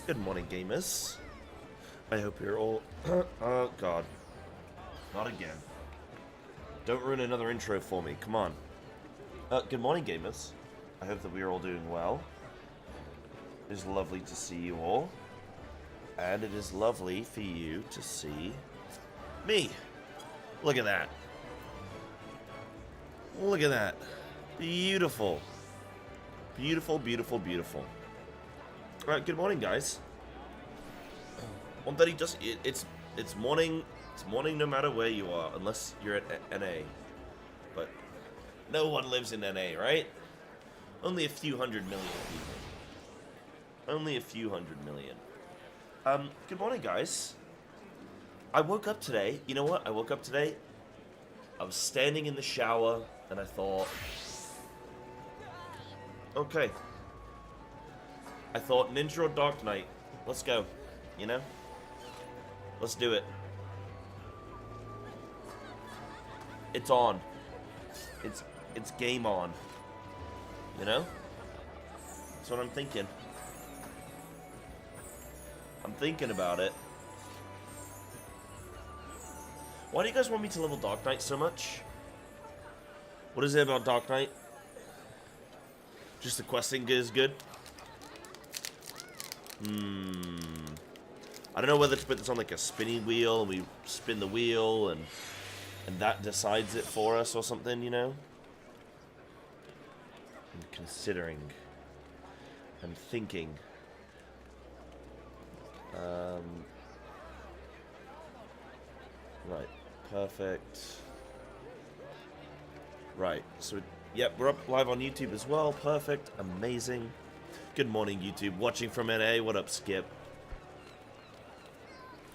Good morning, gamers. I hope you're all... oh, God. Not again. Don't ruin another intro for me. Come on. Good morning, gamers. I hope that we are all doing well. It is lovely to see you all. And it is lovely for you to see me. Look at that. Look at that. Beautiful. Beautiful, beautiful, beautiful. Alright, good morning, guys. 1:30 just... It's morning. It's morning no matter where you are, unless you're at NA. But no one lives in NA, right? Only a few hundred million people. Only a few hundred million. Good morning, guys. I woke up today. You know what? I woke up today. I was standing in the shower, and I thought... Okay. I thought, Ninja or Dark Knight? Let's go. You know? Let's do it. It's on. It's game on. You know? That's what I'm thinking. I'm thinking about it. Why do you guys want me to level Dark Knight so much? What is it about Dark Knight? Just the questing is good? I don't know whether to put this on like a spinning wheel and we spin the wheel and that decides it for us or something, you know? I'm considering. I'm thinking. Right. Perfect. Right. So, yep, we're up live on YouTube as well. Perfect. Amazing. Good morning, YouTube. Watching from NA. What up, Skip?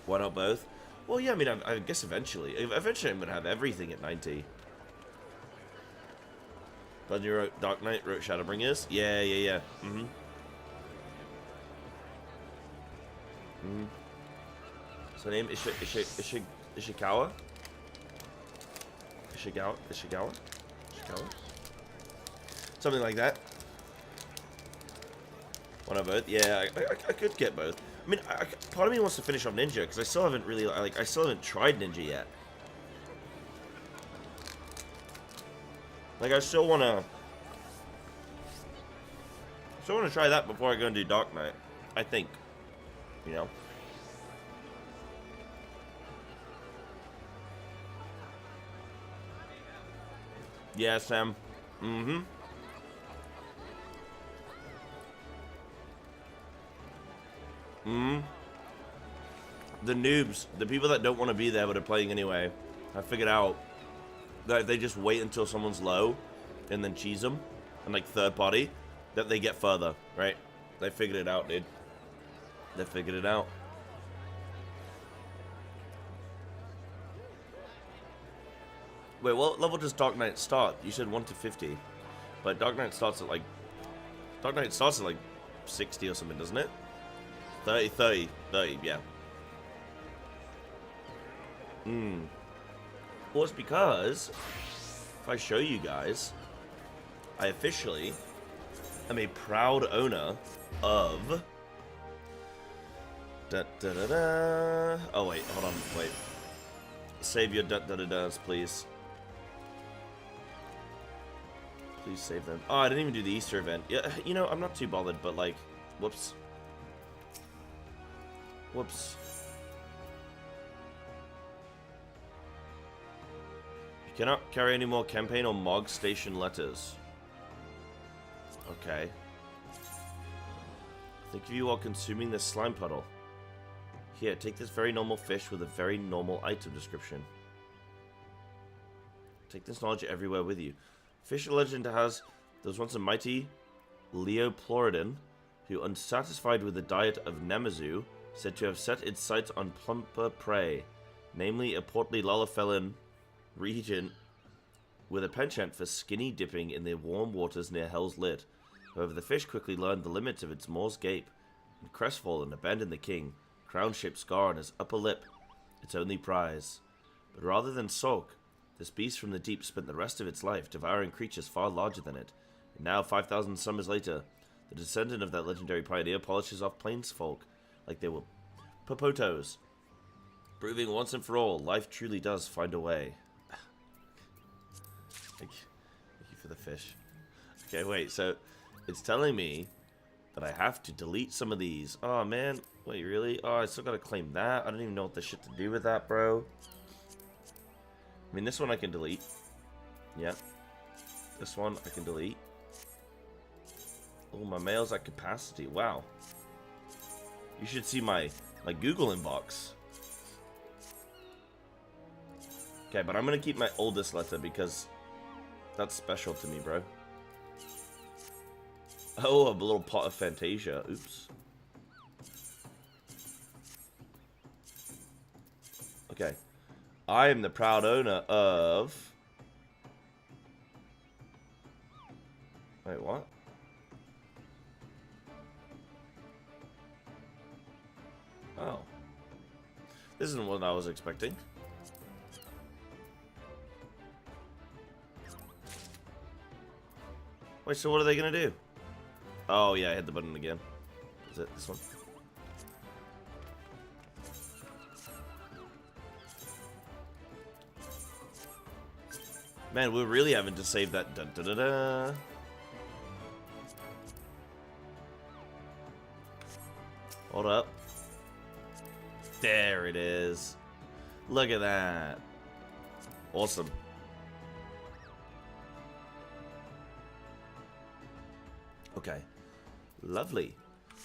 Why not both? Well, yeah, I mean, I guess eventually. Eventually I'm going to have everything at 90. Bungie wrote Dark Knight, wrote Shadowbringers. Yeah. So name Ishikawa? Ishikawa? Something like that. Why not both? Yeah, I could get both. I mean, part of me wants to finish off Ninja because I still haven't really I still haven't tried Ninja yet. Like I still wanna try that before I go and do Dark Knight. I think, you know. Yeah, Sam. The noobs, the people that don't want to be there but are playing anyway, I figured out that if they just wait until someone's low and then cheese them, and like third party, that they get further, right? They figured it out, dude. They figured it out. Wait, what level does Dark Knight start? You said 1 to 50, but Dark Knight starts at like 60 or something, doesn't it? 30, yeah. Well, it's because if I show you guys, I officially am a proud owner of Oh wait, hold on, wait. Save your please. Please save them. Oh, I didn't even do the Easter event. Yeah, you know, I'm not too bothered, but like, whoops. You cannot carry any more campaign or MOG station letters. Okay. Think of you while consuming this slime puddle. Here, take this very normal fish with a very normal item description. Take this knowledge everywhere with you. Fish legend has, there was once a mighty Leoploridon who, unsatisfied with the diet of Nemazu, said to have set its sights on plumper prey, namely a portly Lullafellan regent with a penchant for skinny dipping in the warm waters near Hell's Lit. However, the fish quickly learned the limits of its maws gape, and crestfallen abandoned the king, crown-shaped scar on his upper lip, its only prize. But rather than sulk, this beast from the deep spent the rest of its life devouring creatures far larger than it, and now, 5,000 summers later, the descendant of that legendary pioneer polishes off plains folk, like they will. Popotos. Proving once and for all, life truly does find a way. Thank you for the fish. Okay, wait, so it's telling me that I have to delete some of these. Oh, man. Wait, really? Oh, I still gotta claim that? I don't even know what the shit to do with that, bro. I mean, this one I can delete. Yep. This one I can delete. Oh, my mail's at capacity. Wow. You should see my Google inbox. Okay, but I'm gonna keep my oldest letter because that's special to me, bro. Oh, a little pot of Fantasia. Oops. Okay. I am the proud owner of... Wait, what? Oh. This isn't what I was expecting. Wait, so what are they gonna do? Oh, yeah, I hit the button again. Is it this one? Man, we're really having to save that. Da da da da. Hold up. There it is. Look at that. Awesome. Okay. Lovely.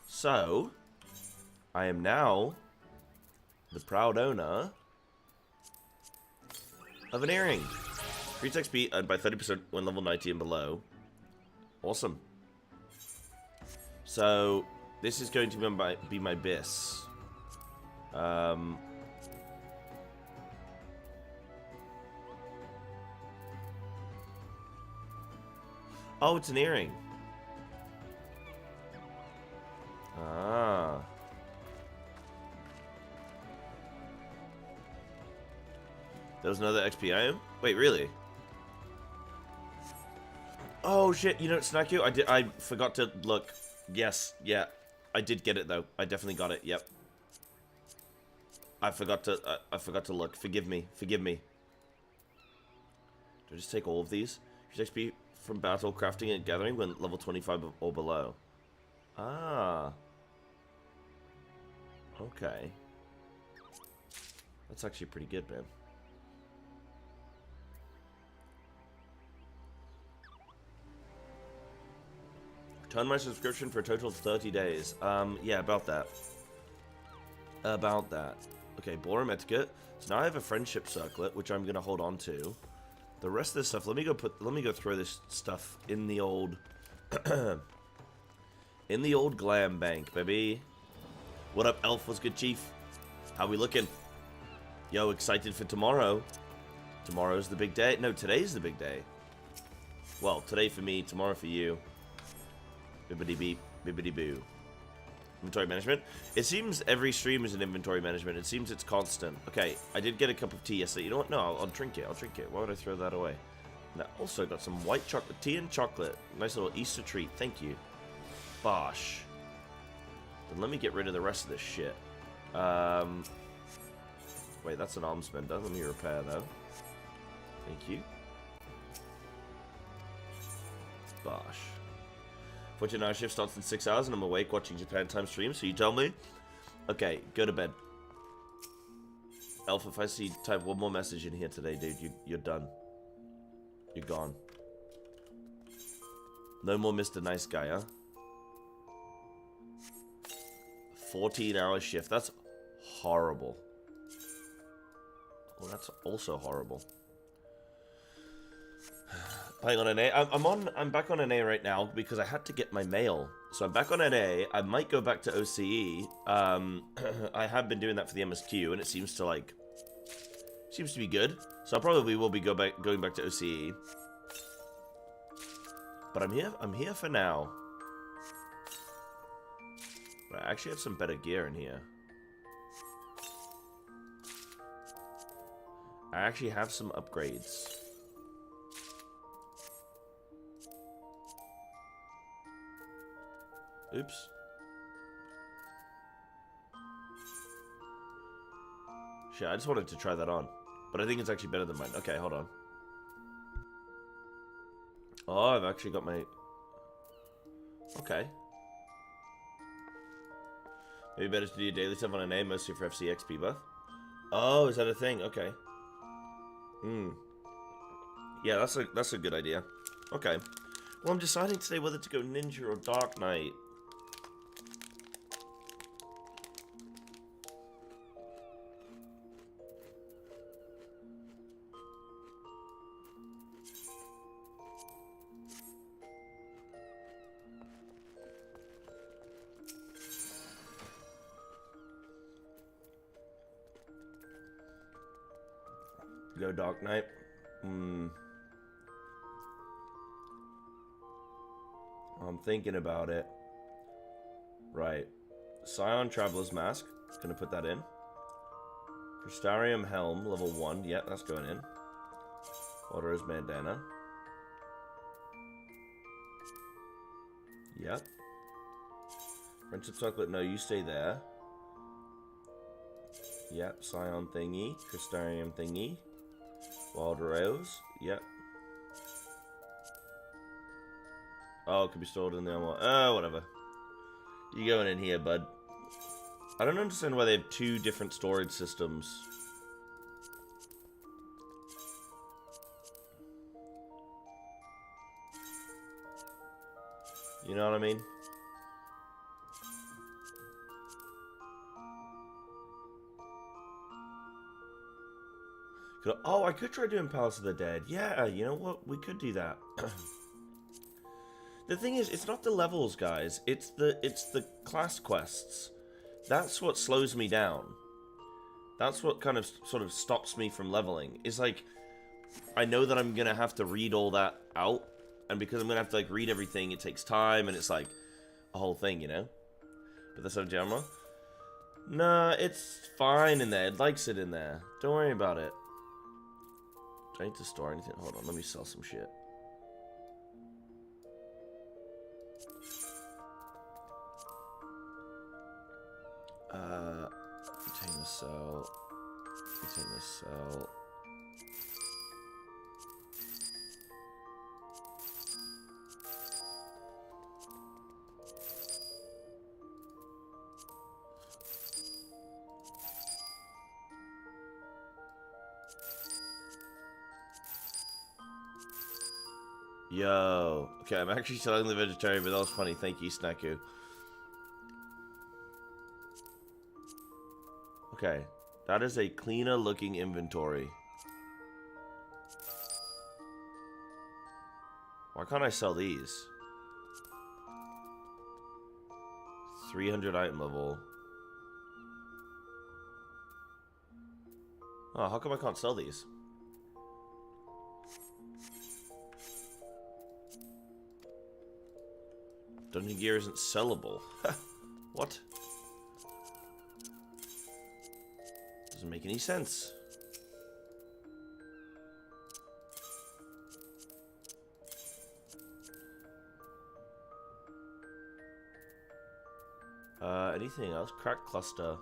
So, I am now the proud owner of an earring. Increase XP and by 30% when level 90 and below. Awesome. So, this is going to be my bis. Oh, it's an earring. Ah. There was another XP item? Wait, really? Oh shit, you know, Snack You? I forgot to look. Yes, yeah. I did get it though. I definitely got it, yep. I forgot to look. Forgive me. Forgive me. Do I just take all of these? Use XP from battle, crafting, and gathering when level 25 or below. Ah. Okay. That's actually pretty good, man. Return my subscription for a total of 30 days. Yeah, about that. About that. Okay, ballroom etiquette. So now I have a friendship circlet, which I'm gonna hold on to. The rest of this stuff, let me go throw this stuff in the old in the old glam bank, baby. What up, Elf? What's good, Chief? How we looking? Yo, excited for tomorrow. Tomorrow's the big day. No, today's the big day. Well, today for me, tomorrow for you. Bibbidi beep, bibbidi boo. Inventory management. It seems every stream is an inventory management. It seems it's constant. Okay, I did get a cup of tea yesterday. You know what? No, I'll drink it. I'll drink it. Why would I throw that away? And I also got some white chocolate tea and chocolate. Nice little Easter treat. Thank you. Bosh. Then let me get rid of the rest of this shit. Wait, that's an arms bender. Let me repair that. Thank you. Bosh. Fortune night shift starts in 6 hours and I'm awake watching Japan time stream, so you tell me? Okay, go to bed. Elf, if I see type one more message in here today, dude, you're done. You're gone. No more Mr. Nice Guy, huh? 14-hour shift. That's horrible. Well, that's also horrible. Playing on NA. I'm back on NA right now because I had to get my mail. So I'm back on NA. I might go back to OCE. I have been doing that for the MSQ, and it seems to be good. So I probably will be going back to OCE. But I'm here for now. But I actually have some better gear in here. I actually have some upgrades. Oops. Shit, I just wanted to try that on. But I think it's actually better than mine. Okay, hold on. Oh, I've actually got my... Okay. Maybe better to do your daily stuff on a name, mostly for FCXP buff. Oh, is that a thing? Okay. Hmm. Yeah, that's a good idea. Okay. Well, I'm deciding today whether to go Ninja or Dark Knight. Go Dark Knight. Hmm. I'm thinking about it. Right. Scion Traveler's Mask. Gonna put that in. Crystarium Helm, level 1. Yeah, that's going in. Water's Bandana. Yep. Friendship Chocolate, no, you stay there. Yep, Scion thingy. Crystarium thingy. Wild Rose. Yep. Oh, it could be stored in the armor. Oh, whatever. You going in here, bud. I don't understand why they have 2 different storage systems. You know what I mean? Oh, I could try doing Palace of the Dead. Yeah, you know what? We could do that. The thing is, it's not the levels, guys. It's the class quests. That's what slows me down. That's what kind of sort of stops me from leveling. It's like, I know that I'm gonna have to read all that out, and because I'm gonna have to like read everything, it takes time, and it's like a whole thing, you know? But that's not Jammer. Nah, it's fine in there. It likes it in there. Don't worry about it. Do I need to store anything? Hold on, let me sell some shit. Container cell. Container cell. Yo. Okay, I'm actually selling the vegetarian, but that was funny. Thank you, Snaku. Okay. That is a cleaner looking inventory. Why can't I sell these? 300 item level. Oh, how come I can't sell these? Dungeon gear isn't sellable. What? Doesn't make any sense. Anything else? Crack cluster.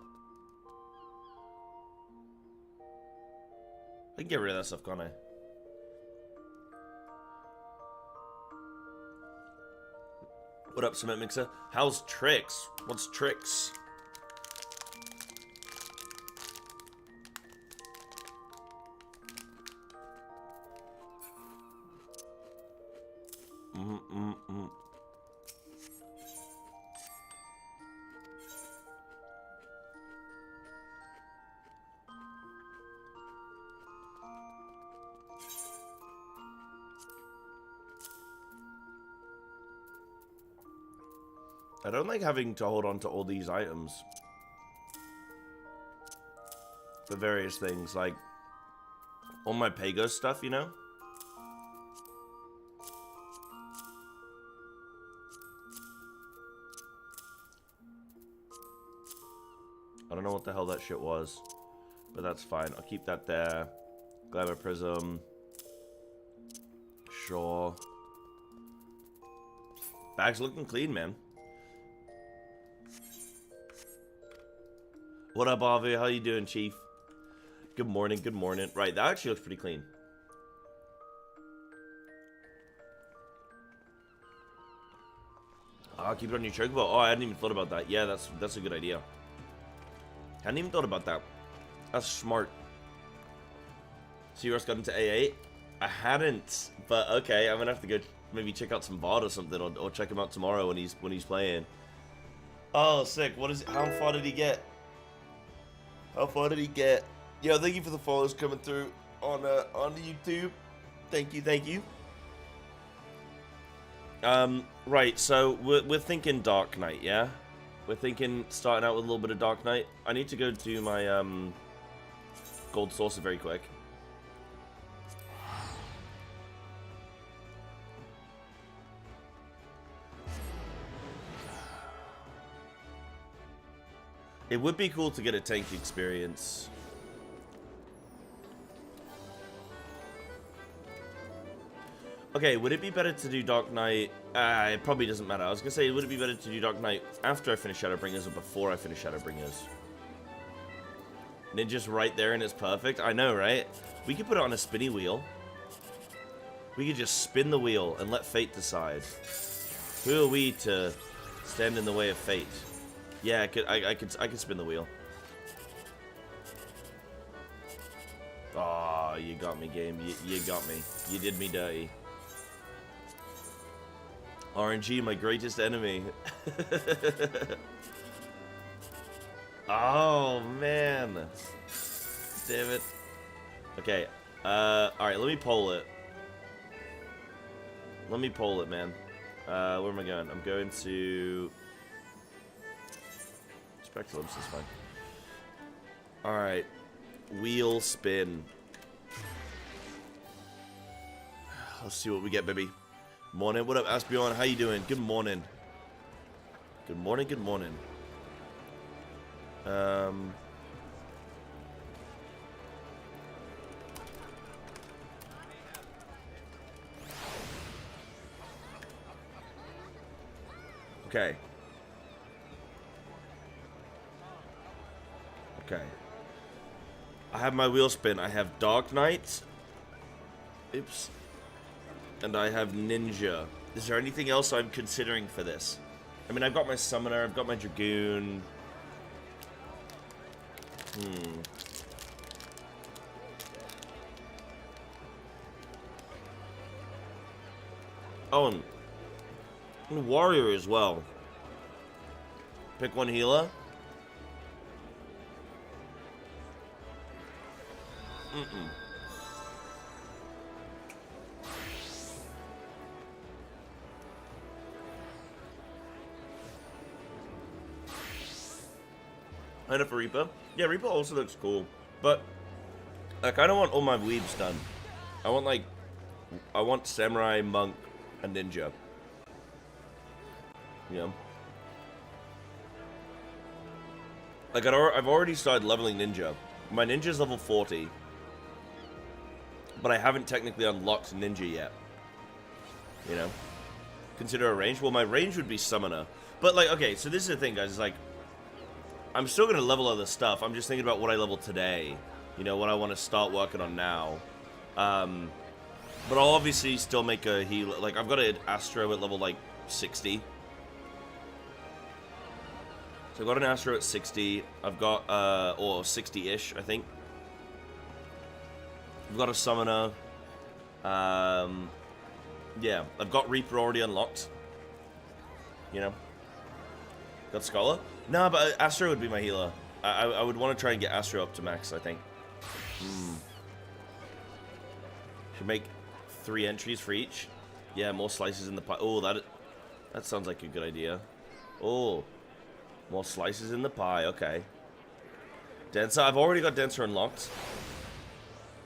I can get rid of that stuff, can't I? What up, Cement Mixer? How's Tricks? What's Tricks? I don't like having to hold on to all these items for various things, like all my Pego stuff, you know? I don't know what the hell that shit was, but that's fine. I'll keep that there. Glamour Prism. Sure. Bag's looking clean, man. What up, Avi? How you doing, Chief? Good morning, good morning. Right, that actually looks pretty clean. Ah, keep it on your chocobo. Oh, I hadn't even thought about that. Yeah, that's a good idea. Hadn't even thought about that. That's smart. So you just got into A8? I hadn't, but okay, I'm gonna have to go maybe check out some VOD or something, or check him out tomorrow when he's playing. Oh, sick. What is it? How far did he get? How far did he get? Yo, thank you for the follows coming through on YouTube. Thank you, thank you. Right, so we're thinking Dark Knight, yeah? We're thinking starting out with a little bit of Dark Knight. I need to go do my gold saucer very quick. It would be cool to get a tank experience. Okay, would it be better to do Dark Knight? It probably doesn't matter. I was gonna say, would it be better to do Dark Knight after I finish Shadowbringers or before I finish Shadowbringers? Ninja's right there and it's perfect. I know, right? We could put it on a spinny wheel. We could just spin the wheel and let fate decide. Who are we to stand in the way of fate? Yeah, I could spin the wheel. Oh, you got me, game. You got me. You did me dirty. RNG, my greatest enemy. Oh, man. Damn it. Okay. Alright, let me poll it. Let me poll it, man. Where am I going? I'm going to... Speculums is fine. Alright. Wheel spin. Let's see what we get, baby. Morning. What up, Asbjorn? How you doing? Good morning. Good morning, good morning. Okay. Okay. I have my wheel spin. I have Dark Knight. Oops. And I have Ninja. Is there anything else I'm considering for this? I mean, I've got my Summoner. I've got my Dragoon. Oh, and Warrior as well. Pick one healer. And a Reaper. Yeah, Reaper also looks cool. But I kind of want all my weaves done. I want Samurai, Monk, and Ninja. Yeah. Like, I've already started leveling Ninja. My Ninja's level 40. But I haven't technically unlocked Ninja yet. You know? Consider a range? Well, my range would be Summoner. But, like, okay, so this is the thing, guys. It's like, I'm still going to level other stuff. I'm just thinking about what I level today. You know, what I want to start working on now. But I'll obviously still make a healer. Like, I've got an Astro at level, like, 60. So I've got an Astro at 60. I've got, or 60-ish, I think. I've got a Summoner. Yeah, I've got Reaper already unlocked. You know. Got Scholar? No, but Astro would be my healer. I would want to try and get Astro up to max, I think. Should make 3 entries for each. Yeah, more slices in the pie. Oh, that sounds like a good idea. Oh, more slices in the pie. Okay. Dancer. I've already got Dancer unlocked.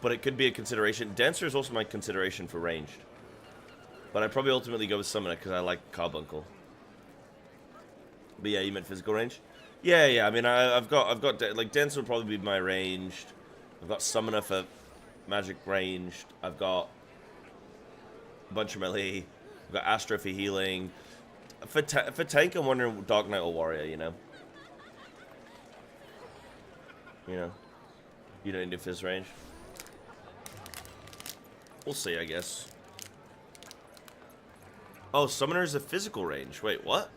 But it could be a consideration. Dancer is also my consideration for ranged. But I'd probably ultimately go with Summoner because I like Carbuncle. But yeah, you meant physical range? Yeah. I mean, I've got like Dancer would probably be my ranged. I've got Summoner for magic ranged. I've got a bunch of melee. I've got Astro for healing. For tank, I'm wondering Dark Knight or Warrior. You know. You don't need fizz range. We'll see, I guess. Oh, summoner is a physical range. Wait, what?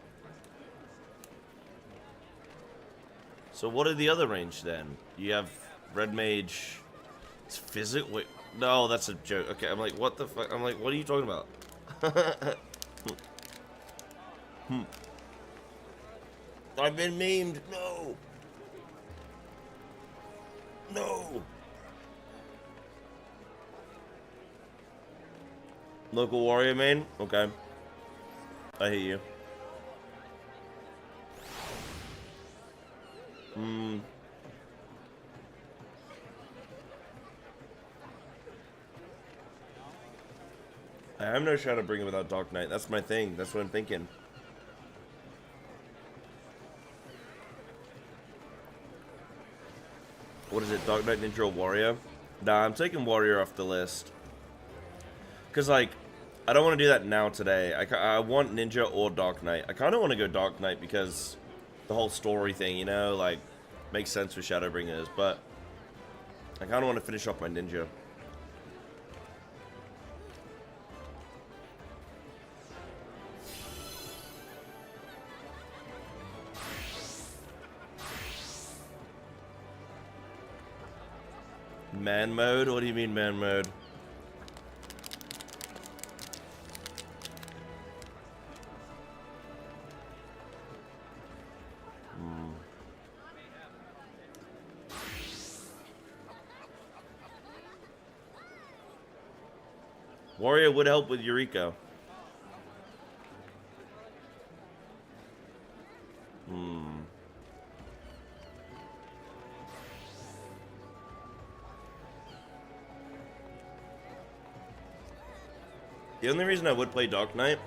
So what are the other range then? You have red mage. It's physical. Wait, no, that's a joke. Okay, I'm like, what the fuck? I'm like, what are you talking about? I've been memed. No. No. Local warrior main? Okay. I hate you. I have no Shadowbringer without Dark Knight. That's my thing. That's what I'm thinking. What is it? Dark Knight, Ninja, or Warrior? Nah, I'm taking Warrior off the list. Because, like, I don't want to do that now today. I want Ninja or Dark Knight. I kind of want to go Dark Knight because the whole story thing, you know, like, makes sense with Shadowbringers. But I kind of want to finish off my Ninja. Man mode? What do you mean man mode? Warrior would help with Eureka. The only reason I would play Dark Knight,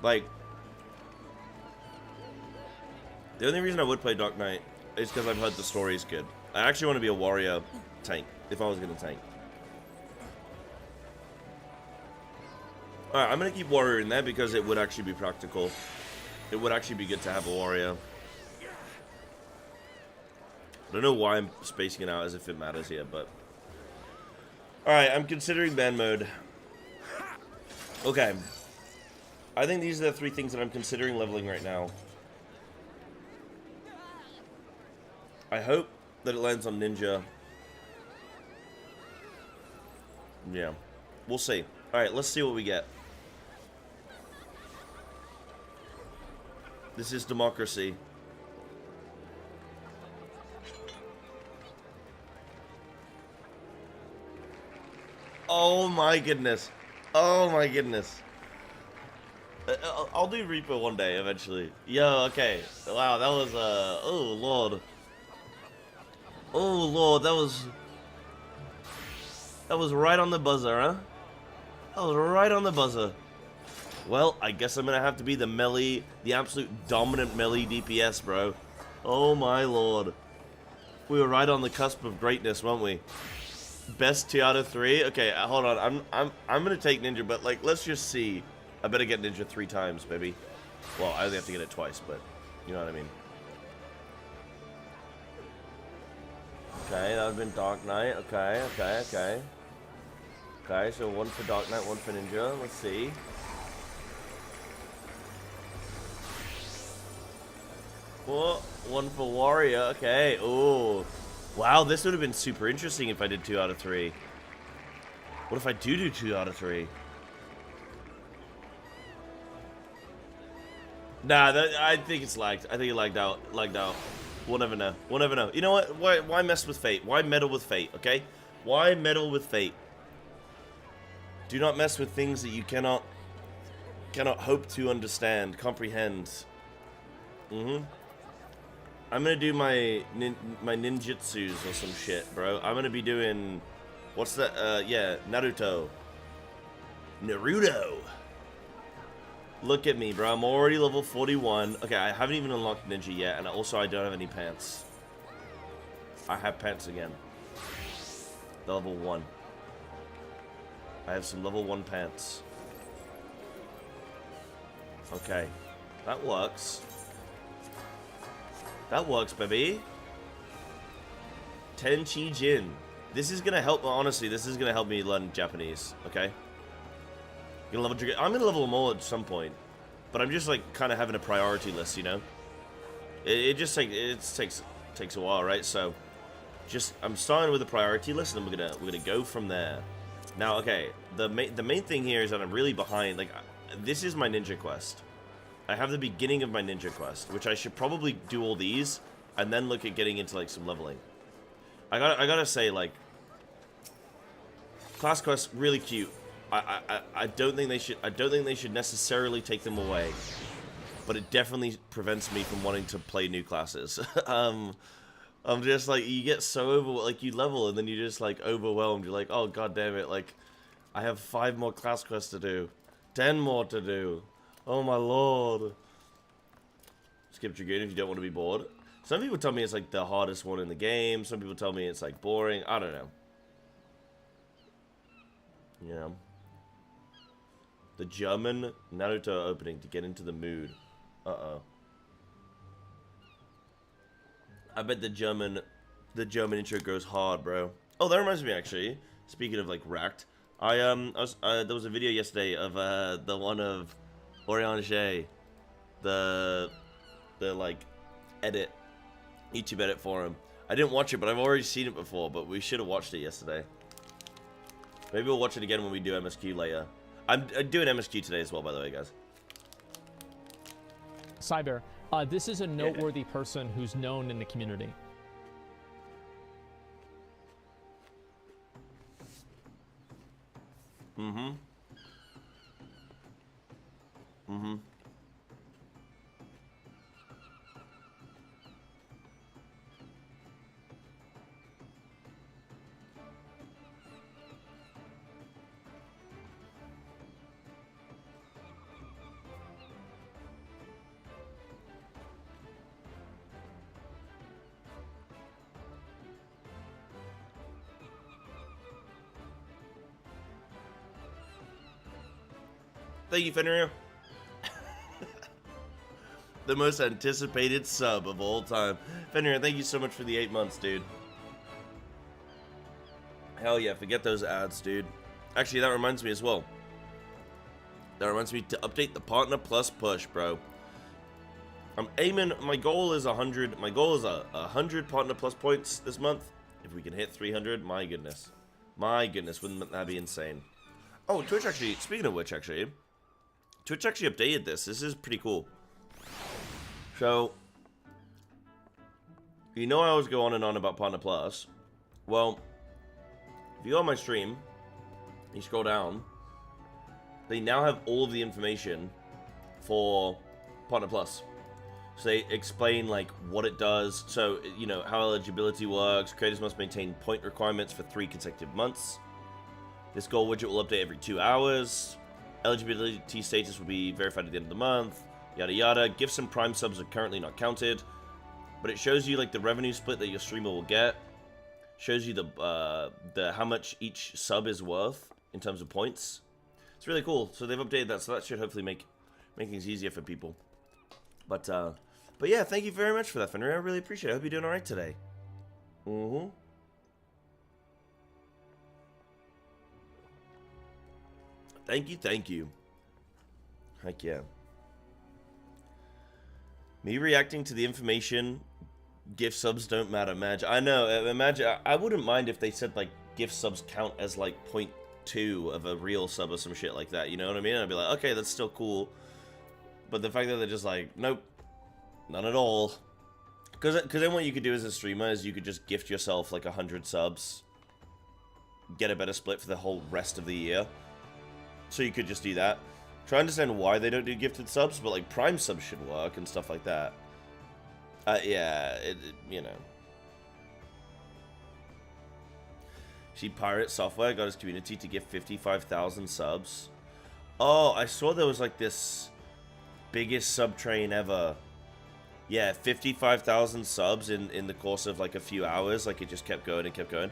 like, the only reason I would play Dark Knight is because I've heard the story is good. I actually want to be a warrior tank, if I was going to tank. Alright, I'm going to keep warrior in there because it would actually be practical. It would actually be good to have a warrior. I don't know why I'm spacing it out as if it matters here, but... Alright, I'm considering ban mode. Okay. I think these are the three things that I'm considering leveling right now. I hope that it lands on Ninja. Yeah. We'll see. Alright, let's see what we get. This is democracy. Oh my goodness. Oh my goodness. I'll do Reaper one day eventually. Yo, okay. Wow, that was oh lord. Oh lord, that was right on the buzzer, huh? That was right on the buzzer. Well, I guess I'm gonna have to be the melee, the absolute dominant melee DPS, bro. Oh my lord. We were right on the cusp of greatness, weren't we? Best 2 out of 3? Okay, hold on. I'm gonna take Ninja, but like, let's just see. I better get Ninja 3 times, maybe. Well, I only have to get it twice, but you know what I mean. Okay, that would've been Dark Knight. Okay. Okay, so one for Dark Knight, one for Ninja. Let's see. Oh, one for Warrior. Okay. Oh. Wow, this would have been super interesting if I did 2 out of 3. What if I do 2 out of 3? Nah, I think it's lagged. I think it lagged out. We'll never know. We'll never know. You know what? Why mess with fate? Why meddle with fate, okay? Why meddle with fate? Do not mess with things that you cannot hope to understand, comprehend. I'm gonna do my ninjutsus or some shit, bro. I'm gonna be doing, what's that? Yeah, Naruto. Look at me, bro. I'm already level 41. Okay, I haven't even unlocked Ninja yet, and also I don't have any pants. I have pants again. Level 1. I have some level 1 pants. Okay, that works. That works, baby. Tenchi Jin. This is gonna help, honestly, this is gonna help me learn Japanese, okay? I'm gonna level them all at some point. But I'm just, like, kind of having a priority list, you know? It just takes a while, right? So, I'm starting with a priority list, and we're gonna go from there. Now, okay, the main thing here is that I'm really behind. Like, this is my ninja quest. I have the beginning of my ninja quest, which I should probably do all these, and then look at getting into like some leveling. I gotta say, like, class quests really cute. I don't think they should necessarily take them away, but it definitely prevents me from wanting to play new classes. I'm just like, you get so like you level and then you're just like overwhelmed. You're like, oh god damn it, like I have 5 more class quests to do, 10 more to do. Oh my lord. Skip Dragoon if you don't want to be bored. Some people tell me it's like the hardest one in the game. Some people tell me it's like boring. I don't know. Yeah. The German Naruto opening to get into the mood. Uh-oh. I bet the German intro goes hard, bro. Oh, that reminds me, actually. Speaking of like racked, there was a video yesterday of the one of Oriange, the like edit, YouTube edit for him. I didn't watch it, but I've already seen it before. But we should have watched it yesterday. Maybe we'll watch it again when we do MSQ later. I'm doing MSQ today as well, by the way, guys. Cyber, this is a noteworthy person who's known in the community. Mm-hmm. Mm-hmm. Thank you, Fenrir. The most anticipated sub of all time. Fenrir, thank you so much for the 8 months, dude. Hell yeah, forget those ads, dude. Actually, that reminds me as well. That reminds me to update the Partner Plus push, bro. I'm aiming, my goal is 100. My goal is 100 Partner Plus points this month. If we can hit 300, my goodness. My goodness, wouldn't that be insane? Oh, Twitch actually, speaking of which, actually, Twitch actually updated this. This is pretty cool. So, you know I always go on and on about Partner Plus. Well, if you go on my stream, you scroll down, they now have all of the information for Partner Plus. So they explain like what it does. So, you know, how eligibility works. Creators must maintain point requirements for 3 consecutive months. This goal widget will update every 2 hours. Eligibility status will be verified at the end of the month. Yada yada. Gifts and Prime subs are currently not counted, but it shows you like the revenue split that your streamer will get. Shows you the how much each sub is worth in terms of points. It's really cool. So they've updated that, so that should hopefully make things easier for people. But yeah, thank you very much for that, Fenrir. I really appreciate it. I hope you're doing all right today. Mm-hmm. Thank you. Heck yeah. Me reacting to the information, gift subs don't matter, Madge. I know, imagine, I wouldn't mind if they said, like, gift subs count as, like, 0.2 of a real sub or some shit like that, you know what I mean? I'd be like, okay, that's still cool. But the fact that they're just like, nope, none at all. Because then what you could do as a streamer is you could just gift yourself, like, 100 subs. Get a better split for the whole rest of the year. So you could just do that. Try to understand why they don't do gifted subs, but like Prime subs should work and stuff like that. Yeah, you know. See, Pirate Software got his community to gift 55,000 subs. Oh, I saw there was like this biggest sub train ever. Yeah, 55,000 subs in the course of like a few hours. Like it just kept going and kept going.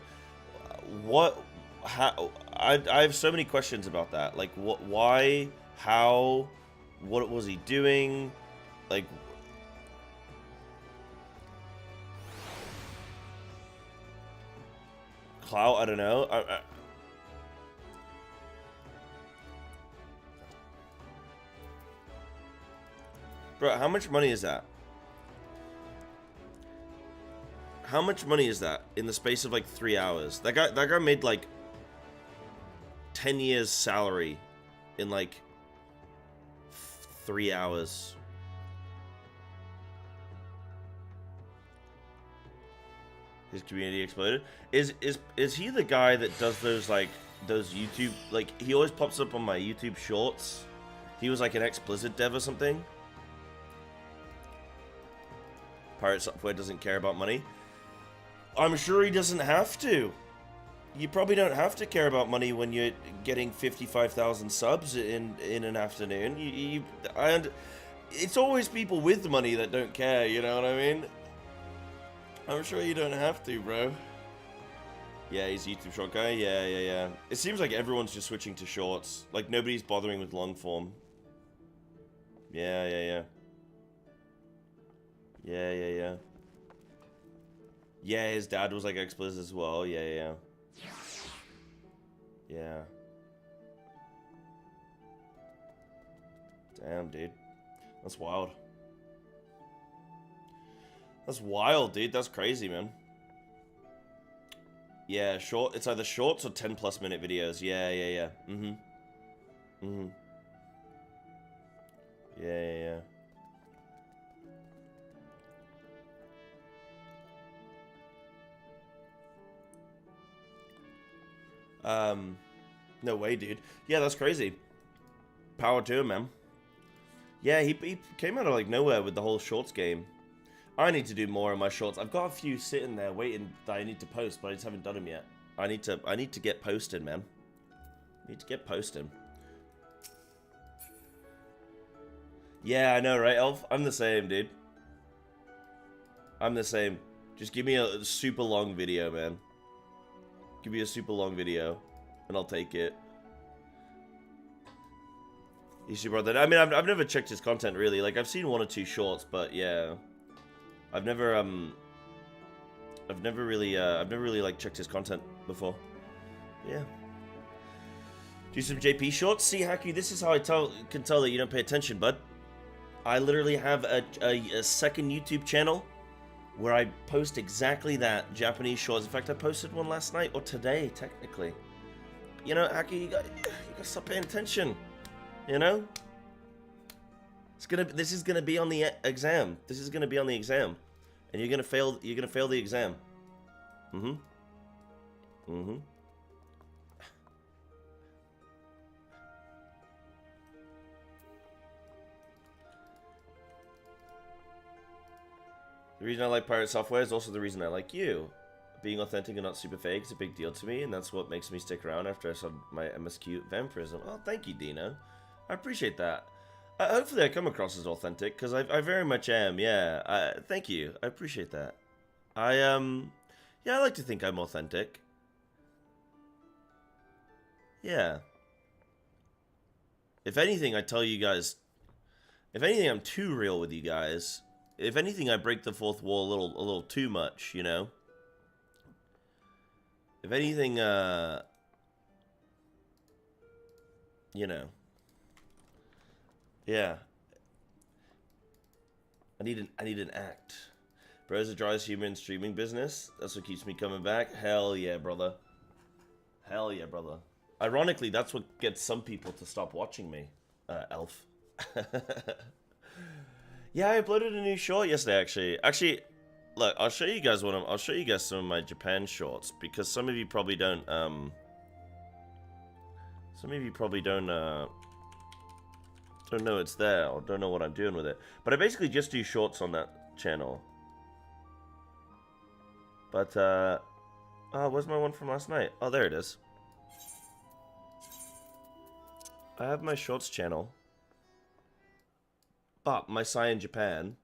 What? How? I have so many questions about that. Like, what? Why? How? What was he doing? Like, clout, I don't know. Bro, how much money is that? How much money is that in the space of like 3 hours? That guy made like 10 years salary in like 3 hours. His community exploded. Is he the guy that does those like those YouTube, like he always pops up on my YouTube shorts? He was like an ex-Blizzard dev or something. Pirate Software doesn't care about money. I'm sure he doesn't have to. You probably don't have to care about money when you're getting 55,000 subs in an afternoon. It's always people with money that don't care, you know what I mean? I'm sure you don't have to, bro. Yeah, he's a YouTube short guy. Yeah. It seems like everyone's just switching to shorts. Like, nobody's bothering with long form. Yeah. Yeah, his dad was like ex-Blizzard as well. Yeah. Damn, dude. That's wild. That's wild, dude. That's crazy, man. Yeah, short. It's either shorts or 10+ minute videos. Yeah. Yeah. No way, dude. Yeah, that's crazy. Power to him, man. Yeah, he came out of like nowhere with the whole shorts game. I need to do more of my shorts. I've got a few sitting there waiting that I need to post, but I just haven't done them yet. I need to get posted, man. Need to get posting. Yeah, I know, right, Elf? I'm the same, dude. I'm the same. Just give me a super long video, man. Give me a super long video, and I'll take it. You see, brother. I mean, I've never checked his content really. Like, I've seen 1 or 2 shorts, but yeah, I've never really like checked his content before. Yeah. Do some JP shorts. See, Haku, this is how I can tell that you don't pay attention, bud. I literally have a second YouTube channel where I post exactly that, Japanese shorts. In fact, I posted one last night, or today, technically. You know, Haku, you gotta stop paying attention. You know? This is gonna be on the exam. This is gonna be on the exam. And you're gonna fail the exam. The reason I like Pirate Software is also the reason I like you. Being authentic and not super fake is a big deal to me, and that's what makes me stick around after I saw my MSQ vampirism. Oh, thank you, Dino. I appreciate that. Hopefully I come across as authentic, because I very much am, yeah. Thank you. I appreciate that. Yeah, I like to think I'm authentic. Yeah. If anything, I tell you guys... If anything, I'm too real with you guys. If anything, I break the fourth wall a little too much, you know? If anything, you know... Yeah. I need an act. Bro's the driest humor in streaming business. That's what keeps me coming back. Hell yeah, brother. Hell yeah, brother. Ironically, that's what gets some people to stop watching me, Elf. Yeah, I uploaded a new short yesterday, actually. Actually, look, I'll show you guys I'll show you guys some of my Japan shorts, because some of you probably don't, don't know it's there, or don't know what I'm doing with it. But I basically just do shorts on that channel. But, oh, where's my one from last night? Oh, there it is. I have my shorts channel. But my Sai in Japan.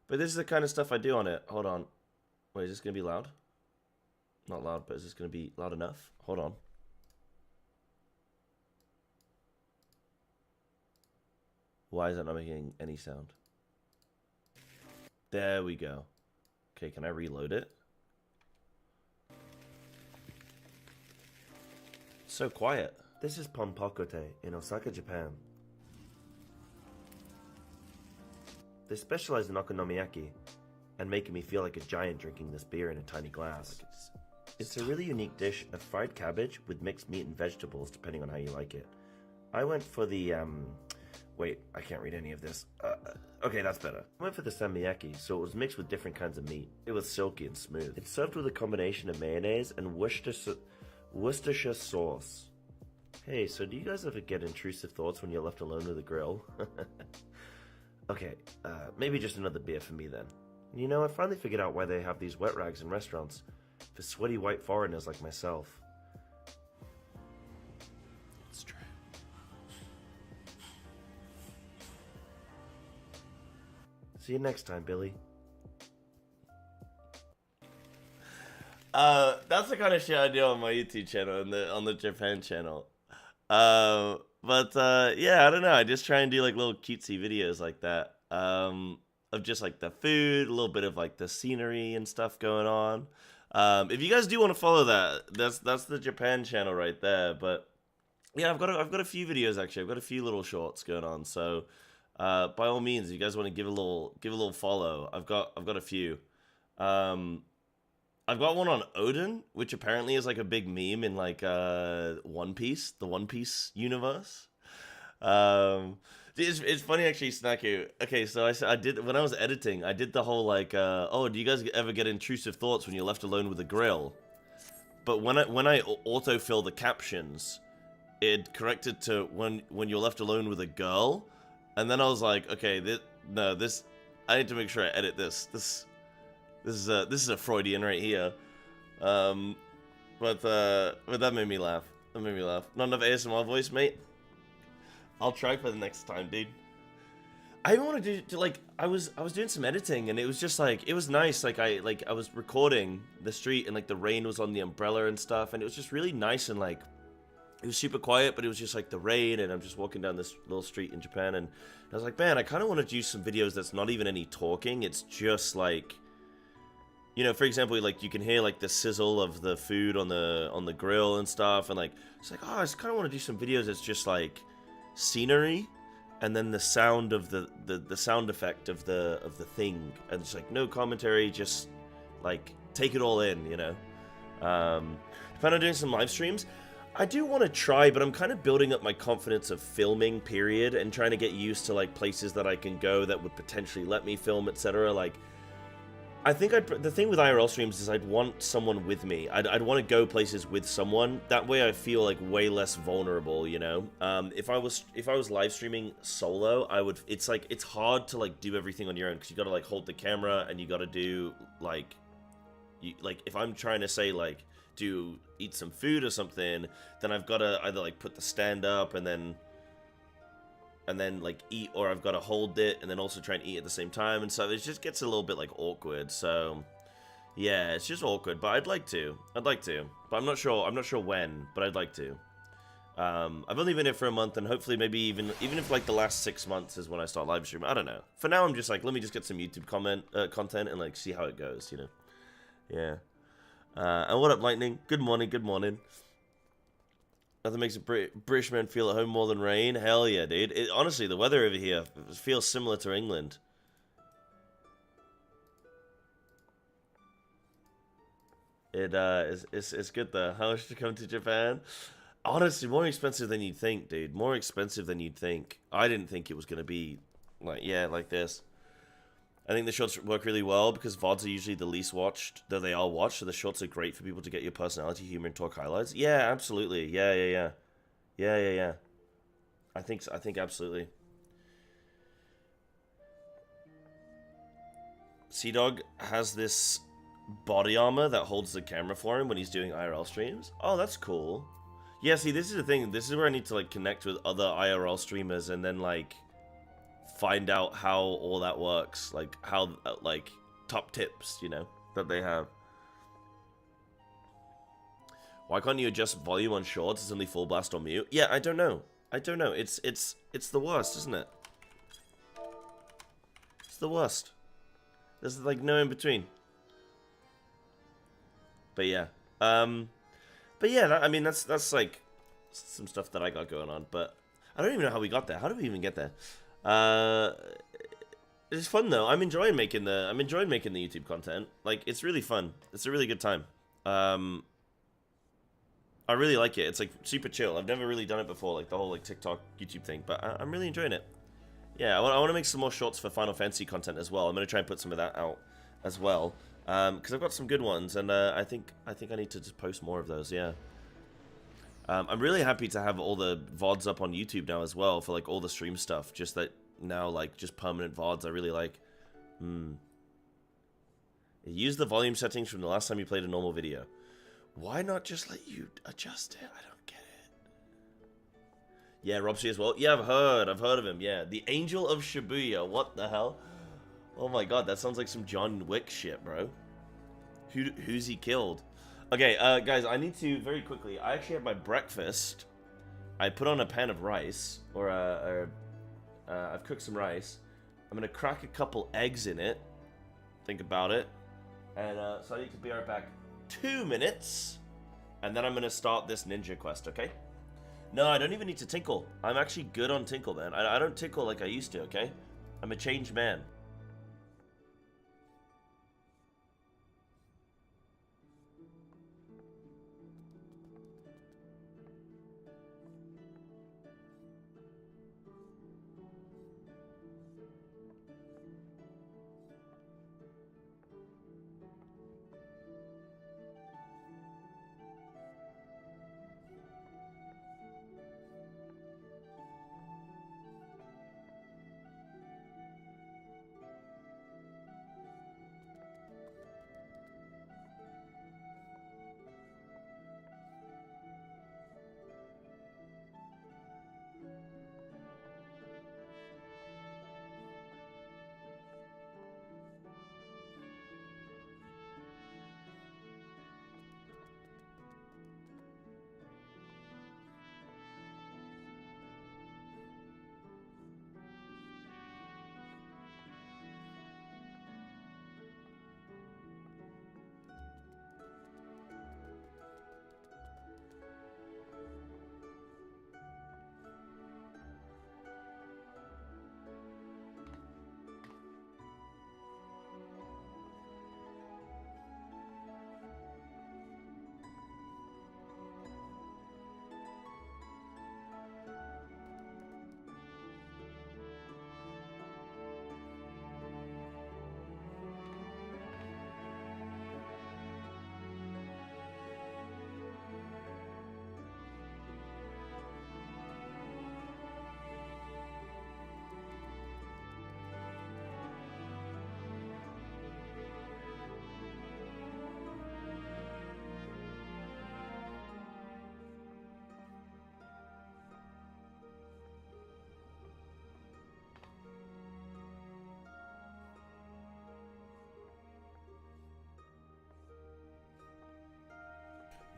But this is the kind of stuff I do on it. Hold on. Wait, is this going to be loud? Not loud, but is this going to be loud enough? Hold on. Why is that not making any sound? There we go. Okay, can I reload it? so quiet. This is Ponpakote in Osaka, Japan. They specialize in okonomiyaki and making me feel like a giant drinking this beer in a tiny glass. It's a really unique dish of fried cabbage with mixed meat and vegetables depending on how you like it. I went for the, wait, I can't read any of this. Okay, that's better. I went for the samiyaki, so it was mixed with different kinds of meat. It was silky and smooth. It's served with a combination of mayonnaise and Worcestershire sauce. Hey, so do you guys ever get intrusive thoughts when you're left alone with a grill? Okay, maybe just another beer for me then. You know, I finally figured out why they have these wet rags in restaurants. For sweaty white foreigners like myself. It's true. See you next time, Billy. That's the kind of shit I do on my YouTube channel, on the Japan channel. Yeah, I don't know. I just try and do like little cutesy videos like that. Of just like the food, a little bit of like the scenery and stuff going on. If you guys do want to follow that, that's the Japan channel right there. But yeah, I've got a few videos actually. I've got a few little shorts going on. So by all means, if you guys want to give a little follow, I've got a few. I've got one on Odin, which apparently is like a big meme in like One Piece, the One Piece universe. It's funny actually, Snaku. Okay, so I did when I was editing, I did the whole like, oh, do you guys ever get intrusive thoughts when you're left alone with a grill? But when I autofill the captions, it corrected to when you're left alone with a girl, and then I was like, okay, this I need to make sure I edit this. This is a Freudian right here. But that made me laugh. That made me laugh. Not enough ASMR voice, mate. I'll try for the next time, dude. I even want to do like I was doing some editing and it was just like it was nice. Like I was recording the street and like the rain was on the umbrella and stuff, and it was just really nice and like it was super quiet, but it was just like the rain and I'm just walking down this little street in Japan and I was like, man, I kind of want to do some videos that's not even any talking. It's just like, you know, for example, like you can hear like the sizzle of the food on the grill and stuff, and like it's like, oh, I just kind of want to do some videos that's just like scenery, and then the sound of the sound effect of the thing, and it's like no commentary, just like take it all in, you know. Plan on doing some live streams. I do want to try, but I'm kind of building up my confidence of filming, period, and trying to get used to like places that I can go that would potentially let me film, etc. Like, I think the thing with IRL streams is I'd want someone with me. I'd want to go places with someone. That way I feel like way less vulnerable, you know? If I was live streaming solo, I would, it's like, it's hard to like do everything on your own because you gotta like hold the camera and you gotta do like, if I'm trying to say like, eat some food or something, then I've gotta either like put the stand up and then like eat, or I've got to hold it and then also try and eat at the same time, and so it just gets a little bit like awkward. So yeah, it's just awkward, but I'd like to, but I'm not sure when, but I'd like to. I've only been here for a month, and hopefully maybe even if like the last 6 months is when I start live streaming. I don't know. For now, I'm just like, let me just get some YouTube content and like see how it goes, you know. Yeah. And what up, Lightning? Good morning, good morning. Nothing makes a British man feel at home more than rain. Hell yeah, dude. Honestly, the weather over here feels similar to England. It's good though. How much to come to Japan? Honestly, more expensive than you'd think, dude. More expensive than you'd think. I didn't think it was gonna be like, yeah, like this. I think the shorts work really well because VODs are usually the least watched, though they are watched, so the shorts are great for people to get your personality, humor, and talk highlights. Yeah, absolutely. Yeah. I think absolutely. Sea-Dog has this body armor that holds the camera for him when he's doing IRL streams. Oh, that's cool. Yeah, see, this is the thing. This is where I need to, like, connect with other IRL streamers and then, like, find out how all that works, like how like top tips, you know, that they have. Why can't you adjust volume on shorts? It's only full blast on mute. Yeah, I don't know. It's the worst, isn't it? It's the worst. There's like no in between. But yeah, I mean that's like some stuff that I got going on. But I don't even know how we got there. How did we even get there? It's fun though. I'm enjoying making the YouTube content. Like, it's really fun. It's a really good time. I really like it. It's like super chill. I've never really done it before, like the whole like TikTok, YouTube thing. But I'm really enjoying it. Yeah, I want to make some more shorts for Final Fantasy content as well. I'm gonna try and put some of that out as well, because I've got some good ones, and I think I need to just post more of those. Yeah. I'm really happy to have all the VODs up on YouTube now as well for like all the stream stuff. Just that now, like just permanent VODs. I really like. Use the volume settings from the last time you played a normal video. Why not just let you adjust it? I don't get it. Yeah, Robsy as well. Yeah, I've heard of him. Yeah, the Angel of Shibuya. What the hell? Oh my god, that sounds like some John Wick shit, bro. Who's he killed? Okay, guys, I need to very quickly. I actually had my breakfast. I put on a pan of rice, I've cooked some rice. I'm gonna crack a couple eggs in it. Think about it, and so I need to be right back. 2 minutes, and then I'm gonna start this ninja quest. Okay? No, I don't even need to tinkle. I'm actually good on tinkle, man. I don't tinkle like I used to. Okay? I'm a changed man.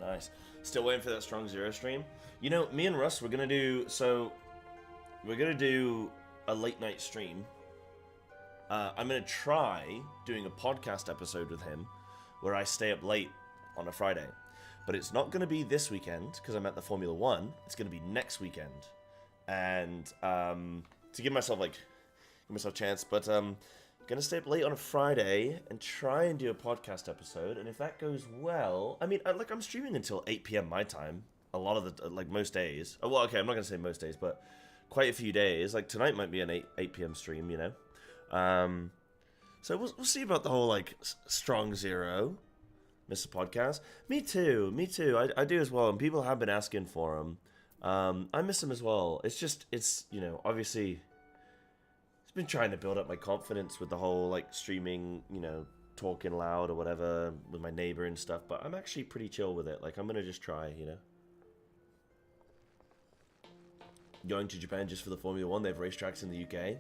Nice. Still waiting for that Strong Zero stream. You know, me and Russ, we're gonna do a late night stream. I'm gonna try doing a podcast episode with him where I stay up late on a Friday. But it's not gonna be this weekend because I'm at the Formula One. It's gonna be next weekend. And to give myself a chance, but gonna stay up late on a Friday and try and do a podcast episode, and if that goes well, I mean, I'm streaming until 8 p.m. my time, a lot of the, most days. Oh, well, okay, I'm not gonna say most days, but quite a few days. Like, tonight might be an 8 p.m. stream, you know? So we'll see about the whole, Strong Zero, Mr. Podcast. Me too. I do as well, and people have been asking for him. I miss him as well. It's, you know, obviously... been trying to build up my confidence with the whole streaming, you know, talking loud or whatever with my neighbor and stuff, but I'm actually pretty chill with it. I'm gonna just try, you know. Going to Japan just for the Formula One. They have racetracks in the UK.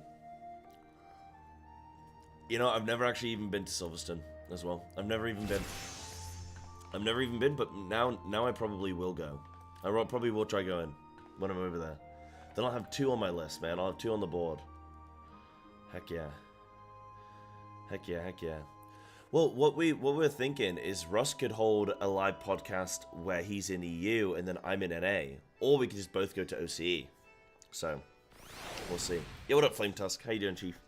You know, I've never actually even been to Silverstone as well. I've never even been, but now I probably will go. I probably will try going when I'm over there. Then I'll have 2 on my list, man. I'll have 2 on the board. Heck yeah. Well, what we're thinking is Russ could hold a live podcast where he's in EU and then I'm in NA, or we could just both go to OCE. So, we'll see. Yeah, what up, Flame Tusk? How you doing, Chief?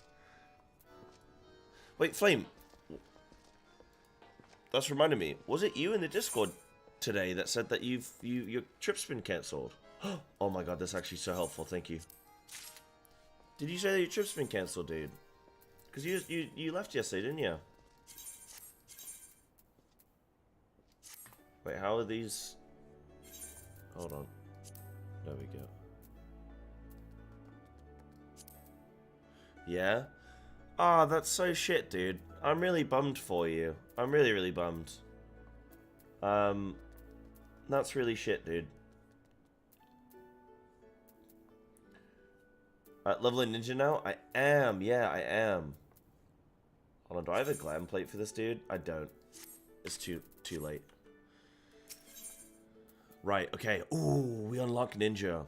Wait, Flame. That's reminding me. Was it you in the Discord today that said that your trip's been cancelled? Oh my god, that's actually so helpful. Thank you. Did you say that your trip's been cancelled, dude? Because you left yesterday, didn't you? Wait, how are these? Hold on. There we go. Yeah? Ah, that's so shit, dude. I'm really bummed for you. I'm really, really bummed. That's really shit, dude. Leveling Ninja now? I am. Yeah, I am. Hold on, do I have a glam plate for this dude? I don't. It's too late. Right, okay. Ooh, we unlock Ninja.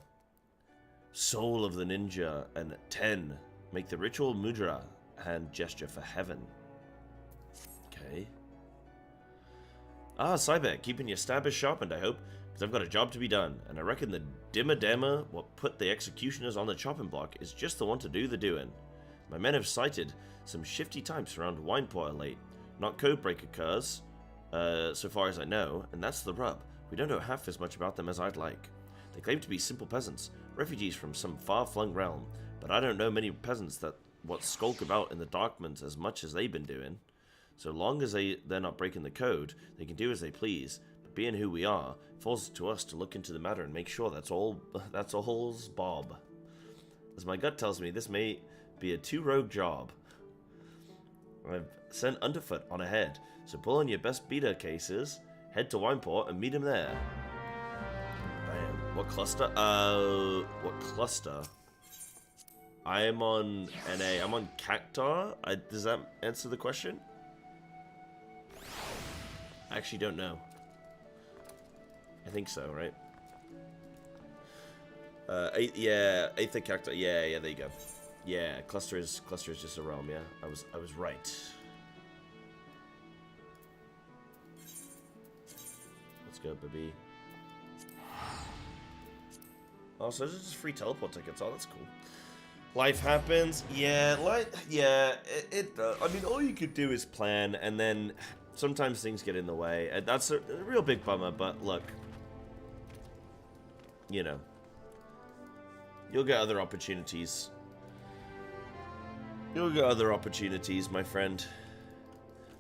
Soul of the Ninja. And 10. Make the ritual mudra. Hand gesture for heaven. Okay. Ah, Cyber, keeping your stabbers sharpened, I hope. Because I've got a job to be done. And I reckon the dimmer dammer, what put the executioners on the chopping block, is just the one to do the doing. My men have sighted some shifty types around Wineport late. Not codebreaker curs, so far as I know, and that's the rub. We don't know half as much about them as I'd like. They claim to be simple peasants, refugees from some far-flung realm, but I don't know many peasants that skulk about in the Darklands as much as they've been doing. So long as they're not breaking the code, they can do as they please. But being who we are, it falls to us to look into the matter and make sure that's all's Bob. As my gut tells me, this may be a two-rogue job. I've sent Underfoot on ahead, so pull on your best beta cases, head to Wineport and meet him there. Bam. What cluster? What cluster? I am on NA. I'm on Cactar. Does that answer the question? I actually don't know. I think so, right? 8th of Cactar. Yeah, there you go. Yeah, cluster is just a realm. Yeah, I was right. Let's go, baby. Oh, so there's just free teleport tickets. Oh, that's cool. Life happens. Yeah, it does. I mean, all you could do is plan, and then sometimes things get in the way. And that's a real big bummer, but look. You know. You'll get other opportunities. You'll get other opportunities, my friend.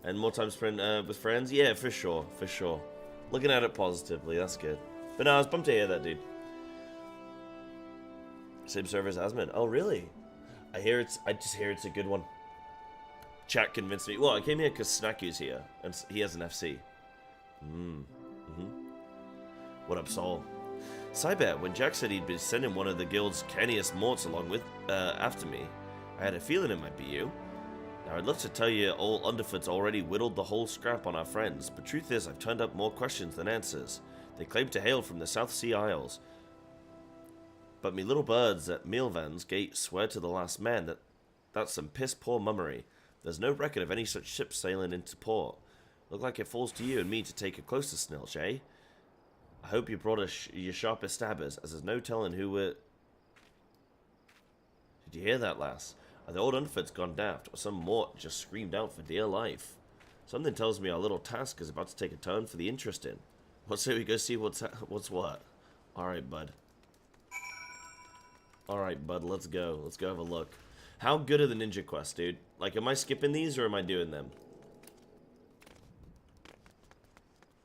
And more time spent with friends? Yeah, for sure, for sure. Looking at it positively, that's good. But no, I was bummed to hear that, dude. Same server as Asmund. Oh, really? I just hear it's a good one. Chat convinced me. Well, I came here because Snacku's here, and he has an FC. What up, Saul? Cyber, when Jack said he'd been sending one of the guild's canniest morts along with, after me, I had a feeling it might be you. Now, I'd love to tell you old Underfoot's already whittled the whole scrap on our friends, but truth is I've turned up more questions than answers. They claim to hail from the South Sea Isles. But me little birds at Mealvan's gate swear to the last man that that's some piss-poor mummery. There's no record of any such ships sailing into port. Look like it falls to you and me to take a closer snilch, eh? I hope you brought your sharpest stabbers, as there's no telling who we're... Did you hear that, lass? The old Unfit's gone daft, or some mort just screamed out for dear life. Something tells me our little task is about to take a turn for the interesting. What say we go see what's what? Alright, bud. Alright, bud, let's go. Let's go have a look. How good are the ninja quests, dude? Like, am I skipping these, or am I doing them?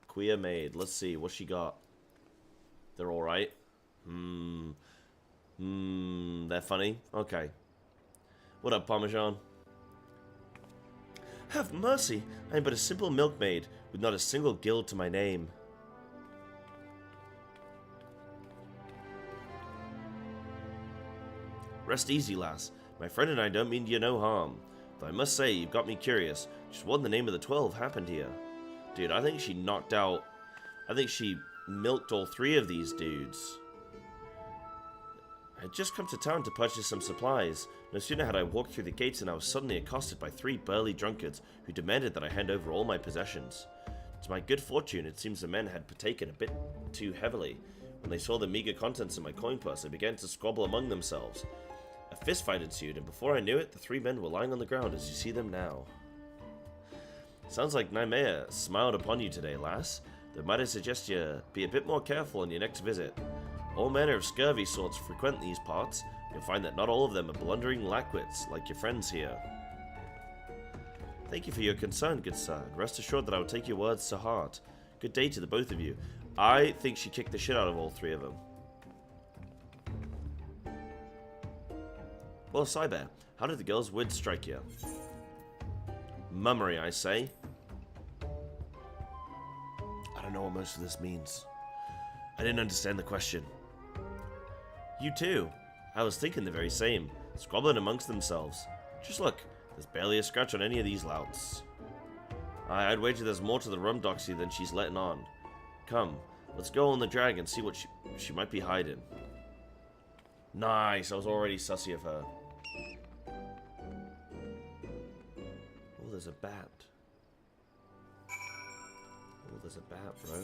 Quia maid. Let's see. What she got? They're alright. They're funny? Okay. What up, Parmesan? Have mercy! I am but a simple milkmaid, with not a single guild to my name. Rest easy, lass. My friend and I don't mean you no harm. Though I must say, you've got me curious. Just what in the name of the 12 happened here? Dude, I think she knocked out... I think she milked all 3 of these dudes. I had just come to town to purchase some supplies. No sooner had I walked through the gates than I was suddenly accosted by 3 burly drunkards who demanded that I hand over all my possessions. To my good fortune, it seems the men had partaken a bit too heavily. When they saw the meager contents of my coin purse, they began to squabble among themselves. A fistfight ensued, and before I knew it, the 3 men were lying on the ground as you see them now. Sounds like 9am smiled upon you today, lass, though might I suggest you be a bit more careful on your next visit. All manner of scurvy sorts frequent these parts. You'll find that not all of them are blundering lackwits like your friends here. Thank you for your concern, good sir. Rest assured that I will take your words to heart. Good day to the both of you. I think she kicked the shit out of all 3 of them. Well, Cyber, how did the girl's words strike you? Mummery, I say. I don't know what most of this means. I didn't understand the question. You too. I was thinking the very same. Squabbling amongst themselves. Just look, there's barely a scratch on any of these louts. I'd wager there's more to the rum doxy than she's letting on. Come, let's go on the drag and see what she might be hiding. Nice, I was already sussy of her. Oh, there's a bat. Oh, there's a bat, bro.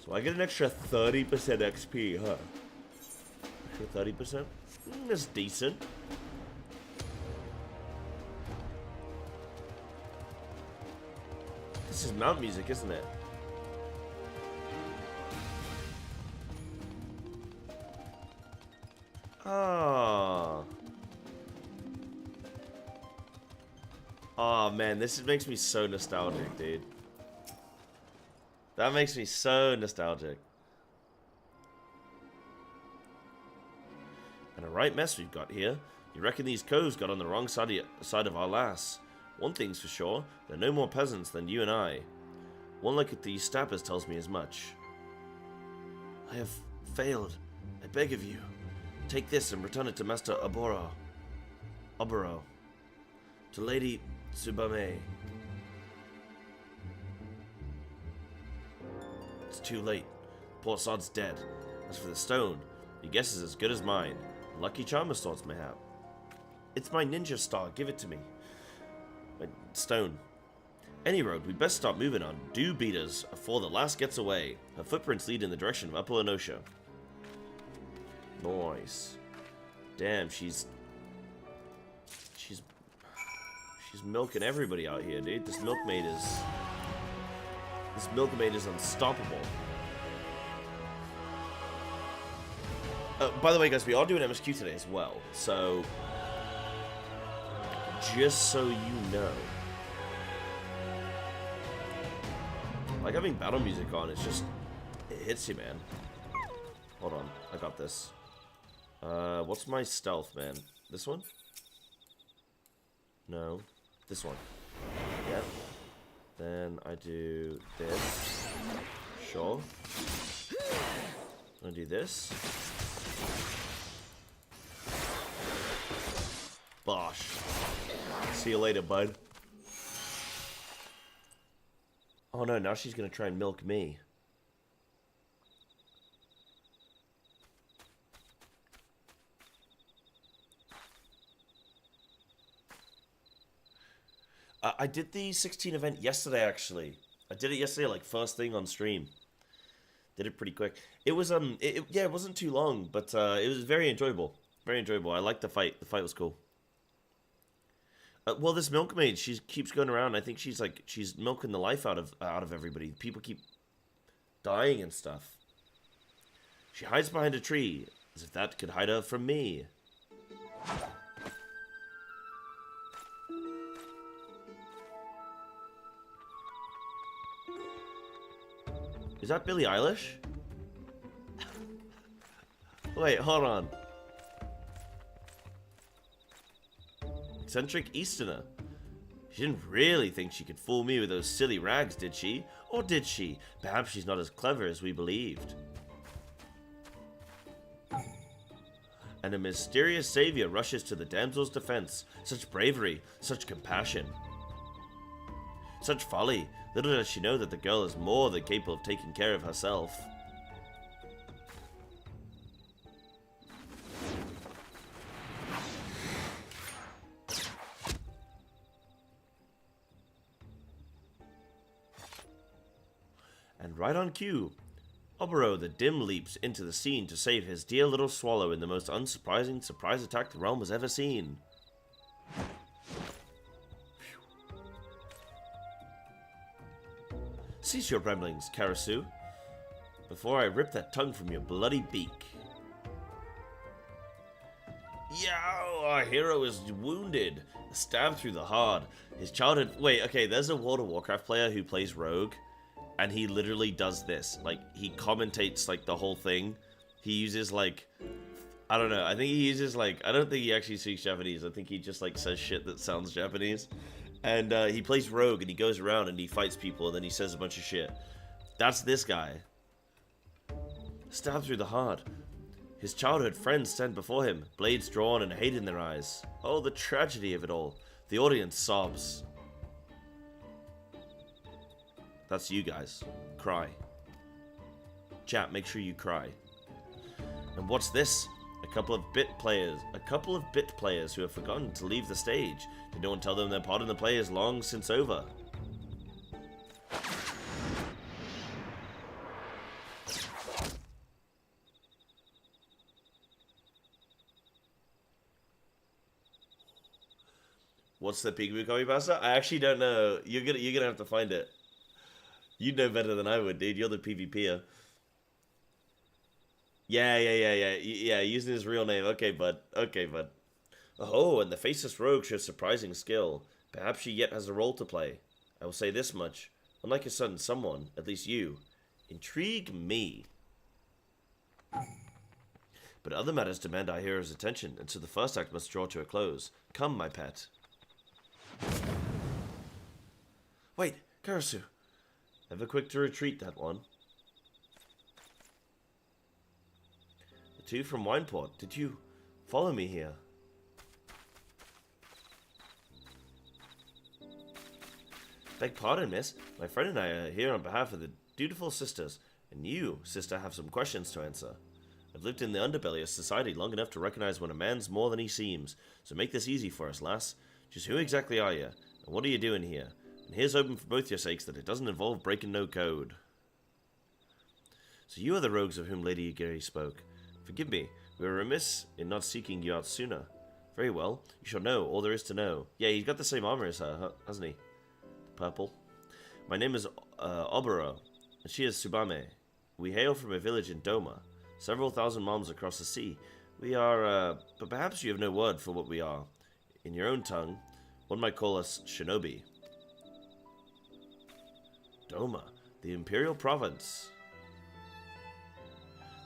So I get an extra 30% XP, huh? Extra 30%? That's decent. This is mount music, isn't it? Ah. Oh man, this makes me so nostalgic, dude. That makes me so nostalgic. And a right mess we've got here. You reckon these coves got on the wrong side of our lass? One thing's for sure, they're no more peasants than you and I. One look at these stabbers tells me as much. I have failed. I beg of you. Take this and return it to Master Oboro. To Lady Tsubame. It's too late. Poor sod's dead. As for the stone, your guess is as good as mine. Lucky charm of sorts, mayhap. It's my ninja star. Give it to me. My stone. Any road, we'd best start moving on. Do beat us before the last gets away. Her footprints lead in the direction of Upper Lenosha. Nice. Damn, she's milking everybody out here, dude. This milkmaid is unstoppable. By the way, guys, we are doing MSQ today as well, so just so you know. Like having battle music on, it's just, it hits you, man. Hold on, I got this. What's my stealth, man? This one? No. This one. Yep. Then I do this. Sure. I do this. Bosh. See you later, bud. Oh no, now she's gonna try and milk me. I did the 16 event yesterday, actually. I did it yesterday, like, first thing on stream. Did it pretty quick. It was, yeah, it wasn't too long, but, it was very enjoyable. Very enjoyable. I liked the fight. The fight was cool. Well, this milkmaid, she keeps going around. I think she's, like, she's milking the life out of everybody. People keep dying and stuff. She hides behind a tree, as if that could hide her from me. Is that Billie Eilish? Wait, hold on. Eccentric Easterner. She didn't really think she could fool me with those silly rags, did she? Or did she? Perhaps she's not as clever as we believed. And a mysterious savior rushes to the damsel's defense. Such bravery, such compassion. Such folly. Little does she know that the girl is more than capable of taking care of herself. And right on cue, Oboro the Dim leaps into the scene to save his dear little swallow in the most unsurprising surprise attack the realm has ever seen. Cease your ramblings, Karasu, before I rip that tongue from your bloody beak. Yow! Our hero is wounded, stabbed through the heart. His childhood... Wait, okay, there's a World of Warcraft player who plays Rogue, and he literally does this. Like, he commentates, like, the whole thing. He uses, like... I don't know. I think he uses, like... I don't think he actually speaks Japanese. I think he just, like, says shit that sounds Japanese. And he plays Rogue, and he goes around and he fights people, and then he says a bunch of shit. That's this guy. Stabbed through the heart. His childhood friends stand before him, blades drawn and hate in their eyes. Oh, the tragedy of it all. The audience sobs. That's you guys. Cry. Chat, make sure you cry. And what's this? A couple of bit players who have forgotten to leave the stage. Did no one tell them their part in the play is long since over? What's the Peekaboo Coffee Pasta? I actually don't know. You're gonna have to find it. You'd know better than I would, dude. You're the PvPer. Yeah, using his real name. Okay, bud. Oh, and the faceless rogue shows surprising skill. Perhaps she yet has a role to play. I will say this much. Unlike a certain someone, at least you, intrigue me. But other matters demand our hero's attention, and so the first act must draw to a close. Come, my pet. Wait, Karasu. Ever quick to retreat, that one. The two from Wineport, did you follow me here? Beg pardon, miss. My friend and I are here on behalf of the dutiful sisters, and you, sister, have some questions to answer. I've lived in the underbelly of society long enough to recognize when a man's more than he seems, so make this easy for us, lass. Just who exactly are you, and what are you doing here? And here's hoping for both your sakes that it doesn't involve breaking no code. So you are the rogues of whom Lady Yagiri spoke. Forgive me, we were remiss in not seeking you out sooner. Very well, you shall know all there is to know. Yeah, he's got the same armor as her, hasn't he? Purple. My name is Oboro, and she is Tsubame. We hail from a village in Doma, several thousand miles across the sea. We are, but perhaps you have no word for what we are. In your own tongue, one might call us shinobi. Doma, the imperial province.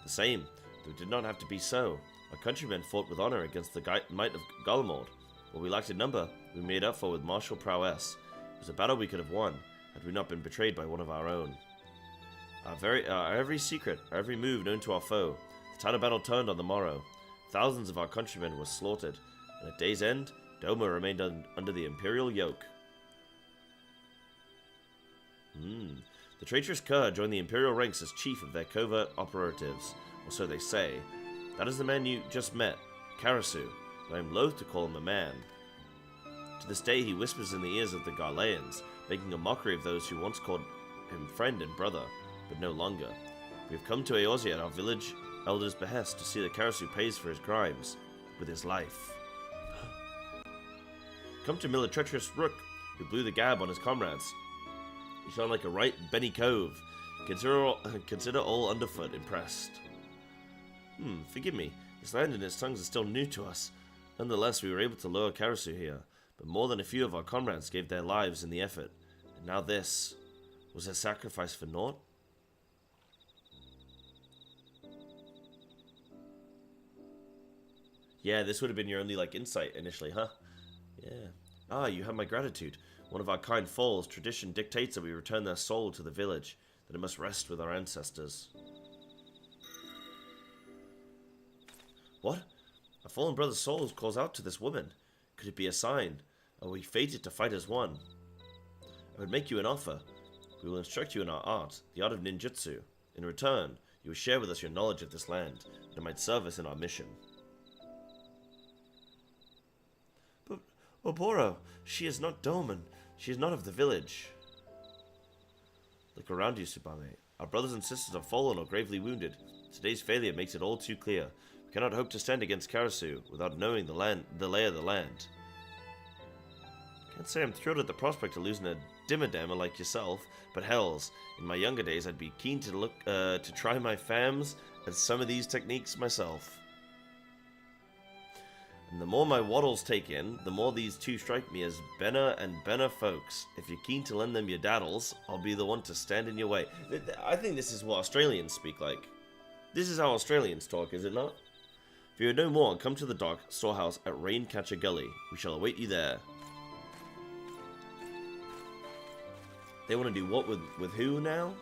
The same, though it did not have to be so. Our countrymen fought with honor against the might of Golemord. What we lacked in number, we made up for with martial prowess. It was a battle we could have won, had we not been betrayed by one of our own. Our every secret, our every move known to our foe, the tide of battle turned on the morrow. Thousands of our countrymen were slaughtered, and at day's end, Doma remained under the imperial yoke. The traitorous Kerr joined the imperial ranks as chief of their covert operatives, or so they say. That is the man you just met, Karasu, but I am loath to call him a man. To this day he whispers in the ears of the Garleans, making a mockery of those who once called him friend and brother, but no longer. We have come to Eorzea at our village elder's behest to see that Karasu pays for his crimes with his life. Come to mill a treacherous rook who blew the gab on his comrades. You sound like a right Benny Cove. Consider all underfoot impressed. Forgive me. This land and its tongues are still new to us. Nonetheless, we were able to lure Karasu here, but more than a few of our comrades gave their lives in the effort. And now this. Was their sacrifice for naught? Yeah, this would have been your only, insight initially, huh? Yeah. Ah, you have my gratitude. One of our kind foals, tradition dictates that we return their soul to the village, that it must rest with our ancestors. What? A fallen brother's soul calls out to this woman. Could it be a sign? Are we fated to fight as one? I would make you an offer. We will instruct you in our art, the art of ninjutsu. In return, you will share with us your knowledge of this land, and it might serve us in our mission. But, Oboro, she is not Doman. She is not of the village. Look around you, Tsubame. Our brothers and sisters have fallen or gravely wounded. Today's failure makes it all too clear. We cannot hope to stand against Karasu without knowing the lay of the land. Can't say I'm thrilled at the prospect of losing a dimmadammer like yourself, but hells, in my younger days I'd be keen to try my fams and some of these techniques myself. And the more my waddles take in, the more these two strike me as Benner and Benner folks. If you're keen to lend them your daddles, I'll be the one to stand in your way. I think this is what Australians speak like. This is how Australians talk, is it not? If you would know more, come to the dock storehouse at Raincatcher Gully. We shall await you there. They want to do what with who now?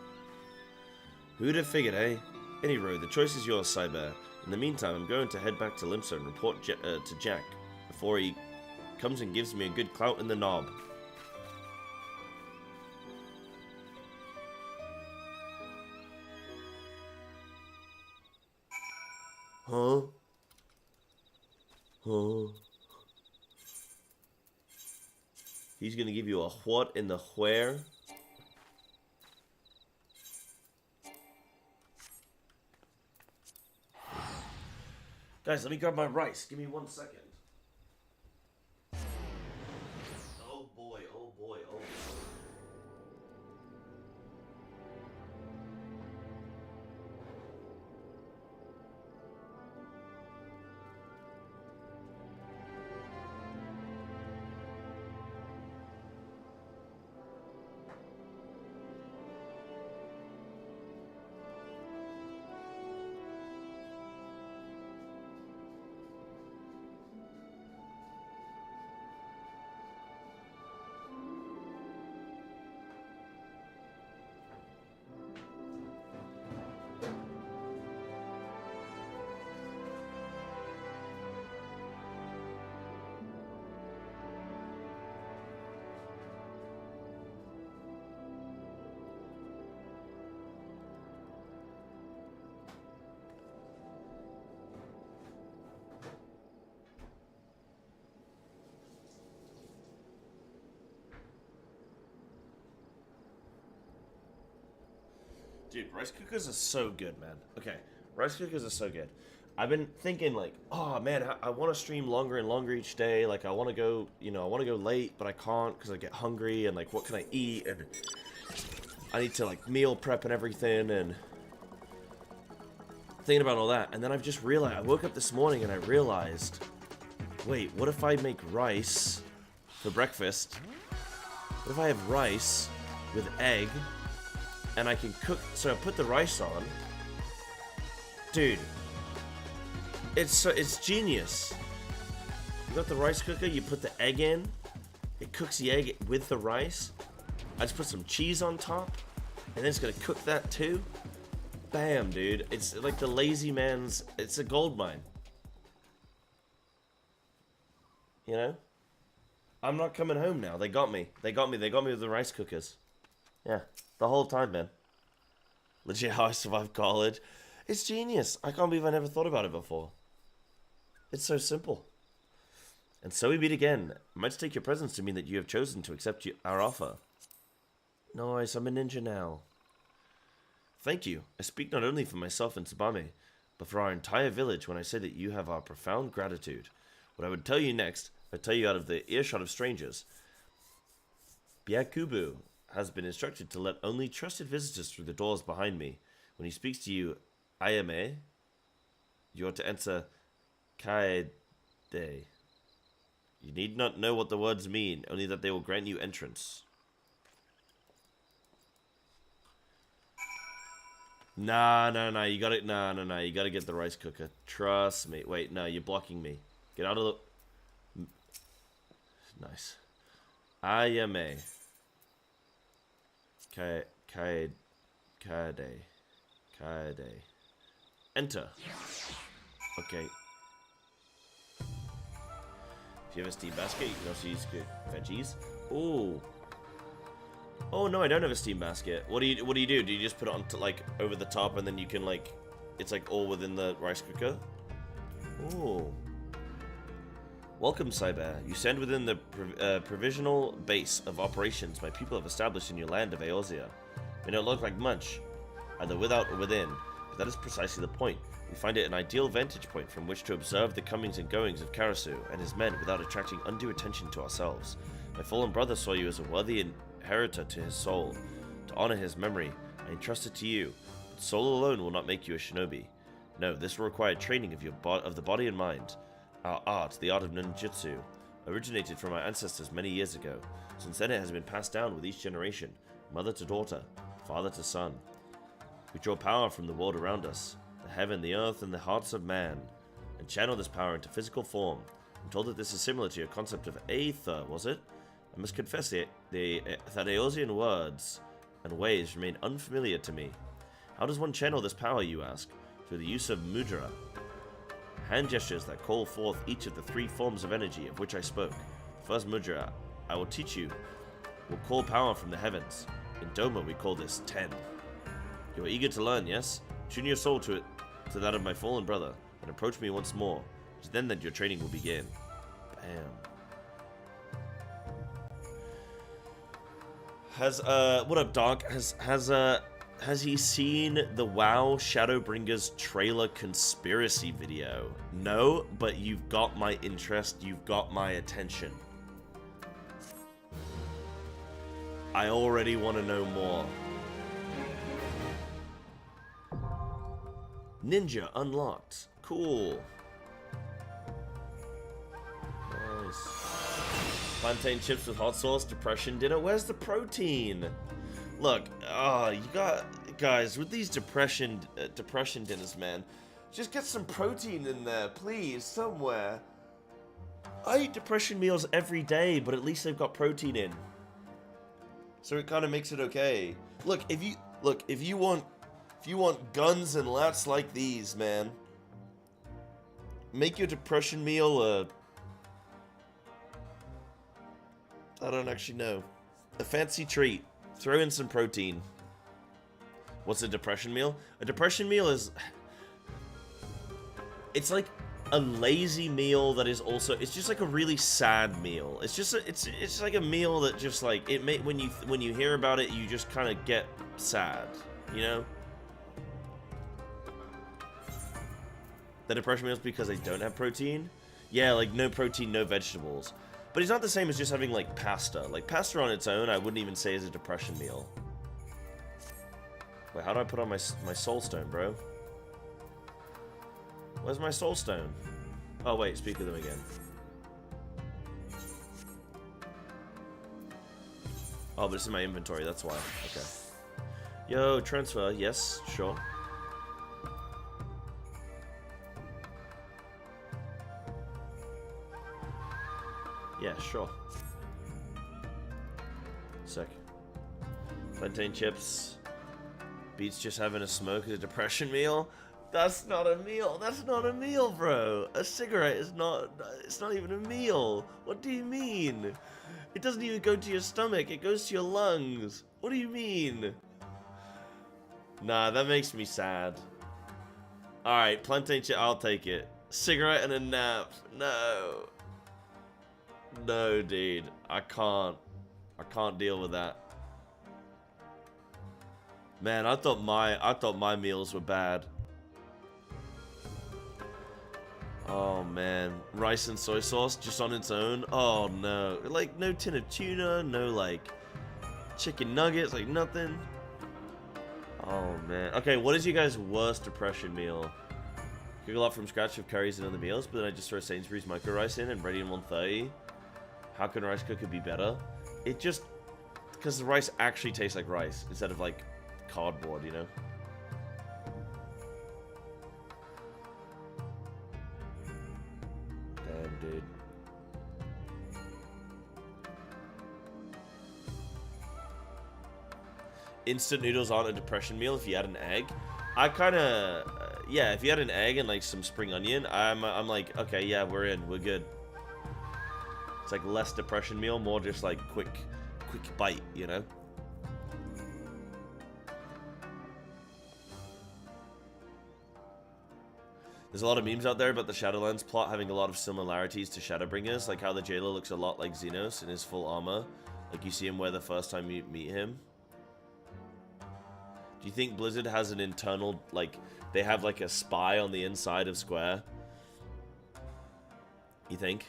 Who'd have figured, eh? Any road, the choice is yours, Cyber. In the meantime, I'm going to head back to Limsa and report to Jack before he comes and gives me a good clout in the knob. Huh? Huh? He's gonna give you a what in the where? Guys, let me grab my rice. Give me 1 second. Oh boy, oh boy, oh boy. Dude, rice cookers are so good, man. Okay, rice cookers are so good. I've been thinking like, oh man, I want to stream longer and longer each day. Like I want to go, I want to go late, but I can't because I get hungry and like, what can I eat? And I need to like meal prep and everything and thinking about all that. And then I've just realized, I woke up this morning and I realized, wait, what if I make rice for breakfast? What if I have rice with egg? And I can cook, so I put the rice on. Dude, it's genius. You got the rice cooker, you put the egg in, it cooks the egg with the rice. I just put some cheese on top, and then it's gonna cook that too. Bam, dude. It's like the lazy man's, it's a gold mine. You know? I'm not coming home now. They got me. They got me with the rice cookers. Yeah, the whole time, man. Legit how I survived college. It's genius. I can't believe I never thought about it before. It's so simple. And so we meet again. I might take your presence to mean that you have chosen to accept our offer. Nice, I'm a ninja now. Thank you. I speak not only for myself and Tsubame, but for our entire village when I say that you have our profound gratitude. What I would tell you next, I tell you out of the earshot of strangers. Byakubu has been instructed to let only trusted visitors through the doors behind me. When he speaks to you, Ayame, you ought to answer Kaede. You need not know what the words mean, only that they will grant you entrance. Nah, you gotta, you gotta get the rice cooker. Trust me. Wait, no, you're blocking me. Get out of the... Nice. Ayame. Kaede. Enter. Okay. If you have a steam basket, you can also use good veggies. Ooh. Oh no, I don't have a steam basket. What do you do? Do you just put it on to, like, over the top and then you can, like, it's like all within the rice cooker? Oh. Welcome, Cyber. You stand within the provisional base of operations my people have established in your land of Eorzea. It may not look like much, either without or within, but that is precisely the point. We find it an ideal vantage point from which to observe the comings and goings of Karasu and his men without attracting undue attention to ourselves. My fallen brother saw you as a worthy inheritor to his soul. To honor his memory, I entrust it to you, but soul alone will not make you a shinobi. No, this will require training of the body and mind. Our art, the art of ninjutsu, originated from our ancestors many years ago. Since then it has been passed down with each generation, mother to daughter, father to son. We draw power from the world around us, the heaven, the earth, and the hearts of man, and channel this power into physical form. I'm told that this is similar to your concept of aether, was it? I must confess that Eorzean words and ways remain unfamiliar to me. How does one channel this power, you ask? Through the use of mudra. Hand gestures that call forth each of the 3 forms of energy of which I spoke. First mudra, I will teach you, will call power from the heavens. In Doma we call this Ten. You are eager to learn, yes? Tune your soul to that of my fallen brother, and approach me once more. It is then that your training will begin. Bam. What up, Doc? Has he seen the WoW Shadowbringers trailer conspiracy video? No, but you've got my interest, you've got my attention. I already want to know more. Ninja unlocked. Cool. Nice. Plantain chips with hot sauce, depression dinner. Where's the protein? Look, you got, guys, with these depression dinners, man, just get some protein in there, please, somewhere. I eat depression meals every day, but at least they've got protein in, so it kind of makes it okay. Look, if you want guns and lats like these, man, make your depression meal I don't actually know, a fancy treat. Throw in some protein. What's a depression meal? A depression meal is... It's like a lazy meal that is also... It's just like a really sad meal. It's just it's like a meal that just like... when you hear about it, you just kind of get sad. You know? The depression meal is because they don't have protein? Yeah, like no protein, no vegetables. But it's not the same as just having, like, pasta. Like, pasta on its own, I wouldn't even say is a depression meal. Wait, how do I put on my soul stone, bro? Where's my soul stone? Oh, wait, speak of them again. Oh, but it's in my inventory, that's why. Okay. Yo, transfer, yes, sure. Yeah, sure. Sick. Plantain chips. Beats just having a smoke as a depression meal. That's not a meal. That's not a meal, bro. A cigarette is not... It's not even a meal. What do you mean? It doesn't even go to your stomach. It goes to your lungs. What do you mean? Nah, that makes me sad. Alright, plantain chip. I'll take it. Cigarette and a nap. No. No, dude. I can't deal with that. Man, I thought my meals were bad. Oh man, rice and soy sauce just on its own. Oh no, like no tin of tuna, no like chicken nuggets, like nothing. Oh man. Okay, what is you guys' worst depression meal? Cook a lot from scratch of curries and other meals, but then I just throw Sainsbury's micro rice in and ready in 130. How can rice cooker be better? It just... Because the rice actually tastes like rice instead of like cardboard, you know? Damn, dude. Instant noodles aren't a depression meal if you add an egg. I kind of... yeah, if you add an egg and like some spring onion, I'm like, okay, yeah, we're in. We're good. It's like less depression meal, more just like quick bite, you know? There's a lot of memes out there about the Shadowlands plot having a lot of similarities to Shadowbringers, like how the jailer looks a lot like Xenos in his full armor. Like you see him wear the first time you meet him. Do you think Blizzard has an internal, like, they have like a spy on the inside of Square? You think?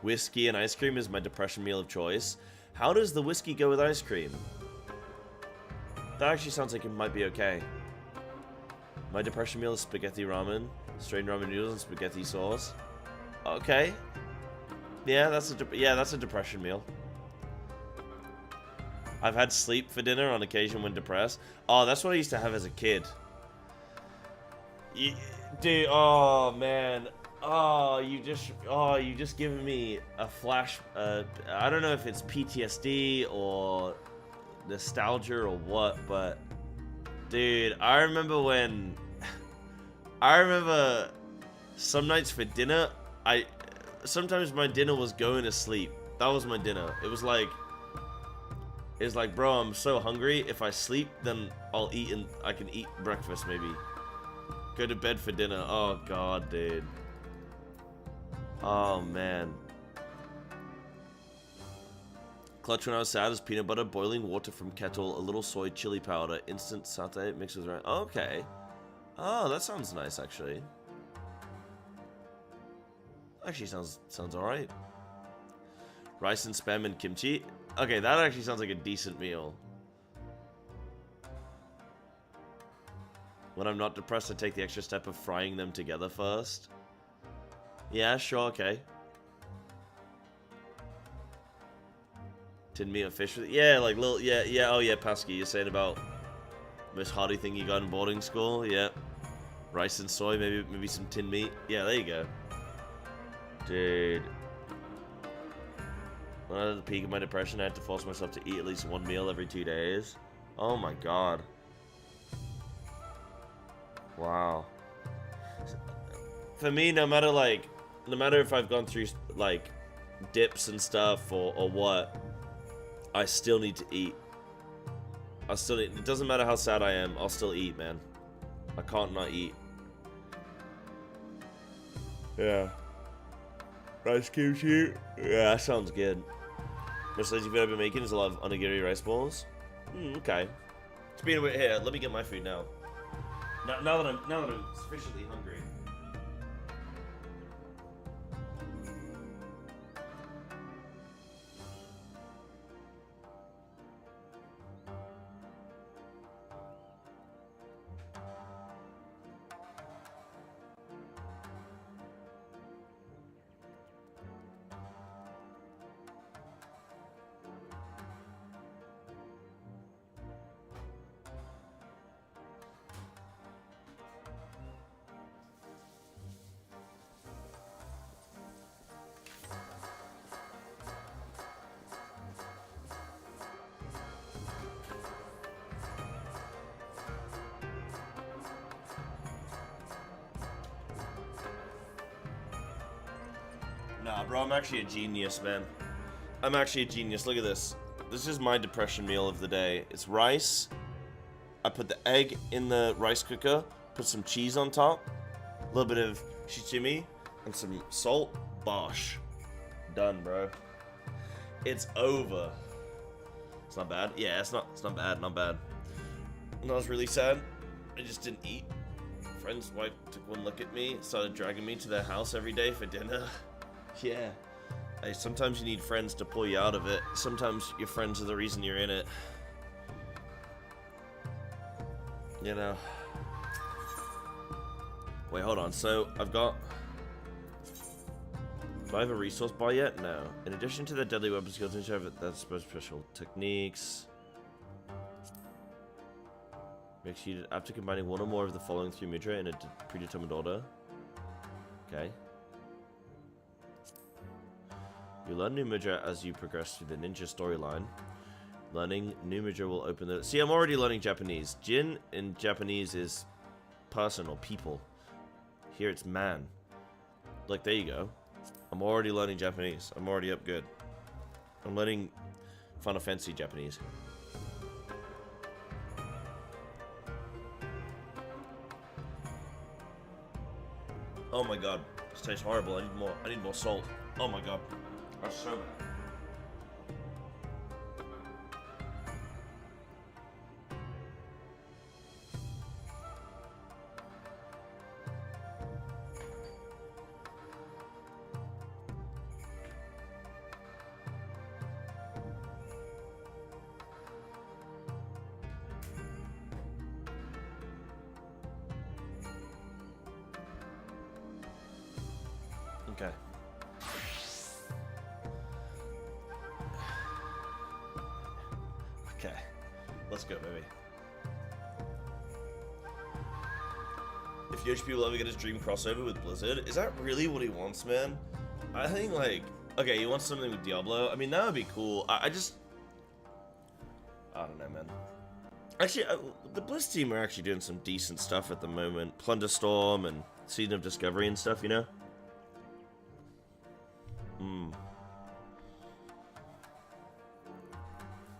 Whiskey and ice cream is my depression meal of choice. How does the whiskey go with ice cream? That actually sounds like it might be okay. My depression meal is spaghetti ramen, strained ramen noodles, and spaghetti sauce. Okay. Yeah, that's a depression meal. I've had sleep for dinner on occasion when depressed. Oh, that's what I used to have as a kid. Dude, oh man. Oh, you just given me a flash. I don't know if it's PTSD or nostalgia or what, but dude, I remember some nights for dinner, sometimes my dinner was going to sleep. That was my dinner. It was like, bro, I'm so hungry. If I sleep, then I'll eat and I can eat breakfast maybe. Go to bed for dinner. Oh god, dude. Oh man. Clutch when I was sad is peanut butter, boiling water from kettle, a little soy, chili powder, instant satay mixed with rice. Okay. Oh, that sounds nice actually. Actually sounds alright. Rice and spam and kimchi. Okay, that actually sounds like a decent meal. When I'm not depressed, I take the extra step of frying them together first. Yeah, sure, okay. Tin meat and fish with it. Yeah, like little, yeah, oh yeah, Pasky, you're saying about most hearty thing you got in boarding school? Yeah. Rice and soy, maybe some tin meat. Yeah, there you go. Dude. When I was at the peak of my depression, I had to force myself to eat at least one meal every 2 days. Oh my god. Wow. For me, no matter if I've gone through, like, dips and stuff or what, I still need to eat. It doesn't matter how sad I am, I'll still eat, man. I can't not eat. Yeah. Rice kimchi? Yeah, that sounds good. Most lazy food I've been making is a lot of onigiri rice balls. Okay. Speaking of it, here, let me get my food now. Now that I'm sufficiently hungry. Nah, bro, I'm actually a genius, man. I'm actually a genius. Look at this. This is my depression meal of the day. It's rice. I put the egg in the rice cooker, put some cheese on top, a little bit of shichimi, and some salt. Bosh. Done, bro. It's over. It's not bad. Yeah, it's not bad, not bad. When I was really sad, I just didn't eat. Friend's wife took one look at me, started dragging me to their house every day for dinner. Yeah. Hey, sometimes you need friends to pull you out of it. Sometimes your friends are the reason you're in it. You know. Wait, hold on. So, I've got... Do I have a resource bar yet? No. In addition to the deadly weapon skills, that's special techniques. Makes you after combining one or more of the following 3 mudra in a predetermined order. Okay. You learn new mudra as you progress through the ninja storyline. Learning new mudra will open the... See, I'm already learning Japanese. Jin in Japanese is person or people. Here it's man. Like, there you go. I'm already learning Japanese. I'm already up good. I'm learning Final Fantasy Japanese. Oh my god. This tastes horrible. I need more. I need more salt. Oh my god. That's so bad. Okay. Okay. Let's go, baby. If Yoshi will ever get his dream crossover with Blizzard, is that really what he wants, man? I think, like, okay, he wants something with Diablo. I mean, that would be cool. I don't know, man. Actually, the Blizz team are actually doing some decent stuff at the moment. Plunderstorm and Season of Discovery and stuff, you know?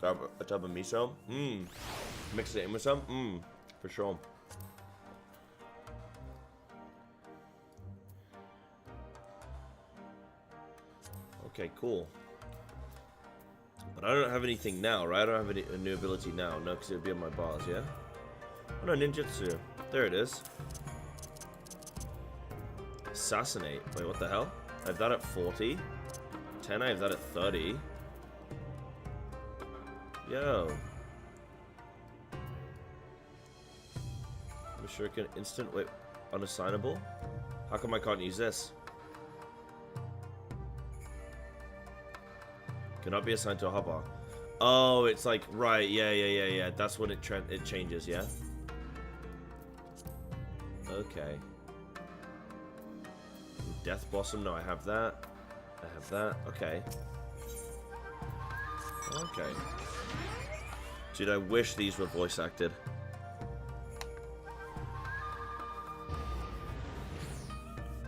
A tub of miso? Mix it in with some? For sure. Okay, cool. But I don't have anything now, right? I don't have a new ability now. No, because it would be on my bars, yeah? Oh no, ninjutsu. There it is. Assassinate. Wait, what the hell? I have that at 40. 10, I have that at 30. Yo. Shuriken instant. Wait, unassignable? How come I can't use this? Cannot be assigned to a hotbar. Oh, it's like, right, yeah. That's when it changes, yeah? Okay. Death Blossom, no, I have that. I have that, okay. Okay. Dude, I wish these were voice acted.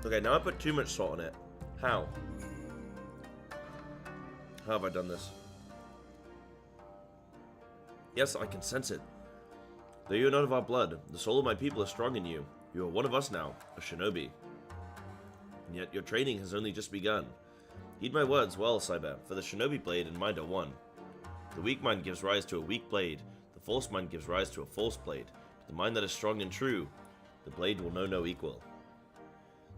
Okay, now I put too much salt on it. How? How have I done this? Yes, I can sense it. Though you are not of our blood, the soul of my people is strong in you. You are one of us now, a shinobi. And yet your training has only just begun. Heed my words well, Cyber, for the shinobi blade and mind are one. The weak mind gives rise to a weak blade. The false mind gives rise to a false blade. But the mind that is strong and true, the blade will know no equal.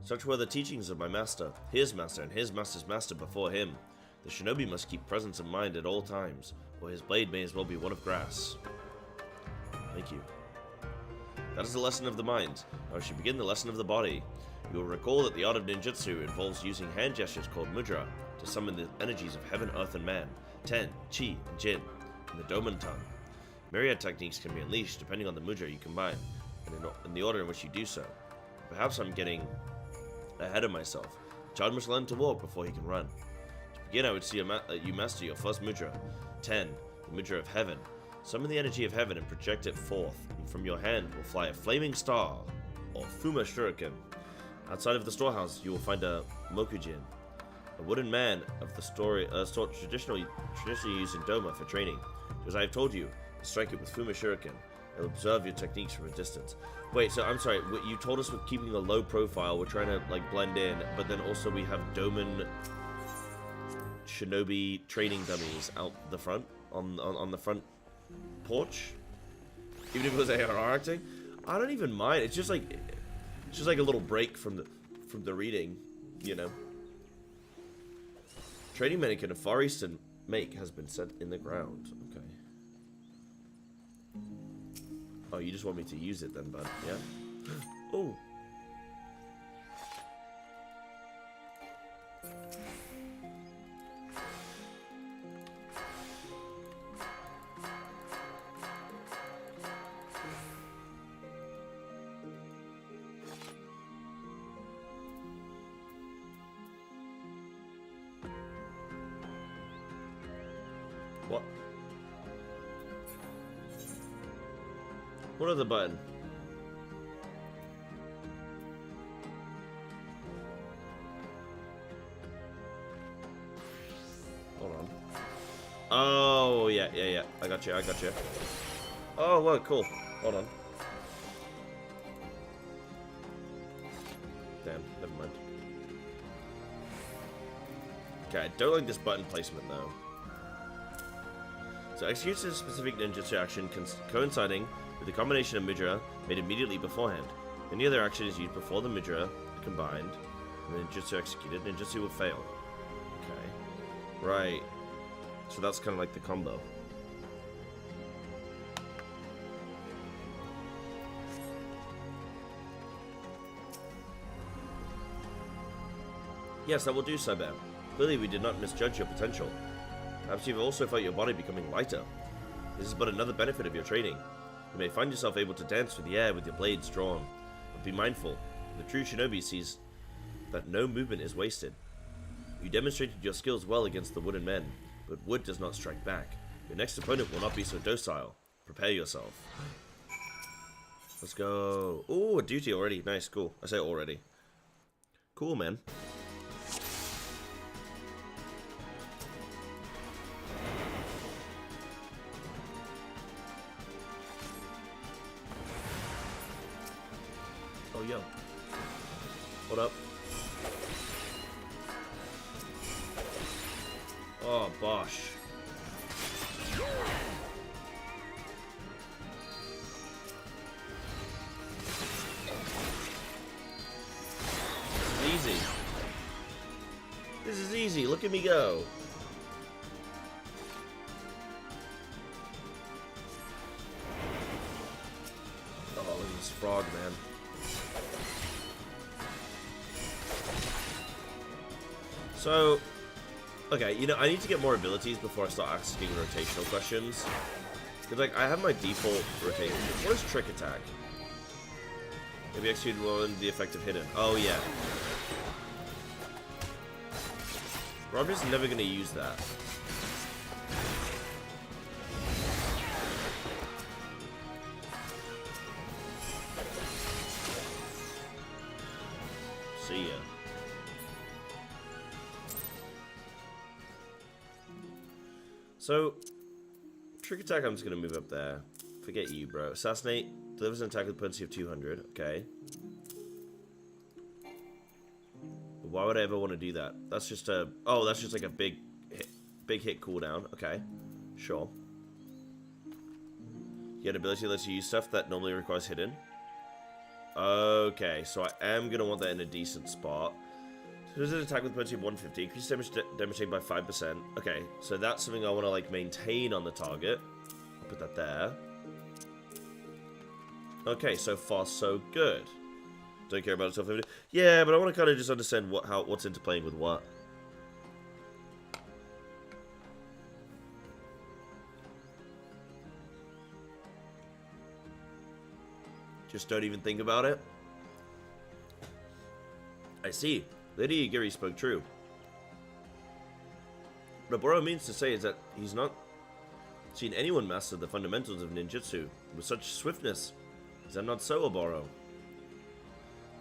Such were the teachings of my master, his master, and his master's master before him. The shinobi must keep presence of mind at all times, or his blade may as well be one of grass. Thank you. That is the lesson of the mind. Now we should begin the lesson of the body. You will recall that the art of ninjutsu involves using hand gestures called mudra to summon the energies of heaven, earth, and man, ten, chi, and jin, and the doman tongue. Myriad techniques can be unleashed depending on the mudra you combine, and in the order in which you do so. Perhaps I'm getting ahead of myself. The child must learn to walk before he can run. To begin, I would see you master your first mudra. 10, the mudra of heaven. Summon the energy of heaven and project it forth, and from your hand will fly a flaming star, or Fuma Shuriken. Outside of the storehouse, you will find a Mokujin, a wooden man of the traditionally used in Doma for training. As I have told you, strike it with Fuma Shuriken. It will observe your techniques from a distance. Wait, so I'm sorry, you told us we're keeping a low profile, we're trying to like blend in, but then also we have Doman Shinobi training dummies out the front, on the front porch? Even if it was ARR acting? I don't even mind, it's just like a little break from the reading, you know. Training mannequin of Far Eastern make has been set in the ground. Okay. Oh, you just want me to use it then, bud? Yeah? Oh! What? What other button? Hold on. Oh, yeah. I got you. Oh, well, cool. Hold on. Damn, Okay, I don't like this button placement, though. So executes a specific ninjutsu action coinciding with the combination of Midra made immediately beforehand. Any other action is used before the Midra combined, and the ninjutsu executed. Ninjutsu will fail. Okay. Right. So that's kind of like the combo. Yes, that will do, Cyber. Clearly we did not misjudge your potential. Perhaps you've also felt your body becoming lighter. This is but another benefit of your training. You may find yourself able to dance through the air with your blades drawn. But be mindful, the true shinobi sees that no movement is wasted. You demonstrated your skills well against the wooden men, but wood does not strike back. Your next opponent will not be so docile. Prepare yourself. Let's go. Ooh, a duty already. Nice, cool. I say already. Cool, man. Oh, yo. What up? Oh, Bosh. This is easy. This is easy. Look at me go. Oh, look at this frog, man. So, okay, you know, I need to get more abilities before I start asking rotational questions. Because, like, I have my default rotation. What is trick attack? Maybe execute one the effect of hidden. Oh, yeah. I'm just never going to use that. See ya. So, trick attack, I'm just going to move up there. Forget you, bro. Assassinate, delivers an attack with potency of 200. Okay. But why would I ever want to do that? That's just a... Oh, that's just like a big hit cooldown. Okay. Sure. You get an ability that lets you use stuff that normally requires hidden. Okay, so I am going to want that in a decent spot. Does an attack with potency of 150, increase damage taken by 5%. Okay, so that's something I want to like maintain on the target. I'll put that there. Okay, so far so good. Don't care about itself. Yeah, but I want to kind of just understand what's interplaying with what. Just don't even think about it. I see. Lady Igiri spoke true. What Oboro means to say is that he's not seen anyone master the fundamentals of ninjutsu with such swiftness. Is that not so, Oboro?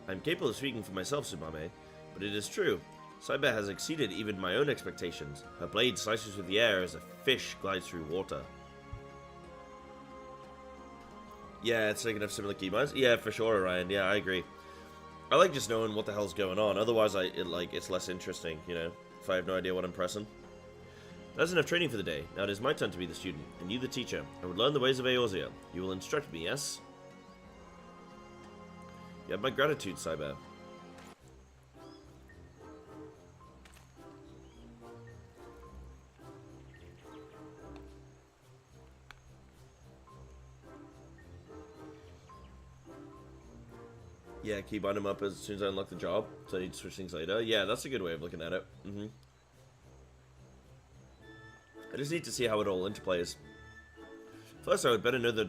I'm capable of speaking for myself, Tsubame, but it is true. Saiba has exceeded even my own expectations. Her blade slices through the air as a fish glides through water. Yeah, it's taking up similar keybinds. Yeah, for sure, Ryan. Yeah, I agree. I like just knowing what the hell's going on. Otherwise, it's less interesting, you know, if I have no idea what I'm pressing. That's enough training for the day. Now it is my turn to be the student, and you the teacher. I would learn the ways of Eorzea. You will instruct me, yes? You have my gratitude, Saiba. Yeah, keybind him up as soon as I unlock the job, so I need to switch things later. Yeah, that's a good way of looking at it. I just need to see how it all interplays. First, I would better know the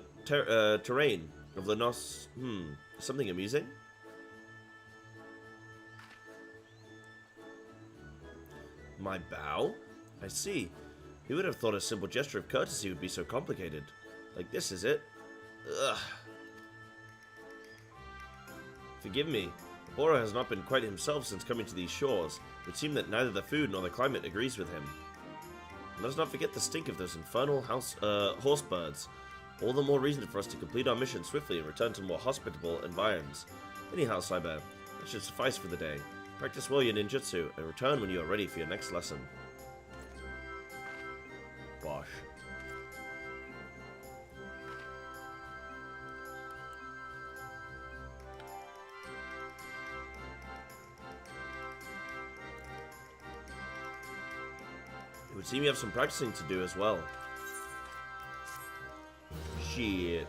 terrain of the Nos... something amusing? My bow? I see. Who would have thought a simple gesture of courtesy would be so complicated? Like this, is it? Ugh. Forgive me. Oboro has not been quite himself since coming to these shores. It would seem that neither the food nor the climate agrees with him. And let us not forget the stink of those infernal horse birds. All the more reason for us to complete our mission swiftly and return to more hospitable environs. Anyhow, Saiba, that should suffice for the day. Practice well your ninjutsu and return when you are ready for your next lesson. Bosh. It would seem you have some practicing to do as well. Shit.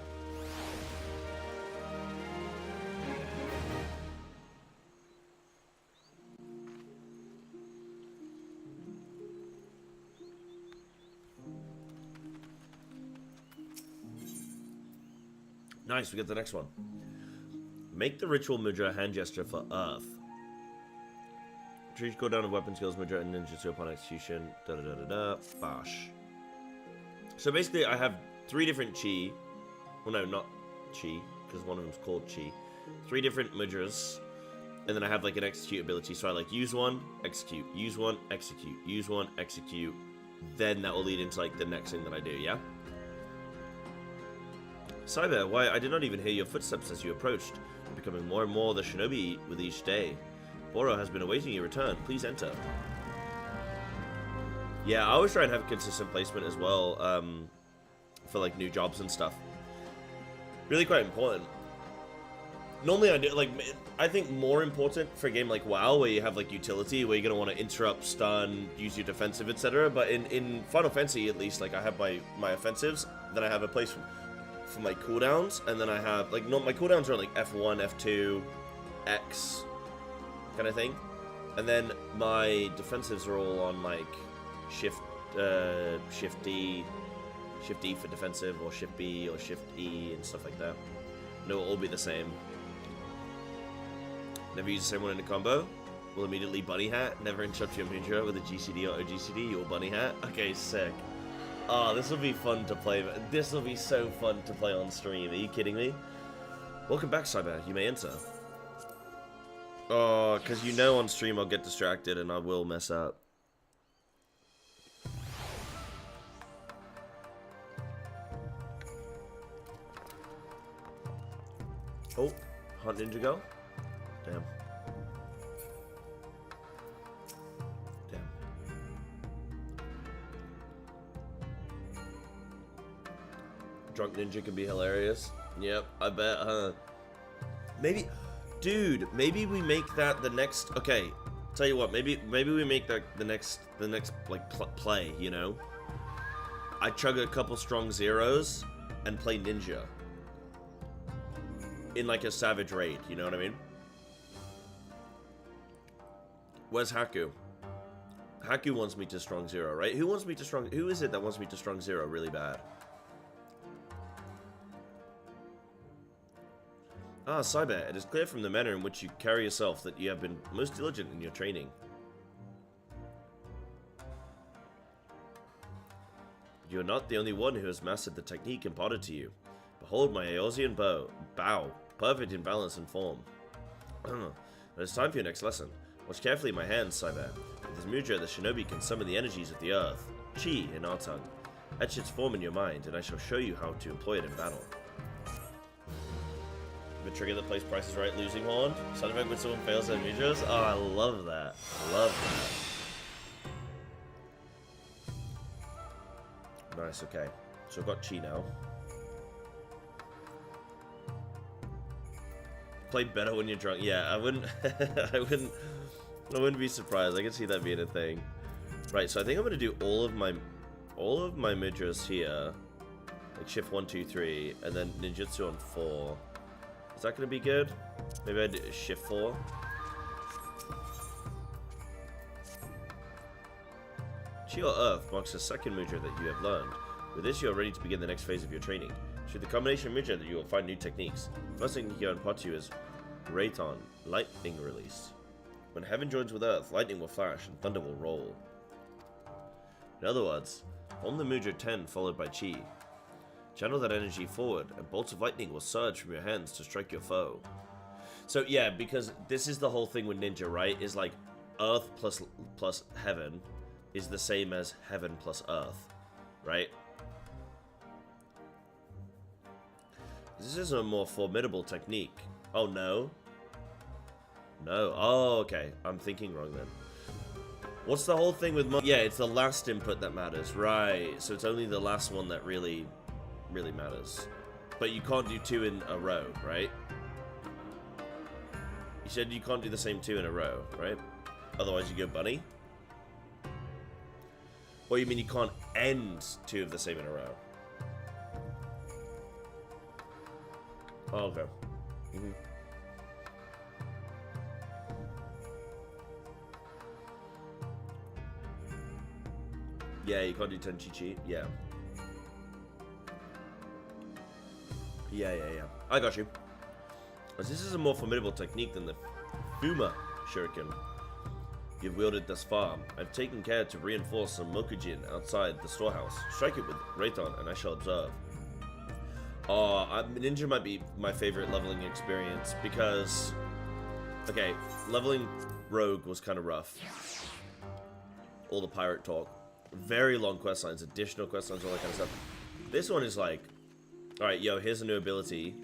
Nice, we get the next one. Make the ritual mudra hand gesture for Earth. Treat cooldown of weapon skills, mudra, and ninjutsu upon execution. Bash. So basically, I have 3 different chi. Well, no, not chi, because one of them's called chi. 3 different mudras, and then I have like an execute ability. So I like use one, execute, use one, execute, use one, execute. Then that will lead into like the next thing that I do. Yeah. Cyber, why, I did not even hear your footsteps as you approached. You're becoming more and more the shinobi with each day. Boro has been awaiting your return. Please enter. Yeah, I always try and have consistent placement as well, for like new jobs and stuff. Really quite important. Normally I do, like, I think more important for a game like WoW, where you have like utility, where you're going to want to interrupt, stun, use your defensive, etc. But in Final Fantasy, at least, like I have my offensives, then I have a place for my cooldowns, and then I have, like, no, my cooldowns are like F1, F2, X, kind of thing. And then my defensives are all on, like, Shift D for defensive, or Shift B, or Shift E, and stuff like that. And it will all be the same. Never use the same one in a combo. Will immediately bunny hat. Never interrupt your mudra with a GCD or OGCD, you'll bunny hat. Okay, sick. Oh, this will be fun to play. This will be so fun to play on stream. Are you kidding me? Welcome back, Cyber. You may enter. Oh, because you know on stream I'll get distracted and I will mess up. Oh, Hunt Ninja Girl? Damn. Drunk Ninja can be hilarious. Yep, I bet, huh? Maybe, dude, maybe we make that the next, okay, tell you what, maybe we make that the next like, play, you know? I chug a couple strong zeros and play Ninja. In like a savage raid, you know what I mean? Where's Haku? Haku wants me to strong zero, right? Who is it that wants me to strong zero really bad? Ah, Cyber, it is clear from the manner in which you carry yourself that you have been most diligent in your training. You are not the only one who has mastered the technique imparted to you. Behold my Eosian bow, perfect in balance and form. It is time for your next lesson. Watch carefully my hands, Cyber. With this mudra, the shinobi can summon the energies of the earth, chi in our tongue. Etch its form in your mind, and I shall show you how to employ it in battle. The trigger that plays Price is Right, losing horn. Sound effect when someone fails their mudras. Oh, I love that. I love that. Nice, okay. So I've got chi now. Play better when you're drunk. Yeah, I wouldn't I wouldn't be surprised. I can see that being a thing. Right, so I think I'm gonna do all of my mudras here. Like shift 1, 2, 3, and then ninjutsu on 4. Is that going to be good? Maybe I do shift 4. Chi or Earth marks the second mudra that you have learned. With this, you are ready to begin the next phase of your training. Through the combination of mudra that you will find new techniques. The first thing you can impart to you is Rayton, lightning release. When heaven joins with Earth, lightning will flash and thunder will roll. In other words, form the mudra 10 followed by chi. Channel that energy forward, and bolts of lightning will surge from your hands to strike your foe. So yeah, because this is the whole thing with ninja, right? Is like Earth plus heaven is the same as heaven plus Earth, right? This is a more formidable technique. Oh no. No. Oh, okay. I'm thinking wrong then. What's the whole thing with... Yeah, it's the last input that matters. Right. So it's only the last one that really matters. But you can't do 2 in a row, right? You said you can't do the same 2 in a row, right? Otherwise you go bunny? Or you mean you can't end 2 of the same in a row? Oh, okay. Mm-hmm. Yeah, you can't do 10 chi-chi. Yeah. Yeah. I got you. As this is a more formidable technique than the Fuma Shuriken you've wielded thus far, I've taken care to reinforce some Mokujin outside the storehouse. Strike it with Rayton, and I shall observe. Ninja might be my favorite leveling experience because... Okay, leveling Rogue was kind of rough. All the pirate talk. Very long quest lines, additional quest lines, all that kind of stuff. This one is like, alright, yo, here's a new ability.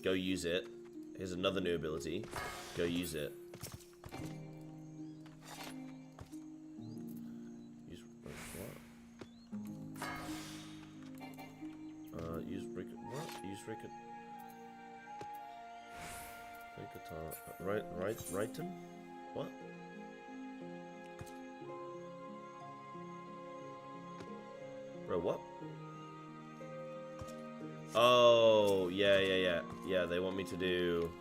Go use it. Here's another new ability. Go use it. Use what? Use what? Use Righton? What? Bro, what? Oh, yeah. Yeah, they want me to do...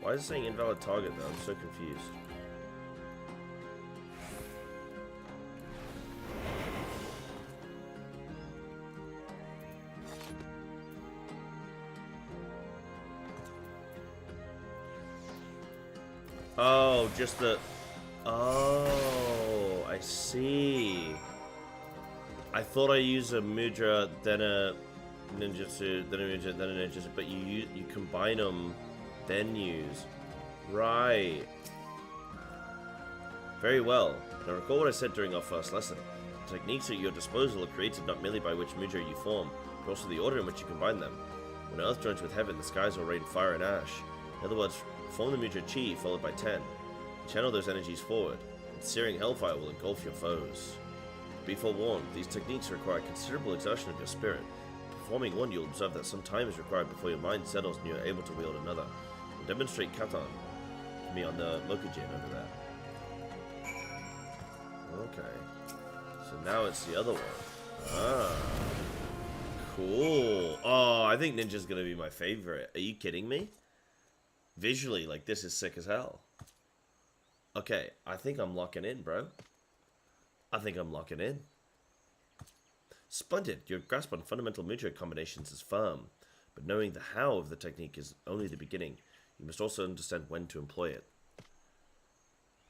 Why is it saying invalid target, though? I'm so confused. Oh, just the... Oh, I see. I thought I used a mudra, then a ninjutsu, then a mudra, then a ninjutsu, but you combine them, then use. Right. Very well. Now recall what I said during our first lesson. The techniques at your disposal are created not merely by which mudra you form, but also the order in which you combine them. When earth joins with heaven, the skies will rain fire and ash. In other words, form the mudra chi followed by 10. Channel those energies forward, and searing hellfire will engulf your foes. Be forewarned, these techniques require considerable exertion of your spirit. Performing one, you'll observe that some time is required before your mind settles and you are able to wield another. We'll demonstrate katan for me on the Mokujin over there. Okay. So now it's the other one. Ah. Cool. Oh, I think Ninja's gonna be my favorite. Are you kidding me? Visually, like, this is sick as hell. Okay, I think I'm locking in, bro. I think I'm locking in. Splendid. Your grasp on fundamental mudra combinations is firm, but knowing the how of the technique is only the beginning. You must also understand when to employ it.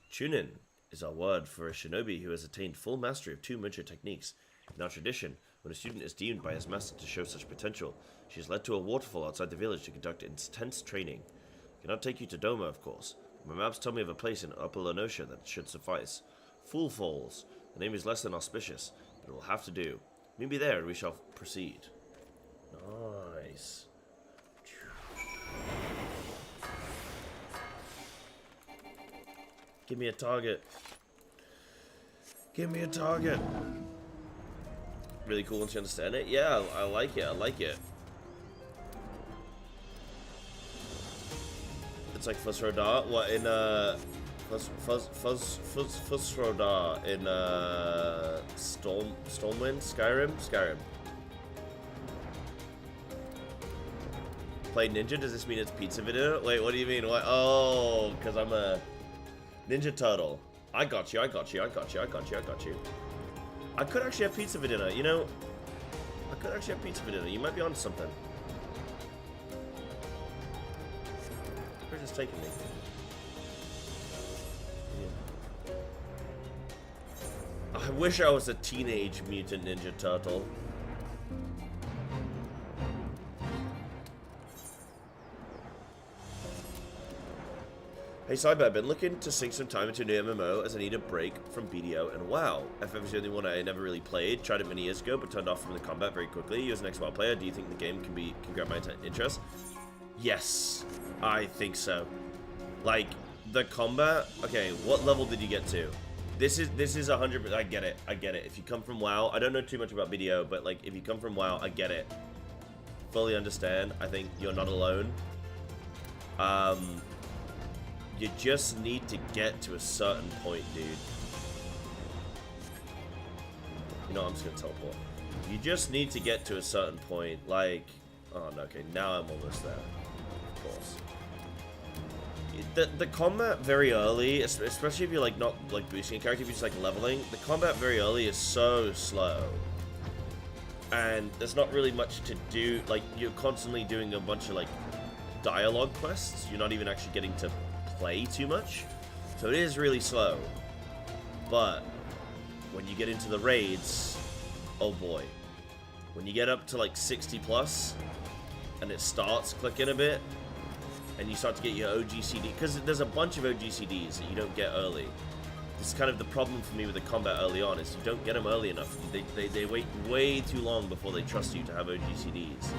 Chunin is our word for a shinobi who has attained full mastery of 2 mudra techniques. In our tradition, when a student is deemed by his master to show such potential, she is led to a waterfall outside the village to conduct intense training. I cannot take you to Doma, of course. My maps tell me of a place in Upper Lenosha that should suffice. Fool Falls. The name is less than auspicious, but it will have to do. Meet me there and we shall proceed. Nice. Give me a target. Give me a target. Really cool once you understand it. Yeah, I like it. I like it. It's like Fuzzrodar. What in Fuzzrodar in Stormwind? Skyrim. Play Ninja? Does this mean it's pizza video? Wait, what do you mean? What? Oh, because I'm a Ninja Turtle. I got you. I could actually have pizza for dinner, you know? I could actually have pizza for dinner. You might be onto something. Where's this taking me? Yeah. I wish I was a teenage mutant Ninja Turtle. Hey Cyber, I've been looking to sink some time into a new MMO as I need a break from BDO and WoW. FF is the only one I never really played, tried it many years ago, but turned off from the combat very quickly. You as an ex-WoW player, do you think the game can grab my interest? Yes, I think so. Like, the combat... Okay, what level did you get to? This is 100%... I get it. If you come from WoW... I don't know too much about BDO, but, like, if you come from WoW, I get it. Fully understand. I think you're not alone. You just need to get to a certain point, dude. You know, I'm just gonna teleport. You just need to get to a certain point, like... Oh, no, okay, now I'm almost there. Of course. The combat very early, especially if you're, like, not, like, boosting a character, if you're just, like, leveling, the combat very early is so slow. And there's not really much to do, like, you're constantly doing a bunch of, like, dialogue quests. You're not even actually getting to play too much. So it is really slow. But when you get into the raids, oh boy. When you get up to like 60 plus and it starts clicking a bit and you start to get your OGCD, because there's a bunch of OGCDs that you don't get early. This is kind of the problem for me with the combat early on, is you don't get them early enough. They wait way too long before they trust you to have OGCDs.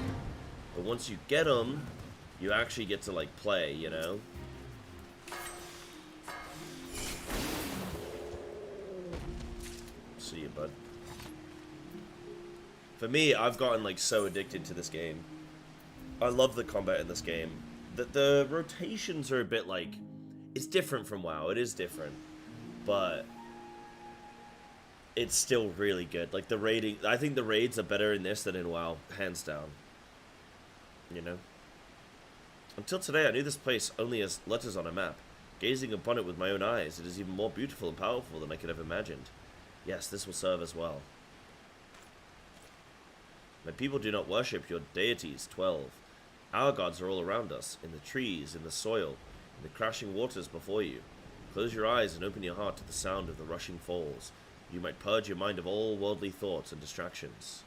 But once you get them, you actually get to like play, you know? See you, bud. For me, I've gotten like so addicted to this game. I love the combat in this game. The rotations are a bit like... It's different from WoW, it is different. But it's still really good. Like the raiding... I think the raids are better in this than in WoW, hands down. You know? Until today, I knew this place only as letters on a map. Gazing upon it with my own eyes, it is even more beautiful and powerful than I could have imagined. Yes, this will serve as well. My people do not worship your deities, 12. Our gods are all around us, in the trees, in the soil, in the crashing waters before you. Close your eyes and open your heart to the sound of the rushing falls. You might purge your mind of all worldly thoughts and distractions.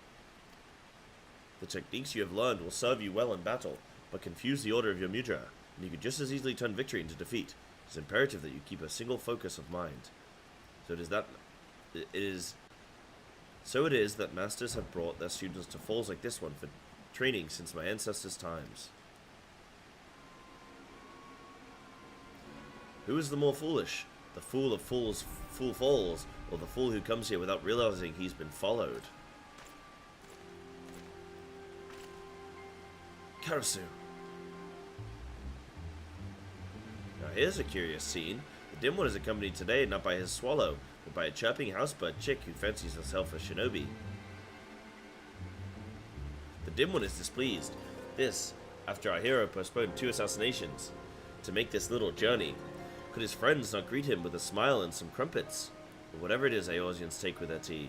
The techniques you have learned will serve you well in battle, but confuse the order of your mudra, and you could just as easily turn victory into defeat. It is imperative that you keep a single focus of mind. So it is that masters have brought their students to falls like this one for training since my ancestors' times. Who is the more foolish? The fool of fools, fool falls, or the fool who comes here without realizing he's been followed? Karasu. Now here's a curious scene. The dim one is accompanied today not by his swallow, but by a chirping housebird chick who fancies herself a shinobi. The dim one is displeased. This, after our hero postponed 2 assassinations, to make this little journey. Could his friends not greet him with a smile and some crumpets? Or whatever it is Eorzeans take with their tea.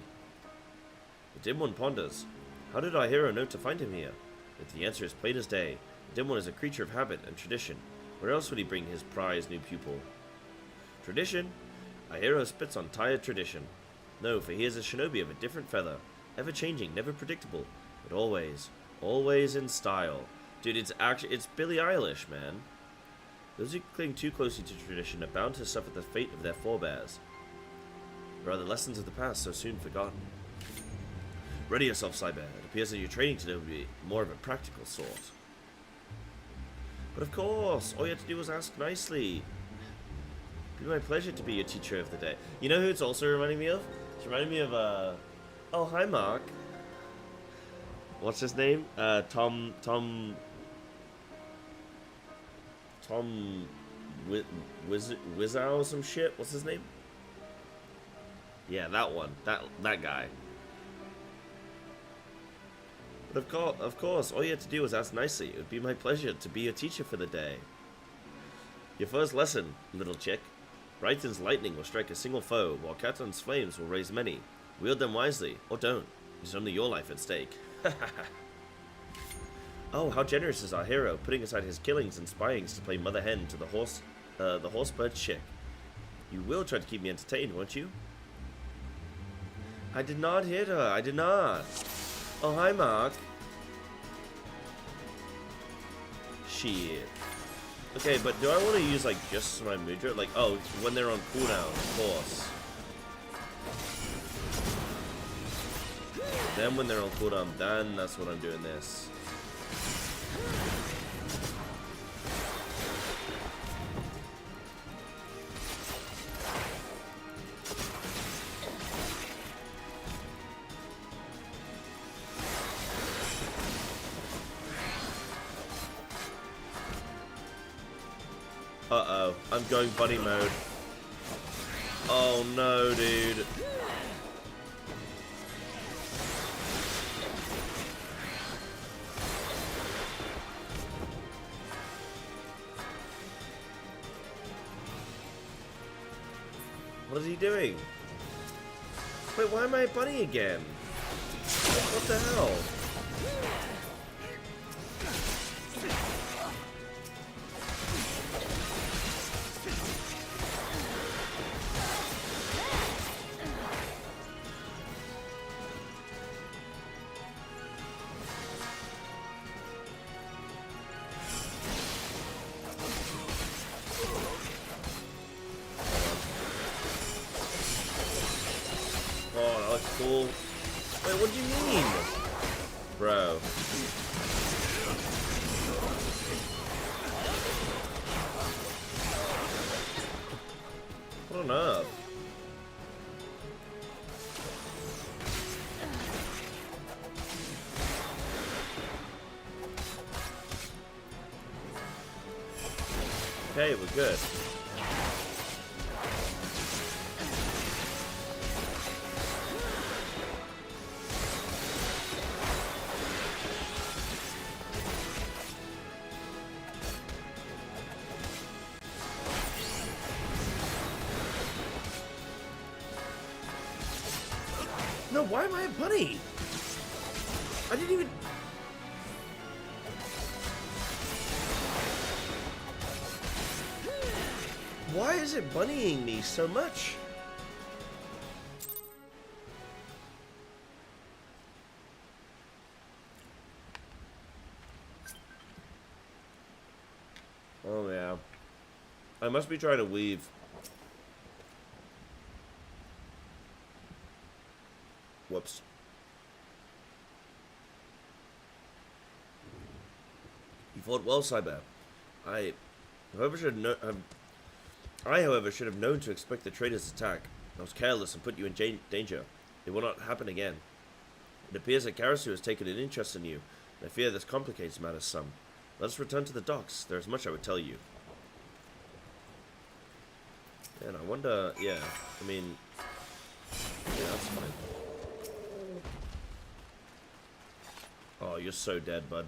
The dim one ponders. How did our hero know to find him here? If the answer is plain as day, the dim one is a creature of habit and tradition. Where else would he bring his prized new pupil? Tradition? Our hero spits on tired tradition. No, for he is a shinobi of a different feather, ever changing, never predictable, but always, always in style. Dude, it's Billie Eilish, man. Those who cling too closely to tradition are bound to suffer the fate of their forebears. There are the lessons of the past so soon forgotten. Ready yourself, Cyber. It appears that your training today will be more of a practical sort. But of course, all you have to do was ask nicely. It'd be my pleasure to be your teacher of the day. You know who it's also reminding me of? It's reminding me of, oh, hi, Mark. What's his name? Tom Wizow or some shit? What's his name? Yeah, that one. That guy. But of course, all you had to do was ask nicely. It would be my pleasure to be your teacher for the day. Your first lesson, little chick. Raitan's lightning will strike a single foe, while Katan's flames will raise many. Wield them wisely, or don't. It's only your life at stake. Oh, how generous is our hero, putting aside his killings and spyings to play mother hen to the horsebird chick. You will try to keep me entertained, won't you? I did not hit her. I did not. Oh, hi, Mark. Shit. Okay, but do I want to use, like, just my mudra? Like, oh, when they're on cooldown, of course. Then when they're on cooldown, then that's when I'm doing this. Uh-oh. I'm going bunny mode. Oh no, dude. What is he doing? Wait, why am I a bunny again? What the hell? Oh, that looks cool. Wait, what do you mean? Bro. What on earth? Okay, we're good. No, why am I a bunny? I didn't even... Why is it bunnying me so much? Oh, yeah. I must be trying to weave. Whoops. You fought well, Cyber. However, should have known to expect the traitor's attack. I was careless and put you in danger. It will not happen again. It appears that Karasu has taken an interest in you, and I fear this complicates matters some. Let us return to the docks. There is much I would tell you. And I wonder, yeah, I mean, yeah, that's fine. Oh, you're so dead, bud.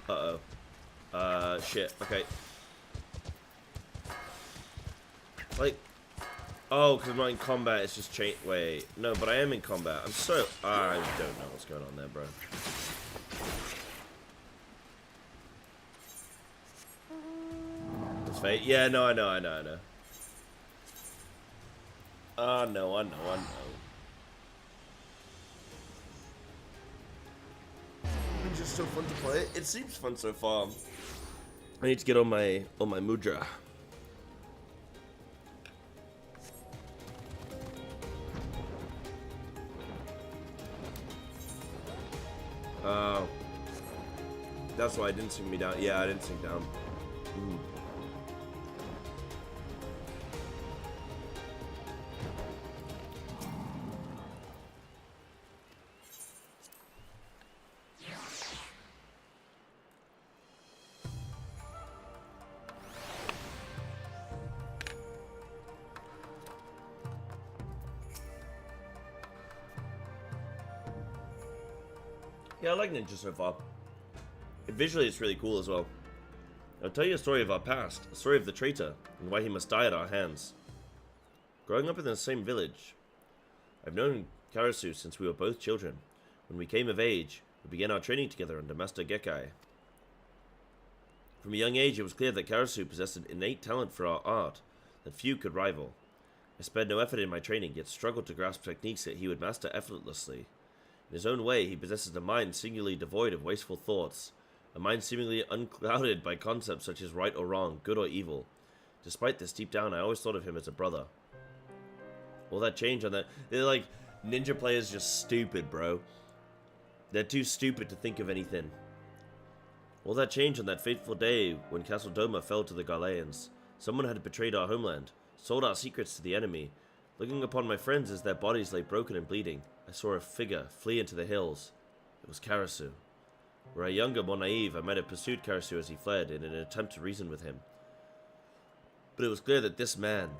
Uh-oh. Shit. Okay. Like, oh, because I'm not in combat, it's just wait. No, but I am in combat. I don't know what's going on there, bro. It's fate. Yeah, no, I know. I know. It's just so fun to play. It seems fun so far. I need to get on my mudra. Oh. That's why I didn't sink me down. Yeah, I didn't sink down. Mm. Yeah, I like Ninja so far. Visually, it's really cool as well. I'll tell you a story of our past, a story of the traitor, and why he must die at our hands. Growing up in the same village, I've known Karasu since we were both children. When we came of age, we began our training together under Master Gekkai. From a young age, it was clear that Karasu possessed an innate talent for our art that few could rival. I spared no effort in my training, yet struggled to grasp techniques that he would master effortlessly. In his own way, he possesses a mind singularly devoid of wasteful thoughts, a mind seemingly unclouded by concepts such as right or wrong, good or evil. Despite this, deep down, I always thought of him as a brother. All that change on that... They're like, ninja players just stupid, bro. They're too stupid to think of anything. All that changed on that fateful day when Castle Doma fell to the Ghanaians. Someone had betrayed our homeland, sold our secrets to the enemy. Looking upon my friends as their bodies lay broken and bleeding, I saw a figure flee into the hills. It was Karasu. Were I younger, more naive, I might have pursued Karasu as he fled in an attempt to reason with him. But it was clear that this man,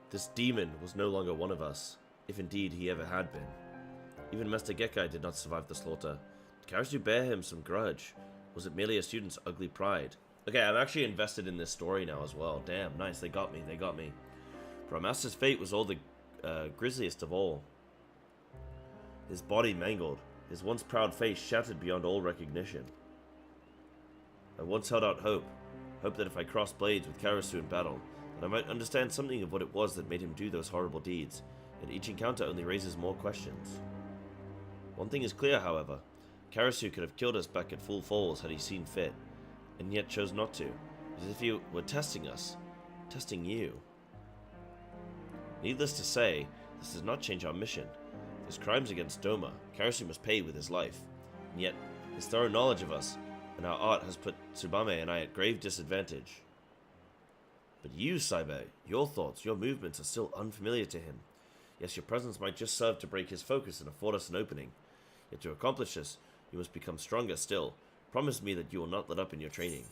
this demon, was no longer one of us, if indeed he ever had been. Even Master Gekkai did not survive the slaughter. Did Karasu bear him some grudge? Was it merely a student's ugly pride? Okay, I'm actually invested in this story now as well. Damn, nice, they got me, they got me. For our master's fate was all the grisliest of all. His body mangled, his once proud face shattered beyond all recognition. I once held out hope that if I crossed blades with Karasu in battle, that I might understand something of what it was that made him do those horrible deeds, and each encounter only raises more questions. One thing is clear, however. Karasu could have killed us back at Full Falls had he seen fit, and yet chose not to, as if he were testing us, testing you. Needless to say, this does not change our mission. His crimes against Doma, Karasu must pay with his life, and yet his thorough knowledge of us and our art has put Tsubame and I at grave disadvantage. But you, Saibe, your thoughts, your movements are still unfamiliar to him. Yes, your presence might just serve to break his focus and afford us an opening. Yet to accomplish this, you must become stronger still. Promise me that you will not let up in your training.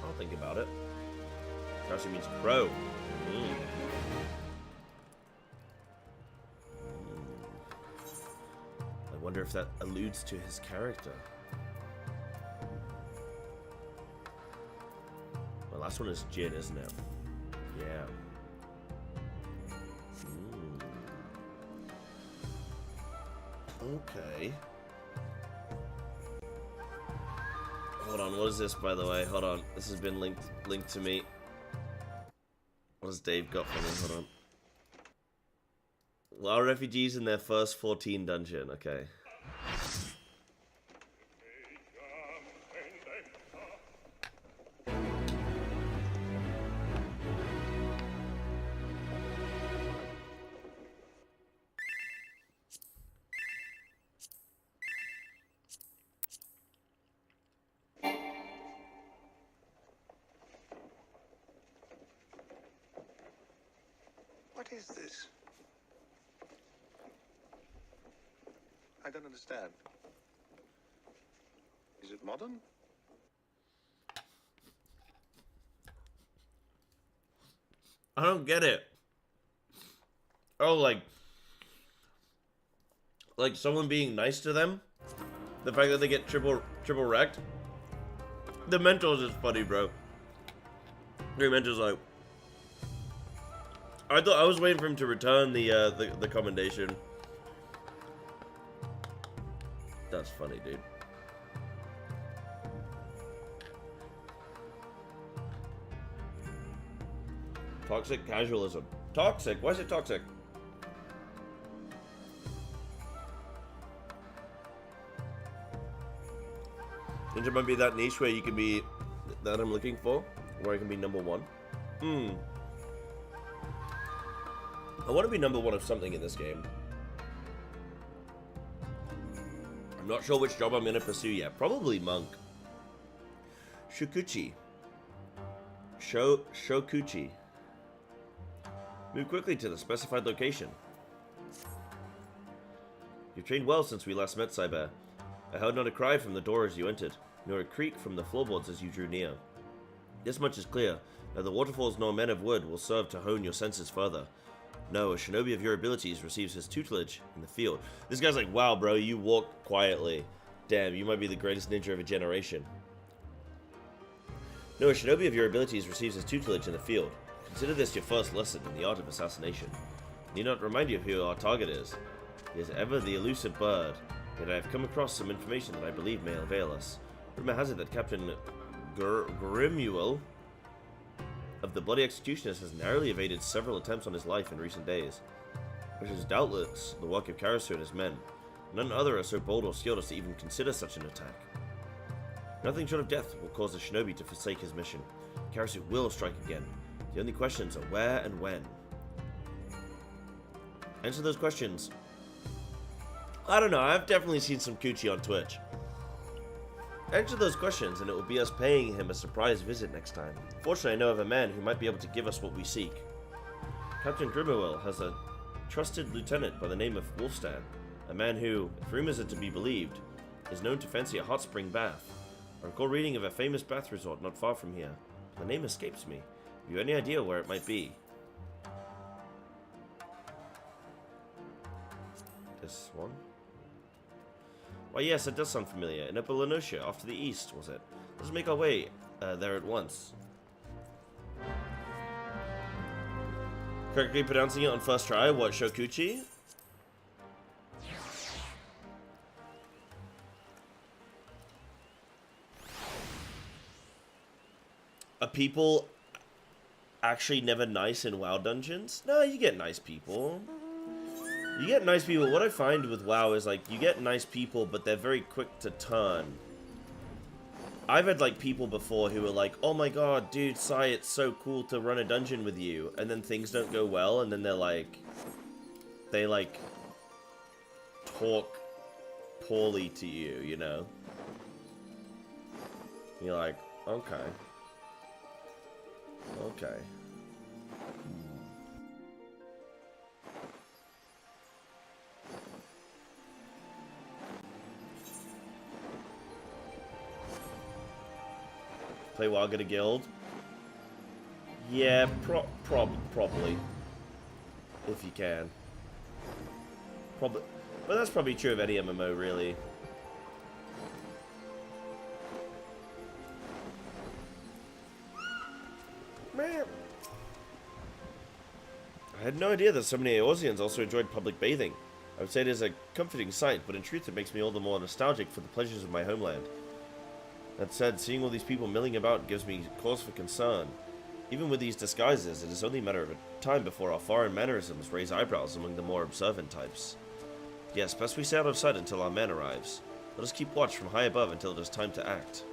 I'll think about it. Karasu means crow. I wonder if that alludes to his character. The last one is Jin, isn't it? Yeah. Okay. Hold on, what is this, by the way? Hold on. This has been linked to me. What has Dave got for me? Hold on. While refugees in their first 14 dungeon. Okay. What is this? I don't understand. Is it modern? I don't get it. Oh, like someone being nice to them? The fact that they get triple wrecked? The mentals is funny, bro. The mentals like... I was waiting for him to return the commendation. That's funny, dude. Toxic casualism. Toxic? Why is it toxic? Ninja might be that niche where you can be that I'm looking for, where I can be number one. I want to be number one of something in this game. I'm not sure which job I'm going to pursue yet. Probably monk. Shokuchi. Shokuchi. Move quickly to the specified location. You've trained well since we last met, Cyber. I heard not a cry from the door as you entered, nor a creak from the floorboards as you drew near. This much is clear. Neither waterfalls nor men of wood will serve to hone your senses further. No, a shinobi of your abilities receives his tutelage in the field. This guy's like, wow, bro, you walk quietly. Damn, you might be the greatest ninja of a generation. No, a shinobi of your abilities receives his tutelage in the field. Consider this your first lesson in the art of assassination. Need not remind you of who our target is. He is ever the elusive bird, yet I have come across some information that I believe may avail us. Rumor has it that Captain Grimuel of the Bloody Executioners has narrowly evaded several attempts on his life in recent days, which is doubtless the work of Karasu and his men. None other are so bold or skilled as to even consider such an attack. Nothing short of death will cause the shinobi to forsake his mission. Karasu will strike again. The only questions are where and when. Answer those questions. I don't know, I've definitely seen some coochie on Twitch. Answer those questions and it will be us paying him a surprise visit next time. Fortunately, I know of a man who might be able to give us what we seek. Captain Grimuel has a trusted lieutenant by the name of Wolfstan, a man who, if rumors are to be believed, is known to fancy a hot spring bath. I recall reading of a famous bath resort not far from here. The name escapes me. Have you any idea where it might be? This one? Why yes, it does sound familiar. In Upper Lenosha, off to the east, was it? Let's make our way there at once. Correctly pronouncing it on first try, what, Shokuchi? Are people actually never nice in WoW dungeons? No, you get nice people. You get nice people. What I find with WoW is, like, you get nice people, but they're very quick to turn. I've had, like, people before who are like, oh my god, dude, Sai, it's so cool to run a dungeon with you. And then things don't go well, and then they're like... They, like... talk poorly to you, you know? You're like, okay. Okay. Play WoW, get a guild? Yeah, probably. If you can. Probably. But that's probably true of any MMO, really. Man. I had no idea that so many Eorzeans also enjoyed public bathing. I would say it is a comforting sight, but in truth it makes me all the more nostalgic for the pleasures of my homeland. That said, seeing all these people milling about gives me cause for concern. Even with these disguises, it is only a matter of time before our foreign mannerisms raise eyebrows among the more observant types. Yes, best we stay out of sight until our man arrives. Let us keep watch from high above until it is time to act.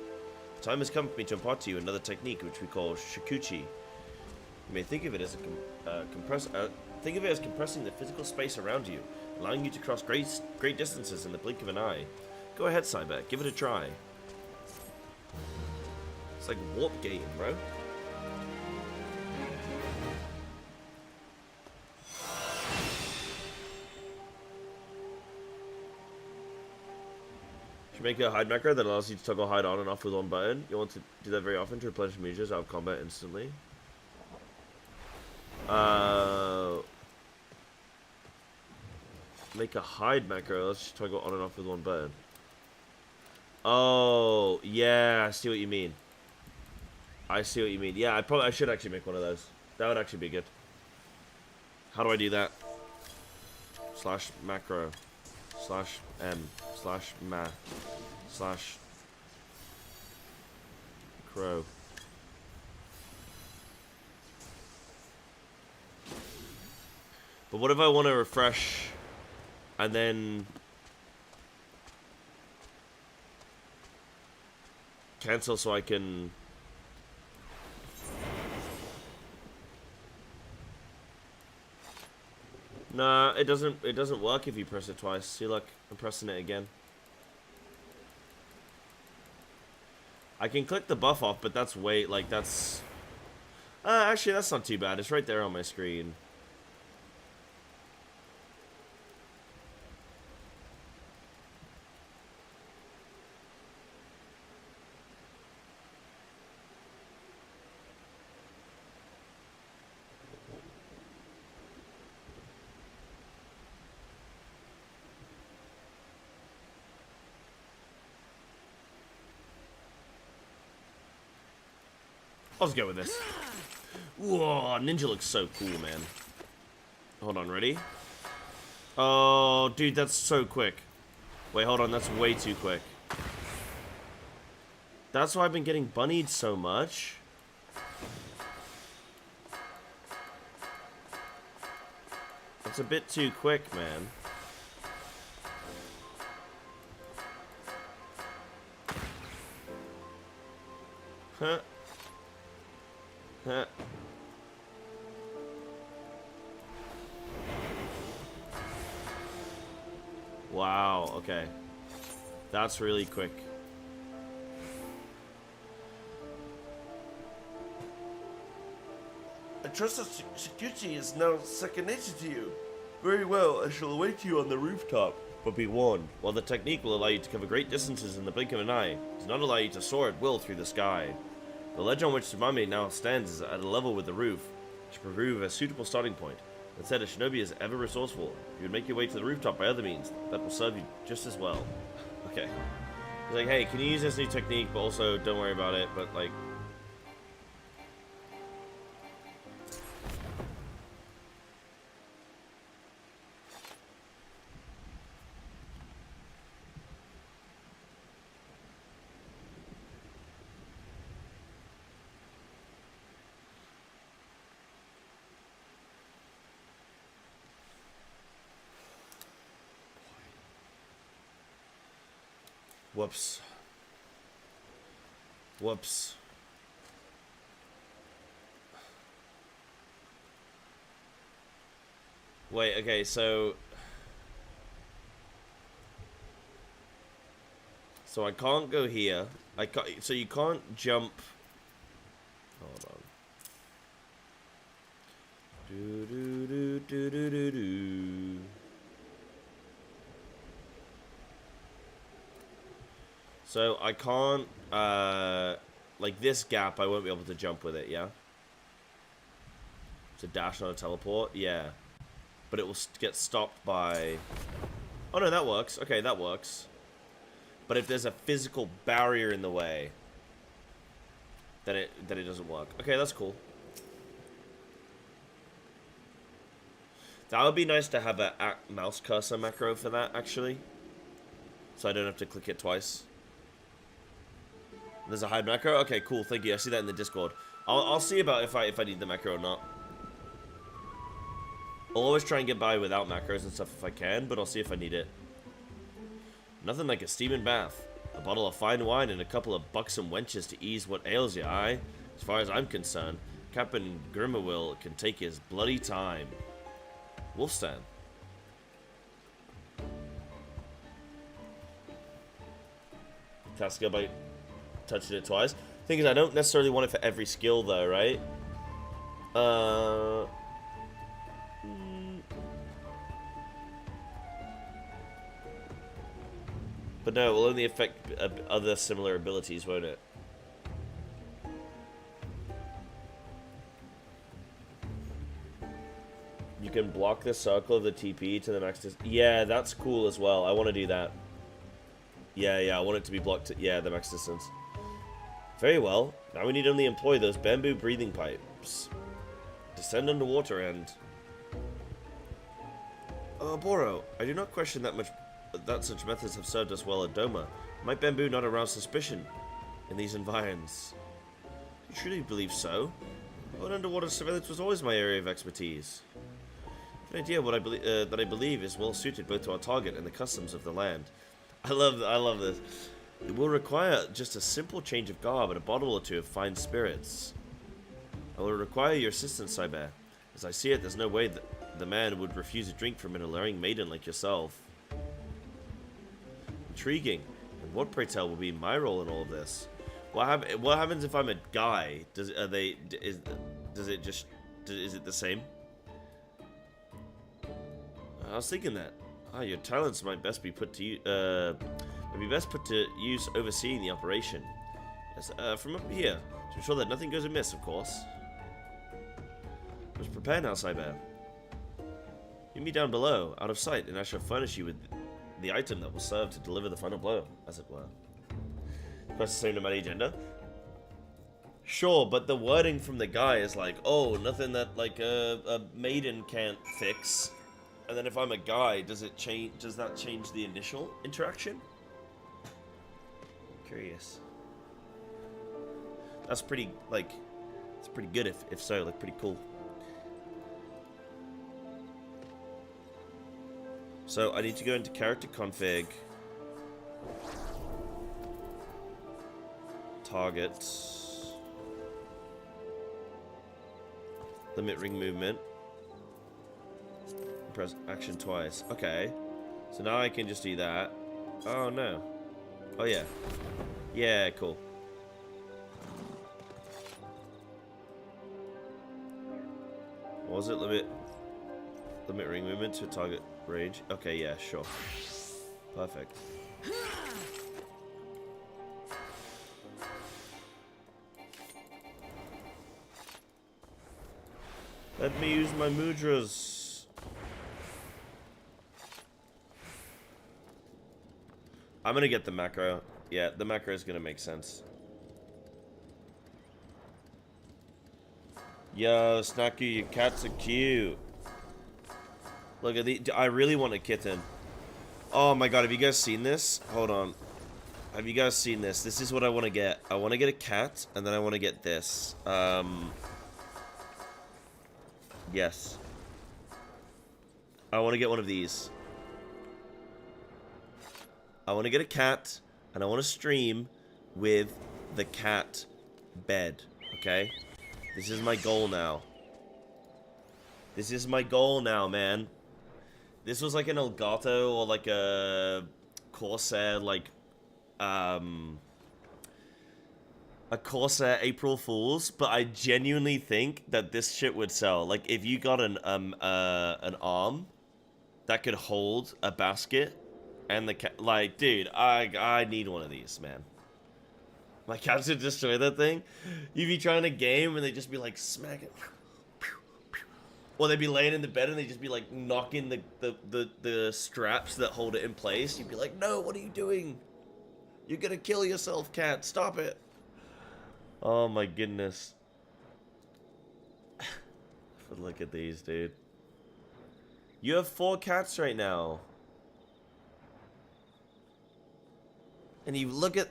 The time has come for me to impart to you another technique which we call Shikuchi. You may think of it as compressing the physical space around you, allowing you to cross great distances in the blink of an eye. Go ahead, Cyber, give it a try. It's like a warp game, bro. Should make a hide macro that allows you to toggle hide on and off with one button. You'll want to do that very often to replenish mages out of combat instantly. Make a hide macro. Let's just toggle on and off with one button. Oh, yeah, I see what you mean. I see what you mean. Yeah, I should actually make one of those. That would actually be good. How do I do that? Slash macro. Slash M. Slash ma. Slash crow. But what if I want to refresh and then cancel so I can... Nah, it doesn't work if you press it twice. See, look, I'm pressing it again. I can click the buff off, but that's that's... actually, that's not too bad. It's right there on my screen. Let's go with this. Whoa, Ninja looks so cool, man. Hold on, ready? Oh, dude, that's so quick. Wait, hold on, that's way too quick. That's why I've been getting bunnied so much. That's a bit too quick, man. Huh. Huh. Wow, okay. That's really quick. I trust that security is now second nature to you. Very well, I shall await you on the rooftop. But be warned, while the technique will allow you to cover great distances in the blink of an eye, it does not allow you to soar at will through the sky. The ledge on which Tsumame now stands is at a level with the roof, which should prove a suitable starting point. That said, a shinobi is ever resourceful. If you would make your way to the rooftop by other means, that will serve you just as well. Okay. It's like, hey, can you use this new technique, but also don't worry about it, but like... Whoops. Whoops. Wait, okay, so... So I can't go here. I can't, so you can't jump... Hold on. Do do do do do do do. So I can't, like this gap, I won't be able to jump with it, yeah? To dash on a teleport, yeah. But it will get stopped by... Oh no, that works. Okay, that works. But if there's a physical barrier in the way, then it doesn't work. Okay, that's cool. That would be nice to have a mouse cursor macro for that, actually. So I don't have to click it twice. There's a hide macro? Okay, cool, thank you. I see that in the Discord. I'll see about if I need the macro or not. I'll always try and get by without macros and stuff if I can, but I'll see if I need it. Nothing like a steaming bath. A bottle of fine wine and a couple of buxom wenches to ease what ails you, aye? As far as I'm concerned, Captain Grimmerwill can take his bloody time. Wolfstan. Tasker by touching it twice. Thing is, I don't necessarily want it for every skill, though, right? But no, it will only affect other similar abilities, won't it? You can block the circle of the TP to the max distance. Yeah, that's cool as well. I want to do that. Yeah, I want it to be blocked to, yeah, the max distance. Very well. Now we need only employ those bamboo breathing pipes. Descend underwater and... Boro, I do not question that such methods have served us well at Doma. Might bamboo not arouse suspicion in these environs? Do you truly believe so? Well, underwater surveillance was always my area of expertise. An idea what that I believe is well suited both to our target and the customs of the land. I love this. It will require just a simple change of garb and a bottle or two of fine spirits. I will require your assistance, Cyber. As I see it, there's no way that the man would refuse a drink from an alluring maiden like yourself. Intriguing. And what, pray tell, will be my role in all of this? What happens if I'm a guy? Is it the same? I was thinking that. Your talents might best be put to use overseeing the operation. Yes, from up here, to ensure that nothing goes amiss, of course. Just prepare now, Cyber. Meet me down below, out of sight, and I shall furnish you with the item that will serve to deliver the final blow, as it were. Press the same no matter agenda. Sure, but the wording from the guy is like, oh, nothing that like a maiden can't fix. And then if I'm a guy, does that change the initial interaction? Curious. That's pretty, like, it's pretty good if so, like, pretty cool. So I need to go into character config. Targets. Limit ring movement. Press action twice. Okay. So now I can just do that. Oh no. Oh yeah. Yeah, cool. What was it? Limit ring movement to target range. Okay, yeah, sure. Perfect. Let me use my mudras. I'm gonna get the macro. Yeah, the macro is gonna make sense. Yo, Snacky, your cats are cute. Look at the. I really want a kitten. Oh my god, have you guys seen this? Hold on. Have you guys seen this? This is what I want to get. I want to get a cat, and then I want to get this. Yes. I want to get one of these. I want to get a cat, and I want to stream with the cat bed. Okay? This is my goal now. This is my goal now, man. This was like an Elgato or like a Corsair, like, a Corsair April Fool's, but I genuinely think that this shit would sell. Like, if you got an arm that could hold a basket and the cat, like, dude, I need one of these, man. My cats would destroy that thing. You'd be trying a game and they'd just be like smacking. Or they'd be laying in the bed and they'd just be like knocking the straps that hold it in place. You'd be like, no, what are you doing? You're gonna kill yourself, cat. Stop it. Oh my goodness. But look at these, dude. You have 4 cats right now. And you look at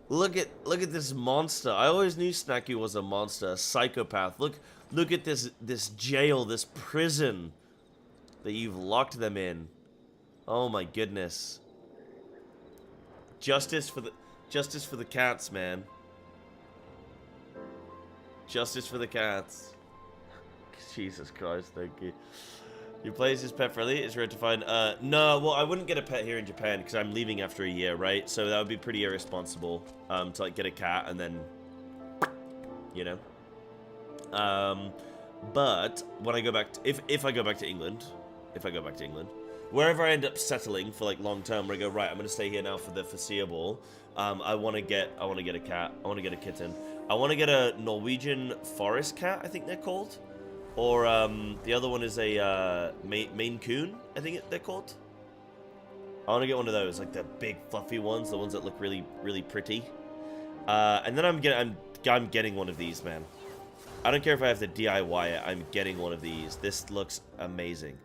this monster. I always knew Snacky was a monster, a psychopath. Look at this jail, this prison that you've locked them in. Oh my goodness. Justice for the cats, man. Justice for the cats. Jesus Christ, thank you. You play as his pet friendly? It's rare to find. No, well, I wouldn't get a pet here in Japan because I'm leaving after a year, right? So that would be pretty irresponsible to like get a cat and then, you know. But when I go back, if I go back to England, wherever I end up settling for like long term, where I go, right, I'm gonna stay here now for the foreseeable. I want to get a cat. I want to get a kitten. I want to get a Norwegian forest cat, I think they're called. Or, the other one is a, Maine Coon, I think they're called. I want to get one of those, like the big fluffy ones, the ones that look really, really pretty. And then I'm getting one of these, man. I don't care if I have to DIY it, I'm getting one of these. This looks amazing.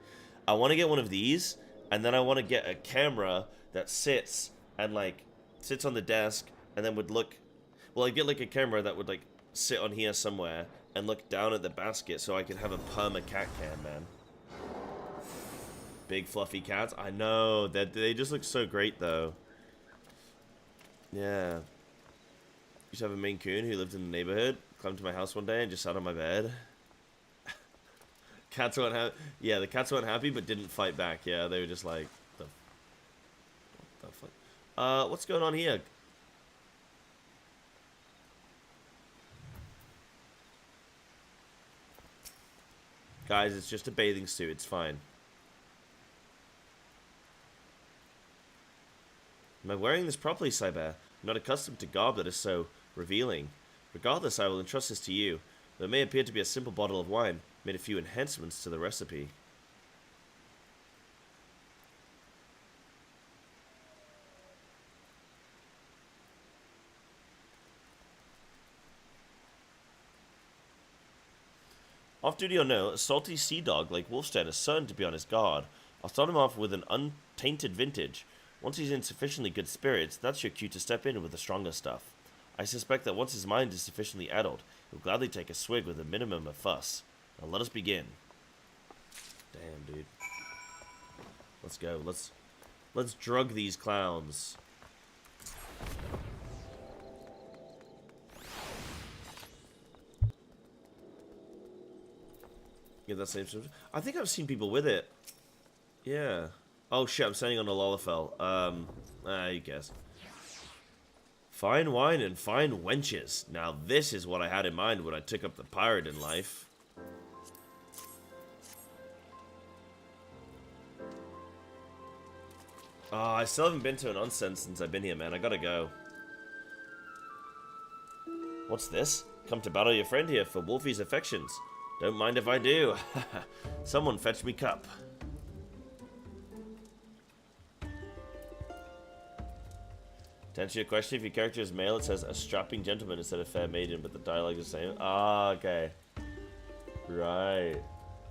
I want to get one of these, and then I want to get a camera that sits and, like, sits on the desk, and then would look... Well, I get, like, a camera that would, like, sit on here somewhere and look down at the basket so I can have a perma cat cam, man. Big fluffy cats. I know. They just look so great, though. Yeah. Used to have a Maine Coon who lived in the neighborhood. Climbed to my house one day and just sat on my bed. Cats weren't happy. Yeah, the cats weren't happy, but didn't fight back. Yeah, they were just like, what the fuck? What's going on here? Guys, it's just a bathing suit. It's fine. Am I wearing this properly, Cyber? I'm not accustomed to garb that is so revealing. Regardless, I will entrust this to you. Though it may appear to be a simple bottle of wine, made a few enhancements to the recipe. Off duty or no, a salty sea dog like Wolfstead is certain to be on his guard. I'll start him off with an untainted vintage. Once he's in sufficiently good spirits, that's your cue to step in with the stronger stuff. I suspect that once his mind is sufficiently addled, he'll gladly take a swig with a minimum of fuss. Now let us begin. Damn, dude. Let's go. Let's drug these clowns. Get that same stuff. I think I've seen people with it. Yeah. Oh shit, I'm standing on a Lalafell. You guess. Fine wine and fine wenches. Now this is what I had in mind when I took up the pirate in life. Oh, I still haven't been to an onsen since I've been here, man. I gotta go. What's this? Come to battle your friend here for Wolfie's affections. Don't mind if I do. Someone fetch me cup. To answer your question, if your character is male, it says a strapping gentleman instead of fair maiden, but the dialogue is the same. Ah, okay. Right.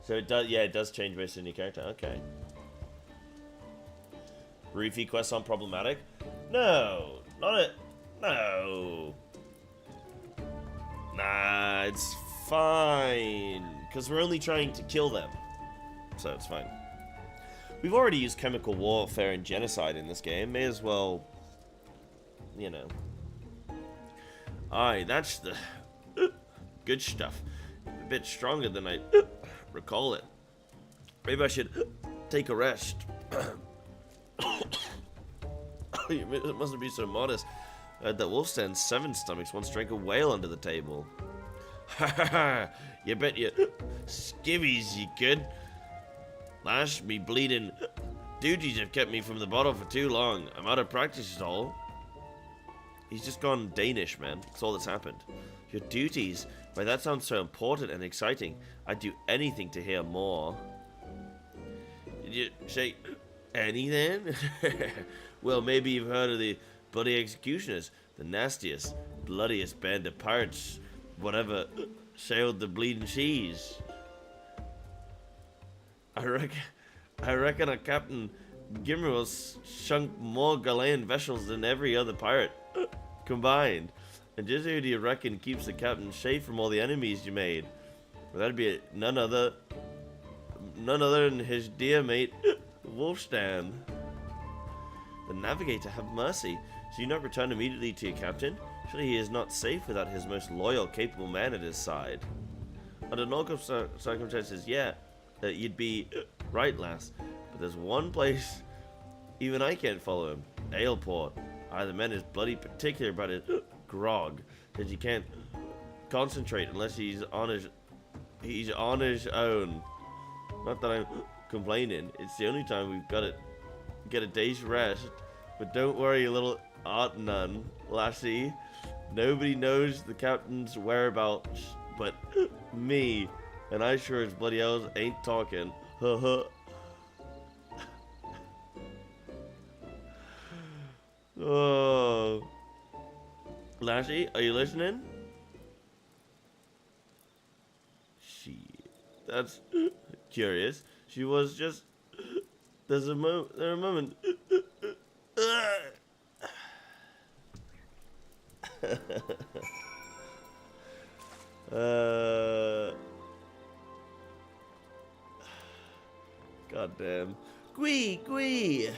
So it does, yeah, it does change based on your character. Okay. Reefy quests aren't problematic? No, not it. No. Nah, it's fine. Because we're only trying to kill them. So it's fine. We've already used chemical warfare and genocide in this game. May as well, you know. Aye, that's the good stuff. A bit stronger than I recall it. Maybe I should take a rest. It mustn't be so modest. That wolf stands 7 stomachs once drank a whale under the table. Ha ha ha! You bet you skivvies you could. Lash me bleeding duties have kept me from the bottle for too long. I'm out of practice is all. He's just gone Danish, man. That's all that's happened. Your duties? Why, that sounds so important and exciting. I'd do anything to hear more. Did you say anything? Well, maybe you've heard of the bloody executioners, the nastiest, bloodiest band of pirates, whatever sailed the bleeding seas. I reckon a Captain Gimmer's sunk more Ghanaian vessels than every other pirate combined. And just who do you reckon keeps the captain safe from all the enemies you made? Well, that'd be none other than his dear mate Wolfstan. The navigator, have mercy. Do you not return immediately to your captain? Surely he is not safe without his most loyal, capable man at his side. Under normal circumstances, yeah, you'd be right, lass. But there's one place even I can't follow him. Aleport. The man is bloody particular about his grog. That you can't concentrate unless he's on his own. Not that I'm complaining. It's the only time we've got to get a day's rest. But don't worry, little art nun, lassie. Nobody knows the captain's whereabouts but me. And I sure as bloody hell ain't talking. Oh. Lassie, are you listening? That's curious. She was just... There's a moment... God damn. Gwee!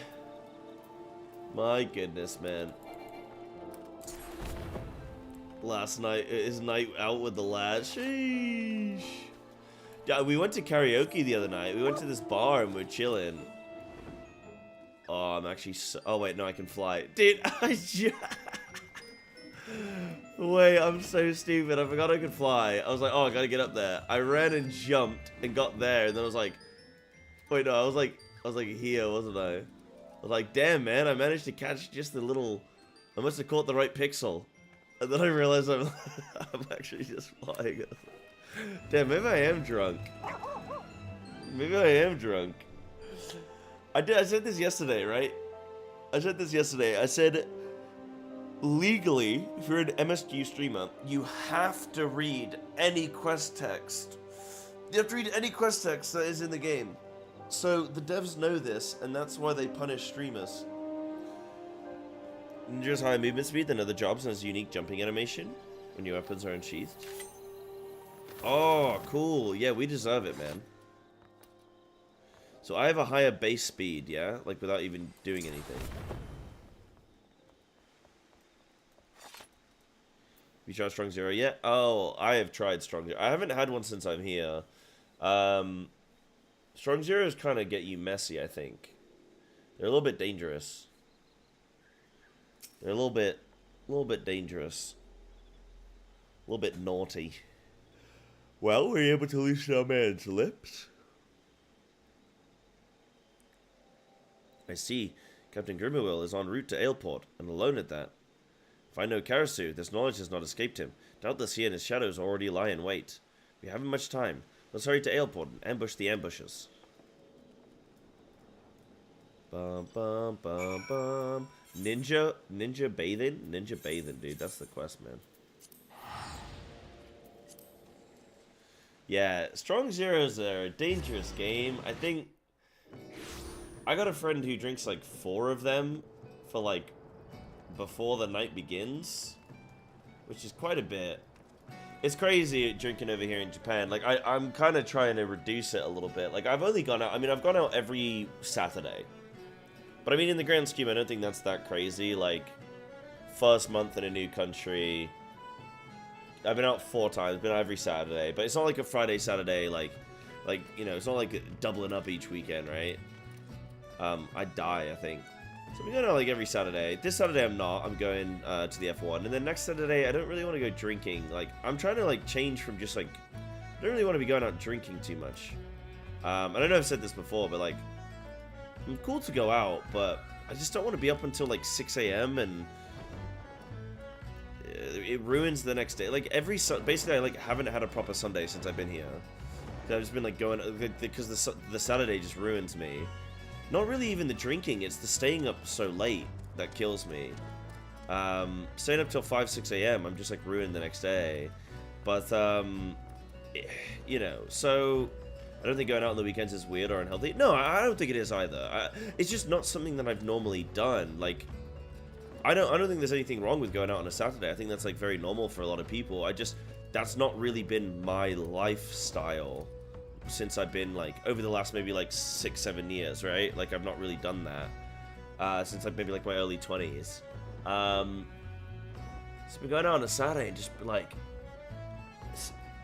My goodness, man. Last night, his night out with the lads. Sheesh. Yeah, we went to karaoke the other night. We went to this bar and we're chilling. Oh, I'm actually so... Oh, wait, no, I can fly. Dude, Wait, I'm so stupid. I forgot I could fly. I was like, oh, I gotta get up there. I ran and jumped and got there, and then I was like... Wait, no, I was like here, wasn't I? I was like, damn, man, I managed to catch just the little... I must have caught the right pixel. And then I realized I'm actually just flying. Damn, maybe I am drunk. I said this yesterday, right? I said, legally, if you're an MSQ streamer, you have to read any quest text. You have to read any quest text that is in the game. So the devs know this, and that's why they punish streamers. Ninja's high movement speed than other jobs and has a unique jumping animation when your weapons are unsheathed. Oh, cool. Yeah, we deserve it, man. So I have a higher base speed, yeah? Like, without even doing anything. You tried Strong Zero yet? Oh, I have tried Strong Zero. I haven't had one since I'm here. Strong Zeros kind of get you messy, I think. They're a little bit dangerous. They're a little bit dangerous. A little bit naughty. Well, were you able to loosen our man's lips? I see. Captain Grimmerwill is en route to Aleport, and alone at that. If I know Karasu, this knowledge has not escaped him. Doubtless he and his shadows already lie in wait. We haven't much time. Let's hurry to Aleport and ambush the ambushes. Bum bum bum bum. Ninja bathing? Ninja bathing, dude. That's the quest, man. Yeah, Strong Zeros are a dangerous game. I think I got a friend who drinks like 4 of them for like before the night begins, which is quite a bit. It's crazy drinking over here in Japan. Like I'm kind of trying to reduce it a little bit. Like I've only gone out. I mean, I've gone out every Saturday, but I mean, in the grand scheme, I don't think that's that crazy. Like first month in a new country. I've been out 4 times, been out every Saturday, but it's not like a Friday, Saturday, like, you know, it's not like doubling up each weekend, right? I'd die, I think. So I'm going out like every Saturday. This Saturday I'm not, I'm going to the F1, and then next Saturday I don't really want to go drinking. Like, I'm trying to like change from just like, I don't really want to be going out drinking too much. I don't know if I've said this before, but like, I'm cool to go out, but I just don't want to be up until like 6 a.m. and it ruins the next day. Like basically I like haven't had a proper Sunday since I've been here. I've just been like going because the Saturday just ruins me. Not really even the drinking, it's the staying up so late that kills me. Staying up till 5-6 a.m. I'm just like ruined the next day. But you know, so I don't think going out on the weekends is weird or unhealthy. No, I don't think it is either. It's just not something that I've normally done. Like I don't think there's anything wrong with going out on a Saturday. I think that's like very normal for a lot of people. That's not really been my lifestyle since I've been like over the last maybe like 6-7 years, right? Like I've not really done that since like maybe like my early 20s. So we're going out on a Saturday and just like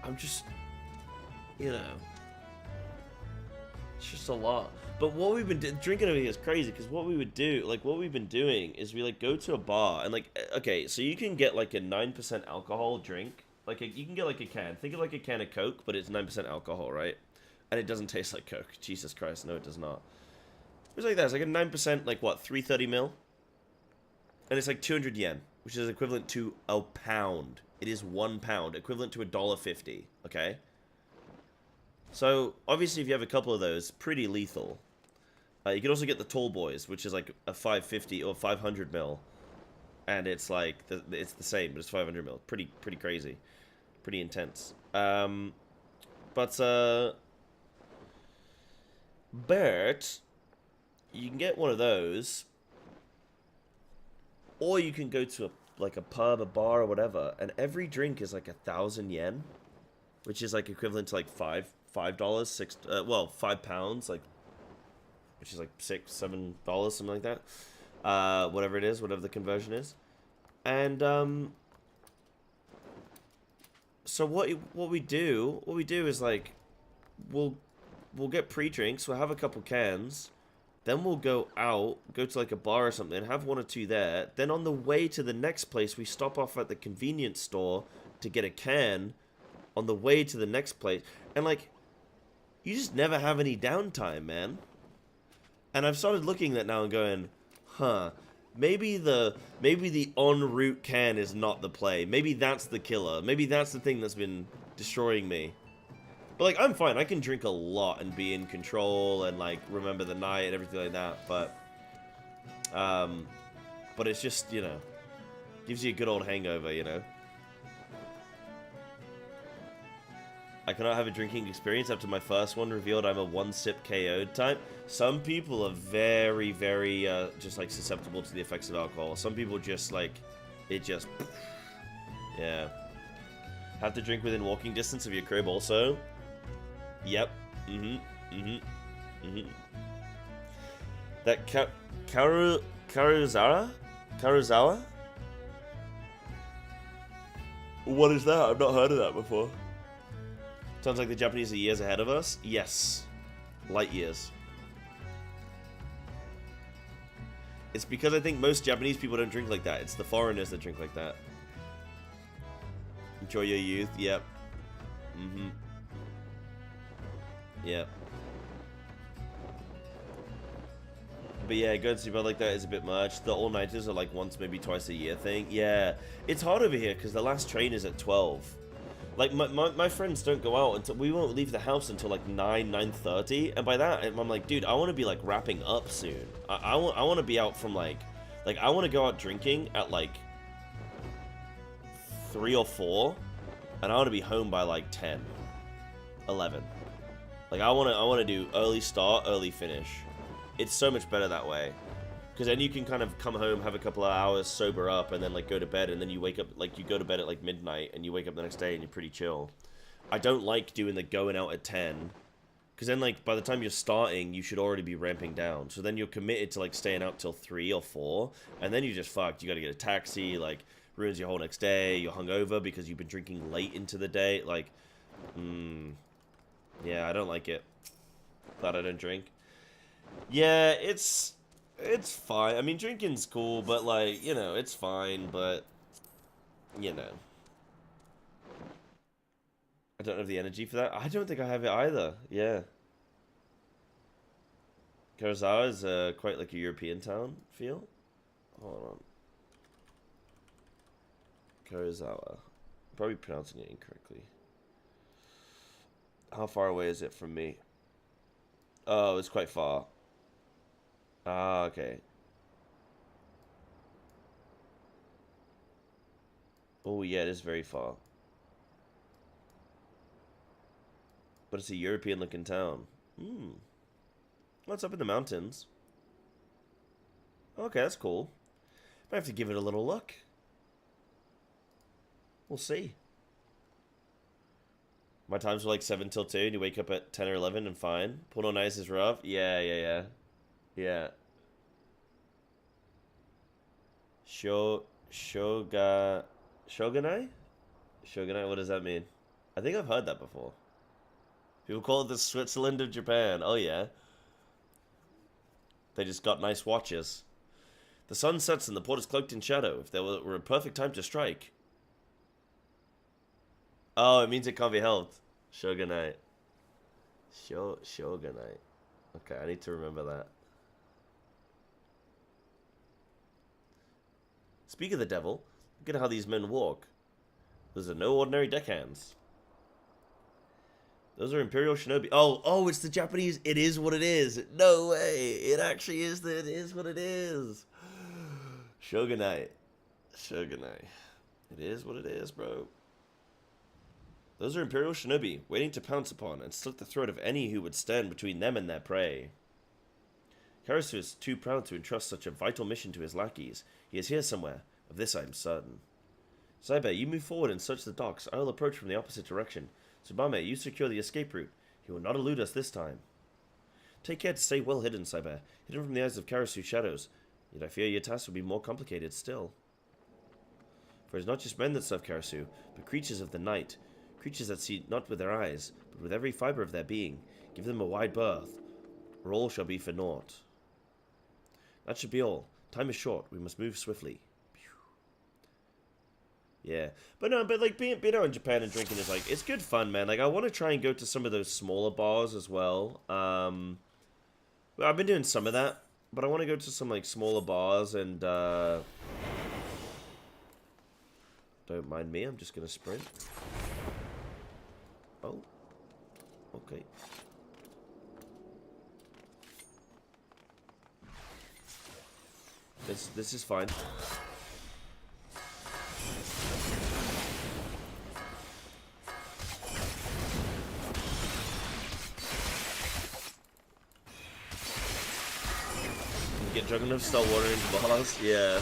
I'm just, you know, it's just a lot. But what we've been drinking over here is crazy, because what we would do, like what we've been doing is we like go to a bar and like, okay, so you can get like a 9% alcohol drink. Like you can get like a can. Think of like a can of Coke, but it's 9% alcohol, right? And it doesn't taste like Coke. Jesus Christ, no it does not. It's like that. It's like a 9%, like what, 330 mil? And it's like 200 yen, which is equivalent to a pound. It is 1 pound, equivalent to $1.50, okay? So, obviously, if you have a couple of those, pretty lethal. You can also get the tall boys, which is like a 550 or 500 mil. And it's like, it's the same, but it's 500 mil. Pretty crazy. Pretty intense. But you can get one of those, or you can go to like a pub, a bar, or whatever, and every drink is like 1,000 yen, which is like equivalent to like $5, well, £5, like, which is like $6, $7, something like that. Whatever it is, whatever the conversion is, and so what we do is like we'll get pre-drinks, we'll have a couple cans, then we'll go to like a bar or something, have 1 or 2 there. Then on the way to the next place, we stop off at the convenience store to get a can on the way to the next place. And like, you just never have any downtime, man. And I've started looking at that now and going, huh, maybe the en route can is not the play. Maybe that's the killer. Maybe that's the thing that's been destroying me. But, like, I'm fine. I can drink a lot and be in control and, like, remember the night and everything like that. But it's just, you know, gives you a good old hangover, you know. I cannot have a drinking experience after my first one revealed I'm a 1-sip KO'd type. Some people are very, very, just, like, susceptible to the effects of alcohol. Some people just, like, it just, yeah. Have to drink within walking distance of your crib also. Yep. That Karuzawa? What is that? I've not heard of that before. Sounds like the Japanese are years ahead of us. Yes. Light years. It's because I think most Japanese people don't drink like that. It's the foreigners that drink like that. Enjoy your youth. Yep. Yep. But yeah, going to sleep out like that is a bit much. The all-nighters are like once, maybe twice a year thing. Yeah, it's hard over here because the last train is at 12. Like, my friends don't go out until, we won't leave the house until like 9:30. And by that, I'm like, dude, I want to be like wrapping up soon. I want to be out from like I want to go out drinking at like 3 or 4. And I want to be home by like 10, 11. Like, I want to do early start, early finish. It's so much better that way. Because then you can kind of come home, have a couple of hours, sober up, and then, like, go to bed, and then you wake up, like, you go to bed at, like, midnight, and you wake up the next day, and you're pretty chill. I don't like doing the going out at 10, because then, like, by the time you're starting, you should already be ramping down. So then you're committed to, like, staying out till 3 or 4, and then you're just fucked. You gotta get a taxi, like, ruins your whole next day, you're hungover because you've been drinking late into the day, like, yeah, I don't like it. Glad I don't drink. Yeah, it's fine. I mean, drinking's cool, but, like, you know, it's fine, but, you know. I don't have the energy for that. I don't think I have it either. Yeah. Kurosawa is quite like a European town feel. Hold on. Kurosawa. Probably pronouncing it incorrectly. How far away is it from me? Oh, it's quite far. Ah, okay. Oh, yeah, it is very far. But it's a European-looking town. What's up in the mountains? Okay, that's cool. Might have to give it a little look. We'll see. My times were like 7 till 2, and you wake up at 10 or 11 and fine. Pull on ice is rough. Yeah. Shogunai? Shogunai, what does that mean? I think I've heard that before. People call it the Switzerland of Japan. Oh, yeah. They just got nice watches. The sun sets and the port is cloaked in shadow. If there were a perfect time to strike. Oh, it means it can't be helped. Shogunai. Shogunai. Okay, I need to remember that. Speak of the devil, look at how these men walk. Those are no ordinary deckhands. Those are Imperial Shinobi. Oh, it's the Japanese. It is what it is. No way. It actually is. It is what it is. Shogunai. It is what it is, bro. Those are Imperial Shinobi, waiting to pounce upon and slit the throat of any who would stand between them and their prey. Karasu is too proud to entrust such a vital mission to his lackeys. He is here somewhere. Of this I am certain. Saibe, you move forward and search the docks. I will approach from the opposite direction. Tsubame, you secure the escape route. He will not elude us this time. Take care to stay well hidden, Saibe. Hidden from the eyes of Karasu's shadows. Yet I fear your task will be more complicated still. For it is not just men that serve Karasu, but creatures of the night. Creatures that see not with their eyes, but with every fiber of their being. Give them a wide berth, or all shall be for naught. That should be all. Time is short. We must move swiftly. Yeah, but no, but like being out in Japan and drinking is like, it's good fun, man. Like I want to try and go to some of those smaller bars as well. Well, I've been doing some of that, but I want to go to some like smaller bars and don't mind me. I'm just gonna sprint. Oh, okay. This is fine. Get drunk enough to start watering into bars? Yeah.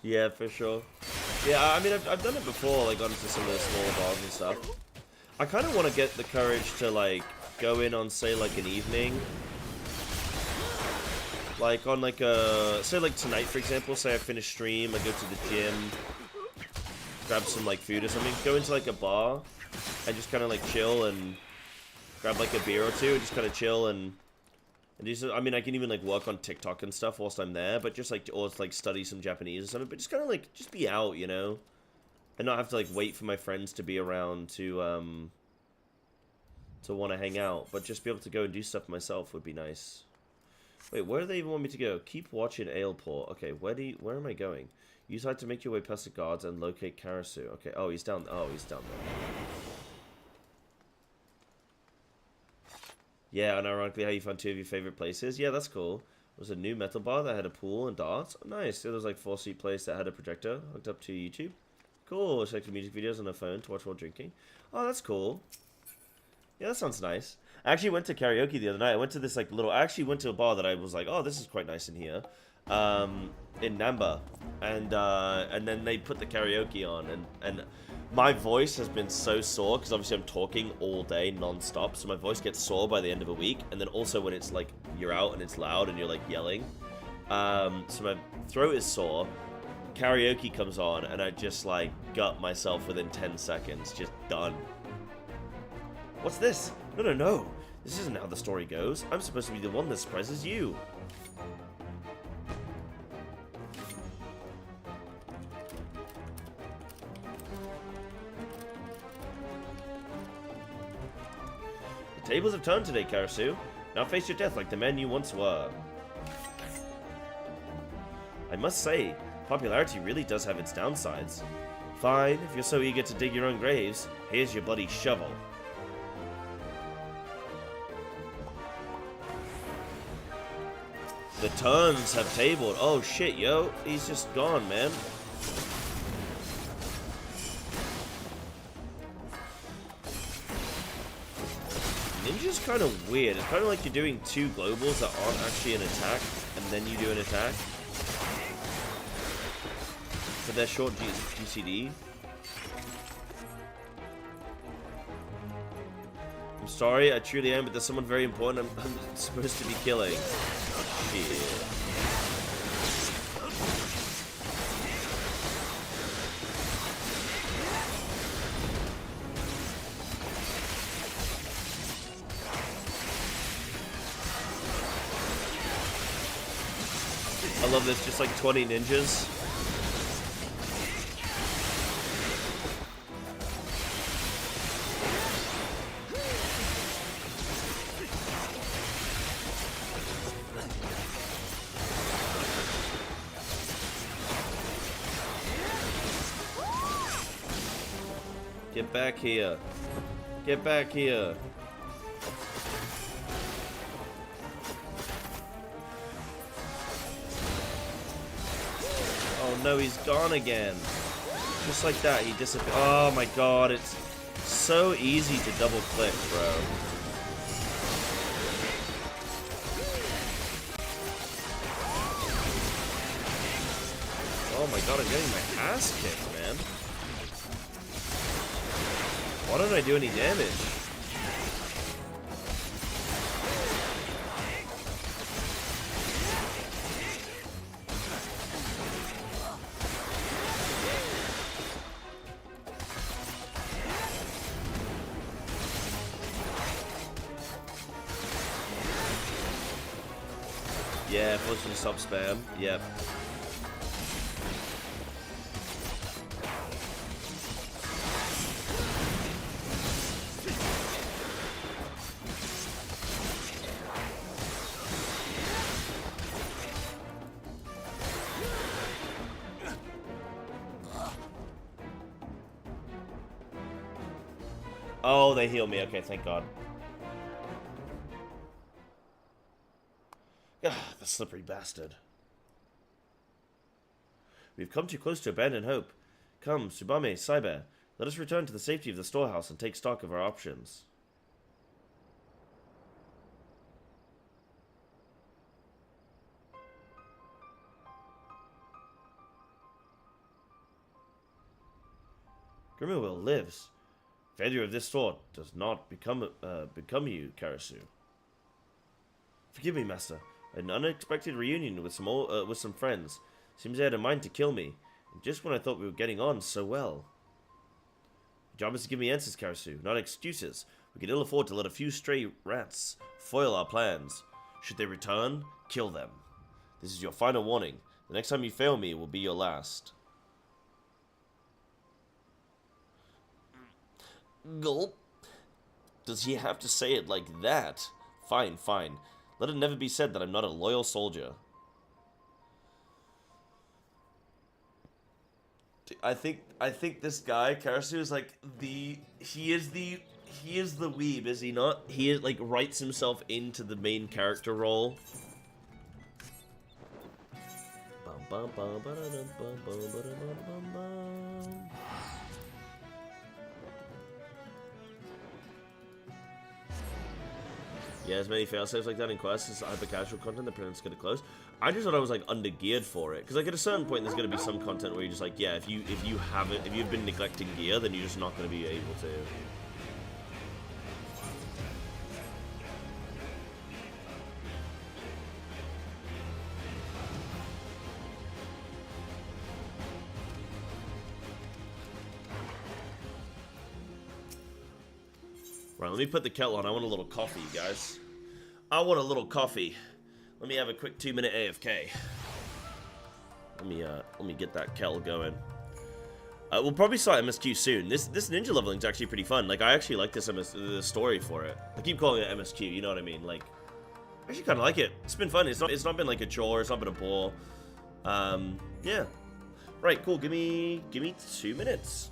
Yeah, for sure. Yeah, I mean, I've done it before, like, gone to some of the smaller bars and stuff. I kind of want to get the courage to, like, go in on, say, like, an evening. Like, on, like, say, like, tonight, for example, say I finish stream, I go to the gym, grab some, like, food or something, go into, like, a bar, and just kind of, like, chill and grab, like, a beer or two, and just kind of chill and do some, I mean, I can even, like, work on TikTok and stuff whilst I'm there, but just, like, or, like, study some Japanese or something, but just kind of, like, just be out, you know? And not have to, like, wait for my friends to be around to to want to hang out, but just be able to go and do stuff myself would be nice. Wait, where do they even want me to go? Keep watch in Aleport. Okay, where am I going? Use hide to make your way past the guards and locate Karasu. Okay, oh, he's down there. Yeah, and ironically, how you found 2 of your favorite places. Yeah, that's cool. There was a new metal bar that had a pool and darts. Oh, nice. There was like 4-seat place that had a projector hooked up to YouTube. Cool. Selected music videos on her phone to watch while drinking. Oh, that's cool. Yeah, that sounds nice. I actually went to karaoke the other night. I went to this like little. I actually went to a bar that I was like, oh, this is quite nice in here, in Namba, and then they put the karaoke on, and my voice has been so sore because obviously I'm talking all day non-stop, so my voice gets sore by the end of a week, and then also when it's like you're out and it's loud and you're like yelling, so my throat is sore. Karaoke comes on and I just like gut myself within 10 seconds, just done. What's this? No. This isn't how the story goes. I'm supposed to be the one that surprises you. The tables have turned today, Karasu. Now face your death like the men you once were. I must say, popularity really does have its downsides. Fine, if you're so eager to dig your own graves, here's your bloody shovel. The turns have tabled. Oh shit, yo. He's just gone, man. Ninja's kind of weird. It's kind of like you're doing 2 globals that aren't actually an attack, and then you do an attack. But they're short GCD. I'm sorry, I truly am, but there's someone very important I'm supposed to be killing. Shit. I love this, just like 20 ninjas. Get back here. Get back here. Oh no, he's gone again. Just like that, he disappeared. Oh my god, it's so easy to double click, bro. Oh my god, I'm getting my ass kicked, man. Why don't I do any damage? Yeah, fortunately stop spam. Yep. Oh, they heal me. Okay, thank God. Ah, the slippery bastard. We've come too close to abandon hope. Come, Tsubame, Cyber, let us return to the safety of the storehouse and take stock of our options. Grimmerwill lives. Failure of this sort does not become you, Karasu. Forgive me, Master. An unexpected reunion with some friends. Seems they had a mind to kill me, and just when I thought we were getting on so well. Your job is to give me answers, Karasu, not excuses. We can ill afford to let a few stray rats foil our plans. Should they return, kill them. This is your final warning. The next time you fail me will be your last. Gulp. Does he have to say it like that? Fine, fine. Let it never be said that I'm not a loyal soldier. I think this guy, Karasu, is like he is the weeb, is he not? He is, like, writes himself into the main character role. Yeah, as many failsafes like that in quests as hyper-casual content, the print's gonna close. I just thought I was like under-geared for it, because like at a certain point there's gonna be some content where you're just like, yeah, if you've been neglecting gear, then you're just not gonna be able to. Right, let me put the kettle on. I want a little coffee, guys. I want a little coffee. Let me have a quick 2-minute AFK. Let me get that kettle going. We'll probably start MSQ soon. This ninja leveling is actually pretty fun. Like, I actually like this story for it. I keep calling it MSQ. You know what I mean? Like, I actually kind of like it. It's been fun. It's not been like a chore. It's not been a bore. Yeah. Right. Cool. Give me 2 minutes.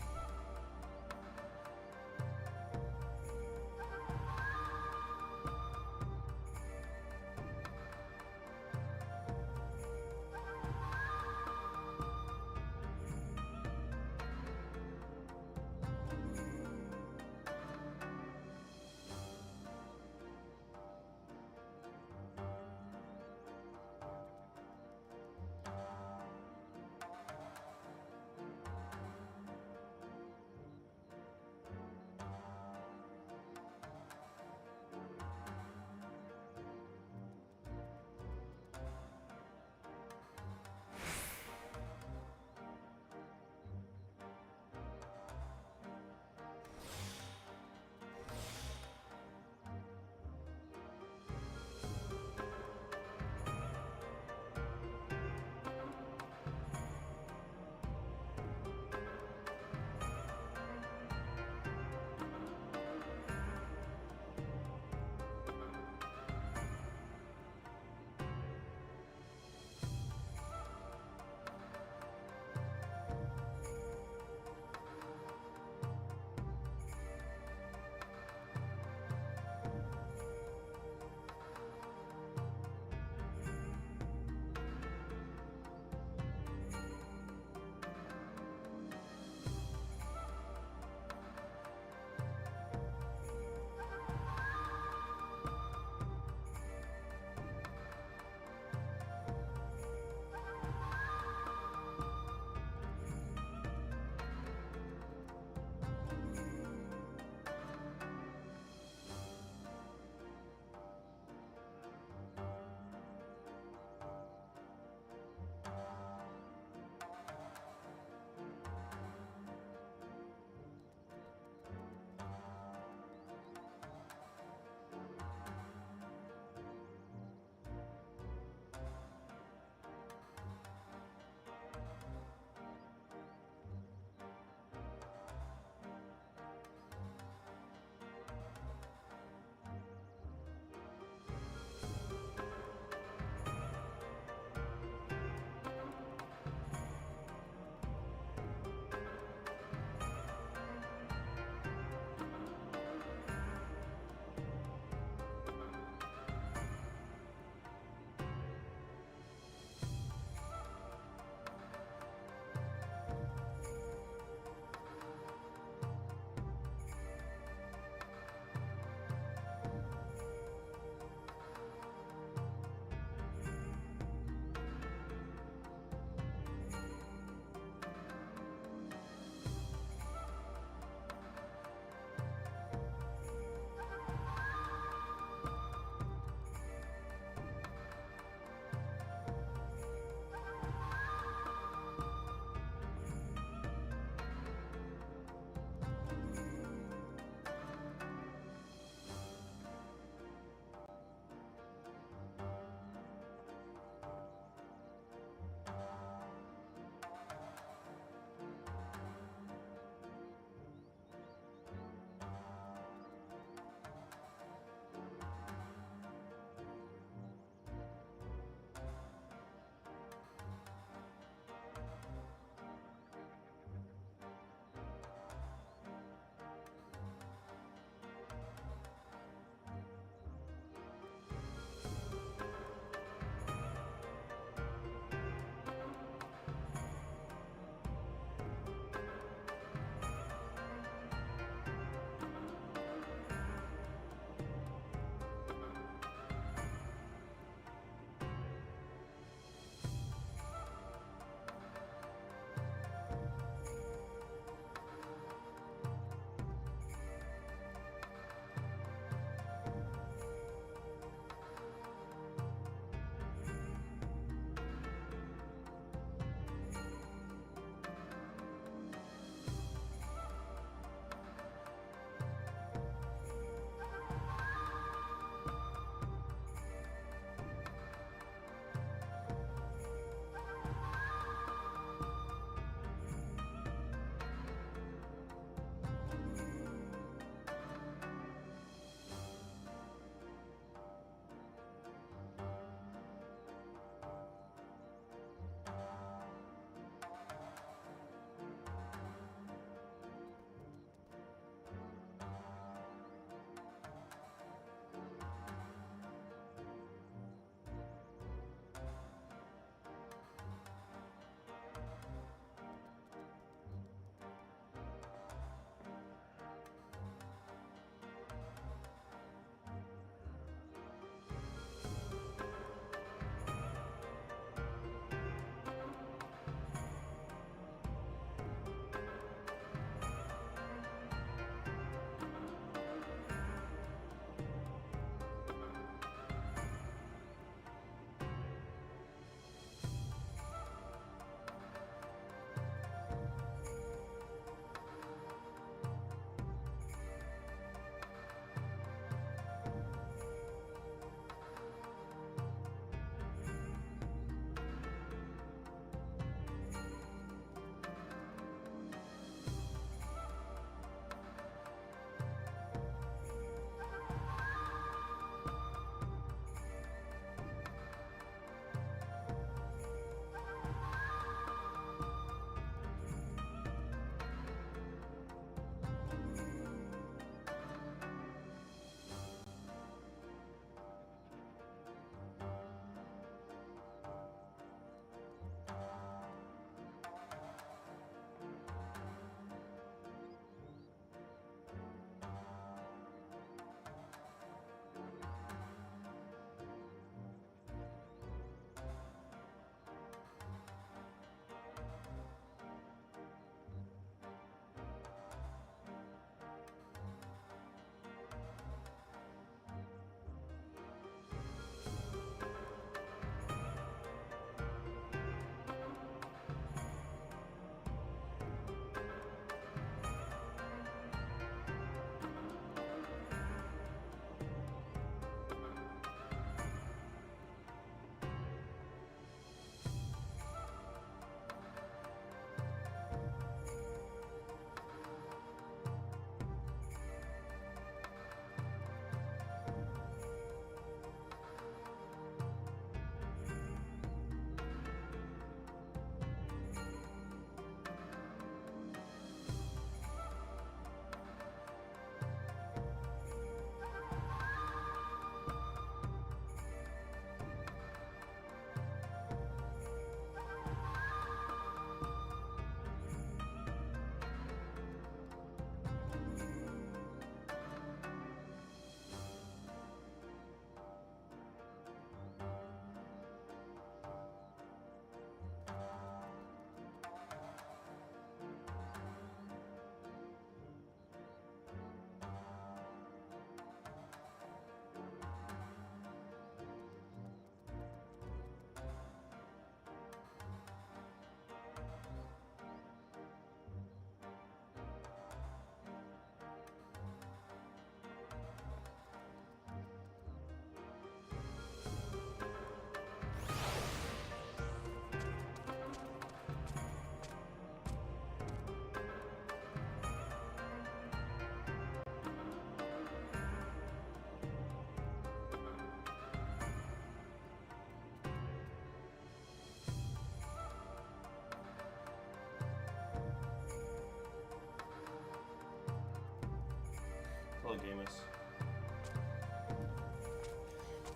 on, gamers.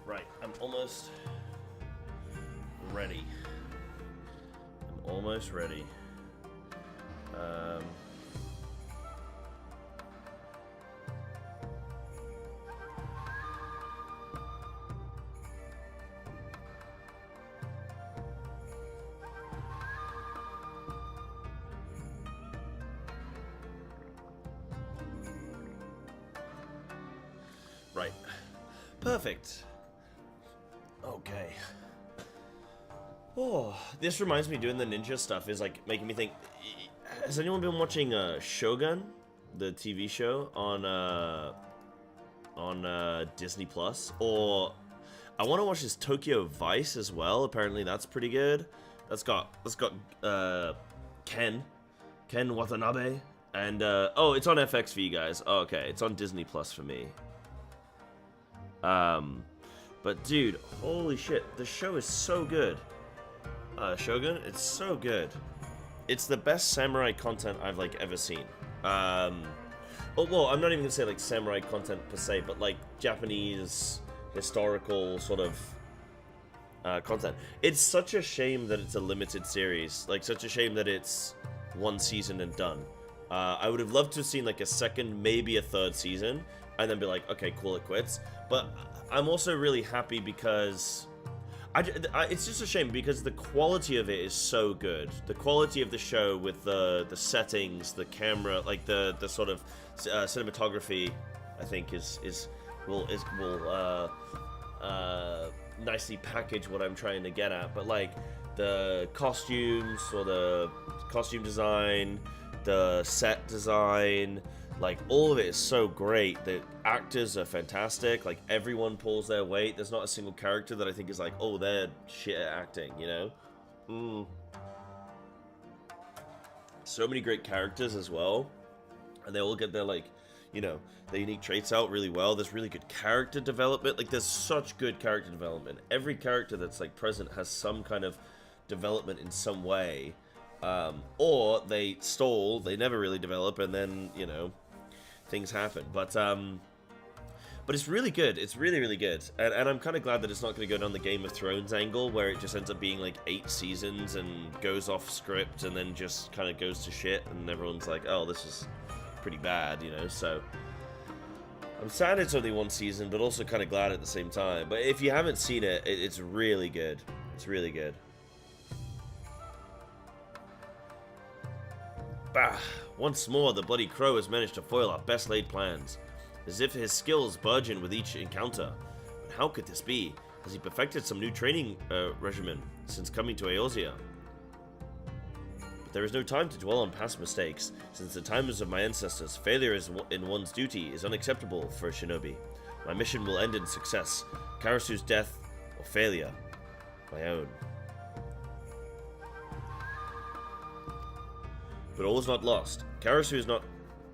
Right, I'm almost ready. I'm almost ready. Right. Perfect. Okay. Oh, this reminds me, doing the ninja stuff is like making me think. Has anyone been watching Shogun, the TV show on Disney Plus? Or I want to watch this Tokyo Vice as well. Apparently that's pretty good. That's got Ken Watanabe, and oh, it's on FX for you guys. Oh, okay, it's on Disney Plus for me. But dude, holy shit, the show is so good. Shogun, it's so good. It's the best samurai content I've like ever seen. Oh, well, I'm not even gonna say like samurai content per se, but like Japanese historical sort of content. It's such a shame that it's a limited series. Like, such a shame that it's one season and done. I would have loved to have seen like a second, maybe a third season, and then be like, okay, cool, it quits. But I'm also really happy because it's just a shame because the quality of it is so good. The quality of the show with the settings, the camera, like the sort of cinematography, I think will nicely package what I'm trying to get at. But like the costumes or the costume design, the set design, like all of it is so great. The actors are fantastic. Like everyone pulls their weight. There's not a single character that I think is like, oh, they're shit at acting, you know? So many great characters as well, and they all get their, like, you know, their unique traits out really well. There's really good character development. Like, there's such good character development. Every character that's like present has some kind of development in some way, or they stall, they never really develop, and then, you know, things happen. But it's really good. It's really, really good. And I'm kind of glad that it's not going to go down the Game of Thrones angle, where it just ends up being like 8 seasons and goes off script and then just kind of goes to shit, and everyone's like, oh, this is pretty bad, you know? So I'm sad it's only 1 season, but also kind of glad at the same time. But if you haven't seen it, it's really good. It's really good. Bah! Once more, the Bloody Crow has managed to foil our best laid plans, as if his skills burgeon with each encounter. But how could this be? Has he perfected some new training regimen since coming to Eorzea? But there is no time to dwell on past mistakes. Since the times of my ancestors, failure in one's duty is unacceptable for a shinobi. My mission will end in success. Karasu's death or failure, my own. But all is not lost. Karasu is not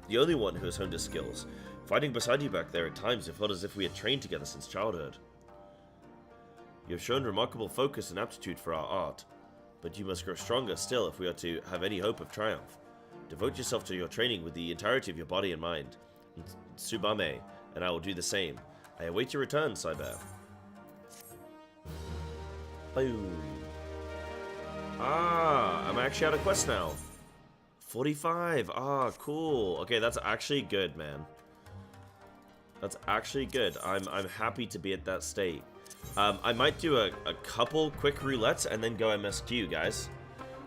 the only one who has honed his skills. Fighting beside you back there at times, it felt as if we had trained together since childhood. You have shown remarkable focus and aptitude for our art, but you must grow stronger still if we are to have any hope of triumph. Devote yourself to your training with the entirety of your body and mind. Tsubame, and I will do the same. I await your return, Cyber. Boom. Ah, I'm actually out of quest now. 45. Ah, cool. Okay, that's actually good, man. That's actually good. I'm happy to be at that state. I might do a couple quick roulettes and then go MSQ, guys.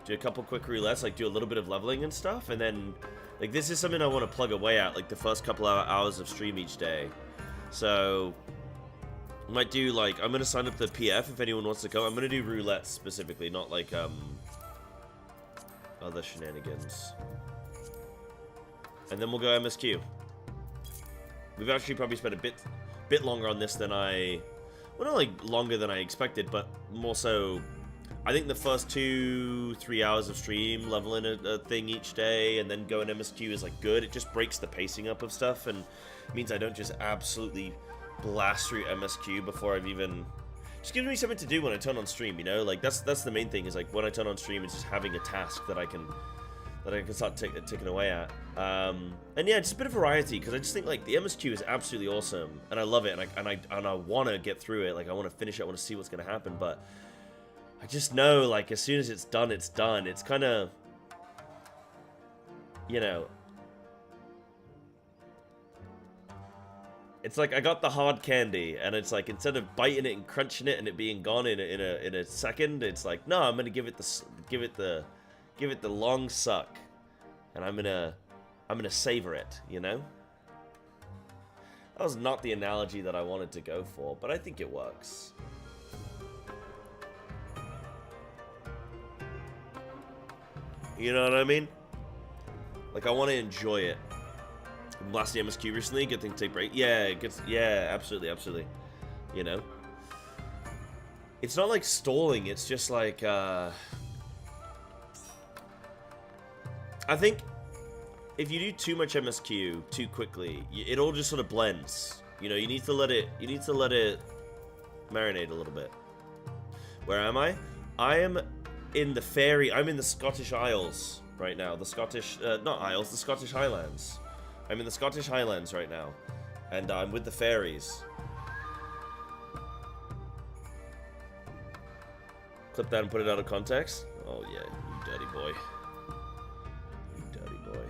Do a couple quick roulettes, like do a little bit of leveling and stuff, and then, like, this is something I want to plug away at, like the first couple hours of stream each day. So I might do, like, I'm gonna sign up the PF if anyone wants to go. I'm gonna do roulette specifically, not like other shenanigans. And then we'll go MSQ. We've actually probably spent a bit longer on this than well, not like longer than I expected, but more so, I think the first 2-3 hours of stream, leveling a thing each day, and then going MSQ is like good. It just breaks the pacing up of stuff, and means I don't just absolutely blast through MSQ before I've even... Just gives me something to do when I turn on stream, you know? Like, that's the main thing, is like, when I turn on stream, it's just having a task that I can that I can start ticking away at. And yeah, just a bit of variety, because I just think like the MSQ is absolutely awesome, and I love it, and I want to get through it. Like I want to finish it, I want to see what's gonna happen, but I just know like as soon as it's done, it's done. It's kind of, you know, it's like I got the hard candy, and it's like instead of biting it and crunching it and it being gone in a second, it's like no, I'm gonna give it the long suck, and I'm gonna savor it. You know, that was not the analogy that I wanted to go for, but I think it works. You know what I mean? Like I want to enjoy it. Last the MSQ recently, good thing to take break. Yeah, yeah, absolutely. You know, it's not like stalling. It's just like I think if you do too much MSQ too quickly, it all just sort of blends. You know, you need to let it marinate a little bit. Where am I? I am in the fairy. I'm in the Scottish Isles right now. The Scottish, not Isles, the Scottish Highlands. I'm in the Scottish Highlands right now, and I'm with the fairies. Clip that and put it out of context. Oh yeah, you dirty boy. You dirty boy.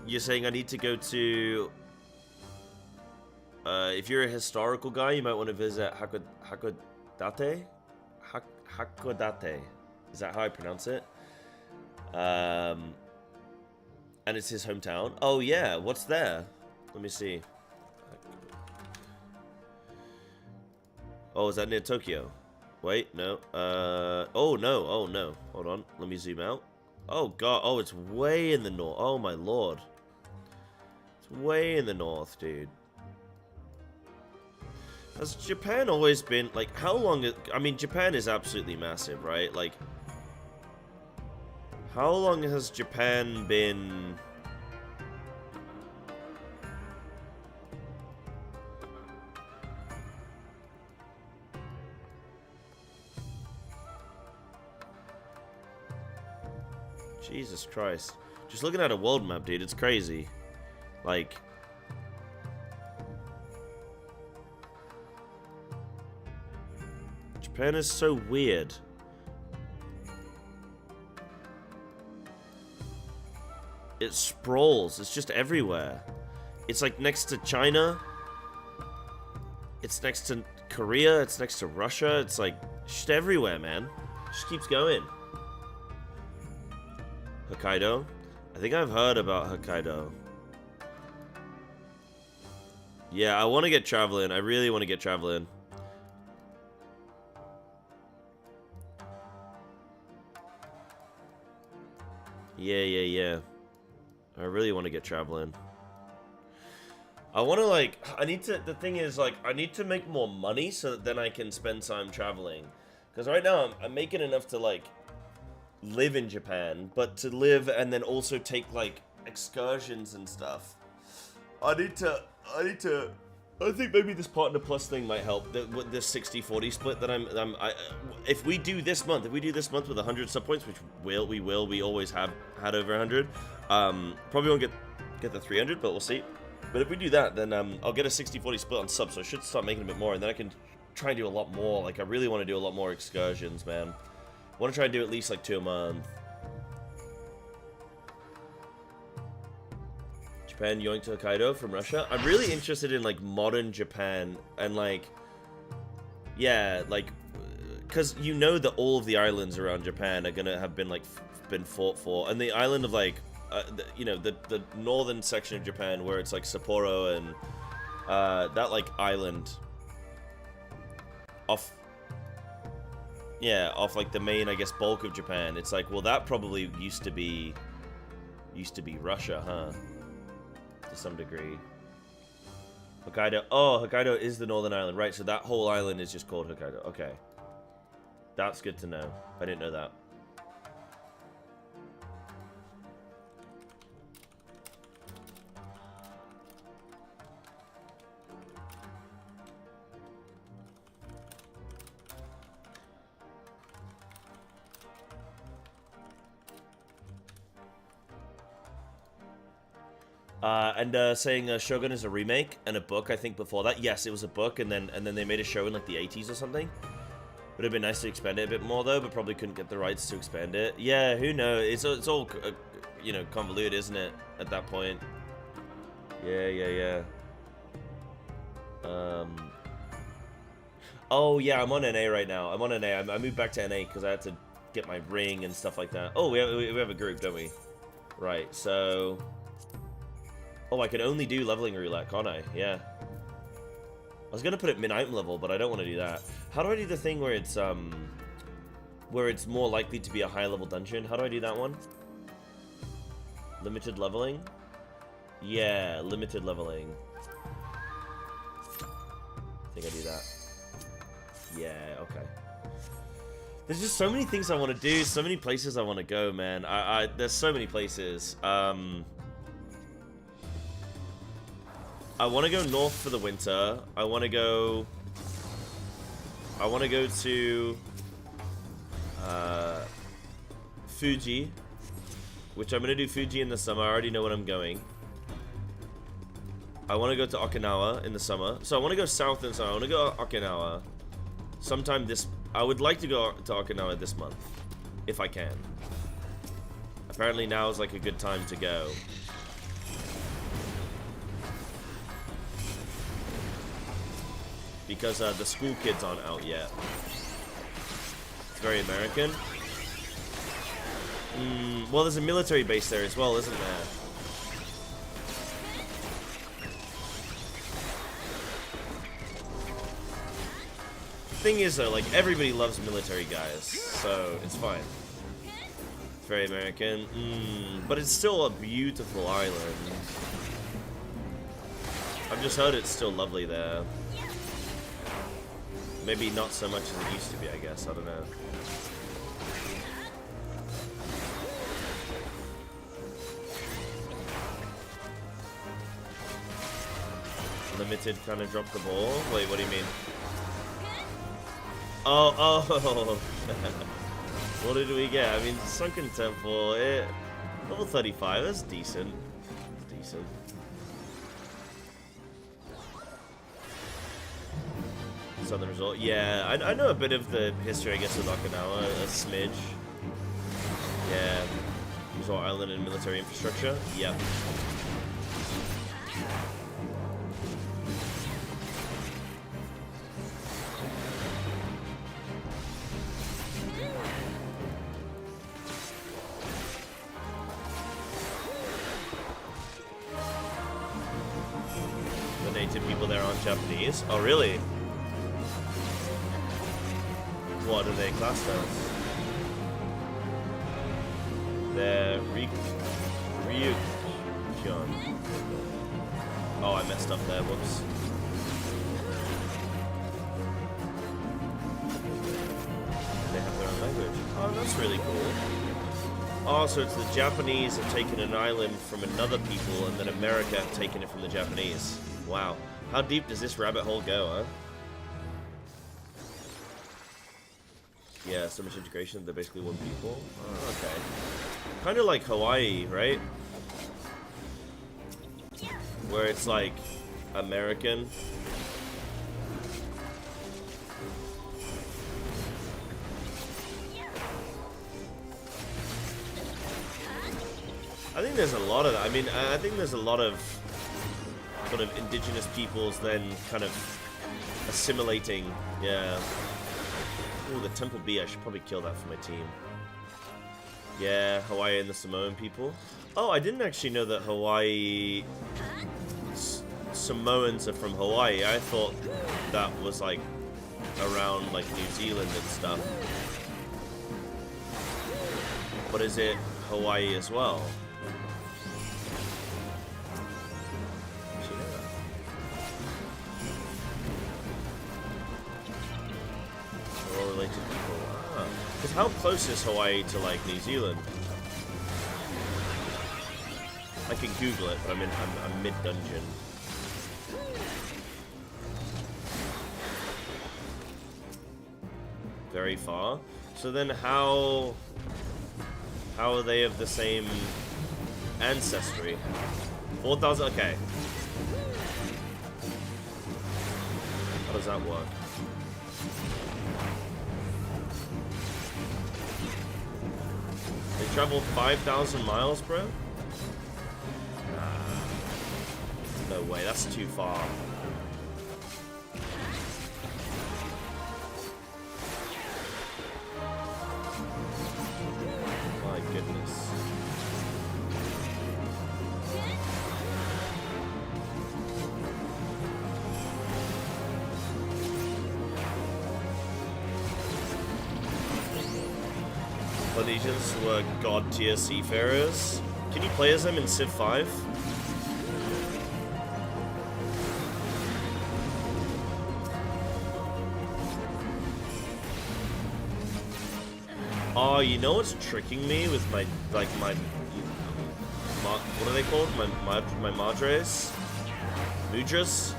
You're saying I need to go to... if you're a historical guy, you might want to visit Hakodate? Hakodate. Is that how I pronounce it? And it's his hometown. Oh yeah, what's there? Let me see. Oh, is that near Tokyo? Wait, no. Oh no. Hold on, let me zoom out. Oh god, oh, it's way in the north. Oh my lord. It's way in the north, dude. Has Japan always been, like, how long... I mean, Japan is absolutely massive, right? Like... How long has Japan been... Jesus Christ. Just looking at a world map, dude, it's crazy. Like... Japan is so weird. It sprawls. It's just everywhere. It's like next to China. It's next to Korea. It's next to Russia. It's like just everywhere, man. Just keeps going. Hokkaido. I think I've heard about Hokkaido. Yeah, I want to get traveling. I really want to get traveling. Yeah. I really want to get traveling. I want to, like, the thing is, like, I need to make more money so that then I can spend time traveling. Because right now, I'm making enough to, like, live in Japan, but to live and then also take, like, excursions and stuff. I think maybe this Partner Plus thing might help. This 60-40 split that if we do this month with 100 sub points, which we always have had over 100, probably won't get the 300, but we'll see. But if we do that, then I'll get a 60-40 split on subs, so I should start making a bit more, and then I can try and do a lot more. Like, I really want to do a lot more excursions, man. I want to try and do at least, like, 2 a month. Japan yoink to Hokkaido from Russia. I'm really interested in, like, modern Japan, and, like, yeah, like, because you know that all of the islands around Japan are gonna have been, like, been fought for, and the island of, like, you know, the northern section of Japan where it's, like, Sapporo and, that, like, island off, like, the main, I guess, bulk of Japan. It's like, well, that probably used to be Russia, huh? To some degree. Hokkaido. Oh, Hokkaido is the northern island, right? So that whole island is just called Hokkaido. Okay. That's good to know. I didn't know that. And saying Shogun is a remake and a book. I think before that, yes, it was a book, and then they made a show in like the 80s or something. Would have been nice to expand it a bit more though, but probably couldn't get the rights to expand it. Yeah, who knows? It's all you know, convoluted, isn't it? At that point. Yeah. Oh yeah, I'm on NA right now. I'm on NA. I moved back to NA because I had to get my ring and stuff like that. Oh, we have a group, don't we? Right. So. Oh, I can only do leveling roulette, can't I? Yeah. I was gonna put it mid-item level, but I don't want to do that. How do I do the thing where it's more likely to be a high level dungeon? How do I do that one? Limited leveling? Yeah, limited leveling. I think I do that. Yeah, okay. There's just so many things I want to do, so many places I want to go, man. There's so many places. I want to go north for the winter. I want to go to Fuji, which I'm going to do Fuji in the summer. I already know when I'm going. I want to go to Okinawa in the summer. So I want to go south in the summer. I want to go to Okinawa sometime this... I would like to go to Okinawa this month, if I can. Apparently now is like a good time to go. Because the school kids aren't out yet. It's very American. Well, there's a military base there as well, isn't there? Thing is though, like, everybody loves military guys, so it's fine. It's very American. But it's still a beautiful island. I've just heard it's still lovely there. Maybe not so much as it used to be, I guess. I don't know. Limited kind of dropped the ball. Wait, what do you mean? Oh. What did we get? I mean, Sunken Temple, level 35, that's decent. It's decent. Southern Resort. Yeah, I know a bit of the history, I guess, with Okinawa, a smidge. Yeah. Resort island and military infrastructure. Yep. The native people there aren't Japanese. Oh, really? What are they classed as? They're Ryukyun. Oh, I messed up there, whoops. They have their own language. Oh, that's really cool. Oh, so it's the Japanese have taken an island from another people, and then America have taken it from the Japanese. Wow. How deep does this rabbit hole go, huh? Yeah, so much integration, they're basically one people. Oh, okay. Kind of like Hawaii, right? Where it's like American. I think there's a lot of that. I mean, I think there's a lot of sort of indigenous peoples then kind of assimilating. Yeah. Ooh, the Temple Bee, I should probably kill that for my team. Yeah, Hawaii and the Samoan people. Oh, I didn't actually know that Hawaii... Samoans are from Hawaii. I thought that was like around like New Zealand and stuff. But is it Hawaii as well? Related people. Because how close is Hawaii to like New Zealand? I can Google it, but I'm mid dungeon. Very far. So then how are they of the same ancestry? 4,000. Okay. How does that work? They traveled 5,000 miles, bro? No way, that's too far. My goodness. Polynesians were god tier seafarers. Can you play as them in Civ 5? Oh, you know what's tricking me with my, like, what are they called? My madres? Mudras?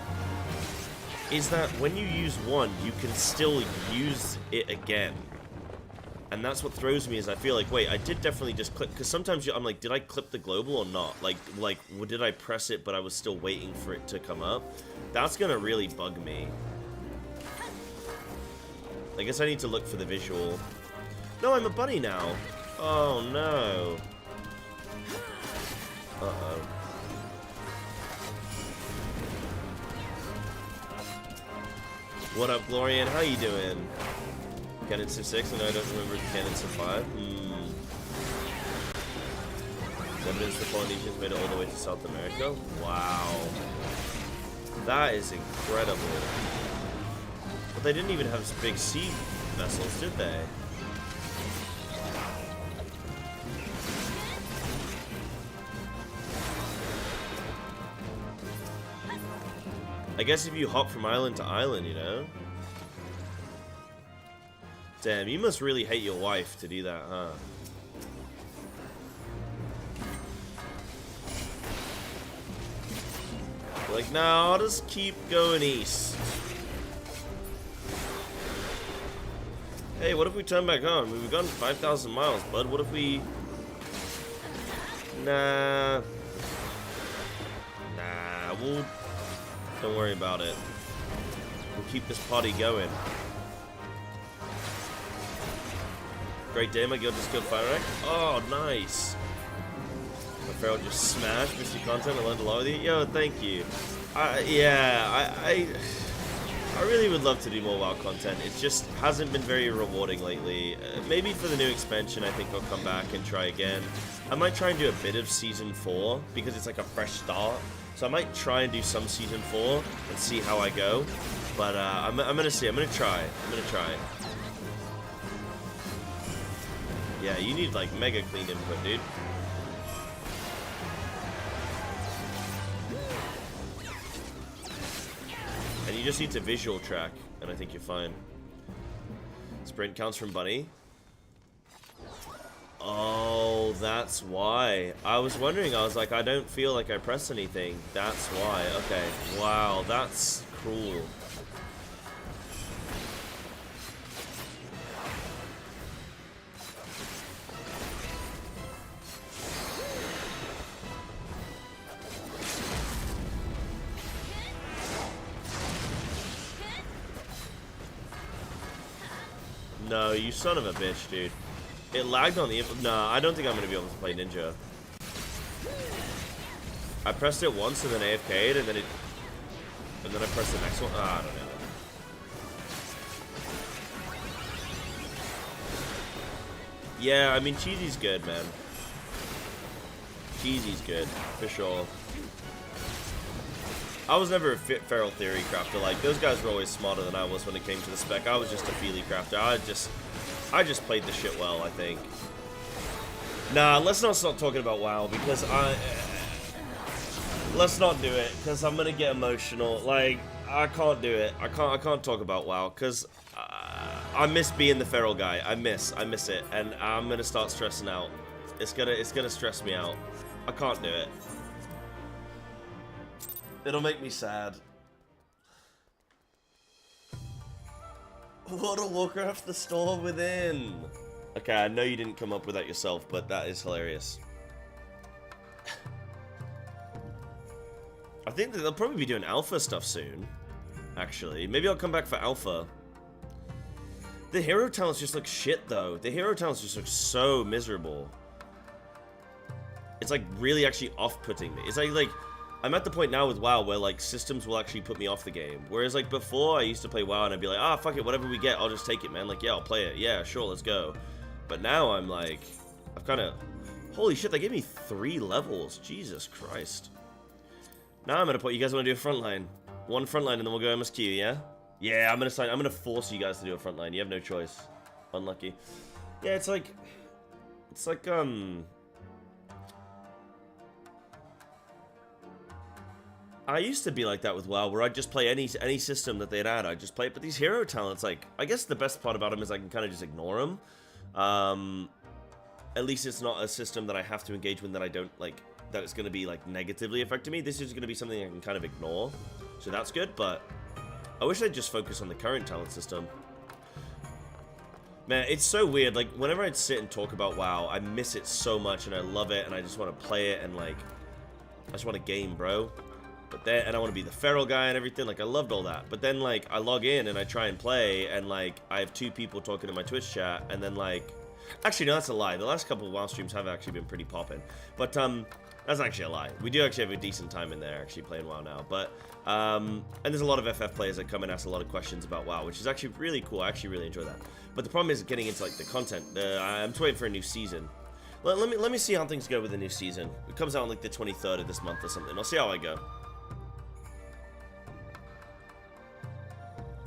Is that when you use one, you can still use it again. And that's what throws me is I feel like, wait, I did definitely just click, because sometimes I'm like, did I clip the global or not? Like, did I press it, but I was still waiting for it to come up? That's gonna really bug me. I guess I need to look for the visual. No, I'm a bunny now. Oh, no. Uh-oh. What up, Glorian? How you doing? Canon Civ 6? I know I don't remember Canon Civ 5. Evidence the Polynesians made it all the way to South America? Wow. That is incredible. But they didn't even have big sea vessels, did they? I guess if you hop from island to island, you know? Damn, you must really hate your wife to do that, huh? Like, no, I'll just keep going east. Hey, what if we turn back on? We've gone 5,000 miles, bud. What if we... Nah, we'll... Don't worry about it. We'll keep this party going. Great day, my guild just killed Fire. Oh, nice. My Feral just smashed Misty content. I learned a lot with you. Yo, thank you. I really would love to do more WoW content. It just hasn't been very rewarding lately. Maybe for the new expansion, I think I'll come back and try again. I might try and do a bit of Season 4, because it's like a fresh start. So I might try and do some Season 4 and see how I go. But I'm gonna see. I'm gonna try. Yeah, you need like mega clean input, dude. And you just need to visual track, and I think you're fine. Sprint counts from Bunny. Oh, that's why. I was wondering, I was like, I don't feel like I pressed anything. That's why. Okay. Wow, that's cruel. No, you son of a bitch, dude. It lagged on the input. Nah, I don't think I'm going to be able to play Ninja. I pressed it once and then AFK'd, and then it... And then I pressed the next one. Ah, I don't know. Yeah, I mean, Cheesy's good, man. Cheesy's good, for sure. I was never a Feral Theory crafter. Like, those guys were always smarter than I was when it came to the spec. I was just a Feely crafter. I just played the shit well, I think. Nah, let's not start talking about WoW, because let's not do it, because I'm gonna get emotional. Like, I can't do it. I can't talk about WoW, because I miss being the feral guy. I miss it, and I'm gonna start stressing out. It's gonna stress me out. I can't do it. It'll make me sad. World of Warcraft, the store within. Okay, I know you didn't come up with that yourself, but that is hilarious. think that they'll probably be doing alpha stuff soon. Actually, maybe I'll come back for alpha. The hero talents just look shit, though. The hero talents just look so miserable. It's like really actually off-putting me. It's like I'm at the point now with WoW where like systems will actually put me off the game. Whereas like before I used to play WoW and I'd be like, ah, fuck it, whatever we get, I'll just take it, man. Like, yeah, I'll play it. Yeah, sure, let's go. But now I'm like, I've kind of, holy shit, they gave me 3 levels. Jesus Christ. Now I'm gonna put, you guys want to do a frontline? One frontline and then we'll go MSQ, yeah? Yeah, I'm gonna force you guys to do a frontline. You have no choice. Unlucky. Yeah, it's like I used to be like that with WoW, where I'd just play any system that they'd add. I'd just play it. But these hero talents, like, I guess the best part about them is I can kind of just ignore them. At least it's not a system that I have to engage with that I don't like. That it's going to be like negatively affecting me. This is going to be something I can kind of ignore, so that's good. But I wish I'd just focus on the current talent system. Man, it's so weird. Like, whenever I'd sit and talk about WoW, I miss it so much, and I love it, and I just want to play it, and like, I just want to game, bro. But then, and I want to be the feral guy and everything. Like, I loved all that. But then, like, I log in and I try and play, and like, I have 2 people talking in my Twitch chat, and then like, actually, no, that's a lie. The last couple of WoW streams have actually been pretty popping. But that's actually a lie. We do actually have a decent time in there actually playing WoW now. But and there's a lot of FF players that come and ask a lot of questions about WoW, which is actually really cool. I actually really enjoy that. But the problem is getting into like the content. I'm just waiting for a new season. Let me see how things go with the new season. It comes out on like the 23rd of this month or something. I'll see how I go.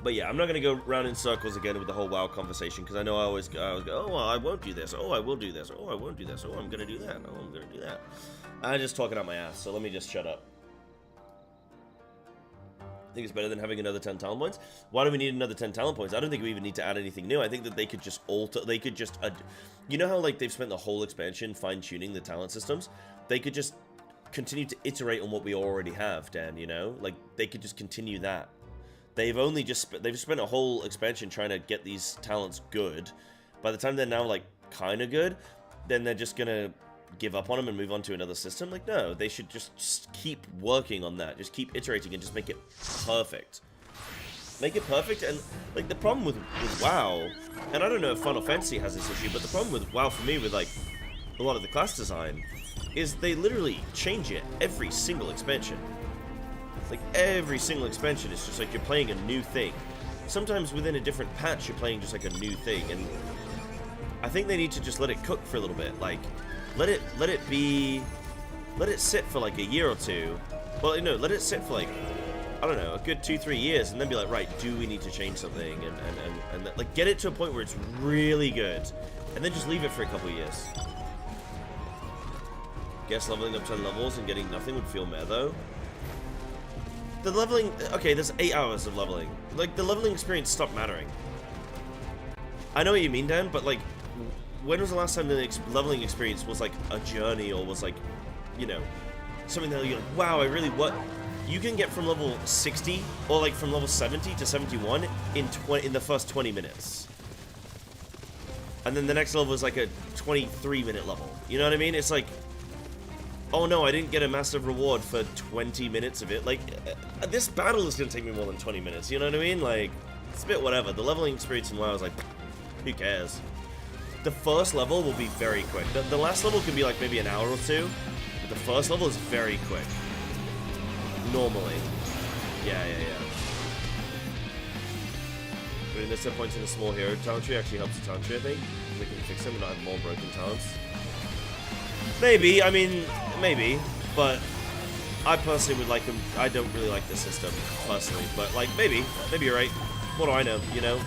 But yeah, I'm not going to go round in circles again with the whole WoW conversation, because I know I always go, oh, well, I won't do this. Oh, I will do this. Oh, I won't do this. Oh, I'm going to do that. Oh, I'm going to do that. I'm just talking out my ass, so let me just shut up. I think it's better than having another 10 talent points. Why do we need another 10 talent points? I don't think we even need to add anything new. I think that they could just alter, they could just, you know how like they've spent the whole expansion fine-tuning the talent systems? They could just continue to iterate on what we already have, Dan, you know? Like, they could just continue that. They've spent a whole expansion trying to get these talents good. By the time they're now like kind of good, then they're just gonna give up on them and move on to another system. Like, no, they should just keep working on that. Just keep iterating and just make it perfect. Make it perfect. And like the problem with WoW, and I don't know if Final Fantasy has this issue, but the problem with WoW for me with like a lot of the class design is they literally change it every single expansion. Like, every single expansion is just like you're playing a new thing. Sometimes within a different patch, you're playing just like a new thing, and I think they need to just let it cook for a little bit. Like, let it sit for like a year or two. Well, you know, let it sit for like, I don't know, a good 2-3 years, and then be like, right, do we need to change something? And like, get it to a point where it's really good, and then just leave it for a couple years. Guess leveling up 10 levels and getting nothing would feel meh, though. The leveling, okay, there's 8 hours of leveling. Like, the leveling experience stopped mattering. I know what you mean, Dan, but like, when was the last time the leveling experience was like a journey, or was like, you know, something that you're like, wow, I really, what? You can get from level 60, or like from level 70 to 71 in the first 20 minutes. And then the next level is like a 23-minute level. You know what I mean? It's like, oh no, I didn't get a massive reward for 20 minutes of it. Like, this battle is going to take me more than 20 minutes, you know what I mean? Like, it's a bit whatever. The leveling experience in WoW is like, who cares? The first level will be very quick. The last level can be like maybe an hour or 2, but the first level is very quick. Normally. Yeah. Putting this set points in a small hero talent tree actually helps the talent tree, I think. We can fix them and not have more broken talents. Maybe, I mean, maybe, but I personally would like them. I don't really like the system, personally, but like, maybe you're right. What do I know, you know?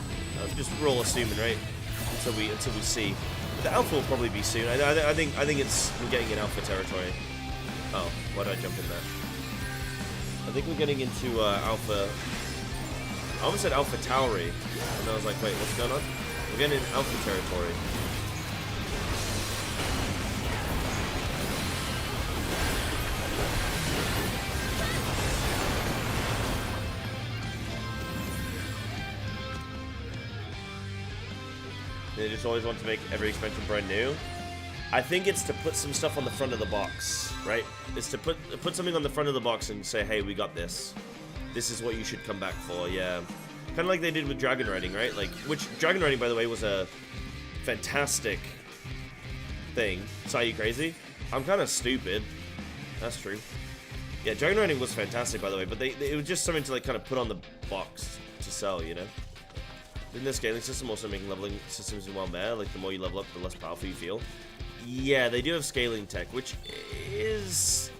I'm just roll assuming, right? Until we see. The alpha will probably be soon. I think we're getting in alpha territory. Oh, why did I jump in there? I think we're getting into alpha. I almost said alpha Towery, and I was like, wait, what's going on? We're getting in alpha territory. They just always want to make every expansion brand new. I think it's to put some stuff on the front of the box, right? It's to put something on the front of the box and say, hey, we got this. This is what you should come back for, yeah. Kind of like they did with Dragon Riding, right? Like, which Dragon Riding, by the way, was a fantastic thing. Saw you crazy? I'm kind of stupid. That's true. Yeah, Dragon Riding was fantastic, by the way, but it was just something to like kind of put on the box to sell, you know? Didn't the scaling system also make leveling systems in one there? Like, the more you level up, the less powerful you feel? Yeah, they do have scaling tech, which is...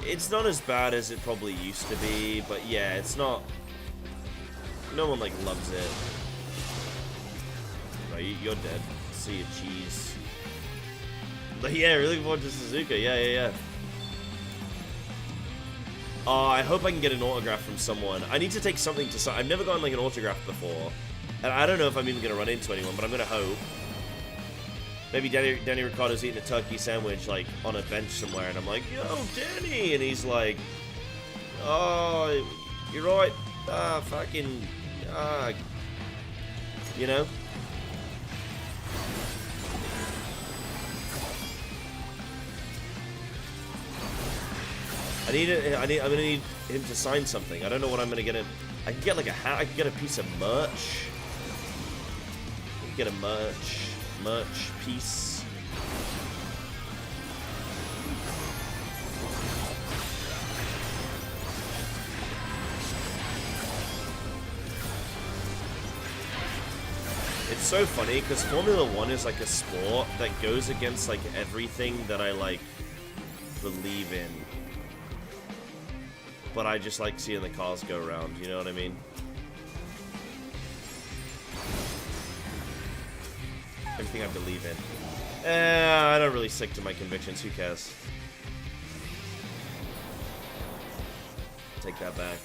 It's not as bad as it probably used to be, but yeah, it's not... No one, like, loves it. No, you're dead. See you, cheese. But yeah, really looking forward to Suzuka. Yeah. Oh, I hope I can get an autograph from someone. I need to take something to sign. I've never gotten, like, an autograph before. And I don't know if I'm even going to run into anyone, but I'm going to hope. Maybe Danny Ricardo's eating a turkey sandwich, like, on a bench somewhere, and I'm like, yo, Danny! And he's like, oh, you're right. You know? I'm gonna need him to sign something. I don't know what I'm gonna get him. I can get like a hat. I can get a piece of merch. I can get a merch piece. It's so funny because Formula 1 is like a sport that goes against like everything that I like believe in. But I just like seeing the cars go around, you know what I mean? Everything I believe in. I don't really stick to my convictions, who cares? Take that back.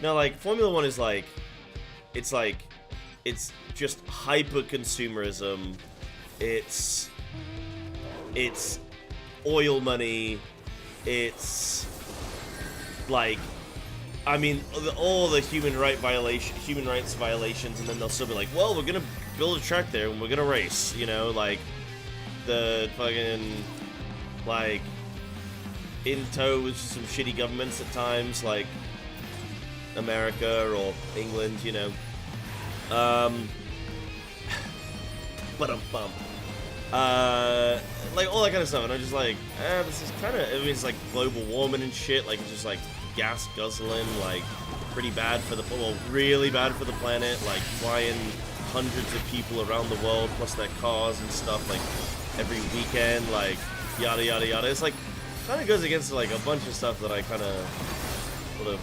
No, like, Formula 1 is like... It's just hyper-consumerism. It's oil money. It's... like, I mean, all the human rights violations, and then they'll still be like, well, we're gonna build a track there and we're gonna race, you know, like the fucking, like, in tow with some shitty governments at times, like America or England, you know. Like all that kind of stuff, and I'm just like, this is kind of, I mean, it's like global warming and shit, like just like gas guzzling, like pretty bad for the, well, really bad for the planet, like flying hundreds of people around the world plus their cars and stuff, like every weekend, like yada yada yada. It's like kind of goes against like a bunch of stuff that I kind of sort of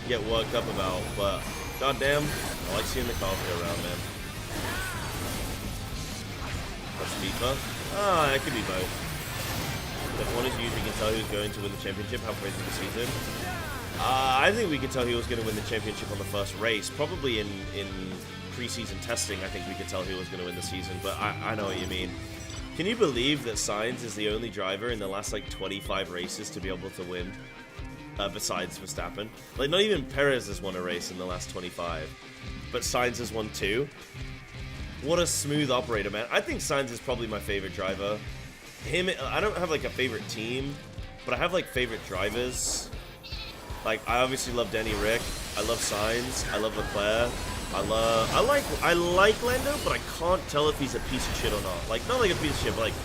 get worked up about, but goddamn, I like seeing the cars go around, man. That's FIFA. Ah, it could be both. If one is used, we can tell who's going to win the championship halfway through the season. I think we could tell who was going to win the championship on the first race. Probably in preseason testing, I think we could tell who was going to win the season, but I know what you mean. Can you believe that Sainz is the only driver in the last, like, 25 races to be able to win? Besides Verstappen. Like, not even Perez has won a race in the last 25. But Sainz has won 2. What a smooth operator, man. I think Sainz is probably my favorite driver. I don't have, like, a favorite team, but I have, like, favorite drivers. Like, I obviously love Danny Rick. I love Sainz. I love Leclerc. I like Lando, but I can't tell if he's a piece of shit or not. Like, not like a piece of shit, but, like,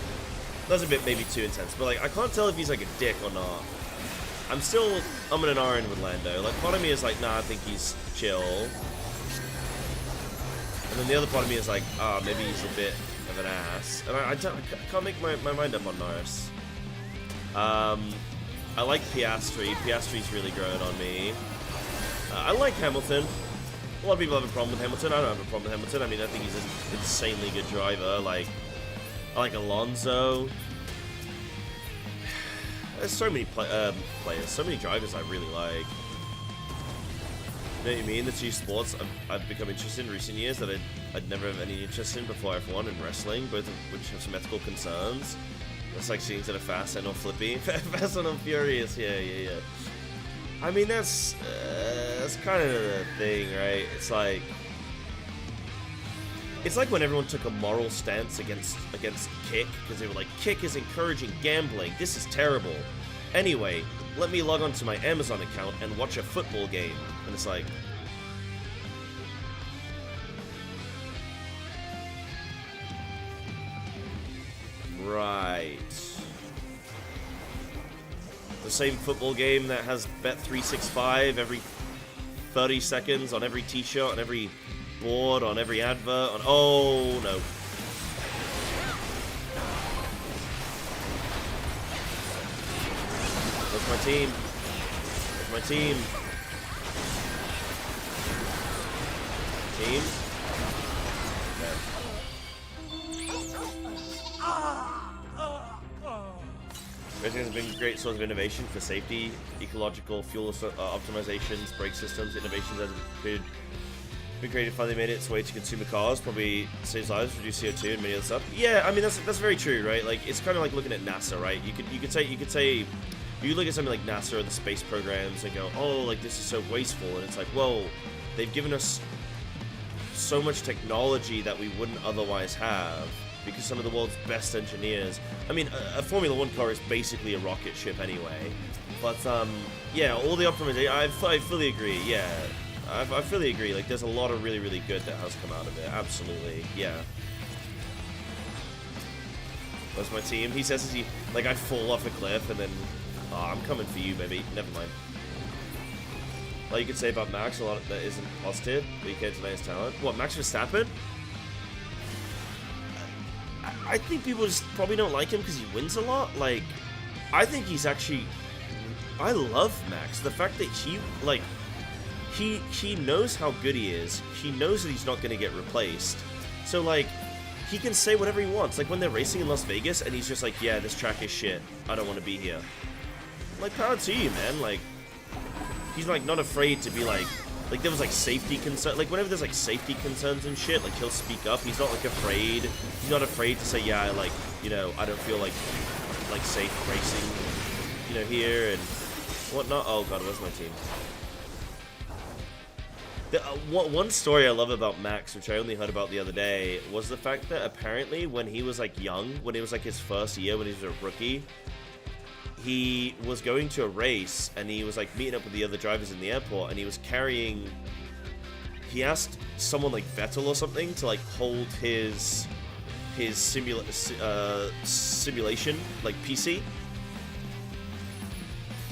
that's a bit maybe too intense. But, like, I can't tell if he's, like, a dick or not. I'm in an R in with Lando. Like, part of me is like, nah, I think he's chill. And then the other part of me is like, maybe he's a bit of an ass. And I can't make my mind up on Norris. I like Piastri. Piastri's really growing on me. I like Hamilton. A lot of people have a problem with Hamilton. I don't have a problem with Hamilton. I mean, I think he's an insanely good driver. Like, I like Alonso. There's so many players, so many drivers I really like. You know what I mean? The two sports I've become interested in recent years that I'd never have any interest in before F1 and wrestling, both of which have some ethical concerns. It's like scenes that are fast and or flippy. Fast and or furious, yeah. I mean, that's kind of the thing, right? It's like, It's like when everyone took a moral stance against Kick, because they were like, Kick is encouraging gambling, this is terrible. Anyway, let me log on to my Amazon account and watch a football game. And it's like... Right. The same football game that has Bet365 every 30 seconds on every t-shirt, on every board, on every advert, on... Oh, no. Where's my team? Where's my team? Team? Racing has been a great source of innovation for safety, ecological, fuel optimizations, brake systems, innovations that have been created finally made its way to consumer cars, probably saves lives, reduce CO2 and many other stuff. Yeah, I mean that's very true, right? Like it's kind of like looking at NASA, right? You could say you look at something like NASA or the space programs and go, oh, like this is so wasteful, and it's like, well, they've given us so much technology that we wouldn't otherwise have. Because some of the world's best engineers... I mean, a Formula 1 car is basically a rocket ship anyway. But, yeah, all the optimization... I fully agree, yeah. I fully agree. Like, there's a lot of really, really good that has come out of it. Absolutely, yeah. Where's my team? He says, like, I fall off a cliff and then... Oh, I'm coming for you, baby. Never mind. Well, you could say about Max, a lot of that isn't positive, but you can't deny his talent. What, Max Verstappen? I think people just probably don't like him because he wins a lot. Like, I think he's actually... I love Max. The fact that he, like... He knows how good he is. He knows that he's not going to get replaced. So, like, he can say whatever he wants. Like, when they're racing in Las Vegas, and he's just like, yeah, this track is shit. I don't want to be here. Like, power to you, man. Like, he's, like, not afraid to be, like... Like, there was, like, safety concerns. Like, whenever there's, like, safety concerns and shit, like, he'll speak up. He's not, like, afraid. He's not afraid to say, yeah, like, you know, I don't feel, like safe racing, you know, here and whatnot. Oh, God, where's my team? One story I love about Max, which I only heard about the other day, was the fact that apparently when he was, like, young, when it was, like, his first year, when he was a rookie, he was going to a race, and he was, like, meeting up with the other drivers in the airport, and he was carrying... He asked someone, like, Vettel or something to, like, hold his simulation, like, PC.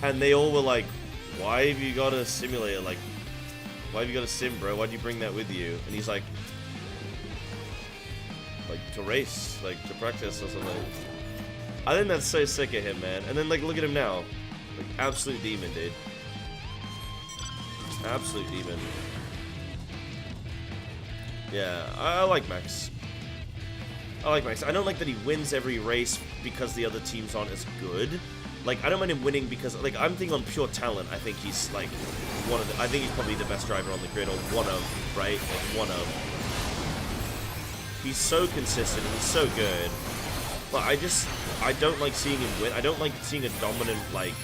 And they all were like, why have you got a simulator? Like, why have you got a sim, bro? Why'd you bring that with you? And he's like, to race, like, to practice or something. I think that's so sick of him, man. And then, like, look at him now. Like, absolute demon, dude. Absolute demon. Yeah, I like Max. I like Max. I don't like that he wins every race because the other teams aren't as good. Like, I don't mind him winning because, like, I'm thinking on pure talent. I think he's, like, I think he's probably the best driver on the grid, or one of, right? Like, one of. He's so consistent. He's so good. But I don't like seeing him win. I don't like seeing a dominant, like...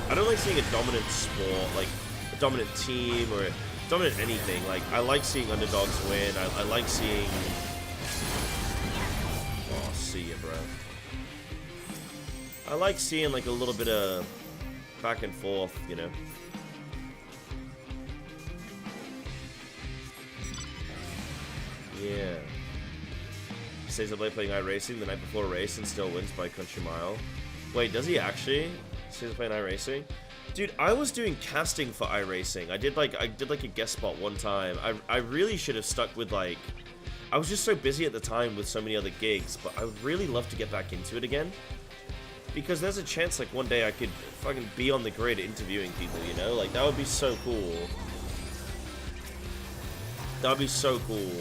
I don't like seeing a dominant sport, like, a dominant team, or dominant anything. Like, I like seeing underdogs win. I like seeing... Oh, see ya, bro. I like seeing, like, a little bit of back and forth, you know? Yeah. Stays up late playing iRacing the night before a race and still wins by country mile. Wait, does he actually? Stays up playing iRacing? Dude, I was doing casting for iRacing. I did like a guest spot one time. I really should have stuck with, like... I was just so busy at the time with so many other gigs, but I would really love to get back into it again. Because there's a chance, like, one day I could fucking be on the grid interviewing people, you know? Like, that would be so cool. That would be so cool.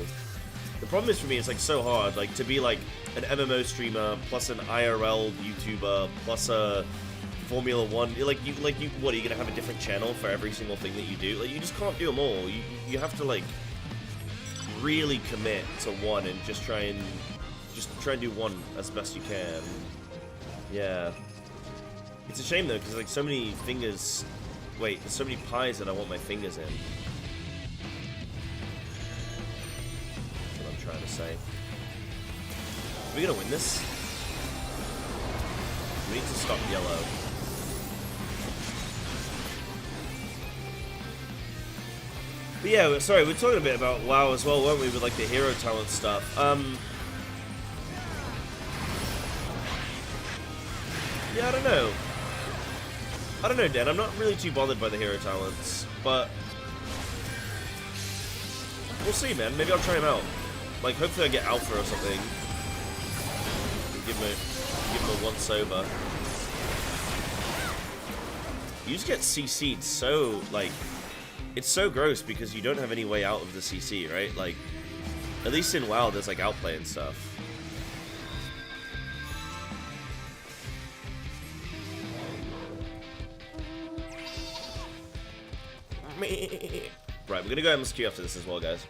The problem is for me, it's, like, so hard, like, to be, like, an MMO streamer, plus an IRL YouTuber, plus a Formula 1, what, are you gonna have a different channel for every single thing that you do? Like, you just can't do them all. You have to, like, really commit to one and just try and do one as best you can. Yeah. It's a shame, though, because, like, so many fingers... Wait, there's so many pies that I want my fingers in. trying to say. Are we gonna win this? We need to stop yellow. But yeah, sorry, we're talking a bit about WoW as well, weren't we, with like the hero talent stuff. Yeah, I don't know. I don't know, Dan. I'm not really too bothered by the hero talents, but we'll see, man. Maybe I'll try them out. Like, hopefully I get Alpha or something. Give him a once over. You just get CC'd so, like, it's so gross because you don't have any way out of the CC, right? Like, at least in WoW, there's like outplay and stuff. Right, we're gonna go MSQ after this as well, guys.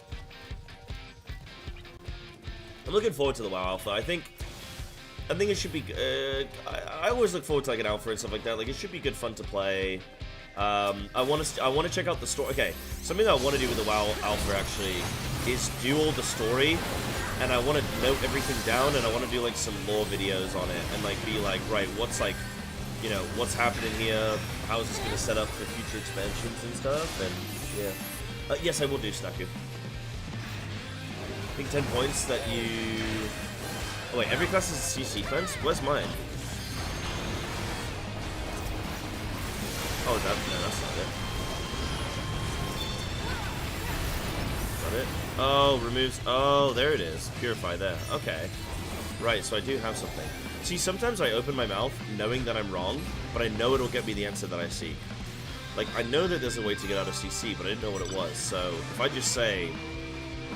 I'm looking forward to the WoW Alpha. I think it should be. I always look forward to like an Alpha and stuff like that. Like, it should be good fun to play. I want to check out the story. Okay, something I want to do with the WoW Alpha actually is do all the story, and I want to note everything down, and I want to do like some lore videos on it, and like be like, right, what's like, you know, what's happening here? How is this going to set up for future expansions and stuff? And yeah, yes, I will do Snaku. I think 10 points that you. Oh wait, every class has a CC sequence. Where's mine? Oh, no, that's not it. Is that it? Oh, removes. Oh, there it is. Purify there. Okay. Right, so I do have something. See, sometimes I open my mouth knowing that I'm wrong, but I know it'll get me the answer that I seek. Like, I know that there's a way to get out of CC, but I didn't know what it was. So, if I just say,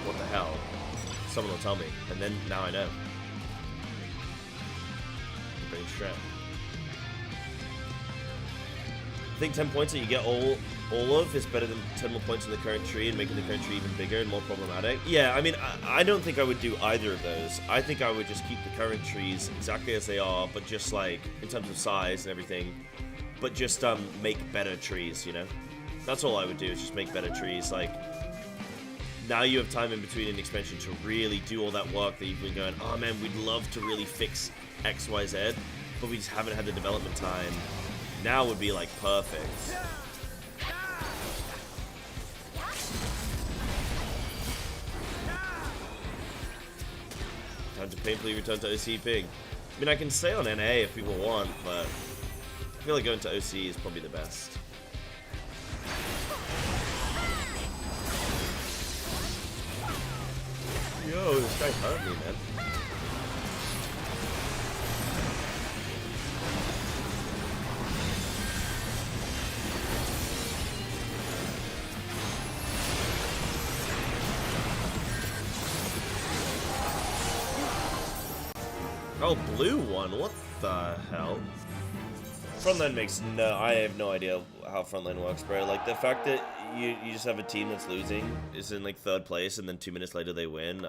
what the hell, someone will tell me. And then, now I know. Brain strap. I think 10 points that you get all of is better than 10 more points in the current tree and making the current tree even bigger and more problematic. Yeah, I mean, I don't think I would do either of those. I think I would just keep the current trees exactly as they are, but just like, in terms of size and everything, but just make better trees, you know? That's all I would do, is just make better trees. Like, now you have time in between an expansion to really do all that work that you've been going, oh man, we'd love to really fix X, Y, Z, but we just haven't had the development time. Now would be like perfect. Time to painfully return to OC Ping. I mean, I can stay on NA if people want, but I feel like going to OC is probably the best. Yo, this guy hurt me, man. Oh, blue one. What the hell? Frontline makes no... I have no idea how Frontline works, bro. Like, the fact that you just have a team that's losing, is in, like, 3rd place, and then 2 minutes later they win.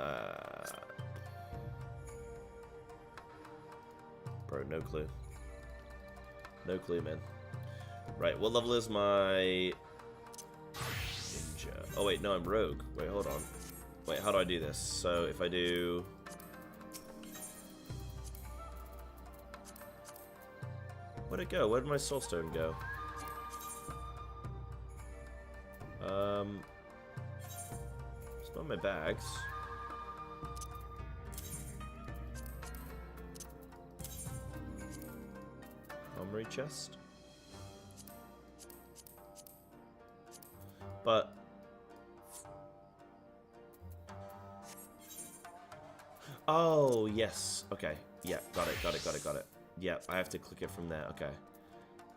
Bro, no clue. No clue, man. Right, what level is my... Ninja? Oh, wait, no, I'm Rogue. Wait, hold on. Wait, how do I do this? So, if I do... Where'd it go? Where did my soulstone go? It's not my bags. Armory chest. But oh yes. Okay. Yeah. Got it. Yeah, I have to click it from there. Okay.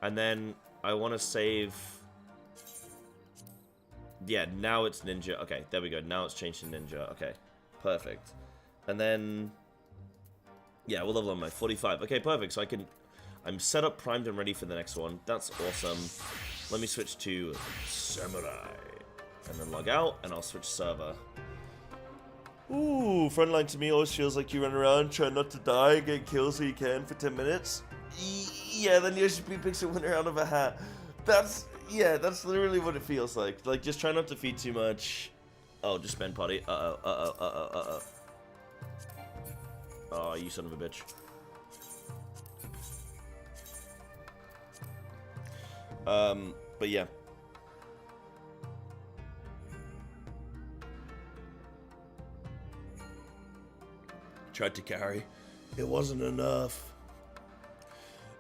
And then I want to save... Yeah, now it's Ninja. Okay, there we go. Now it's changed to Ninja. Okay, perfect. And then... Yeah, we'll level on my 45. Okay, perfect. So I can... I'm set up, primed, and ready for the next one. That's awesome. Let me switch to Samurai. And then log out, and I'll switch server. Ooh, Frontline to me always feels like you run around, try not to die, get kills so you can for 10 minutes. Yeah, then Yoshi picks a winner out of a hat. That's literally what it feels like. Like, just try not to feed too much. Oh, just spend potty. Uh-oh. Oh, you son of a bitch. But yeah. Tried to carry. It wasn't enough.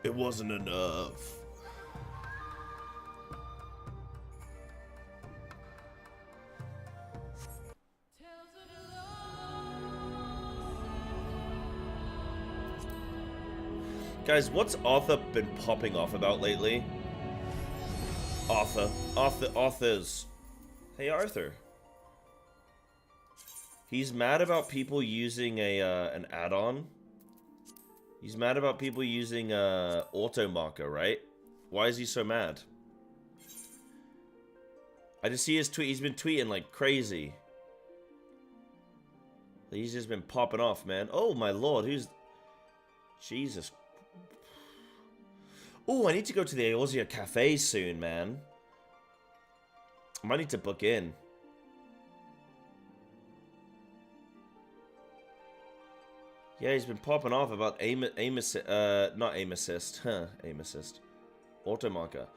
It wasn't enough. Guys, what's Arthur been popping off about lately? Arthur's. Hey, Arthur. He's mad about people using an add-on. He's mad about people using auto marker, right? Why is he so mad? I just see his tweet. He's been tweeting like crazy. He's just been popping off, man. Oh my lord, who's... Jesus. Oh, I need to go to the Eorzea Cafe soon, man. I might need to book in. Yeah, he's been popping off about aim assist. Auto marker.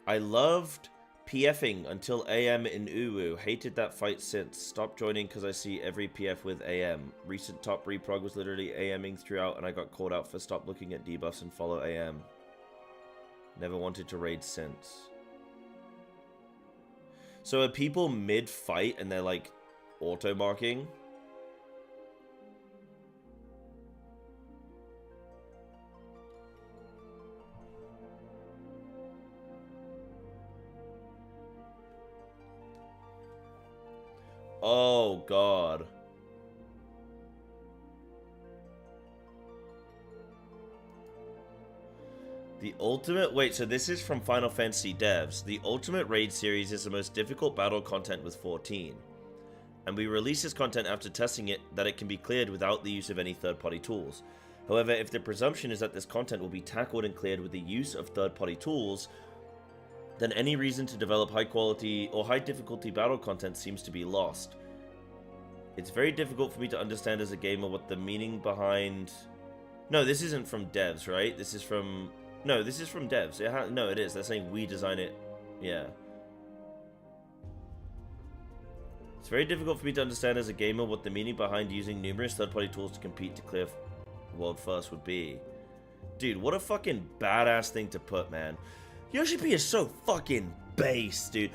I loved PFing until AM in Uwu. Hated that fight since. Stopped joining because I see every PF with AM. Recent top reprog was literally AMing throughout and I got called out for stop looking at debuffs and follow AM. Never wanted to raid since. So are people mid-fight and they're like auto-marking? Oh, God. The ultimate... Wait, so this is from Final Fantasy devs. The Ultimate Raid series is the most difficult battle content with 14. And we release this content after testing it that it can be cleared without the use of any third-party tools. However, if the presumption is that this content will be tackled and cleared with the use of third-party tools, then any reason to develop high-quality or high-difficulty battle content seems to be lost. It's very difficult for me to understand as a gamer what the meaning behind... No, this isn't from devs, right? This is from... No, this is from devs. No, it is. They're saying we design it. Yeah. It's very difficult for me to understand as a gamer what the meaning behind using numerous third-party tools to compete to clear world first would be. Dude, what a fucking badass thing to put, man. Yoshi P is so fucking base, dude.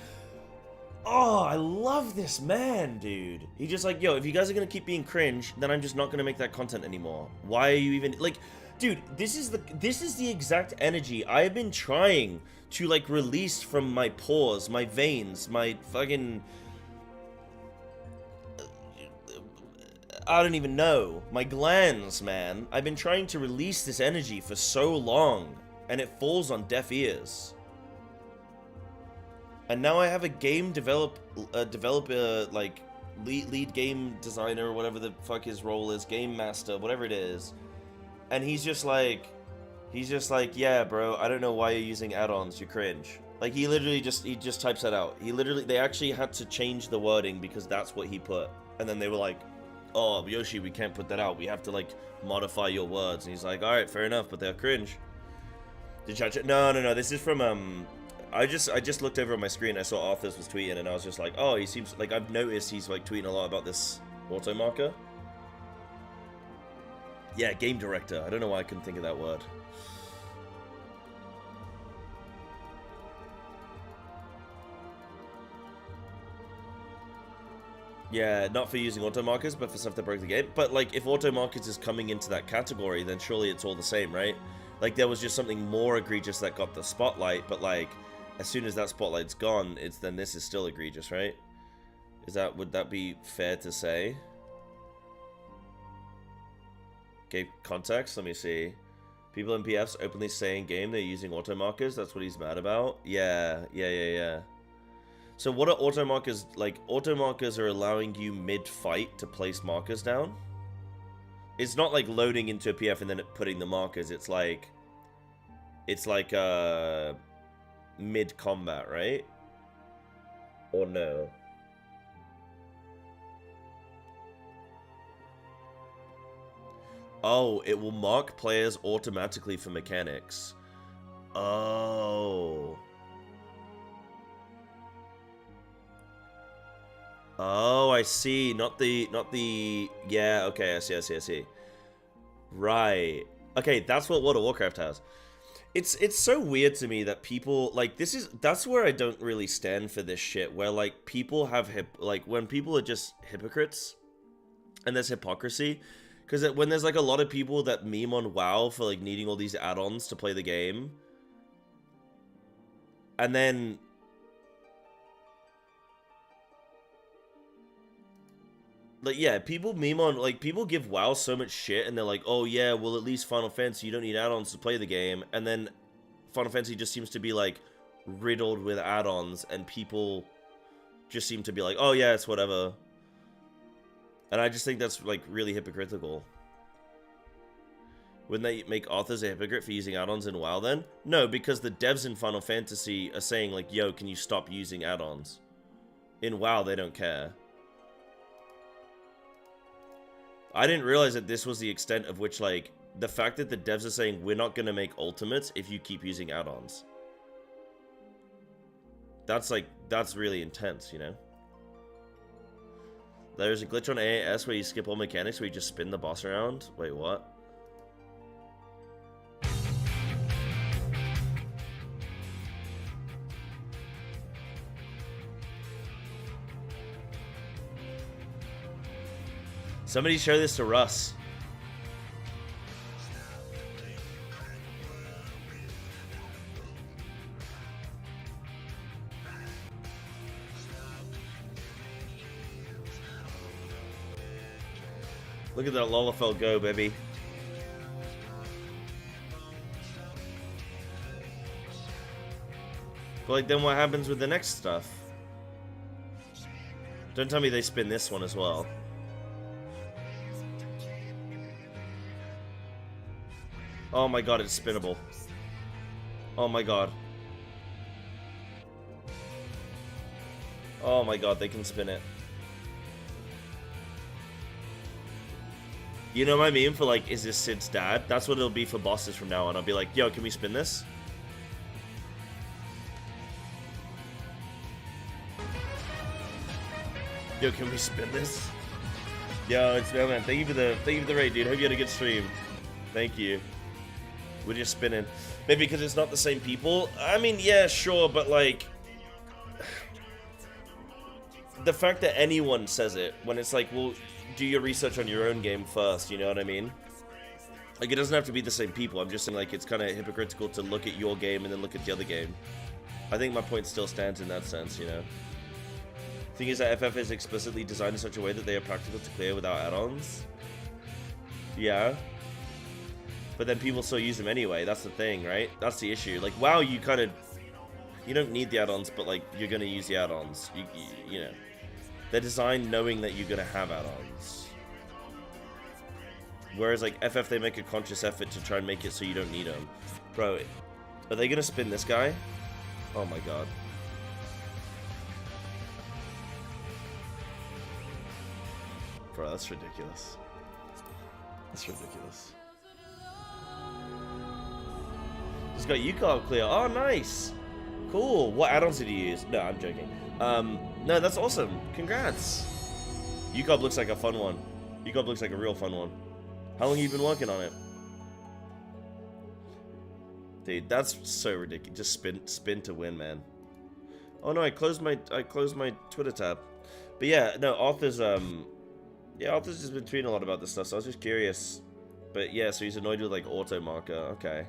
Oh, I love this man, dude. He's just like, yo, if you guys are gonna keep being cringe, then I'm just not gonna make that content anymore. Why are you even... Like... Dude, this is the exact energy I have been trying to, like, release from my pores, my veins, my fucking... I don't even know. My glands, man. I've been trying to release this energy for so long, and it falls on deaf ears. And now I have a game developer, like, lead game designer, or whatever the fuck his role is, game master, whatever it is. And he's just like, yeah, bro, I don't know why you're using add-ons, you cringe. Like, he just types that out. They actually had to change the wording because that's what he put. And then they were like, oh, Yoshi, we can't put that out. We have to, like, modify your words. And he's like, alright, fair enough, but they're cringe. Did you check? No, this is from, I just looked over on my screen, I saw Arthur's was tweeting, and I was just like, oh, he seems, like, I've noticed he's, like, tweeting a lot about this auto marker. Yeah, game director. I don't know why I couldn't think of that word. Yeah, not for using auto markers, but for stuff that broke the game. But, like, if auto markers is coming into that category, then surely it's all the same, right? Like, there was just something more egregious that got the spotlight, but, like, as soon as that spotlight's gone, then this is still egregious, right? Would that be fair to say? Gave context, let me see. People in PFs openly say in game they're using auto markers, that's what he's mad about? Yeah. So what are auto markers, like, auto markers are allowing you mid-fight to place markers down? It's not like loading into a PF and then putting the markers, it's like mid-combat, right? Or no? Oh, it will mark players automatically for mechanics. Oh. Oh, I see. Not the... Yeah, okay, I see. Right. Okay, that's what World of Warcraft has. It's so weird to me that people, like, that's where I don't really stand for this shit, where, like, people have, when people are just hypocrites, and there's hypocrisy, because when there's, like, a lot of people that meme on WoW for, like, needing all these add-ons to play the game, and then... Like, yeah, people meme on, like, people give WoW so much shit, and they're like, oh, yeah, well, at least Final Fantasy, you don't need add-ons to play the game, and then Final Fantasy just seems to be, like, riddled with add-ons, and people just seem to be like, oh, yeah, it's whatever. And I just think that's, like, really hypocritical. Wouldn't they make authors a hypocrite for using add-ons in WoW, then? No, because the devs in Final Fantasy are saying, like, yo, can you stop using add-ons? In WoW, they don't care. I didn't realize that this was the extent of which, like, the fact that the devs are saying we're not going to make ultimates if you keep using add-ons. That's, like, that's really intense, you know? There's a glitch on AAS where you skip all mechanics where you just spin the boss around. Wait, what? Somebody show this to Russ. Look at that Lolafel go, baby. But, like, then what happens with the next stuff? Don't tell me they spin this one as well. Oh my god, it's spinnable. Oh my god. Oh my god, they can spin it. You know my meme for, like, is this Sid's dad? That's what it'll be for bosses from now on. I'll be like, yo, can we spin this? Yo, can we spin this? Yo, it's man. Thank you for the raid, dude. Hope you had a good stream. Thank you. We're just spinning. Maybe because it's not the same people? I mean, yeah, sure, but, like... The fact that anyone says it, when it's like, well, do your research on your own game first, you know what I mean? Like, it doesn't have to be the same people. I'm just saying, like, it's kind of hypocritical to look at your game and then look at the other game. I think my point still stands in that sense, you know? The thing is that FF is explicitly designed in such a way that they are practical to clear without add-ons. Yeah. But then people still use them anyway. That's the thing, right? That's the issue. Like, WoW, you kind of... You don't need the add-ons, but, like, you're going to use the add-ons. You know. They're designed knowing that you're going to have add-ons. Whereas, like, FF, they make a conscious effort to try and make it so you don't need them. Bro, are they going to spin this guy? Oh my god. Bro, that's ridiculous. That's ridiculous. Just got UCOB clear. Oh, nice. Cool. What add-ons did you use? No, I'm joking. No, that's awesome. Congrats. UCOB looks like a fun one. UCOB looks like a real fun one. How long have you been working on it? Dude, that's so ridiculous. Just spin to win, man. Oh no, I closed my Twitter tab. But yeah, no, Arthur's yeah, Arthur's just been tweeting a lot about this stuff, so I was just curious. But yeah, so he's annoyed with, like, auto marker. Okay.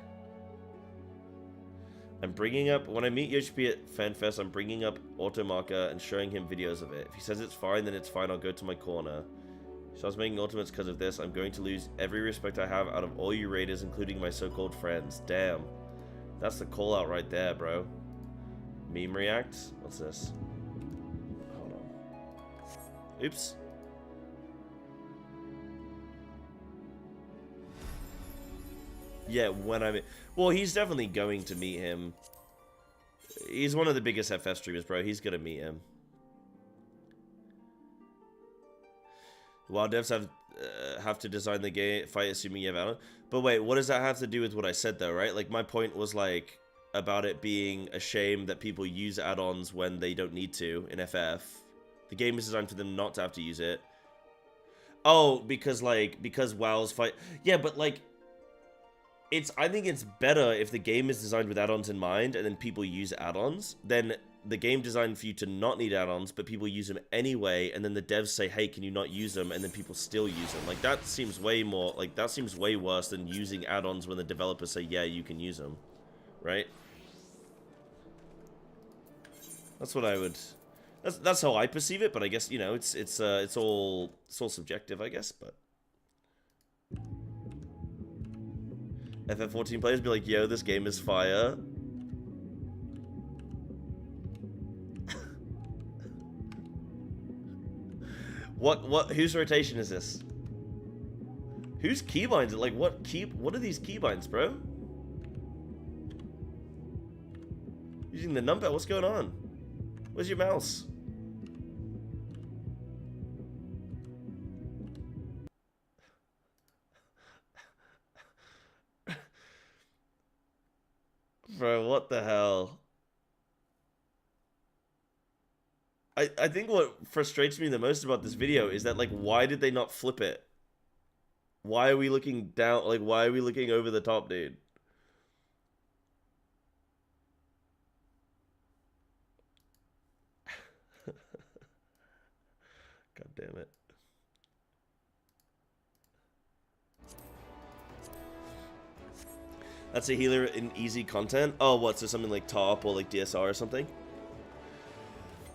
I'm bringing up, when I meet UHP at FanFest, I'm bringing up auto marker and showing him videos of it. If he says it's fine, then it's fine. I'll go to my corner. So I was making ultimates because of this. I'm going to lose every respect I have out of all you raiders, including my so-called friends. Damn. That's the call out right there, bro. Meme react? What's this? Hold on. Oops. Yeah, when I'm... Well, he's definitely going to meet him. He's one of the biggest FF streamers, bro. He's gonna meet him. While devs have have to design the game fight assuming you have add-on. But wait, what does that have to do with what I said though, right? Like my point was like about it being a shame that people use add-ons when they don't need to in FF. The game is designed for them not to have to use it. Oh, because WoW's fight. Yeah, but like I think it's better if the game is designed with add-ons in mind and then people use add-ons than the game designed for you to not need add-ons, but people use them anyway, and then the devs say, hey, can you not use them, and then people still use them. Like, that seems way more, like, that seems way worse than using add-ons when the developers say, yeah, you can use them. Right? That's what I would... That's how I perceive it, but I guess, you know, it's all subjective, I guess, but... FF14 players be like, yo, this game is fire. Whose rotation is this? Whose keybinds? Like, what are these keybinds, bro? Using the numpad, what's going on? Where's your mouse? Bro, what the hell? I think what frustrates me the most about this video is that, like, why did they not flip it? Why are we looking down? Like, why are we looking over the top, dude? God damn it. That's a healer in easy content? Oh, what? So something like top or like DSR or something?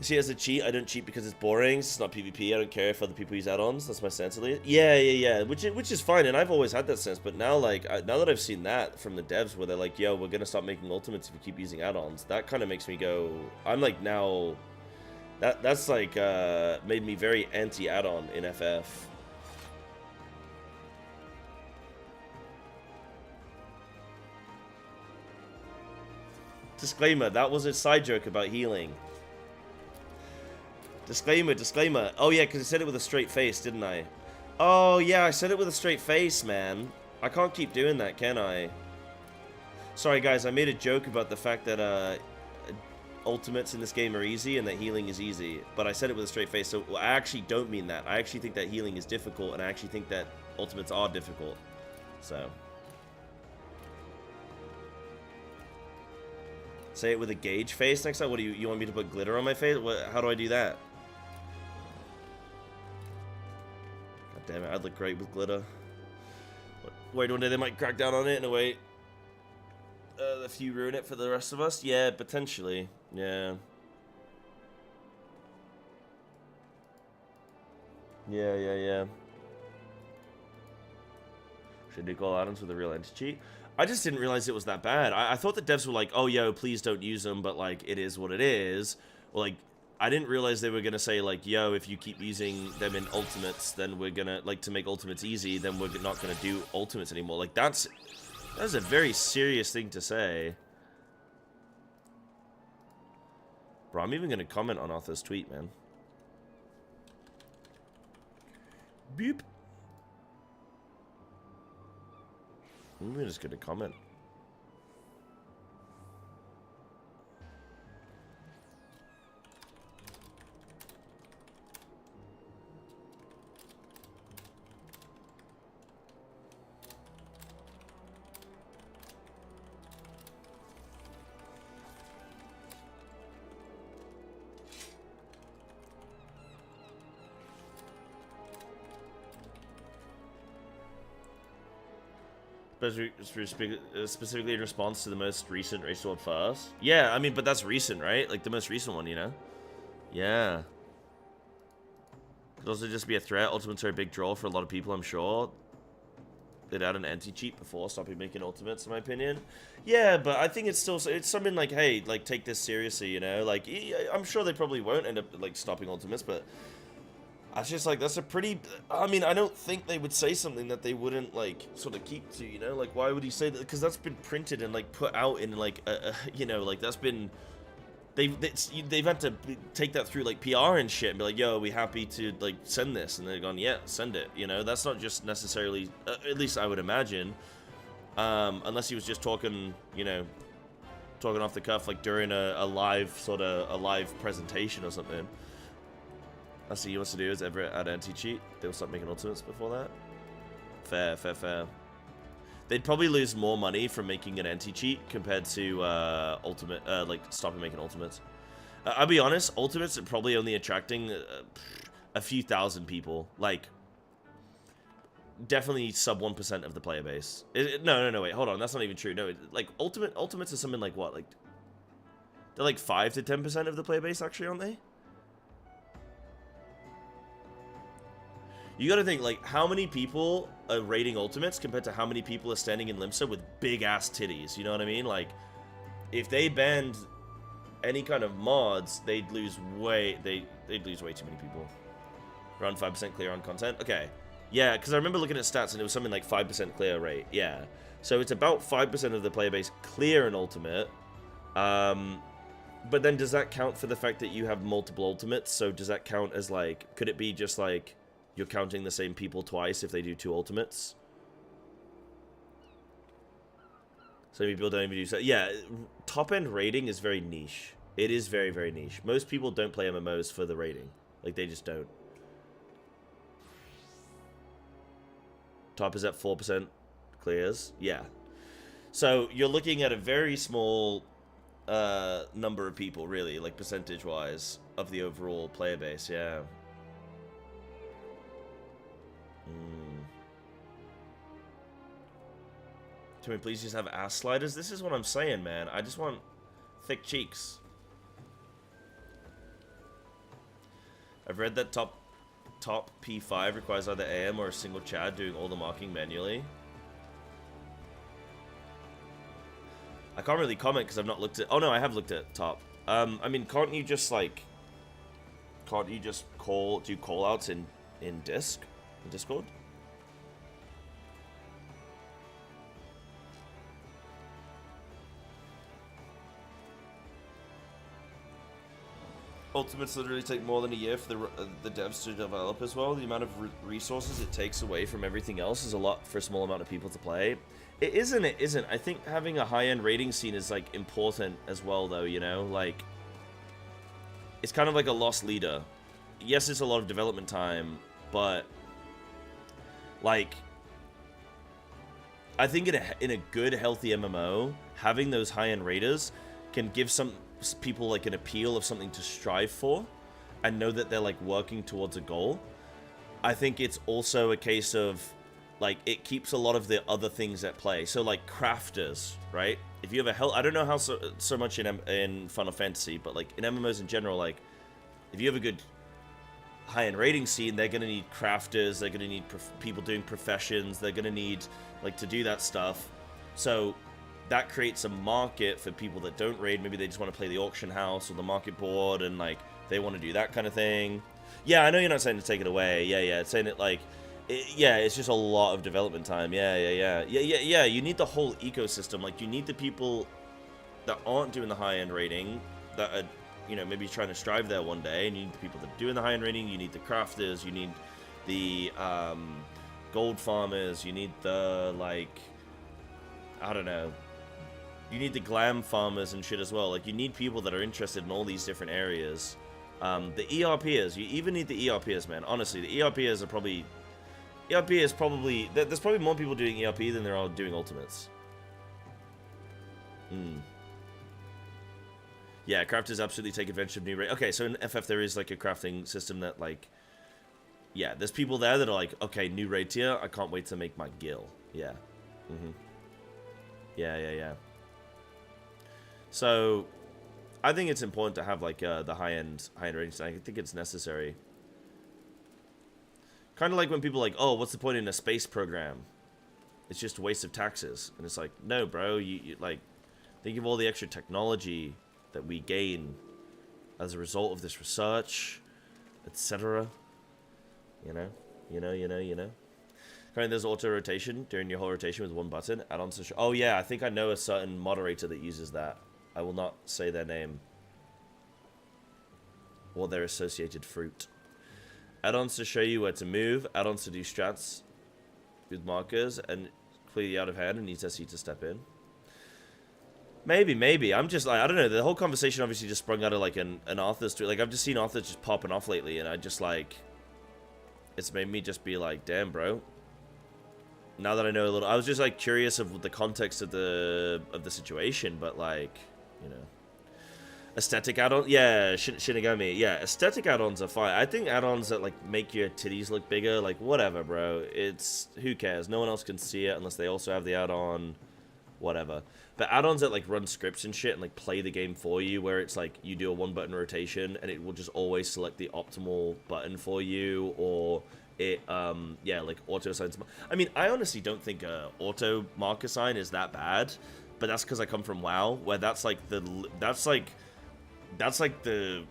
See, as a cheat, I don't cheat because it's boring. It's not PvP. I don't care if other people use add-ons. That's my stance at least. Yeah. Which is fine, and I've always had that sense. But now, like, now that I've seen that from the devs, where they're like, "Yo, we're gonna stop making ultimates if you keep using add-ons," that kind of makes me go. I'm like now. That's like made me very anti-add-on in FF. Disclaimer: that was a side joke about healing. Disclaimer. Oh, yeah, because I said it with a straight face, didn't I? Oh, yeah, I said it with a straight face, man. I can't keep doing that, can I? Sorry, guys, I made a joke about the fact that ultimates in this game are easy and that healing is easy. But I said it with a straight face, so I actually don't mean that. I actually think that healing is difficult, and I actually think that ultimates are difficult. So... say it with a gauge face next time? What do you want me to put glitter on my face? How do I do that? God damn it, I'd look great with glitter. Wait, one day they might crack down on it in a way. If you ruin it for the rest of us? Yeah, potentially. Yeah. Yeah. Should do call add-ons with a real anti-cheat? I just didn't realize it was that bad. I thought the devs were like, oh, yo, please don't use them, but, like, it is what it is. Or, like, I didn't realize they were going to say, like, yo, if you keep using them in ultimates, then we're going to, like, to make ultimates easy, then we're not going to do ultimates anymore. Like, that's a very serious thing to say. Bro, I'm even going to comment on Arthur's tweet, man. Beep. I'm just going to comment. Specifically in response to the most recent Race Sword Fast. Yeah, I mean, but that's recent, right? Like, the most recent one, you know? Yeah. Could also just be a threat. Ultimates are a big draw for a lot of people, I'm sure. They'd add an anti-cheat before stopping making ultimates, in my opinion. Yeah, but I think it's still... it's something like, hey, like, take this seriously, you know? Like, I'm sure they probably won't end up, like, stopping ultimates, but... that's just, like, that's a pretty... I mean, I don't think they would say something that they wouldn't, like, sort of keep to, you know? Like, why would he say that? Because that's been printed and, like, put out in, like, you know, like, that's been they've had to take that through like PR and shit and be like, yo, are we happy to like send this? And they're gone, yeah, send it. You know, that's not just necessarily, at least I would imagine, unless he was just talking, you know, talking off the cuff like during a live presentation or something. That's what he wants to do is ever add anti-cheat. They'll start making ultimates before that. Fair. They'd probably lose more money from making an anti-cheat compared to ultimate, like stopping making ultimates. I'll be honest, ultimates are probably only attracting a few thousand people. Like, definitely sub 1% of the player base. No, wait, hold on, that's not even true. No, like ultimates are something like what? Like, they're like 5 to 10% of the player base, actually, aren't they? You gotta think, like, how many people are raiding ultimates compared to how many people are standing in Limsa with big-ass titties, you know what I mean? Like, if they banned any kind of mods, they'd lose way too many people. Around 5% clear on content? Okay. Yeah, because I remember looking at stats and it was something like 5% clear rate, yeah. So it's about 5% of the player base clear an ultimate. But then does that count for the fact that you have multiple ultimates? So does that count as, like, could it be just, like, you're counting the same people twice if they do 2 ultimates? So many people don't even do so. Yeah, top-end raiding is very niche. It is very, very niche. Most people don't play MMOs for the raiding. Like, they just don't. Top is at 4% clears. Yeah. So you're looking at a very small number of people, really, like percentage-wise, of the overall player base, yeah. Can we please just have ass sliders? This is what I'm saying, man. I just want thick cheeks. I've read that top P5 requires either AM or a single Chad doing all the marking manually. I can't really comment because I've not looked at... Oh no, I have looked at top. I mean, can't you just like... Can't you just do call outs in Discord? Ultimates literally take more than a year for the devs to develop as well. The amount of resources it takes away from everything else is a lot for a small amount of people to play. It isn't. I think having a high-end rating scene is, like, important as well, though, you know? Like, it's kind of like a lost leader. Yes, it's a lot of development time, but, like, I think in a good, healthy MMO, having those high-end raiders can give some people like an appeal of something to strive for and know that they're like working towards a goal. I think it's also a case of like it keeps a lot of the other things at play. So like crafters, right? If you have I don't know how so much in Final Fantasy, but like in MMOs in general, like if you have a good high-end rating scene, they're gonna need crafters, they're gonna need people doing professions, they're gonna need like to do that stuff. So that creates a market for people that don't raid. Maybe they just want to play the auction house or the market board and like they want to do that kind of thing. Yeah, I know you're not saying to take it away. Yeah, it's saying it like yeah, it's just a lot of development time. Yeah. You need the whole ecosystem. Like you need the people that aren't doing the high-end rating that are, you know, maybe trying to strive there one day, and you need the people that are doing the high-end rating. You need the crafters, you need the gold farmers, you need the like I don't know, you need the glam farmers and shit as well. Like, you need people that are interested in all these different areas. The ERPers, you even need the ERPers, man. Honestly, the ERPers are probably... ERP is probably... There's probably more people doing ERP than there are doing ultimates. Yeah, crafters absolutely take advantage of new raid. Okay, so in FF there is, like, a crafting system that, like... Yeah, there's people there that are like, okay, new raid tier, I can't wait to make my guild. Yeah. Yeah. So, I think it's important to have like the high-end ratings. I think it's necessary. Kind of like when people are like, oh, what's the point in a space program? It's just a waste of taxes. And it's like, no, bro. You like, think of all the extra technology that we gain as a result of this research, etc. You know. Currently, there's auto rotation during your whole rotation with one button. Add-on to oh yeah, I think I know a certain moderator that uses that. I will not say their name. or their associated fruit. Add-ons to show you where to move, add-ons to do strats with markers, and completely out of hand and needs SE to step in. Maybe. I'm just like, I don't know, the whole conversation obviously just sprung out of like an Arthur story. Like, I've just seen Arthur just popping off lately, and I just like, it's made me just be like, damn, bro. Now that I know a little, I was just like curious of the context of the situation, but like, you know. Aesthetic add-on, yeah, Shinigami, yeah, aesthetic add-ons are fine. I think add-ons that, like, make your titties look bigger, like, whatever, bro. It's, who cares? No one else can see it unless they also have the add-on, whatever. But add-ons that, like, run scripts and shit and, like, play the game for you, where it's, like, you do a one-button rotation and it will just always select the optimal button for you, or it, yeah, like, auto-assigns. I mean, I honestly don't think auto marker sign is that bad, but that's because I come from WoW, where that's, like, that's like the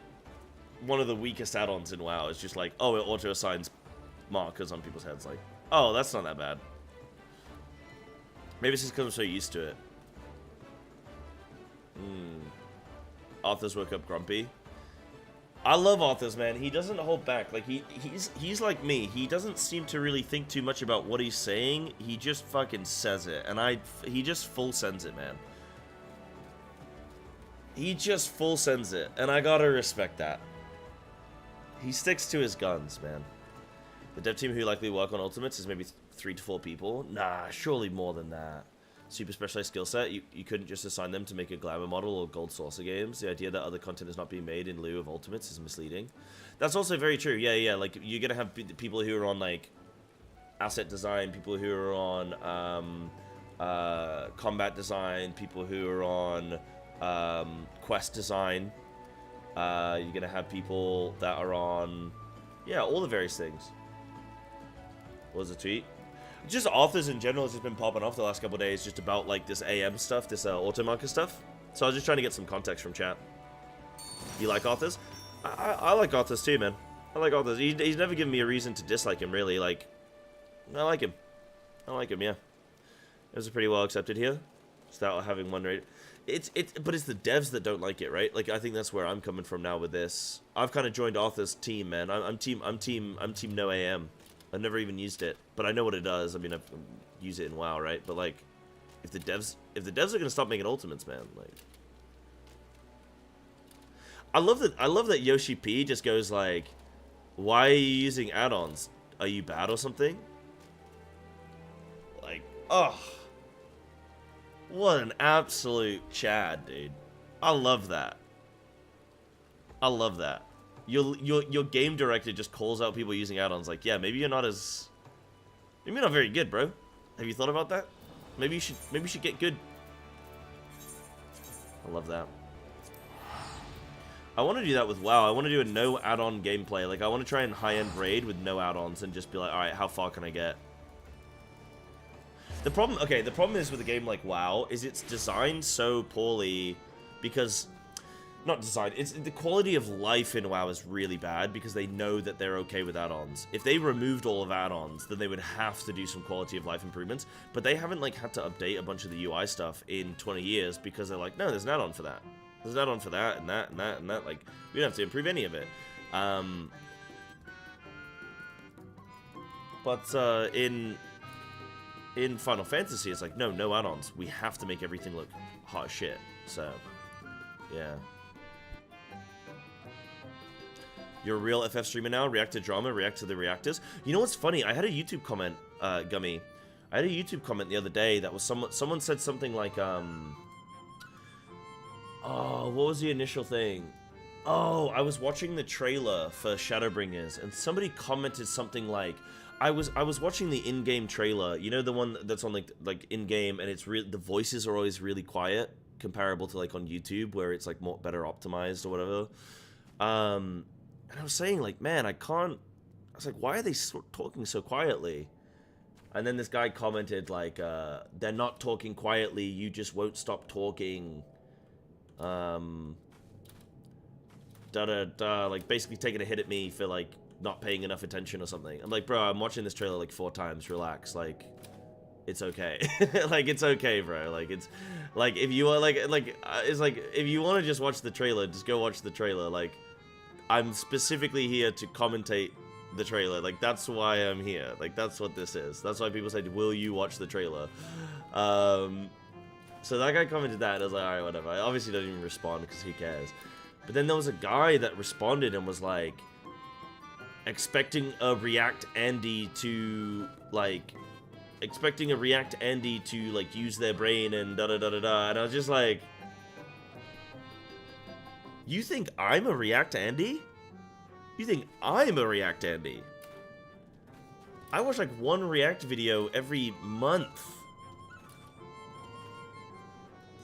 one of the weakest add-ons in WoW. It's just like, oh, it auto-assigns markers on people's heads. Like, oh, that's not that bad. Maybe it's just because I'm so used to it. Arthur's woke up grumpy. I love Arthur's, man. He doesn't hold back. Like, he's like me. He doesn't seem to really think too much about what he's saying. He just fucking says it. And he just full sends it, man. He just full sends it, and I gotta respect that. He sticks to his guns, man. The dev team who likely work on Ultimates is maybe 3 to 4 people. Nah, surely more than that. Super specialized skill set. You couldn't just assign them to make a glamour model or gold saucer games. The idea that other content is not being made in lieu of Ultimates is misleading. That's also very true. Yeah. Like, you're gonna have people who are on, like, asset design, people who are on combat design, people who are on quest design. You're gonna have people that are on, yeah, all the various things. What was the tweet? Just authors in general has just been popping off the last couple of days, just about like this AM stuff, this auto marker stuff. So I was just trying to get some context from chat. You like authors? I like authors too, man. I like authors. He's never given me a reason to dislike him, really. Like, I like him. Yeah. It was pretty well accepted here. Without having one rate. But it's the devs that don't like it, right? Like, I think that's where I'm coming from now with this. I've kind of joined Arthur's team, man. I'm team No AM. I've never even used it, but I know what it does. I mean, I've used it in WoW, right? But like, if the devs are gonna stop making ultimates, man, like, I love that Yoshi P just goes like, why are you using add-ons? Are you bad or something? Like, oh. What an absolute Chad, dude. I love that. Your game director just calls out people using add-ons like, yeah, maybe you're not very good, bro. Have you thought about that? Maybe you should get good. I love that. I want to do that with WoW. I want to do a no add-on gameplay. Like, I want to try and high-end raid with no add-ons and just be like, all right, how far can I get? The problem is with a game like WoW is it's designed so poorly because, not designed, it's the quality of life in WoW is really bad because they know that they're okay with add-ons. If they removed all of add-ons, then they would have to do some quality of life improvements, but they haven't like had to update a bunch of the UI stuff in 20 years because they're like, no, there's an add-on for that. There's an add-on for that and that and that and that. Like, we don't have to improve any of it. But in Final Fantasy, it's like, no add-ons. We have to make everything look hot as shit. So, yeah. You're a real FF streamer now? React to drama, react to the reactors. You know what's funny? I had a YouTube comment, Gummy. I had a YouTube comment the other day that was someone said something like, oh, what was the initial thing? Oh, I was watching the trailer for Shadowbringers, and somebody commented something like, I was watching the in-game trailer, you know, the one that's on like in-game, and it's the voices are always really quiet, comparable to like on YouTube where it's like more better optimized or whatever. And I was saying like, man, I was like, why are they talking so quietly? And then this guy commented like, they're not talking quietly, you just won't stop talking. Like basically taking a hit at me for like not paying enough attention or something. I'm like, bro, I'm watching this trailer like 4 times. Relax, like, it's okay. Like, it's okay, bro. Like, it's like if you are like it's like if you want to just watch the trailer, just go watch the trailer. Like, I'm specifically here to commentate the trailer. Like, that's why I'm here. Like, that's what this is. That's why people said, will you watch the trailer? So that guy commented that, and I was like, alright, whatever. I obviously don't even respond, because who cares? But then there was a guy that responded and was like, expecting a React Andy to, like, use their brain and da-da-da-da-da, and I was just like, you think I'm a React Andy? You think I'm a React Andy? I watch like one React video every month.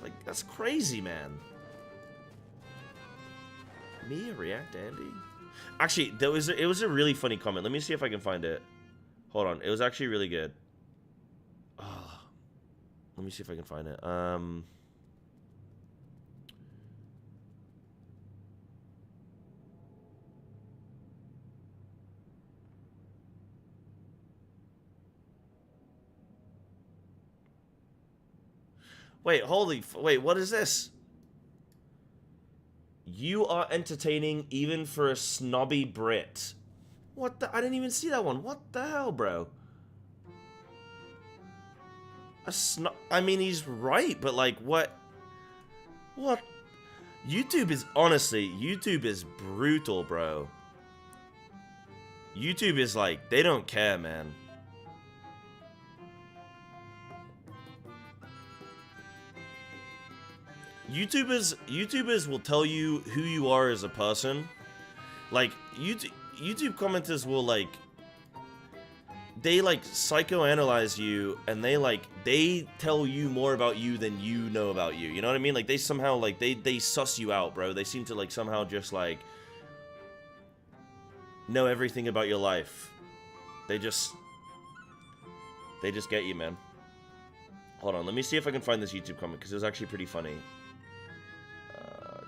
Like, that's crazy, man. Me, a React Andy? Actually, it was a really funny comment. Let me see if I can find it. Hold on. It was actually really good. Oh, let me see if I can find it. Wait, wait, what is this? You are entertaining even for a snobby Brit. What the? I didn't even see that one. What the hell, bro? I mean, he's right, but like, what? What? YouTube is, honestly, YouTube is brutal, bro. YouTube is like, they don't care, man. YouTubers will tell you who you are as a person. Like, YouTube commenters will, like, they, like, psychoanalyze you, and they tell you more about you than you know about you. You know what I mean? Like, they somehow, like, they suss you out, bro. They seem to, like, somehow just, like, know everything about your life. They just get you, man. Hold on, let me see if I can find this YouTube comment, because it was actually pretty funny.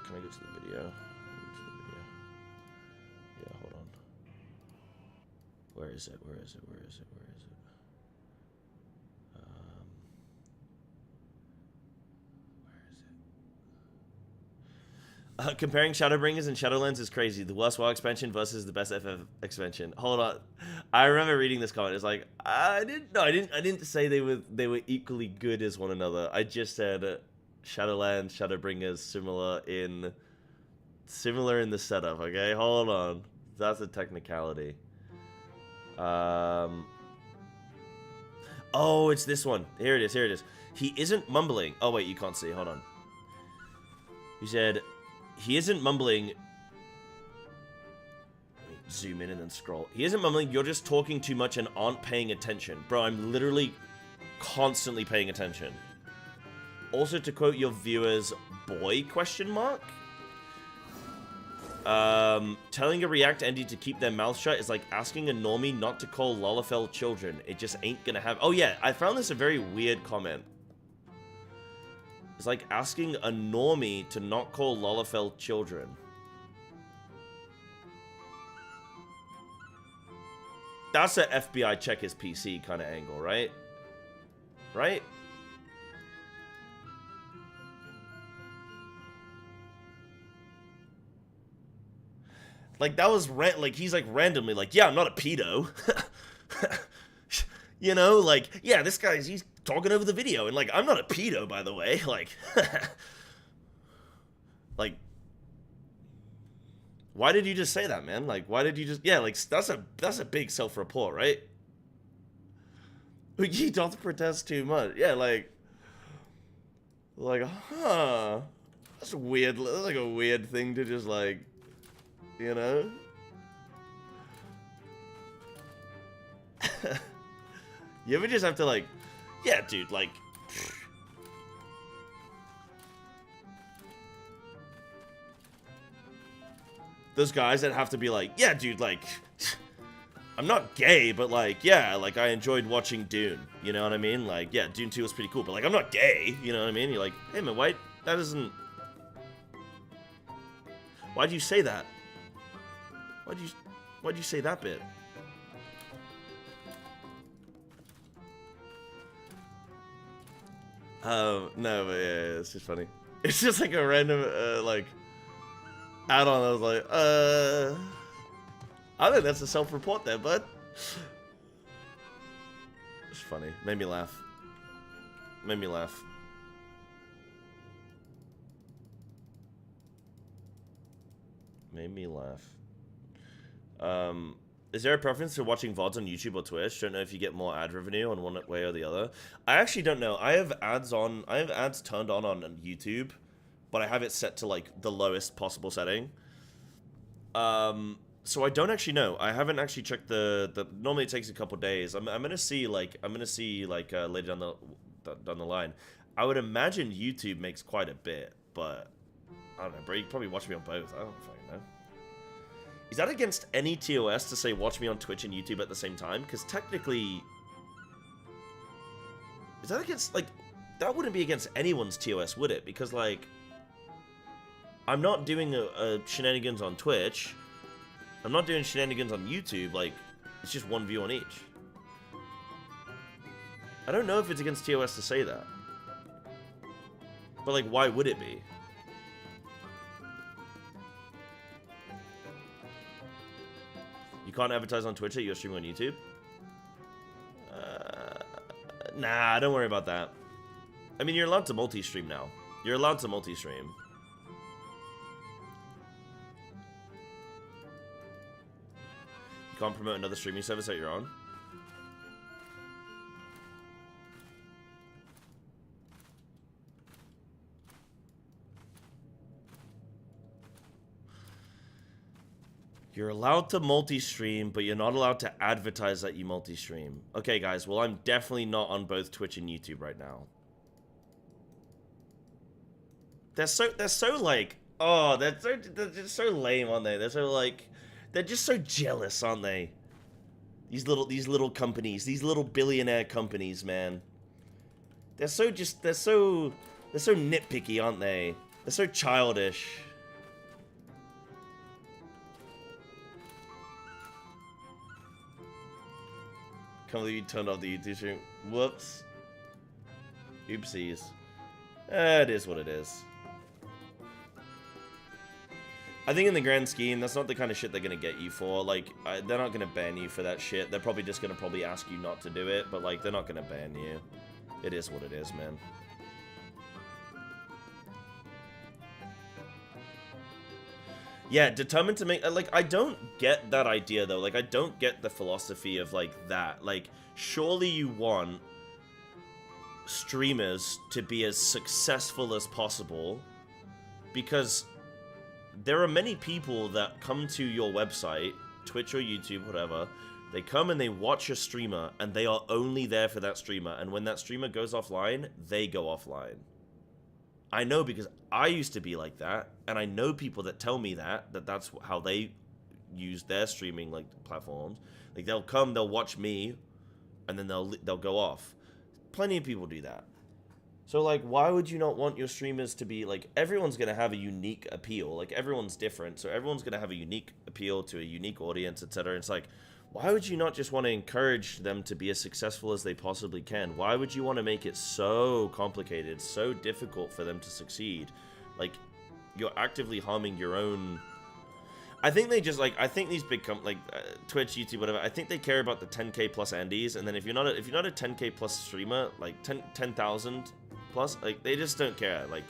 Can I go to the video? Yeah, hold on. Where is it? Where is it? Where is it? Where is it? Where is it? Comparing Shadowbringers and Shadowlands is crazy. The worst WoW expansion versus the best FF expansion. Hold on. I remember reading this comment. It's like, I didn't say they were equally good as one another. I just said Shadowlands, Shadowbringers, similar in the setup, okay? Hold on. That's a technicality. Oh, it's this one. Here it is, here it is. He isn't mumbling. Oh, wait, you can't see. Hold on. He said, he isn't mumbling. Let me zoom in and then scroll. He isn't mumbling. You're just talking too much and aren't paying attention. Bro, I'm literally constantly paying attention. Also, to quote your viewers, boy, question mark? Telling a React Andy to keep their mouth shut is like asking a normie not to call Lalafell children. It just ain't gonna happen. Oh yeah, I found this a very weird comment. It's like asking a normie to not call Lalafell children. That's a FBI check his PC kind of angle, right? Right? Like, that was, like, he's, like, randomly, like, yeah, I'm not a pedo. You know, like, yeah, this guy's, he's talking over the video, and, like, I'm not a pedo, by the way, like, like, why did you just say that, man? Like, why did you just, yeah, like, that's a big self-report, right? He doth protest too much, yeah, like, huh, that's weird, that's, like, a weird thing to just, like, you know? You ever just have to, like, yeah, dude, like, those guys that have to be like, yeah, dude, like, I'm not gay, but, like, yeah, like, I enjoyed watching Dune, you know what I mean? Like, yeah, Dune 2 was pretty cool, but, like, I'm not gay, you know what I mean? You're like, hey, man, why'd you say that? Why'd you say that bit? Oh, no, but yeah, it's just funny. It's just like a random, like, add-on. I was like, I think that's a self-report there, bud. It's funny. Made me laugh. Made me laugh. Made me laugh. Is there a preference for watching VODs on YouTube or Twitch? Don't know if you get more ad revenue on one way or the other. I actually don't know. I have ads on. I have ads turned on YouTube, but I have it set to like the lowest possible setting. So I don't actually know. I haven't actually checked the. Normally it takes a couple days. I'm gonna see like later down the line. I would imagine YouTube makes quite a bit, but I don't know, bro. You probably watch me on both. I don't fucking know. Is that against any TOS to say watch me on Twitch and YouTube at the same time? Because technically, is that against, like, that wouldn't be against anyone's TOS, would it? Because, like, I'm not doing a shenanigans on Twitch. I'm not doing shenanigans on YouTube. Like, it's just one view on each. I don't know if it's against TOS to say that. But, like, why would it be? You can't advertise on Twitch that you're streaming on YouTube? Nah, don't worry about that. I mean, you're allowed to multi-stream now. You're allowed to multi-stream. You can't promote another streaming service that you're on? You're allowed to multi-stream, but you're not allowed to advertise that you multi-stream. Okay, guys. Well, I'm definitely not on both Twitch and YouTube right now. They're so like, oh, they're just so lame, aren't they? They're so like, they're just so jealous, aren't they? These little companies, these little billionaire companies, man. They're so nitpicky, aren't they? They're so childish. Can't believe you turned off the YouTube stream. Whoops. Oopsies. It is what it is. I think in the grand scheme, that's not the kind of shit they're going to get you for. Like, they're not going to ban you for that shit. They're probably just going to ask you not to do it. But, like, they're not going to ban you. It is what it is, man. Yeah, determined to make, like, I don't get that idea, though. Like, I don't get the philosophy of, like, that. Like, surely you want streamers to be as successful as possible, because there are many people that come to your website, Twitch or YouTube, whatever, they come and they watch a streamer, and they are only there for that streamer, and when that streamer goes offline, they go offline. I know, because I used to be like that, and I know people that tell me that's how they use their streaming, like, platforms. Like, they'll come, they'll watch me, and then they'll go off. Plenty of people do that. So, like, why would you not want your streamers to be, like, everyone's gonna have a unique appeal. Like, everyone's different, so everyone's gonna have a unique appeal to a unique audience, etc. It's like, why would you not just want to encourage them to be as successful as they possibly can? Why would you want to make it so complicated, so difficult for them to succeed? Like, you're actively harming your own. I think they just, like, I think these big Twitch, YouTube, whatever, I think they care about the 10k plus Andes, and then if you're not a 10k plus streamer, like 10,000 plus, like, they just don't care. Like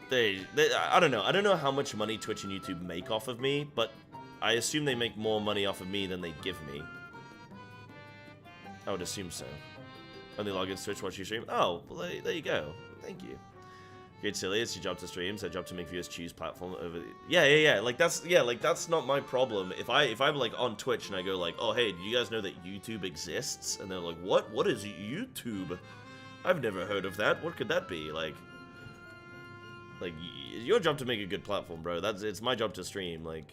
I don't know. I don't know how much money Twitch and YouTube make off of me, but I assume they make more money off of me than they give me. I would assume so. Only log in to Twitch, watch you stream. Oh, well, there you go. Thank you. Great silly. It's your job to stream. It's your job to make viewers choose platform over. Yeah. Like that's not my problem. If I'm like on Twitch and I go like, oh hey, do you guys know that YouTube exists? And they're like, what? What is YouTube? I've never heard of that. What could that be? Like, your job to make a good platform, bro. It's my job to stream. Like,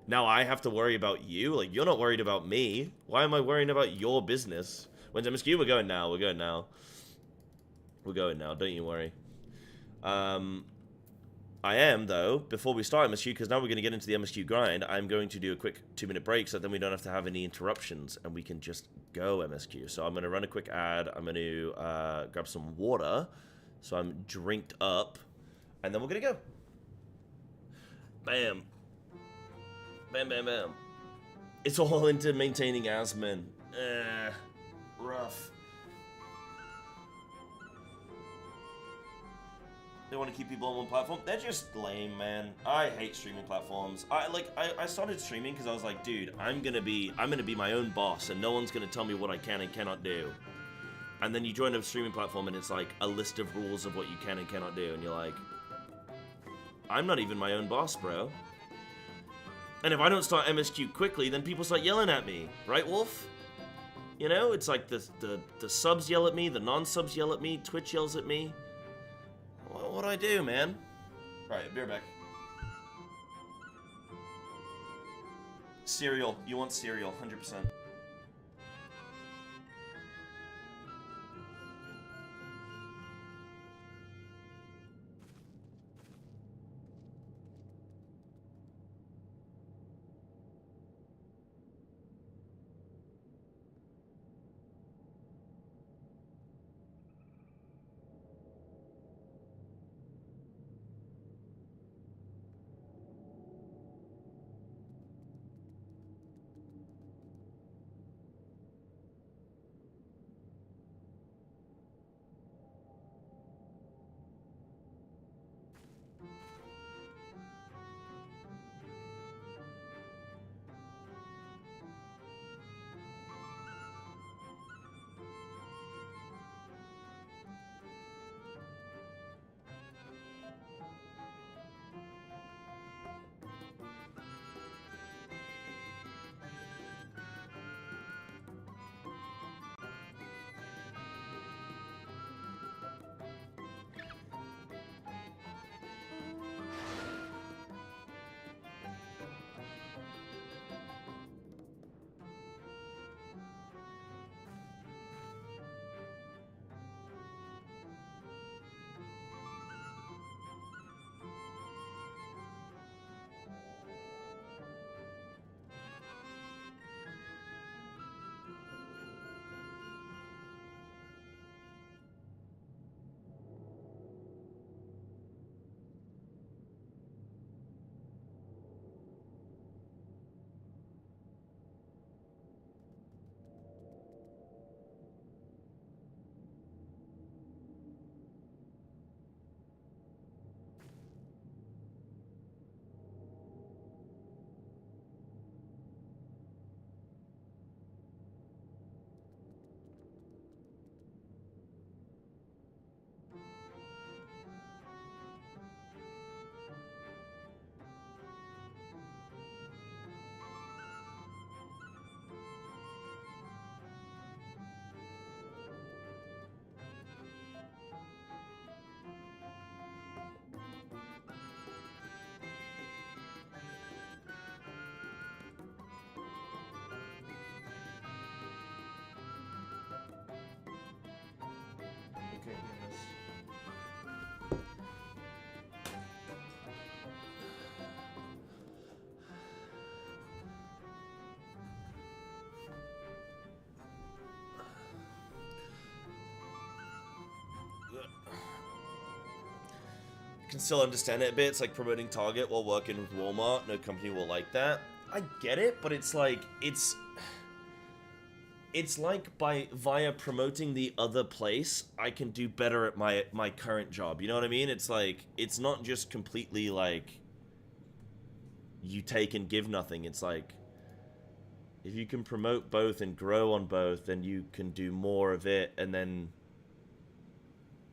now I have to worry about you. Like, you're not worried about me. Why am I worrying about your business? When's MSQ? We're going now. We're going now. Don't you worry. I am, though, before we start MSQ, because now we're going to get into the MSQ grind, I'm going to do a quick 2-minute break so that then we don't have to have any interruptions and we can just go MSQ. So I'm going to run a quick ad. I'm going to grab some water, So I'm drinked up. And then we're gonna go. Bam. Bam, bam, bam. It's all into maintaining admin. Rough. They want to keep people on one platform. They're just lame, man. I hate streaming platforms. I started streaming because I was like, dude, I'm gonna be my own boss, and no one's gonna tell me what I can and cannot do. And then you join a streaming platform, and it's like a list of rules of what you can and cannot do, and you're like, I'm not even my own boss, bro. And if I don't start MSQ quickly, then people start yelling at me, right, Wolf? You know, it's like the subs yell at me, the non-subs yell at me, Twitch yells at me. What do I do, man? Alright, beer back. Cereal. You want cereal, 100%. Okay, yes. I can still understand it a bit. It's like promoting Target while working with Walmart. No company will like that. I get it, but it's like it's like via promoting the other place, I can do better at my current job. You know what I mean? It's like, it's not just completely like you take and give nothing. It's like, if you can promote both and grow on both, then you can do more of it, and then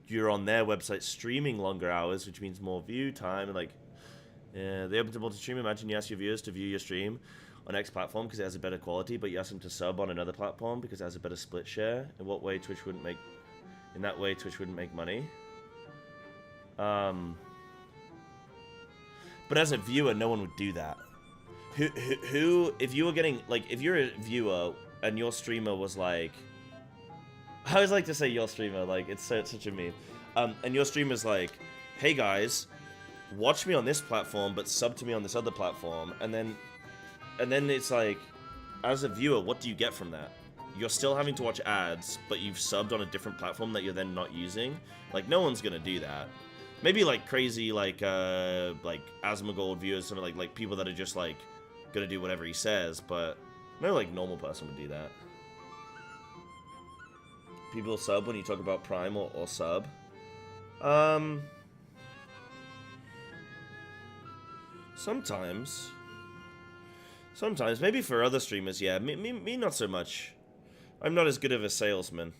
you're on their website streaming longer hours, which means more view time. And like, they open to multi-stream. Imagine you ask your viewers to view your stream on X platform because it has a better quality, but you ask them to sub on another platform because it has a better split share. In what way Twitch wouldn't make... In that way, Twitch wouldn't make money. But as a viewer, no one would do that. Who if you were getting... Like, if you're a viewer and your streamer was like... I always like to say your streamer, like, it's such a meme. And your streamer's like, hey guys, watch me on this platform, but sub to me on this other platform, and then it's like, as a viewer, what do you get from that? you're still having to watch ads, but you've subbed on a different platform that you're then not using. Like, no one's gonna do that. Maybe like crazy like Asmongold viewers, something like people that are just like gonna do whatever he says, but no like normal person would do that. People sub when you talk about Prime or sub. Sometimes. Maybe for other streamers, yeah. Me not so much. I'm not as good of a salesman.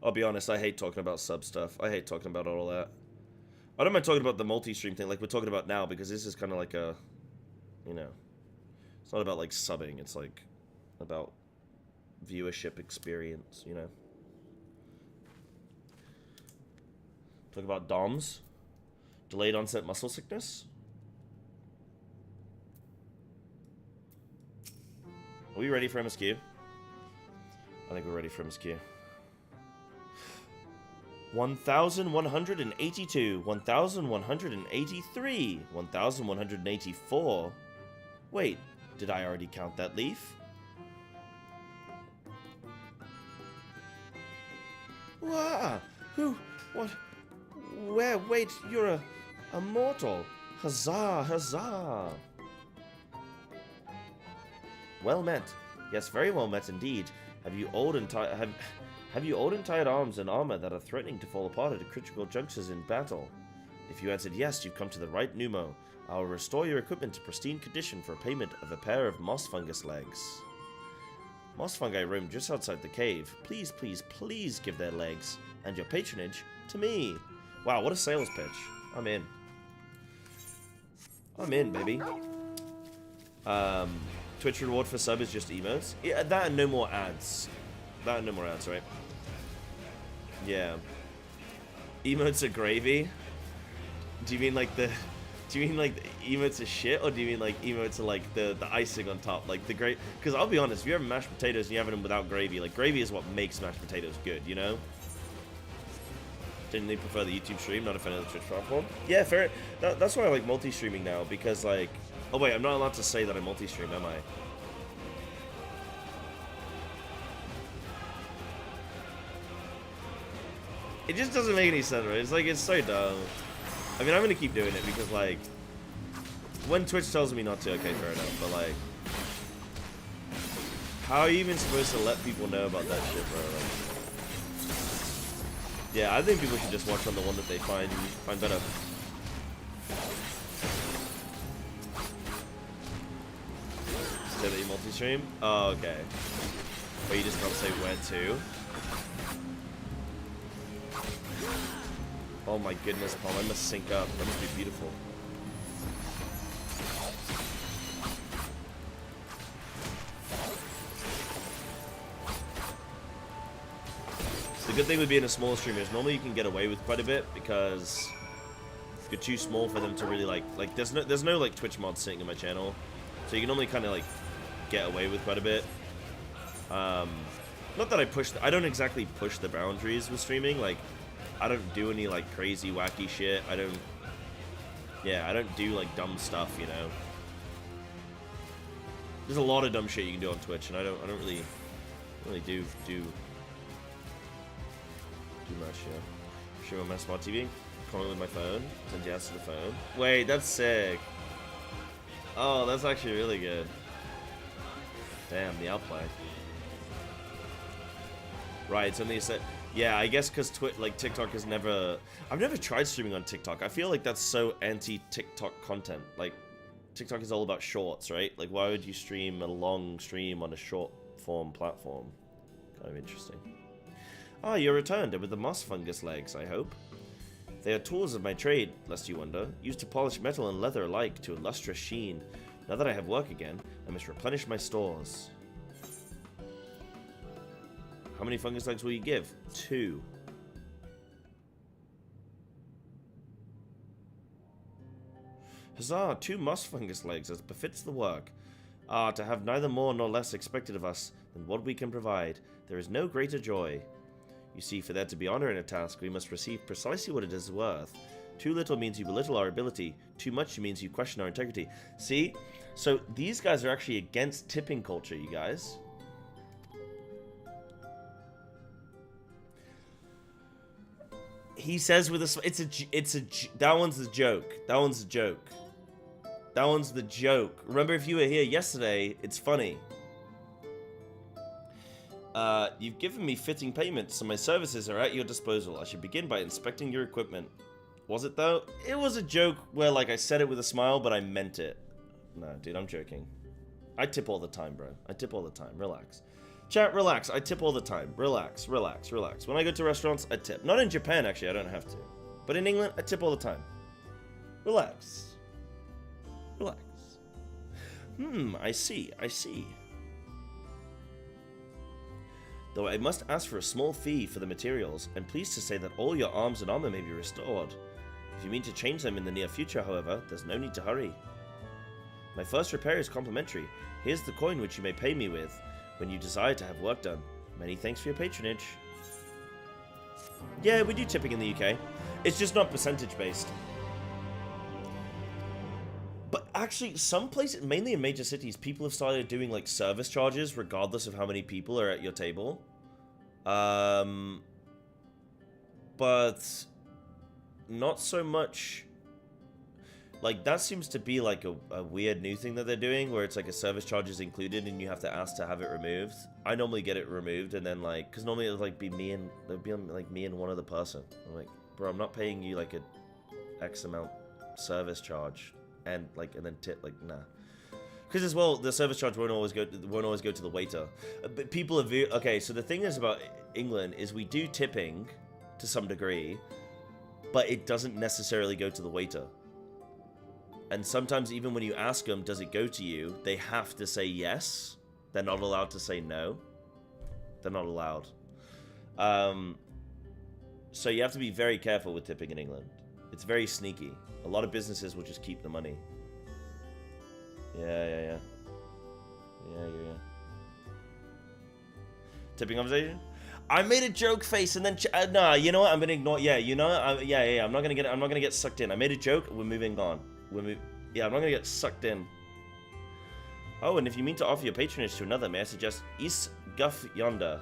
I'll be honest, I hate talking about sub stuff. I hate talking about all that. I don't mind talking about the multi-stream thing like we're talking about now, because this is kind of like a, you know, it's not about like subbing, it's like about viewership experience, you know. Talk about DOMs. Delayed onset muscle sickness. Are we ready for MSQ? I think we're ready for MSQ. 1,182, 1,183, 1,184. Wait, did I already count that leaf? Wow! Who? What? Where? Wait, you're a mortal. Huzzah! Huzzah! Well met. Yes, very well met indeed. Have you old and tired arms and armor that are threatening to fall apart at critical junctures in battle? If you answered yes, you've come to the right Numo. I will restore your equipment to pristine condition for payment of a pair of moss fungus legs. Moss fungi roam just outside the cave. Please, please, please give their legs and your patronage to me. Wow, what a sales pitch. I'm in. I'm in, baby. Twitch reward for sub is just emotes. Yeah, that and no more ads. That and no more ads, right? Yeah. Emotes are gravy. Do you mean like the emotes are shit, or do you mean like emotes are like the icing on top, like the great? Because I'll be honest, if you're having mashed potatoes and you're having them without gravy, like gravy is what makes mashed potatoes good, you know? Generally prefer the YouTube stream, not a fan of the Twitch platform. Yeah, fair. That's why I like multi-streaming now, because like, oh wait, I'm not allowed to say that I multi-stream, am I? It just doesn't make any sense, right? It's like, it's so dumb. I mean, I'm gonna keep doing it because, like, when Twitch tells me not to, okay, fair enough, but, like, how are you even supposed to let people know about that shit, bro? Like, yeah, I think people should just watch on the one that they find better. Say that you multi-stream? Oh, okay. But you just can't say where to? Oh my goodness, Paul, I must sync up. That must be beautiful. So the good thing with being a small streamer is normally you can get away with quite a bit, because if you're too small for them to really like there's no like Twitch mods sitting in my channel. So you can normally kind of like get away with quite a bit. Not that I don't exactly push the boundaries with streaming, like I don't do any like crazy wacky shit. I don't do like dumb stuff, you know. There's a lot of dumb shit you can do on Twitch, and I don't really do much, yeah. Stream on my smart TV, calling with my phone, send yes to the phone. Wait, that's sick. Oh, that's actually really good. Damn, the outplay. Right, it's only a set. Yeah, I guess because TikTok has never... I've never tried streaming on TikTok. I feel like that's so anti-TikTok content. Like, TikTok is all about shorts, right? Like, why would you stream a long stream on a short-form platform? Kind of interesting. Ah, you're returned, and with the moss fungus legs, I hope. They are tools of my trade, lest you wonder, used to polish metal and leather alike to a lustrous sheen. Now that I have work again, I must replenish my stores. How many fungus legs will you give? 2. Huzzah! 2 moss fungus legs, as befits the work. Ah, to have neither more nor less expected of us than what we can provide. There is no greater joy. You see, for there to be honor in a task, we must receive precisely what it is worth. Too little means you belittle our ability. Too much means you question our integrity. See? So, these guys are actually against tipping culture, you guys. He says with a that one's the joke. That one's the joke. That one's the joke. Remember, if you were here yesterday, it's funny. You've given me fitting payments, so my services are at your disposal. I should begin by inspecting your equipment. Was it though? It was a joke where, like, I said it with a smile, but I meant it. No, dude, I'm joking. I tip all the time, bro. I tip all the time. Relax. Chat, relax. I tip all the time. Relax, relax, relax. When I go to restaurants, I tip. Not in Japan, actually. I don't have to. But in England, I tip all the time. Relax. Relax. I see. I see. Though I must ask for a small fee for the materials, I'm pleased to say that all your arms and armor may be restored. If you mean to change them in the near future, however, there's no need to hurry. My first repair is complimentary. Here's the coin which you may pay me with when you desire to have work done. Many thanks for your patronage. Yeah, we do tipping in the UK. It's just not percentage based. But actually, some places, mainly in major cities, people have started doing like service charges regardless of how many people are at your table. But not so much. Like, that seems to be like a weird new thing that they're doing, where it's like a service charge is included and you have to ask to have it removed. I normally get it removed, and then like, because normally it would like be me and one other person. I'm like, bro, I'm not paying you like a X amount service charge, and then tip, like, nah. Because as well, the service charge won't always go to the waiter. But people are okay. So the thing is about England is we do tipping to some degree, but it doesn't necessarily go to the waiter. And sometimes even when you ask them, does it go to you? They have to say yes. They're not allowed to say no. They're not allowed. So you have to be very careful with tipping in England. It's very sneaky. A lot of businesses will just keep the money. Yeah. Tipping conversation? I made a joke face and then nah, you know what? I'm gonna ignore. Yeah, you know what? Yeah. I'm not gonna get sucked in. I made a joke. We're moving on. Yeah, I'm not gonna get sucked in. Oh, and if you mean to offer your patronage to another, may I suggest Is Guff Yonder?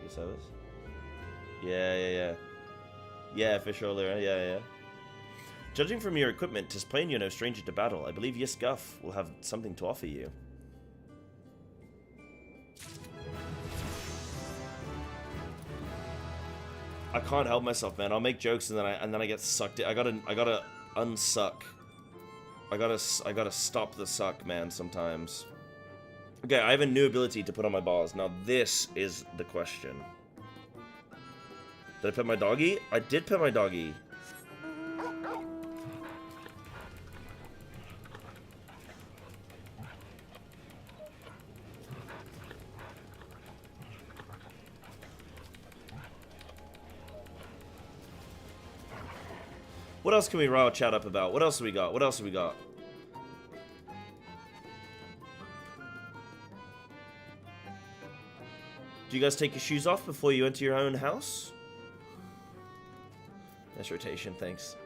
Your service? Yeah. Yeah, for sure, Lyra. Yeah. Judging from your equipment, 'tis plain you're no stranger to battle. I believe Yes Guff will have something to offer you. I can't help myself, man. I'll make jokes and then I get sucked in. I gotta unsuck. I gotta stop the suck, man, sometimes. Okay, I have a new ability to put on my bars. Now this is the question. Did I pet my doggy? I did pet my doggy. What else can we rile chat up about? What else have we got? What else have we got? Do you guys take your shoes off before you enter your own house? Nice rotation, thanks.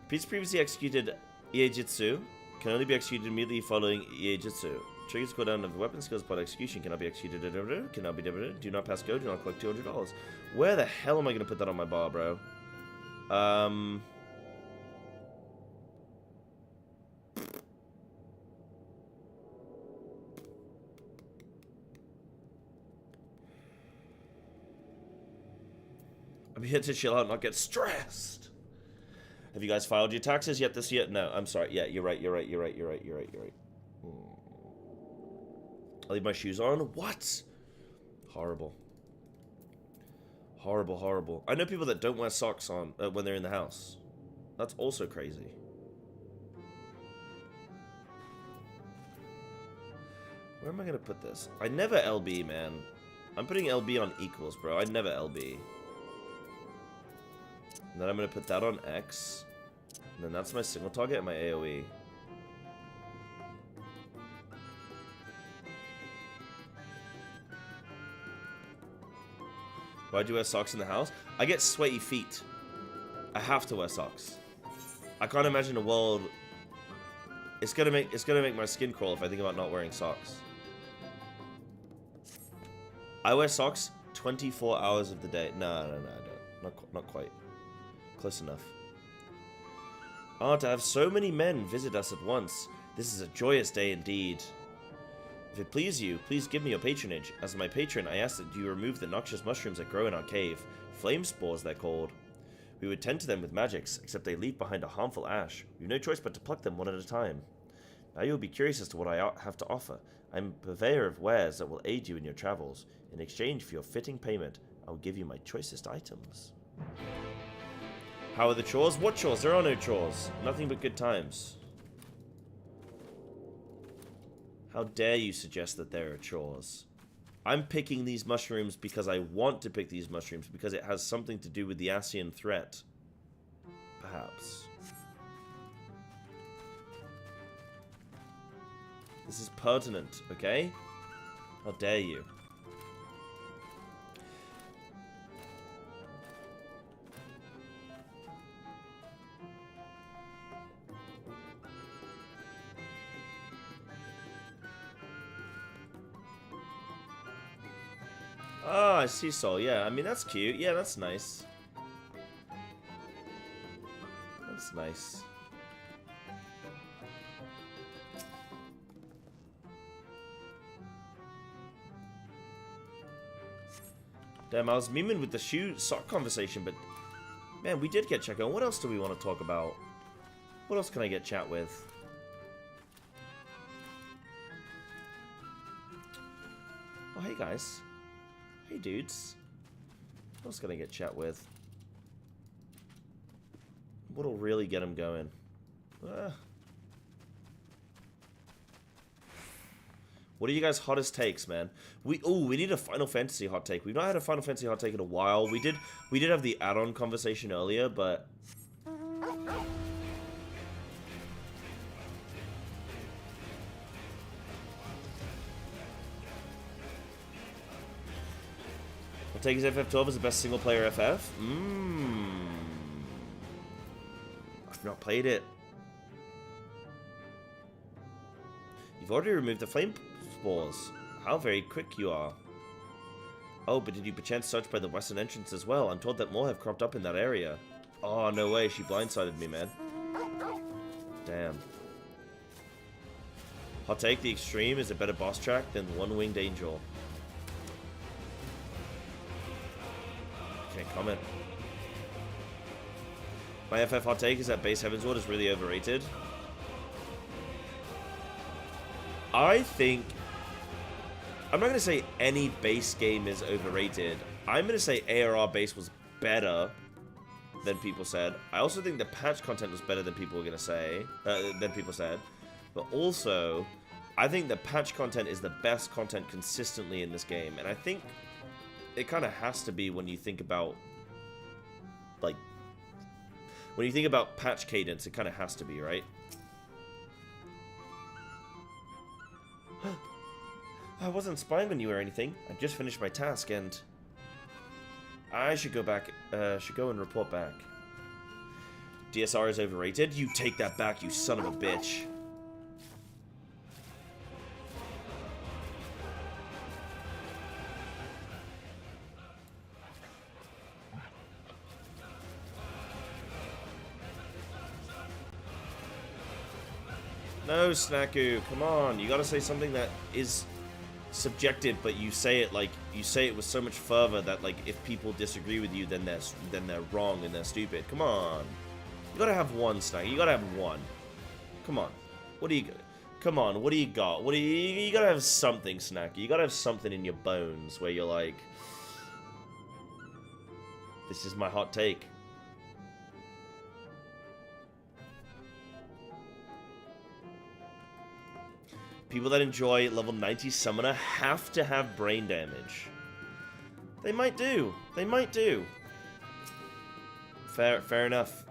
Piece previously executed Iejitsu can only be executed immediately following Iejitsu. Triggers cooldown of weapon skills upon execution cannot be executed. Cannot be divided. Do not pass go. Do not collect $200. Where the hell am I gonna put that on my bar, bro? I'm here to chill out, not get stressed. Have you guys filed your taxes yet this year? No, I'm sorry. Yeah, you're right. I'll leave my shoes on. What? Horrible. Horrible. I know people that don't wear socks on when they're in the house. That's also crazy. Where am I gonna put this? I never LB, man. I'm putting LB on equals, bro. I never LB. And then I'm going to put that on X. And then that's my signal target and my AoE. Why do you wear socks in the house? I get sweaty feet. I have to wear socks. I can't imagine a world... It's gonna make my skin crawl if I think about not wearing socks. I wear socks 24 hours of the day. No, I don't. Not quite. Close enough. Ah, to have so many men visit us at once. This is a joyous day indeed. If it please you, please give me your patronage. As my patron, I ask that you remove the noxious mushrooms that grow in our cave. Flame spores, they're called. We would tend to them with magics, except they leave behind a harmful ash. We've no choice but to pluck them one at a time. Now you'll be curious as to what I have to offer. I'm a purveyor of wares that will aid you in your travels. In exchange for your fitting payment, I will give you my choicest items. How are the chores? What chores? There are no chores. Nothing but good times. How dare you suggest that there are chores? I'm picking these mushrooms because I want to pick these mushrooms, because it has something to do with the Asian threat. Perhaps. This is pertinent, okay? How dare you? Oh, I see soul. Yeah, I mean, that's cute. Yeah, that's nice. That's nice. Damn, I was memeing with the sock conversation, but man, we did get Checo. What else do we want to talk about? What else can I get chat with? Oh, hey guys. Hey dudes. What else can I get chat with? What'll really get him going? What are you guys' hottest takes, man? We need a Final Fantasy hot take. We've not had a Final Fantasy hot take in a while. We did have the add-on conversation earlier, but I'll take his FF12 as the best single-player FF. I've not played it. You've already removed the flame spores. How very quick you are. Oh, but did you perchance search by the western entrance as well? I'm told that more have cropped up in that area. Oh, no way. She blindsided me, man. Damn. Hot take, the Extreme is a better boss track than One-Winged Angel. Can't comment. My FF hot take is that base Heavensward is really overrated. I think... I'm not going to say any base game is overrated. I'm going to say ARR base was better than people said. I also think the patch content was better than people were going to say, than people said. But also, I think the patch content is the best content consistently in this game. And I think it kind of has to be when you think about, like, when you think about patch cadence, it kind of has to be, right? I wasn't spying on you or anything. I just finished my task and I should go back, should go and report back. DSR is overrated? You take that back, you son of a bitch. No, Snacku, come on. You gotta say something that is subjective, but you say it like you say it with so much fervor that, like, if people disagree with you, then they're wrong and they're stupid. Come on. You gotta have one, Snack. You gotta have one. Come on. What do you got? Come on, what do you got? What do you gotta have something, Snack. You gotta have something in your bones where you're like, this is my hot take. People that enjoy level 90 Summoner have to have brain damage. They might do. They might do. Fair enough.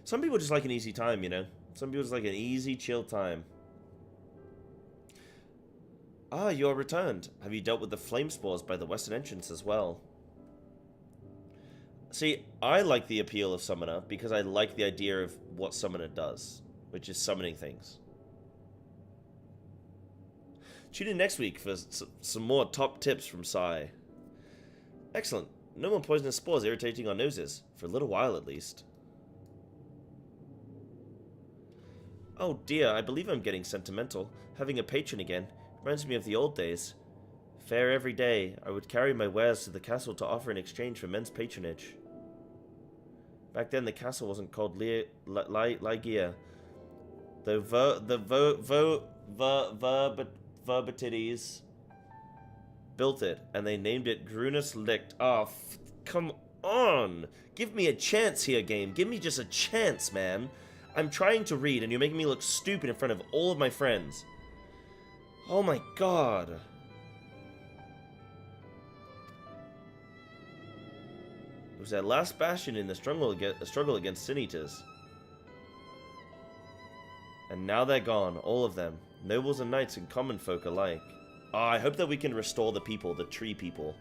Some people just like an easy time, you know? Some people just like an easy, chill time. Ah, you are returned. Have you dealt with the flame spores by the western entrance as well? See, I like the appeal of Summoner because I like the idea of what Summoner does, which is summoning things. Tune in next week for some more top tips from Sai. Excellent. No more poisonous spores irritating our noses. For a little while, at least. Oh dear, I believe I'm getting sentimental. Having a patron again reminds me of the old days. Fair every day, I would carry my wares to the castle to offer in exchange for men's patronage. Back then, the castle wasn't called Lygia. The Verbatides built it, and they named it Grunus Licht. Oh, come on! Give me a chance here, game. Give me just a chance, man. I'm trying to read, and you're making me look stupid in front of all of my friends. Oh my god. It was their last bastion in the struggle against Sin Eaters. And now they're gone, all of them. Nobles and knights and common folk alike. I hope that we can restore the people, the tree people.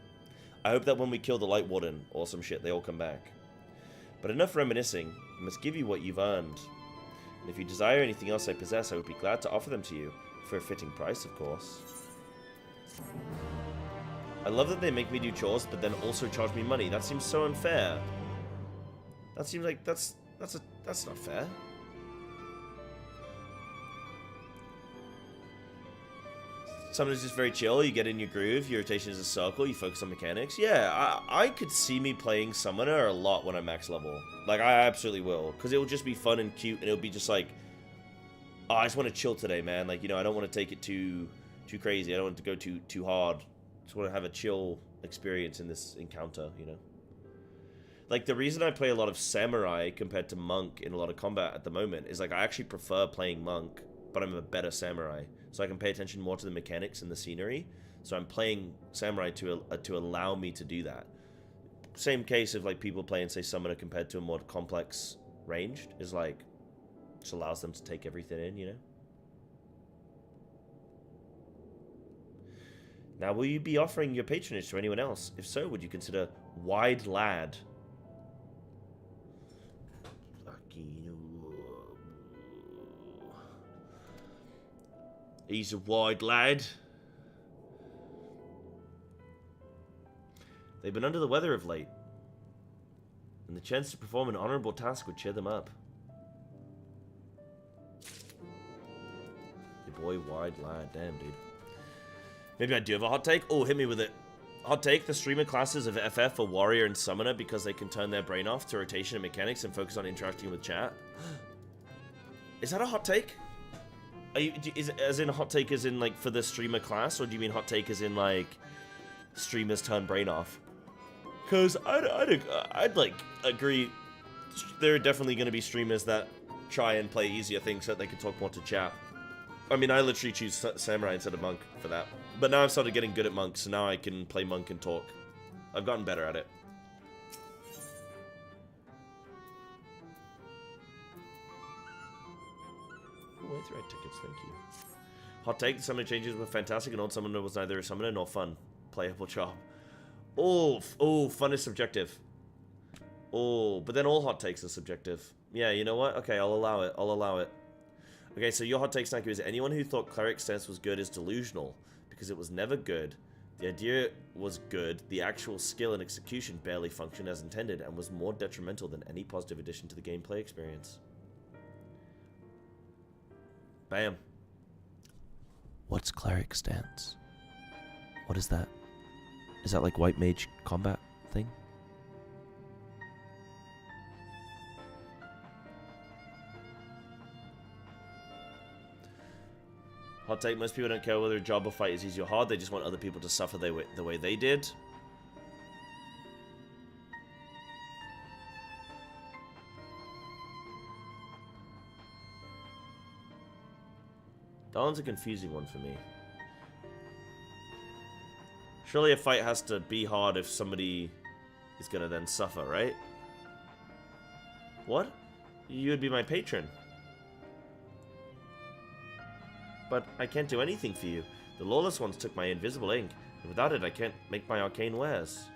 I hope that when we kill the Light Warden or some shit, they all come back. But enough reminiscing. I must give you what you've earned. And if you desire anything else I possess, I would be glad to offer them to you. For a fitting price, of course. I love that they make me do chores, but then also charge me money. That seems so unfair. That seems like that's not fair. Sometimes it's just very chill, you get in your groove, your rotation is a circle, you focus on mechanics. Yeah, I could see me playing Summoner a lot when I'm max level. Like, I absolutely will. Because it will just be fun and cute, and it'll be just like, oh, I just want to chill today, man. Like, you know, I don't want to take it too crazy. I don't want it to go too hard. I just want to have a chill experience in this encounter, you know? Like, the reason I play a lot of Samurai compared to Monk in a lot of combat at the moment is, like, I actually prefer playing Monk, but I'm a better Samurai. So I can pay attention more to the mechanics and the scenery. So I'm playing Samurai to allow me to do that. Same case of like people playing, say, Summoner compared to a more complex ranged is like, just allows them to take everything in, you know? Now, will you be offering your patronage to anyone else? If so, would you consider Wide Lad? He's a wide lad. They've been under the weather of late, and the chance to perform an honorable task would cheer them up. Your boy wide lad, damn dude. Maybe I do have a hot take. Oh, hit me with it. Hot take, the streamer classes of FF are Warrior and Summoner because they can turn their brain off to rotation and mechanics and focus on interacting with chat. Is that a hot take? Are you, as in a hot take as in like for the streamer class, or do you mean hot take as in like streamers turn brain off? Because I'd like agree. There are definitely going to be streamers that try and play easier things so that they can talk more to chat. I mean, I literally choose Samurai instead of Monk for that. But now I've started getting good at Monk, so now I can play Monk and talk. I've gotten better at it. Way through tickets, thank you. Hot take, the summoner changes were fantastic and old summoner was neither a summoner nor fun. Playable job. Oh, fun is subjective. Oh, but then all hot takes are subjective. Yeah, you know what? Okay, I'll allow it. Okay, so your hot take, Snacky, is anyone who thought Cleric Stance was good is delusional, because it was never good. The idea was good, the actual skill and execution barely functioned as intended, and was more detrimental than any positive addition to the gameplay experience. Bam. What's Cleric Stance? What is that? Is that like White Mage combat thing? Hot take, most people don't care whether a job or fight is easy or hard, they just want other people to suffer the way they did. That one's a confusing one for me. Surely a fight has to be hard if somebody is gonna then suffer, right? What? You would be my patron. But I can't do anything for you. The lawless ones took my invisible ink, and without it I can't make my arcane wares.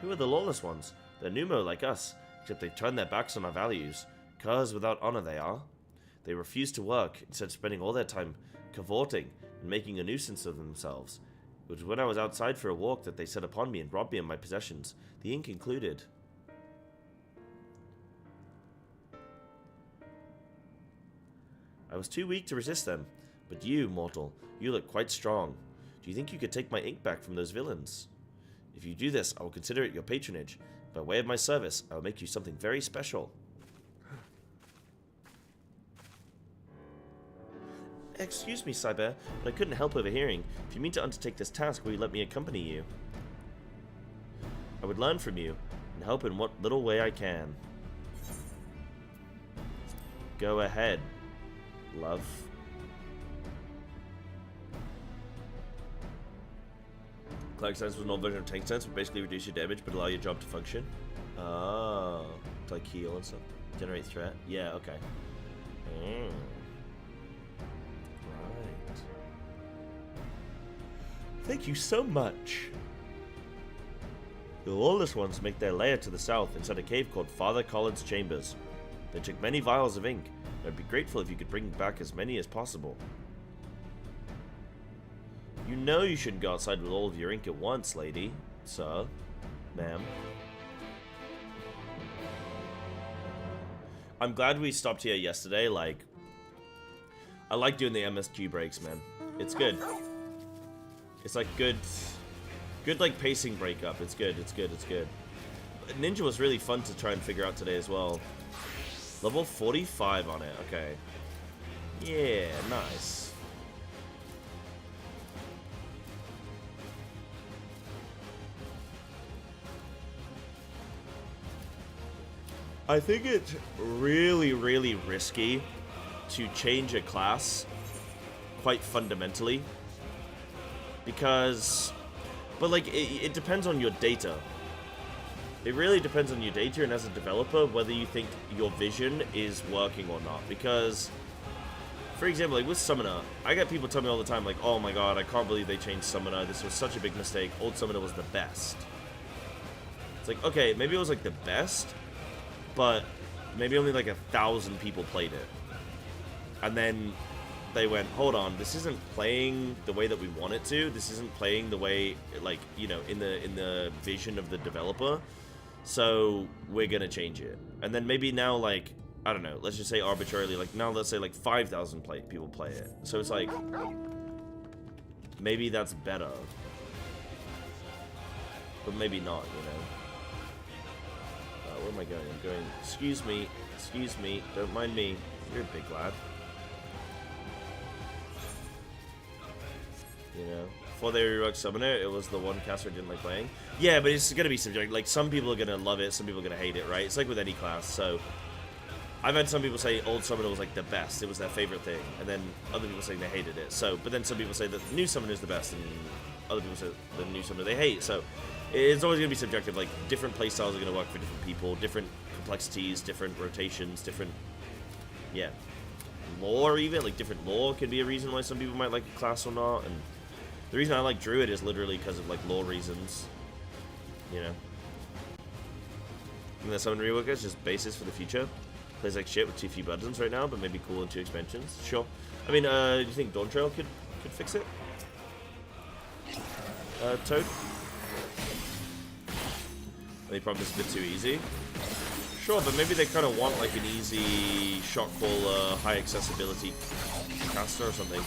Who are the lawless ones? They're Numo like us, except they turn their backs on our values. Curs without honor they are. They refused to work, instead spending all their time cavorting and making a nuisance of themselves. It was when I was outside for a walk that they set upon me and robbed me of my possessions. The inn concluded. I was too weak to resist them, but you, mortal, you look quite strong. Do you think you could take my ink back from those villains? If you do this, I will consider it your patronage. By way of my service, I will make you something very special. Excuse me, Cyber, but I couldn't help overhearing. If you mean to undertake this task, will you let me accompany you? I would learn from you, and help in what little way I can. Go ahead, love. Cleric Sense was an old version of Tank Sense, would basically reduce your damage but allow your job to function. Oh, to like heal and stuff. Generate threat? Yeah, okay. Right. Thank you so much. The lawless ones make their lair to the south inside a cave called Father Collins Chambers. They took many vials of ink. I'd be grateful if you could bring back as many as possible. You know you shouldn't go outside with all of your ink at once, lady. Sir. Ma'am. I'm glad we stopped here yesterday, like... I like doing the MSQ breaks, man. It's good. It's like good... Good, like, pacing breakup. It's good, it's good, it's good. Ninja was really fun to try and figure out today as well. Level 45 on it, okay. Yeah, nice. I think it's really, really risky to change a class quite fundamentally. Because, but like, it depends on your data. It really depends on your data and as a developer, whether you think your vision is working or not. Because, for example, like with Summoner, I get people tell me all the time, like, oh my god, I can't believe they changed Summoner. This was such a big mistake. Old Summoner was the best. It's like, okay, maybe it was like the best, but maybe only like 1,000 people played it. And then they went, hold on, this isn't playing the way that we want it to. This isn't playing the way, like, you know, in the vision of the developer. So we're gonna change it. And then maybe now, like, I don't know, let's just say arbitrarily, like, now let's say like 5,000 people play it. So it's like, maybe that's better. But maybe not, you know. Where am I going? I'm going, excuse me, don't mind me. You're a big lad. You know, before they reworked Summoner, it was the one caster I didn't like playing. Yeah, but it's gonna be subjective. Like, some people are gonna love it, some people are gonna hate it, right? It's like with any class. So I've had some people say Old Summoner was like the best, it was their favorite thing, and then other people saying they hated it. So, but then some people say that the new Summoner is the best, and other people say the new Summoner they hate. So it's always gonna be subjective. Like, different playstyles are gonna work for different people, different complexities, different rotations, different, yeah, lore even. Like, different lore could be a reason why some people might like a class or not. And the reason I like Druid is literally because of, like, lore reasons, you know. And the Summon Reworker is just basis for the future. Plays like shit with too few buttons right now, but maybe cool in 2 expansions. Sure. I mean, do you think Dawn Trail could fix it? Toad? They probably it's a bit too easy. Sure, but maybe they kind of want, like, an easy shot caller, high accessibility caster or something.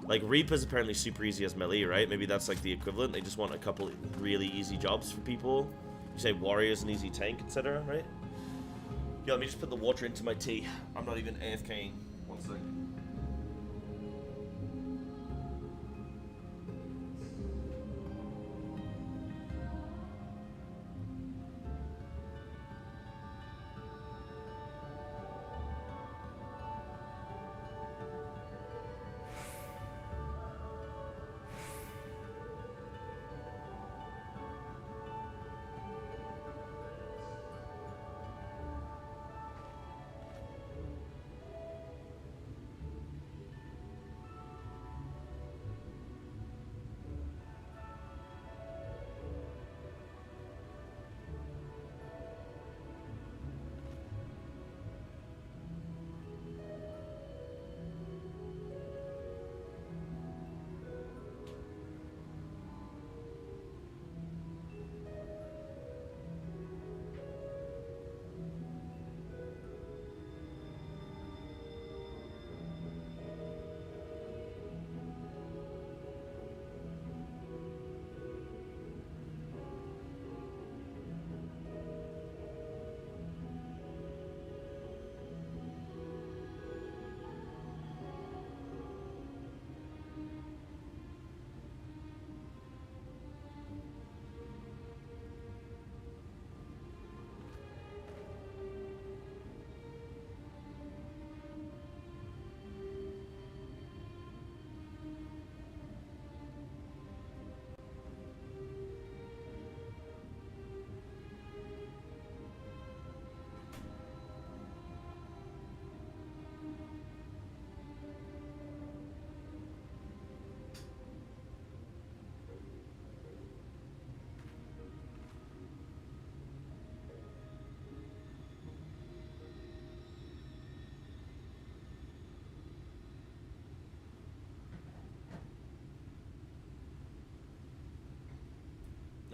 Like, Reaper's apparently super easy as melee, right? Maybe that's like the equivalent. They just want a couple really easy jobs for people. You say Warrior's an easy tank, etc., right? Yeah, let me just put the water into my tea. I'm not even AFKing. One sec.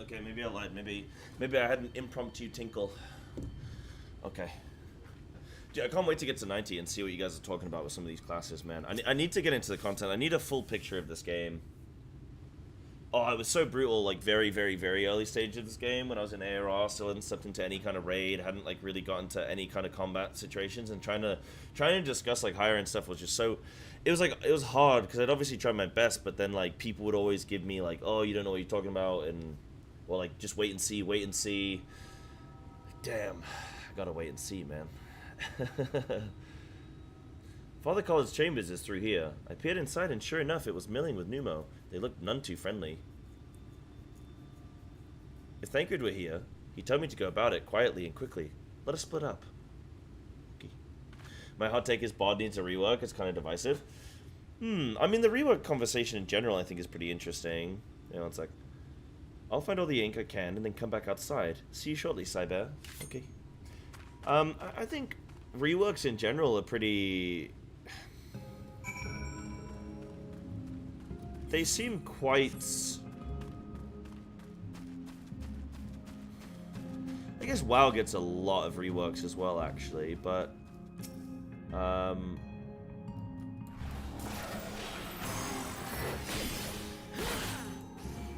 Okay, maybe I lied. Maybe I had an impromptu tinkle. Okay. Dude, I can't wait to get to 90 and see what you guys are talking about with some of these classes, man. I need to get into the content. I need a full picture of this game. Oh, it was so brutal, like, very, very, very early stage of this game when I was in ARR, still hadn't stepped into any kind of raid, hadn't, like, really gotten to any kind of combat situations, and trying to discuss, like, higher end stuff was just so... It was hard, because I'd obviously tried my best, but then, like, people would always give me, like, oh, you don't know what you're talking about, and, well, like, just wait and see, wait and see. Like, damn, I gotta wait and see, man. Father College Chambers is through here. I peered inside, and sure enough, it was milling with Numo. They looked none too friendly. If Thancred were here, he told me to go about it quietly and quickly. Let us split up. Okay. My hot take is Bod needs a rework. It's kind of divisive. I mean, the rework conversation in general, I think, is pretty interesting. You know, it's like, I'll find all the ink I can and then come back outside. See you shortly, Cyber. Okay. I think reworks in general are pretty... They seem quite... I guess WoW gets a lot of reworks as well, actually, but...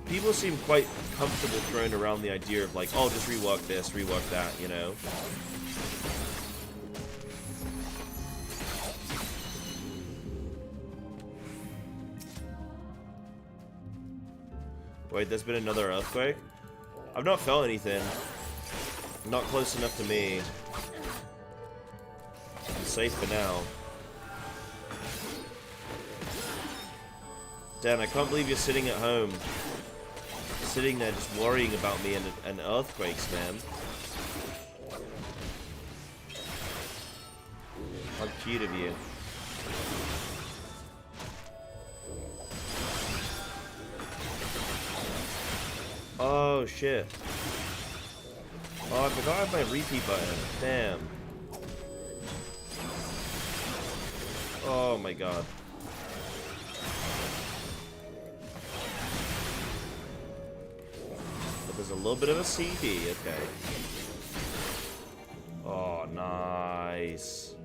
People seem quite comfortable throwing around the idea of, like, oh, just rework this, rework that, you know? Wait, there's been another earthquake? I've not felt anything. Not close enough to me. I'm safe for now. Damn, I can't believe you're sitting at home. Sitting there just worrying about me and earthquakes, man. How cute of you. Oh, shit. Oh, I forgot I have my repeat button. Damn. Oh my god. But there's a little bit of a CD, okay. Oh, nice.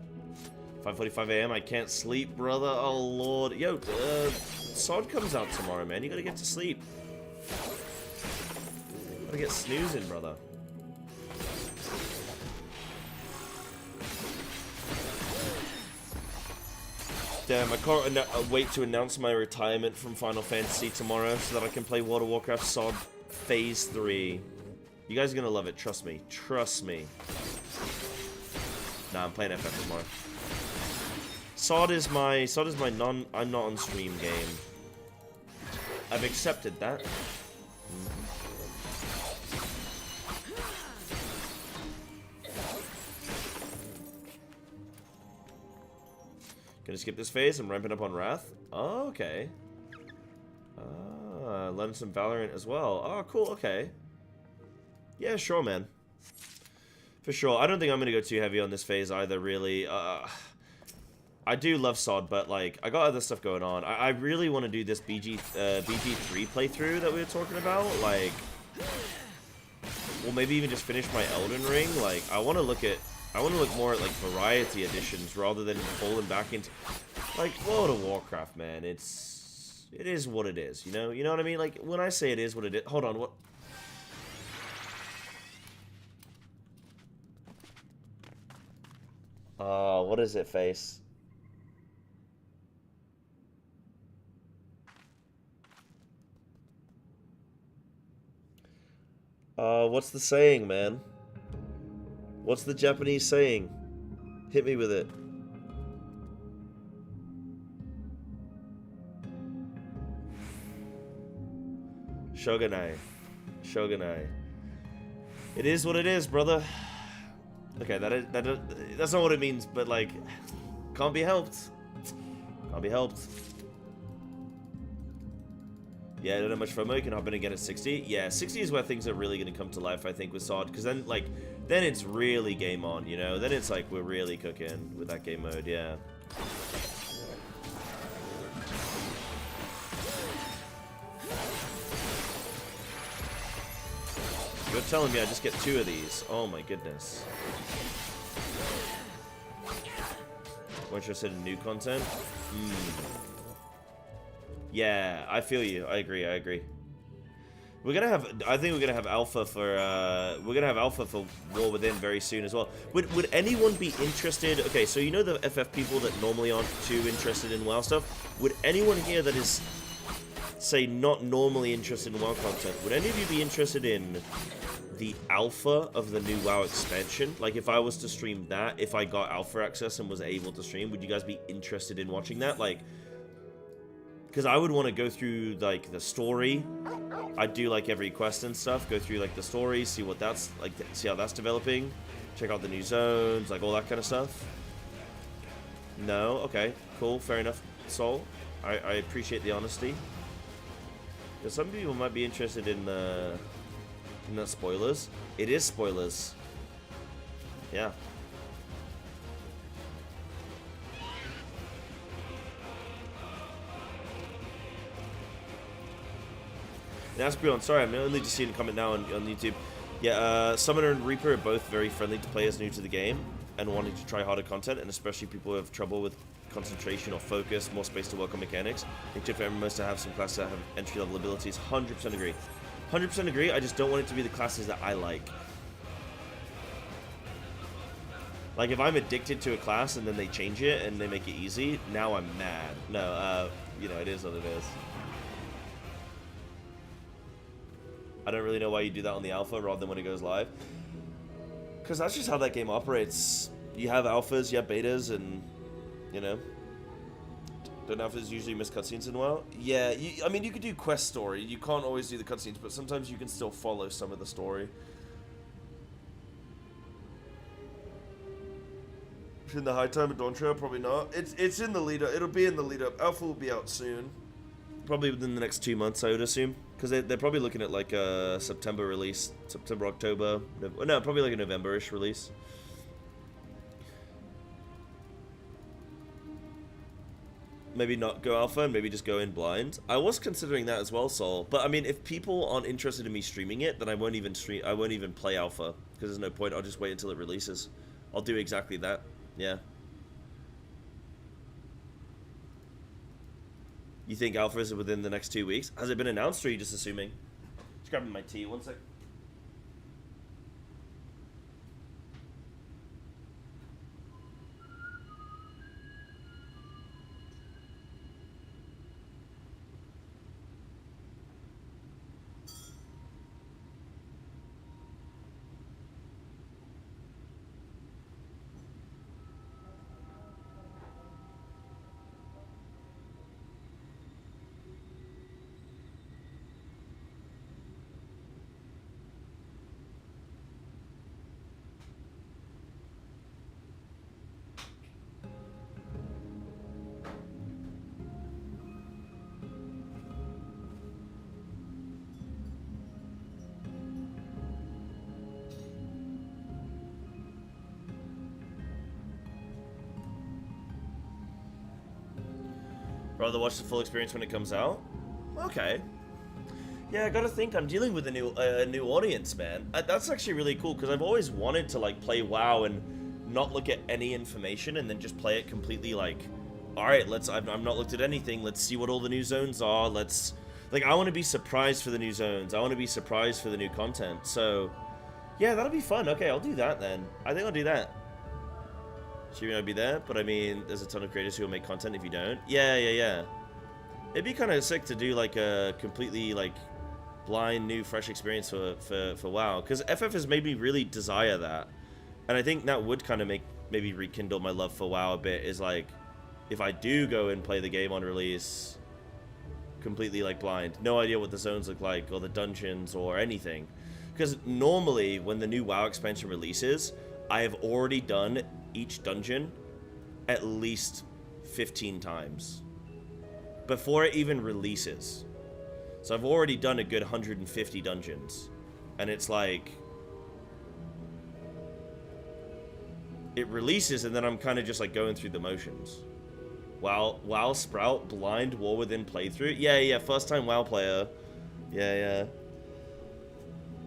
5:45 a.m. I can't sleep, brother. Oh, lord. Yo, Sod comes out tomorrow, man. You gotta get to sleep. Gotta get snoozing, brother. Damn, I can't wait to announce my retirement from Final Fantasy tomorrow so that I can play World of Warcraft SOD Phase 3. You guys are gonna love it, trust me. Trust me. Nah, I'm playing FF tomorrow. SOD is my I'm not on stream game. I've accepted that. Gonna skip this phase. I'm ramping up on Wrath. Oh, okay. Learn some Valorant as well. Oh, cool. Okay. Yeah, sure, man. For sure. I don't think I'm gonna go too heavy on this phase either, really. I do love SOD, but, like, I got other stuff going on. I really want to do this BG3 playthrough that we were talking about. Like, well, maybe even just finish my Elden Ring. Like, I want to look more at, like, variety editions rather than falling back into, like, World of Warcraft, man. It is what it is, you know? You know what I mean? Like, when I say it is what it is... Hold on, what... what is it, face? What's the saying, man? What's the Japanese saying? Hit me with it. Shogunai. Shogunai. It is what it is, brother. Okay, that's not what it means, but, like, can't be helped. Can't be helped. Yeah, I don't have much FOMO. You can hop in and get at 60. Yeah, 60 is where things are really going to come to life, I think, with SOD. Because then, like, then it's really game on, you know? Then it's like we're really cooking with that game mode, yeah. You're telling me I just get 2 of these? Oh my goodness. More interested in new content? Yeah, I feel you. I agree. We're gonna have, I think we're gonna have alpha for War Within very soon as well. Would anyone be interested? Okay, so you know the FF people that normally aren't too interested in WoW stuff. Would anyone here that is, say, not normally interested in WoW content, would any of you be interested in the alpha of the new WoW expansion? Like, if I was to stream that, if I got alpha access and was able to stream, would you guys be interested in watching that? Like, because I would want to go through, like, the story. I'd do, like, every quest and stuff, go through, like, the story, see what that's, like, see how that's developing, check out the new zones, like, all that kind of stuff. No? Okay, cool, fair enough, Soul. I appreciate the honesty. Because some people might be interested in the spoilers. It is spoilers. Yeah. That's brilliant. Sorry, I'm only just seeing a comment now on YouTube. Yeah, Summoner and Reaper are both very friendly to players new to the game and wanting to try harder content, and especially people who have trouble with concentration or focus, more space to work on mechanics. I think tip for everyone most to have some classes that have entry-level abilities. 100% agree. 100% agree. I just don't want it to be the classes that I like. Like, if I'm addicted to a class and then they change it and they make it easy, now I'm mad. No, you know, it is what it is. I don't really know why you do that on the alpha rather than when it goes live. Because that's just how that game operates. You have alphas, you have betas, and, you know. Don't alphas usually miss cutscenes in a while? Yeah, I mean, you could do quest story. You can't always do the cutscenes, but sometimes you can still follow some of the story. In the high time of Dawn Trail, probably not. It's in the lead up. It'll be in the lead up. Alpha will be out soon. Probably within the next 2 months, I would assume. Because they're probably looking at like a September release. September, October. No, probably like a November-ish release. Maybe not go alpha and maybe just go in blind. I was considering that as well, Sol. But I mean, if people aren't interested in me streaming it, then I won't even play alpha. Because there's no point. I'll just wait until it releases. I'll do exactly that. Yeah. You think alpha is within the next 2 weeks? Has it been announced, or are you just assuming? Just grabbing my tea, 1 sec. Rather watch the full experience when it comes out? Okay. Yeah, I gotta think. I'm dealing with a new audience, man. That's actually really cool, because I've always wanted to, like, play WoW and not look at any information and then just play it completely, like, alright, I've not looked at anything, let's see what all the new zones are, like, I want to be surprised for the new zones, I want to be surprised for the new content, so, yeah, that'll be fun. Okay, I'll do that then. I think I'll do that. Sure, I'd be there, but I mean, there's a ton of creators who will make content if you don't. Yeah. It'd be kind of sick to do, like, a completely, like, blind, new, fresh experience for WoW, because FF has made me really desire that, and I think that would kind of maybe rekindle my love for WoW a bit, is, like, if I do go and play the game on release, completely, like, blind, no idea what the zones look like, or the dungeons, or anything, because normally, when the new WoW expansion releases, I have already done each dungeon at least 15 times before it even releases. So I've already done a good 150 dungeons, and it's like it releases and then I'm kind of just like going through the motions. WoW Sprout blind War Within playthrough. Yeah, first time WoW player. Yeah.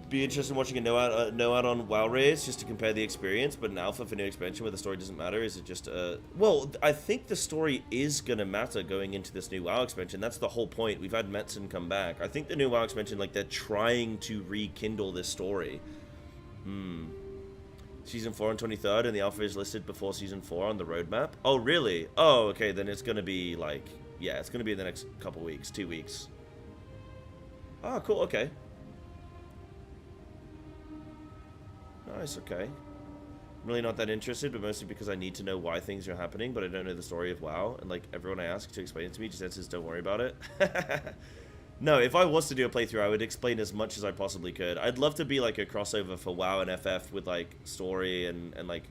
Be interested in watching a no out on WoW raids just to compare the experience, but an alpha for new expansion where the story doesn't matter. Is it just well, I think the story is gonna matter going into this new WoW expansion. That's the whole point. We've had Metzen come back. I think the new WoW expansion, like, they're trying to rekindle this story. Season 4 on 23rd, and the alpha is listed before Season 4 on the roadmap. Oh, really? Oh, okay, then it's gonna be, like, yeah, it's gonna be in the next couple weeks, 2 weeks. Oh, cool, okay. Nice, okay. I'm really not that interested, but mostly because I need to know why things are happening, but I don't know the story of WoW, and, like, everyone I ask to explain it to me just answers, don't worry about it. No, if I was to do a playthrough, I would explain as much as I possibly could. I'd love to be, like, a crossover for WoW and FF with, like, story and like,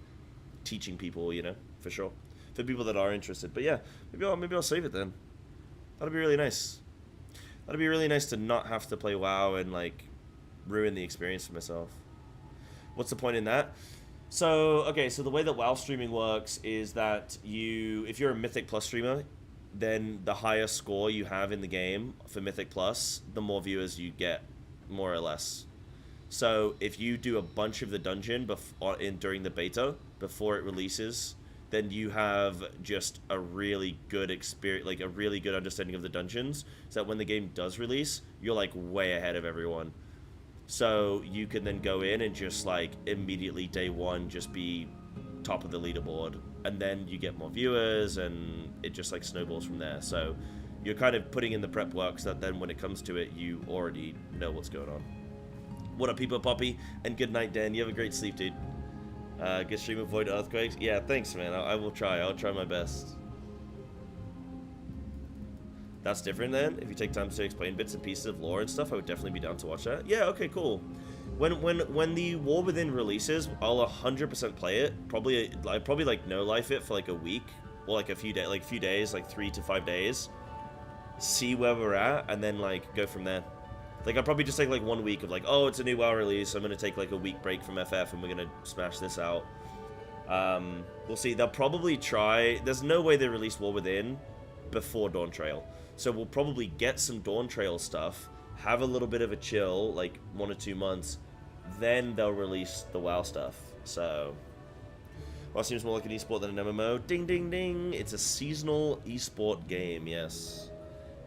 teaching people, you know, for sure. For people that are interested. But yeah, maybe I'll save it then. That'd be really nice. That'd be really nice to not have to play WoW and, like, ruin the experience for myself. What's the point in that? So, okay, so the way that WoW streaming works is that if you're a Mythic Plus streamer, then the higher score you have in the game for Mythic Plus, the more viewers you get, more or less. So, if you do a bunch of the dungeon during the beta, before it releases, then you have just a really good experience, like a really good understanding of the dungeons, so that when the game does release, you're, like, way ahead of everyone. So you can then go in and just, like, immediately day one just be top of the leaderboard, and then you get more viewers, and it just, like, snowballs from there. So you're kind of putting in the prep work so that then when it comes to it, you already know what's going on. What up, people, Poppy? And good night, Dan. You have a great sleep, dude. Good stream, avoid earthquakes. Yeah, thanks, man. I will try. I'll try my best. That's different then. If you take time to explain bits and pieces of lore and stuff, I would definitely be down to watch that. Yeah, okay, cool. When the War Within releases, I'll 100% play it. I probably like no life it for like a week or like a few days, like 3 to 5 days. See where we're at, and then, like, go from there. Like, I'll probably just take like 1 week of, like, oh, it's a new WoW release, I'm gonna take like a week break from FF and we're gonna smash this out. We'll see. They'll probably try. There's no way they release War Within before Dawn Trail. So we'll probably get some Dawn Trail stuff, have a little bit of a chill, like 1 or 2 months, then they'll release the WoW stuff. So, WoW seems more like an esport than an MMO. Ding, ding, ding. It's a seasonal esport game, yes.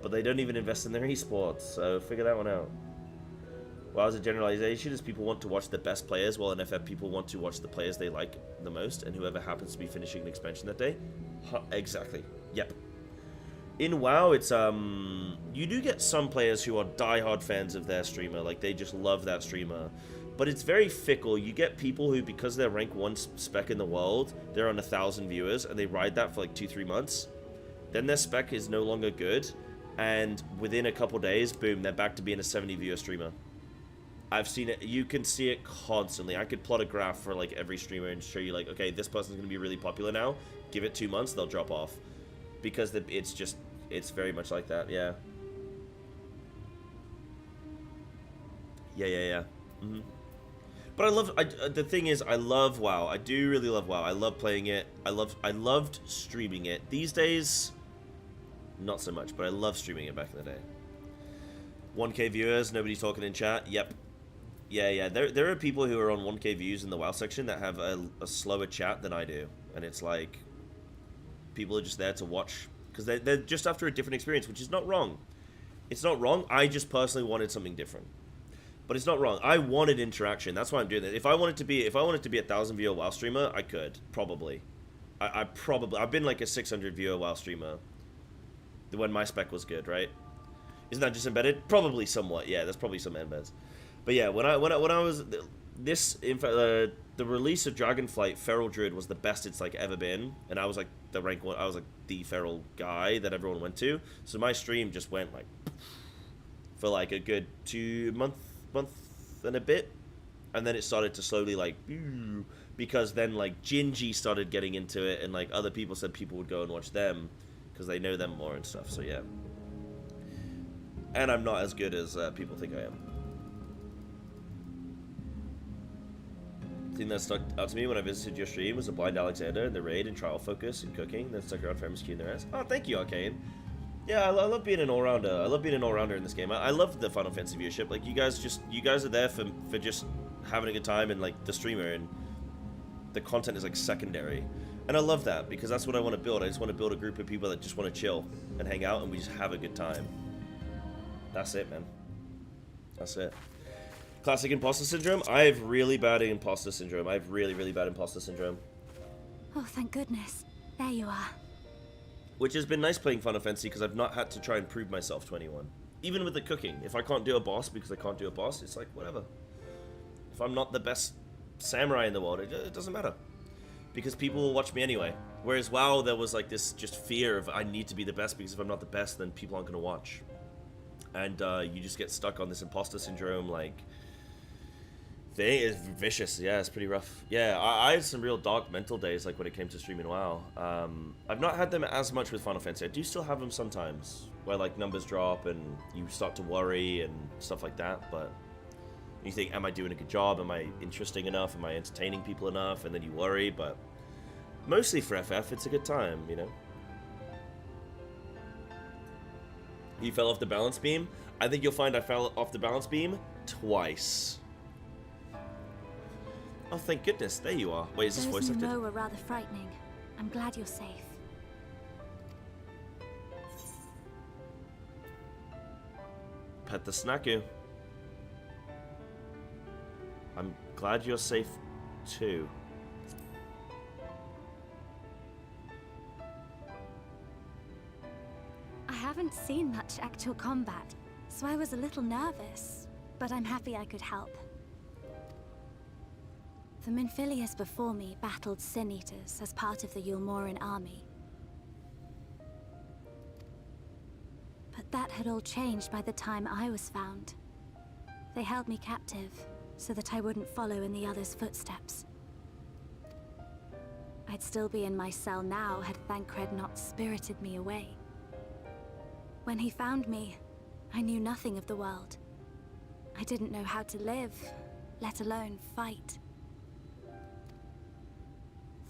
But they don't even invest in their esports, so figure that one out. WoW is a generalization, is people want to watch the best players, while in FF people want to watch the players they like the most, and whoever happens to be finishing an expansion that day. Exactly. Yep. In WoW, it's, you do get some players who are diehard fans of their streamer, like, they just love that streamer. But it's very fickle. You get people who, because they're rank 1 spec in the world, they're on 1,000 viewers, and they ride that for like 2-3 months. Then their spec is no longer good, and within a couple days, boom, they're back to being a 70 viewer streamer. I've seen it. You can see it constantly. I could plot a graph for, like, every streamer and show you, like, okay, this person's going to be really popular now. Give it 2 months, they'll drop off. Because it's very much like that, yeah. Yeah. But the thing is, I love WoW. I do really love WoW. I love playing it. I loved streaming it. These days, not so much, but I love streaming it back in the day. 1K viewers, nobody talking in chat. Yep. Yeah. There are people who are on 1K views in the WoW section that have a slower chat than I do. And it's like, people are just there to watch, because they're just after a different experience, which is not wrong. It's not wrong. I just personally wanted something different. But it's not wrong. I wanted interaction. That's why I'm doing it. If I wanted to be a 1,000 viewer WoW streamer, I could. Probably. I've been like a 600 viewer WoW streamer when my spec was good, right? Isn't that just embedded? Probably somewhat. Yeah, there's probably some embeds. But yeah, when I was the release of Dragonflight, Feral Druid was the best it's like ever been, and I was like the rank 1. I was like the feral guy that everyone went to. So my stream just went like for like a good 2 month and a bit, and then it started to slowly like, because then like Gingy started getting into it, and like other people said people would go and watch them because they know them more and stuff. So yeah, and I'm not as good as people think I am. The thing that stuck out to me when I visited your stream was a blind Alexander in the raid and trial focus and cooking that stuck around for MSQ and the rest. Oh, thank you, Arcane. Yeah, I love being an all-rounder. I love being an all-rounder in this game. I love the Final Fantasy viewership. Like, you guys are there for just having a good time and, like, the streamer, and the content is, like, secondary. And I love that, because that's what I want to build. I just want to build a group of people that just want to chill and hang out, and we just have a good time. That's it, man. That's it. Classic imposter syndrome? I have really bad imposter syndrome. I have really, really bad imposter syndrome. Oh, thank goodness. There you are. Which has been nice playing Final Fantasy, because I've not had to try and prove myself to anyone. Even with the cooking. If I can't do a boss because I can't do a boss, it's like, whatever. If I'm not the best samurai in the world, it doesn't matter. Because people will watch me anyway. Whereas WoW, there was like this just fear of I need to be the best, because if I'm not the best, then people aren't going to watch. And you just get stuck on this imposter syndrome, like... thing is vicious. Yeah, it's pretty rough. Yeah, I had some real dark mental days, like when it came to streaming WoW. I've not had them as much with Final Fantasy. I do still have them sometimes, where like numbers drop and you start to worry and stuff like that. But you think, am I doing a good job? Am I interesting enough? Am I entertaining people enough? And then you worry. But mostly for FF, it's a good time, you know. You fell off the balance beam? I think you'll find I fell off the balance beam twice. Oh, thank goodness. There you are. Wait, is this voice acted? Those you know were rather frightening. I'm glad you're safe. Pet the snacku. I'm glad you're safe, too. I haven't seen much actual combat, so I was a little nervous, but I'm happy I could help. The Minfilius before me battled Sin Eaters as part of the Yulmoran army. But that had all changed by the time I was found. They held me captive, so that I wouldn't follow in the others' footsteps. I'd still be in my cell now had Thancred not spirited me away. When he found me, I knew nothing of the world. I didn't know how to live, let alone fight.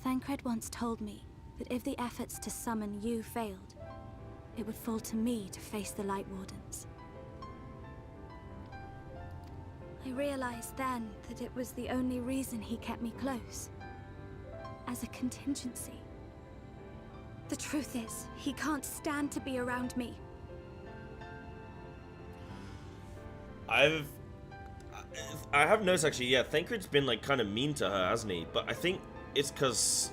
Thancred once told me that if the efforts to summon you failed, it would fall to me to face the Light Wardens. I realized then that it was the only reason he kept me close. As a contingency. The truth is, he can't stand to be around me. I have noticed actually, yeah, Thancred's been like kind of mean to her, hasn't he? But I think it's because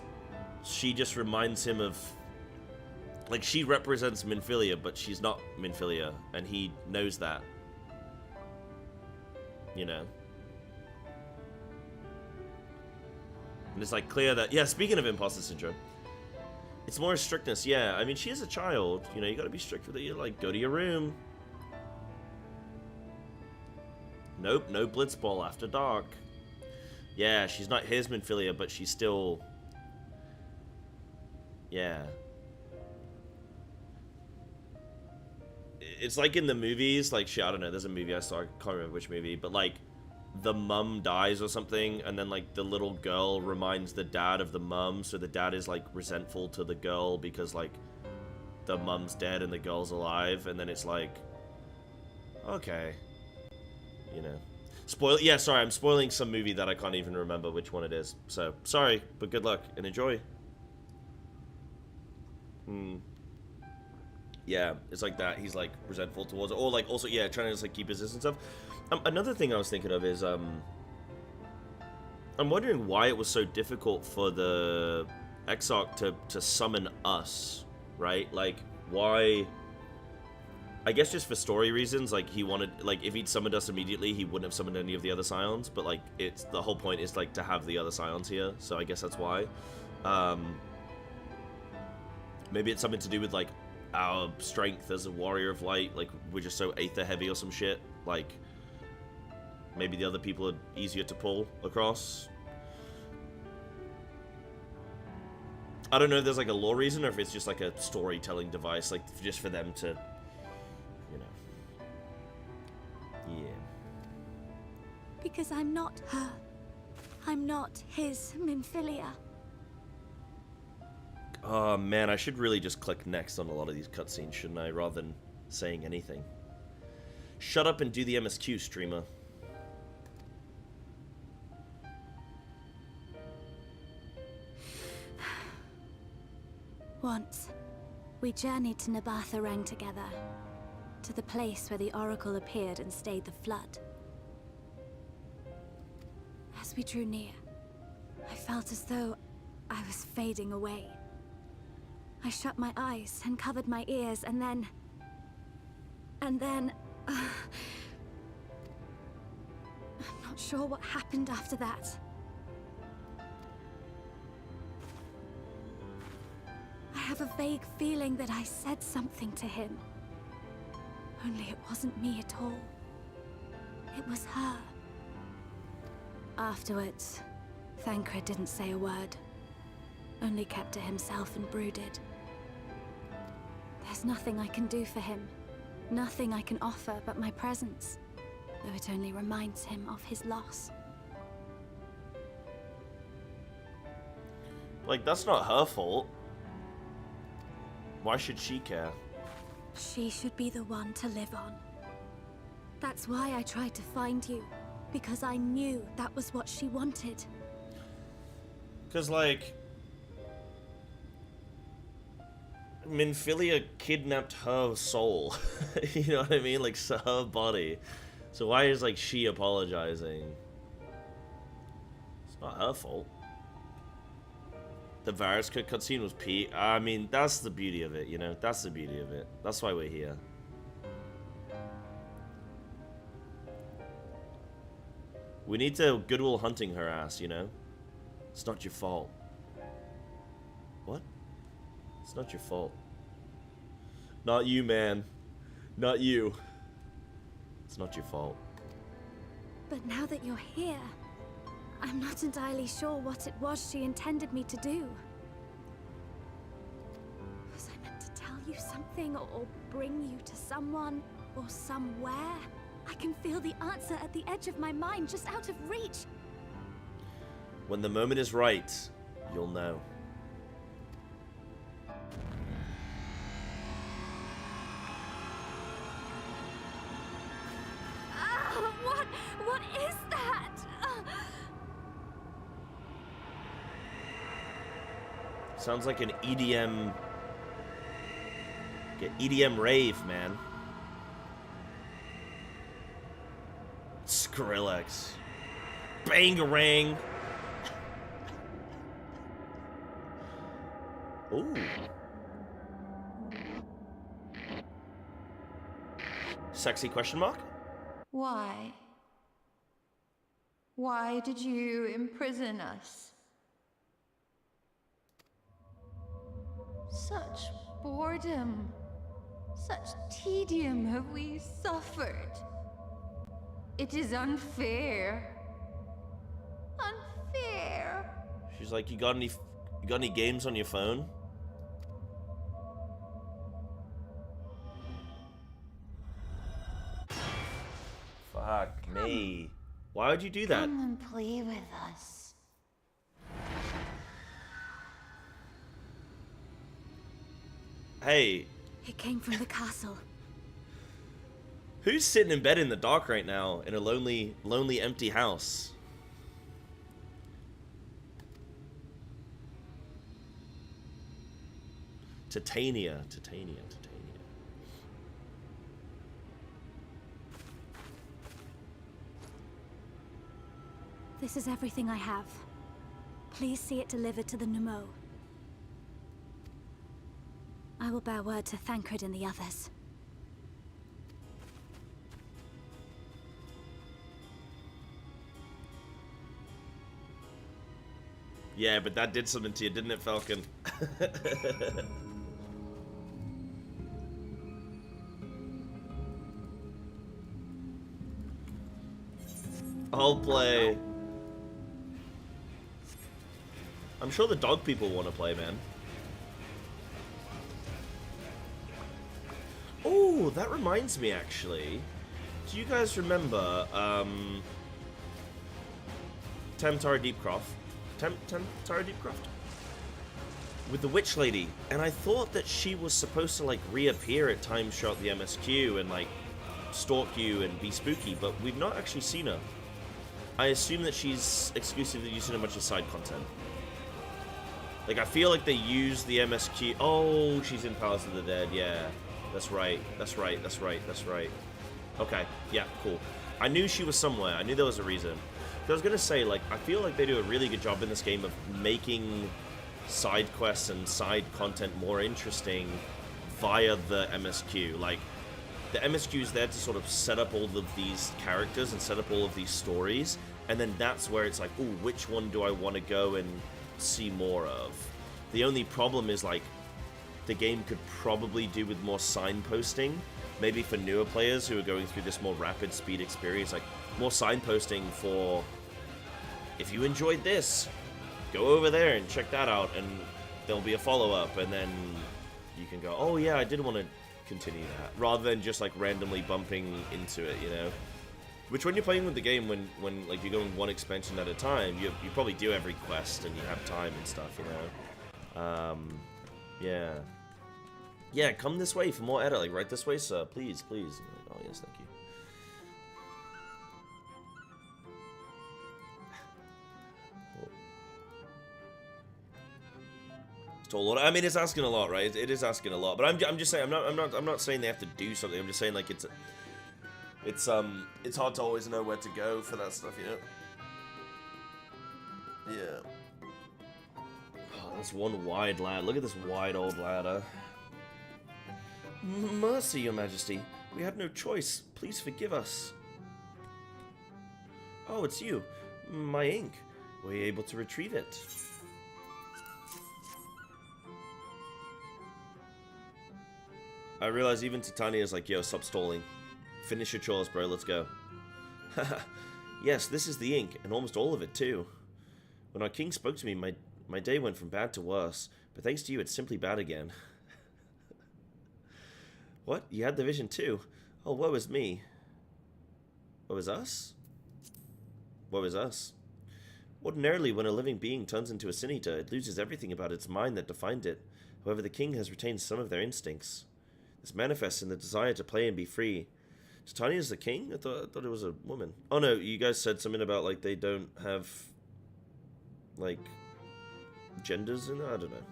she just reminds him of, like, she represents Minfilia, but she's not Minfilia, and he knows that. You know? And it's like clear that, yeah, speaking of imposter syndrome, it's more strictness, yeah. I mean, she is a child, you know, you gotta be strict with it. You like, go to your room. Nope, no blitzball after dark. Yeah, she's not his Minfilia, but she's still... yeah. It's like in the movies, like, I don't know, there's a movie I saw, I can't remember which movie, but like, the mum dies or something, and then like, the little girl reminds the dad of the mum, so the dad is like, resentful to the girl because like, the mum's dead and the girl's alive, and then it's like, okay. You know. Yeah, sorry, I'm spoiling some movie that I can't even remember which one it is. So, sorry, but good luck and enjoy. Yeah, it's like that. He's like resentful towards it. Or like also, yeah, trying to just like keep his distance and stuff. Another thing I was thinking of is, I'm wondering why it was so difficult for the Exarch to summon us, right? Like, why... I guess just for story reasons, like, he wanted, like, if he'd summoned us immediately, he wouldn't have summoned any of the other Scions, but, like, it's, the whole point is, like, to have the other Scions here, so I guess that's why. Maybe it's something to do with, like, our strength as a warrior of light, like, we're just so Aether heavy or some shit, like, maybe the other people are easier to pull across. I don't know if there's, like, a lore reason, or if it's just, like, a storytelling device, like, just for them to... yeah. Because I'm not her. I'm not his Minfilia. Oh man, I should really just click next on a lot of these cutscenes, shouldn't I, rather than saying anything. Shut up and do the MSQ, streamer. Once, we journeyed to Nabatha together, to the place where the Oracle appeared and stayed the flood. As we drew near, I felt as though I was fading away. I shut my eyes and covered my ears, and then... I'm not sure what happened after that. I have a vague feeling that I said something to him. Only it wasn't me at all. It was her. Afterwards, Thancred didn't say a word. Only kept to himself and brooded. There's nothing I can do for him. Nothing I can offer but my presence, though it only reminds him of his loss. Like, that's not her fault. Why should she care? She should be the one to live on. That's why I tried to find you, because I knew that was what she wanted. Because, like... Minfilia kidnapped her soul. You know what I mean? Like, her body. So why is, like, she apologizing? It's not her fault. The Varys cutscene was peak. I mean, that's the beauty of it, you know? That's the beauty of it. That's why we're here. We need to Goodwill Hunting her ass, you know? It's not your fault. What? It's not your fault. Not you, man. Not you. It's not your fault. But now that you're here, I'm not entirely sure what it was she intended me to do. Was I meant to tell you something, or bring you to someone, or somewhere? I can feel the answer at the edge of my mind, just out of reach. When the moment is right, you'll know. What is that? Sounds like an EDM... Like an EDM rave, man. Skrillex. Bangarang. Ooh. Sexy question mark? Why? Why did you imprison us? Such boredom, such tedium have we suffered. It is unfair. Unfair. She's like, you got any games on your phone? Fuck me. Why would you do that? Come and play with us. Hey, It came from the castle. who's sitting in bed in the dark right now in a lonely, empty house? Titania. This is everything I have. Please see it delivered to the Nemo. I will bear word to Thancred and the others. Yeah, but that did something to you, didn't it, Falcon? I'll play. I'm sure the dog people want to play, man. Oh, that reminds me, actually. Do you guys remember, Tara Deepcroft? Tara Deepcroft? with the witch lady, and I thought that she was supposed to like reappear at times throughout the MSQ and like stalk you and be spooky, but we've not actually seen her. I assume that she's exclusively using a bunch of side content. Like, I feel like they use the MSQ. Oh, she's in Palace of the Dead. Yeah, that's right. That's right. That's right. That's right. Okay. Yeah, cool. I knew she was somewhere. I knew there was a reason. I was gonna say, like, I feel like they do a really good job in this game of making side quests and side content more interesting via the MSQ. Like, the MSQ is there to sort of set up all of these characters and set up all of these stories, and then that's where it's like, ooh, which one do I want to go and see more of? The only problem is, like, the game could probably do with more signposting, maybe for newer players who are going through this more rapid speed experience, like more signposting for, if you enjoyed this, go over there and check that out, and there'll be a follow-up, and then you can go, oh yeah, I did want to continue that, rather than just like randomly bumping into it, you know? Which, when you're playing with the game, when like you're going one expansion at a time, you probably do every quest and you have time and stuff, you know? Yeah. Yeah, come this way for more edit. Like, right this way, sir. Please, please. Oh, yes, thank you. It's a lot. I mean, it's asking a lot, right? It is asking a lot. But I'm just saying, I'm not saying they have to do something. I'm just saying, like, it's hard to always know where to go for that stuff, you know? Yeah. Oh, that's one wide ladder. Look at this wide old ladder. Mercy, Your Majesty. We had no choice. Please forgive us. Oh, it's you. My ink. Were you able to retrieve it? I realize even Titania's like, yo, stop stalling. Finish your chores, bro. Let's go. Haha. Yes, this is the ink, and almost all of it, too. When our king spoke to me, my day went from bad to worse. But thanks to you, it's simply bad again. What? You had the vision too? Oh, woe is me. Woe is us? Woe is us. Ordinarily, when a living being turns into a sin eater, it loses everything about its mind that defined it. However, the king has retained some of their instincts. This manifests in the desire to play and be free. Titania is the king? I thought it was a woman. Oh no, you guys said something about, like, they don't have, like, genders in it? I don't know.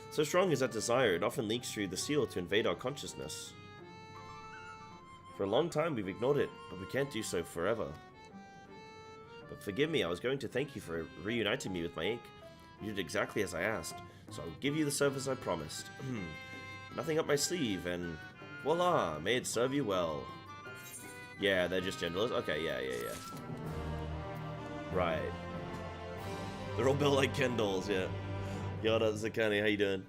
So strong is that desire, it often leaks through the seal to invade our consciousness. For a long time we've ignored it, but we can't do so forever. But forgive me, I was going to thank you for reuniting me with my ink. You did exactly as I asked, so I'll give you the service I promised. Nothing up my sleeve, and voila, may it serve you well. Yeah, they're just genderless? Okay, yeah. Right. They're all built like Ken dolls, yeah. Yoda Zakani, how you doing?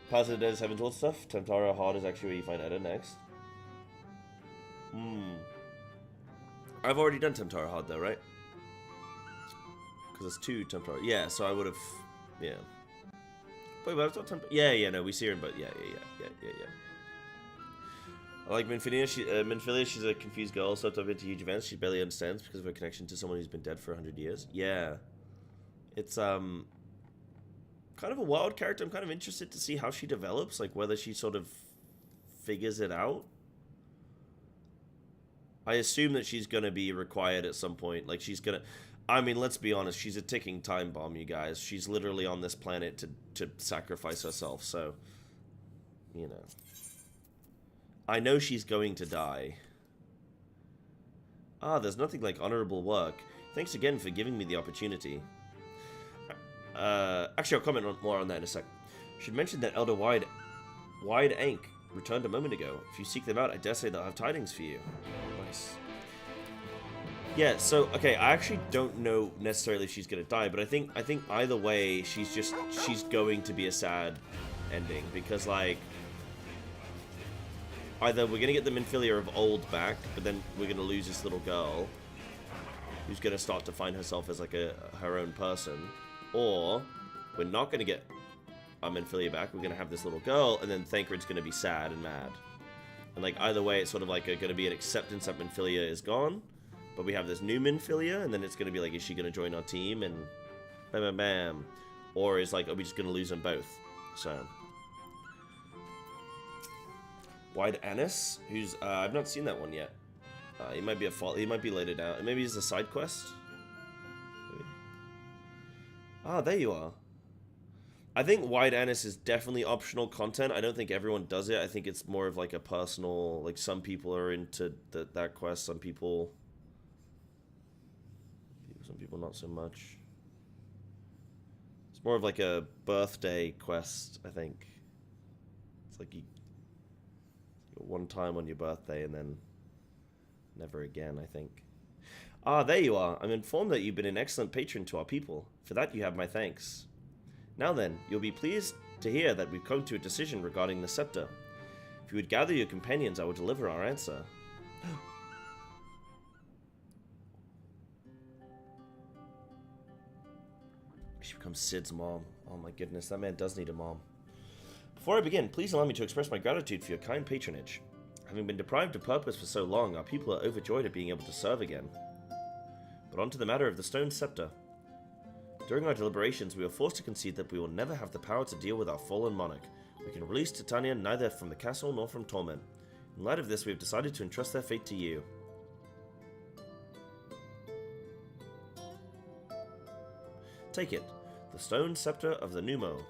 Positive Dead is heaven told stuff. Tantara Hard is actually where you find Edda next. I've already done Tantara Hard though, right? Because there's two Tantara. Yeah, so I would have. Yeah. Wait, but I thought Tantara. Yeah, no, we see her, but yeah. I like Minfilia. Minfilia, she's a confused girl, swept up into huge events she barely understands because of her connection to someone who's been dead for 100 years. Yeah. It's, kind of a wild character. I'm kind of interested to see how she develops, like whether she sort of figures it out. I assume that she's going to be required at some point. Like, she's going to... I mean, let's be honest. She's a ticking time bomb, you guys. She's literally on this planet to sacrifice herself, so... You know. I know she's going to die. Ah, there's nothing like honorable work. Thanks again for giving me the opportunity. Actually, I'll comment more on that in a sec. Should mention that Elder Wide Ank returned a moment ago. If you seek them out, I dare say they'll have tidings for you. Nice. Yeah, so, okay, I actually don't know necessarily if she's gonna die, but I think either way, she's going to be a sad ending, because, like, either we're gonna get the Minfilia of old back, but then we're gonna lose this little girl, who's gonna start to find herself as, like, her own person, or we're not gonna get our Minfilia back, we're gonna have this little girl, and then Thancred's gonna be sad and mad. And, like, either way, it's sort of like gonna be an acceptance that Minfilia is gone, but we have this new Minfilia, and then it's gonna be like, is she gonna join our team? And bam, bam, bam. or is like, are we just gonna lose them both? So, Wide Annis, who's I've not seen that one yet. He might be a fault. He might be later down. Maybe he's a side quest. Maybe. Ah, there you are. I think Wide Annis is definitely optional content. I don't think everyone does it. I think it's more of like a personal, like some people are into that quest, some people not so much. It's more of like a birthday quest, I think. It's like you one time on your birthday and then never again, I think. Ah, there you are. I'm informed that you've been an excellent patron to our people. For that you have my thanks. Now then, you'll be pleased to hear that we've come to a decision regarding the scepter. If you would gather your companions, I will deliver our answer. She becomes Sid's mom. Oh my goodness, that man does need a mom. Before I begin, please allow me to express my gratitude for your kind patronage. Having been deprived of purpose for so long, our people are overjoyed at being able to serve again. But on to the matter of the stone scepter. During our deliberations, we were forced to concede that we will never have the power to deal with our fallen monarch. We can release Titania neither from the castle nor from torment. In light of this, we have decided to entrust their fate to you. Take it. The stone scepter of the Numo.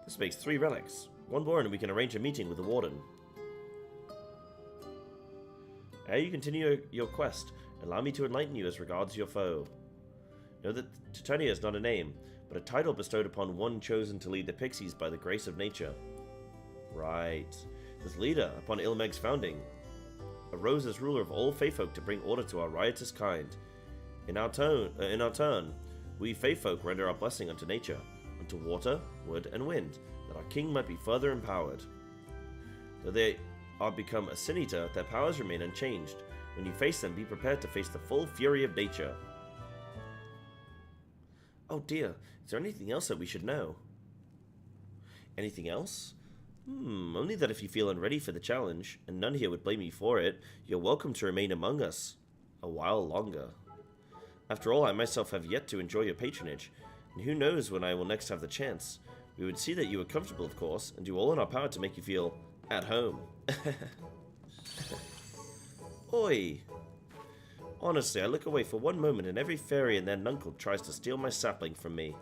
This makes 3 relics. One more and we can arrange a meeting with the warden. Ere you continue your quest, allow me to enlighten you as regards your foe. Know that Titania is not a name, but a title bestowed upon one chosen to lead the pixies by the grace of nature. Right. This leader, upon Ilmeg's founding, arose as ruler of all Feyfolk to bring order to our riotous kind. In our turn, we Feyfolk render our blessing unto nature, unto water, wood, and wind, that our king might be further empowered. Though they are become a sin eater, their powers remain unchanged. When you face them, be prepared to face the full fury of nature. Oh dear, is there anything else that we should know? Anything else? Only that if you feel unready for the challenge, and none here would blame you for it, you're welcome to remain among us a while longer. After all, I myself have yet to enjoy your patronage, and who knows when I will next have the chance. We would see that you are comfortable, of course, and do all in our power to make you feel at home. Oi! Honestly, I look away for one moment and every fairy and their nuncle tries to steal my sapling from me.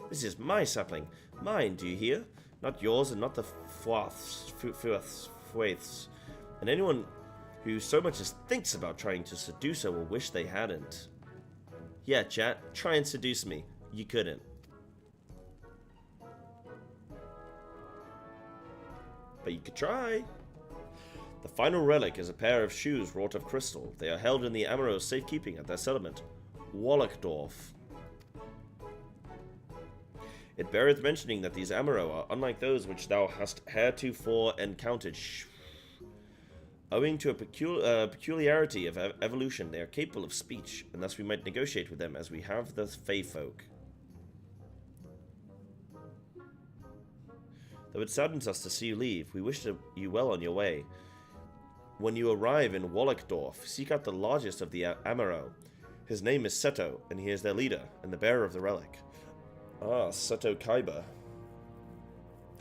This is my sapling. Mine, do you hear? Not yours and not the Fwaith's. And anyone who so much as thinks about trying to seduce her will wish they hadn't. Yeah, chat, try and seduce me. You couldn't. But you could try. The final relic is a pair of shoes wrought of crystal. They are held in the Amaro's safekeeping at their settlement, Wallachdorf. It beareth mentioning that these Amaro are unlike those which thou hast heretofore encountered. Owing to a peculiarity of evolution, they are capable of speech, and thus we might negotiate with them as we have the Feyfolk. Though it saddens us to see you leave, we wish you well on your way. When you arrive in Wallachdorf, seek out the largest of the Amaro. His name is Seto, and he is their leader, and the bearer of the relic. Ah, Seto Kaiba.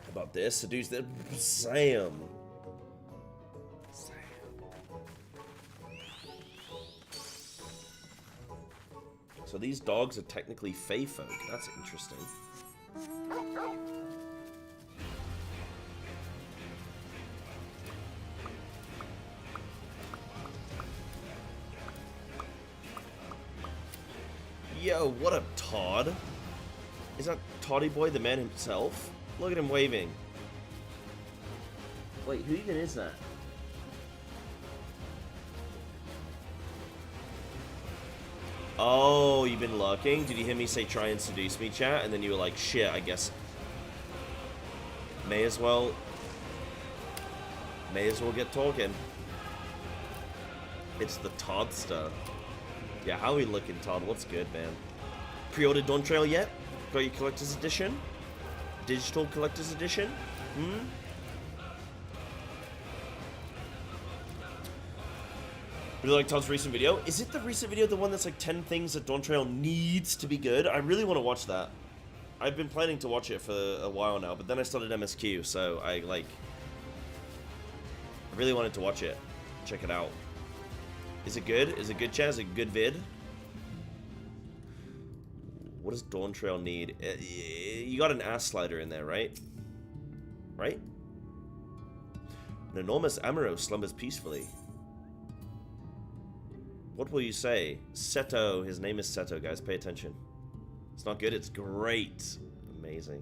How about this? Seduce them. Sam. So these dogs are technically Feyfolk. That's interesting. Yo, what up, Todd? Is that Toddy Boy the man himself? Look at him waving. Wait, who even is that? Oh, you've been lurking? Did you hear me say try and seduce me, chat? And then you were like, shit, I guess. May as well get talking. It's the Toddster. Yeah, how we looking, Todd? What's good, man? Pre-ordered Dawn Trail yet? Got your collector's edition? Digital collector's edition? Really like Todd's recent video. Is it the recent video the one that's like 10 things that Dawn Trail needs to be good? I really want to watch that. I've been planning to watch it for a while now, but then I started MSQ, so I really wanted to watch it. Check it out. Is it good? Is it good, Chaz? Is it a good vid? What does Dawn Trail need? You got an ass slider in there, right? Right? An enormous Amaro slumbers peacefully. What will you say? Seto. His name is Seto, guys. Pay attention. It's not good. It's great. Amazing.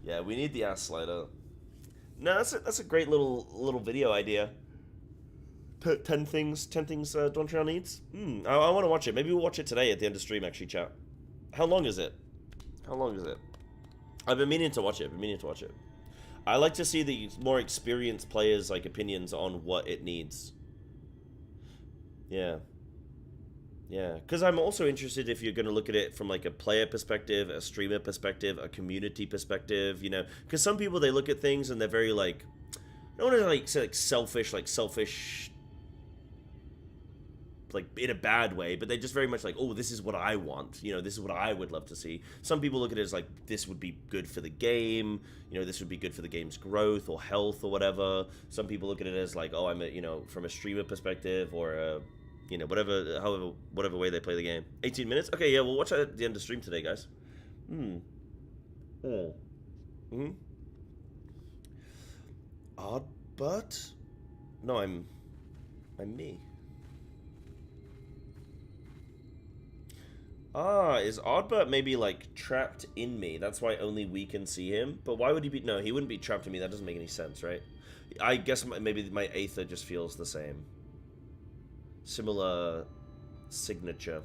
Yeah, we need the ass slider. No, that's a great little video idea. 10 things Dawn Trail needs? I want to watch it. Maybe we'll watch it today at the end of stream, actually, chat. How long is it? How long is it? I've been meaning to watch it. I like to see the more experienced players' like opinions on what it needs. Yeah. Yeah, because I'm also interested if you're going to look at it from like a player perspective, a streamer perspective, a community perspective, you know, because some people, they look at things and they're very like, I don't want to like say like selfish, like in a bad way, but they're just very much like, oh, this is what I want, you know, this is what I would love to see. Some people look at it as like, this would be good for the game, you know, this would be good for the game's growth or health or whatever. Some people look at it as like, oh, I'm a, you know, from a streamer perspective or a, you know, whatever way they play the game. 18 minutes? Okay, yeah, we'll watch that at the end of stream today, guys. Odd but? No, I'm me. Ah, is Oddbert maybe like trapped in me? That's why only we can see him. But why would he be? No, he wouldn't be trapped in me. That doesn't make any sense, right? I guess maybe my Aether just feels the same. Similar signature.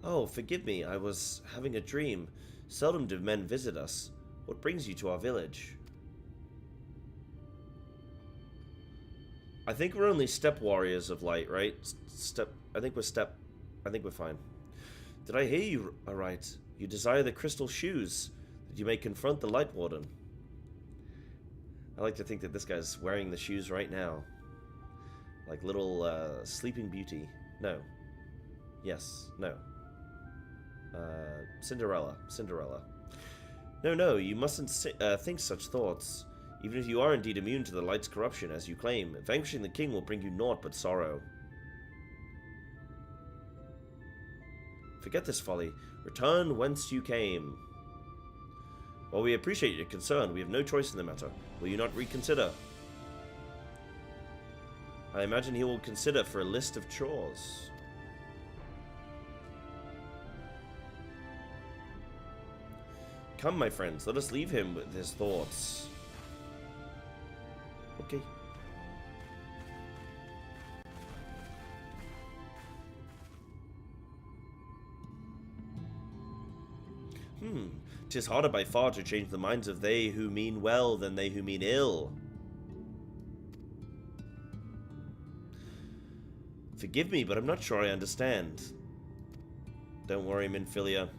Oh, forgive me. I was having a dream. Seldom do men visit us. What brings you to our village? I think we're only step warriors of light, right? I think we're fine. Did I hear you aright? You desire the crystal shoes, that you may confront the Light Warden. I like to think that this guy's wearing the shoes right now. Like little Sleeping Beauty. No. Yes. No. Cinderella. No, you mustn't think such thoughts. Even if you are indeed immune to the light's corruption, as you claim, vanquishing the king will bring you naught but sorrow. Forget this folly. Return whence you came. While we appreciate your concern, we have no choice in the matter. Will you not reconsider? I imagine he will consider for a list of chores. Come, my friends, let us leave him with his thoughts. Okay. "'Tis harder by far to change the minds of they who mean well than they who mean ill. Forgive me, but I'm not sure I understand." Don't worry, Minfilia.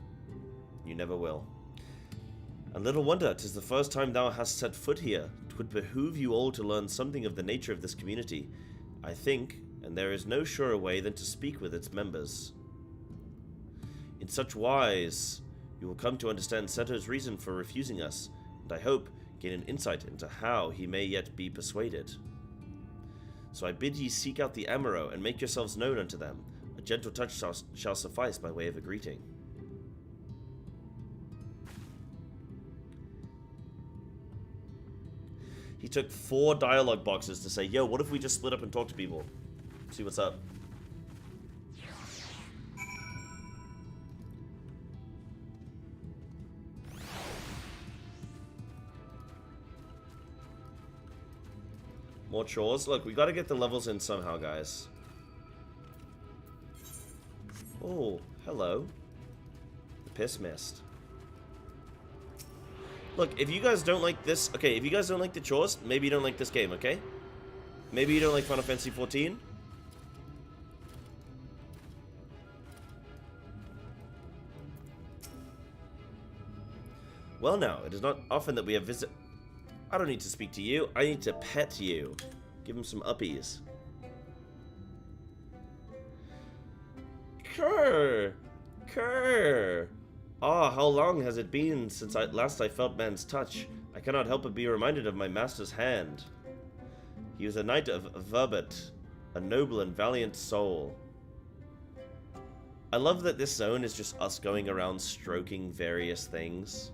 You never will. "And little wonder, 'tis the first time thou hast set foot here. 'Twould behoove you all to learn something of the nature of this community, I think, and there is no surer way than to speak with its members. In such wise, you will come to understand Seto's reason for refusing us, and I hope gain an insight into how he may yet be persuaded. So I bid ye seek out the Amaro and make yourselves known unto them. A gentle touch shall suffice by way of a greeting." He took 4 dialogue boxes to say, yo, what if we just split up and talk to people? See what's up. More chores? Look, we gotta get the levels in somehow, guys. Oh, hello. The piss mist. Look, if you guys don't like this... Okay, if you guys don't like the chores, maybe you don't like this game, okay? Maybe you don't like Final Fantasy XIV. Well now, it is not often that we have visit... I don't need to speak to you. I need to pet you. Give him some uppies. Kerr! Kerr! Ah, how long has it been since last I felt man's touch? I cannot help but be reminded of my master's hand. He was a knight of Verbet, a noble and valiant soul. I love that this zone is just us going around stroking various things.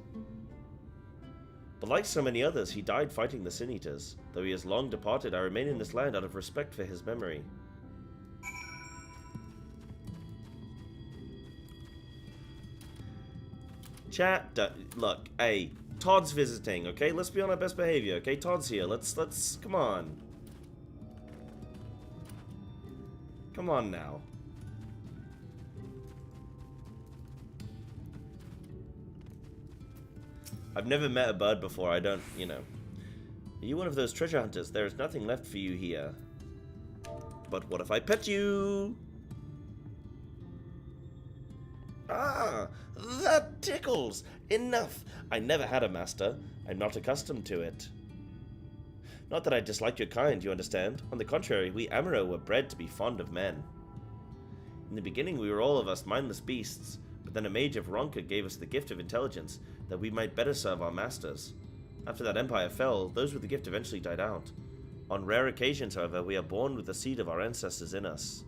But like so many others, he died fighting the Sin Eaters. Though he has long departed, I remain in this land out of respect for his memory. Chat, look, hey, Todd's visiting, okay? Let's be on our best behavior, okay? Todd's here. Let's, come on. Come on now. I've never met a bird before, I don't, you know. Are you one of those treasure hunters? There is nothing left for you here. But what if I pet you? Ah, that tickles! Enough! I never had a master. I'm not accustomed to it. Not that I dislike your kind, you understand. On the contrary, we Amaro were bred to be fond of men. In the beginning, we were all of us mindless beasts, but then a mage of Ronka gave us the gift of intelligence, that we might better serve our masters. After that empire fell, those with the gift eventually died out. On rare occasions, however, we are born with the seed of our ancestors in us.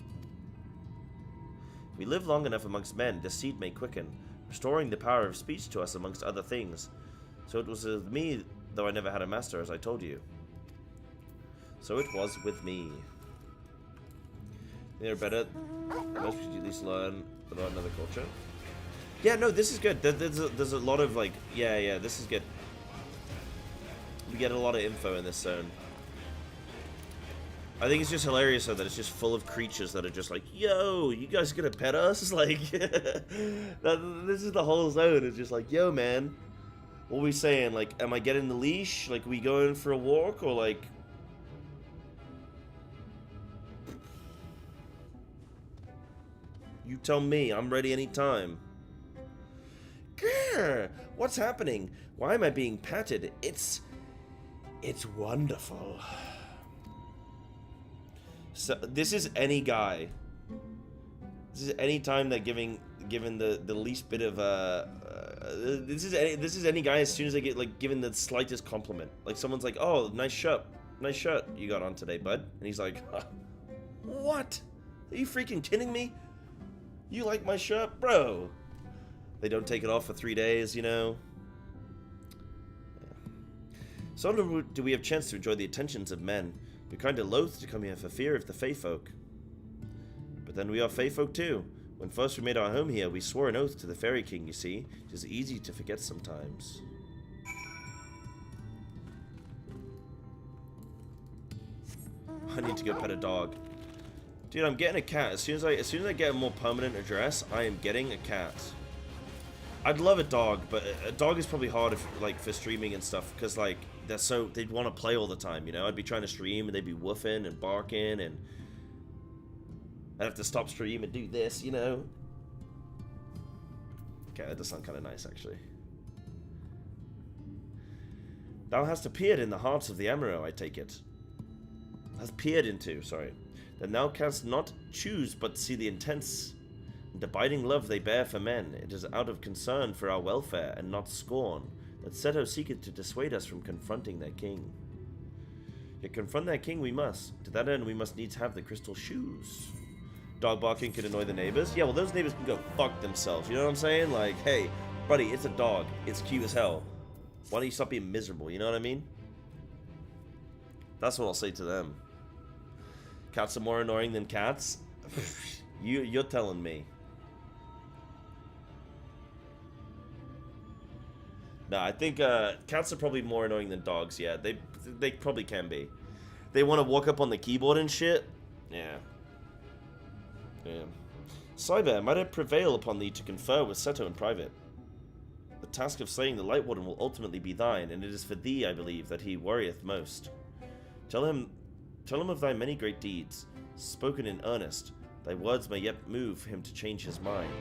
If we live long enough amongst men, this seed may quicken, restoring the power of speech to us amongst other things. So it was with me, though I never had a master, as I told you. So it was with me. They're better. Most should at least learn about another culture. Yeah, no, this is good. There's a lot of, like, yeah, this is good. We get a lot of info in this zone. I think it's just hilarious though that it's just full of creatures that are just like, yo, you guys gonna pet us? Like, this is the whole zone. It's just like, yo, man, what are we saying? Like, am I getting the leash? Like, we going for a walk? Or like... You tell me, I'm ready anytime. Grr, what's happening? Why am I being patted? It's wonderful. So this is any guy. This is any time that given the least bit of this is any guy as soon as they get like given the slightest compliment. Like someone's like, "Oh, nice shirt you got on today, bud," and he's like, huh, "What? Are you freaking kidding me? You like my shirt, bro?" They don't take it off for 3 days, you know. Yeah. Seldom do we have chance to enjoy the attentions of men. We're kind of loath to come here for fear of the Fey folk. But then we are Fey folk too. When first we made our home here, we swore an oath to the Fairy King, you see. It is easy to forget sometimes. I need to go pet a dog. Dude, I'm getting a cat. As soon as I get a more permanent address, I am getting a cat. I'd love a dog, but a dog is probably hard for streaming and stuff, because like they'd want to play all the time, you know. I'd be trying to stream and they'd be woofing and barking, and I'd have to stop stream and do this, you know. Okay, that does sound kind of nice, actually. Thou hast appeared in the hearts of the Amaro, I take it. Has peered into, sorry. Then thou canst not choose but see the intense and abiding love they bear for men. It is out of concern for our welfare, and not scorn, that Seto seeketh to dissuade us from confronting their king. Yet confront their king we must. To that end we must needs have the crystal shoes. Dog barking could annoy the neighbors. Yeah, well, those neighbors can go fuck themselves, you know what I'm saying? Like, hey, buddy, it's a dog. It's cute as hell. Why don't you stop being miserable, you know what I mean? That's what I'll say to them. Cats are more annoying than cats? You're telling me. No, I think cats are probably more annoying than dogs, yeah. They probably can be. They want to walk up on the keyboard and shit? Yeah. Yeah. Cyber, might I prevail upon thee to confer with Seto in private? The task of slaying the Light Warden will ultimately be thine, and it is for thee, I believe, that he worrieth most. Tell him of thy many great deeds, spoken in earnest. Thy words may yet move him to change his mind.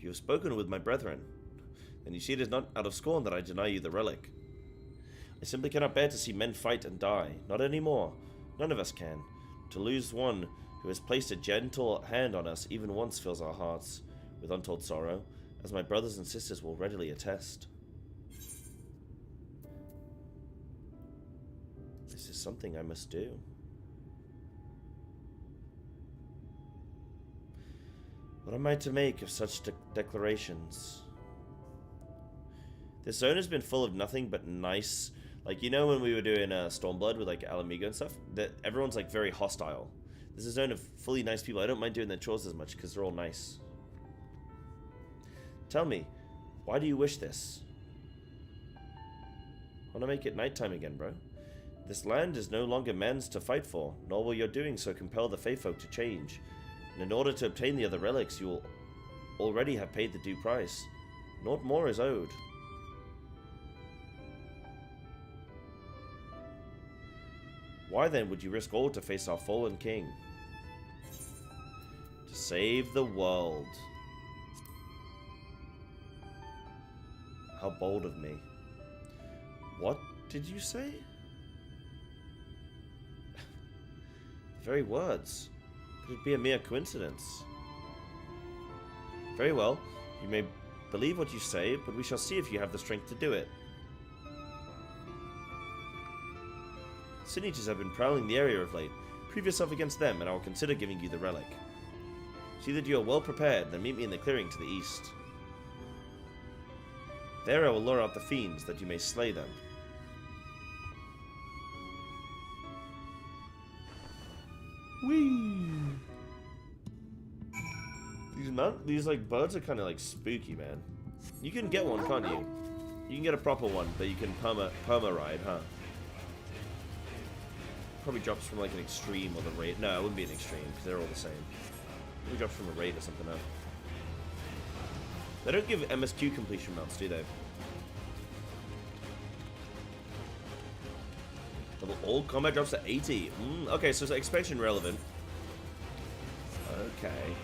You have spoken with my brethren. and you see it is not out of scorn that I deny you the relic. I simply cannot bear to see men fight and die. Not anymore. None of us can. To lose one who has placed a gentle hand on us even once fills our hearts with untold sorrow, as my brothers and sisters will readily attest. This is something I must do. What am I to make of such declarations? This zone has been full of nothing but nice... Like, you know when we were doing Stormblood with, like, Alamigo and stuff? That everyone's, like, very hostile. This is a zone of fully nice people. I don't mind doing their chores as much, because they're all nice. Tell me, why do you wish this? I want to make it nighttime again, bro. This land is no longer men's to fight for, nor will your doing so compel the Fae folk to change. And in order to obtain the other relics, you will already have paid the due price. Naught more is owed. Why then would you risk all to face our fallen king? To save the world. How bold of me. What did you say? The very words. Could it be a mere coincidence? Very well. You may believe what you say, but we shall see if you have the strength to do it. Sin Eaters have been prowling the area of late. Prove yourself against them, and I will consider giving you the relic. See that you are well prepared, then meet me in the clearing to the east. There I will lure out the fiends, that you may slay them. Whee! These like birds are kind of like spooky, man. You can get one, can't you? You can get a proper one, but you can perma ride, huh? Probably drops from like an extreme or the raid. No, it wouldn't be an extreme because they're all the same. Probably drops from a raid or something else. They don't give MSQ completion mounts, do they? All combat drops at 80. Okay, so it's expansion relevant. Okay.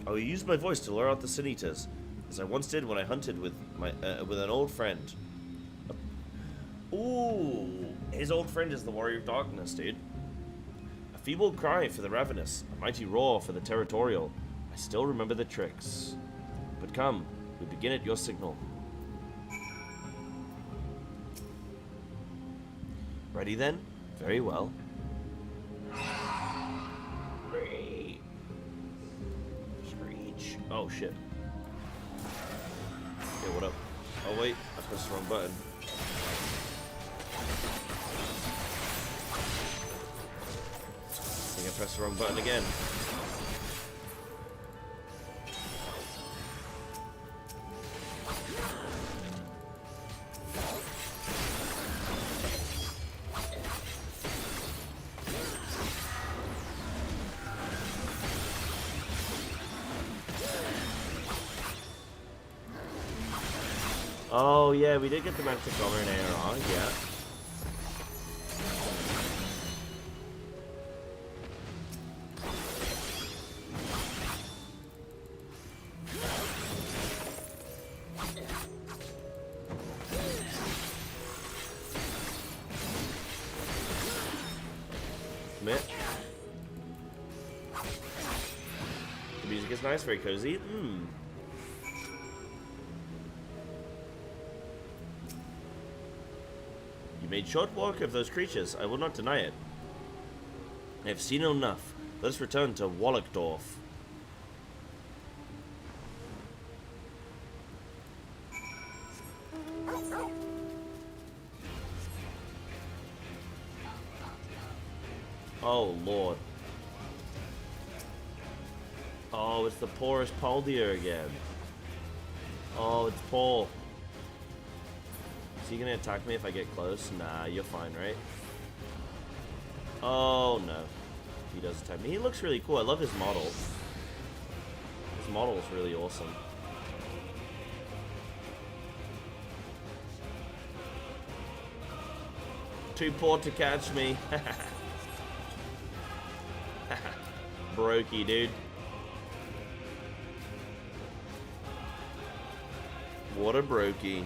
I will use my voice to lure out the Sin Eaters, as I once did when I hunted with my with an old friend. Ooh, his old friend is the Warrior of Darkness, dude. A feeble cry for the ravenous, a mighty roar for the territorial. I still remember the tricks. But come, we begin at your signal. Ready then? Very well. Oh shit. Yeah, what up? Oh wait, I pressed the wrong button. I think I pressed the wrong button again. Oh yeah, we did get the magic armor and AR, yeah. Commit. The music is nice, very cozy. Made short work of those creatures, I will not deny it. I have seen enough. Let us return to Wallachdorf. Oh lord. Oh, it's the poorest Paldier again. Oh, it's Paul. Is he gonna attack me if I get close? Nah, you're fine, right? Oh no. He does attack me. He looks really cool. I love his model. His model is really awesome. Too poor to catch me. Brokey, dude. What a brokey.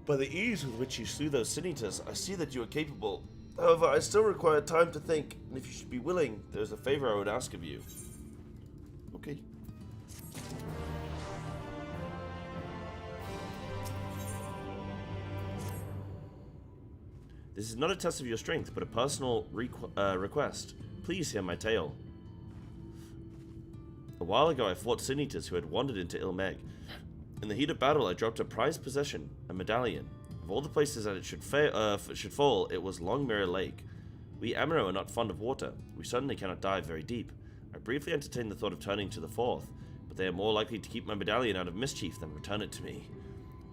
By the ease with which you slew those Sinitas, I see that you are capable. However, I still require time to think, and if you should be willing, there's a favor I would ask of you. Okay. This is not a test of your strength, but a personal request. Please hear my tale. A while ago, I fought Sinitas who had wandered into Ilmeg. In the heat of battle, I dropped a prized possession, a medallion. Of all the places that it should fall, it was Longmire Lake. We Amaro are not fond of water. We certainly cannot dive very deep. I briefly entertained the thought of turning to the Fourth, but they are more likely to keep my medallion out of mischief than return it to me.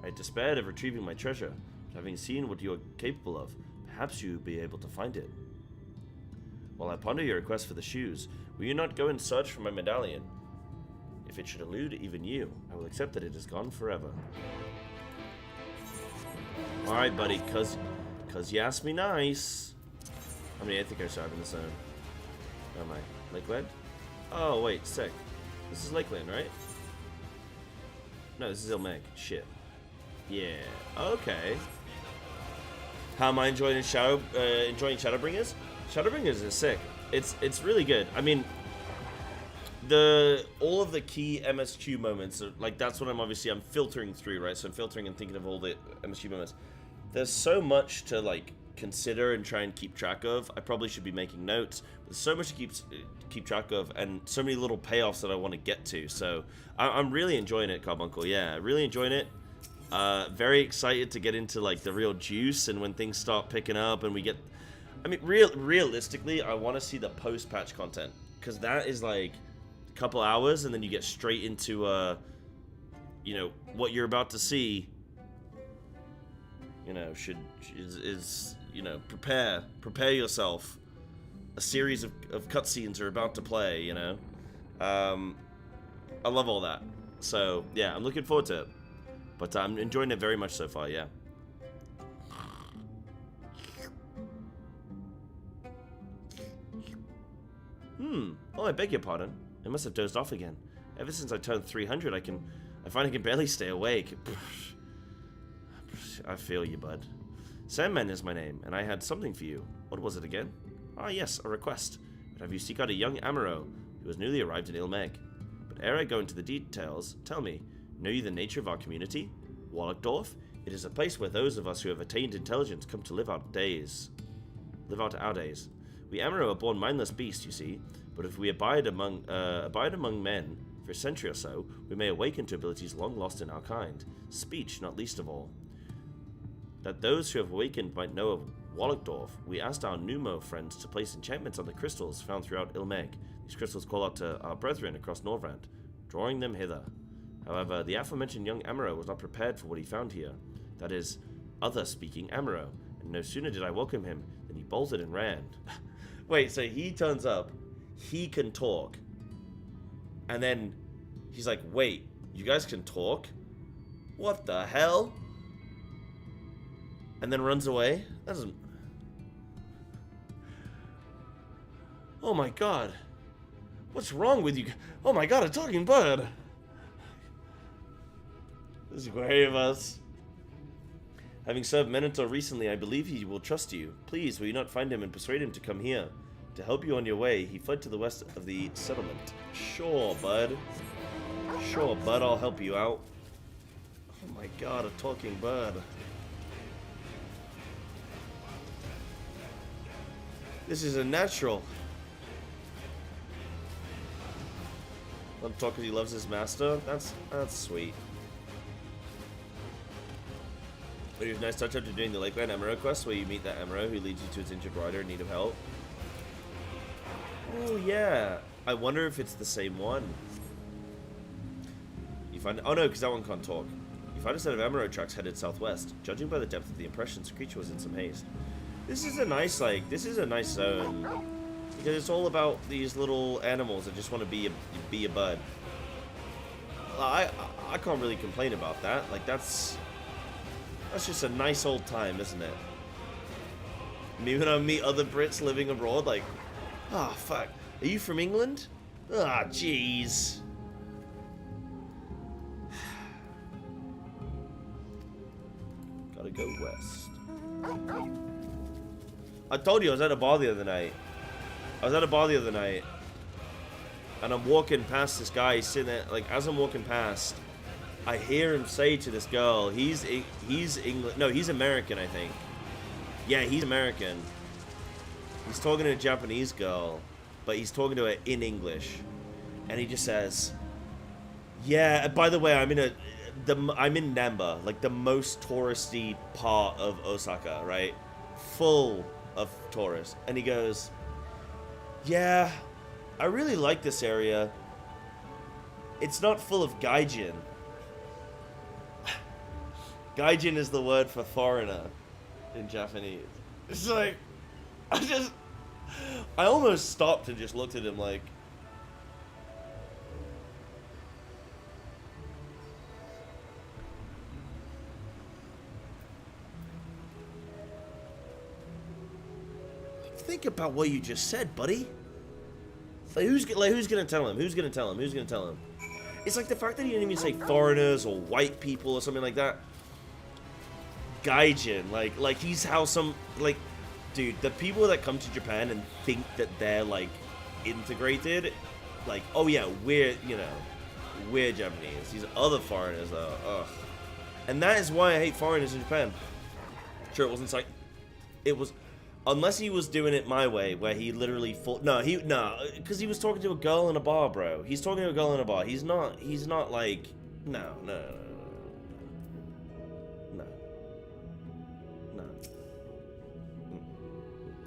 I had despaired of retrieving my treasure, but having seen what you are capable of, perhaps you will be able to find it. While I ponder your request for the shoes, will you not go and search for my medallion? If it should elude even you, I will accept that it is gone forever. Alright, buddy, cause you asked me nice. I mean, I think I started in the zone. Where am I? Lakeland? Oh, wait, sick. This is Lakeland, right? No, this is Ilmeg. Shit. Yeah, okay. How am I enjoying Shadowbringers? Shadowbringers is sick. It's really good. I mean, all of the key MSQ moments are, like, that's what I'm filtering through, right? So I'm filtering and thinking of all the MSQ moments. There's so much to, like, consider and try and keep track of. I probably should be making notes. There's so much to keep track of, and so many little payoffs that I want to get to. So I'm really enjoying it, Carbuncle. Yeah, really enjoying it. Very excited to get into, like, the real juice, and when things start picking up and we get, I mean, realistically, I want to see the post-patch content, because that is like a couple hours, and then you get straight into you know, what you're about to see. You know, you know, prepare yourself. A series of cutscenes are about to play. You know, I love all that. So yeah, I'm looking forward to it. But I'm enjoying it very much so far, yeah. Oh, I beg your pardon. I must have dozed off again. Ever since I turned 300, I find I can barely stay awake. I feel you, bud. Sandman is my name, and I had something for you. What was it again? Ah, yes, a request. But have you seek out a young Amaro who has newly arrived in Ilmeg. But ere I go into the details, tell me, know you the nature of our community? Wallachdorf? It is a place where those of us who have attained intelligence come to live out our days. We Amaro are born mindless beasts, you see, but if we abide among men for a century or so, we may awaken to abilities long lost in our kind. Speech, not least of all. That those who have awakened might know of Wallachdorf, we asked our Numo friends to place enchantments on the crystals found throughout Ilmeg. These crystals call out to our brethren across Norvrand, drawing them hither. However, the aforementioned young Amaro was not prepared for what he found here. That is, other-speaking Amaro, and no sooner did I welcome him than he bolted and ran. Wait, so he turns up, he can talk, and then he's like, wait, you guys can talk? What the hell? And then runs away? That doesn't... Oh my god. What's wrong with you? Oh my god, a talking bird! There's great of us. Having served Mentor recently, I believe he will trust you. Please, will you not find him and persuade him to come here? To help you on your way, he fled to the west of the settlement. Sure, bud. Sure, bud, I'll help you out. Oh my god, a talking bird. This is a natural. Let him talk because he loves his master? That's sweet. But here's a nice touch up to doing the Lakeland Amaro quest where you meet that Amaro who leads you to his injured rider in need of help. Oh yeah. I wonder if it's the same one. You find, oh no, because that one can't talk. You found a set of Emerald tracks headed southwest. Judging by the depth of the impressions, the creature was in some haste. This is a nice, like, this is a nice zone. Because it's all about these little animals that just want to be a bud. I can't really complain about that. Like, that's just a nice old time, isn't it? Me when I meet other Brits living abroad, like, ah, oh, fuck. Are you from England? Ah, jeez. Gotta go west. I told you I was at a bar the other night. And I'm walking past this guy sitting there, like, as I'm walking past, I hear him say to this girl, he's English, no, he's American, I think. Yeah, he's American. He's talking to a Japanese girl, but he's talking to her in English. And he just says, yeah, by the way, I'm in Namba, like the most touristy part of Osaka, right? Full of tourists. And he goes, yeah, I really like this area. It's not full of gaijin. Gaijin is the word for foreigner in Japanese. It's like, I almost stopped and just looked at him like, think about what you just said, buddy. Like, who's gonna tell him? Who's gonna tell him? Who's gonna tell him? It's like the fact that he didn't even say foreigners or white people or something like that. Gaijin, like he's how some, like, dude, the people that come to Japan and think that they're like integrated, like, oh yeah, we're Japanese. These other foreigners though, ugh. And that is why I hate foreigners in Japan. Sure, it wasn't like, it was. Unless he was doing it my way, where he literally because he was talking to a girl in a bar, bro. He's talking to a girl in a bar. He's not like, no.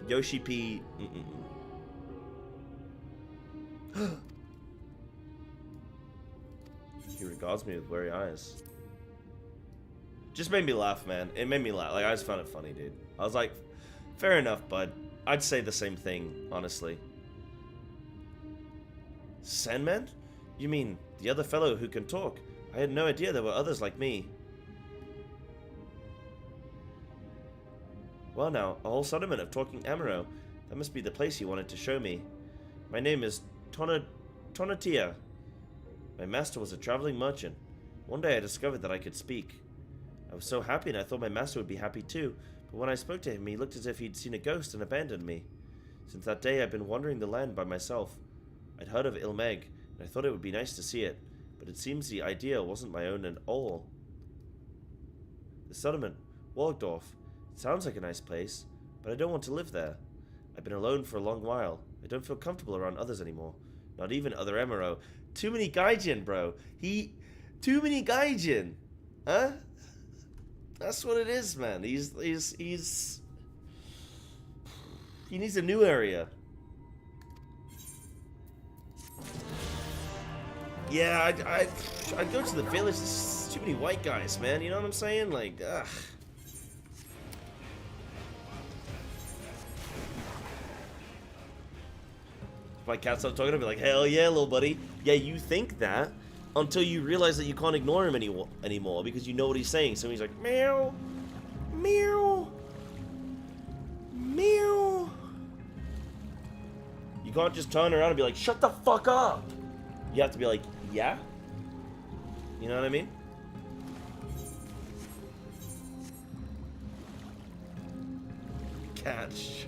Yoshi P. He regards me with wary eyes. Just made me laugh, man. It made me laugh. Like, I just found it funny, dude. I was like, fair enough, bud. I'd say the same thing, honestly. Sandman? You mean the other fellow who can talk? I had no idea there were others like me. Well now, a whole settlement of talking Amuro. That must be the place you wanted to show me. My name is Tonatia. My master was a traveling merchant. One day I discovered that I could speak. I was so happy and I thought my master would be happy too. But when I spoke to him, he looked as if he'd seen a ghost and abandoned me. Since that day, I've been wandering the land by myself. I'd heard of Ilmeg, and I thought it would be nice to see it, but it seems the idea wasn't my own at all. The settlement, Waldorf. It sounds like a nice place, but I don't want to live there. I've been alone for a long while. I don't feel comfortable around others anymore. Not even other Emero. Too many gaijin, bro. Too many gaijin. Huh? That's what it is, man. He needs a new area. Yeah, I'd go to the village. There's too many white guys, man. You know what I'm saying? Like, ugh. My cat started talking to me like, hell yeah, little buddy. Yeah, you think that until you realize that you can't ignore him anymore because you know what he's saying. So he's like, meow, meow, meow. You can't just turn around and be like, shut the fuck up. You have to be like, yeah? You know what I mean? Catch.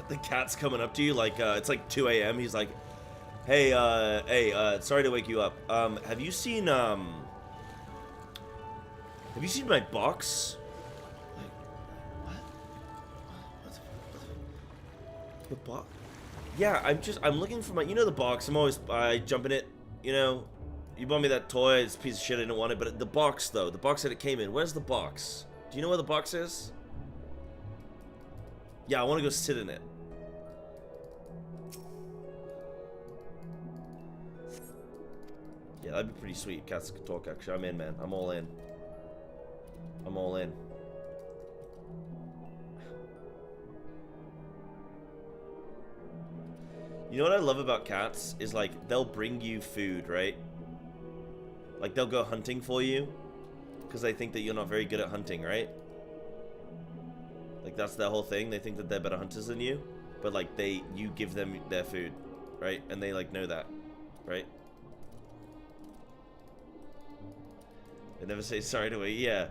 The cat's coming up to you like, it's like 2 a.m. He's like, hey, sorry to wake you up. Have you seen my box? Like, what? What box? Yeah, I'm looking for my, you know the box, I jump in it, you know, you bought me that toy, it's a piece of shit, I didn't want it, but the box though, the box that it came in, where's the box? Do you know where the box is? Yeah, I want to go sit in it. Yeah, that'd be pretty sweet. Cats could talk, actually. I'm in, man. I'm all in. I'm all in. You know what I love about cats is, like, they'll bring you food, right? Like, they'll go hunting for you because they think that you're not very good at hunting, right? Like, that's their whole thing. They think that they're better hunters than you, but, like, you give them their food, right? And they, like, know that, right? They never say sorry to eat. Yeah.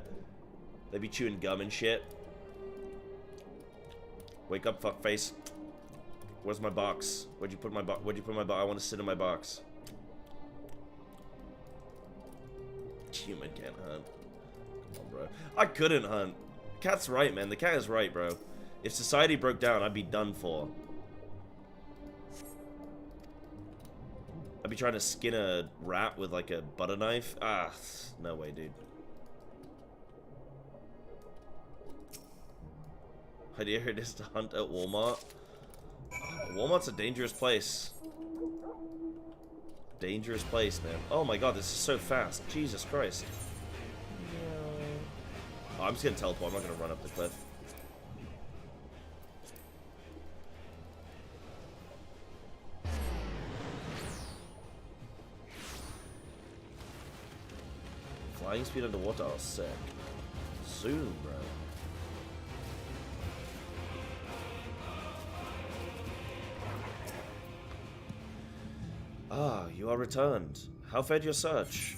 They be chewing gum and shit. Wake up, fuckface. Where's my box? Where'd you put my box? Where'd you put my box? I want to sit in my box. Human can't hunt. Come on, bro. I couldn't hunt. Cat's right, man. The cat is right, bro. If society broke down, I'd be done for. I'd be trying to skin a rat with, like, a butter knife. Ah, no way, dude. Idea it is to hunt at Walmart. Walmart's a dangerous place. Dangerous place, man. Oh my god, this is so fast. Jesus Christ. Oh, I'm just gonna teleport. I'm not gonna run up the cliff. Flying speed underwater, oh, sick. Soon, bro. Ah, you are returned. How fared your search?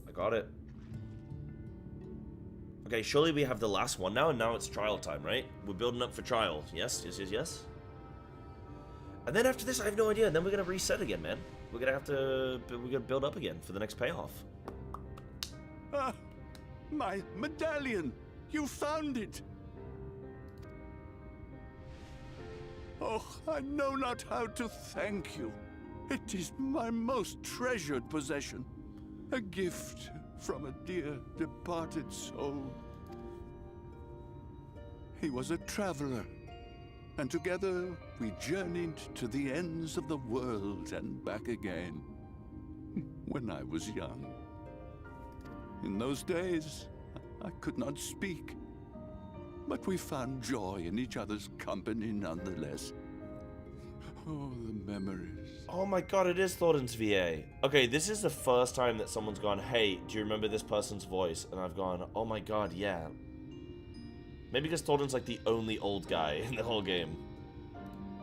I got it. Okay, surely we have the last one now, and now it's trial time, right? We're building up for trial. Yes, yes, yes, yes. And then after this, I have no idea. And then we're gonna reset again, man. We're gonna build up again for the next payoff. Ah, my medallion! You found it! Oh, I know not how to thank you. It is my most treasured possession. A gift from a dear departed soul. He was a traveler, and together we journeyed to the ends of the world and back again. When I was young. In those days, I could not speak. But we found joy in each other's company nonetheless. Oh, the memories. Oh my god, it is Thornton's VA. Okay, this is the first time that someone's gone, hey, do you remember this person's voice? And I've gone, oh my god, yeah. Maybe because Thornton's like the only old guy in the whole game.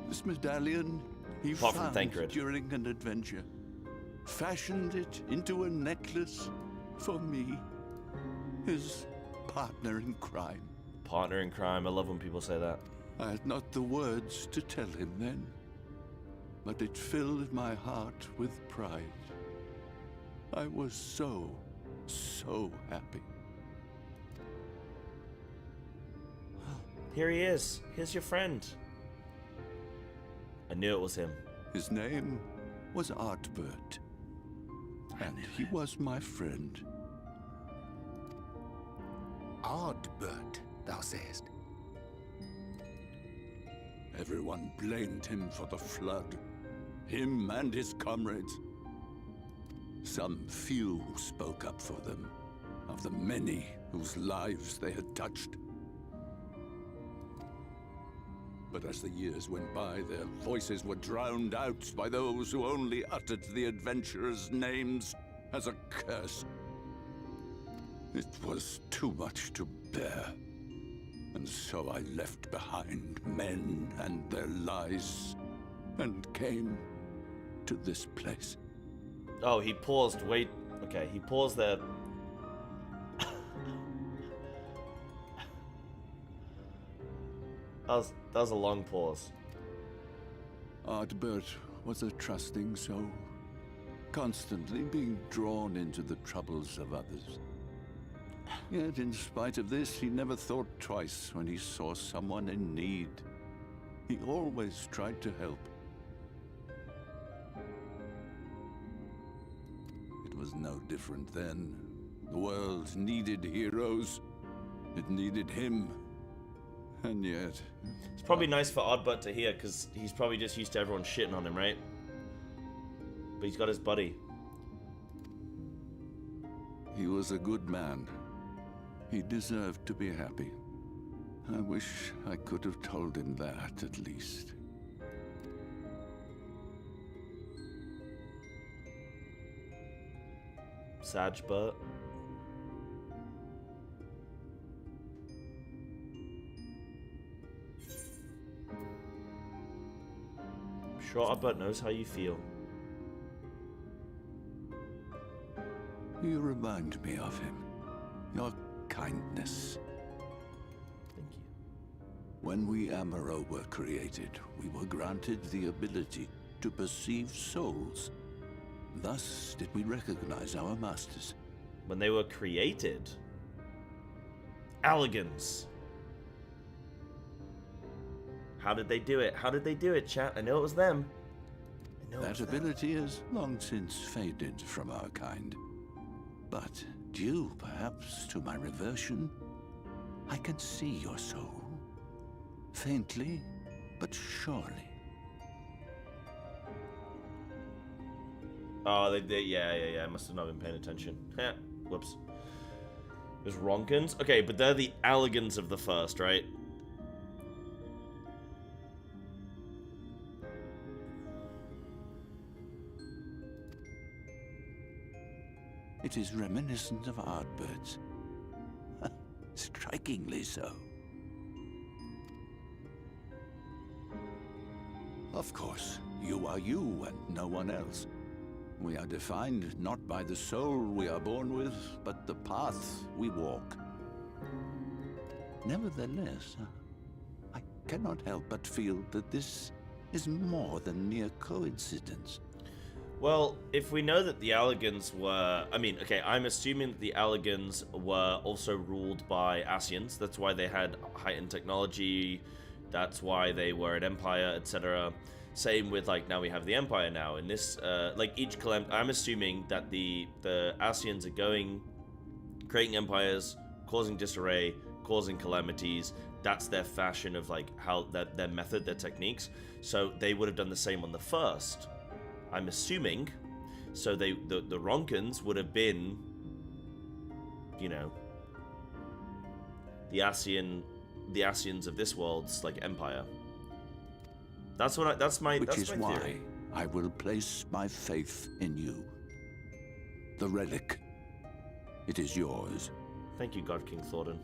This medallion he Apart from found Thancred. during an adventure. Fashioned it into a necklace for me, his partner in crime. Partner in crime. I love when people say that. I had not the words to tell him then, but it filled my heart with pride. I was so happy. Here he is. Here's your friend. I knew it was him. His name was Artbert, and he was my friend. Ardbert, thou sayest? Everyone blamed him for the flood, him and his comrades. Some few spoke up for them, of the many whose lives they had touched. But as the years went by, their voices were drowned out by those who only uttered the adventurers' names as a curse. It was too much to bear, and so I left behind men and their lies, and came to this place. Oh, he paused. Wait. Okay, he paused there. That was a long pause. Ardbert was a trusting soul, constantly being drawn into the troubles of others. Yet, in spite of this, he never thought twice when he saw someone in need. He always tried to help. It was no different then. The world needed heroes. It needed him. And yet... It's probably nice for Oddbert to hear, because he's probably just used to everyone shitting on him, right? But he's got his buddy. He was a good man. He deserved to be happy. I wish I could have told him that, at least. Sagebert. I'm sure Oddbert knows how you feel. You remind me of him. Your kindness. Thank you. When we Amaro were created, we were granted the ability to perceive souls. Thus did we recognize our masters. When they were created? Alligans. How did they do it? How did they do it, chat? I know it was them. I know it That was them. ability has long since faded from our kind. But due, perhaps, to my reversion, I can see your soul. Faintly, but surely. Oh, yeah. I must have not been paying attention. Heh, whoops. It was Ronkins? Okay, but they're the Alligans of the first, right? It is reminiscent of Ardbirds. Strikingly so. Of course, you are you and no one else. We are defined not by the soul we are born with, but the path we walk. Nevertheless, I cannot help but feel that this is more than mere coincidence. Well, if we know that the Alligans were... I mean, okay, I'm assuming that the Alligans were also ruled by Ascians. That's why they had heightened technology. That's why they were an empire, etc. Same with, like, now we have the Empire now. In this, like, each calamity... I'm assuming that the Ascians are going... creating empires, causing disarray, causing calamities. That's their fashion of, like, how... their method, their techniques. So they would have done the same on the first... I'm assuming, so the Ronkins would have been, you know, the Ascians of this world's like empire. That's my Which is why theory. I will place my faith in you. The relic. It is yours. Thank you, God King Thornton.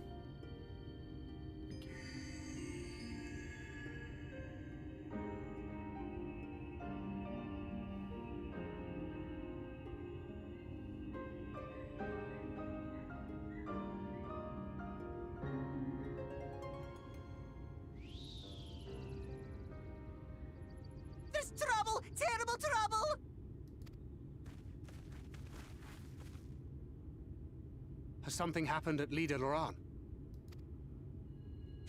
Trouble! Terrible trouble! Has something happened at Lida Loran?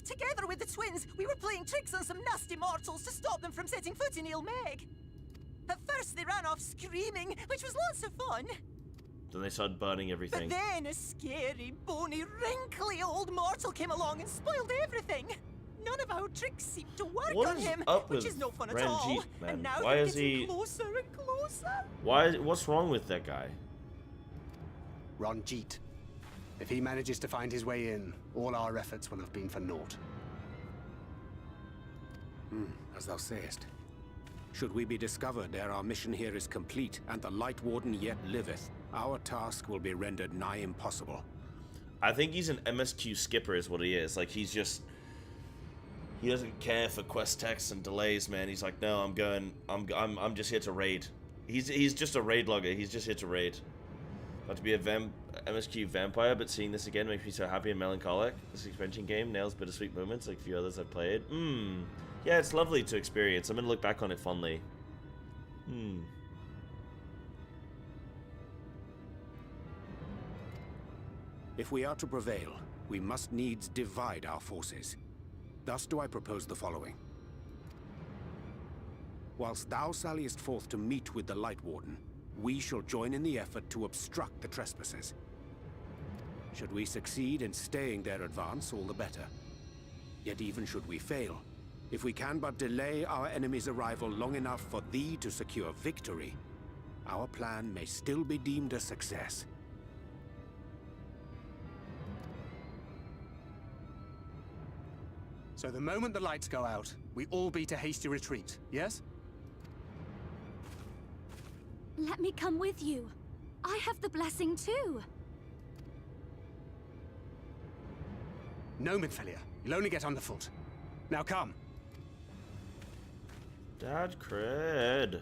Together with the twins, we were playing tricks on some nasty mortals to stop them from setting foot in Ilmeg. At first they ran off screaming, which was lots of fun. Then they started burning everything. But then a scary, bony, wrinkly old mortal came along and spoiled everything. None of our tricks seemed to work What on is him, up which with is no fun at Ranjit, all. man? And now Why they're is getting he- closer and closer. What's wrong with that guy? Ranjit. If he manages to find his way in, all our efforts will have been for naught. As thou sayest. Should we be discovered ere our mission here is complete, and the Light Warden yet liveth, our task will be rendered nigh impossible. I think he's an MSQ skipper is what he is. Like, he doesn't care for quest texts and delays, man. He's like, no, I'm just here to raid. He's just a raid logger. He's just here to raid. About to be a MSQ vampire, but seeing this again makes me so happy and melancholic. This expansion game nails bittersweet moments like a few others I've played. Yeah, it's lovely to experience. I'm gonna look back on it fondly. If we are to prevail, we must needs divide our forces. Thus do I propose the following. Whilst thou salliest forth to meet with the Light Warden, we shall join in the effort to obstruct the trespassers. Should we succeed in staying their advance, all the better. Yet even should we fail, if we can but delay our enemy's arrival long enough for thee to secure victory, our plan may still be deemed a success. So the moment the lights go out, we all beat a hasty retreat, yes? Let me come with you. I have the blessing too. No, Midfelia. You'll only get underfoot. Now come. Dad cred.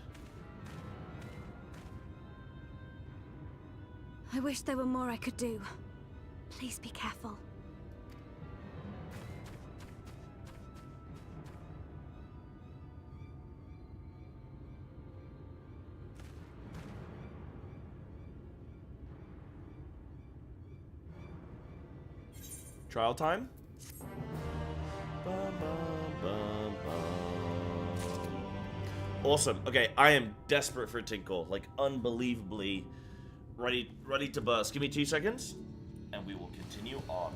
I wish there were more I could do. Please be careful. Trial time? Bum, bum, bum, bum. Awesome. Okay, I am desperate for a tinkle. Like, unbelievably ready to burst. Give me 2 seconds, and we will continue on.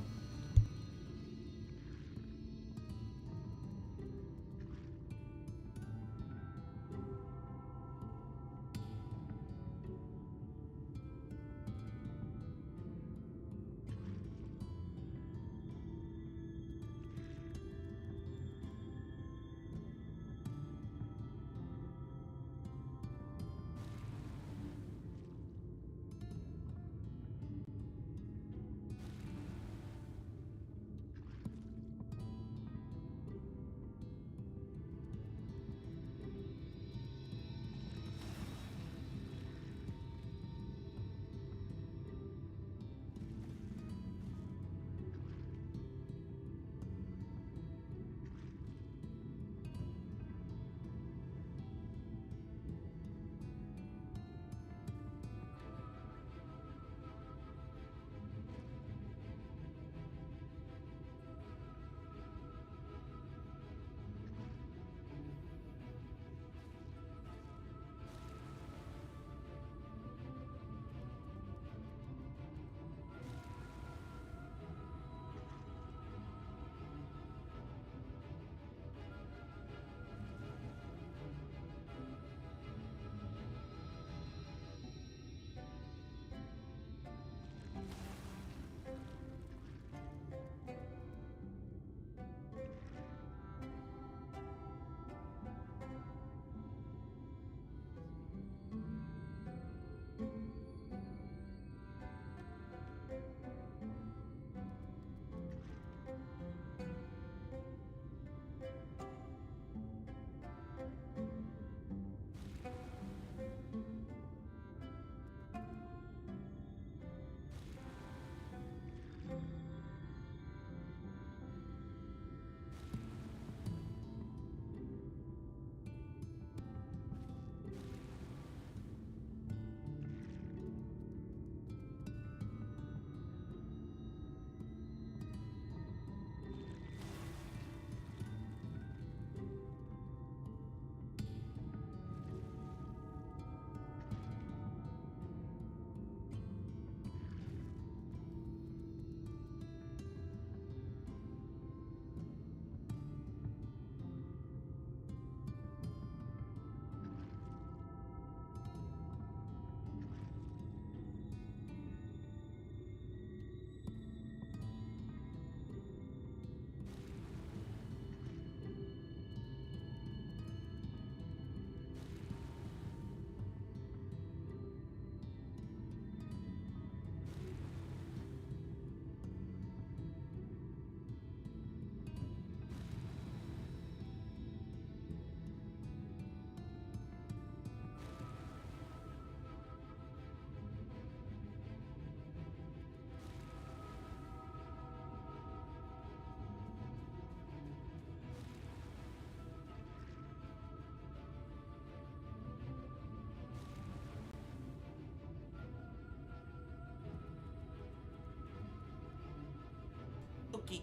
Okay.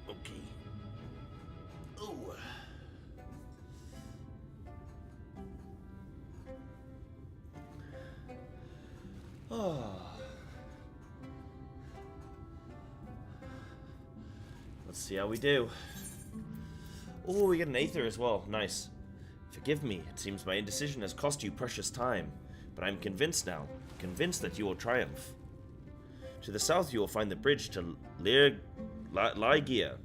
Okay. Oh. Oh. Let's see how we do. Oh, we get an Aether as well. Nice. Forgive me. It seems my indecision has cost you precious time. But I'm convinced now. Convinced that you will triumph. To the south you will find the bridge to Lygia.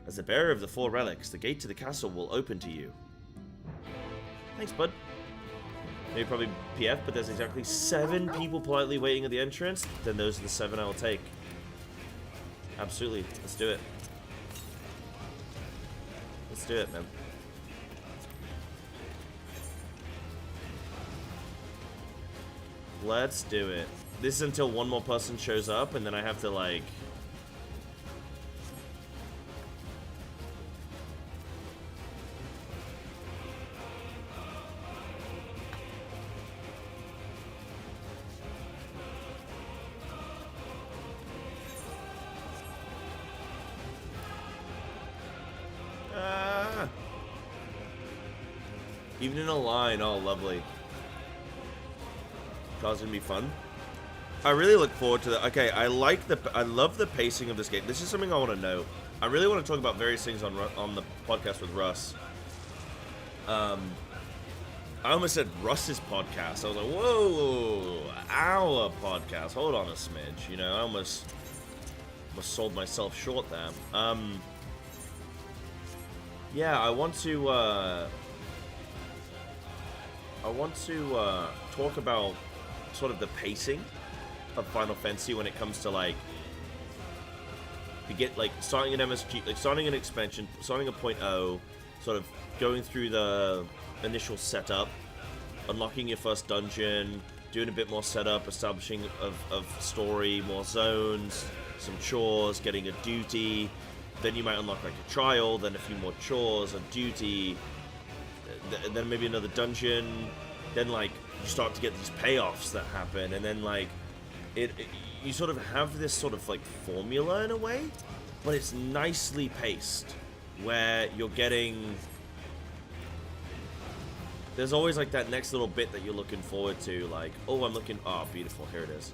As the bearer of the 4 relics, the gate to the castle will open to you. Thanks, bud. Maybe probably PF, but there's exactly 7 people politely waiting at the entrance. Then those are the 7 I will take. Absolutely. Let's do it. Let's do it, man. Let's do it. This is until one more person shows up, and then I have to, like... Even in a line, oh, lovely. That's gonna be fun. I really look forward to that. Okay, I love the pacing of this game. This is something I want to know. I really want to talk about various things on the podcast with Russ. I almost said Russ's podcast. I was like, whoa, our podcast. Hold on a smidge. You know, I almost sold myself short there. Yeah, I want to talk about sort of the pacing of Final Fantasy when it comes to, like, you get, like, starting an MSQ, like starting an expansion, starting a 0.0, sort of going through the initial setup, unlocking your first dungeon, doing a bit more setup, establishing of story, more zones, some chores, getting a duty, then you might unlock, like, a trial, then a few more chores, a duty, then maybe another dungeon, then, like, you start to get these payoffs that happen, and then, like, you sort of have this sort of, like, formula in a way, but it's nicely paced, where you're getting... There's always, like, that next little bit that you're looking forward to, like, oh, beautiful, here it is.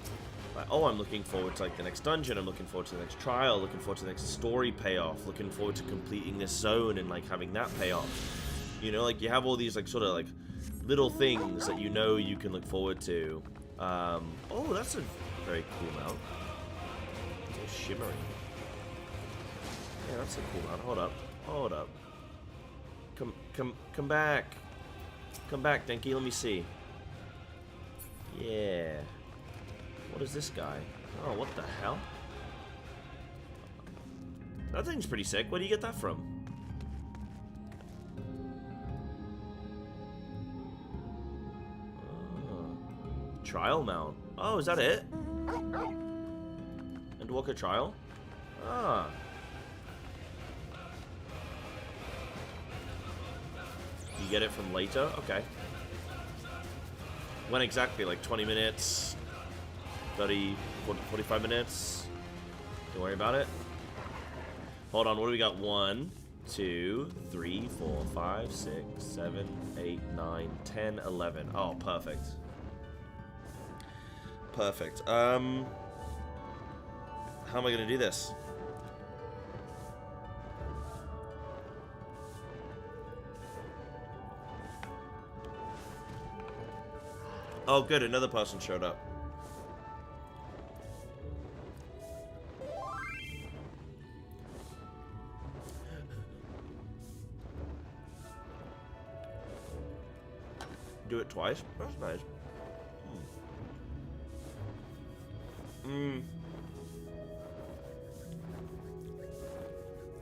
Like, oh, I'm looking forward to, like, the next dungeon, I'm looking forward to the next trial, looking forward to the next story payoff, looking forward to completing this zone and, like, having that payoff. You know, like, you have all these, like, sort of, like, little things that you know you can look forward to. Oh, that's a very cool mount. It's shimmery. Yeah, that's a cool mount. Hold up. Come back. Come back, Denki, let me see. Yeah. What is this guy? Oh, what the hell? That thing's pretty sick. Where do you get that from? Trial mount. Oh, is that it? Endwalker trial? Ah. You get it from later? Okay. When exactly? Like 20 minutes? 30, 40, 45 minutes? Don't worry about it. Hold on, what do we got? 1, 2, 3, 4, 5, 6, 7, 8, 9, 10, 11. Oh, perfect. Perfect. How am I going to do this? Oh, good. Another person showed up. Do it twice. That's nice.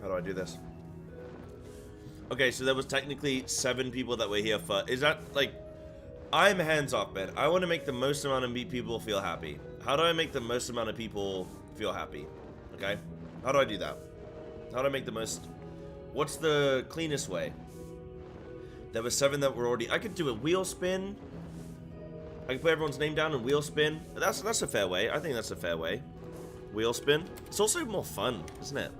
How do I do this? Okay, so there was technically 7 people that were here for... Is that, like... I'm hands off, man. I want to make the most amount of people feel happy. How do I make the most amount of people feel happy? Okay? How do I do that? How do I make the most... What's the cleanest way? There were 7 that were already... I could do a wheel spin. I can put everyone's name down and wheel spin. That's a fair way. I think that's a fair way. Wheel spin. It's also more fun, isn't it?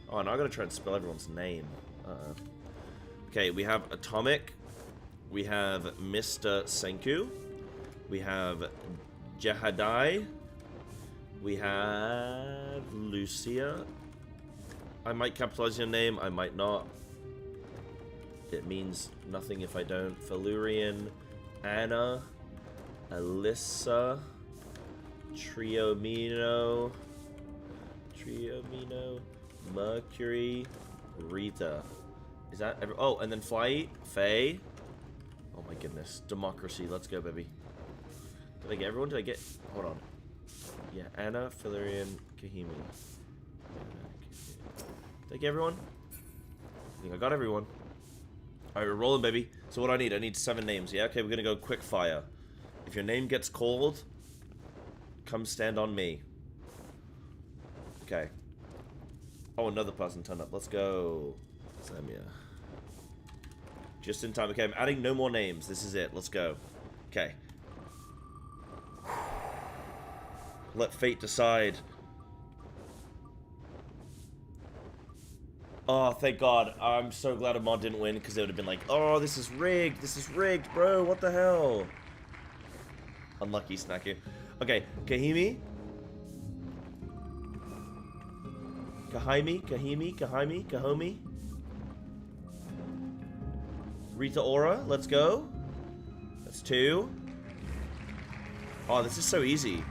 Oh, now I gotta try and spell everyone's name. Okay, we have Atomic. We have Mr. Senku. We have Jehadai. We have Lucia. I might capitalize your name, I might not. It means nothing if I don't. Felurian, Anna, Alyssa, Triomino, Mercury, Rita. Is that every— oh, and then Flight, Faye. Oh my goodness. Democracy. Let's go, baby. Did I get everyone? Did I get— hold on. Yeah, Anna, Felurian, Kahimi. Did I get everyone? I think I got everyone. Alright, we're rolling, baby. So what do I need? I need 7 names. Yeah, okay, we're gonna go quick fire. If your name gets called, come stand on me. Okay. Oh, another person turned up. Let's go. Samia. Just in time. Okay, I'm adding no more names. This is it. Let's go. Okay. Let fate decide. Oh, thank God. I'm so glad a mod didn't win, because they would have been like, oh, this is rigged. This is rigged, bro. What the hell? Unlucky, Snacky. Okay, Kahimi. Kahomi. Rita Ora, let's go. That's 2. Oh, this is so easy.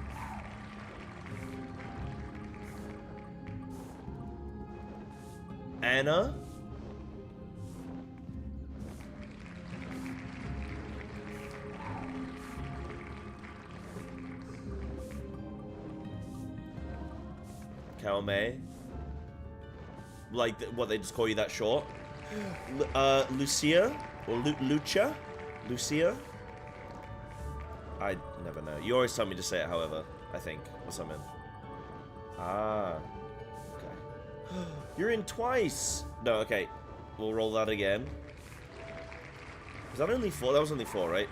Anna. Kalme. Like, what, they just call you that short? Lucia? Or Lucia? Lucia? I never know. You always tell me to say it, however, I think, or something. Ah. Okay. You're in twice! No, okay. We'll roll that again. Was that only 4? That was only 4, right?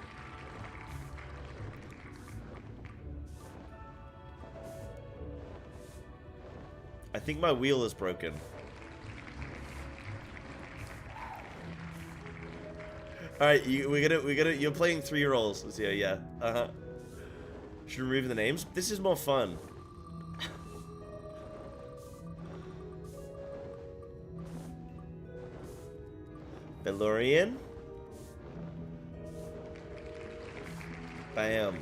I think my wheel is broken. Alright, you're playing 3 roles. Let's see, yeah. Should we remove the names? This is more fun. Belurian. Bam.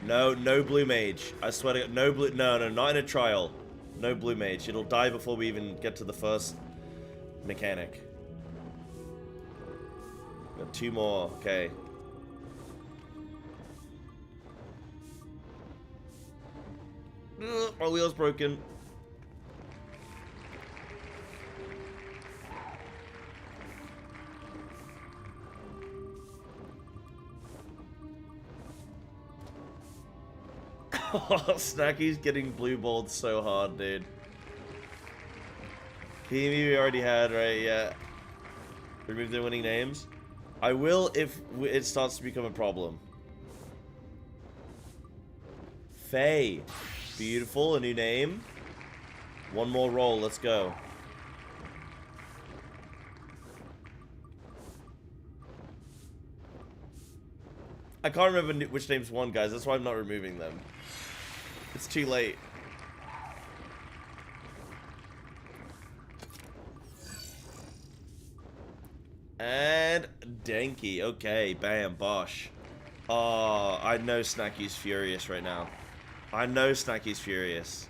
No blue mage. I swear to God, no, not in a trial. No blue mage. It'll die before we even get to the first mechanic. Got 2 more. Okay. Ugh, my wheel's broken. Oh, Snacky's getting blue balled so hard, dude. Kimi we already had, right? Yeah. Remove the winning names. I will if it starts to become a problem. Faye. Beautiful, a new name. 1 more roll, let's go. I can't remember which names won, guys. That's why I'm not removing them. It's too late. And Denki. Okay, bam, bosh. Oh, I know Snacky's furious right now. I know Snacky's furious.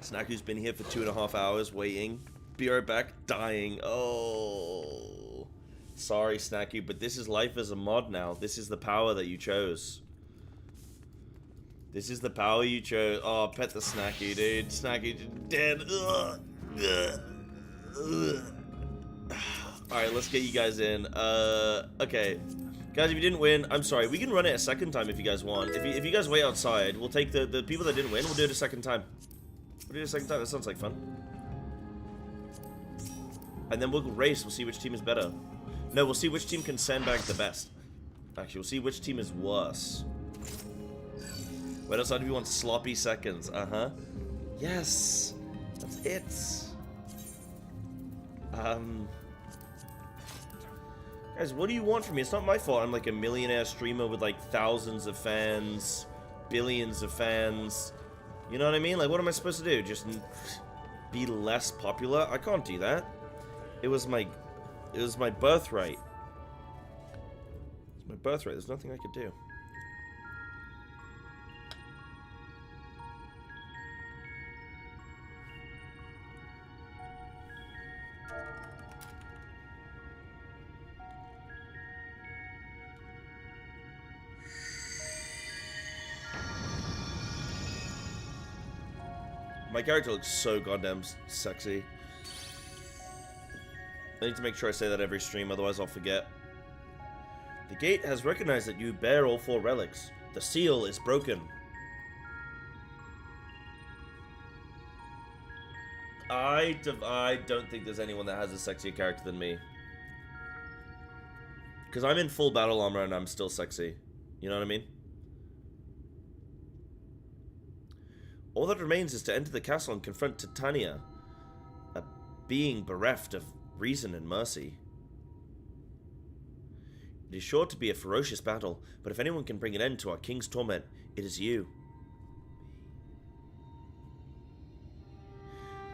Snacky's been here for 2.5 hours waiting. Be right back, dying. Oh. Sorry, Snacky, but this is life as a mod now. This is the power that you chose. This is the power you chose. Oh, pet the Snacky, dude. Snacky dead. Ugh. Ugh. Ugh. Alright, let's get you guys in. Okay. Guys, if you didn't win, I'm sorry. We can run it a second time if you guys want. If you guys wait outside, we'll take the people that didn't win, we'll do it a second time. We'll do it a second time. That sounds like fun. And then we'll race. We'll see which team is better. No, we'll see which team can sandbag the best. Actually, we'll see which team is worse. Wait outside if you want sloppy seconds. Uh-huh. Yes! That's it! Guys, what do you want from me? It's not my fault I'm like a millionaire streamer with like thousands of fans, billions of fans. You know what I mean? Like, what am I supposed to do? Just be less popular? I can't do that. It was my birthright. It's my birthright. There's nothing I could do. My character looks so goddamn sexy. I need to make sure I say that every stream, otherwise I'll forget. The gate has recognized that you bear all 4 relics. The seal is broken. I don't think there's anyone that has a sexier character than me. Because I'm in full battle armor and I'm still sexy. You know what I mean? All that remains is to enter the castle and confront Titania, a being bereft of reason and mercy. It is sure to be a ferocious battle, but if anyone can bring an end to our king's torment, it is you.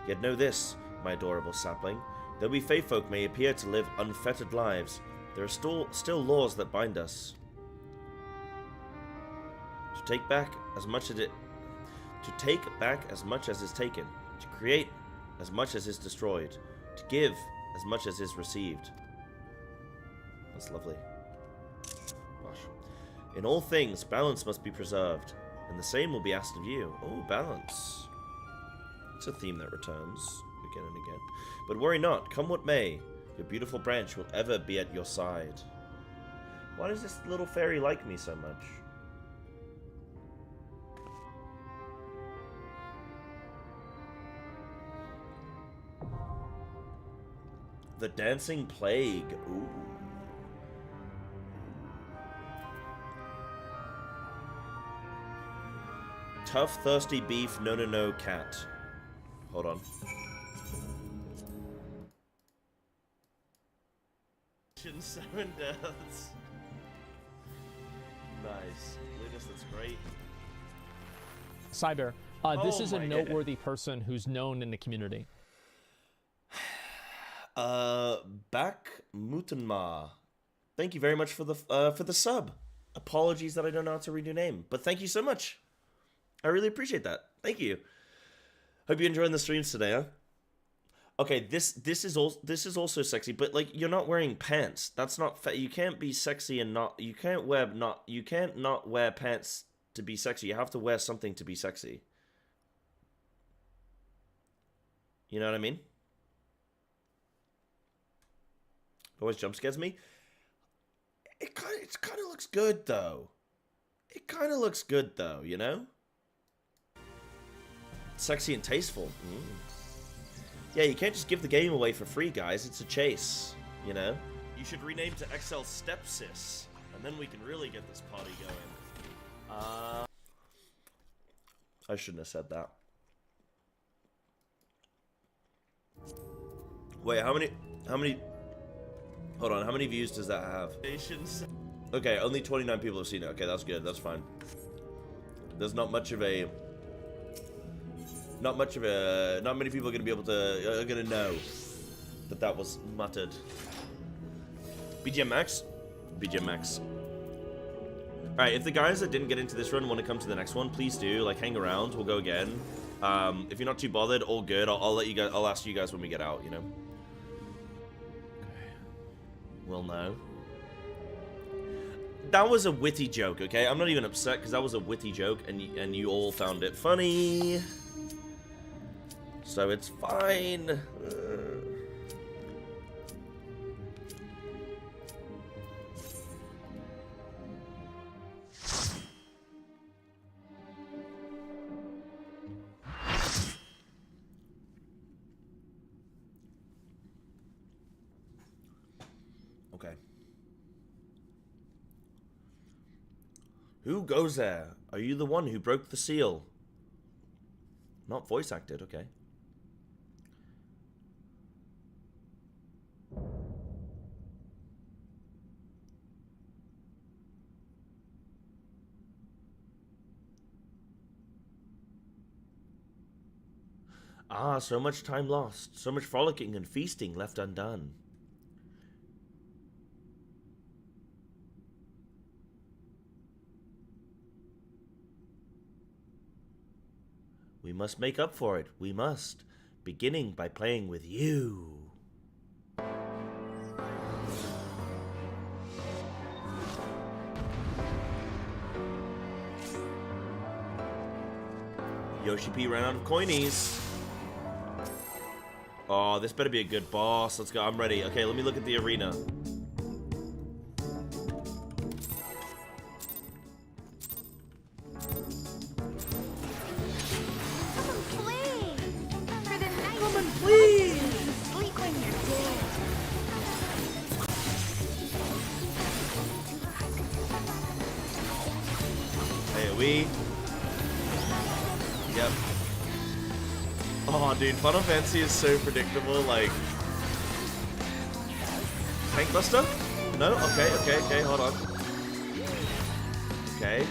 Yet know this, my adorable sapling, though we Fae folk may appear to live unfettered lives, there are still laws that bind us. To take back as much as is taken, to create as much as is destroyed, to give as much as is received. That's lovely. Gosh. In all things, balance must be preserved, and the same will be asked of you. Oh, balance. It's a theme that returns again and again. But worry not, come what may, your beautiful branch will ever be at your side. Why does this little fairy like me so much? The Dancing Plague. Ooh. Tough, thirsty beef, no, cat. Hold on. Seven deaths. Nice. Lucas, that's great. Cyber, this is a noteworthy person who's known in the community. Back Mutenma. Thank you very much for the sub. Apologies that I don't know how to read your name, but thank you so much. I really appreciate that. Thank you. Hope you're enjoying the streams today, huh? Okay, this is also sexy, but like you're not wearing pants. That's not you can't be sexy and not you can't not wear pants to be sexy. You have to wear something to be sexy. You know what I mean? Always jump scares me. It kind of looks good though. It kind of looks good though, you know? Sexy and tasteful. Yeah, you can't just give the game away for free, guys. It's a chase, you know? You should rename to XL Stepsis, and then we can really get this party going. I shouldn't have said that. Wait, how many hold on, how many views does that have? Okay, only 29 people have seen it. Okay, that's good. That's fine. There's not many people are gonna be able to are gonna know that was muttered. BGM Max. All right, if the guys that didn't get into this run want to come to the next one, please do. Like, hang around. We'll go again. If you're not too bothered, all good. I'll let you guys. I'll ask you guys when we get out. You know. Okay. Well, no. That was a witty joke. Okay, I'm not even upset because that was a witty joke, and you all found it funny. So it's fine. Okay. Who goes there? Are you the one who broke the seal? Not voice acted, okay. Ah, so much time lost. So much frolicking and feasting left undone. We must make up for it. We must. Beginning by playing with you. Yoshi P ran out of coinies. Oh, this better be a good boss. Let's go. I'm ready. Okay, let me look at the arena. Yep. Oh, dude, Final Fantasy is so predictable, like... Tank Buster? No? Okay, hold on. Okay.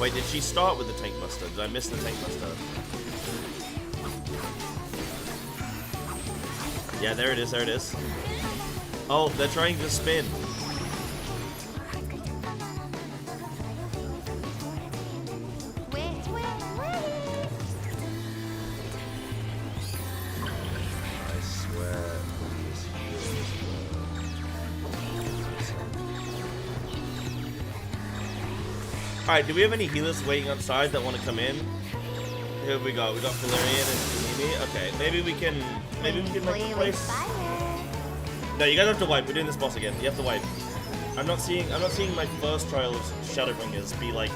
Wait, did she start with the Tank Buster? Did I miss the Tank Buster? Yeah, there it is. Oh, they're trying to spin. Alright, do we have any healers waiting outside that want to come in? Who have we got? We got Valerian and Mimi. Okay, maybe we can make a place. No, you guys have to wipe. We're doing this boss again. You have to wipe. I'm not seeing my first trial of Shadowbringers be like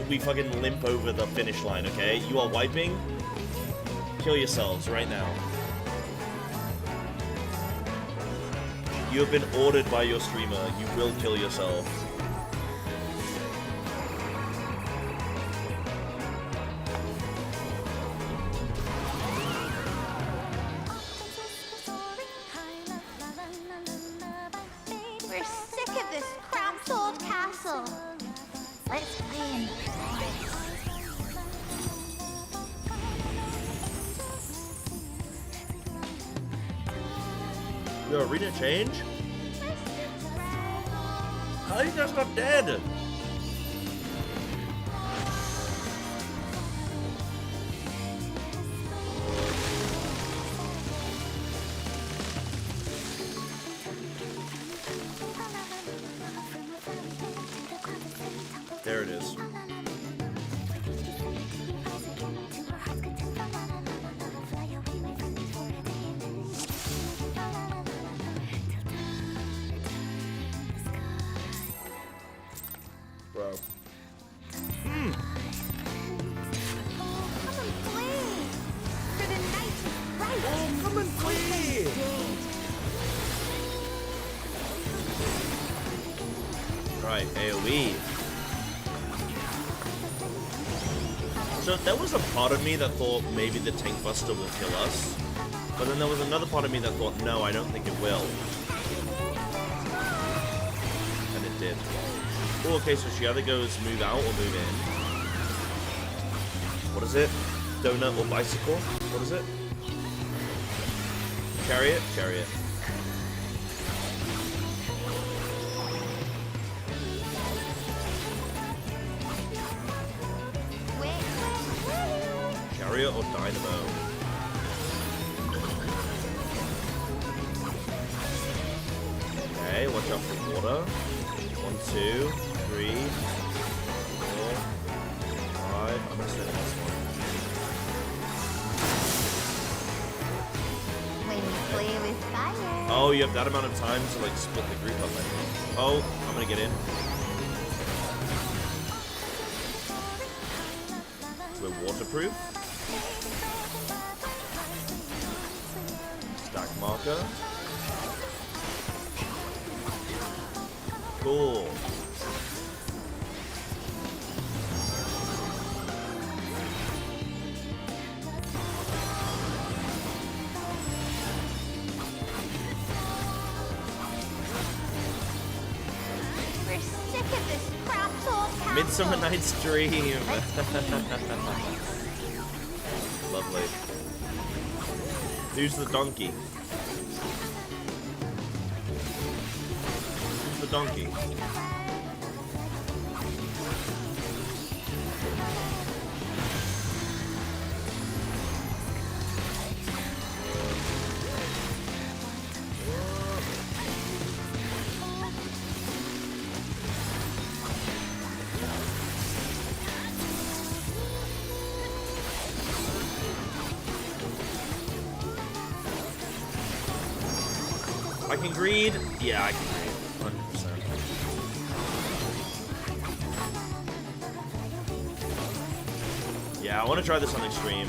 we fucking limp over the finish line, okay? You are wiping. Kill yourselves right now. You have been ordered by your streamer. You will kill yourself. Your arena change? How are you guys not dead? There it is. Bro. Come and play! Right, AoE. So there was a part of me that thought maybe the Tank Buster will kill us. But then there was another part of me that thought, no, I don't think it will. And it did. Oh, okay, so she either goes move out or move in. What is it? Donut or bicycle? What is it? Chariot? Chariot. Chariot or dynamo? Okay, watch out for water. 1, 2, 3, 4, 5. I'm gonna say the next one. When we play with fire. Oh, you have that amount of time to like split the group up. Oh, I'm gonna get in. We're waterproof. Stack marker. Cool. We're sick of this crap old castle. Midsummer Night's Dream. exactly. Who's the donkey? Who's the donkey? I can greed? Yeah, I can greed. 100%. Yeah, I want to try this on extreme.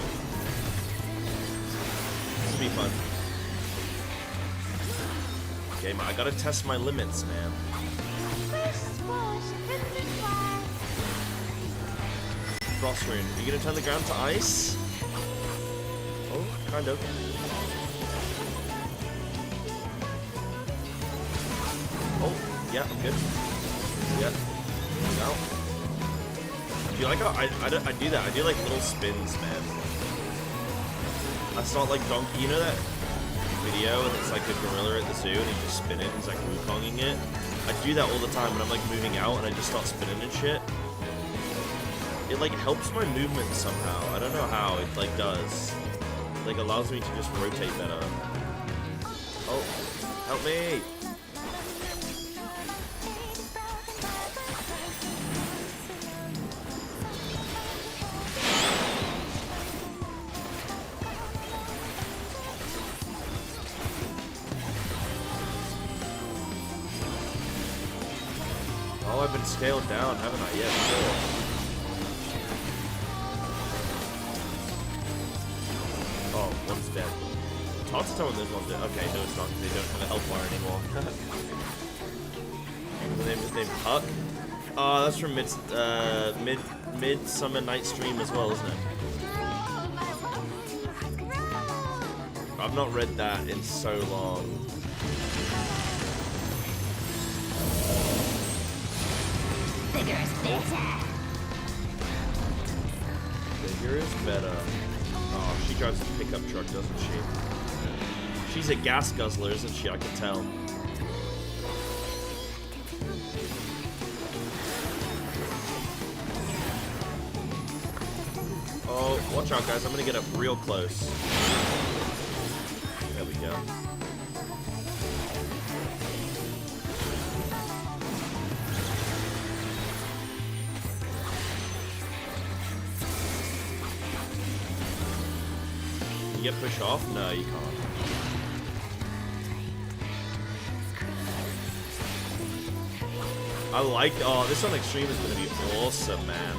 This will be fun. Okay, I gotta test my limits, man. Frost rune. Are you gonna turn the ground to ice? Oh, kind of. Oh, yeah, I'm good. Yeah. No. Do you like how I do that? I do like little spins, man. I start like donkey, you know that video and it's like a gorilla at the zoo and he's just spinning, he's like Wukonging it? I do that all the time when I'm like moving out and I just start spinning and shit. It like helps my movement somehow. I don't know how it like does. It like allows me to just rotate better. Oh, help me! Oh, I've been scaled down, haven't I? Yeah, sure. Oh, one's dead. Talk to someone, there's one dead. Okay, no, it's not. They don't have a health bar anymore. His name's Huck. Oh, that's from Midsummer Night's Dream as well, isn't it? I've not read that in so long. Bigger is better. Bigger is better. Oh, she drives a pickup truck, doesn't she? She's a gas guzzler, isn't she? I can tell. Oh, watch out, guys. I'm gonna get up real close. There we go. You get pushed off? No, you can't. I like. Oh, this on extreme is gonna be awesome, man.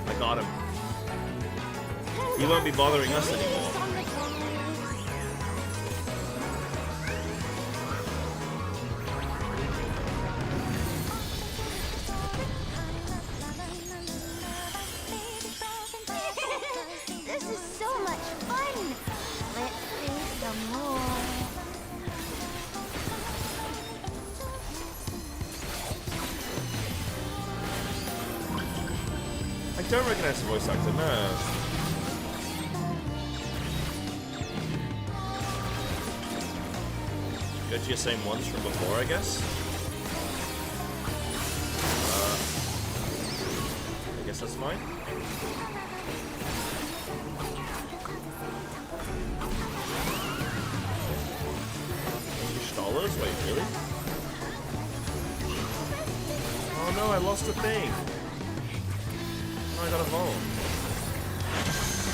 I got him. He won't be bothering us anymore. This is so much fun. Let's do some more. I don't recognize the voice actor, no. Go to your same ones from before, I guess? I guess that's fine. $2? Wait, really? Oh no, I lost a thing. Oh, I got a phone.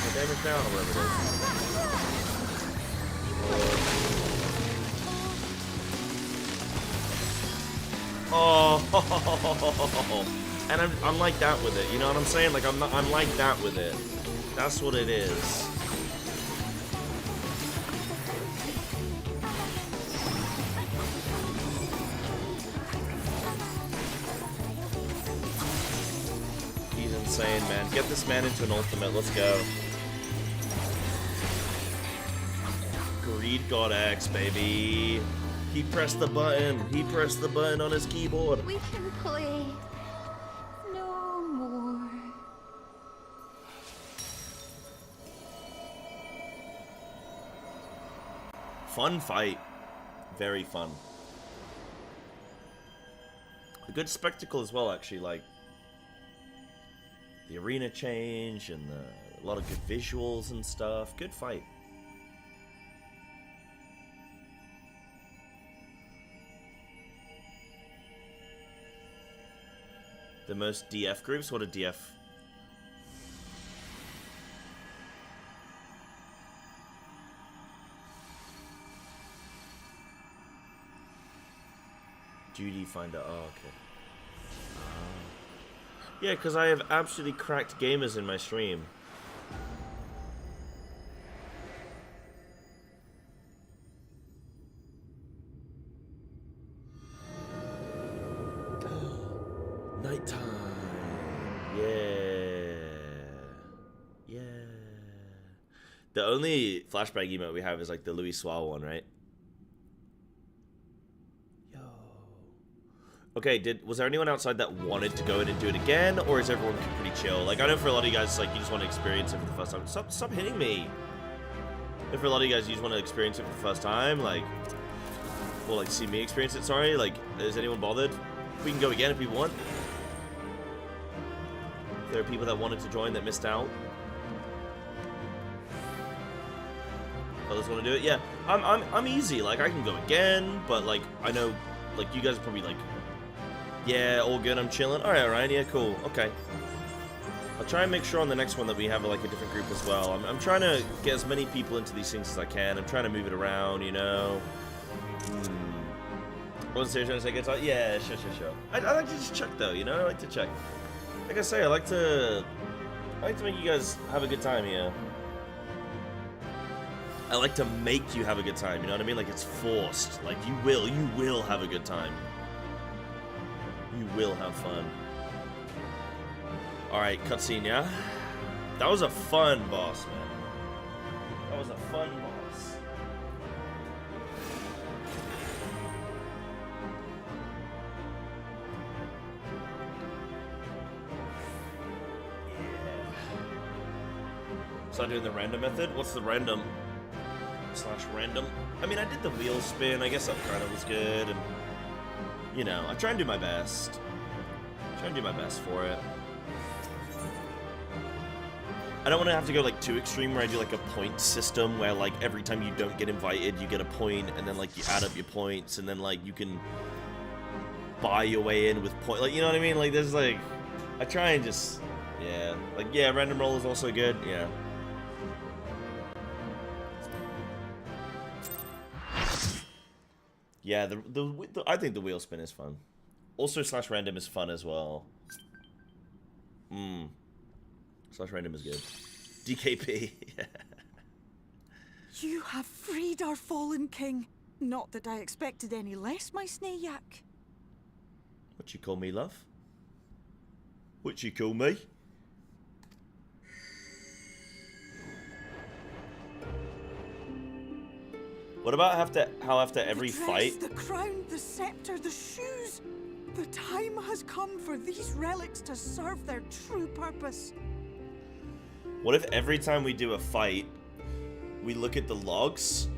The damage down or whatever it is. Oh, and I'm like that with it. You know what I'm saying? Like I'm like that with it. That's what it is. He's insane, man. Get this man into an ultimate. Let's go. Greed God X, baby. He pressed the button. He pressed the button on his keyboard. We can play no more. Fun fight. Very fun. A good spectacle as well, actually. Like, the arena change and a lot of good visuals and stuff. Good fight. The most DF groups? What a DF? Duty Finder. Oh, okay. Yeah, because I have absolutely cracked gamers in my stream. Nighttime. Yeah. Yeah. The only flashback emote we have is like the Louis Suave one, right? Yo. Okay, was there anyone outside that wanted to go in and do it again, or is everyone pretty chill? Like, I know for a lot of you guys, like, you just want to experience it for the first time. Stop hitting me. If for a lot of you guys, you just want to experience it for the first time, like, well, like, see me experience it, sorry. Like, is anyone bothered? We can go again if we want. There are people that wanted to join that missed out. Others want to do it. Yeah, I'm easy. Like, I can go again, but like I know, like, you guys are probably like, yeah, all good. I'm chilling. All right, Ryan. Yeah, cool. Okay. I'll try and make sure on the next one that we have like a different group as well. I'm trying to get as many people into these things as I can. I'm trying to move it around, you know. Wasn't serious trying to say good time? Yeah, sure. I like to just check though, you know. I like to check. Like I say, I like to make you guys have a good time, yeah. I like to make you have a good time, you know what I mean? Like, it's forced. Like, you will have a good time. You will have fun. Alright, cutscene, yeah? That was a fun boss, man. That was a fun boss. Start doing the random method? What's the random? /random? I mean, I did the wheel spin. I guess that kind of was good. And, you know, I try and do my best. For it. I don't want to have to go, like, too extreme where I do, like, a point system where, like, every time you don't get invited, you get a point, and then, like, you add up your points, and then, like, you can buy your way in with point. Like, you know what I mean? Like, there's, like, I try and just, yeah. Like, yeah, random roll is also good. Yeah. Yeah, I think the wheel spin is fun. Also, /random is fun as well. /random is good. DKP. Yeah. You have freed our fallen king. Not that I expected any less, my Snayak. What you call me, love? What you call me? What about how after every the dress, fight... the crown, the scepter, the shoes. The time has come for these relics to serve their true purpose. What if every time we do a fight, we look at the logs,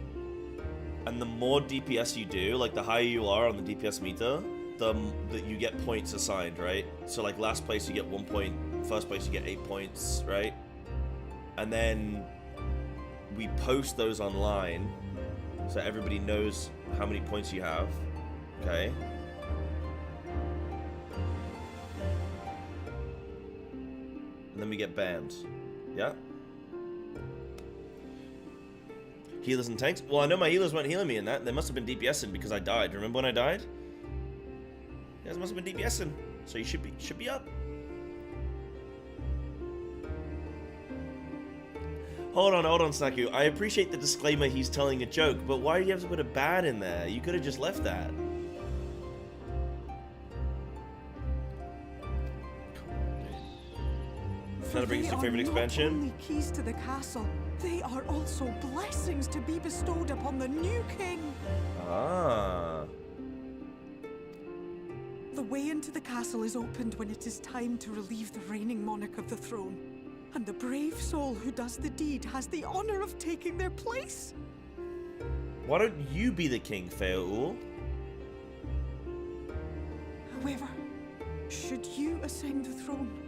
and the more DPS you do, like the higher you are on the DPS meter, that you get points assigned, right? So like last place you get 1 point, first place you get 8 points, right? And then we post those online, so everybody knows how many points you have, okay? And then we get banned, yeah? Healers and tanks? Well, I know my healers weren't healing me in that. They must have been DPSing because I died. Remember when I died? You guys must have been DPSing. So you should be up. Hold on, Snaku. I appreciate the disclaimer he's telling a joke, but why do you have to put a bad in there? You could have just left that. Come on, dude. Shadowbringers your favorite expansion? Not only keys to the castle, they are also blessings to be bestowed upon the new king. Ah. The way into the castle is opened when it is time to relieve the reigning monarch of the throne. And the brave soul who does the deed has the honor of taking their place. Why don't you be the king, Feoul? However, should you ascend the throne,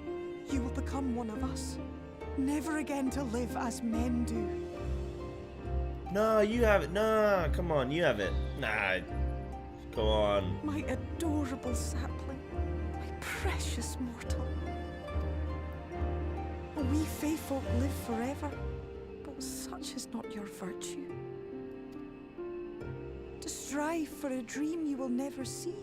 you will become one of us, never again to live as men do. No, you have it. Nah, come on, you have it. Nah, come on. My adorable sapling, my precious mortal. We Fae folk live forever, but such is not your virtue. To strive for a dream you will never see,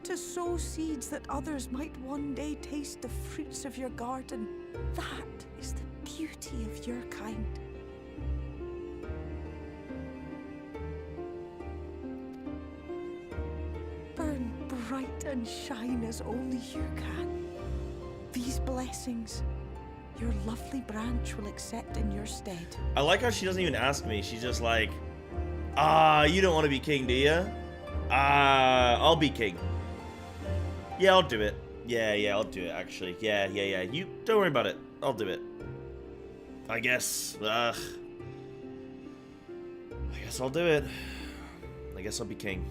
to sow seeds that others might one day taste the fruits of your garden, that is the beauty of your kind. Burn bright and shine as only you can. These blessings your lovely branch will accept in your stead. I like how she doesn't even ask me. She's just like, you don't want to be king, do you? I'll be king. Yeah, I'll do it. Yeah, I'll do it, actually. Yeah. You, don't worry about it. I'll do it. I guess. I guess I'll do it. I guess I'll be king.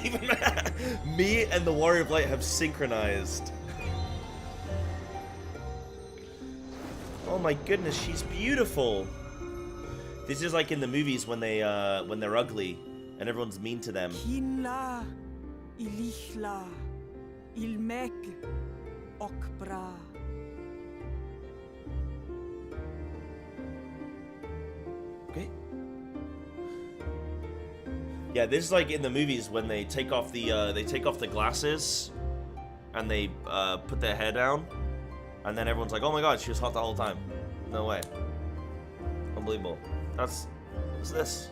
Even me and the Warrior of Light have synchronized. Oh my goodness, she's beautiful. This is like in the movies when they're ugly and everyone's mean to them. Kinla, Ilichla, Ilmek, Okbra. Okay. Yeah, this is like in the movies when they take off the glasses and they put their hair down, and then everyone's like, "Oh my God, she was hot the whole time." No way. Unbelievable. What's this?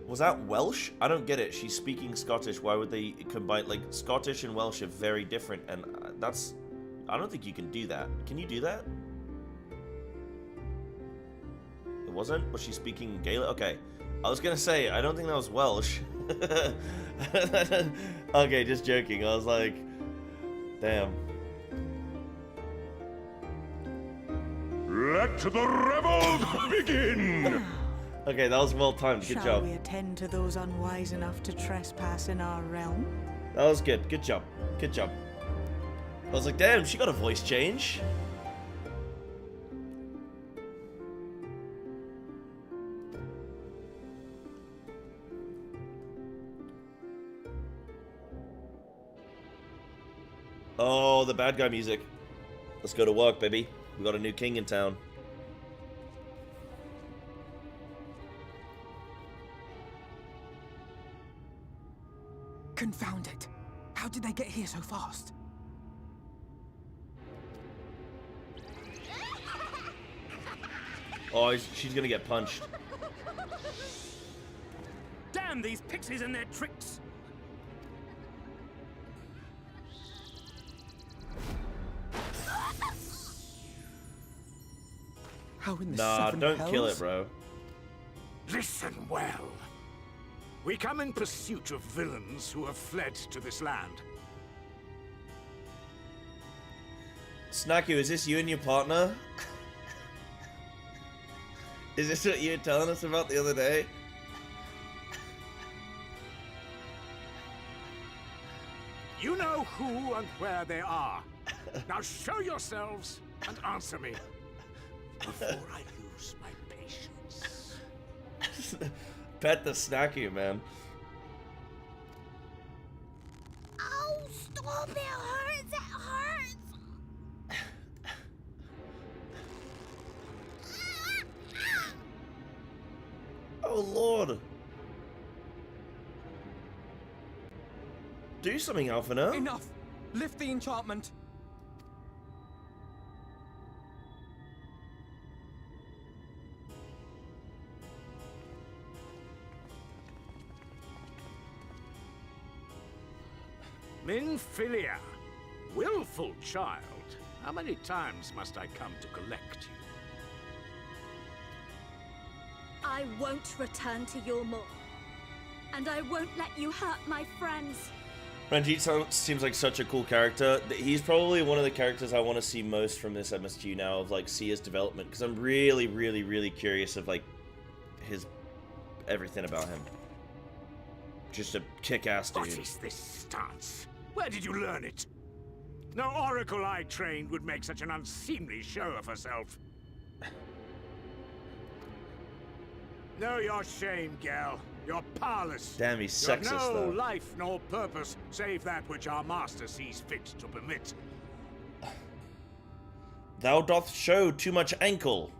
Was that Welsh? I don't get it. She's speaking Scottish. Why would they combine? Like, Scottish and Welsh are very different, and I don't think you can do that. Can you do that? It wasn't? Was she speaking Gaelic? Okay. I was gonna say, I don't think that was Welsh. Okay, just joking. I was like, damn. Let the revels begin! Okay, that was well timed. Good Shall job. we attend to those unwise enough to trespass in our realm? That was good. Good job. Good job. I was like, damn, she got a voice change. Oh, the bad guy music. Let's go to work, baby. We got a new king in town. Confound it. How did they get here so fast? Oh, she's gonna get punched. Damn these pixies and their tricks! How in the Nah, seven don't hells? kill it, bro. Listen well. We come in pursuit of villains who have fled to this land. Snaku, is this you and your partner? Is this what you were telling us about the other day? You know who and where they are. Now show yourselves and answer me before I lose my patience. Pet the Snaku, man. Oh, stop! It hurts! It hurts! Oh, Oh lord. Do something, Alphino. Enough! Lift the enchantment! Minfilia, willful child. How many times must I come to collect you? I won't return to your maw. And I won't let you hurt my friends. Ranjit seems like such a cool character. He's probably one of the characters I want to see most from this MSQ now, of like see his development, because I'm really, really, really curious of like his everything about him. Just a kick-ass dude. What is this stance? Where did you learn it? No oracle I trained would make such an unseemly show of herself. Know your shame, gal. You're powerless. Damn, he's You have sexist, no though. life nor purpose, save that which our master sees fit to permit. Thou doth show too much ankle.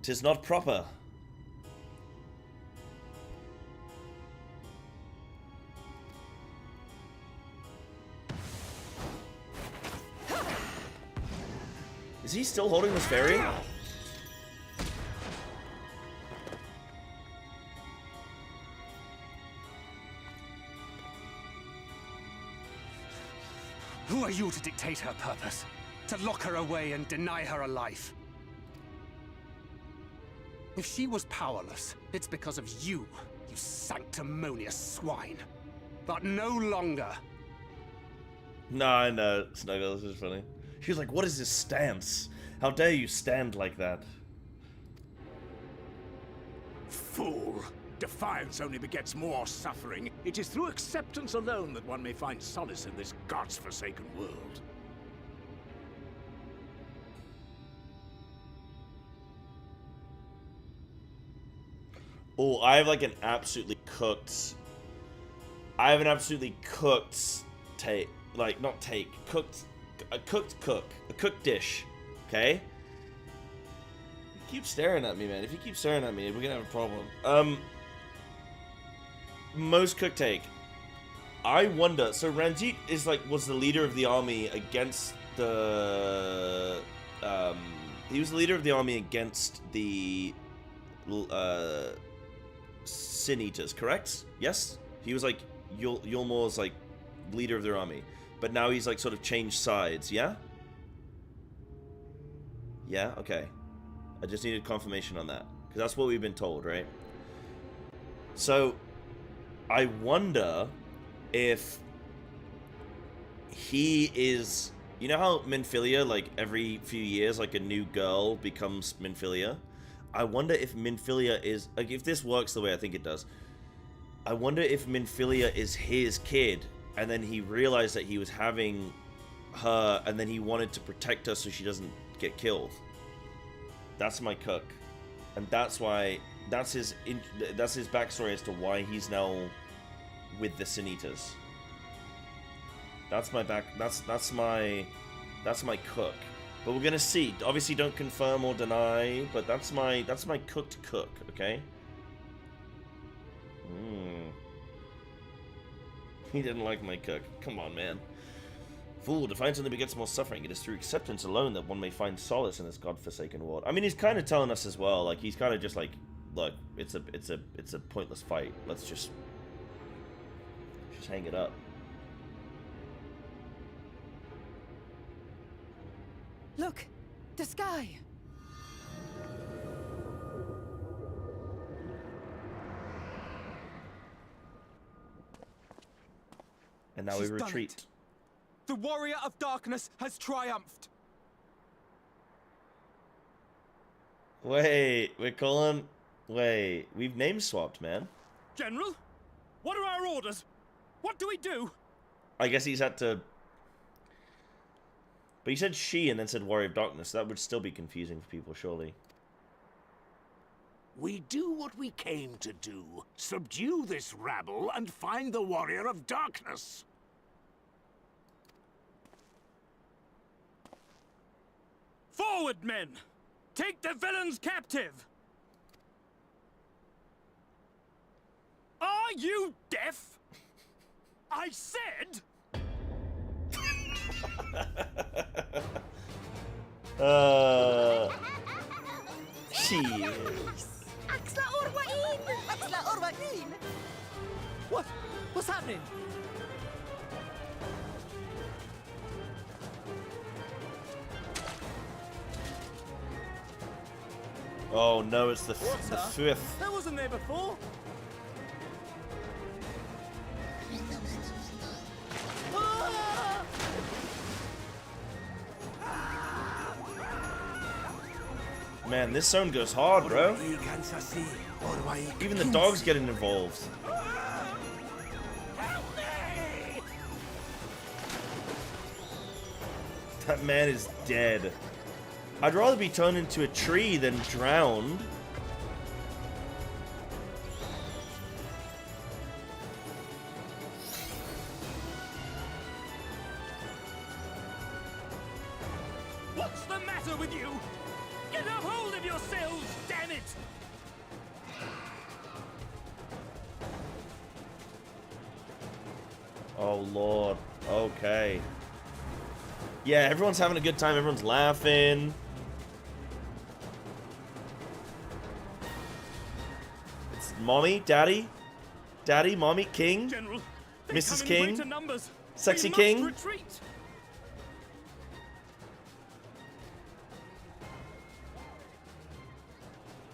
'Tis not proper. Is he still holding this fairy? Who are you to dictate her purpose? To lock her away and deny her a life? If she was powerless, it's because of you, you sanctimonious swine. But no longer. No, I know. Snuggle, this is funny. She was like, what is this stance? How dare you stand like that? Fool! Defiance only begets more suffering. It is through acceptance alone that one may find solace in this god's-forsaken world. Oh, I have like an absolutely cooked... I have an absolutely cooked take. Like, not take. Cooked... A cooked cook. A cooked dish. Okay? You keep staring at me, man. If you keep staring at me, we're gonna have a problem. Most cooked take. I wonder... So Ranjit is like... Was the leader of the army against the... he was the leader of the army against the... Sin Eaters, correct? Yes? He was like Yulmor's like leader of their army. But now he's like sort of changed sides, yeah? Yeah? Okay. I just needed confirmation on that. Because that's what we've been told, right? So, I wonder if he is... You know how Minfilia, like every few years, like a new girl becomes Minfilia? I wonder if Minfilia is... Like, if this works the way I think it does, I wonder if Minfilia is his kid, and then he realized that he was having her, and then he wanted to protect her so she doesn't get killed. That's my cook. And that's why... That's his backstory as to why he's now with the Sin Eaters. That's my back... That's my cook. But we're gonna see. Obviously, don't confirm or deny. But that's my cooked cook. Okay. He didn't like my cook. Come on, man. Fool, defiance only begets more suffering. It is through acceptance alone that one may find solace in this godforsaken world. I mean, he's kind of telling us as well. Like, he's kind of just like, look, it's a pointless fight. Let's just hang it up. Look, the sky. And now She's we done retreat. it. The warrior of darkness has triumphed. Wait, we're calling... Wait, we've name swapped, man. General, what are our orders? What do we do? I guess he's had to... But he said she and then said warrior of darkness. That would still be confusing for people, surely. We do what we came to do. Subdue this rabble and find the warrior of darkness. Forward, men! Take the villains captive! Are you deaf? I said. Cheers. Axla Orwain! Axla Orwain! What? What's happening? Oh no, it's the fifth. That wasn't there before. Ah! Man, this zone goes hard, bro. Even the dog's getting involved. That man is dead. I'd rather be turned into a tree than drowned. What's the matter with you? Get a hold of yourselves, damn it! Oh lord. Okay. Yeah, everyone's having a good time. Everyone's laughing. It's mommy, daddy, mommy, king, General, they Mrs. come in King, greater numbers. Sexy We must King. retreat.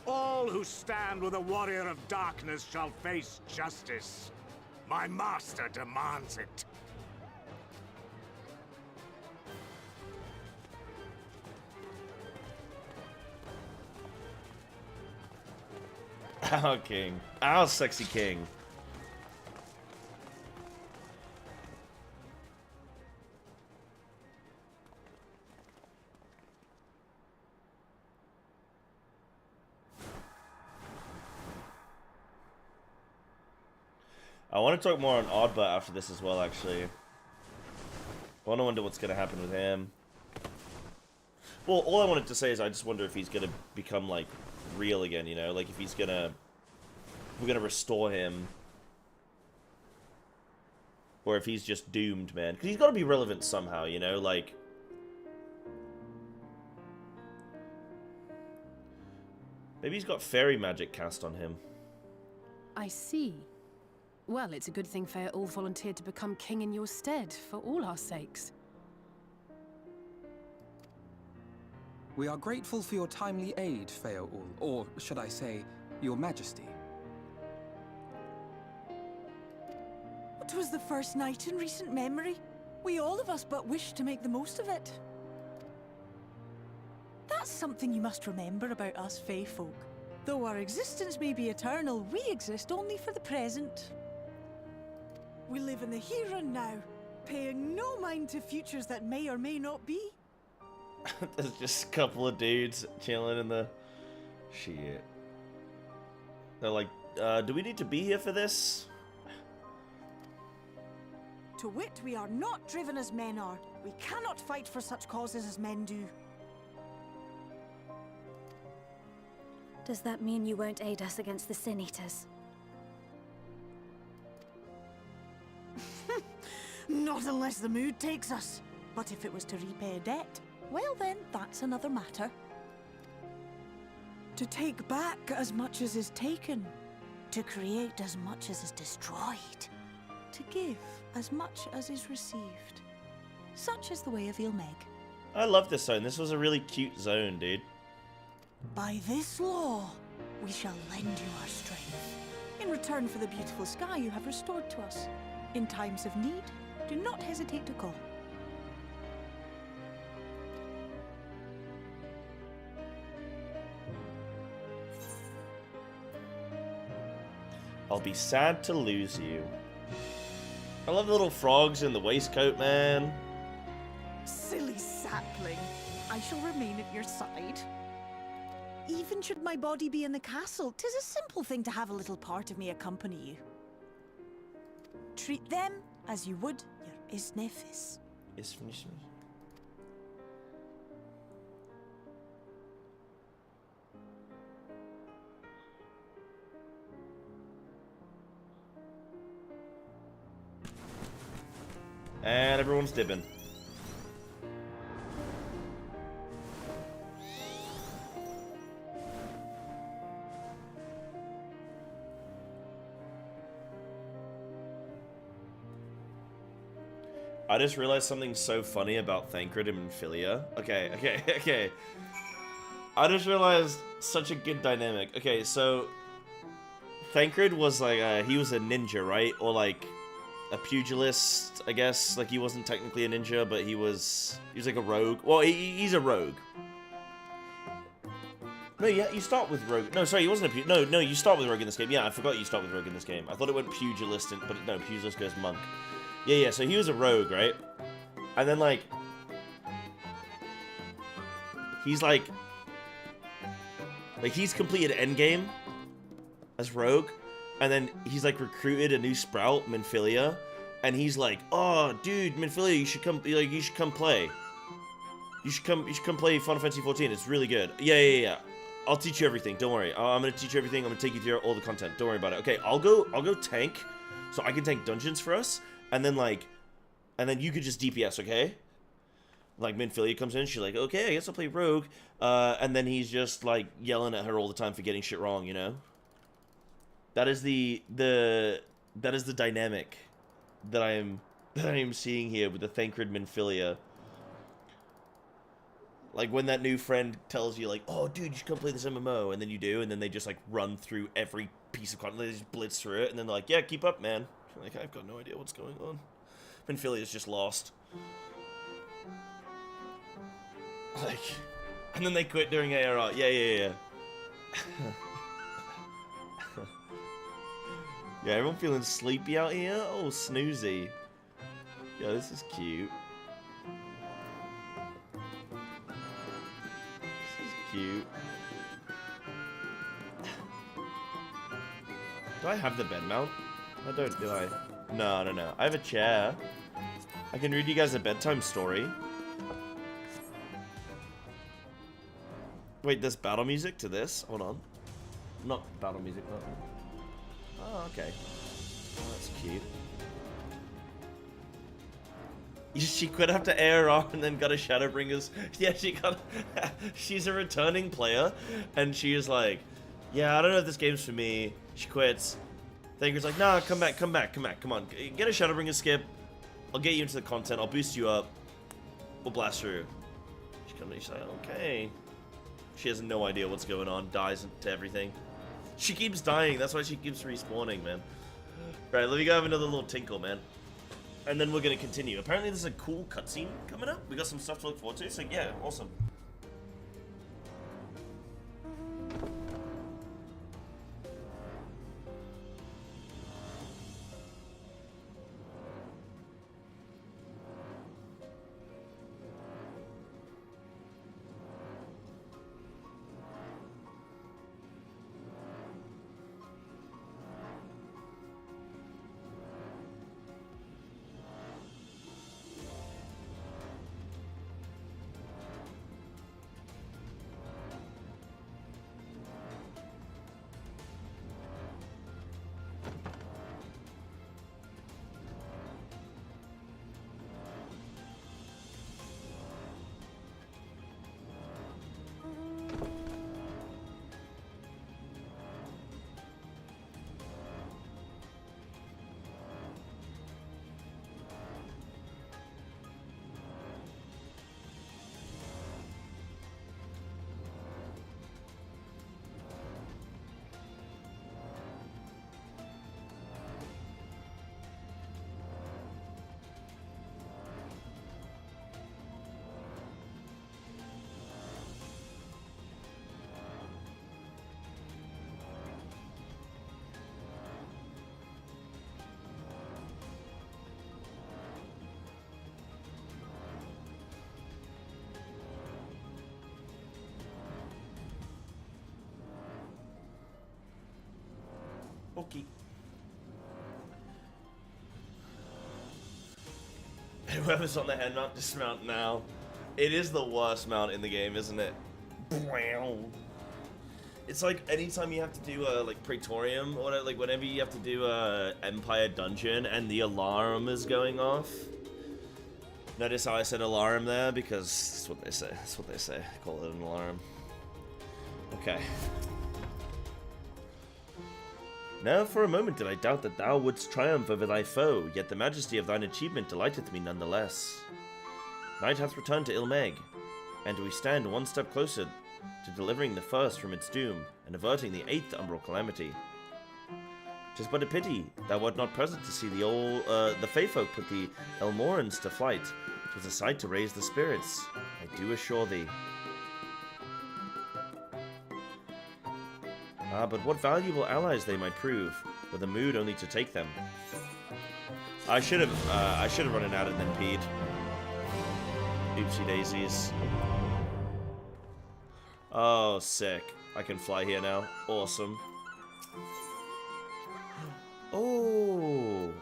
All who stand with a warrior of darkness shall face justice. My master demands it. Our king, our sexy king. I want to talk more on Oddbot after this as well, actually. I wonder what's going to happen with him. Well, all I wanted to say is I just wonder if he's going to become, like, real again, you know? Like, if he's going to... We're going to restore him. Or if he's just doomed, man. Because he's got to be relevant somehow, you know? Like... Maybe he's got fairy magic cast on him. I see. Well, it's a good thing Feaul volunteered to become king in your stead, for all our sakes. We are grateful for your timely aid, Feaul, or should I say, your majesty. It was the first night in recent memory. We all of us but wished to make the most of it. That's something you must remember about us Fae folk. Though our existence may be eternal, we exist only for the present. We live in the here and now, paying no mind to futures that may or may not be. There's just a couple of dudes chilling in the... Shit. They're like, do we need to be here for this? To wit, we are not driven as men are. We cannot fight for such causes as men do. Does that mean you won't aid us against the Sin Eaters? Not unless the mood takes us. But if it was to repay a debt, well then, that's another matter. To take back as much as is taken. To create as much as is destroyed. To give as much as is received. Such is the way of Ilmeg. I love this zone. This was a really cute zone, dude. By this law, we shall lend you our strength. In return for the beautiful sky you have restored to us. In times of need, do not hesitate to call. I'll be sad to lose you. I love the little frogs in the waistcoat, man. Silly sapling. I shall remain at your side. Even should my body be in the castle, 'tis a simple thing to have a little part of me accompany you. Treat them as you would your Isnefis. man. Everyone's dipping. I just realized something so funny about Thancred and Minfilia. Okay. I just realized such a good dynamic. Okay, so Thancred was like, he was a ninja, right? Or like a pugilist, I guess. Like he wasn't technically a ninja, but he was like a rogue. Well, he's a rogue. No, yeah, you start with rogue. No, sorry, he wasn't a no, you start with rogue in this game. Yeah, I forgot you start with rogue in this game. I thought it went pugilist, but no, pugilist goes monk. Yeah, so he was a rogue, right? And then, like, he's he's completed endgame as rogue, and then he's, like, recruited a new sprout, Minfilia, and he's like, oh, dude, Minfilia, you should come play. You should come play Final Fantasy 14, it's really good. Yeah. I'll teach you everything, don't worry. I'm gonna teach you everything, I'm gonna take you through all the content, don't worry about it. Okay, I'll go tank, so I can tank dungeons for us. And then, you could just DPS, okay? Like, Minfilia comes in, she's like, okay, I guess I'll play rogue. And then he's just, like, yelling at her all the time for getting shit wrong, you know? That is the dynamic that I am seeing here with the Thancred Minfilia. Like, when that new friend tells you, like, oh, dude, you should come play this MMO, and then you do, and then they just, like, run through every piece of content, they just blitz through it, and then they're like, yeah, keep up, man. Like, I've got no idea what's going on. Minfilia's just lost. Like, and then they quit during ARR. Yeah. Yeah, everyone feeling sleepy out here? Oh, snoozy. Yeah, this is cute. This is cute. Do I have the bed mount? I don't, do I? No. I have a chair. I can read you guys a bedtime story. Wait, there's battle music to this? Hold on. Not battle music, but... Oh, okay. Oh, that's cute. She quit after ARR and then got a Shadowbringers. Yeah, she's a returning player. And she is like, yeah, I don't know if this game's for me. She quits. Thancred's like, nah, come back, come on. Get a Shadowbringers skip. I'll get you into the content. I'll boost you up. We'll blast through. She comes in, she's like, okay. She has no idea what's going on. Dies to everything. She keeps dying. That's why she keeps respawning, man. Right, let me go have another little tinkle, man. And then we're going to continue. Apparently there's a cool cutscene coming up. We got some stuff to look forward to. So, yeah, awesome. Okay. Whoever's on the head mount, dismount now. It is the worst mount in the game, isn't it? It's like anytime you have to do a like Praetorium or like whenever you have to do a Empire dungeon and the alarm is going off, Notice how I said alarm there? Because that's what they say. That's what they say. Call it an alarm. Okay. Now for a moment did I doubt that thou wouldst triumph over thy foe, yet the majesty of thine achievement delighteth me none the less. Night hath returned to Ilmeg, and we stand one step closer to delivering the first from its doom, and averting the 8th umbral calamity. 'Tis but a pity thou wert not present to see the Fey folk put the Elmorans to flight. 'Twas a sight to raise the spirits, I do assure thee. Ah, but what valuable allies they might prove, with a mood only to take them. I should have run it out and then peed. Oopsie daisies. Oh, sick. I can fly here now. Awesome. Oh!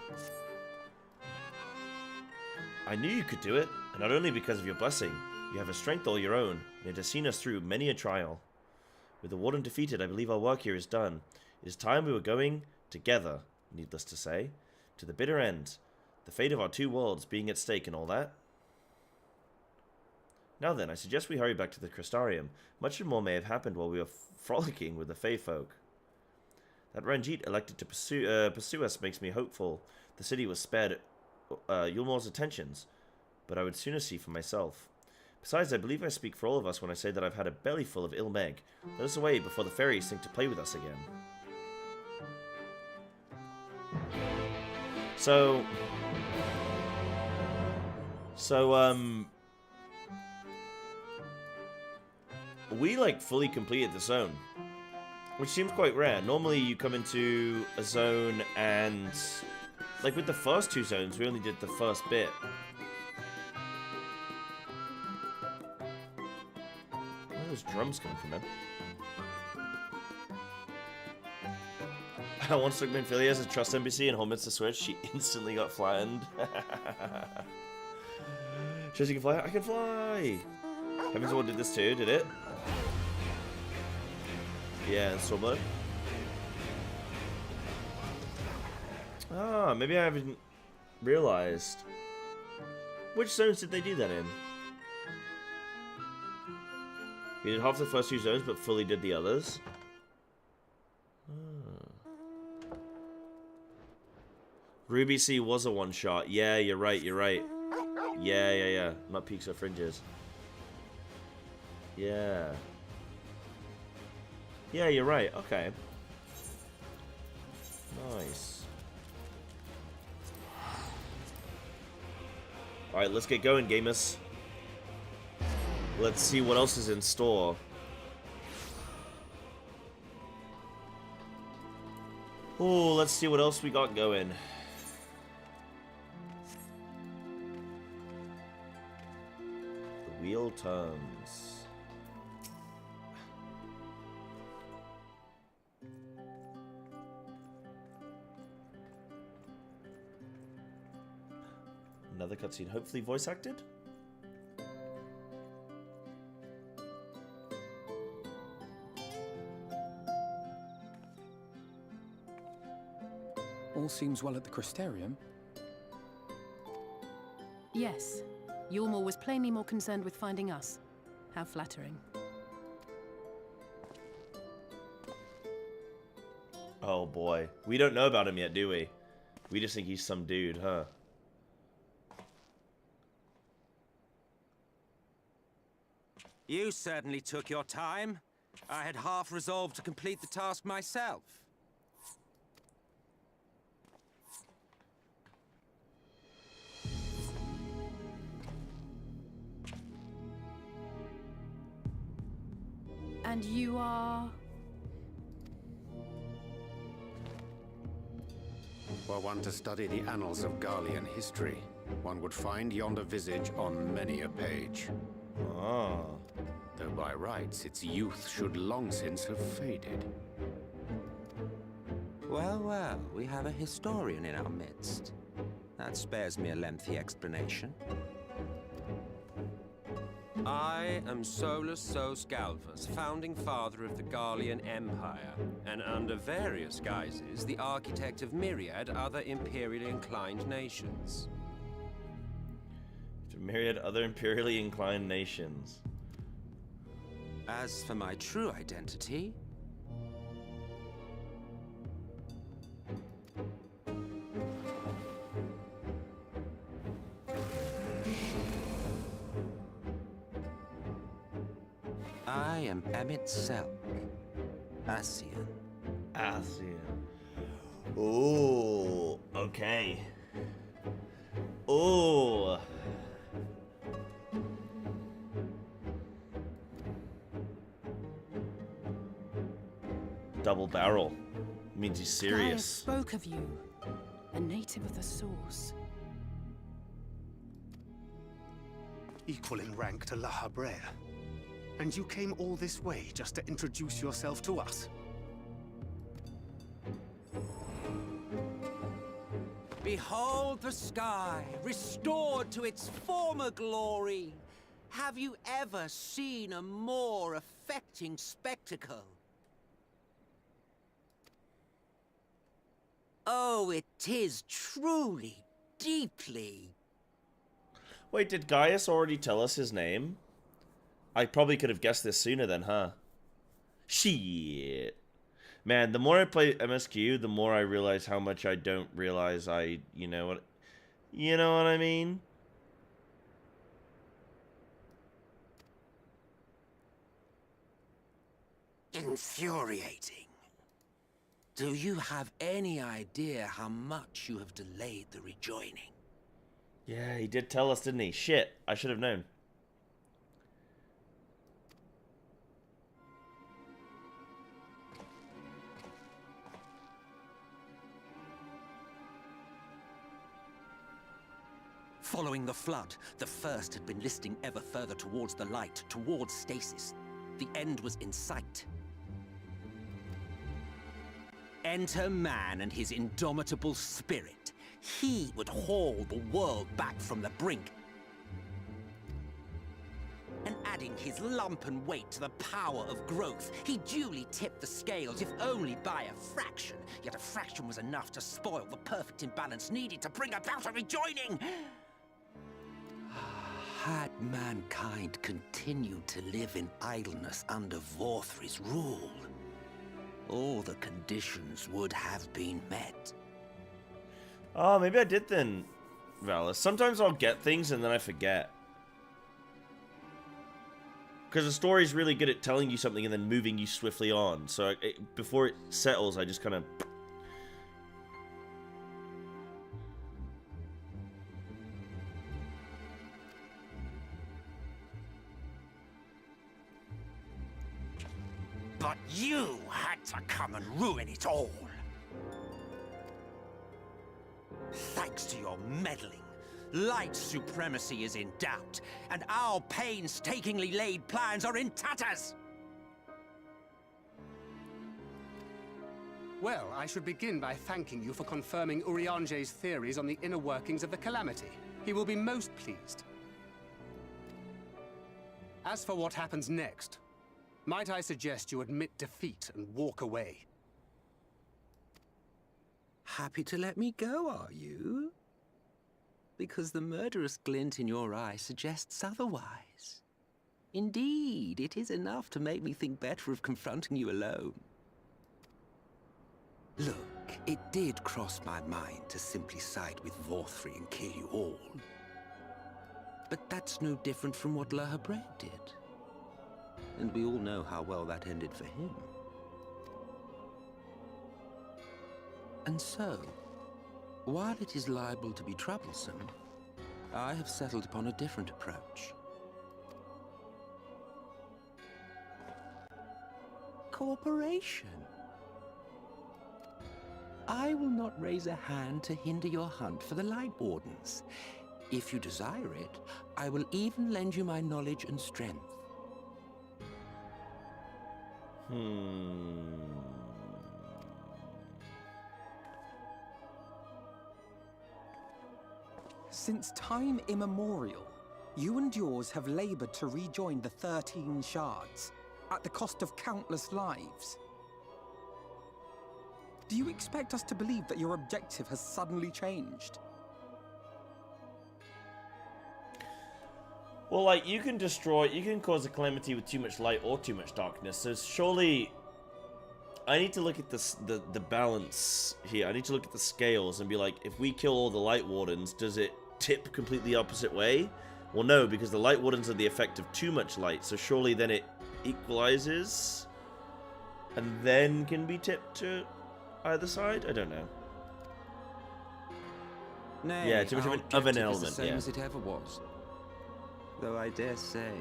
I knew you could do it, and not only because of your blessing. You have a strength all your own, and it has seen us through many a trial. With the warden defeated, I believe our work here is done. It is time we were going together, needless to say, to the bitter end, the fate of our two worlds being at stake and all that. Now then, I suggest we hurry back to the Crystarium. Much more may have happened while we were frolicking with the Fey folk. That Ranjit elected to pursue us makes me hopeful. The city was spared Yulmor's attentions, but I would sooner see for myself. Besides, I believe I speak for all of us when I say that I've had a belly full of Ilmeg. Let us away before the fairies think to play with us again. So, we like fully completed the zone, which seems quite rare. Normally you come into a zone and, like with the first two zones, we only did the first bit. Where are those drums coming from, man? Once took Minfilia as a trust NPC and Holmid's to switch, she instantly got flattened. Says you can fly? I can fly! Heaven's Ward did this too, did it? Yeah, in Storm mode. Ah, maybe I haven't realized. Which zones did they do that in? He did half the first two zones, but fully did the others. Ruby C was a one-shot. Yeah, you're right, you're right. Yeah. Not peaks or fringes. Yeah. Yeah, you're right. Okay. Nice. Alright, let's get going, gamers. Let's see what else is in store. Oh, let's see what else we got going. The wheel turns. Another cutscene, hopefully voice acted. All seems well at the Crystarium. Yes. Yulmor was plainly more concerned with finding us. How flattering. Oh boy. We don't know about him yet, do we? We just think he's some dude, huh? You certainly took your time. I had half resolved to complete the task myself. And you are... Were one to study the annals of Garlean history, one would find yonder visage on many a page. Ah. Though by rights its youth should long since have faded. Well, we have a historian in our midst. That spares me a lengthy explanation. I am Solus Sos Galvus, founding father of the Garlean Empire, and under various guises, the architect of myriad other imperially inclined nations. myriad other imperially inclined nations. As for my true identity, I am Emmett Selk, Asian. Asian. Ooh, okay. Ooh. Double barrel. Means he's Gaius serious. spoke of you, a native of the Source. Equal in rank to La Habrea. And you came all this way just to introduce yourself to us? Behold the sky, restored to its former glory. Have you ever seen a more affecting spectacle? Oh, it is truly, deeply. Wait, did Gaius already tell us his name? I probably could have guessed this sooner then, huh? Shit. Man, the more I play MSQ, the more I realize how much I don't realize you know what I mean? Infuriating. Do you have any idea how much you have delayed the rejoining? Yeah, he did tell us, didn't he? Shit, I should have known. Following the flood, the First had been listing ever further towards the light, towards stasis. The end was in sight. Enter man and his indomitable spirit. He would haul the world back from the brink. And adding his lump and weight to the power of growth, he duly tipped the scales, if only by a fraction. Yet a fraction was enough to spoil the perfect imbalance needed to bring about a rejoining. Had mankind continued to live in idleness under Vorthri's rule, all the conditions would have been met. Oh, maybe I did then, Valis. Sometimes I'll get things and then I forget. Because the story's really good at telling you something and then moving you swiftly on. So before it settles, I just kind of... But you had to come and ruin it all. Thanks to your meddling, light supremacy is in doubt, and our painstakingly laid plans are in tatters! Well, I should begin by thanking you for confirming Urianger's theories on the inner workings of the Calamity. He will be most pleased. As for what happens next, might I suggest you admit defeat and walk away? Happy to let me go, are you? Because the murderous glint in your eye suggests otherwise. Indeed, it is enough to make me think better of confronting you alone. Look, it did cross my mind to simply side with Vorthri and kill you all. But that's no different from what La Habrea did. And we all know how well that ended for him. And so, while it is liable to be troublesome, I have settled upon a different approach. Cooperation. I will not raise a hand to hinder your hunt for the Light Wardens. If you desire it, I will even lend you my knowledge and strength. Since time immemorial, you and yours have labored to rejoin the 13 shards, at the cost of countless lives. Do you expect us to believe that your objective has suddenly changed? Well, like, you can cause a calamity with too much light or too much darkness, so surely I need to look at the balance here. I need to look at the scales and be like, if we kill all the Light Wardens, does it tip completely opposite way? Well, no, because the Light Wardens are the effect of too much light, so surely then it equalizes and then can be tipped to either side? I don't know. Nay, yeah, too much of an element, the same yeah. as it ever was. Though I dare say,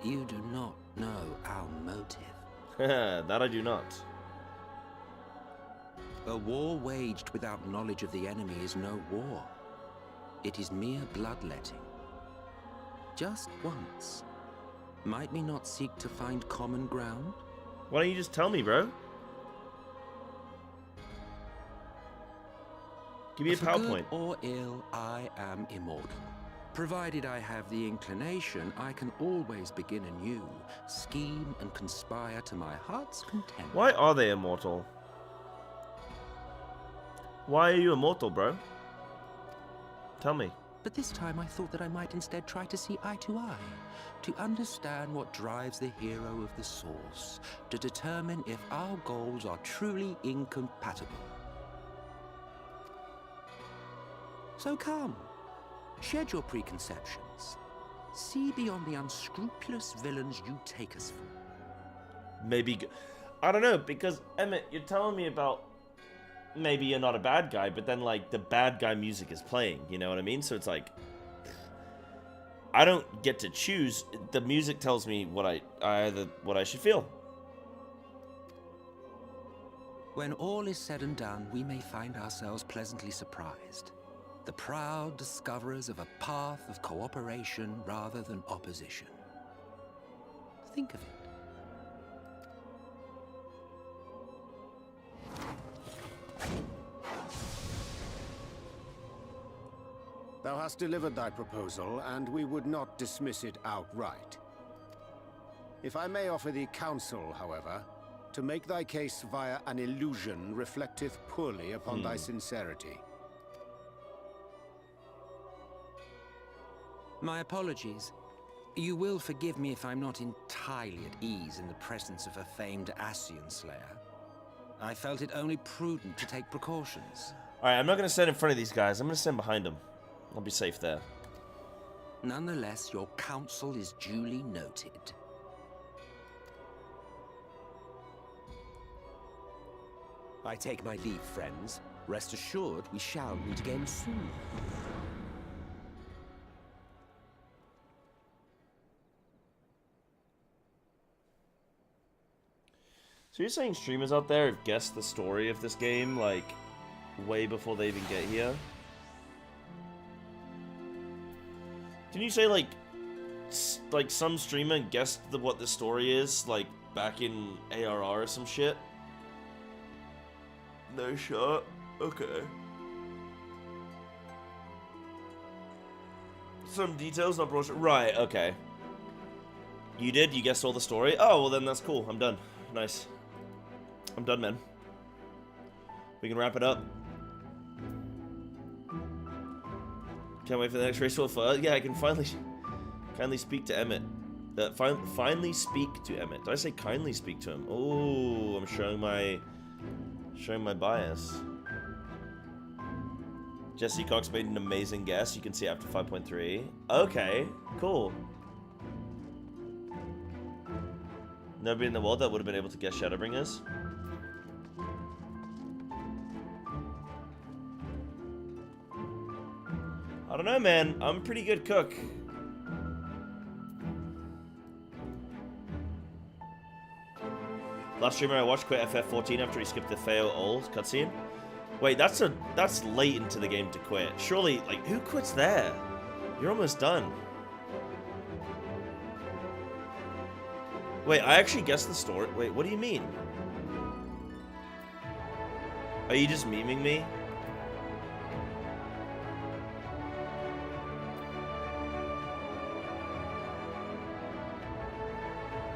you do not know our motive. That I do not. A war waged without knowledge of the enemy is no war. It is mere bloodletting. Just once. Might we not seek to find common ground? Why don't you just tell me, bro? Give me a For PowerPoint. good or ill, I am immortal. Provided I have the inclination, I can always begin anew, scheme and conspire to my heart's content. Why are they immortal? Why are you immortal, bro? Tell me. But this time I thought that I might instead try to see eye to eye, to understand what drives the hero of the source, to determine if our goals are truly incompatible. So come, shed your preconceptions. See beyond the unscrupulous villains you take us for. Maybe... I don't know, because, Emmett, you're telling me about... Maybe you're not a bad guy, but then, like, the bad guy music is playing, you know what I mean? So it's like... I don't get to choose. The music tells me what I should feel. When all is said and done, we may find ourselves pleasantly surprised. The proud discoverers of a path of cooperation rather than opposition. Think of it. Thou hast delivered thy proposal, and we would not dismiss it outright. If I may offer thee counsel, however, to make thy case via an illusion reflecteth poorly upon thy sincerity. My apologies. You will forgive me if I'm not entirely at ease in the presence of a famed Ascian Slayer. I felt it only prudent to take precautions. Alright, I'm not going to stand in front of these guys. I'm going to stand behind them. I'll be safe there. Nonetheless, your counsel is duly noted. I take my leave, friends. Rest assured, we shall meet again soon. So you're saying streamers out there have guessed the story of this game, like, way before they even get here? Didn't you say, like some streamer guessed what the story is, like, back in ARR or some shit? No shot? Okay. Some details, not broad. Right, okay. You did? You guessed all the story? Oh, well then that's cool. I'm done. Nice. I'm done, man. We can wrap it up. Can't wait for the next race so far. Yeah, I can kindly speak to Emmett. Finally speak to Emmett. Did I say kindly speak to him? Oh, I'm showing my bias. Jesse Cox made an amazing guess. You can see after 5.3. Okay, cool. Nobody in the world that would have been able to guess Shadowbringers. I don't know, man. I'm a pretty good cook. Last streamer I watched quit FF14 after he skipped the fail old cutscene. Wait, that's late into the game to quit. Surely, like, who quits there? You're almost done. Wait, I actually guessed the story. Wait, what do you mean? Are you just memeing me?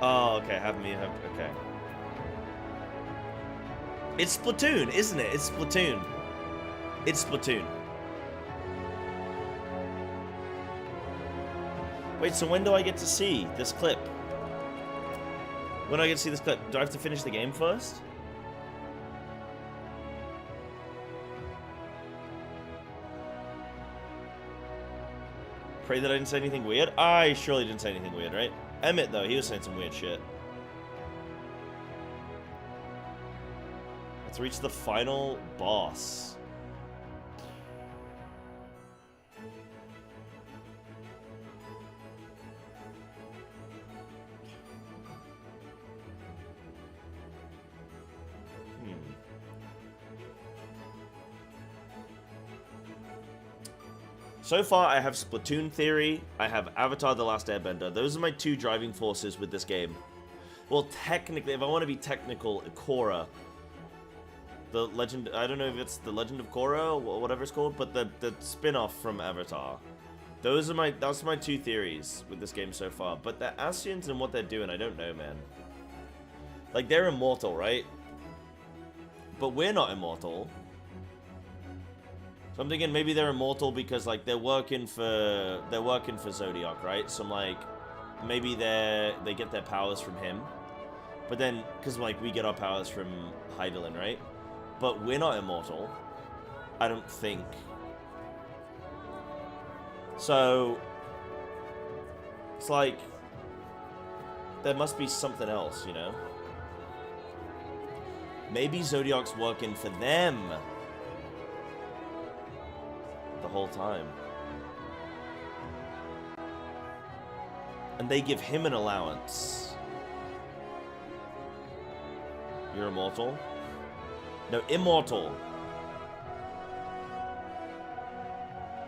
Oh, okay, okay. It's Splatoon, isn't it? It's Splatoon. It's Splatoon. Wait, so when do I get to see this clip? When do I get to see this clip? Do I have to finish the game first? Pray that I didn't say anything weird? I surely didn't say anything weird, right? Emmett, though, he was saying some weird shit. Let's reach the final boss. So far, I have Splatoon Theory, I have Avatar The Last Airbender. Those are my two driving forces with this game. Well, technically, if I want to be technical, Korra. The Legend, I don't know if it's The Legend of Korra or whatever it's called, but the spin-off from Avatar. That's my two theories with this game so far. But the Asians and what they're doing, I don't know, man. Like, they're immortal, right? But we're not immortal. So I'm thinking maybe they're immortal because like they're working for Zodiac, right? So I'm like, maybe they get their powers from him, but then because like we get our powers from Hydaelyn, right? But we're not immortal, I don't think. So it's like there must be something else, you know? Maybe Zodiac's working for them the whole time. And they give him an allowance. You're immortal? No, immortal.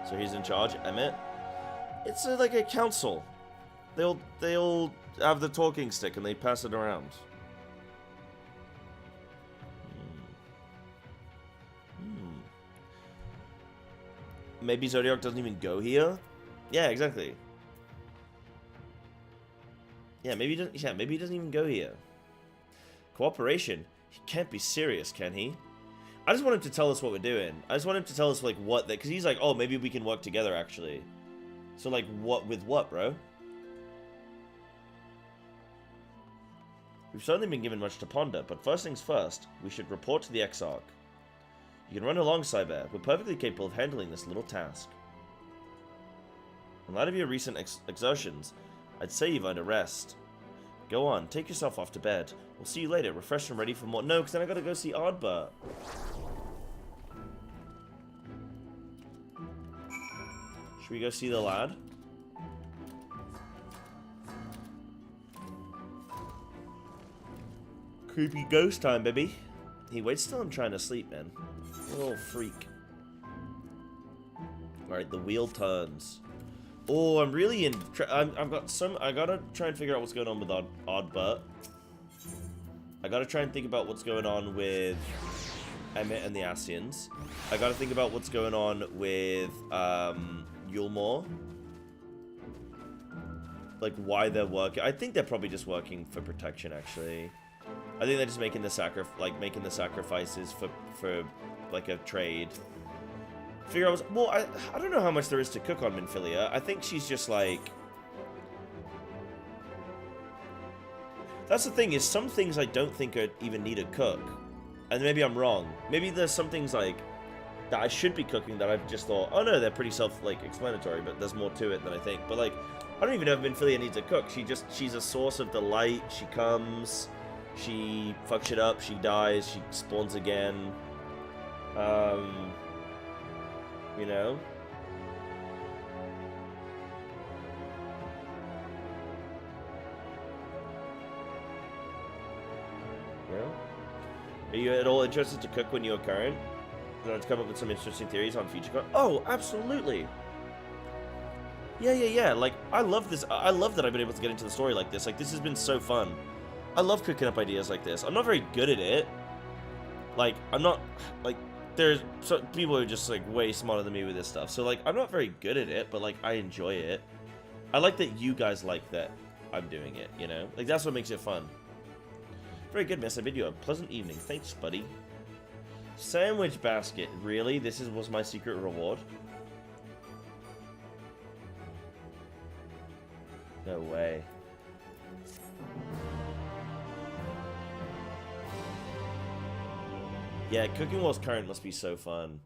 So he's in charge, Emmett. It's like a council. They'll have the talking stick and they pass it around. Maybe Zodiac doesn't even go here? Yeah, exactly. Yeah, maybe he doesn't even go here. Cooperation? He can't be serious, can he? I just want him to tell us what we're doing. I just want him to tell us, like, what... Because he's like, oh, maybe we can work together, actually. So, like, what with what, bro? We've certainly been given much to ponder, but first things first, we should report to the Exarch. You can run along, Cyber. We're perfectly capable of handling this little task. In light of your recent exertions, I'd say you've earned a rest. Go on, take yourself off to bed. We'll see you later, refreshed and ready for more. No, because then I gotta go see Ardbert. Should we go see the lad? Creepy ghost time, baby. He waits till I'm trying to sleep, man. Little freak. Alright, the wheel turns. Oh, I'm really in... I've got some... I gotta try and figure out what's going on with Ardbert. I gotta try and think about what's going on with Emmett and the Asians. I gotta think about what's going on with Yulmore. Like, why they're working. I think they're probably just working for protection, actually. I think they're just making the sacrifices for like a trade. Figure out, well, I don't know how much there is to cook on Minfilia. I think she's just like... That's the thing, is some things I don't think even need a cook. And maybe I'm wrong. Maybe there's some things like that I should be cooking that I've just thought, oh no, they're pretty explanatory, but there's more to it than I think. But like, I don't even know if Minfilia needs a cook. She's a source of delight. She comes, she fucks shit up, she dies, she spawns again. You know? Yeah. Are you at all interested to cook when you're current? To come up with some interesting theories on future content? Oh, absolutely. Yeah. Like, I love this. I love that I've been able to get into the story like this. Like, this has been so fun. I love cooking up ideas like this. I'm not very good at it. Like, I'm not, like, there's people who are just, like, way smarter than me with this stuff. So, like, I'm not very good at it, but, like, I enjoy it. I like that you guys like that I'm doing it, you know? Like, that's what makes it fun. Very good, miss. I bid you a pleasant evening. Thanks, buddy. Sandwich basket. Really? This was my secret reward? No way. Yeah, Cooking Wars Current must be so fun.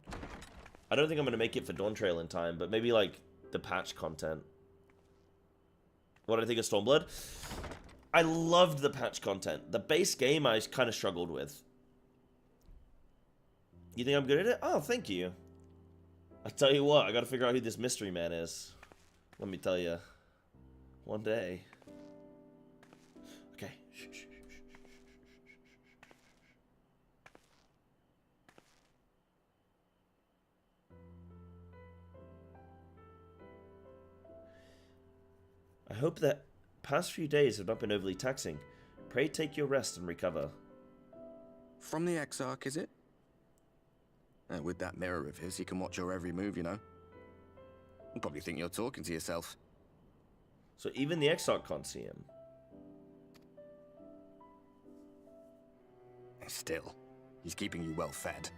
I don't think I'm going to make it for Dawn Trail in time, but maybe, like, the patch content. What do I think of Stormblood? I loved the patch content. The base game I kind of struggled with. You think I'm good at it? Oh, thank you. I tell you what, I got to figure out who this mystery man is. Let me tell you. One day. Okay. Shh, shh, shh, shh, shh, shh, shh. I hope that past few days have not been overly taxing. Pray take your rest and recover. From the Exarch, is it? With that mirror of his, he can watch your every move, you know. He'll probably think you're talking to yourself. So even the Exarch can't see him. Still, he's keeping you well fed.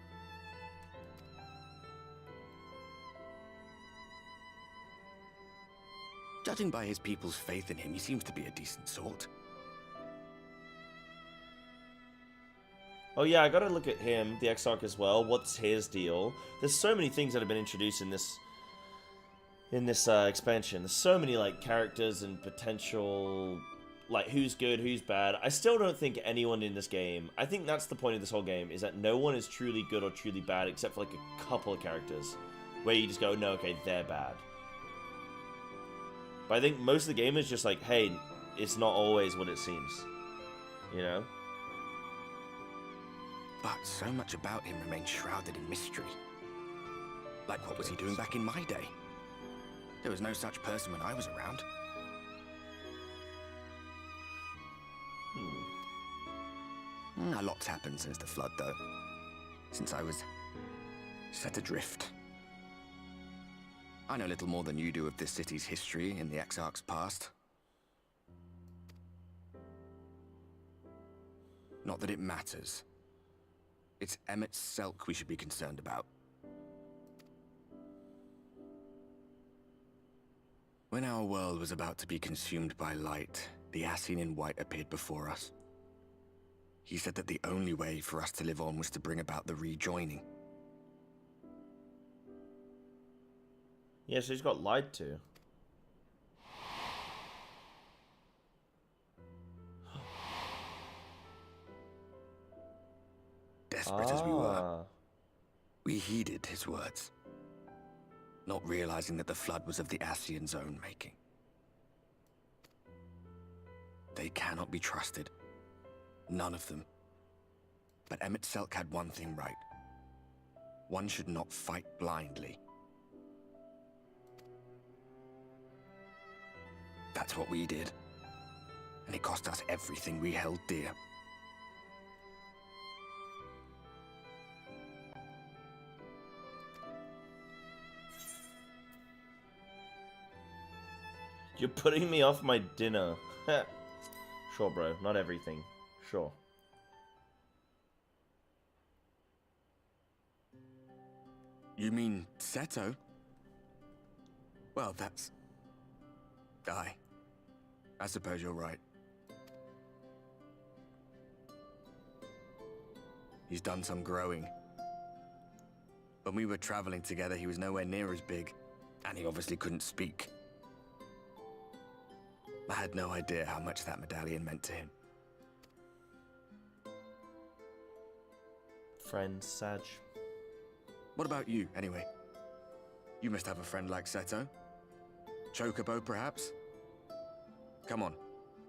Judging by his people's faith in him, he seems to be a decent sort. Oh yeah, I gotta look at him, the Exarch as well. What's his deal? There's so many things that have been introduced in this expansion. There's so many like characters and potential, like who's good, who's bad. I still don't think anyone in this game. I think that's the point of this whole game, is that no one is truly good or truly bad except for like a couple of characters, where you just go, no, okay, they're bad. But I think most of the game is just like, hey, it's not always what it seems, you know. But so much about him remains shrouded in mystery. Like, what was he doing back in my day? There was no such person when I was around. A lot's happened since the flood, though. Since I was set adrift. I know little more than you do of this city's history in the Exarch's past. Not that it matters. It's Emmett Selk we should be concerned about. When our world was about to be consumed by light, the Ascian in white appeared before us. He said that the only way for us to live on was to bring about the rejoining. Yeah, so he's got lied to. Desperate as we were, we heeded his words, not realizing that the flood was of the Ascian's own making. They cannot be trusted. None of them. But Emmett Selk had one thing right. One should not fight blindly. That's what we did. And it cost us everything we held dear. You're putting me off my dinner. Sure, bro. Not everything. Sure. You mean Seto? Well, that's... I suppose you're right. He's done some growing. When we were traveling together, he was nowhere near as big, and he obviously couldn't speak. I had no idea how much that medallion meant to him. Friend, Sag. What about you, anyway? You must have a friend like Seto. Chocobo, perhaps? Come on,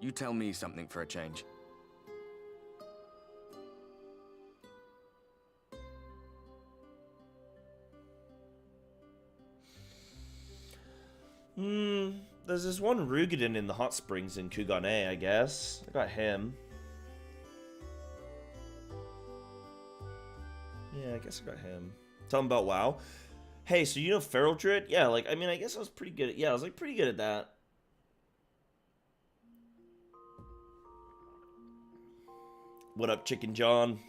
you tell me something for a change. There's this one Rugadin in the hot springs in Kugane, I guess. I got him. Yeah, I guess I got him. Tell him about WoW. Hey, so you know Feral Druid? Yeah, like, I mean, I guess I was pretty good at... Yeah, I was, like, pretty good at that. What up, Chicken John?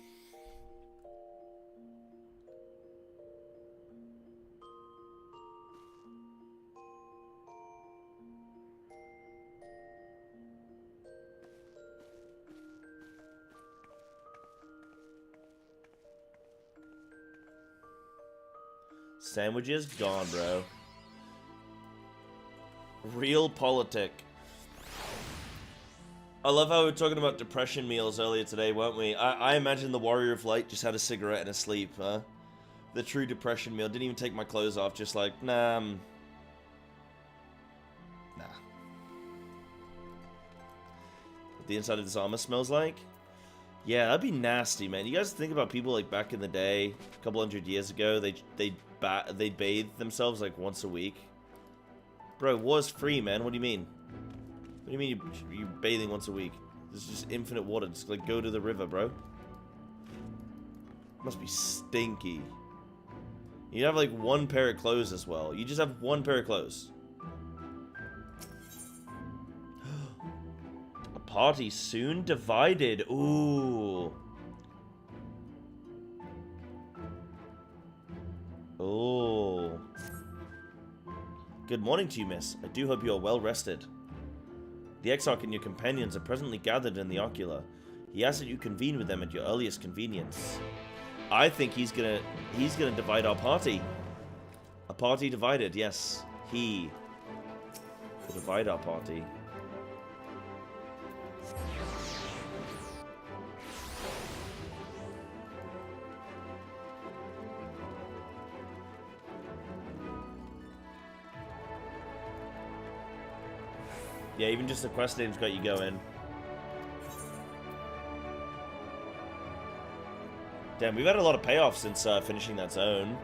Sandwiches gone, bro. Real politic. I love how we were talking about depression meals earlier today, weren't we? I imagine the Warrior of Light just had a cigarette and a sleep, huh? The true depression meal. Didn't even take my clothes off, just like, nah. What the inside of this armor smells like? Yeah, that'd be nasty, man. You guys think about people like back in the day, a couple hundred years ago, they bathe themselves like once a week. Bro, war's free, man. What do you mean? What do you mean you're bathing once a week? There's just infinite water. Just like go to the river, bro. Must be stinky. You have like one pair of clothes as well. You just have one pair of clothes. A party soon divided. Ooh. Oh. Good morning to you, miss. I do hope you are well rested. The Exarch and your companions are presently gathered in the Ocular. He asks that you convene with them at your earliest convenience. I think he's gonna divide our party. A party divided, yes. He will divide our party. Yeah, even just the quest name's got you going. Damn, we've had a lot of payoffs since finishing that zone.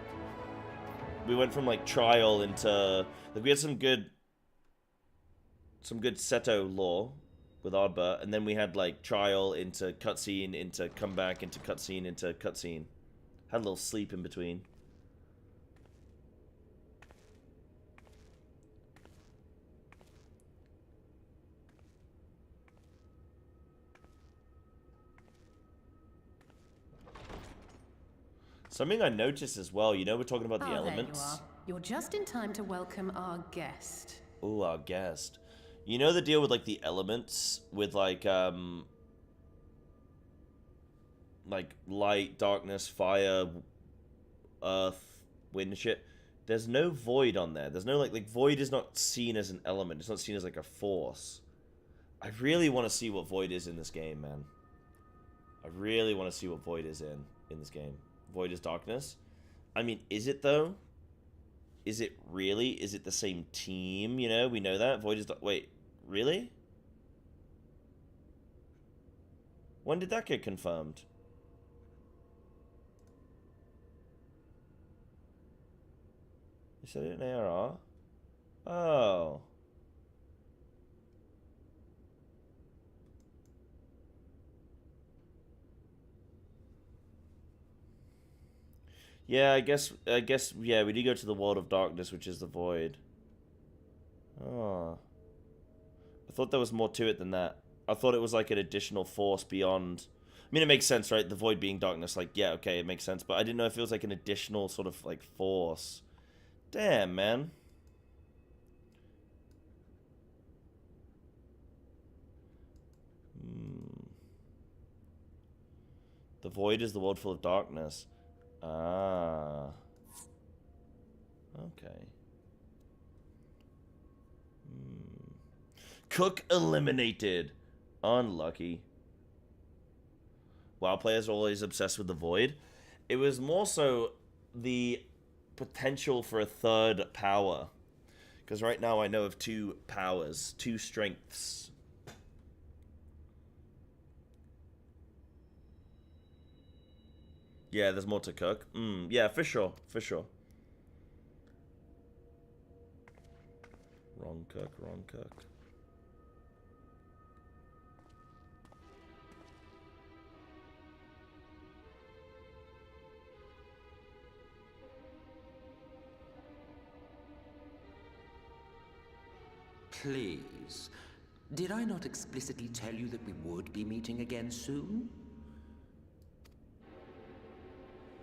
We went from like trial into like we had some good Seto lore with Ardbert, and then we had like trial into cutscene into comeback into cutscene into cutscene. Had a little sleep in between. Something I noticed as well, you know we're talking about the elements. There you are. You're just in time to welcome our guest. Ooh, our guest. You know the deal with like the elements with like light, darkness, fire, earth, wind, shit. There's no void on there. There's no like void is not seen as an element. It's not seen as like a force. I really want to see what void is in this game, man. I really want to see what void is in this game. Void is darkness. I mean, is it though? Is it really? Is it the same team? You know, we know that. Void is... Wait, really? When did that get confirmed? You said it in ARR? Oh. Yeah, I guess, yeah, we do go to the world of darkness, which is the void. Oh. I thought there was more to it than that. I thought it was like an additional force beyond... I mean, it makes sense, right? The void being darkness, like, yeah, okay, it makes sense. But I didn't know if it was like an additional sort of, like, force. Damn, man. The void is the world full of darkness. Ah. Okay. Cook eliminated. Unlucky. WoW players are always obsessed with the void. It was more so the potential for a third power. Because right now I know of 2 powers, 2 strengths. Yeah, there's more to cook. Yeah, for sure, for sure. Wrong cook, wrong cook. Please, did I not explicitly tell you that we would be meeting again soon?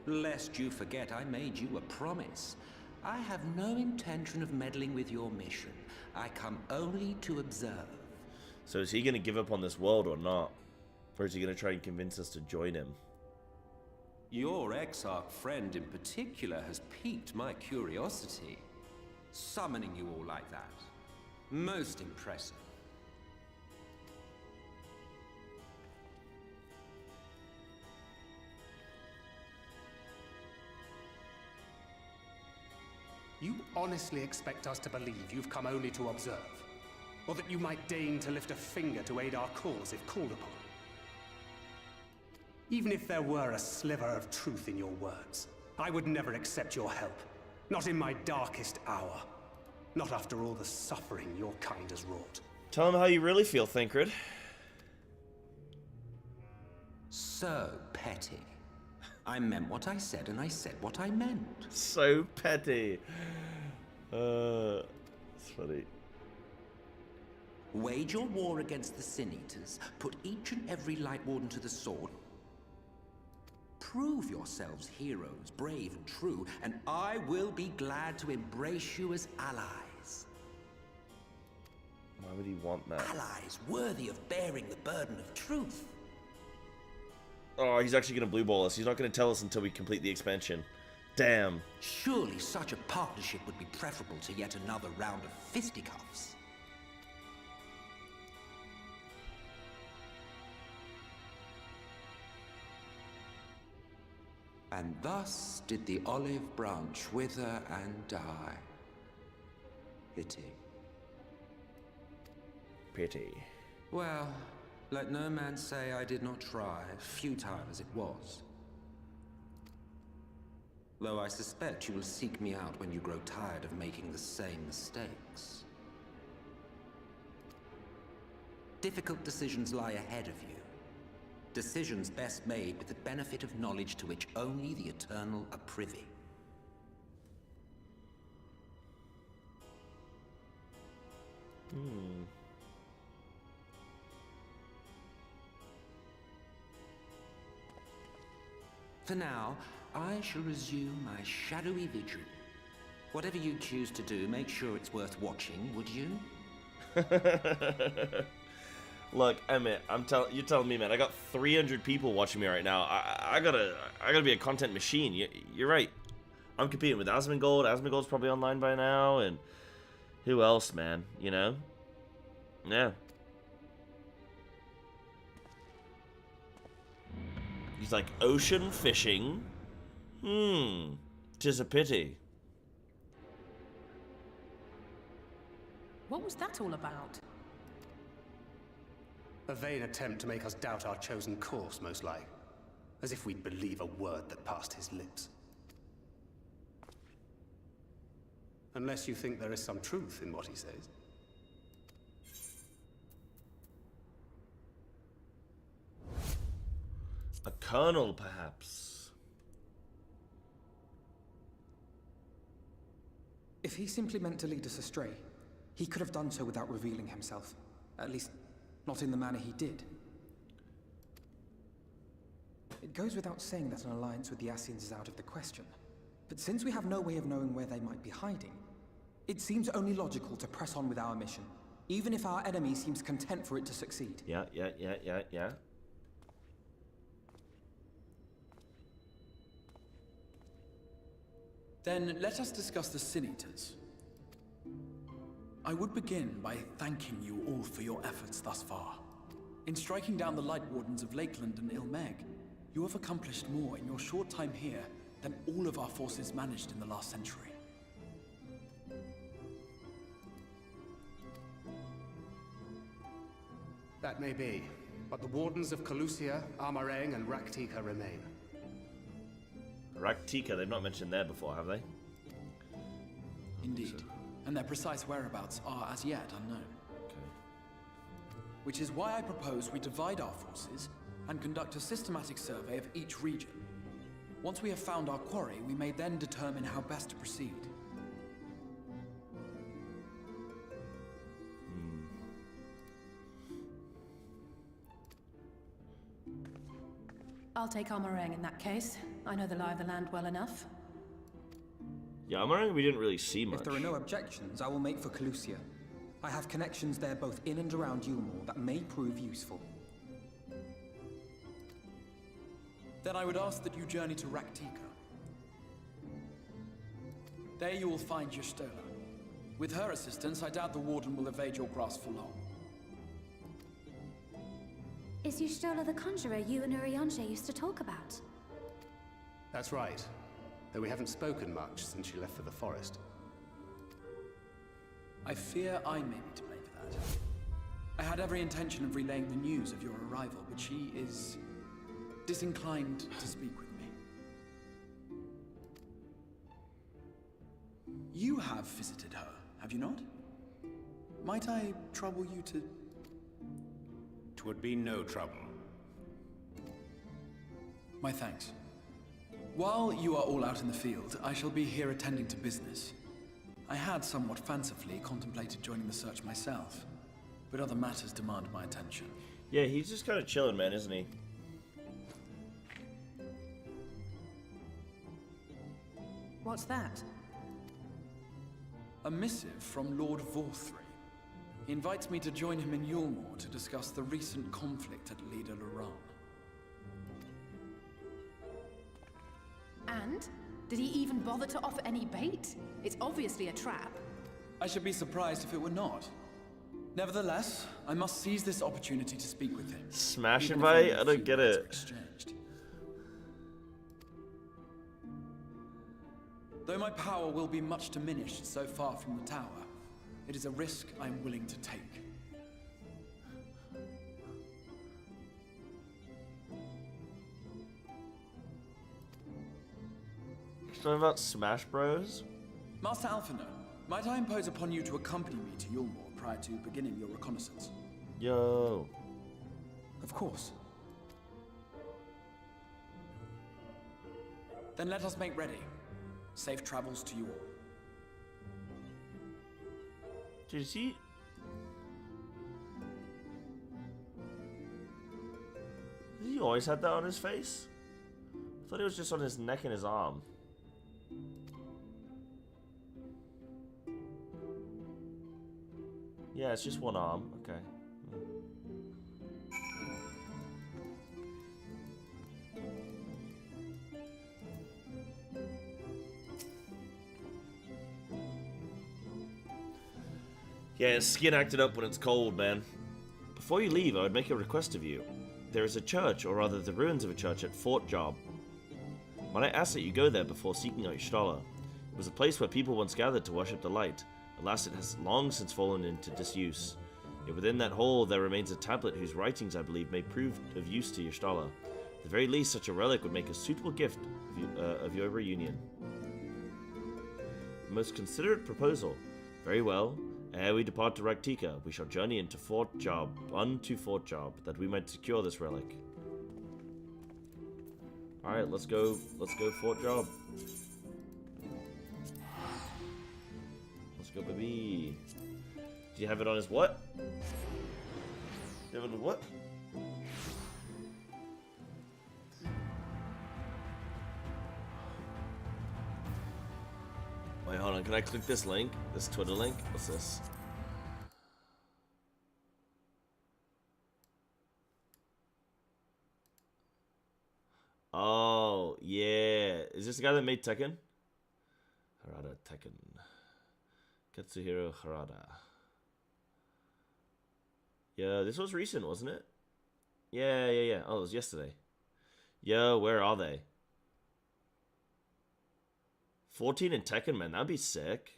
Lest you forget, I made you a promise. I have no intention of meddling with your mission. I come only to observe. So is he going to give up on this world or not? Or is he going to try and convince us to join him? Your Exarch friend in particular has piqued my curiosity. Summoning you all like that. Most impressive. You honestly expect us to believe you've come only to observe? Or that you might deign to lift a finger to aid our cause if called upon? Even if there were a sliver of truth in your words, I would never accept your help. Not in my darkest hour. Not after all the suffering your kind has wrought. Tell him how you really feel, Thancred. So petty. I meant what I said, and I said what I meant. So petty. It's funny. Wage your war against the Sin Eaters. Put each and every Light Warden to the sword. Prove yourselves heroes, brave and true, and I will be glad to embrace you as allies. Why would he want that? Allies worthy of bearing the burden of truth. Oh, he's actually going to blue ball us. He's not going to tell us until we complete the expansion. Damn. Surely such a partnership would be preferable to yet another round of fisticuffs. And thus did the olive branch wither and die. Pity. Pity. Well, let no man say I did not try, futile as it was. Though I suspect you will seek me out when you grow tired of making the same mistakes. Difficult decisions lie ahead of you. Decisions best made with the benefit of knowledge to which only the Eternal are privy. For now, I shall resume my shadowy vigil. Whatever you choose to do, make sure it's worth watching, would you? Look, Emmett, you're telling me, man. I got 300 people watching me right now. I gotta be a content machine. You're right. I'm competing with Asmongold. Asmongold's probably online by now, and who else, man? You know? Yeah. He's like, ocean fishing? 'Tis a pity. What was that all about? A vain attempt to make us doubt our chosen course, most like. As if we'd believe a word that passed his lips. Unless you think there is some truth in what he says. A colonel, perhaps. If he simply meant to lead us astray, he could have done so without revealing himself. At least, not in the manner he did. It goes without saying that an alliance with the Ascians is out of the question. But since we have no way of knowing where they might be hiding, it seems only logical to press on with our mission, even if our enemy seems content for it to succeed. Yeah. Then let us discuss the Sin Eaters. I would begin by thanking you all for your efforts thus far. In striking down the Light Wardens of Lakeland and Ilmeg, you have accomplished more in your short time here than all of our forces managed in the last century. That may be, but the Wardens of Calusia, Amareng, and Raktika remain. Raktika, they've not mentioned there before, have they? Indeed. And their precise whereabouts are as yet unknown. Okay. Which is why I propose we divide our forces and conduct a systematic survey of each region. Once we have found our quarry, we may then determine how best to proceed. I'll take Amareng in that case. I know the lie of the land well enough. Yeah, Amareng we didn't really see much. If there are no objections, I will make for Calusia. I have connections there both in and around Yulmore that may prove useful. Then I would ask that you journey to Raktika. There you will find Y'shtola. With her assistance, I doubt the Warden will evade your grasp for long. Is Y'shtola the conjurer you and Urianger used to talk about? That's right. Though we haven't spoken much since she left for the forest. I fear I may be to blame for that. I had every intention of relaying the news of your arrival, but she is disinclined to speak with me. You have visited her, have you not? Might I trouble you to... 'Twould be no trouble. My thanks. While you are all out in the field, I shall be here attending to business. I had somewhat fancifully contemplated joining the search myself, but other matters demand my attention. Yeah, he's just kind of chilling, man, isn't he? What's that? A missive from Lord Vorthry. He invites me to join him in Yulmore to discuss the recent conflict at Lida Luran. And? Did he even bother to offer any bait? It's obviously a trap. I should be surprised if it were not. Nevertheless, I must seize this opportunity to speak with him. Smash invite? I don't get it. Exchanged. Though my power will be much diminished so far from the tower, it is a risk I am willing to take. Something about Smash Bros? Master Alphino, might I impose upon you to accompany me to Yulmore prior to beginning your reconnaissance? Yo. Of course. Then let us make ready. Safe travels to you all. Did he... Has he always had that on his face? I thought it was just on his neck and his arm. Yeah, it's just one arm. Okay. Yeah, his skin acted up when it's cold, man. Before you leave, I would make a request of you. There is a church, or rather the ruins of a church at Fort Job. Might I ask that you go there before seeking out Y'shtola? It was a place where people once gathered to worship the light. Alas, it has long since fallen into disuse. Yet within that hole there remains a tablet whose writings, I believe, may prove of use to Y'shtola. At the very least, such a relic would make a suitable gift of your reunion. A most considerate proposal. Very well. Ere we depart to Raktika, we shall journey unto Fort Job, that we might secure this relic. Alright, let's go Fort Job. Let's go, baby. Do you have it on his what? Do you have it on what? Wait, hold on. Can I click this link? This Twitter link? What's this? Oh, yeah. Is this the guy that made Tekken? Harada Tekken. Katsuhiro Harada. Yeah, this was recent, wasn't it? Yeah. Oh, it was yesterday. Yo, where are they? 14 in Tekken, man. That'd be sick.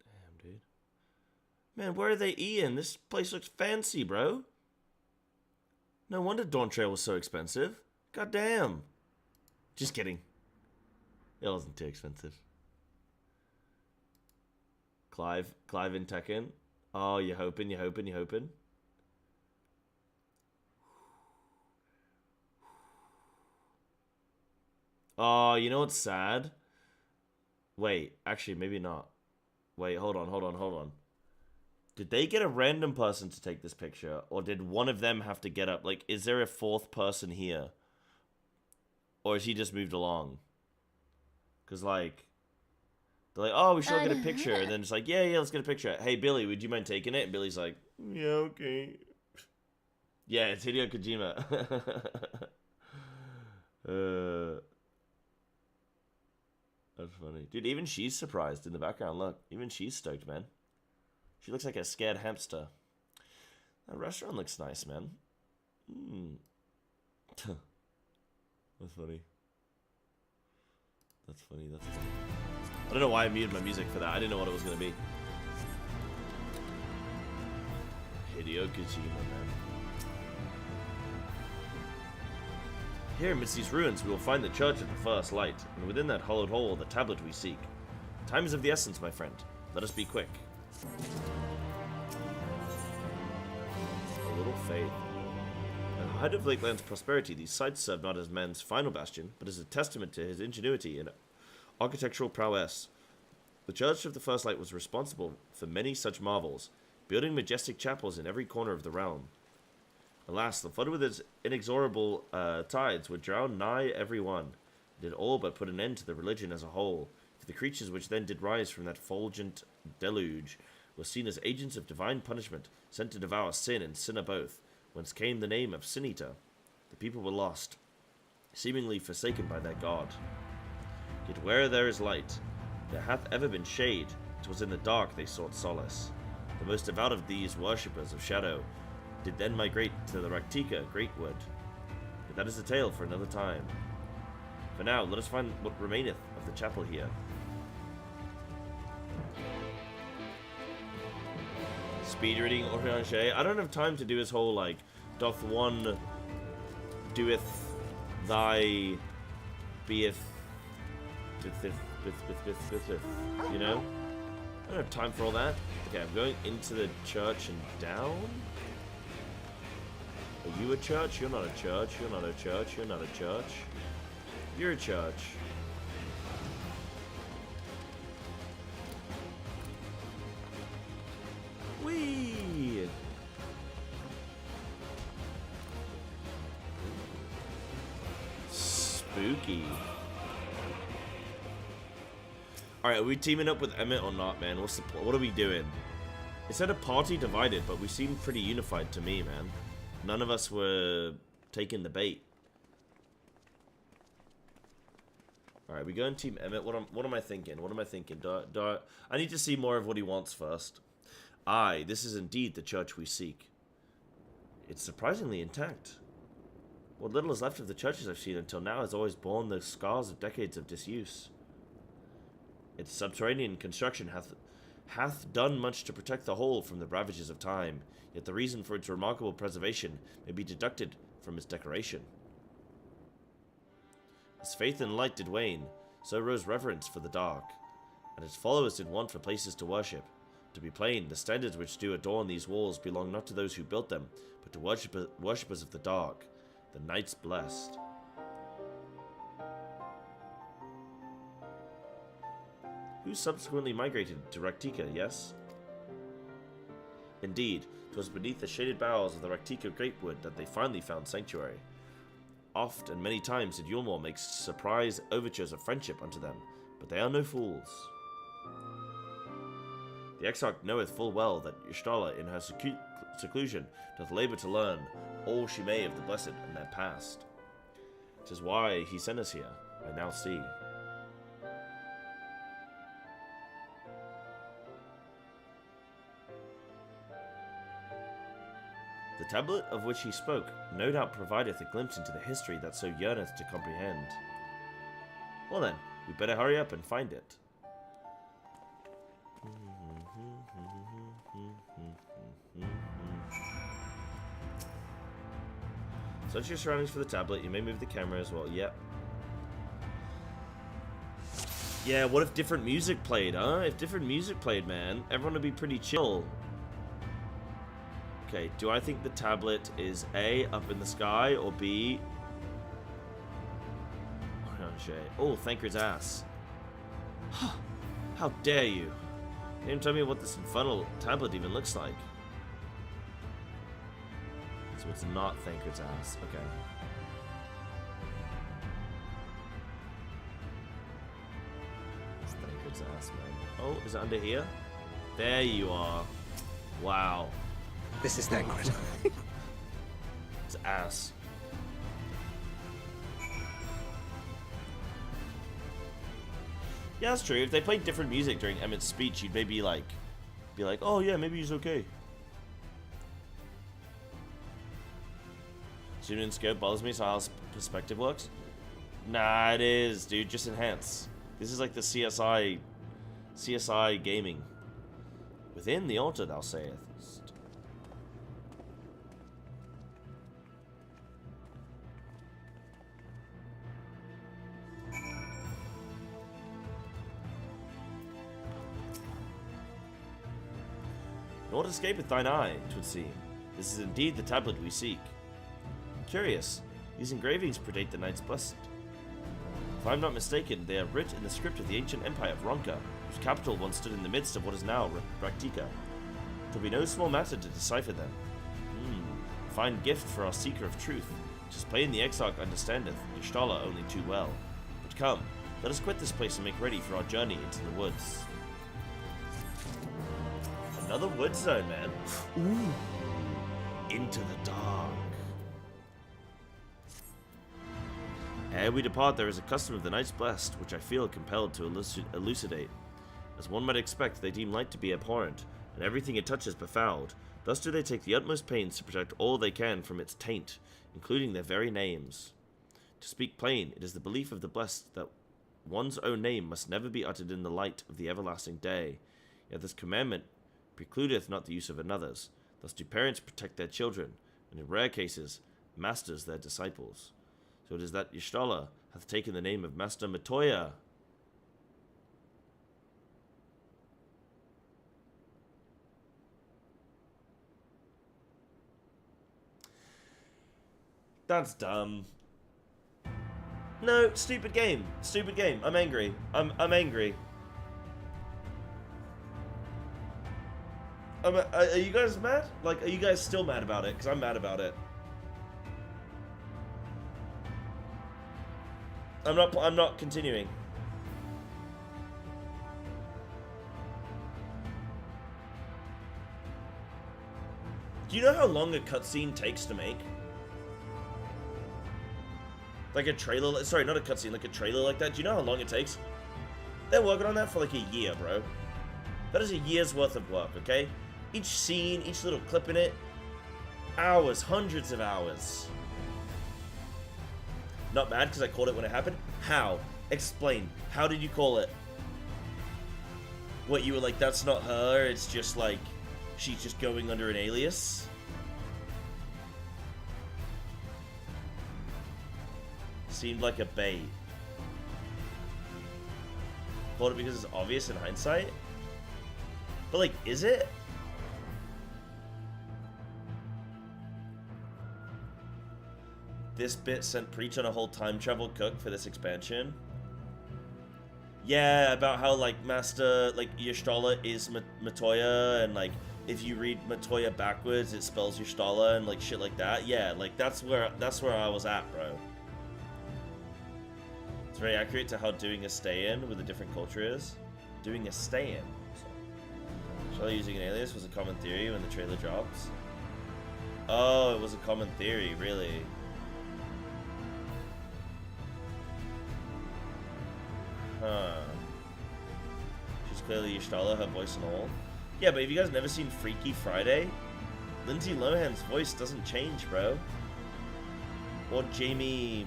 Damn, dude. Man, where are they eating? This place looks fancy, bro. No wonder Dawn Trail was so expensive. God damn. Just kidding. It wasn't too expensive. Clive in Tekken. Oh, you're hoping. Oh, you know what's sad? Wait, actually, maybe not. Wait, hold on. Did they get a random person to take this picture? Or did one of them have to get up? Like, is there a fourth person here? Or has he just moved along? Because, like, they're like, oh, we should all get a picture. And then it's like, yeah, let's get a picture. Hey, Billy, would you mind taking it? And Billy's like, yeah, okay. Yeah, it's Hideo Kojima. That's funny. Dude, even she's surprised in the background. Look, even she's stoked, man. She looks like a scared hamster. That restaurant looks nice, man. That's funny. That's funny, that's funny. I don't know why I muted my music for that. I didn't know what it was going to be. Hideo Kojima, man. Here amidst these ruins, we will find the Church of the First Light, and within that hollowed hole, the tablet we seek. Time is of the essence, my friend. Let us be quick. A little faith. At the height of Lakeland's prosperity, these sites serve not as man's final bastion, but as a testament to his ingenuity and architectural prowess. The Church of the First Light was responsible for many such marvels, building majestic chapels in every corner of the realm. Alas, the flood with its inexorable tides would drown nigh every one. It did all but put an end to the religion as a whole, for the creatures which then did rise from that fulgent deluge were seen as agents of divine punishment, sent to devour sin and sinner both, whence came the name of Sin Eater. The people were lost, seemingly forsaken by their god. Yet where there is light, there hath ever been shade. 'Twas in the dark they sought solace. The most devout of these worshippers of shadow did then migrate to the Raktika Greatwood. But that is a tale for another time. For now, let us find what remaineth of the chapel here. Speed reading Orianche. I don't have time to do his whole, like, doth one doeth thy beeth, you know? I don't have time for all that. Okay, I'm going into the church and down. Are you a church? You're not a church. You're not a church. You're not a church. You're a church. Whee! Spooky. Alright, are we teaming up with Emmett or not, man? What are we doing? It said a party divided, but we seemed pretty unified to me, man. None of us were taking the bait. Alright, we go and team Emmett. What am I thinking? What am I thinking? I need to see more of what he wants first. Aye, this is indeed the church we seek. It's surprisingly intact. What little is left of the churches I've seen until now has always borne the scars of decades of disuse. Its subterranean construction hath done much to protect the whole from the ravages of time, yet the reason for its remarkable preservation may be deducted from its decoration. As faith and light did wane, so rose reverence for the dark, and its followers did want for places to worship. To be plain, the standards which do adorn these walls belong not to those who built them, but to worshippers of the dark, the Knights Blessed. Who subsequently migrated to Raktika, yes? Indeed, 'twas beneath the shaded boughs of the Raktika Greatwood that they finally found sanctuary. Oft and many times did Yulmore make surprise overtures of friendship unto them, but they are no fools. The Exarch knoweth full well that Yshtala in her seclusion doth labour to learn all she may of the Blessed and their past. 'Tis why he sent us here, I now see. The tablet of which he spoke no doubt provideth a glimpse into the history that so yearneth to comprehend. Well then, we better hurry up and find it. Search your surroundings for the tablet. You may move the camera as well. Yep. Yeah, what if different music played, huh? If different music played, man, everyone would be pretty chill. Okay, do I think the tablet is A, up in the sky, or B... Oh, Thancred's ass. How dare you? Can't even tell me what this infernal tablet even looks like. So it's not Thancred's ass. Okay. It's Thancred's ass, man. Oh, is it under here? There you are. Wow. This is Thancred. It's ass. Yeah, that's true. If they played different music during Emmett's speech, you'd maybe like be like, oh yeah, maybe he's okay. Zoom in scope bothers me, so how perspective works. Nah, it is, dude. Just enhance. This is like the CSI gaming. Within the altar, thou sayest. Naught escapeth thine eye, 'twould seem. This is indeed the tablet we seek. Curious, these engravings predate the Knights Blessed. If I am not mistaken, they are writ in the script of the ancient empire of Ronka, whose capital once stood in the midst of what is now Raktika. 'Twill be no small matter to decipher them. A fine gift for our seeker of truth. 'Tis plain the Exarch understandeth, Y'shtola only too well. But come, let us quit this place and make ready for our journey into the woods. Another wood zone, man. Ooh. Into the dark. Ere we depart, there is a custom of the Knights Blessed, which I feel compelled to elucidate. As one might expect, they deem light to be abhorrent, and everything it touches befouled. Thus do they take the utmost pains to protect all they can from its taint, including their very names. To speak plain, it is the belief of the Blessed that one's own name must never be uttered in the light of the everlasting day. Yet this commandment precludeth not the use of another's. Thus do parents protect their children, and in rare cases, masters their disciples. So it is that Y'shtola hath taken the name of Master Matoya. That's dumb. No, stupid game. Stupid game. I'm angry. I'm angry. Are you guys mad? Like, are you guys still mad about it? Because I'm mad about it. I'm not continuing. Do you know how long a cutscene takes to make? Like a trailer, sorry, not a cutscene, like a trailer like that. Do you know how long it takes? They're working on that for like a year, bro. That is a year's worth of work, okay? Each scene, each little clip in it, hours, hundreds of hours. Not mad because I called it when it happened. How? Explain. How did you call it? What, you were like, that's not her, it's just like, she's just going under an alias? Seemed like a bait. Called it because it's obvious in hindsight? But like, is it? This bit sent Preach on a whole time travel cook for this expansion. Yeah, about how like Master, like Y'shtola is Matoya, and like if you read Matoya backwards, it spells Y'shtola and like shit like that. Yeah, like that's where I was at, bro. It's very accurate to how doing a stay-in with a different culture is. Doing a stay-in. Y'shtola using an alias was a common theory when the trailer drops. Oh, it was a common theory, really. Huh. She's clearly Y'shtola, her voice and all. Yeah, but have you guys never seen Freaky Friday? Lindsay Lohan's voice doesn't change, bro. Or Jamie...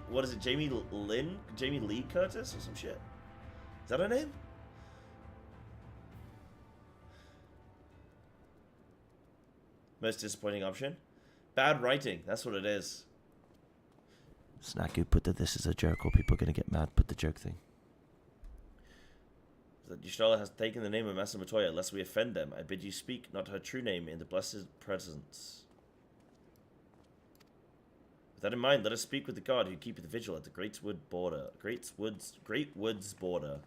what is it? Jamie Lee Curtis or some shit? Is that her name? Most disappointing option? Bad writing, that's what it is. Snaku, put the "this is a joke" or people are gonna get mad. Put the joke thing. That Y'shtola has taken the name of Master Matoya, lest we offend them. I bid you speak not her true name in the blessed presence. With that in mind, let us speak with the god who keepeth vigil at the Great Woods border. Great Woods border.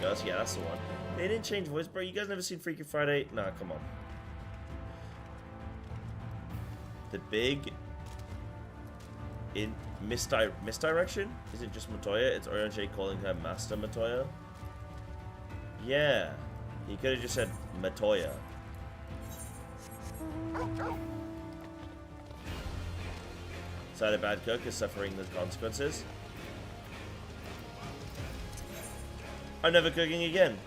Yeah, that's the one. They didn't change voice, bro. You guys never seen Freaky Friday? Nah, come on. The big in misdirection? Is it just Matoya? It's Orange calling her Master Matoya? Yeah. He could have just said Matoya. Side a bad cook is suffering the consequences. I'm never cooking again.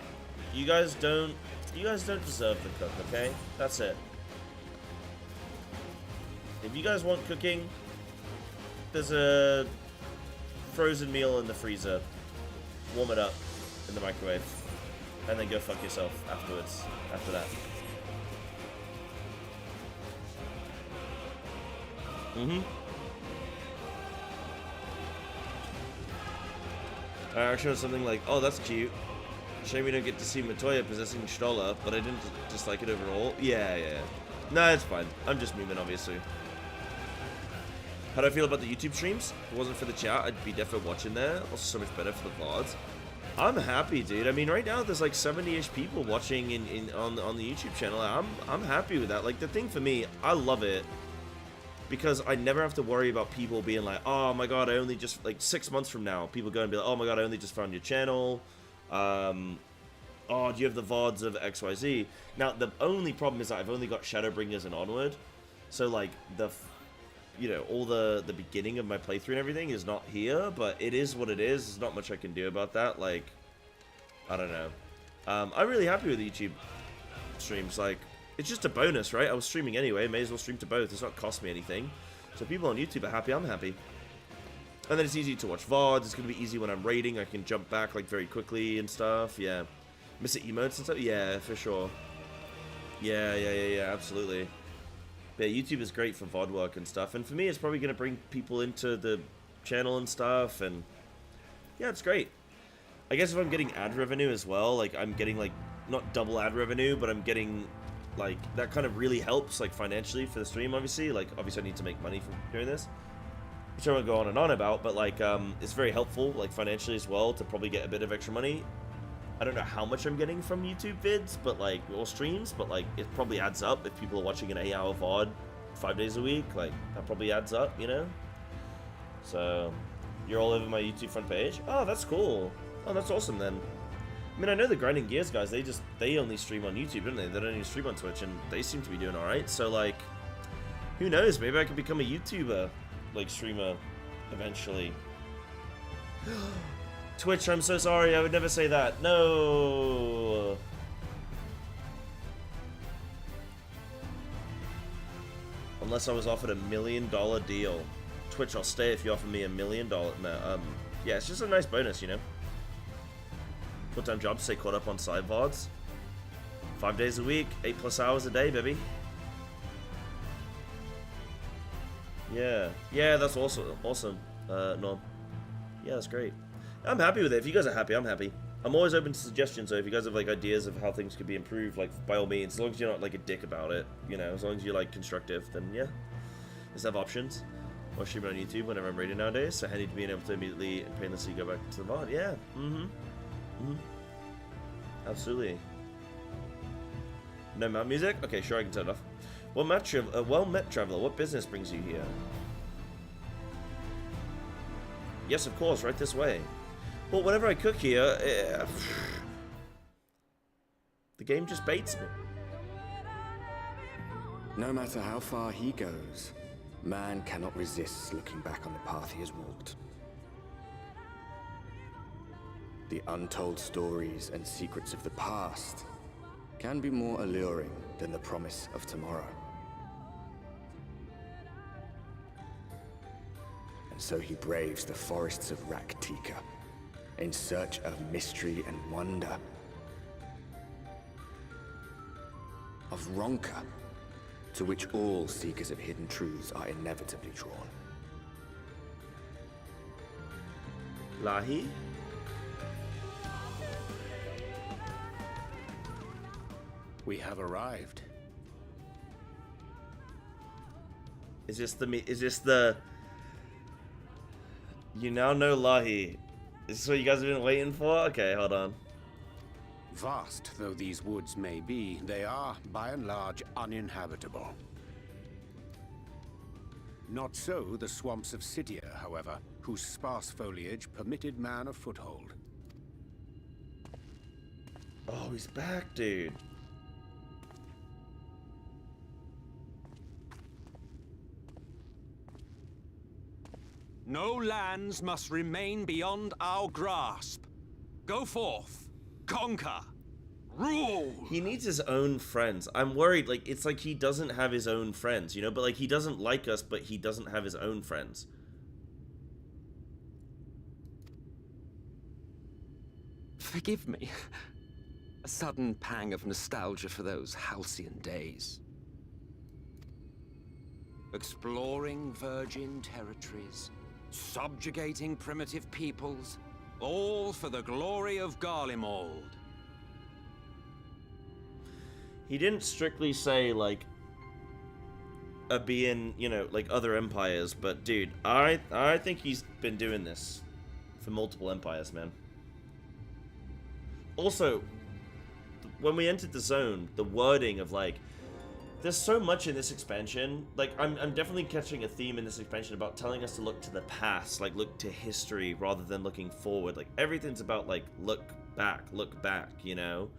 You guys don't deserve the cook, okay? That's it. If you guys want cooking, there's a frozen meal in the freezer. Warm it up in the microwave. And then go fuck yourself afterwards. After that. Actually, something like, oh, that's cute. Shame we don't get to see Matoya possessing Stola, but I didn't dislike it overall. Yeah. No, it's fine. I'm just memeing, obviously. How do I feel about the YouTube streams? If it wasn't for the chat, I'd be definitely watching there. Also, so much better for the VODs. I'm happy, dude. I mean, right now there's like 70-ish people watching on the YouTube channel. I'm happy with that. Like, the thing for me, I love it because I never have to worry about people being like, oh my god, I only just, like, 6 months from now, people go and be like, oh my god, I only just found your channel. Oh, do you have the VODs of XYZ? Now, the only problem is that I've only got Shadowbringers and Onward. So, like, all the beginning of my playthrough and everything is not here, but it is what it is. There's not much I can do about that. Like, I don't know. I'm really happy with YouTube streams. Like, it's just a bonus, right? I was streaming anyway. May as well stream to both. It's not cost me anything. So people on YouTube are happy. I'm happy. And then it's easy to watch VODs. It's going to be easy when I'm raiding. I can jump back, like, very quickly and stuff. Yeah. Miss it emotes and stuff? Yeah, for sure. Yeah, absolutely. But yeah, YouTube is great for VOD work and stuff. And for me, it's probably going to bring people into the channel and stuff. And yeah, it's great. I guess if I'm getting ad revenue as well, like, I'm getting, like, not double ad revenue, but I'm getting, like, that kind of really helps, like, financially for the stream, obviously. Like, obviously I need to make money from doing this, which I won't go on and on about, but, like, it's very helpful, like, financially as well, to probably get a bit of extra money. I don't know how much I'm getting from YouTube vids, but, like, or streams, but, like, it probably adds up if people are watching an 8-hour VOD 5 days a week. Like, that probably adds up, you know? So, you're all over my YouTube front page? Oh, that's cool. Oh, that's awesome, then. I mean, I know the Grinding Gears guys, they only stream on YouTube, don't they? They don't even stream on Twitch, and they seem to be doing alright. So, like, who knows? Maybe I could become a YouTuber, like, streamer, eventually. Twitch, I'm so sorry, I would never say that. No! Unless I was offered $1 million deal. Twitch, I'll stay if you offer me $1 million. No, yeah, it's just a nice bonus, you know? Full-time job, stay caught up on side VODs. 5 days a week, 8+ hours a day, baby. Yeah, that's awesome, Norm. Yeah, that's great. I'm happy with it. If you guys are happy, I'm happy. I'm always open to suggestions, so if you guys have, like, ideas of how things could be improved, like, by all means, as long as you're not, like, a dick about it, you know, as long as you're, like, constructive, then, yeah. Just have options. Or stream it on YouTube whenever I'm raiding nowadays, so handy to being able to immediately and painlessly go back to the VOD. Yeah, absolutely. No map music? Okay, sure, I can turn it off. Well-met traveler, what business brings you here? Yes, of course, right this way. Well, whenever I cook here, the game just baits me. No matter how far he goes, man cannot resist looking back on the path he has walked. The untold stories and secrets of the past can be more alluring than the promise of tomorrow. And so he braves the forests of Raktika in search of mystery and wonder. Of Ronka, to which all seekers of hidden truths are inevitably drawn. Lahi? We have arrived. Is this the... You now know Lahi. Is this what you guys have been waiting for? Okay, hold on. Vast though these woods may be, they are, by and large, uninhabitable. Not so the swamps of Cydia, however, whose sparse foliage permitted man a foothold. Oh, he's back, dude. No lands must remain beyond our grasp. Go forth, conquer, rule! He needs his own friends. I'm worried, like, it's like he doesn't have his own friends, you know? But, like, he doesn't like us, but he doesn't have his own friends. Forgive me. A sudden pang of nostalgia for those halcyon days. Exploring virgin territories, subjugating primitive peoples, All for the glory of Garlemald. He didn't strictly say, like, being, you know, like other empires, but dude, I think he's been doing this for multiple empires, man. Also, when we entered the zone, the wording of, like, there's so much in this expansion. Like, I'm definitely catching a theme in this expansion about telling us to look to the past, like, look to history rather than looking forward. Like, everything's about, like, look back, you know?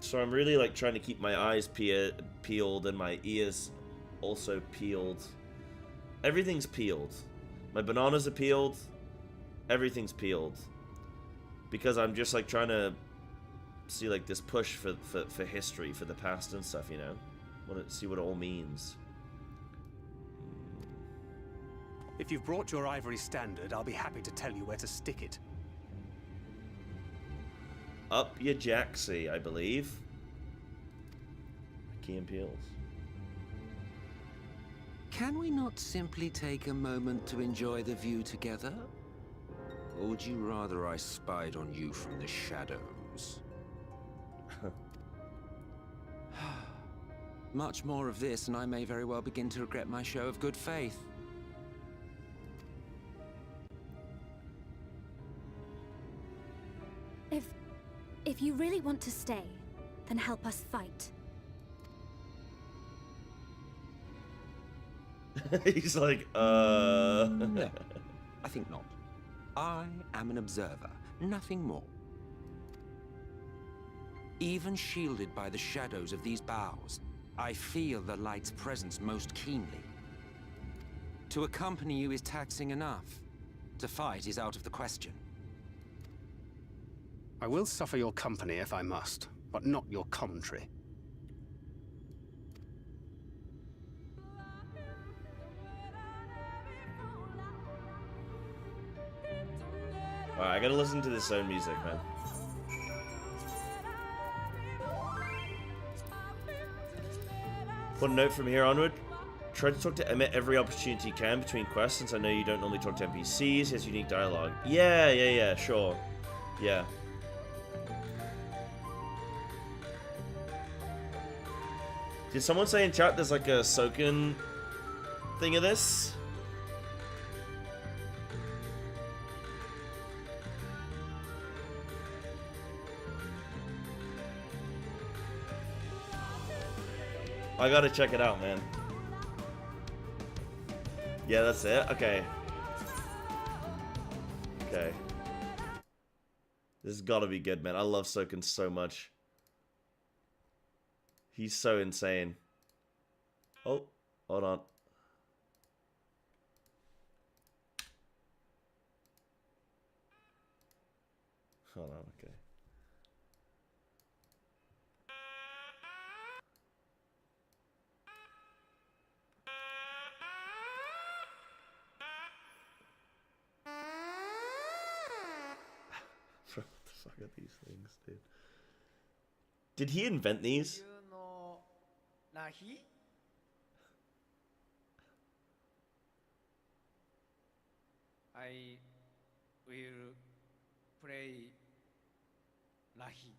So I'm really, like, trying to keep my eyes peeled and my ears also peeled. Everything's peeled. My bananas are peeled. Everything's peeled. Because I'm just, like, trying to see, like, this push for history, for the past and stuff, you know? Want to see what it all means. If you've brought your ivory standard, I'll be happy to tell you where to stick it. Up your jacksie, I believe. Key and peels. Can we not simply take a moment to enjoy the view together? Or would you rather I spied on you from the shadows? Much more of this, and I may very well begin to regret my show of good faith. If you really want to stay, then help us fight. He's like, No, I think not. I am an observer, nothing more. Even shielded by the shadows of these boughs, I feel the light's presence most keenly. To accompany you is taxing enough. To fight is out of the question. I will suffer your company if I must, but not your commentary. Alright, I gotta listen to this own music, man. One note from here onward. Try to talk to Emmett every opportunity you can between quests, since I know you don't normally talk to NPCs. He has unique dialogue. Yeah, sure. Yeah. Did someone say in chat there's like a Soken thing of this? I gotta check it out, man. Yeah, that's it? Okay. Okay. This has gotta be good, man. I love Soken so much. He's so insane. Oh, hold on. Hold on, okay. What the fuck are these things, dude? Did he invent these? I will play Rahi.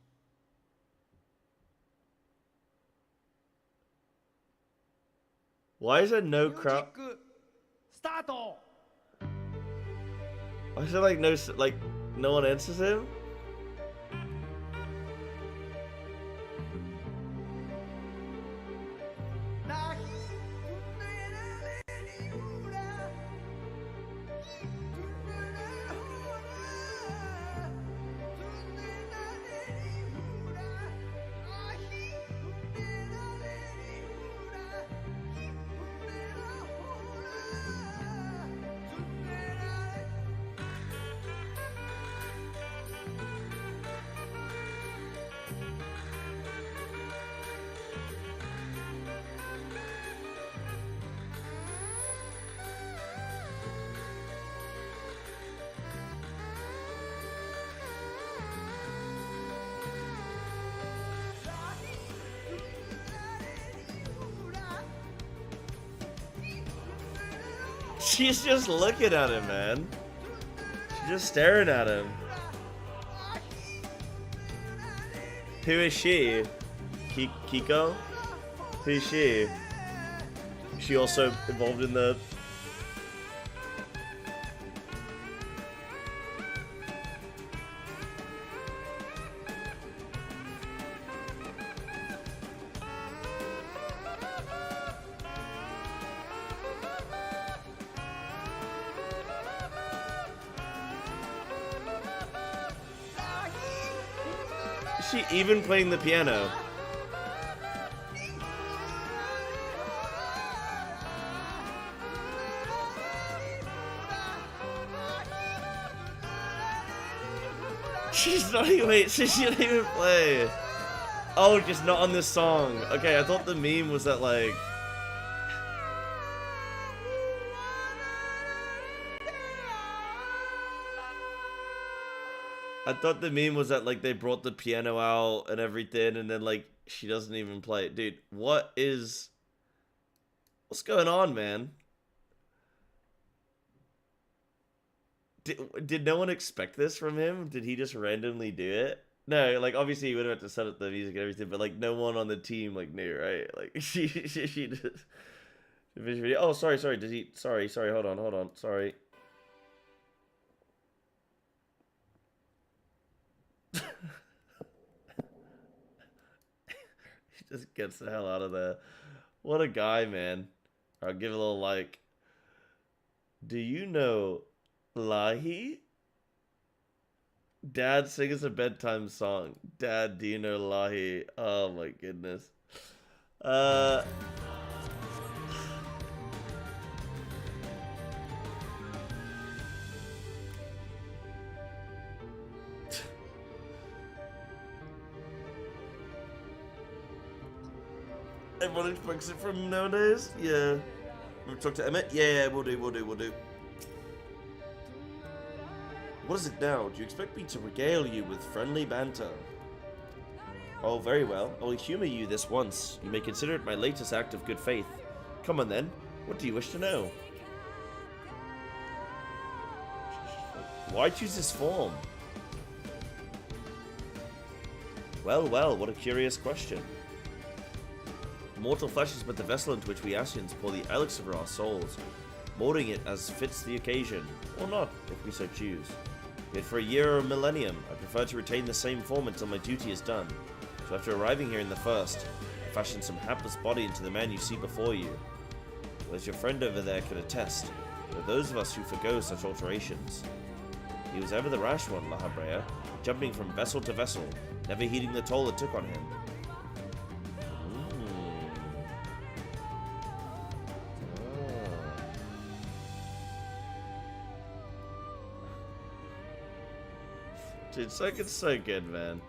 Why is there no crowd? Start. Why is there like no one answers him? She's just looking at him, man. She's just staring at him. Who is she? Kiko? Who is she? Is she also involved in the... Is she even playing the piano? She's not even, wait, so she didn't even play. Oh, just not on this song. Okay, I thought the meme was that, like... I thought the meme was that, like, they brought the piano out and everything, and then, like, she doesn't even play it. Dude, what is... What's going on, man? Did no one expect this from him? Did he just randomly do it? No, like, obviously he would have had to set up the music and everything, but, like, no one on the team, like, knew, right? Like, she just... Oh, sorry, did he... Sorry, hold on, sorry. He just gets the hell out of there. What a guy, man. I'll give it a little like. Do you know Lahi? Dad, sing us a bedtime song. Dad, do you know Lahi? Oh my goodness. Everyone expects it from nowadays? Yeah. We'll talk to Emmett? Yeah, we'll do. What is it now? Do you expect me to regale you with friendly banter? Oh, very well. I will humor you this once. You may consider it my latest act of good faith. Come on then. What do you wish to know? Why choose this form? Well, what a curious question. Mortal flesh is but the vessel into which we Asians pour the elixir of our souls, molding it as fits the occasion, or not, if we so choose. Yet for a year or a millennium, I prefer to retain the same form until my duty is done. So after arriving here in the first, I fashioned some hapless body into the man you see before you. Well, as your friend over there can attest, there are those of us who forgo such alterations. He was ever the rash one, La Habrea, jumping from vessel to vessel, never heeding the toll it took on him. Dude, Soken's so good, man.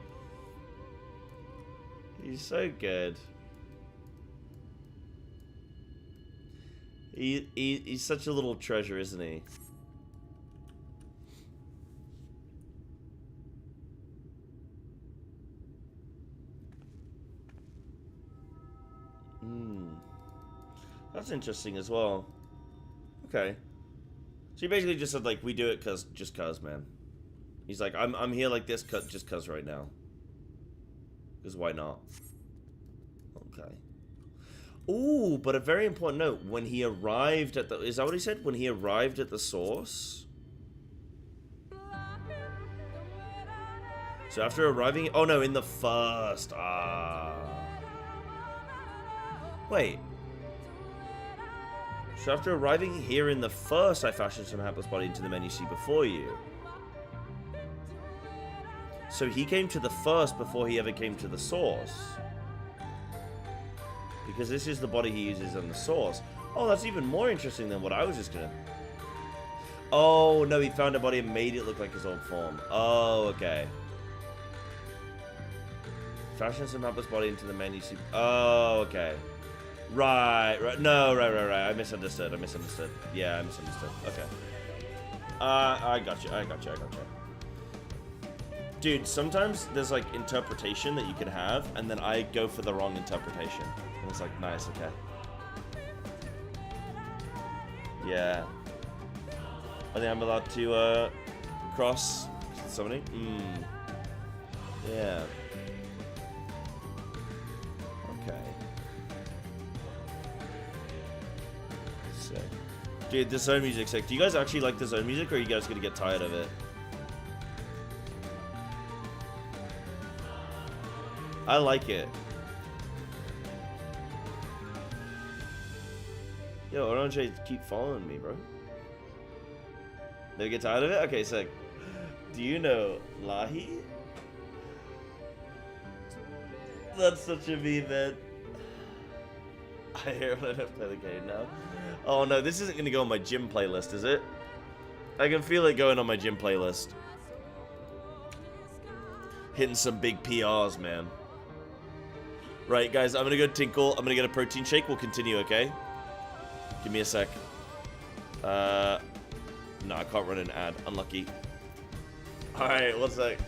He's so good. He's such a little treasure, isn't he? That's interesting as well. Okay. So he basically just said, like, we do it just cause, man. He's like, I'm here like this just cause right now. Because why not? Okay. Ooh, but a very important note. When he arrived at the... Is that what he said? When he arrived at the source? So after arriving... Oh, no, in the first. Wait. So after arriving here in the first, I fashioned some hapless body into the men you see before you. So he came to the first before he ever came to the source. Because this is the body he uses on the source. Oh, that's even more interesting than what I was just gonna... Oh, no, he found a body and made it look like his old form. Oh, okay. Fashion some hapless body into the man you see... Oh, okay. Right. No, right. I misunderstood. Yeah, I misunderstood. Okay. I got you. Dude, sometimes there's like interpretation that you can have, and then I go for the wrong interpretation. And it's like, nice, okay. Yeah. I think I'm allowed to cross summoning. Yeah. Okay. Sick. Dude, the zone music's sick. Do you guys actually like the zone music, or are you guys gonna get tired of it? I like it. Yo, why don't you keep following me, bro? Never get tired of it? Okay, sick. Do you know Lahi? That's such a meme, man. I hear it when I don't play the game now. Oh no, this isn't gonna go on my gym playlist, is it? I can feel it going on my gym playlist. Hitting some big PRs, man. Right, guys, I'm gonna go tinkle. I'm gonna get a protein shake. We'll continue, okay? Give me a sec. No, I can't run an ad. Unlucky. Alright, one sec.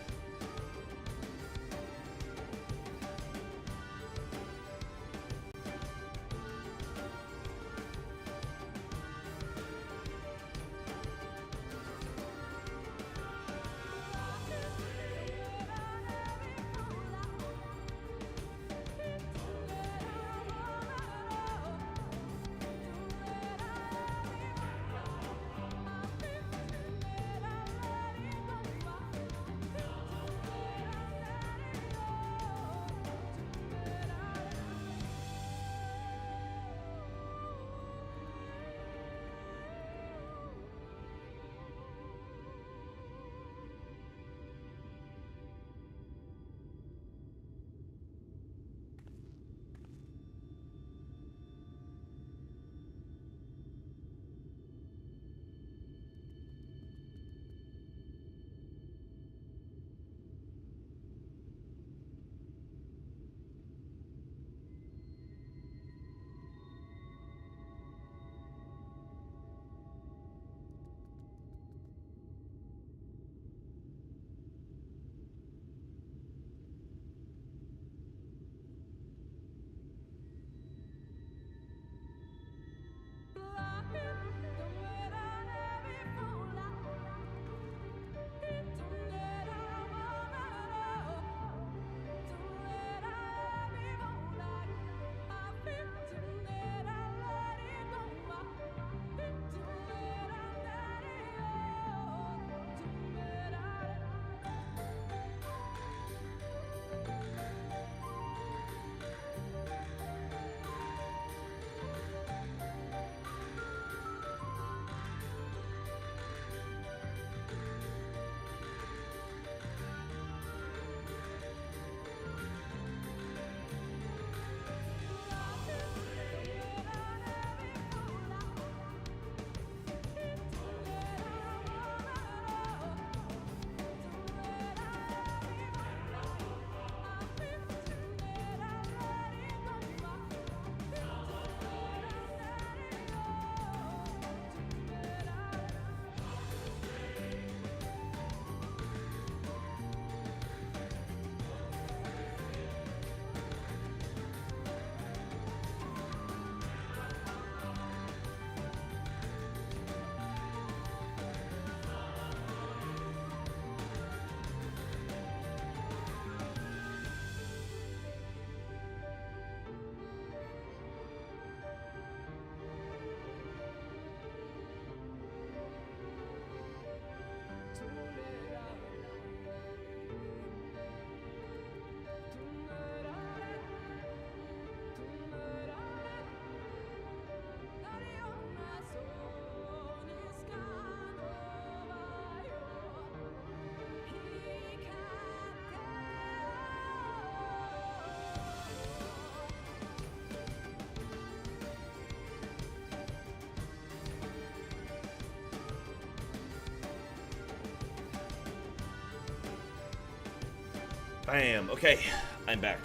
Bam. Okay, I'm back.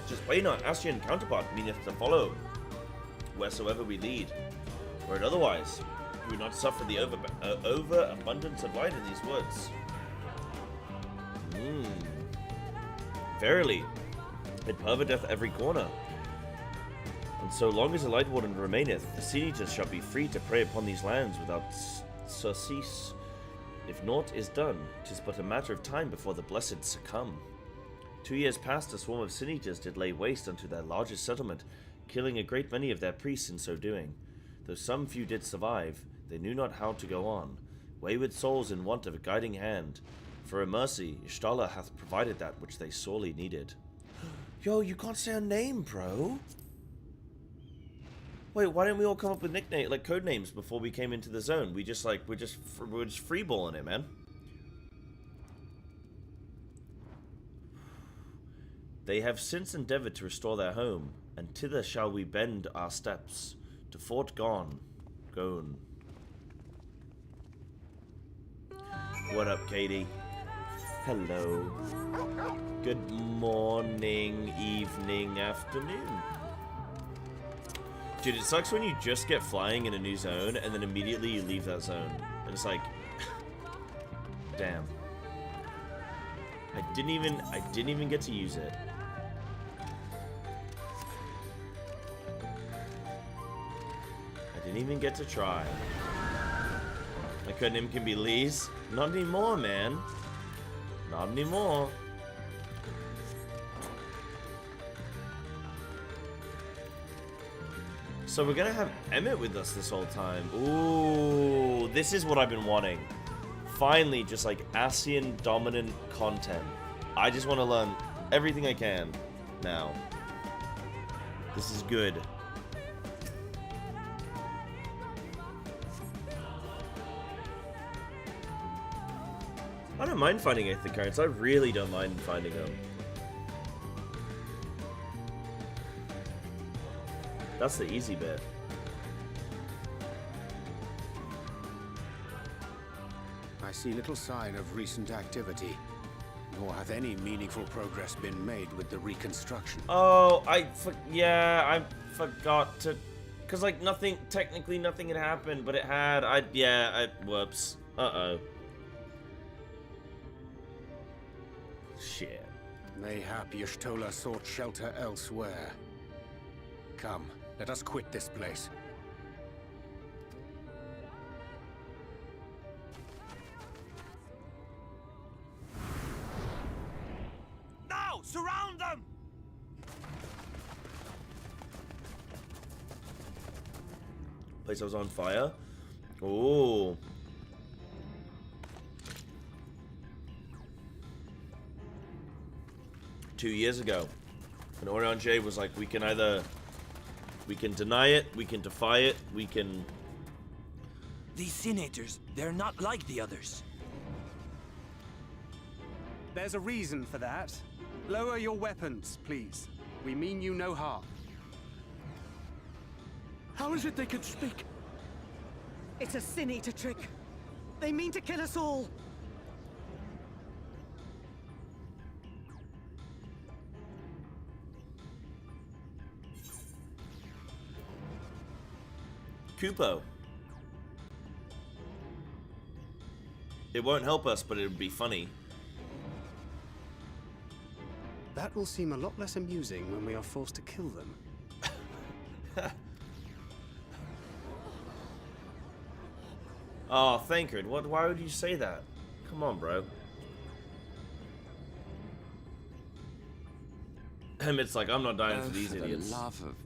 Just wait on Ascian counterpart meaneth to follow wheresoever we lead, were it otherwise, we would not suffer the overabundance of light in these woods. Verily, It permadeath every corner. And so long as the Light Warden remaineth, the Sea Eaters shall be free to prey upon these lands without surcease. If naught is done, 'tis but a matter of time before the Blessed succumb. 2 years past, a swarm of Sin Eaters did lay waste unto their largest settlement, killing a great many of their priests in so doing. Though some few did survive, they knew not how to go on, wayward souls in want of a guiding hand. For a mercy, Ishtala hath provided that which they sorely needed. Yo, you can't say a name, bro. Wait, why didn't we all come up with nickname, like code names, before we came into the zone? We're just freeballing it, man. They have since endeavored to restore their home, and thither shall we bend our steps, to Fort Gone. What up, Katie? Hello. Good morning, evening, afternoon. Dude, it sucks when you just get flying in a new zone and then immediately you leave that zone. And it's like, damn. I didn't even get to use it. I didn't even get to try. My code name can be Lee's. Not anymore, man. Not anymore. So we're gonna have Emmett with us this whole time. Ooh, this is what I've been wanting. Finally, just like ASEAN dominant content. I just want to learn everything I can now. This is good. I don't mind finding Aether Currents. I really don't mind finding them. That's the easy bit. I see little sign of recent activity, nor hath any meaningful progress been made with the reconstruction. Oh, I forgot to, cause like technically nothing had happened, but it had. Whoops. Uh-oh. Shit. Mayhap Y'shtola sought shelter elsewhere. Come, let us quit this place. Now, surround them! Place was on fire. Ooh. Two years ago, and Orion J was like, we can deny it, we can defy it, we can... These Senators, they're not like the others. There's a reason for that. Lower your weapons, please. We mean you no harm. How is it they can speak? It's a Sin Eater trick. They mean to kill us all. Kupo. It won't help us, but it would be funny. That will seem a lot less amusing when we are forced to kill them. Oh, Thancred, why would you say that? Come on, bro. It's like, I'm not dying for these idiots. The love of...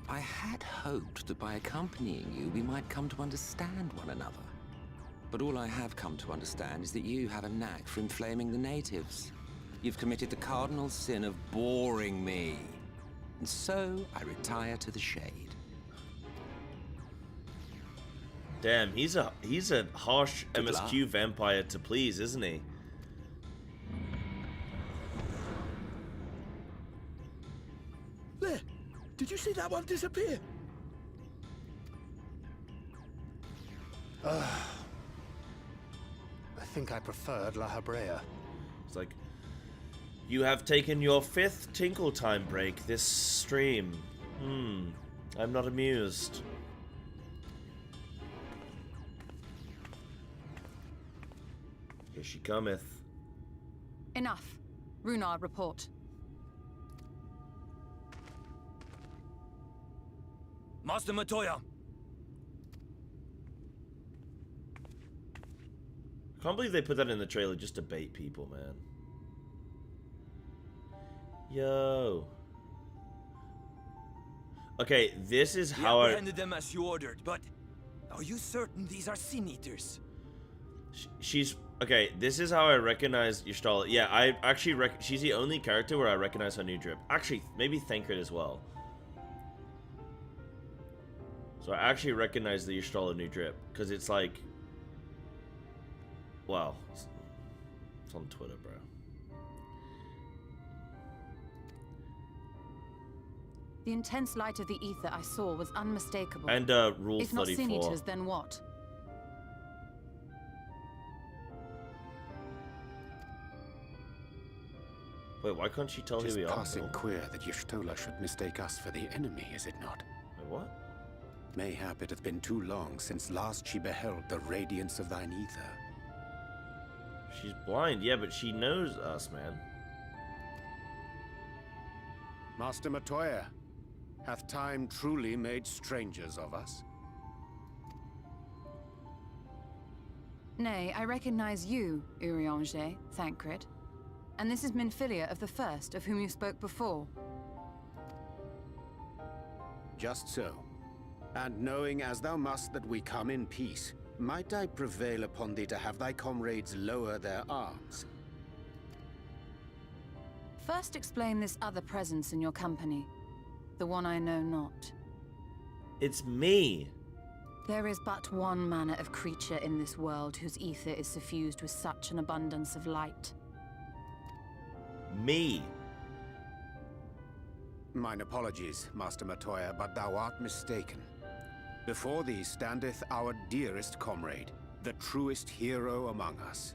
I had hoped that by accompanying you, we might come to understand one another. But all I have come to understand is that you have a knack for inflaming the natives. You've committed the cardinal sin of boring me. And so, I retire to the shade. Damn, he's a harsh Good MSQ luck. vampire to please, isn't he? There! Did you see that one disappear? I think I preferred La Habrea. It's like, you have taken your 5th Tinkle Time break this stream. I'm not amused. Here she cometh. Enough. Runar, report. Master Matoya! I can't believe they put that in the trailer just to bait people, man. Yo. Okay, this is how I... apprehended them as you ordered, but are you certain these are Sin Eaters? She's... Okay, this is how I recognize Y'shtola. Yeah, I actually she's the only character where I recognize her new drip. Actually, maybe Thancred as well. So I actually recognize the Y'shtola new drip, because it's like... Wow. It's on Twitter, bro. The intense light of the ether I saw was unmistakable. And Rule 34. If not Sin Eaters, then what? Wait, why can't she tell who we are? It's passing queer that Y'shtola should mistake us for the enemy, is it not? Wait, what? Mayhap it hath been too long since last she beheld the radiance of thine ether. She's blind, yeah, but she knows us, man. Master Matoya, hath time truly made strangers of us? Nay, I recognize you, Urianger, Thancred. And this is Minfilia of the First, of whom you spoke before. Just so. And knowing as thou must that we come in peace, might I prevail upon thee to have thy comrades lower their arms? First explain this other presence in your company. The one I know not. It's me! There is but one manner of creature in this world whose ether is suffused with such an abundance of light. Me! Mine apologies, Master Matoya, but thou art mistaken. Before thee standeth our dearest comrade, the truest hero among us.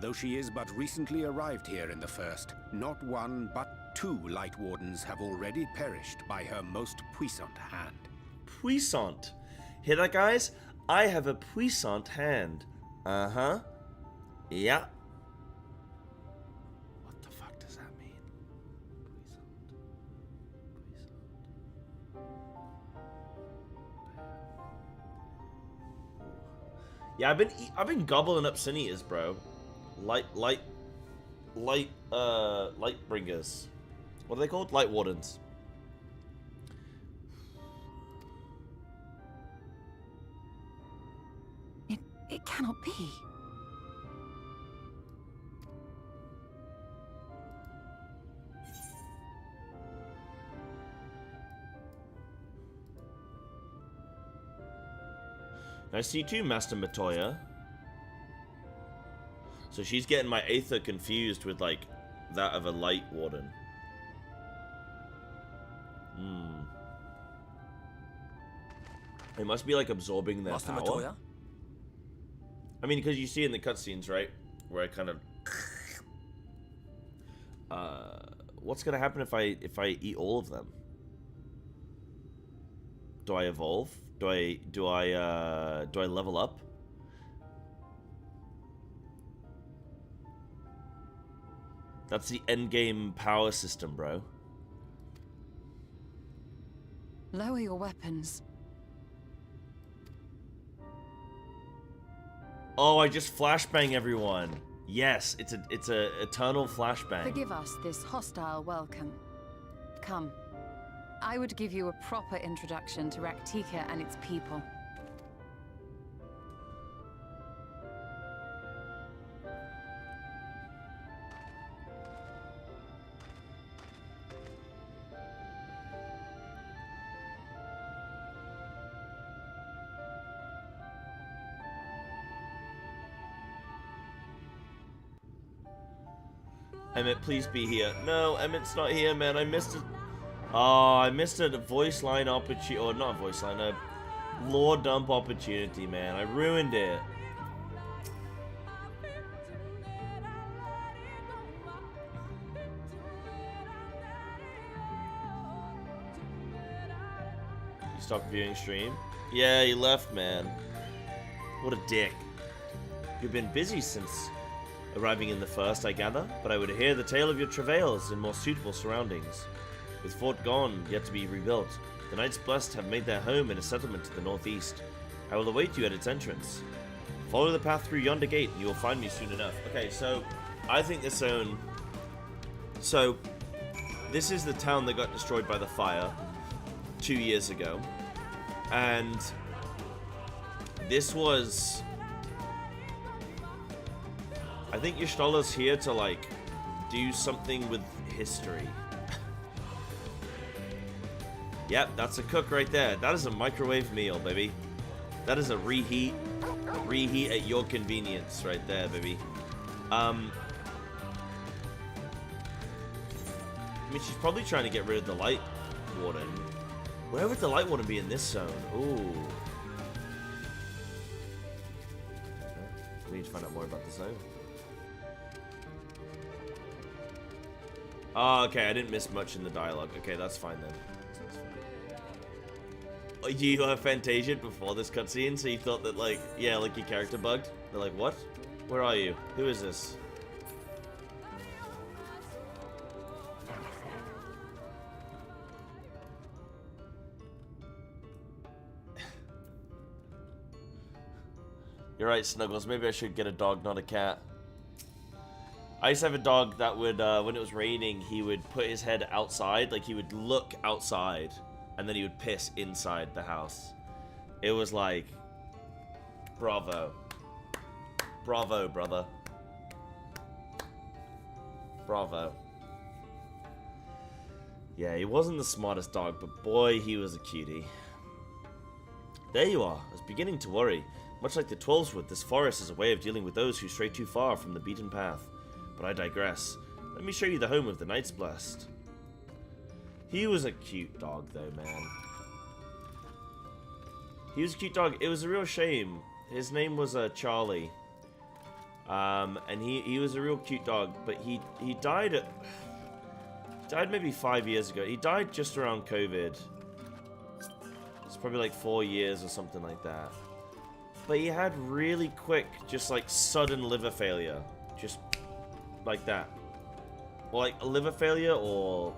Though she is but recently arrived here in the First, not one but two Light Wardens have already perished by her most puissant hand. Puissant. Hear that, guys? I have a puissant hand. Uh-huh. Yeah. What the fuck does that mean? Yeah, I've been gobbling up Sin Eaters, bro. Light bringers. What are they called? Light Wardens. It cannot be. I see too, Master Matoya. So she's getting my Aether confused with, like, that of a Light Warden. Hmm. It must be, like, absorbing their Master power. Matoya? I mean, because you see in the cutscenes, right? Where I kind of... what's gonna happen if I eat all of them? Do I evolve? Do I level up? That's the endgame power system, bro. Lower your weapons. Oh, I just flashbang everyone. Yes, it's a eternal flashbang. Forgive us this hostile welcome. Come. I would give you a proper introduction to Raktika and its people. Emmett, please be here. No, Emmett's not here, man. I missed it. Oh, I missed a voice line opportunity, or not voice line, a lore dump opportunity, man. I ruined it. You stopped viewing stream? Yeah, he left, man. What a dick. You've been busy since arriving in the First, I gather, but I would hear the tale of your travails in more suitable surroundings. With Fort gone, yet to be rebuilt, The Knights Blessed have made their home in a settlement to the northeast. I will await you at its entrance. Follow the path through yonder gate and you will find me soon enough. Okay, so I think this zone... So, this is the town that got destroyed by the fire 2 years ago. And this was... I think Y'shtola's here to, like, do something with history. Yep, that's a cook right there. That is a microwave meal, baby. That is a reheat at your convenience right there, baby. I mean, she's probably trying to get rid of the Light Warden. Where would the Light Warden be in this zone? Ooh. We need to find out more about the zone. Oh, okay, I didn't miss much in the dialogue. Okay, that's fine then. Oh, you Fantasia before this cutscene, so you thought that, like, yeah, like your character bugged? They're like, what? Where are you? Who is this? You're right, Snuggles. Maybe I should get a dog, not a cat. I used to have a dog that would, when it was raining, he would put his head outside, like he would look outside, and then he would piss inside the house. It was like, bravo. Bravo, brother. Bravo. Yeah, he wasn't the smartest dog, but boy, he was a cutie. There you are. I was beginning to worry. Much like the Twelves would, this forest is a way of dealing with those who stray too far from the beaten path. But I digress. Let me show you the home of the Knights Blessed. He was a cute dog, though, man. He was a cute dog. It was a real shame. His name was Charlie. And he was a real cute dog, but he died at... died maybe 5 years ago. He died just around COVID. It's probably like 4 years or something like that. But he had really quick, just like sudden liver failure. Just like that. Or like a liver failure, or...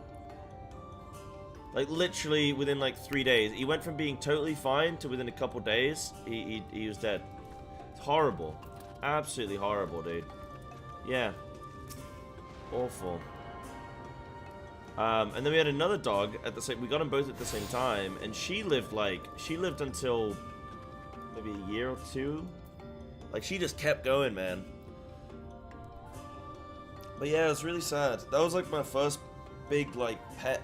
like literally within like 3 days. He went from being totally fine to within a couple days, he was dead. It's horrible. Absolutely horrible, dude. Yeah. Awful. And then we had another dog at the same... we got them both at the same time, and she lived like... she lived until... maybe a year or two. Like, she just kept going, man. But yeah, it was really sad. That was like my first big, like, pet,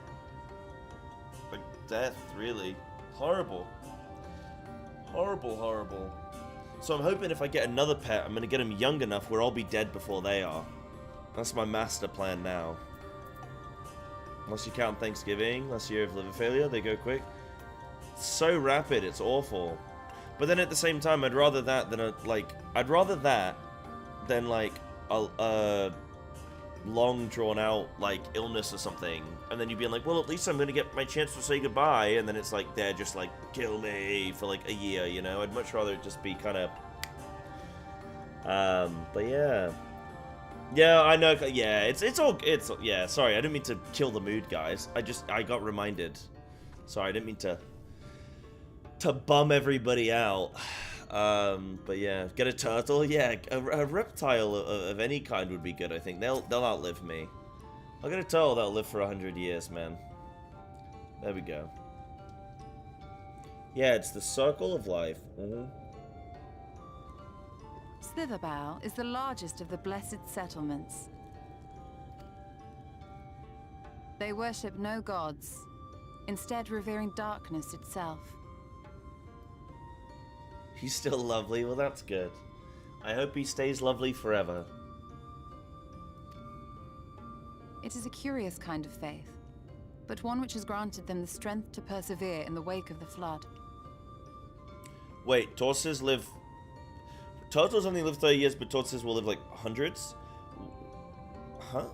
like, death, really. Horrible. Horrible, horrible. So I'm hoping if I get another pet, I'm gonna get him young enough where I'll be dead before they are. That's my master plan now. Unless you count Thanksgiving, last year of liver failure, they go quick. It's so rapid, it's awful. But then at the same time, I'd rather that than I'd rather that than like a long drawn out like illness or something, and then you'd be like, well, at least I'm gonna get my chance to say goodbye, and then it's like they're just like kill me for like a year, you know? I'd much rather it just be kind of. But yeah. Yeah, I know. Yeah, it's yeah. Sorry, I didn't mean to kill the mood, guys. I got reminded. Sorry, I didn't mean to bum everybody out. But yeah, get a turtle. Yeah, a reptile of any kind would be good. I think they'll outlive me. I'll get a turtle that'll live for 100 years, man. There we go. Yeah, it's the circle of life. Slitherbough is the largest of the blessed settlements. They worship no gods, instead revering darkness itself. He's still lovely. Well, that's good. I hope he stays lovely forever. It is a curious kind of faith, but one which has granted them the strength to persevere in the wake of the flood. Wait, tortoises live... turtles only live 30 years, but tortoises will live like hundreds? Huh?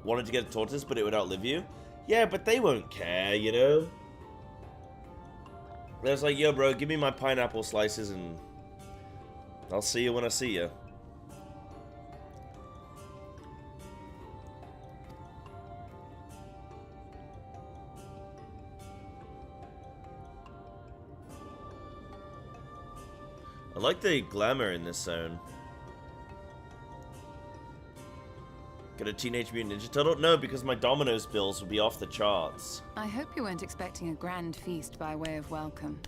Wanted to get a tortoise, but it would outlive you? Yeah, but they won't care, you know? They're just like, yo, bro, give me my pineapple slices and I'll see you when I see you. I like the glamour in this zone. Get a Teenage Mutant Ninja Turtle? No, because my Domino's bills will be off the charts. I hope you weren't expecting a grand feast by way of welcome.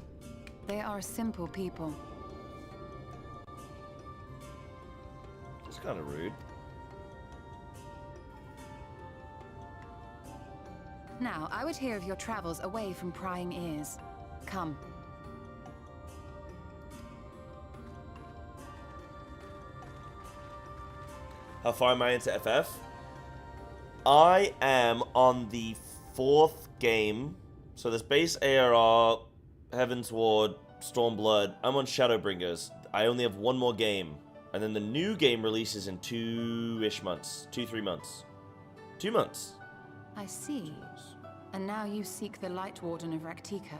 They are a simple people. It's kind of rude. Now, I would hear of your travels away from prying ears. Come. How far am I into FF? I am on the 4th game. So there's base ARR, Heaven's Ward, Stormblood. I'm on Shadowbringers. I only have one more game. And then the new game releases in 2-ish months. 2-3 months. 2 months. I see. And now you seek the Light Warden of Raktika.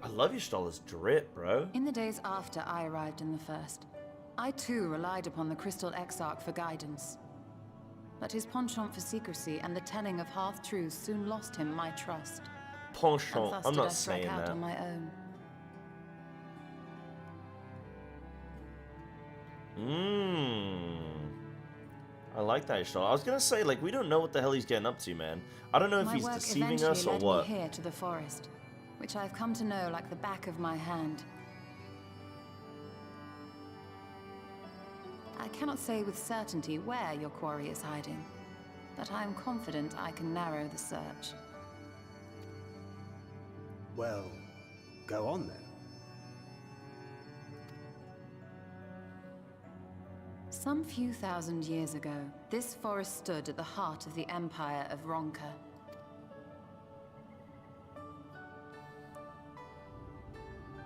I love Y'shtala's drip, bro. In the days after I arrived in the first, I too relied upon the Crystal Exarch for guidance. But his penchant for secrecy and the telling of half-truths soon lost him my trust. Penchant, thus I'm did not I strike saying out that. on my own. I like that, Y'shtala. I was gonna say, like, we don't know what the hell he's getting up to, man. I don't know if My he's work deceiving eventually us or led what. me here to the forest, which I've come to know like the back of my hand. I cannot say with certainty where your quarry is hiding, but I am confident I can narrow the search. Well, go on then. Some few thousand years ago, this forest stood at the heart of the Empire of Ronka.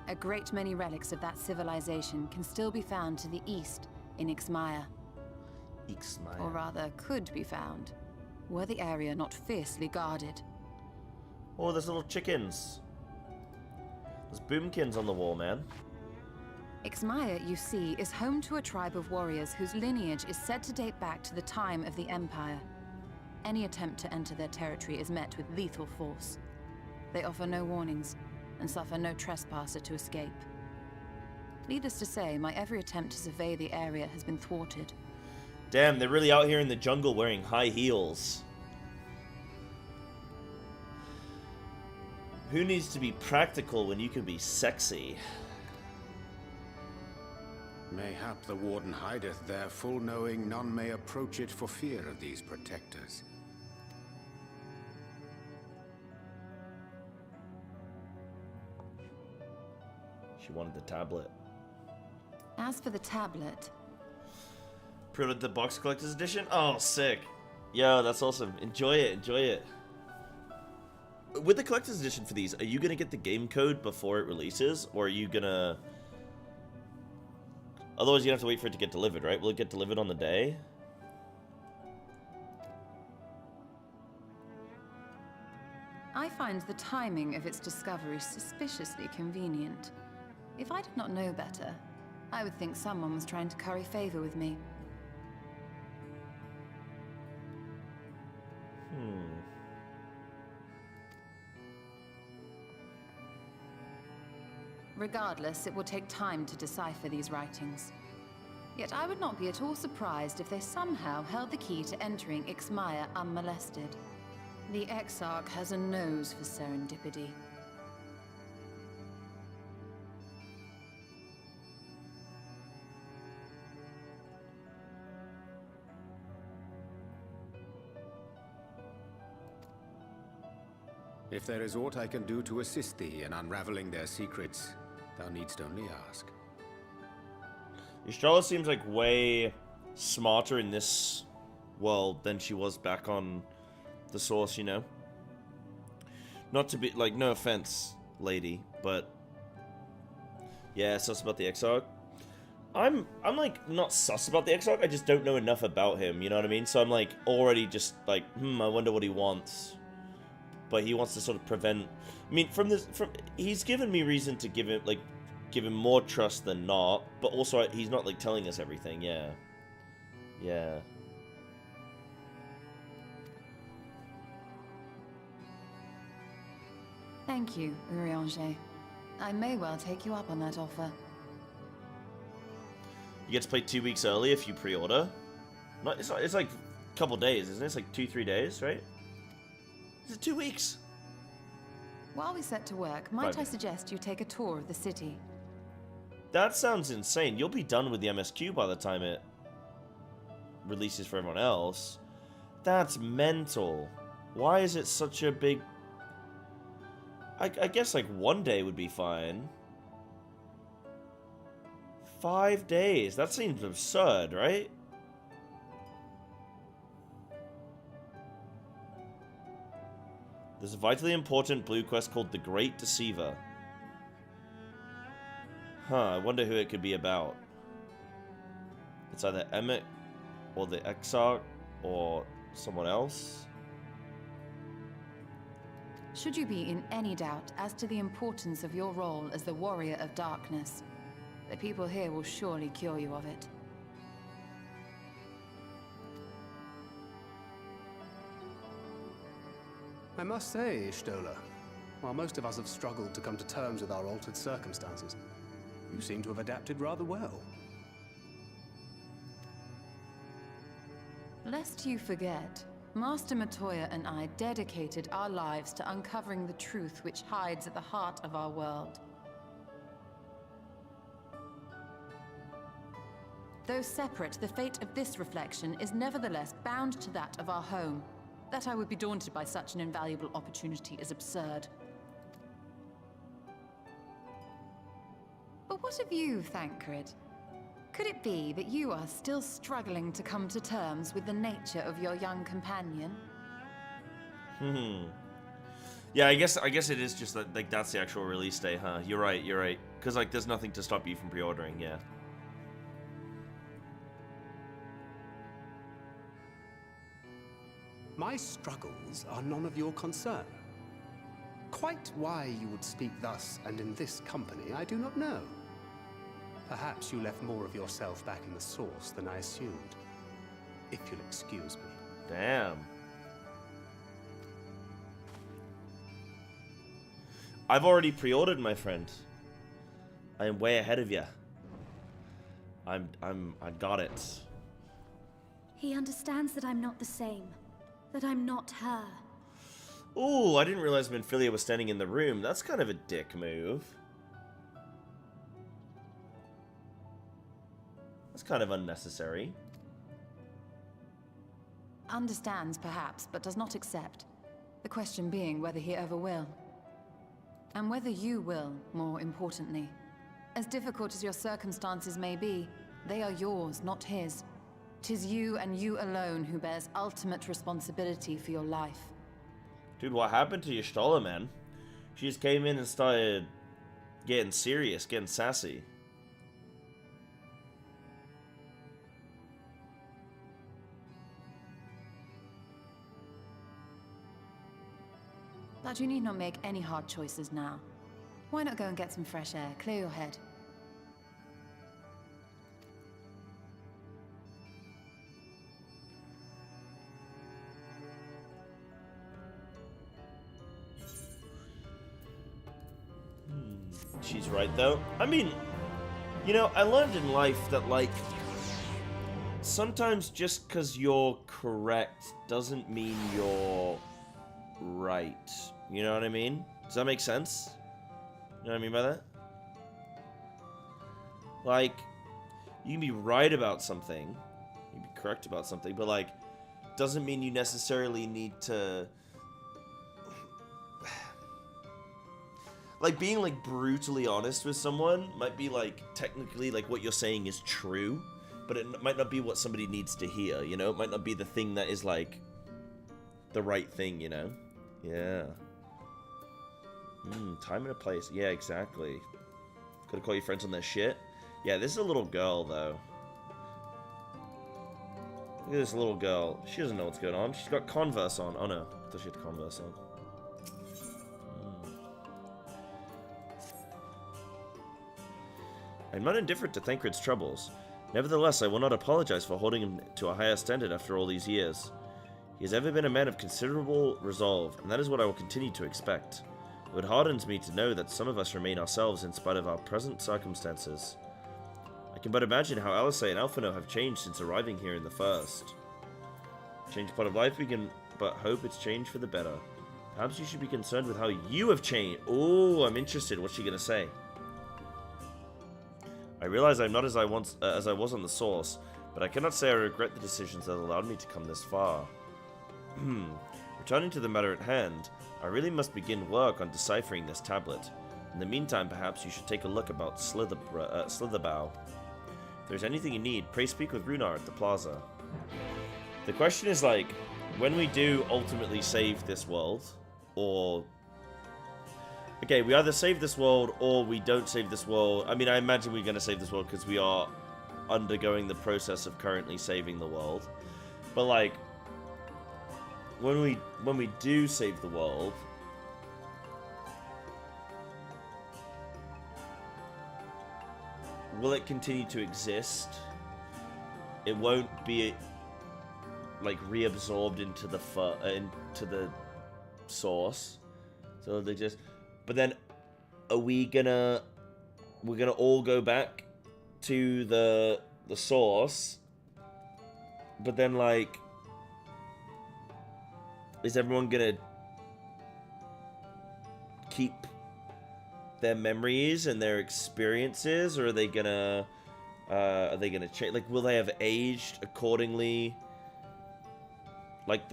A great many relics of that civilization can still be found to the east in Ixmaya. Ixmaya. Or rather, could be found, were the area not fiercely guarded. Oh, there's little chickens. There's boomkins on the wall, man. Ixmaya, you see, is home to a tribe of warriors whose lineage is said to date back to the time of the Empire. Any attempt to enter their territory is met with lethal force. They offer no warnings, and suffer no trespasser to escape. Needless to say, my every attempt to survey the area has been thwarted. Damn, they're really out here in the jungle wearing high heels. Who needs to be practical when you can be sexy? Mayhap the Warden hideth there, full knowing none may approach it for fear of these protectors. She wanted the tablet. As for the tablet... Pre-ordered the box collector's edition? Oh, sick. Yo, that's awesome. Enjoy it, enjoy it. With the collector's edition for these, are you gonna get the game code before it releases? Or are you gonna... Otherwise, you have to wait for it to get delivered, right? Will it get delivered on the day? I find the timing of its discovery suspiciously convenient. If I did not know better, I would think someone was trying to curry favor with me. Regardless, it will take time to decipher these writings. Yet I would not be at all surprised if they somehow held the key to entering Ixmaya unmolested. The Exarch has a nose for serendipity. If there is aught I can do to assist thee in unraveling their secrets, thou needst only ask. Y'shtala seems like way smarter in this world than she was back on the Source, you know? Not to be, like, no offense, lady, but... Yeah, sus about the Exarch. I'm like, not sus about the Exarch, I just don't know enough about him, you know what I mean? So I'm, like, already just, like, I wonder what he wants. But he wants to sort of prevent... I mean, he's given me reason to give him more trust than not, but also he's not, like, telling us everything, yeah. Yeah. Thank you, Urianger. I may well take you up on that offer. You get to play 2 weeks early if you pre-order. It's like a couple days, isn't it? It's like 2-3 days, right? Is it 2 weeks? While we set to work, might I suggest you take a tour of the city? That sounds insane. You'll be done with the MSQ by the time it releases for everyone else. That's mental. Why is it such a big... I guess like 1 day would be fine. 5 days. That seems absurd, right? There's a vitally important blue quest called The Great Deceiver. Huh, I wonder who it could be about. It's either Emmett or the Exarch or someone else. Should you be in any doubt as to the importance of your role as the Warrior of Darkness, the people here will surely cure you of it. I must say, Stola, while most of us have struggled to come to terms with our altered circumstances, you seem to have adapted rather well. Lest you forget, Master Matoya and I dedicated our lives to uncovering the truth which hides at the heart of our world. Though separate, the fate of this reflection is nevertheless bound to that of our home. That I would be daunted by such an invaluable opportunity is absurd. But what of you, Thancred? Could it be that you are still struggling to come to terms with the nature of your young companion? Yeah, I guess it is just that, like, that's the actual release day, huh? You're right. Because, like, there's nothing to stop you from pre-ordering, yeah. My struggles are none of your concern. Quite why you would speak thus and in this company, I do not know. Perhaps you left more of yourself back in the source than I assumed. If you'll excuse me. Damn. I've already pre-ordered, my friend. I am way ahead of you. I got it. He understands that I'm not the same. That I'm not her. Ooh, I didn't realize Minfilia was standing in the room. That's kind of a dick move. That's kind of unnecessary. Understands, perhaps, but does not accept. The question being whether he ever will. And whether you will, more importantly. As difficult as your circumstances may be, they are yours, not his. 'Tis you and you alone who bears ultimate responsibility for your life. Dude, what happened to Y'shtola, man? She just came in and started getting serious, getting sassy. But you need not make any hard choices now. Why not go and get some fresh air, clear your head? She's right, though. I mean, you know, I learned in life that, like, sometimes just because you're correct doesn't mean you're right. You know what I mean? Does that make sense? You know what I mean by that? Like, you can be right about something, you can be correct about something, but, like, doesn't mean you necessarily need to... Like, being, like, brutally honest with someone might be, like, technically, like, what you're saying is true, but it might not be what somebody needs to hear, you know? It might not be the thing that is, like, the right thing, you know? Yeah. Time and a place. Yeah, exactly. Gotta call your friends on their shit. Yeah, this is a little girl, though. Look at this little girl. She doesn't know what's going on. She's got Converse on. Oh, no. I thought she had Converse on. I'm not indifferent to Thancred's troubles. Nevertheless, I will not apologize for holding him to a higher standard after all these years. He has ever been a man of considerable resolve, and that is what I will continue to expect. It hardens me to know that some of us remain ourselves in spite of our present circumstances. I can but imagine how Alisei and Alphino have changed since arriving here in the first. Change part of life, we can but hope it's changed for the better. Perhaps you should be concerned with how you have changed. Oh, I'm interested. What's she gonna say? I realize I'm not as I was on the source, but I cannot say I regret the decisions that allowed me to come this far. Returning to the matter at hand, I really must begin work on deciphering this tablet. In the meantime, perhaps you should take a look about Slitherbow. If there's anything you need, pray speak with Runar at the plaza. The question is, like, when we do ultimately save this world, or... Okay, we either save this world, or we don't save this world. I mean, I imagine we're going to save this world because we are undergoing the process of currently saving the world. But, like, when we do save the world, will it continue to exist? It won't be like reabsorbed into the source. So they just, but then are we're gonna all go back to the source, but then, like, is everyone gonna keep their memories and their experiences, or are they gonna change? Like, will they have aged accordingly? Like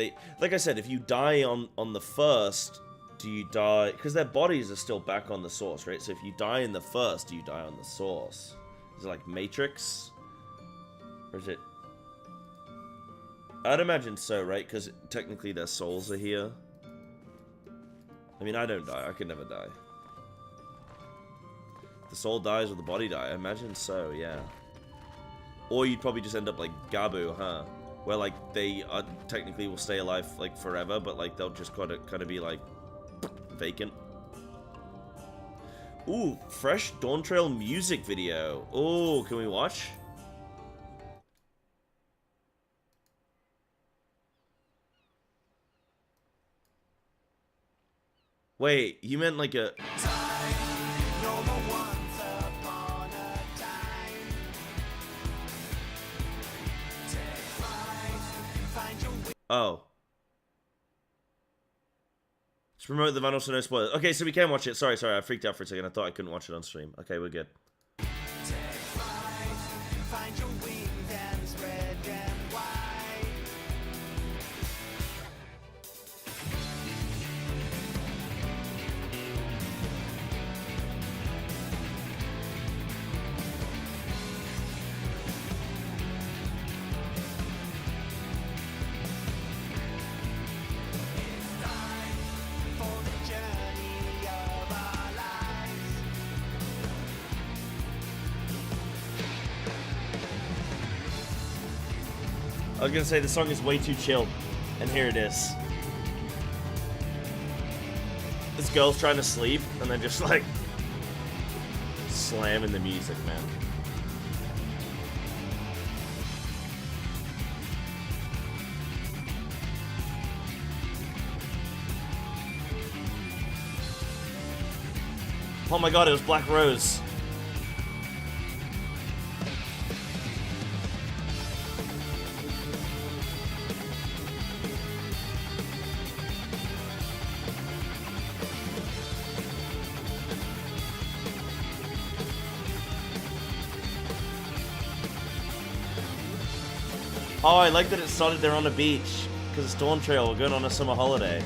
I said, if you die on the first, do you die? Because their bodies are still back on the source, right? So if you die in the first, do you die on the source? Is it like Matrix? Or is it... I'd imagine so, right? Because technically their souls are here. I mean, I don't die. I could never die. The soul dies or the body die. I imagine so, yeah. Or you'd probably just end up like Gabu, huh? Where, like, they technically will stay alive, like, forever, but, like, they'll just kind of be, like, vacant. Ooh, fresh Dawn Trail music video. Ooh, can we watch? Wait, you meant like a... Oh. Let's promote the Vandal so no spoilers. Okay, so we can watch it. Sorry, I freaked out for a second. I thought I couldn't watch it on stream. Okay, we're good. I was gonna say the song is way too chill, and here it is. This girl's trying to sleep, and then just like slamming the music, man. Oh my god, it was Black Rose. Oh, I like that it started there on the beach, because it's Dawn Trail, we're going on a summer holiday.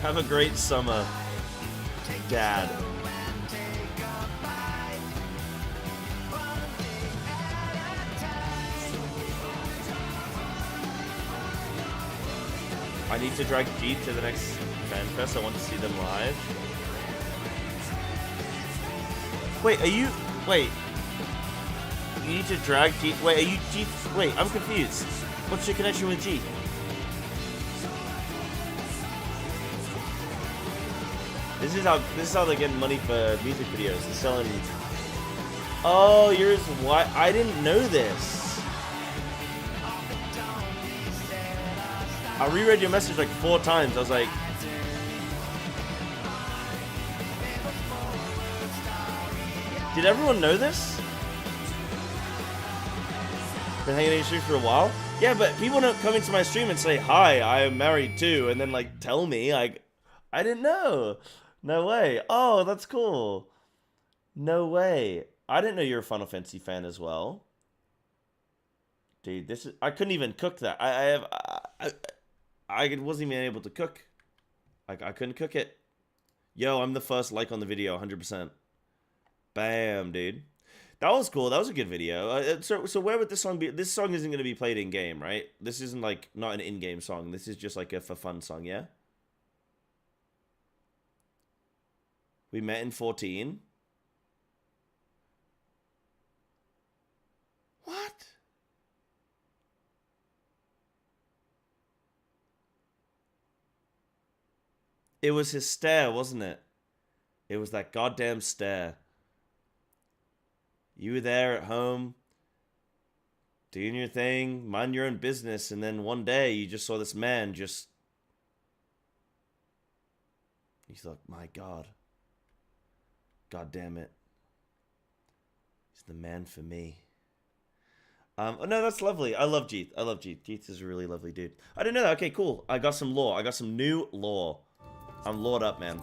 Have a great summer, Dad. I need to drag Jeet to the next FanFest. I want to see them live. Wait, are you... Wait. You need to drag Jeet... Wait, are you Jeet... Wait, I'm confused. What's your connection with Jeet? This is how they're getting money for music videos. They're selling... Oh, yours... Why? I didn't know this. I reread your message like 4 times. I was like... Did everyone know this? Been hanging in your stream for a while? Yeah, but people don't come into my stream and say, hi, I am married too, and then like tell me. Like, I didn't know. No way. Oh, that's cool. No way. I didn't know you're a Final Fantasy fan as well. Dude, this is... I couldn't even cook that. I wasn't even able to cook. I couldn't cook it. Yo, I'm the first like on the video, 100%. Bam, dude. That was cool. That was a good video. So where would this song be? This song isn't going to be played in-game, right? This isn't like, not an in-game song. This is just like a for fun song, yeah? We met in 14. What? It was his stare, wasn't it? It was that goddamn stare. You were there at home, doing your thing, mind your own business, and then one day you just saw this man just... You thought, my God. God damn it. He's the man for me. Oh, no, that's lovely. I love Jeet. I love Jeet. Jeet is a really lovely dude. I didn't know that. Okay, cool. I got some lore. I got some new lore. I'm lored up, man.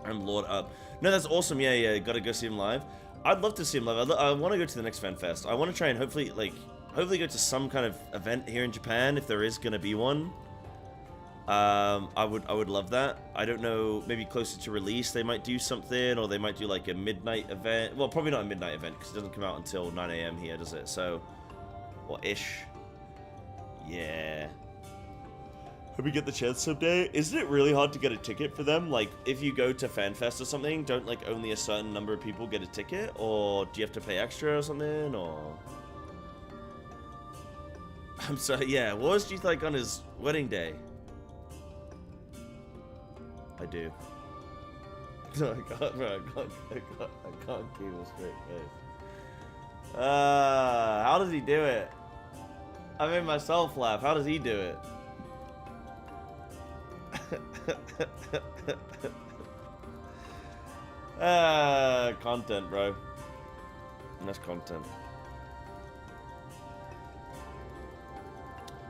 I'm lored up. No, that's awesome. Yeah. Gotta go see him live. I'd love to see him live. I want to go to the next FanFest. I want to try and hopefully go to some kind of event here in Japan if there is gonna be one. I would love that. I don't know. Maybe closer to release they might do something, or they might do like a midnight event. Well, probably not a midnight event because it doesn't come out until 9 a.m. here, does it? So, or ish. Yeah. Hope we get the chance someday. Isn't it really hard to get a ticket for them? Like, if you go to FanFest or something, don't like only a certain number of people get a ticket? Or do you have to pay extra or something? Or... I'm sorry, yeah. What was Jeet like on his wedding day? I do. No, I can't, bro. I can't keep a straight face. How does he do it? I made myself laugh. How does he do it? Content, bro. That's content.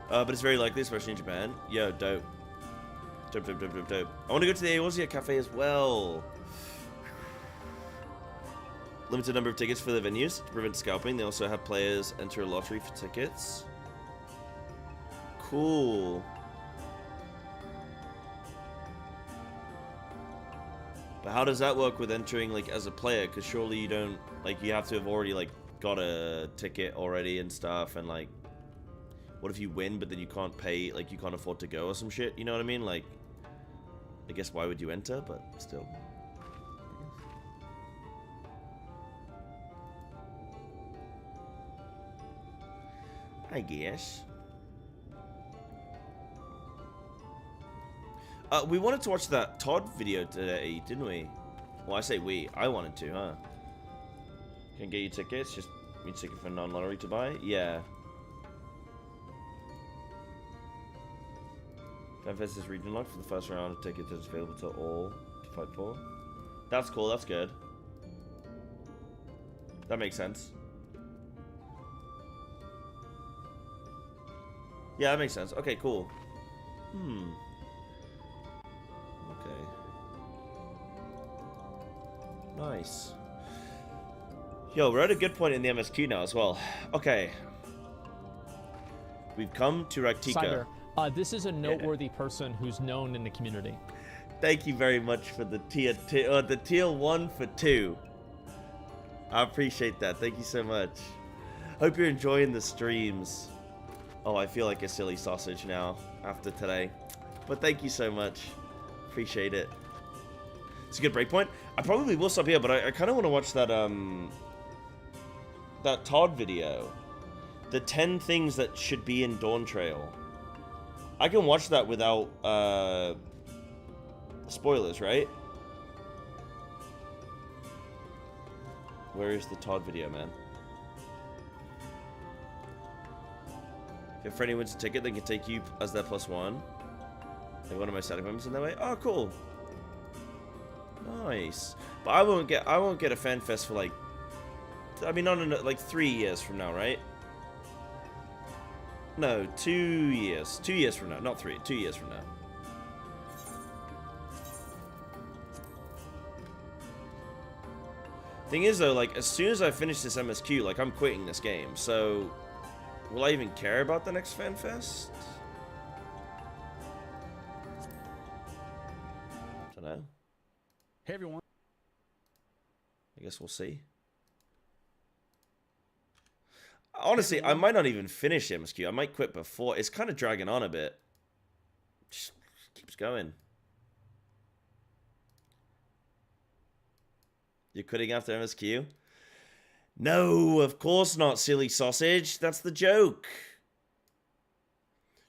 But it's very likely, especially in Japan. Yo, dope. Dope. I want to go to the Aosia Cafe as well. Limited number of tickets for the venues to prevent scalping. They also have players enter a lottery for tickets. Cool. But how does that work with entering, like, as a player? Because surely you don't, like, you have to have already, like, got a ticket already and stuff, and, like, what if you win, but then you can't pay, like, you can't afford to go or some shit, you know what I mean? Like, I guess why would you enter, but still. I guess. We wanted to watch that Todd video today, didn't we? Well, I say we. I wanted to, huh? Can get you tickets. Just need a ticket for non-lottery to buy. Yeah. FanFest is region locked for the first round of tickets that's available to all to fight for. That's cool. That's good. That makes sense. Yeah, that makes sense. Okay, cool. Okay. Nice. Yo, we're at a good point in the MSQ now as well. Okay. We've come to Raktika. Cyber, this is a noteworthy person who's known in the community. Thank you very much for the tier 1 for 2. I appreciate that. Thank you so much. Hope you're enjoying the streams. Oh, I feel like a silly sausage now after today. But thank you so much. Appreciate it. It's a good breakpoint. I probably will stop here, but I kind of want to watch that that Todd video. The 10 things that should be in Dawn Trail. I can watch that without spoilers, right? Where is the Todd video, man? If a friend wins a ticket, they can take you as their +1. Like one of my starting members in that way. Oh, cool. Nice. But I won't get a fan fest for like, I mean, not like 3 years from now, right? No, 2 years. 2 years from now, not 3. 2 years from now. Thing is though, like as soon as I finish this MSQ, like I'm quitting this game. So, will I even care about the next fan fest? Don't know. Hey everyone. I guess we'll see. Honestly, I might not even finish MSQ. I might quit before. It's kind of dragging on a bit. Just keeps going. You're quitting after MSQ? No, of course not, silly sausage. That's the joke.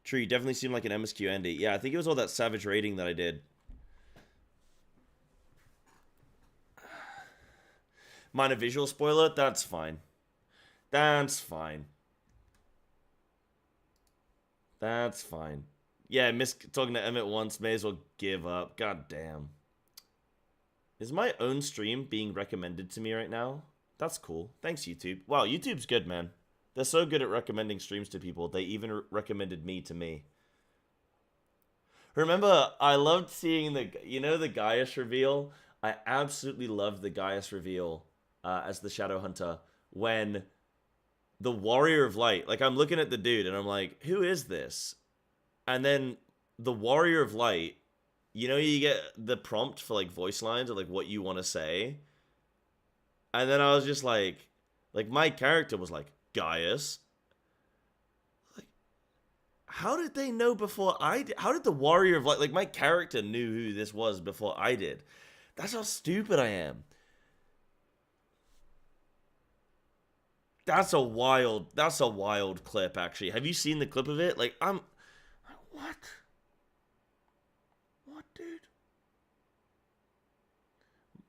True, you definitely seem like an MSQ Andy. Yeah, I think it was all that savage raiding that I did. Minor visual spoiler? That's fine. That's fine. That's fine. Yeah, miss talking to Emmett once. May as well give up. God damn. Is my own stream being recommended to me right now? That's cool. Thanks, YouTube. Wow, YouTube's good, man. They're so good at recommending streams to people. They even recommended me to me. Remember, I loved seeing the, you know, the Gaius reveal? I absolutely loved the Gaius reveal as the Shadow Hunter when the Warrior of Light, like I'm looking at the dude and I'm like, who is this? And then the Warrior of Light, you know, you get the prompt for like voice lines or like what you want to say. And then I was just like my character was like, Gaius. Like, how did they know before I did? How did the Warrior of Light, like my character knew who this was before I did? That's how stupid I am. That's a wild clip, actually. Have you seen the clip of it? Like, what? What, dude?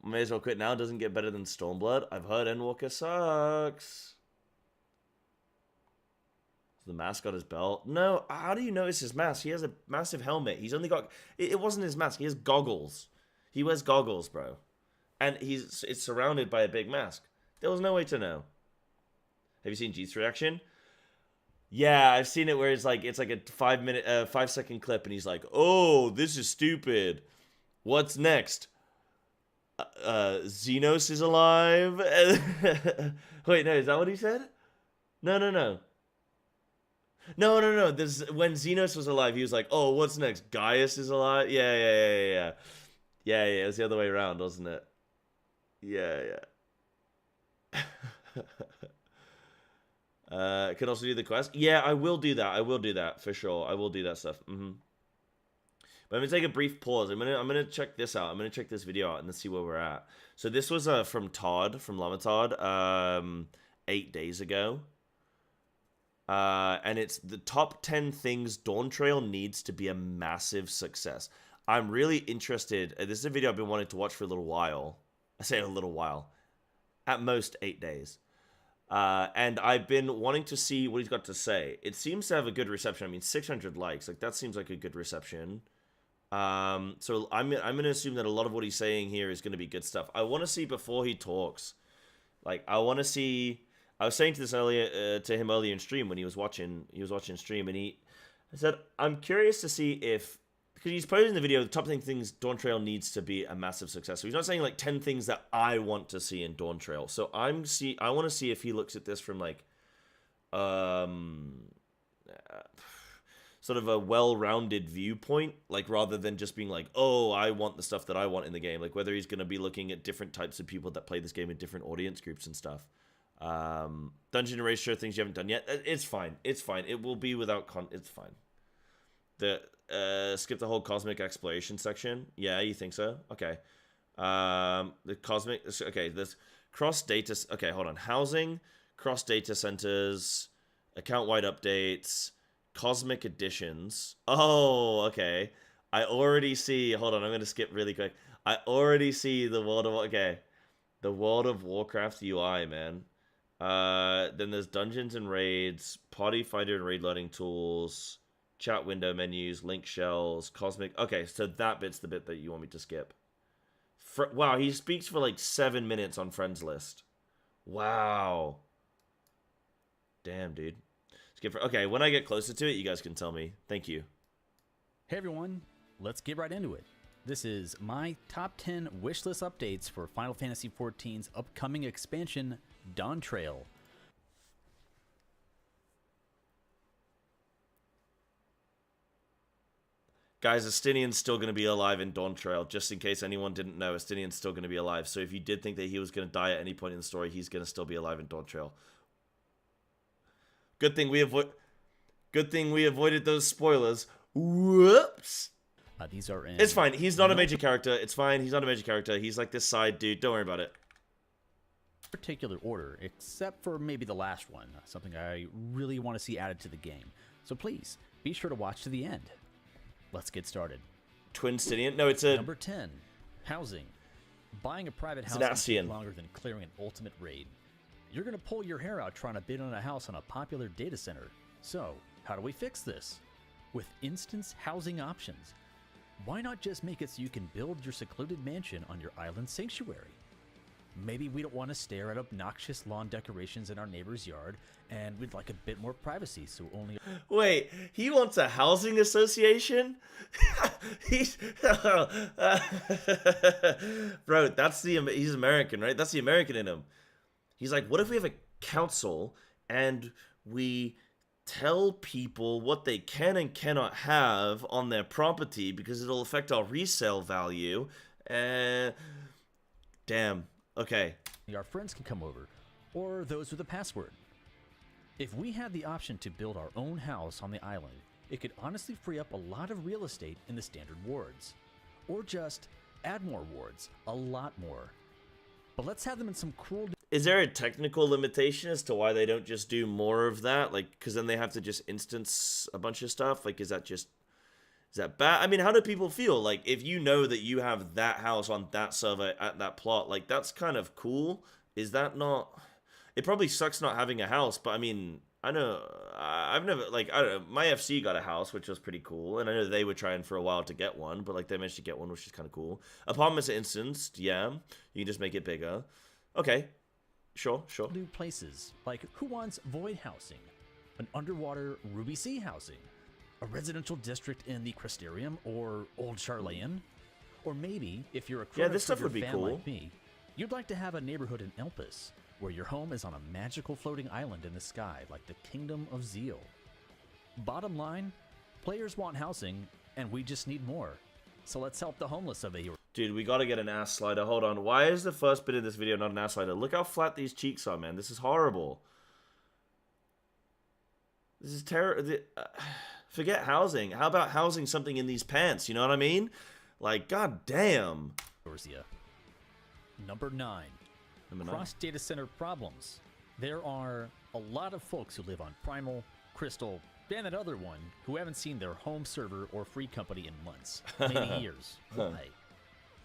May as well quit now. Doesn't get better than Stormblood. I've heard Endwalker sucks. The mask got his belt. No, how do you notice his mask? He has a massive helmet. He's only got... It wasn't his mask. He has goggles. He wears goggles, bro. And it's surrounded by a big mask. There was no way to know. Have you seen Jeet's reaction? Yeah, I've seen it where it's like a 5-second clip, and he's like, "Oh, this is stupid. What's next? Xenos is alive." Wait, no, is that what he said? No. This when Xenos was alive, he was like, "Oh, what's next? Gaius is alive." Yeah. It was the other way around, wasn't it? Yeah. Could also do the quest. Yeah, I will do that. I will do that for sure. I will do that stuff. But I'm gonna take a brief pause. I'm gonna check this out. I'm gonna check this video out and then see where we're at. So this was from Todd, from Llama Todd, 8 days ago. And it's the top 10 things Dawn Trail needs to be a massive success. I'm really interested. This is a video I've been wanting to watch for a little while. I say a little while. At most 8 days. And I've been wanting to see what he's got to say. It seems to have a good reception. I mean, 600 likes. Like, that seems like a good reception. So I'm going to assume that a lot of what he's saying here is going to be good stuff. I want to see before he talks. Like, I want to see... I was saying to this earlier to him earlier in stream when he was watching stream, and I said, I'm curious to see if... Because he's posing the video, the top 10 things Dawn Trail needs to be a massive success. So he's not saying like 10 things that I want to see in Dawn Trail. So I want to see if he looks at this from like sort of a well-rounded viewpoint, like rather than just being like, oh, I want the stuff that I want in the game. Like whether he's going to be looking at different types of people that play this game in different audience groups and stuff. Dungeon Erasure, things you haven't done yet. It's fine. It's fine. It will be without it's fine. skip the whole cosmic exploration section. Yeah, you think so? Okay. The cosmic. Okay, there's cross data. Okay, hold on. Housing, cross data centers, account wide updates, cosmic additions. Oh, okay. I already see. Hold on, I'm gonna skip really quick. I already see the World of Warcraft UI, man. Then there's dungeons and raids, party fighter and raid loading tools, chat window menus, link shells, cosmic. Okay, so that bit's the bit that you want me to skip. Wow, he speaks for like 7 minutes on friends list. Wow. Damn, dude. Skip for. Okay, when I get closer to it, you guys can tell me. Thank you. Hey everyone, let's get right into it. This is my top 10 wishlist updates for Final Fantasy XIV's upcoming expansion, Dawn Trail. Guys, Estinian's still going to be alive in Dawn Trail. Just in case anyone didn't know, Estinian's still going to be alive. So if you did think that he was going to die at any point in the story, he's going to still be alive in Dawn Trail. Good thing we avoided those spoilers. Whoops. These are in... It's fine. He's not a major character. It's fine. He's not a major character. He's like this side dude. Don't worry about it. Particular order, except for maybe the last one. Something I really want to see added to the game. So please, be sure to watch to the end. Let's get started. Twin Stidian? No, it's a... Number 10. Housing. Buying a private house is takes longer than clearing an ultimate raid. You're going to pull your hair out trying to bid on a house on a popular data center. So, how do we fix this? With instance housing options. Why not just make it so you can build your secluded mansion on your island sanctuary? Maybe we don't want to stare at obnoxious lawn decorations in our neighbor's yard, and we'd like a bit more privacy, so only... Wait, he wants a housing association? He's... Bro, he's American, right? That's the American in him. He's like, what if we have a council, and we tell people what they can and cannot have on their property, because it'll affect our resale value? Damn. Okay. Our friends can come over, or those with a password. If we had the option to build our own house on the island, it could honestly free up a lot of real estate in the standard wards. Or just add more wards, a lot more. But let's have them in some cool... Is there a technical limitation as to why they don't just do more of that? Like, because then they have to just instance a bunch of stuff? Like, is that bad? I mean, how do people feel? Like, if you know that you have that house on that server at that plot, like, that's kind of cool. Is that not... It probably sucks not having a house, but I mean, I know... I've never, like, I don't know. My FC got a house, which was pretty cool, and I know they were trying for a while to get one, but, like, they managed to get one, which is kind of cool. Apartments are instanced, yeah. You can just make it bigger. Okay. Sure. New places, like who wants void housing? An underwater Ruby Sea housing? A residential district in the Crystarium or Old Charlayan? Or maybe, if you're a this stuff would be fan cool. like me, you'd like to have a neighborhood in Elpis, where your home is on a magical floating island in the sky, like the Kingdom of Zeal. Bottom line, players want housing, and we just need more. So let's help the homeless of the hero. Dude, we gotta get an ass slider. Hold on. Why is the first bit of this video not an ass slider? Look how flat these cheeks are, man. This is horrible. This is terrible. Forget housing. How about housing something in these pants? You know what I mean? Like, god damn. Number 9. Cross data center problems. There are a lot of folks who live on Primal, Crystal, and that other one who haven't seen their home server or free company in months, maybe years. Why?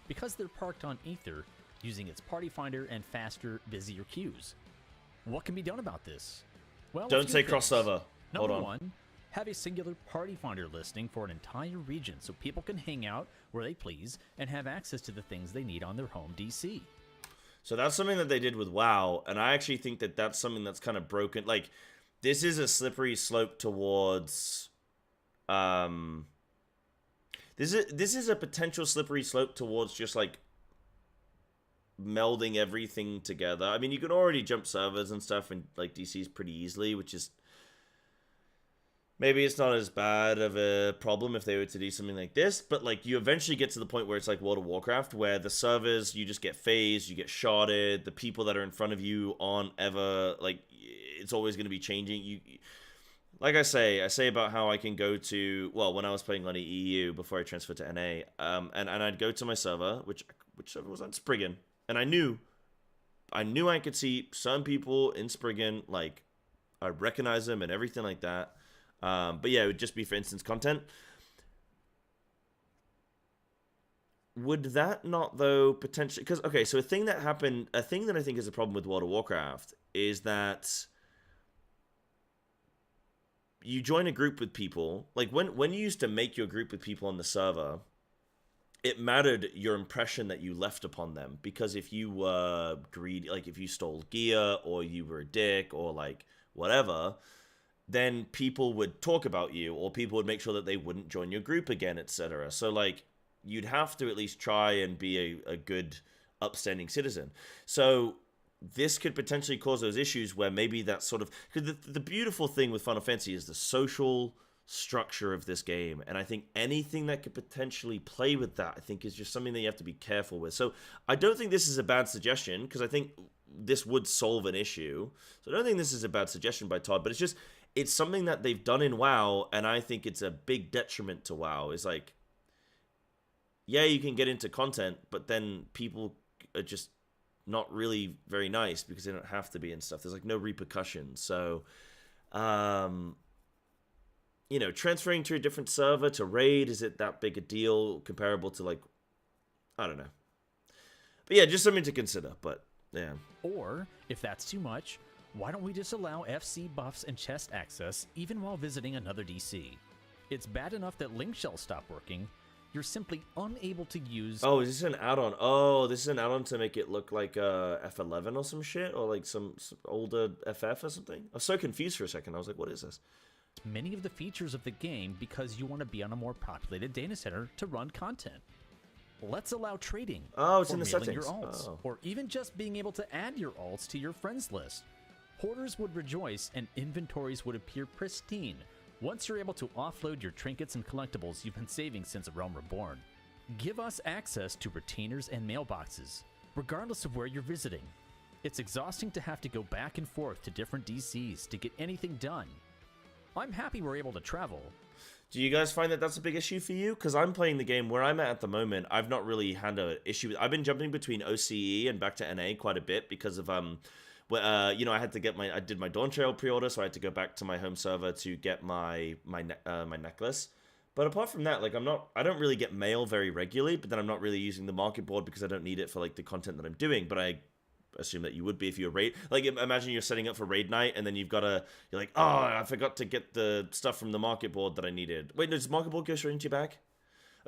Because they're parked on Aether, using its party finder and faster, busier queues. What can be done about this? Well, don't say cross server. Number Hold on. 1, have a singular party finder listing for an entire region so people can hang out where they please and have access to the things they need on their home DC. So that's something that they did with WoW, and I actually think that that's something that's kind of broken. Like, this is a slippery slope towards... This is a potential slippery slope towards just, like, melding everything together. I mean, you can already jump servers and stuff in, like, DCs pretty easily, which is... Maybe it's not as bad of a problem if they were to do something like this, but, like, you eventually get to the point where it's like World of Warcraft, where the servers, you just get phased, you get sharded, the people that are in front of you aren't ever, like, it's always going to be changing. like I say about how I can go to, well, when I was playing on the EU before I transferred to NA, and I'd go to my server, which server was on? Spriggan, and I knew I could see some people in Spriggan, like, I recognize them and everything like that. But yeah, it would just be for instance content. Would that not, though, potentially... Because, okay, so a thing that I think is a problem with World of Warcraft is that you join a group with people. Like, when you used to make your group with people on the server, it mattered your impression that you left upon them. Because if you were greedy, like, if you stole gear, or you were a dick, or, like, whatever, then people would talk about you, or people would make sure that they wouldn't join your group again, etc. So, like... you'd have to at least try and be a good, upstanding citizen. So this could potentially cause those issues where maybe that sort of... Because the beautiful thing with Final Fantasy is the social structure of this game. And I think anything that could potentially play with that, I think, is just something that you have to be careful with. So I don't think this is a bad suggestion, because I think this would solve an issue. So I don't think this is a bad suggestion by Todd, but it's something that they've done in WoW, and I think it's a big detriment to WoW. It's like... yeah, you can get into content, but then people are just not really very nice because they don't have to be and stuff. There's like no repercussions. So, you know, transferring to a different server to raid, is it that big a deal comparable to, like, I don't know. But yeah, just something to consider, but yeah. Or, if that's too much, why don't we just allow FC buffs and chest access even while visiting another DC? It's bad enough that link shells stop working. You're simply unable to use... Oh, is this an add-on? Oh, this is an add-on to make it look like F11 or some shit? Or like some older FF or something? I was so confused for a second. I was like, what is this? Many of the features of the game because you want to be on a more populated data center to run content. Let's allow trading. Oh, it's in the mailing settings. Your alts, or even just being able to add your alts to your friends list. Hoarders would rejoice and inventories would appear pristine once you're able to offload your trinkets and collectibles you've been saving since A Realm Reborn. Give us access to retainers and mailboxes, regardless of where you're visiting. It's exhausting to have to go back and forth to different DCs to get anything done. I'm happy we're able to travel. Do you guys find that that's a big issue for you? Because I'm playing the game where I'm at the moment. I've not really had an issue. I've been jumping between OCE and back to NA quite a bit because of you know, I had to get I did my Dawn Trail pre-order, so I had to go back to my home server to get my necklace. But apart from that, like, I don't really get mail very regularly, but then I'm not really using the market board because I don't need it for, like, the content that I'm doing. But I assume that you would be if you're raid. Like, imagine you're setting up for raid night, and then you're like, oh, I forgot to get the stuff from the market board that I needed. Wait, does market board go straight into your bag?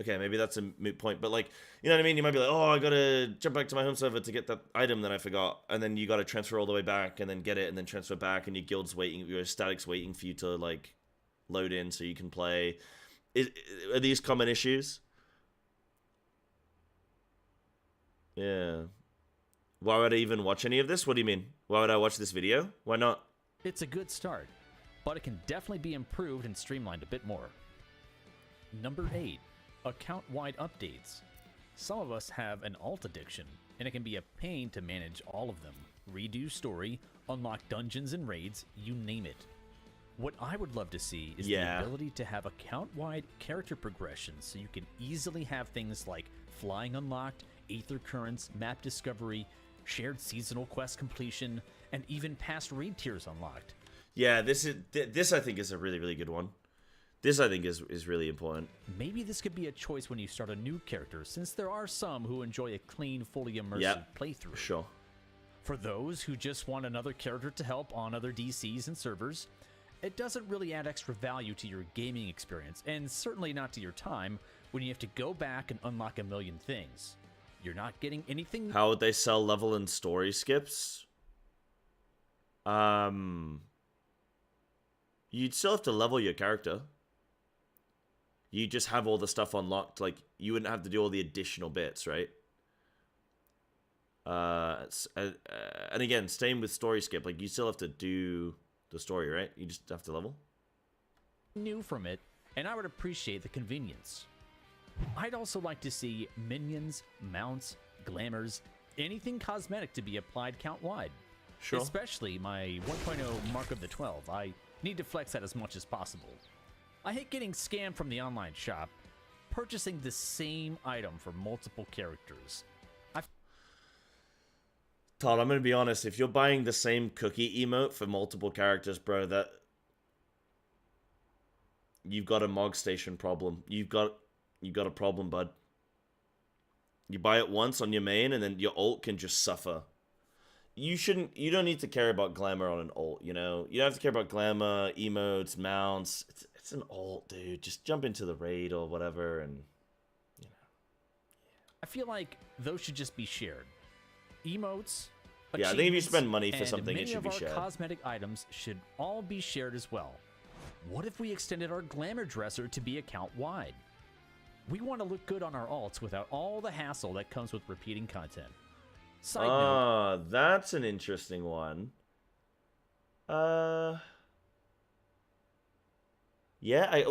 Okay, maybe that's a moot point, but, like, you know what I mean? You might be like, oh, I gotta jump back to my home server to get that item that I forgot, and then you gotta transfer all the way back, and then get it, and then transfer back, and your guild's waiting, your static's waiting for you to, like, load in so you can play. Are these common issues? Yeah. Why would I even watch any of this? What do you mean? Why would I watch this video? Why not? It's a good start, but it can definitely be improved and streamlined a bit more. Number 8. Account-wide updates. Some of us have an alt addiction, and it can be a pain to manage all of them. Redo story, unlock dungeons and raids, you name it. What I would love to see is the ability to have account-wide character progression so you can easily have things like flying unlocked, aether currents, map discovery, shared seasonal quest completion, and even past raid tiers unlocked. Yeah, this I think is a really, really good one. This, I think, is really important. Maybe this could be a choice when you start a new character, since there are some who enjoy a clean, fully immersive playthrough. Sure. For those who just want another character to help on other DCs and servers, it doesn't really add extra value to your gaming experience, and certainly not to your time when you have to go back and unlock a million things. You're not getting anything... How would they sell level and story skips? You'd still have to level your character. You just have all the stuff unlocked. Like, you wouldn't have to do all the additional bits, right? And again, same with story skip. Like, you still have to do the story, right? You just have to level. New from it, and I would appreciate the convenience. I'd also like to see minions, mounts, glamours, anything cosmetic to be applied count-wide. Sure. Especially my 1.0 Mark of the 12. I Need to flex that as much as possible. I hate getting scammed from the online shop, purchasing the same item for multiple characters. Todd, I'm gonna be honest, if you're buying the same cookie emote for multiple characters, bro, that... You've got a Mog Station problem. You've got a problem, bud. You buy it once on your main, and then your ult can just suffer. You don't need to care about glamour on an ult, you know? You don't have to care about glamour, emotes, mounts. It's an ult, dude. Just jump into the raid or whatever, and... I feel like those should just be shared. Emotes, yeah, I think if you spend money for something, it should be shared. Many of our cosmetic items should all be shared as well. What if we extended our glamour dresser to be account-wide? We want to look good on our alts without all the hassle that comes with repeating content. Side note, that's an interesting one. Yeah,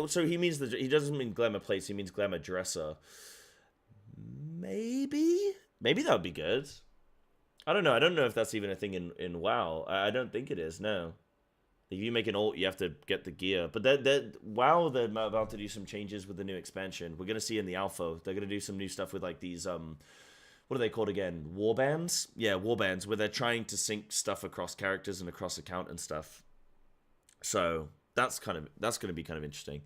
so he means he doesn't mean glamour plates, he means glamour dresser. Maybe that would be good. I don't know. I don't know if that's even a thing in WoW. I don't think it is, no. If you make an ult, you have to get the gear. But WoW, they're about to do some changes with the new expansion. We're going to see in the alpha, they're going to do some new stuff with like these, what are they called again? Warbands? Yeah, warbands, where they're trying to sync stuff across characters and across account and stuff. So that's going to be kind of interesting.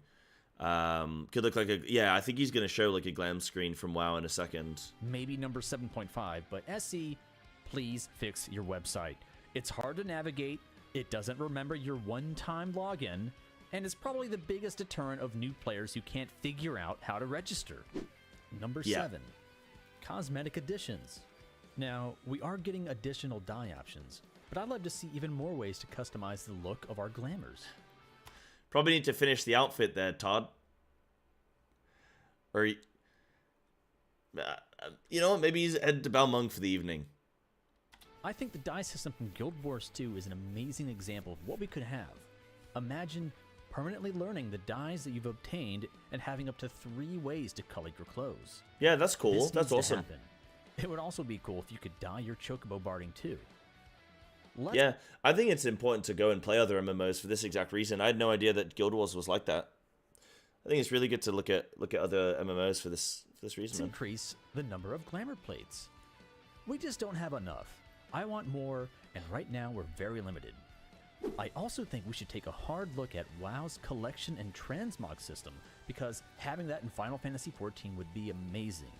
Could look like I think he's going to show like a glam screen from WoW in a second. Maybe number 7.5, but SE, please fix your website. It's hard to navigate, it doesn't remember your one-time login, and it's probably the biggest deterrent of new players who can't figure out how to register. Number 7, cosmetic additions. Now, we are getting additional dye options, but I'd love to see even more ways to customize the look of our glamours. Probably need to finish the outfit there, Todd. Or, you know what, maybe he's headed to Balmung for the evening. I think the dye system from Guild Wars 2 is an amazing example of what we could have. Imagine permanently learning the dyes that you've obtained and having up to 3 ways to color your clothes. Yeah, that's cool. This That's needs to awesome. happen. It would also be cool if you could dye your chocobo barding too. Yeah, I think it's important to go and play other MMOs for this exact reason. I had no idea that Guild Wars was like that. I think it's really good to look at other MMOs for this reason. Let's increase the number of glamour plates. We just don't have enough. I want more, and right now we're very limited. I also think we should take a hard look at WoW's collection and transmog system, because having that in Final Fantasy XIV would be amazing.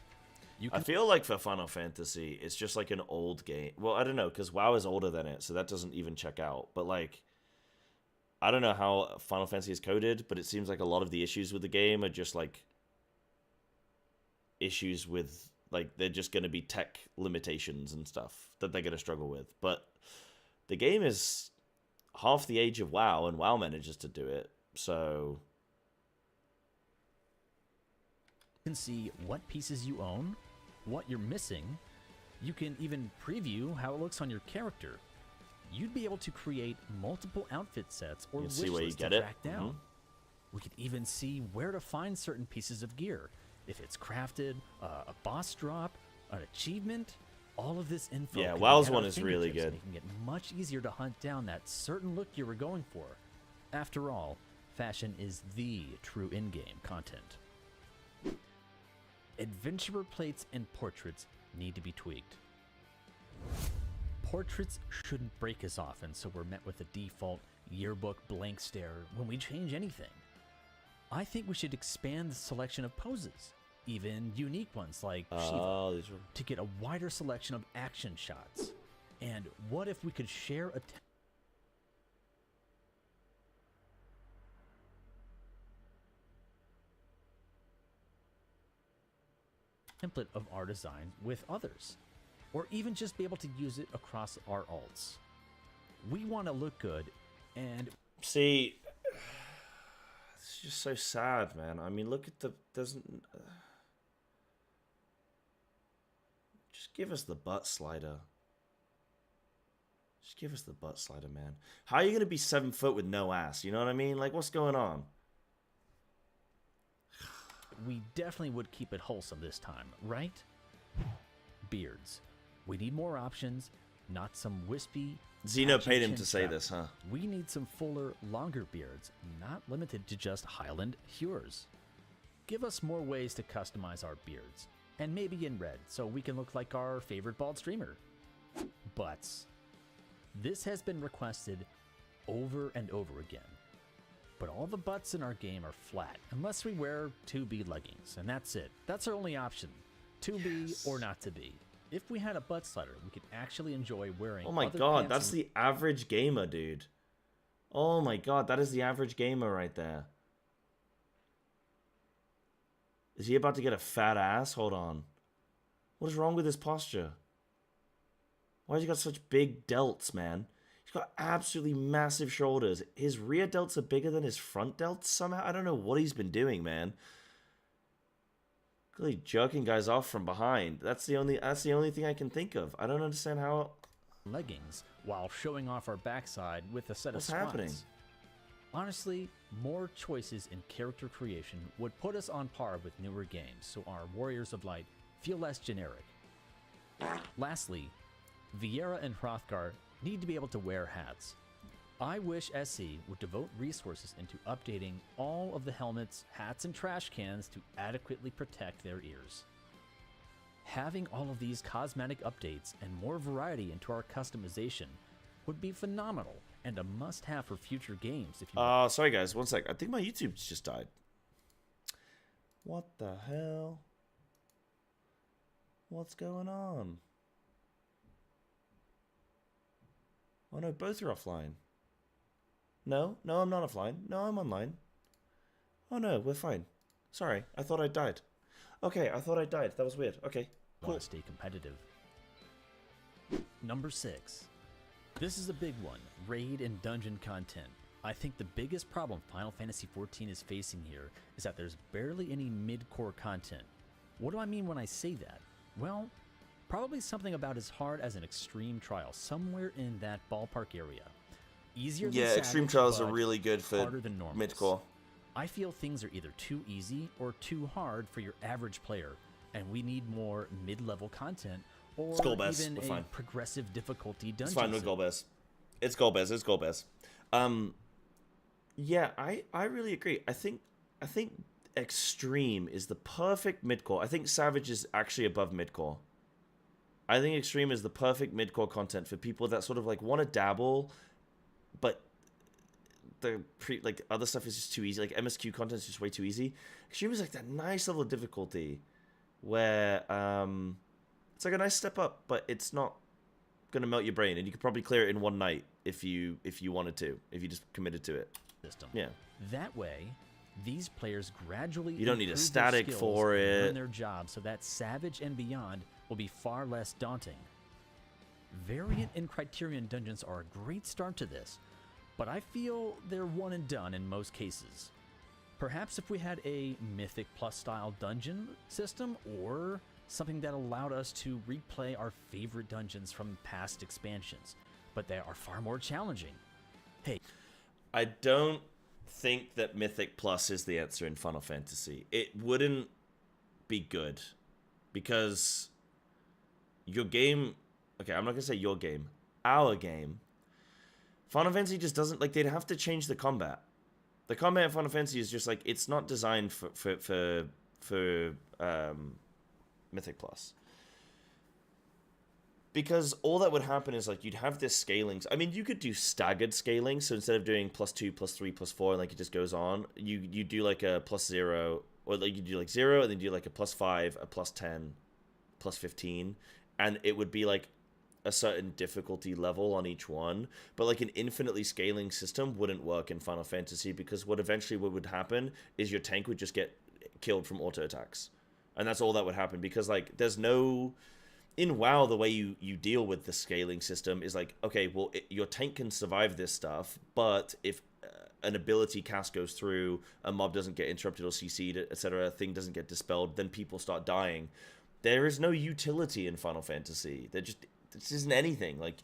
I feel like for Final Fantasy, it's just like an old game. Well, I don't know, because WoW is older than it, so that doesn't even check out. But like, I don't know how Final Fantasy is coded, but it seems like a lot of the issues with the game are just like issues with, like, they're just going to be tech limitations and stuff that they're going to struggle with. But the game is half the age of WoW, and WoW manages to do it, so... You can see what pieces you own, what you're missing. You can even preview how it looks on your character. You'd be able to create multiple outfit sets or wish lists to track down. We could even see where to find certain pieces of gear. If it's crafted, a boss drop, an achievement, all of this info. Yeah, can WoW's be at one our is really fingertips, good. making it much easier to hunt down that certain look you were going for. After all, fashion is the true in-game content. Adventurer plates and portraits need to be tweaked. Portraits shouldn't break as often, so we're met with a default yearbook blank stare when we change anything. I think we should expand the selection of poses, even unique ones like Shiva, to get a wider selection of action shots. And what if we could share a template of our design with others, or even just be able to use it across our alts. We want to look good, and see, it's just so sad, man. I mean, look at just give us the butt slider. Just give us the butt slider, man. How are you gonna be 7 foot with no ass? You know what I mean? Like, what's going on? we definitely would keep it wholesome this time, right? Beards. We need more options, not some wispy. Zeno patchy paid him chin to say strap. this, huh? We need some fuller, longer beards, not limited to just Highland hewers. Give us more ways to customize our beards, and maybe in red, so we can look like our favorite bald streamer. Butts. This has been requested over and over again. But all the butts in our game are flat, unless we wear 2B leggings, and that's it. That's our only option. 2B or not to be. If we had a butt slider, we could actually enjoy wearing. Oh my other god, pants that's and- the average gamer, dude. Oh my god, that is the average gamer right there. Is he about to get a fat ass? Hold on. What is wrong with his posture? Why has he got such big delts, man? He's got absolutely massive shoulders. His rear delts are bigger than his front delts somehow. I don't know what he's been doing, man. Really jerking guys off from behind. That's the only thing I can think of. I don't understand how leggings while showing off our backside with a set What's of squats. happening? Honestly, more choices in character creation would put us on par with newer games, so our Warriors of Light feel less generic. Lastly, Viera and Hrothgar need to be able to wear hats. I wish SE would devote resources into updating all of the helmets, hats, and trash cans to adequately protect their ears. Having all of these cosmetic updates and more variety into our customization would be phenomenal and a must-have for future games if you sorry guys, one sec. I think my YouTube just died. What the hell? What's going on? Oh no, both are offline. No, I'm not offline. No, I'm online. Oh no, we're fine. Sorry, I thought I died. Okay, I thought I died. That was weird. Okay, cool. want to stay competitive. Number 6. This is a big one, raid and dungeon content. I think the biggest problem Final Fantasy XIV is facing here is that there's barely any mid-core content. What do I mean when I say that? Well, probably something about as hard as an extreme trial, somewhere in that ballpark area. Easier than Yeah, Savage, extreme trials are but really good for harder than normals. mid-core. I feel things are either too easy or too hard for your average player, and we need more mid-level content or It's goal best. even We're a fine. progressive difficulty dungeon. It's fine with sim. goal best. It's goal best. It's goal best. Yeah, I really agree. I think extreme is the perfect mid-core. I think Savage is actually above mid-core. I think extreme is the perfect mid-core content for people that sort of like want to dabble, but the other stuff is just too easy. Like MSQ content is just way too easy. Extreme is like that nice level of difficulty where it's like a nice step up, but it's not gonna melt your brain, and you could probably clear it in one night if you wanted to, if you just committed to it. System. Yeah. That way, these players gradually You don't need a improve static their skills for and learn it. their job, so that Savage and beyond will be far less daunting. Variant and Criterion dungeons are a great start to this, but I feel they're one and done in most cases. Perhaps if we had a Mythic Plus style dungeon system, or something that allowed us to replay our favorite dungeons from past expansions, but they are far more challenging. Hey, I don't think that Mythic Plus is the answer in Final Fantasy. It wouldn't be good because your game, okay, I'm not gonna say your game, our game, Final Fantasy just doesn't, like, they'd have to change the combat. The combat in Final Fantasy is just like, it's not designed for Mythic Plus. Because all that would happen is, like, you'd have this scaling. I mean, you could do staggered scaling. So instead of doing +2, +3, +4, and, like, it just goes on, you do, like, a +0, or, like, you do, like, 0, and then you do, like, a +5, a +10, +15, and it would be, like, a certain difficulty level on each one. But, like, an infinitely scaling system wouldn't work in Final Fantasy, because what would happen is your tank would just get killed from auto attacks. And that's all that would happen, because, like, there's no... In WoW, the way you deal with the scaling system is like, okay, well, your tank can survive this stuff, but if an ability cast goes through, a mob doesn't get interrupted or CC'd, etc., a thing doesn't get dispelled, then people start dying. There is no utility in Final Fantasy. This isn't anything. Like,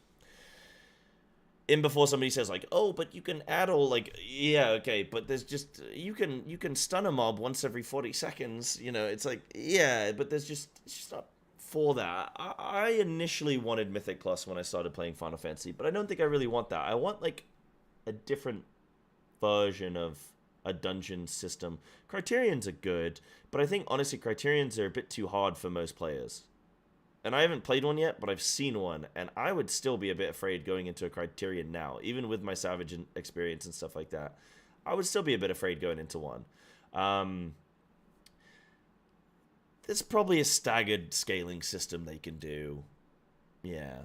in before somebody says, like, oh, but you can add all, like, yeah, okay, but there's just, you can stun a mob once every 40 seconds, you know, it's like, yeah, but it's just not for that. I initially wanted Mythic Plus when I started playing Final Fantasy, but I don't think I really want that. I want, like, a different version of a dungeon system. Criterions are good, but I think, honestly, Criterions are a bit too hard for most players. And I haven't played one yet, but I've seen one, and I would still be a bit afraid going into a Criterion now, even with my Savage experience and stuff like that. I would still be a bit afraid going into one. There's probably a staggered scaling system they can do. Yeah.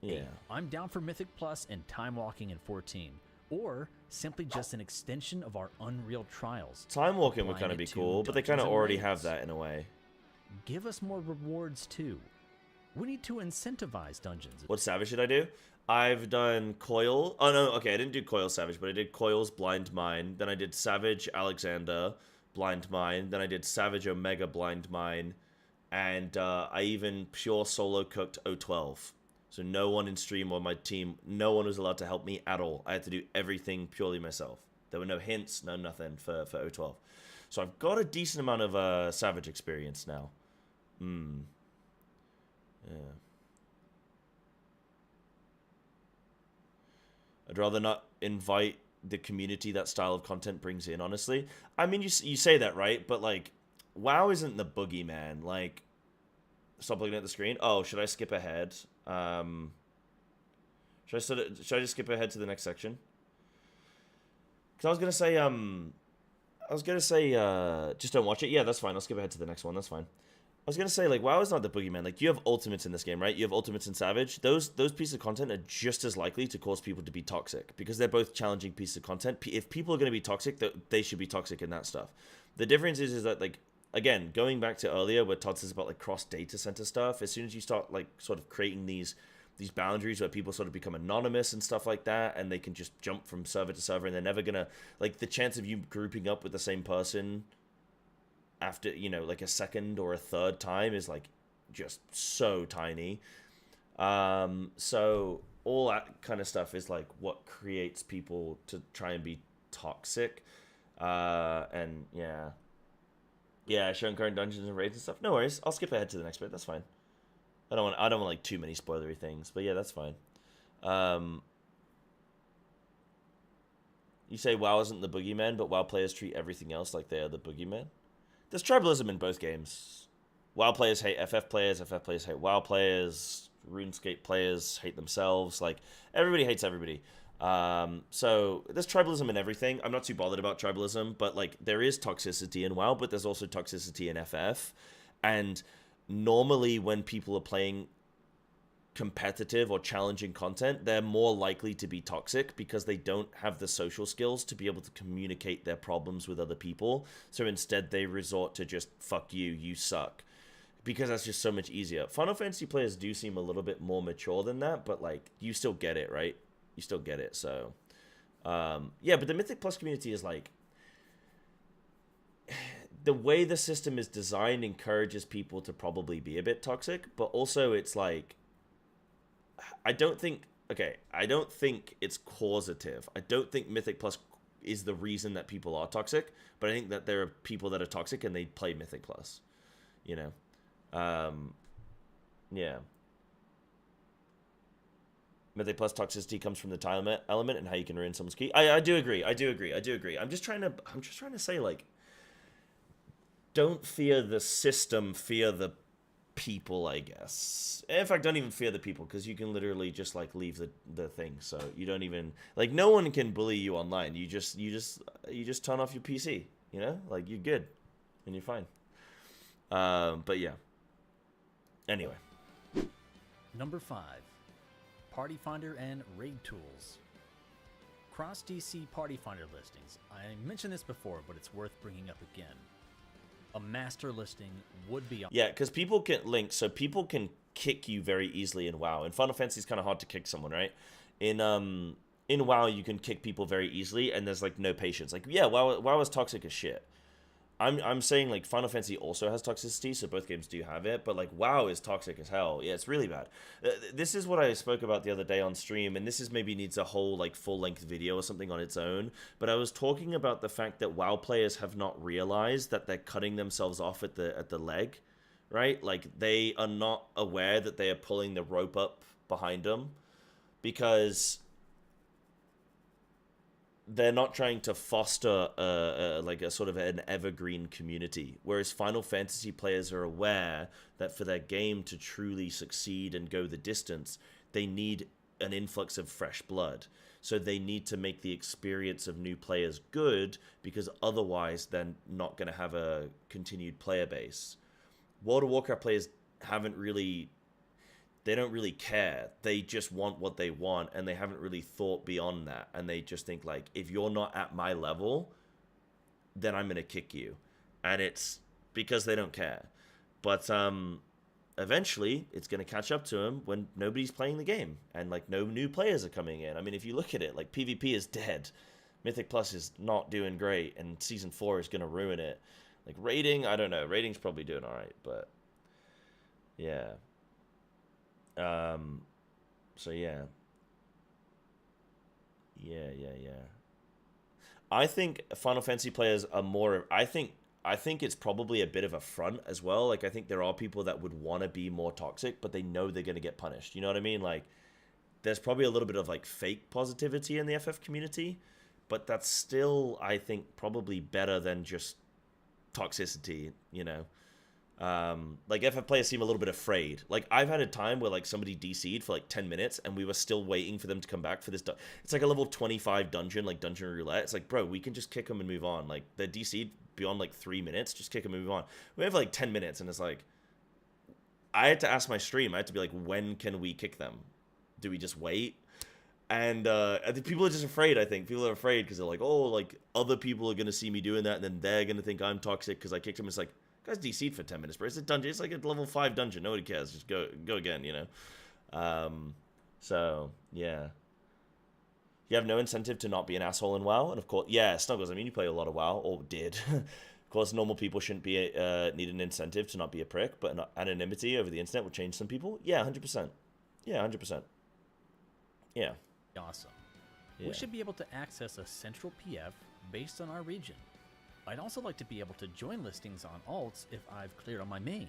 Yeah. Hey, I'm down for Mythic Plus and Time Walking in 14. Or simply just an extension of our Unreal Trials. Time Walking would kind of be cool, but they kind of already have that in a way. Give us more rewards too. We need to incentivize dungeons. What Savage did I do? I've done Coil. Oh, no, okay, I didn't do Coil Savage, but I did Coil's Blind Mine. Then I did Savage Alexander Blind Mine. Then I did Savage Omega Blind Mine. And I even pure solo cooked 012. So no one in stream or my team, no one was allowed to help me at all. I had to do everything purely myself. There were no hints, no nothing for 012. So I've got a decent amount of Savage experience now. Yeah. I'd rather not invite the community that style of content brings in, honestly. I mean, you say that, right? But, like, WoW isn't the boogeyman. Like, stop looking at the screen. Oh, should I skip ahead? Should I just skip ahead to the next section? Because I was gonna say, just don't watch it. Yeah, that's fine. I'll skip ahead to the next one. That's fine. I was gonna say, like, WoW is not the boogeyman. Like, you have ultimates in this game, right? You have ultimates in Savage. Those pieces of content are just as likely to cause people to be toxic because they're both challenging pieces of content. If people are gonna be toxic, they should be toxic in that stuff. The difference is that, like, again, going back to earlier where Todd says about, like, cross data center stuff, as soon as you start, like, sort of creating these boundaries where people sort of become anonymous and stuff like that, and they can just jump from server to server, and they're never gonna, like, the chance of you grouping up with the same person after, you know, like a second or a third time is, like, just so tiny. So all that kind of stuff is, like, what creates people to try and be toxic. And yeah, showing current dungeons and raids and stuff. No worries, I'll skip ahead to the next bit. That's fine. I don't want like too many spoilery things, but yeah, that's fine. You say WoW isn't the boogeyman, but WoW players treat everything else like they are the boogeyman. There's tribalism in both games. WoW players hate FF players hate WoW players, RuneScape players hate themselves. Like, everybody hates everybody. So there's tribalism in everything. I'm not too bothered about tribalism, but, like, there is toxicity in WoW, but there's also toxicity in FF. And normally when people are playing competitive or challenging content, they're more likely to be toxic because they don't have the social skills to be able to communicate their problems with other people. So instead they resort to just, fuck you, you suck. Because that's just so much easier. Final Fantasy players do seem a little bit more mature than that, but, like, you still get it, right? You still get it, so... yeah, but the Mythic Plus community is, like... The way the system is designed encourages people to probably be a bit toxic, but also it's, like... I don't think it's causative. I don't think Mythic Plus is the reason that people are toxic, but I think that there are people that are toxic and they play Mythic Plus, you know? Yeah. Mythic Plus toxicity comes from the time element and how you can ruin someone's key. I do agree. I'm just trying to say, like, don't fear the system, fear the people, I guess. In fact, don't even fear the people, because you can literally just, like, leave the thing. So you don't even, like, no one can bully you online. You just turn off your PC, you know? Like, you're good and you're fine. But yeah. Anyway. Number 5. Party Finder and Raid Tools. Cross DC Party Finder listings. I mentioned this before, but it's worth bringing up again. A master listing would be... Yeah, because people can link, so people can kick you very easily in WoW. In Final Fantasy, it's kind of hard to kick someone, right? In WoW, you can kick people very easily, and there's, like, no patience. Like, yeah, WoW is toxic as shit. I'm saying like Final Fantasy also has toxicity, so both games do have it, but like WoW is toxic as hell. Yeah, it's really bad. This is what I spoke about the other day on stream, and this is maybe needs a whole like full-length video or something on its own, but I was talking about the fact that WoW players have not realized that they're cutting themselves off at the leg, right? Like they are not aware that they are pulling the rope up behind them because they're not trying to foster like a sort of an evergreen community, whereas Final Fantasy players are aware that for their game to truly succeed and go the distance, they need an influx of fresh blood. So they need to make the experience of new players good, because otherwise they're not going to have a continued player base. World of Warcraft players they don't really care. They just want what they want, and they haven't really thought beyond that. And they just think, like, if you're not at my level, then I'm going to kick you. And it's because they don't care. But eventually, it's going to catch up to them when nobody's playing the game. And, like, no new players are coming in. I mean, if you look at it, like, PvP is dead. Mythic Plus is not doing great, and Season 4 is going to ruin it. Like, raiding, I don't know. Raiding's probably doing alright, but yeah. So yeah. I think Final Fantasy players are more, I think it's probably a bit of a front as well. Like, I think there are people that would want to be more toxic, but they know they're going to get punished. You know what I mean? Like, there's probably a little bit of, like, fake positivity in the FF community, but that's still, I think, probably better than just toxicity, you know? Like, FF players seem a little bit afraid. Like, I've had a time where, like, somebody DC'd for, like, 10 minutes, and we were still waiting for them to come back for this. It's like a level 25 dungeon, like Dungeon Roulette. It's like, bro, we can just kick them and move on. Like, they're DC'd beyond, like, 3 minutes. Just kick them and move on. We have, like, 10 minutes, and it's like, I had to ask my stream. I had to be like, when can we kick them? Do we just wait? And I think people are just afraid, I think. People are afraid because they're like, oh, like, other people are going to see me doing that, and then they're going to think I'm toxic because I kicked them. It's like, guys DC'd for 10 minutes, bro. It's a dungeon. It's like a level 5 dungeon. Nobody cares. Just go again, you know? So, yeah. You have no incentive to not be an asshole in WoW. And of course, yeah, Snuggles, I mean, you play a lot of WoW, or did. Of course, normal people shouldn't be need an incentive to not be a prick, but anonymity over the internet will change some people. Yeah, 100%. Yeah, 100%. Yeah. Awesome. Yeah. We should be able to access a central PF based on our region. I'd also like to be able to join listings on alts if I've cleared on my main,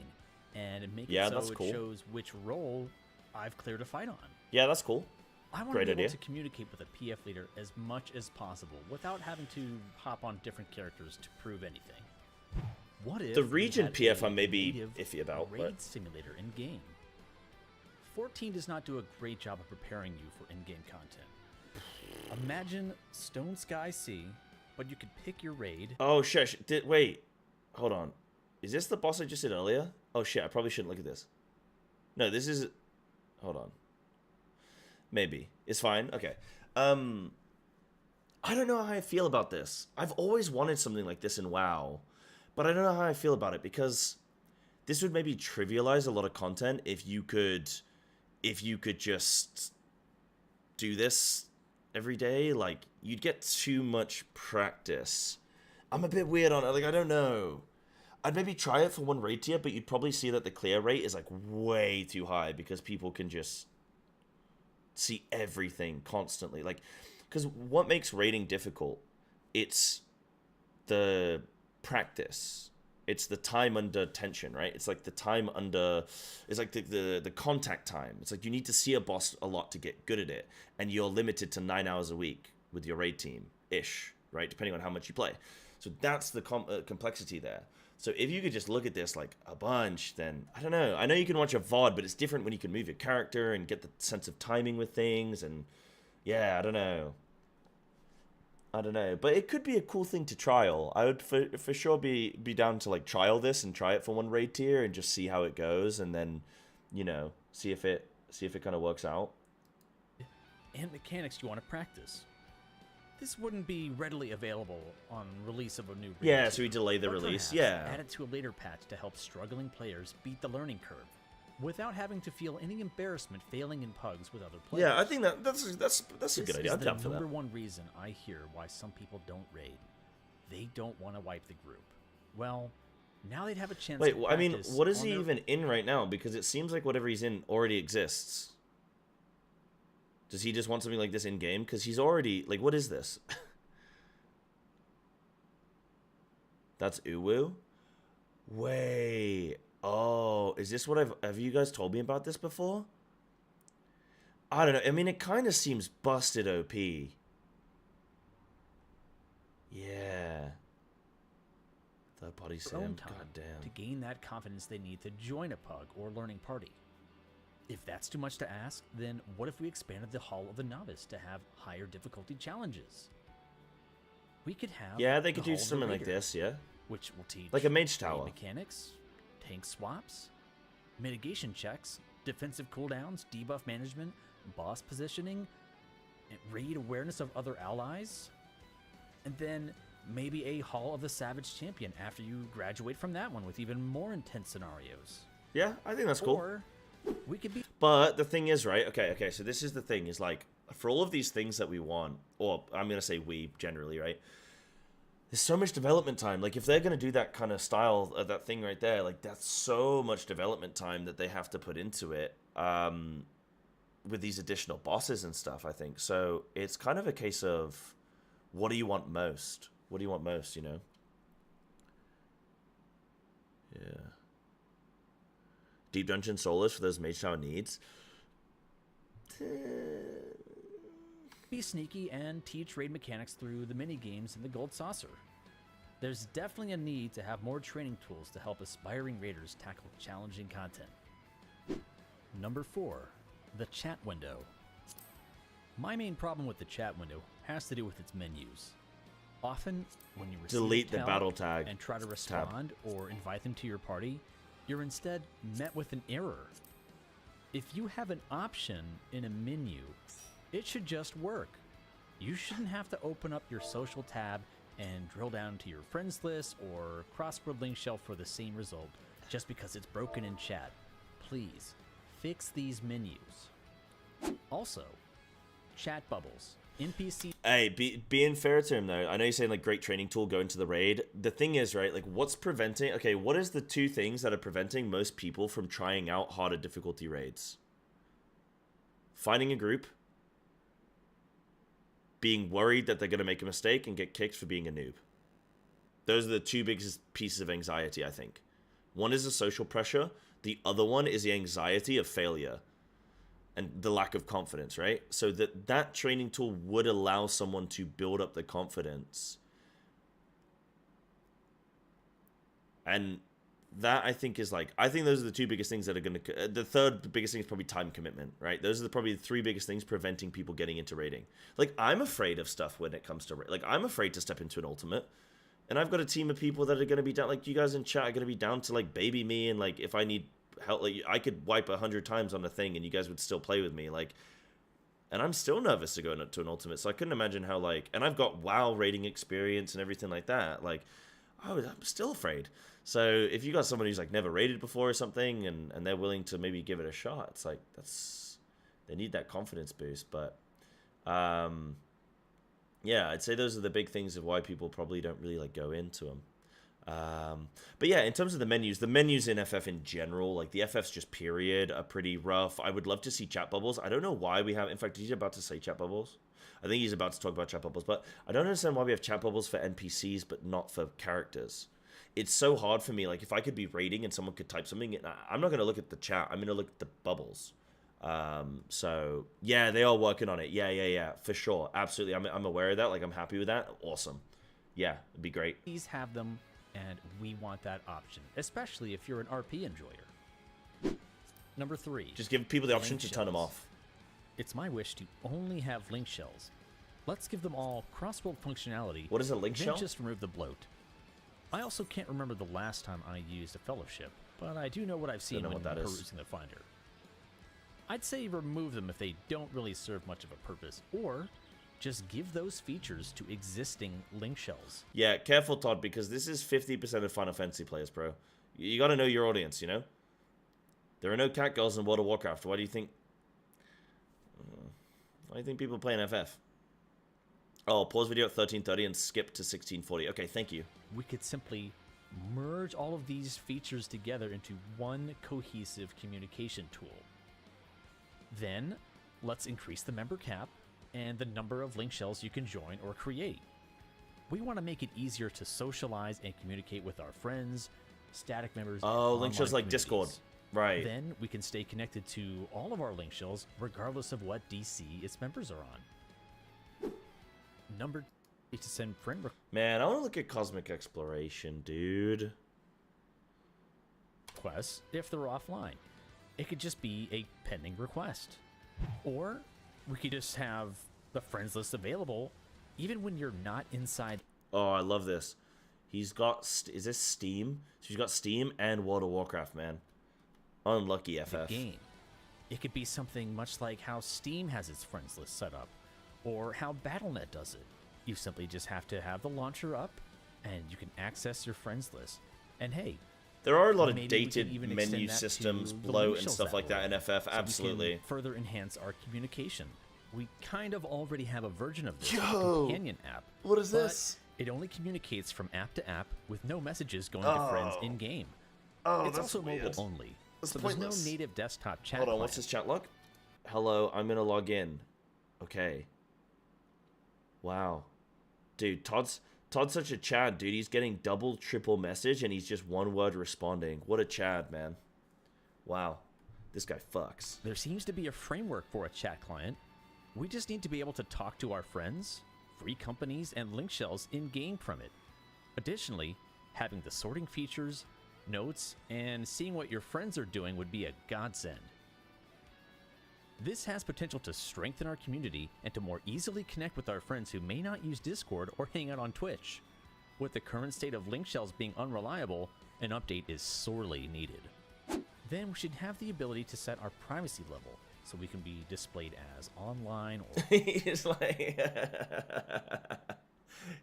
and make it so it shows which role I've cleared a fight on. Yeah, that's cool. I want to be able to communicate with a PF leader as much as possible without having to hop on different characters to prove anything. What if the region PF I may be iffy about, raid simulator in game? 14 does not do a great job of preparing you for in-game content. Imagine Stone Sky Sea, but you could pick your raid. Oh shit! Wait, hold on. Is this the boss I just did earlier? Oh shit! I probably shouldn't look at this. No, this is. Hold on. Maybe it's fine. Okay. I don't know how I feel about this. I've always wanted something like this in WoW, but I don't know how I feel about it because this would maybe trivialize a lot of content if you could just do this every day. Like, you'd get too much practice. I'm a bit weird on it. Like, I don't know. I'd maybe try it for one raid tier, but you'd probably see that the clear rate is like way too high because people can just see everything constantly. Like, because what makes raiding difficult? It's the practice. It's the time under tension, right? It's like the time under, it's like the contact time. It's like you need to see a boss a lot to get good at it, and you're limited to 9 hours a week with your raid team-ish, right? Depending on how much you play. So that's the complexity there. So if you could just look at this like a bunch, then I don't know. I know you can watch a VOD, but it's different when you can move your character and get the sense of timing with things, and yeah, I don't know. But it could be a cool thing to trial. I would for sure be down to like trial this and try it for one raid tier and just see how it goes, and then, you know, see if it kind of works out. And mechanics you want to practice. This wouldn't be readily available on release of a new raid. Yeah, so we delay the release. Yeah. Add it to a later patch to help struggling players beat the learning curve, without having to feel any embarrassment failing in pugs with other players. Yeah, I think that's a good idea. I'm down for that. This is the number one reason I hear why some people don't raid. They don't want to wipe the group. well, now they'd have a chance. Wait, to I mean, practice what is on he their- even in right now? Because it seems like whatever he's in already exists. Does he just want something like this in game? Because he's already like, what is this? That's Uwu. Wait. Oh, is this what have you guys told me about this before? I don't know. I mean, it kind of seems busted OP. Yeah. Third party their own sim. time Goddamn. to gain that confidence they need to join a pug or learning party. If that's too much to ask, then what if we expanded the Hall of the Novice to have higher difficulty challenges? We could have Yeah, they could the do Hall of the something like Raider, this, yeah. which will teach Like a mage raid tower. mechanics, tank swaps, mitigation checks, defensive cooldowns, debuff management, boss positioning, and raid awareness of other allies, and then maybe a Hall of the Savage Champion after you graduate from that one with even more intense scenarios. Yeah, I think that's cool. Or we could be. But the thing is, right? Okay. So this is the thing: is like for all of these things that we want, or I'm gonna say we generally, right? There's so much development time. Like if they're gonna do that kind of style, that thing right there, like that's so much development time that they have to put into it. With these additional bosses and stuff, I think. So it's kind of a case of, what do you want most? What do you want most? You know? Yeah. Deep Dungeon solos for those Mage Tower needs. Be sneaky and teach raid mechanics through the mini games in the Gold Saucer. There's definitely a need to have more training tools to help aspiring raiders tackle challenging content. Number 4, the chat window. My main problem with the chat window has to do with its menus. Often, when you receive Delete a the tell battle tag and try to tab. respond or invite them to your party, you're instead met with an error. If you have an option in a menu, it should just work. You shouldn't have to open up your social tab and drill down to your friends list or crossword link shelf for the same result just because it's broken in chat. Please, fix these menus. Also, chat bubbles. NPC. Hey, being fair to him though, I know you're saying like great training tool, go into the raid. The thing is, right, like what's preventing, okay, what is the two things that are preventing most people from trying out harder difficulty raids? Finding a group, being worried that they're going to make a mistake and get kicked for being a noob. Those are the two biggest pieces of anxiety, I think. One is the social pressure. The other one is the anxiety of failure and the lack of confidence, right? So that training tool would allow someone to build up the confidence. And that, I think, is like, I think those are the two biggest things that are going to, the third biggest thing is probably time commitment, right? Those are probably the three biggest things preventing people getting into raiding. Like, I'm afraid of stuff when it comes to, like, I'm afraid to step into an ultimate. And I've got a team of people that are going to be down, like, you guys in chat are going to be down to, like, baby me, and, like, if I need help, like, I could wipe 100 times on a thing and you guys would still play with me, like, and I'm still nervous to go into an ultimate, so I couldn't imagine how, like, and I've got WoW rating experience and everything like that, like, I'm still afraid. So if you got someone who's, like, never raided before or something, and they're willing to maybe give it a shot, it's like, they need that confidence boost. But yeah, I'd say those are the big things of why people probably don't really, like, go into them. But yeah, in terms of the menus in FF in general, like the FFs just period are pretty rough. I would love to see chat bubbles. I don't know why we have, in fact, he's about to say chat bubbles. I think he's about to talk about chat bubbles, but I don't understand why we have chat bubbles for NPCs, but not for characters. It's so hard for me. Like, if I could be raiding and someone could type something, I'm not going to look at the chat. I'm going to look at the bubbles. So yeah, they are working on it. Yeah, for sure. Absolutely. I'm aware of that. Like, I'm happy with that. Awesome. Yeah, it'd be great. Please have them, and we want that option, especially if you're an RP enjoyer. Number 3. Just give people the option link to turn them shells. off. It's my wish to only have link shells. Let's give them all cross-world functionality. What is a link then shell? Just remove the bloat. I also can't remember the last time I used a fellowship, but I do know what I've seen know when what that is. perusing the Finder. I'd say remove them if they don't really serve much of a purpose, or just give those features to existing link shells. Yeah, careful, Todd, because this is 50% of Final Fantasy players, bro. You got to know your audience, you know? There are no cat girls in World of Warcraft. Why do you think people play in FF? Oh, pause video at 13:30 and skip to 16:40. Okay, thank you. We could simply merge all of these features together into one cohesive communication tool. Then, let's increase the member cap and the number of link shells you can join or create. We want to make it easier to socialize and communicate with our friends, static members. Oh, and link shells like communities. Discord. Right. Then we can stay connected to all of our link shells regardless of what DC its members are on. Number 2 to send friend Man, I want to look at Cosmic Exploration, dude. requests if they're offline. It could just be a pending request. Or we could just have the friends list available even when you're not inside. Oh, I love this. He's got, is this Steam? So he's got Steam and World of Warcraft, man. Unlucky FF. The game. It could be something much like how Steam has its friends list set up, or how Battle.net does it. You simply just have to have the launcher up, and you can access your friends list. And hey, there are a lot of maybe we could dated even extend menu that systems, to the bloat, link and shells stuff like that in way, FF. so we can Absolutely. further enhance our communication. We kind of already have a version of this Yo! companion app. What is but this? It only communicates from app to app with no messages going to Oh. friends in game. Oh, it's that's also weird. mobile only. That's so pointless. there's no native desktop chat. Hold on, client. what's this chat log? Hello, I'm gonna log in. Okay. Wow. Dude, Todd's such a Chad, dude. He's getting double, triple message, and he's just one word responding. What a Chad, man. Wow. This guy fucks. There seems to be a framework for a chat client. We just need to be able to talk to our friends, free companies, and link shells in-game from it. Additionally, having the sorting features, notes, and seeing what your friends are doing would be a godsend. This has potential to strengthen our community and to more easily connect with our friends who may not use Discord or hang out on Twitch. With the current state of link shells being unreliable, an update is sorely needed. Then we should have the ability to set our privacy level, so we can be displayed as online or...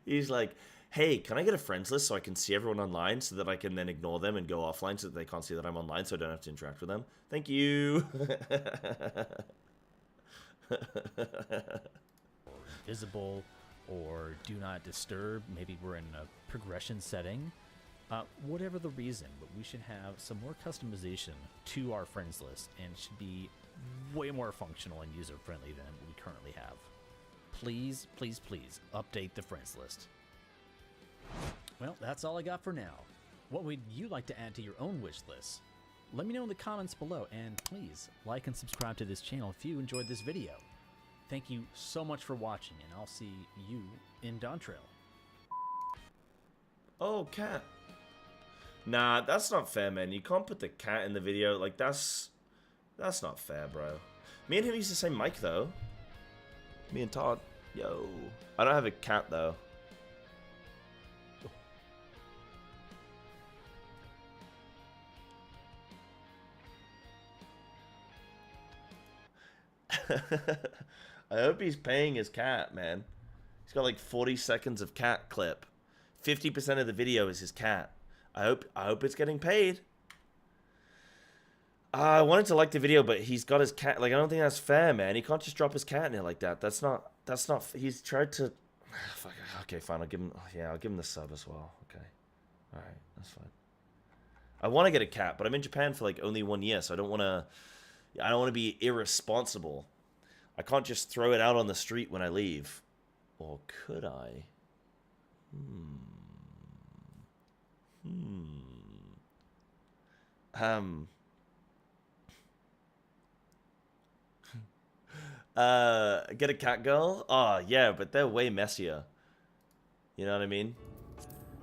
He's like, hey, can I get a friends list so I can see everyone online so that I can then ignore them and go offline so that they can't see that I'm online so I don't have to interact with them? Thank you. or invisible, or do not disturb. Maybe we're in a progression setting. Whatever the reason, but we should have some more customization to our friends list, and it should be way more functional and user-friendly than we currently have. Please, please, please, update the friends list. Well, that's all I got for now. What would you like to add to your own wish list? Let me know in the comments below, and please like and subscribe to this channel if you enjoyed this video. Thank you so much for watching, and I'll see you in Dawntrail. Oh, cat. Nah, that's not fair, man. You can't put the cat in the video. Like, that's not fair, bro. Me and him use the same mic, though. Me and Todd. Yo. I don't have a cat, though. I hope he's paying his cat, man. He's got like 40 seconds of cat clip. 50% of the video is his cat. I hope it's getting paid. I wanted to like the video, but he's got his cat. Like, I don't think that's fair, man. He can't just drop his cat in it like that. That's not. He's tried to. Fuck. Okay, fine. I'll give him. Yeah, I'll give him the sub as well. Okay. All right, that's fine. I want to get a cat, but I'm in Japan for like only 1 year, so I don't want to. I don't want to be irresponsible. I can't just throw it out on the street when I leave. Or could I? Get a cat girl? Oh, yeah, but they're way messier. You know what I mean?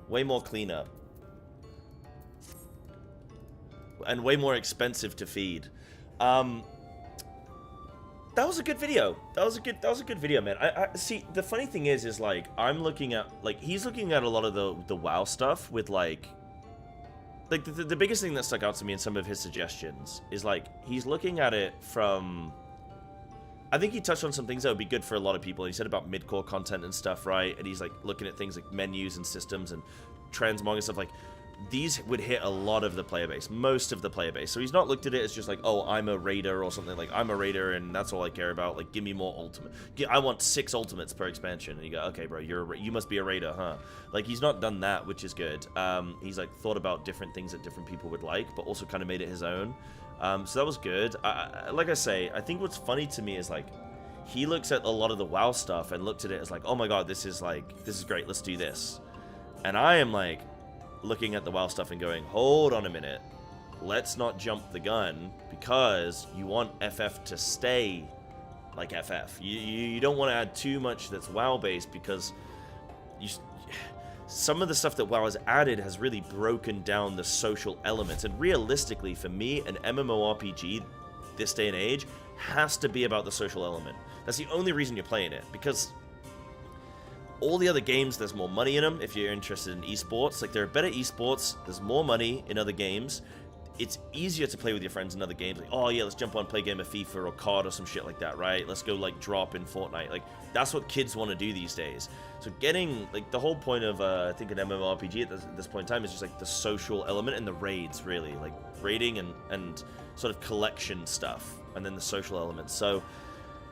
Way more cleanup. And way more expensive to feed. That was a good video. That was a good video, man. I see, the funny thing is like, I'm looking at, like, he's looking at a lot of the WoW stuff with, like the biggest thing that stuck out to me in some of his suggestions is, like, he's looking at it from, I think he touched on some things that would be good for a lot of people. He said about mid-core content and stuff, right? And he's, like, looking at things like menus and systems and transmog and stuff. Like, these would hit a lot of the player base, most of the player base. So he's not looked at it as just like, oh, I'm a raider or something, like, I'm a raider and that's all I care about, like, give me more ultimate. I want 6 ultimates per expansion. And you go, okay, bro, you must be a raider, huh? Like, he's not done that, which is good. He's, like, thought about different things that different people would like, but also kind of made it his own. So that was good. Like I say, I think what's funny to me is, like, he looks at a lot of the WoW stuff and looked at it as like, oh my god, this is great, let's do this. And I am like, looking at the WoW stuff and going, hold on a minute, let's not jump the gun, because you want FF to stay like FF. You don't want to add too much that's WoW based, because some of the stuff that WoW has added has really broken down the social elements. And realistically, for me, an MMORPG this day and age has to be about the social element. That's the only reason you're playing it, because all the other games, there's more money in them if you're interested in esports. Like, there are better esports, there's more money in other games. It's easier to play with your friends in other games. Like, oh yeah, let's jump on, play a game of FIFA or COD or some shit like that, right? Let's go, like, drop in Fortnite. Like, that's what kids want to do these days. So getting, like, the whole point of, I think, an MMORPG at this point in time is just, like, the social element and the raids, really. Like, raiding and sort of collection stuff, and then the social element. So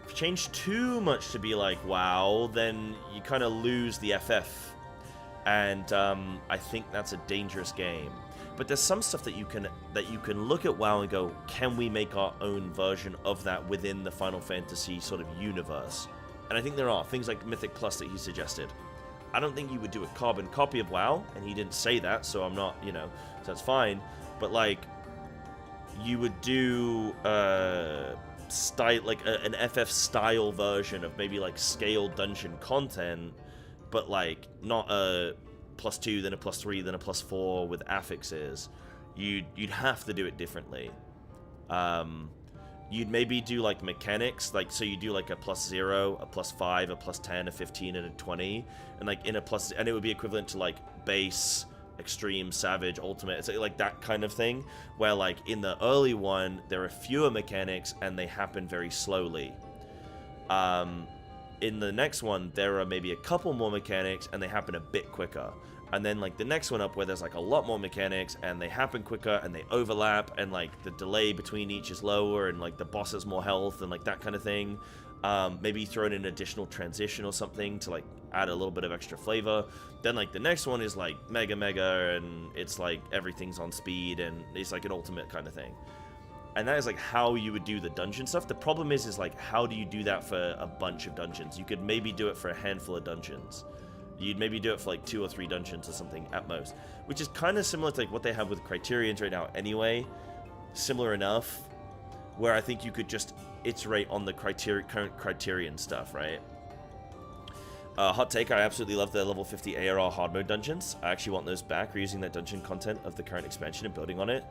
if you change too much to be like WoW, then you kind of lose the FF, and I think that's a dangerous game. But there's some stuff that you can look at WoW and go, can we make our own version of that within the Final Fantasy sort of universe? And I think there are things like Mythic Plus that he suggested. I don't think you would do a carbon copy of WoW, and he didn't say that, so I'm not, so that's fine. But like, you would do style, like an FF style version of maybe like scaled dungeon content, but like not a +2, then a +3, then a +4 with affixes. You'd have to do it differently. You'd maybe do like mechanics, like, so you do like a +0, a +5, a +10, a 15, and a 20, and like in a plus, and it would be equivalent to like base, extreme, savage, ultimate. It's like that kind of thing, where like in the early one there are fewer mechanics and they happen very slowly. In the next one there are maybe a couple more mechanics and they happen a bit quicker. And then like the next one up, where there's like a lot more mechanics and they happen quicker and they overlap, and like the delay between each is lower, and like the boss has more health and like that kind of thing. Maybe throw in an additional transition or something to like add a little bit of extra flavor. Then like the next one is like mega and it's like everything's on speed and it's like an ultimate kind of thing. And that is like how you would do the dungeon stuff. The problem is like, how do you do that for a bunch of dungeons? You could maybe do it for a handful of dungeons. You'd maybe do it for like 2 or 3 dungeons or something at most, which is kind of similar to like what they have with Criterions right now anyway. Similar enough, where I think you could just iterate on the current Criterion stuff, right? Hot take, I absolutely love the level 50 ARR hard mode dungeons. I actually want those back, reusing that dungeon content of the current expansion and building on it.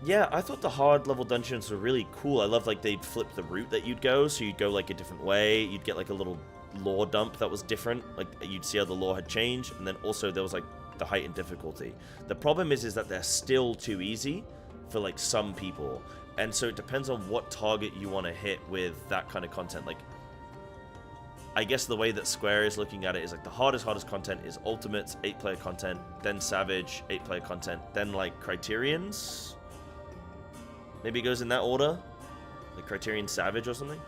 Yeah, I thought the hard level dungeons were really cool. I love like they'd flip the route that you'd go, so you'd go like a different way. You'd get like a little lore dump that was different, like you'd see how the lore had changed, and then also there was like the heightened difficulty. The problem is that they're still too easy for like some people, and so it depends on what target you want to hit with that kind of content. Like, I guess the way that Square is looking at it is like the hardest content is Ultimates, 8-player content, then Savage, 8-player content, then like Criterions. Maybe it goes in that order, like Criterion Savage or something.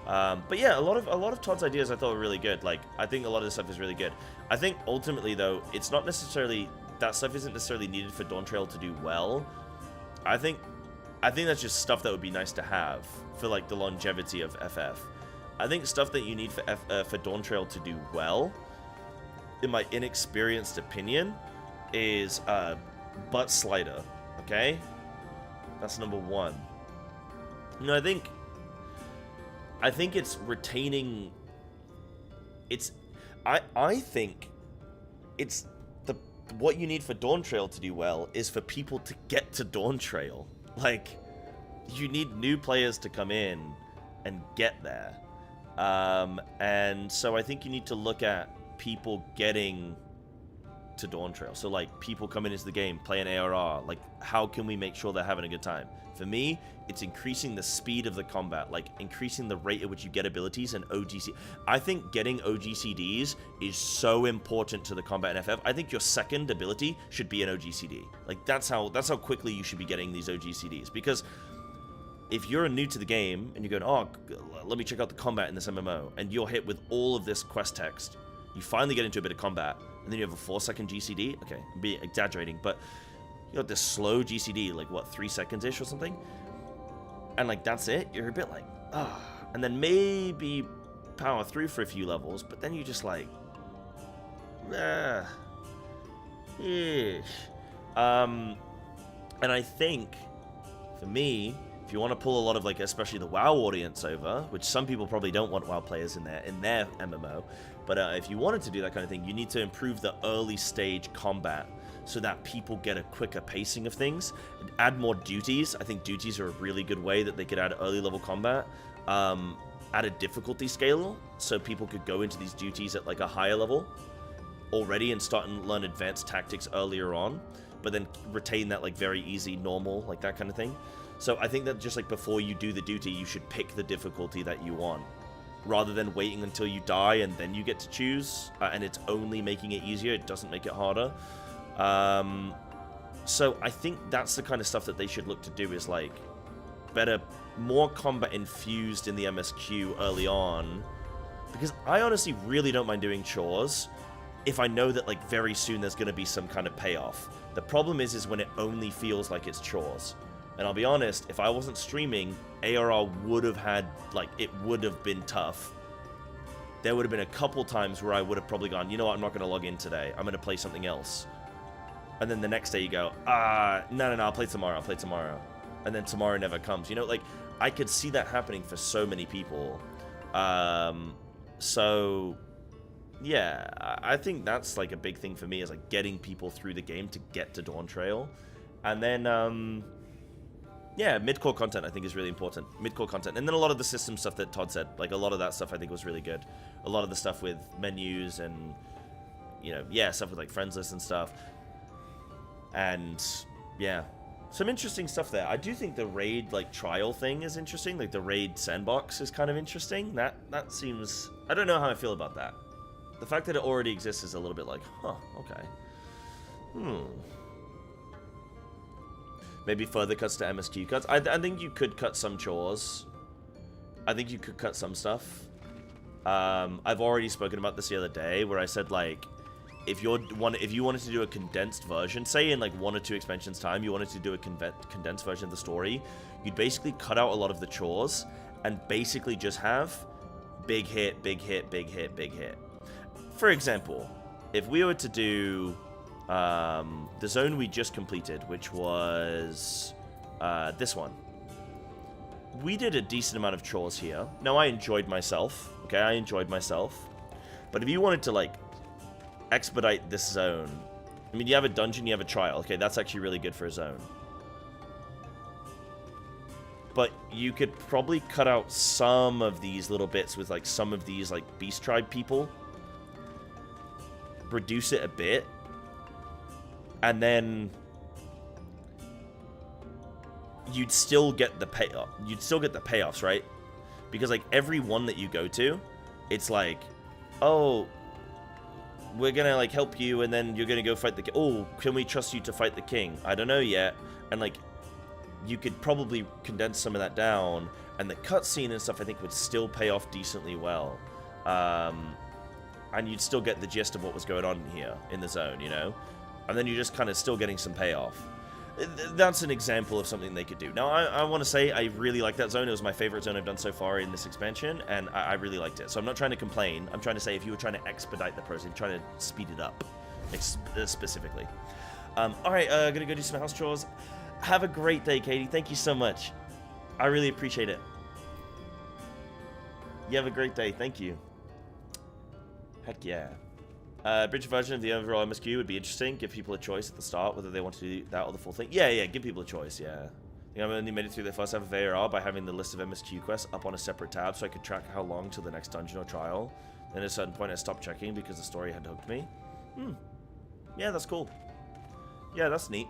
But yeah, a lot of Todd's ideas I thought were really good. Like, I think a lot of this stuff is really good. I think ultimately though, it's not necessarily, that stuff isn't necessarily needed for Dawntrail to do well. I think that's just stuff that would be nice to have for like the longevity of FF. I think stuff that you need for Dawntrail to do well, in my inexperienced opinion, is Butt Slider. Okay, that's number 1. You know, I think it's retaining. I think it's what you need for Dawntrail to do well is for people to get to Dawntrail. Like, you need new players to come in and get there. And so I think you need to look at people getting to Dawn Trail. So like people coming into the game, playing ARR, like how can we make sure they're having a good time? For me, it's increasing the speed of the combat, like increasing the rate at which you get abilities and OGC. I think getting OGCDs is so important to the combat in FF. I think your second ability should be an OGCD. Like that's how quickly you should be getting these OGCDs, because if you're new to the game and you're going, oh, let me check out the combat in this MMO, and you're hit with all of this quest text, you finally get into a bit of combat, and then you have a 4-second GCD. Okay, I'm being exaggerating, but you got this slow GCD, like what, 3 seconds-ish or something? And like that's it? You're a bit like, ah. And then maybe power through for a few levels, but then you're just like, ish. And I think, for me, if you want to pull a lot of like, especially the WoW audience over, which some people probably don't want WoW players in their MMO, but if you wanted to do that kind of thing, you need to improve the early stage combat so that people get a quicker pacing of things. Add more duties. I think duties are a really good way that they could add early level combat. Add a difficulty scale so people could go into these duties at like a higher level already and start and learn advanced tactics earlier on, but then retain that like very easy normal, like that kind of thing. So I think that just like before you do the duty, you should pick the difficulty that you want, rather than waiting until you die and then you get to choose, and it's only making it easier, it doesn't make it harder. So I think that's the kind of stuff that they should look to do, is like better, more combat infused in the MSQ early on, because I honestly really don't mind doing chores if I know that like very soon there's going to be some kind of payoff. The problem is when it only feels like it's chores. And I'll be honest, if I wasn't streaming, ARR would have had, like, it would have been tough. There would have been a couple times where I would have probably gone, you know what, I'm not going to log in today. I'm going to play something else. And then the next day you go, no, I'll play tomorrow, And then tomorrow never comes. You know, like, I could see that happening for so many people. So, yeah, I think that's, like, a big thing for me, is, like, getting people through the game to get to Dawn Trail. And then, yeah, mid-core content I think is really important. Mid-core content. And then a lot of the system stuff that Todd said. Like, a lot of that stuff I think was really good. A lot of the stuff with menus and, you know, yeah, stuff with, like, friends lists and stuff. And, yeah. Some interesting stuff there. I do think the raid, like, trial thing is interesting. Like, the raid sandbox is kind of interesting. That seems... I don't know how I feel about that. The fact that it already exists is a little bit like, huh, okay. Maybe further cuts to MSQ cuts. I think you could cut some chores. I think you could cut some stuff. I've already spoken about this the other day, where I said, like, if you wanted to do a condensed version, say in like 1 or 2 expansions time, you wanted to do a condensed version of the story, you'd basically cut out a lot of the chores and basically just have big hit, big hit, big hit, big hit. For example, if we were to do the zone we just completed, which was this one. We did a decent amount of chores here. Now, I enjoyed myself. Okay, I enjoyed myself. But if you wanted to, like, expedite this zone... I mean, you have a dungeon, you have a trial. Okay, that's actually really good for a zone. But you could probably cut out some of these little bits with, like, some of these, like, Beast Tribe people. Reduce it a bit. And then you'd still get the payoff. You'd still get the payoffs, right? Because like every one that you go to, it's like, oh, we're gonna like help you, and then you're gonna go fight the king. Oh, can we trust you to fight the king? I don't know yet. And like, you could probably condense some of that down, and the cutscene and stuff I think would still pay off decently well. And you'd still get the gist of what was going on here in the zone, you know? And then you're just kind of still getting some payoff. That's an example of something they could do. Now, I want to say I really like that zone. It was my favorite zone I've done so far in this expansion, and I really liked it. So I'm not trying to complain. I'm trying to say if you were trying to expedite the process, trying to speed it up, specifically. Alright, gonna go do some house chores. Have a great day, Katie. Thank you so much. I really appreciate it. You have a great day. Thank you. Heck yeah. Bridge version of the overall MSQ would be interesting. Give people a choice at the start whether they want to do that or the full thing. Yeah, give people a choice, yeah. I think I've only made it through the first half of ARR by having the list of MSQ quests up on a separate tab so I could track how long till the next dungeon or trial. Then at a certain point I stopped checking because the story had hooked me. Yeah, that's cool. Yeah, that's neat.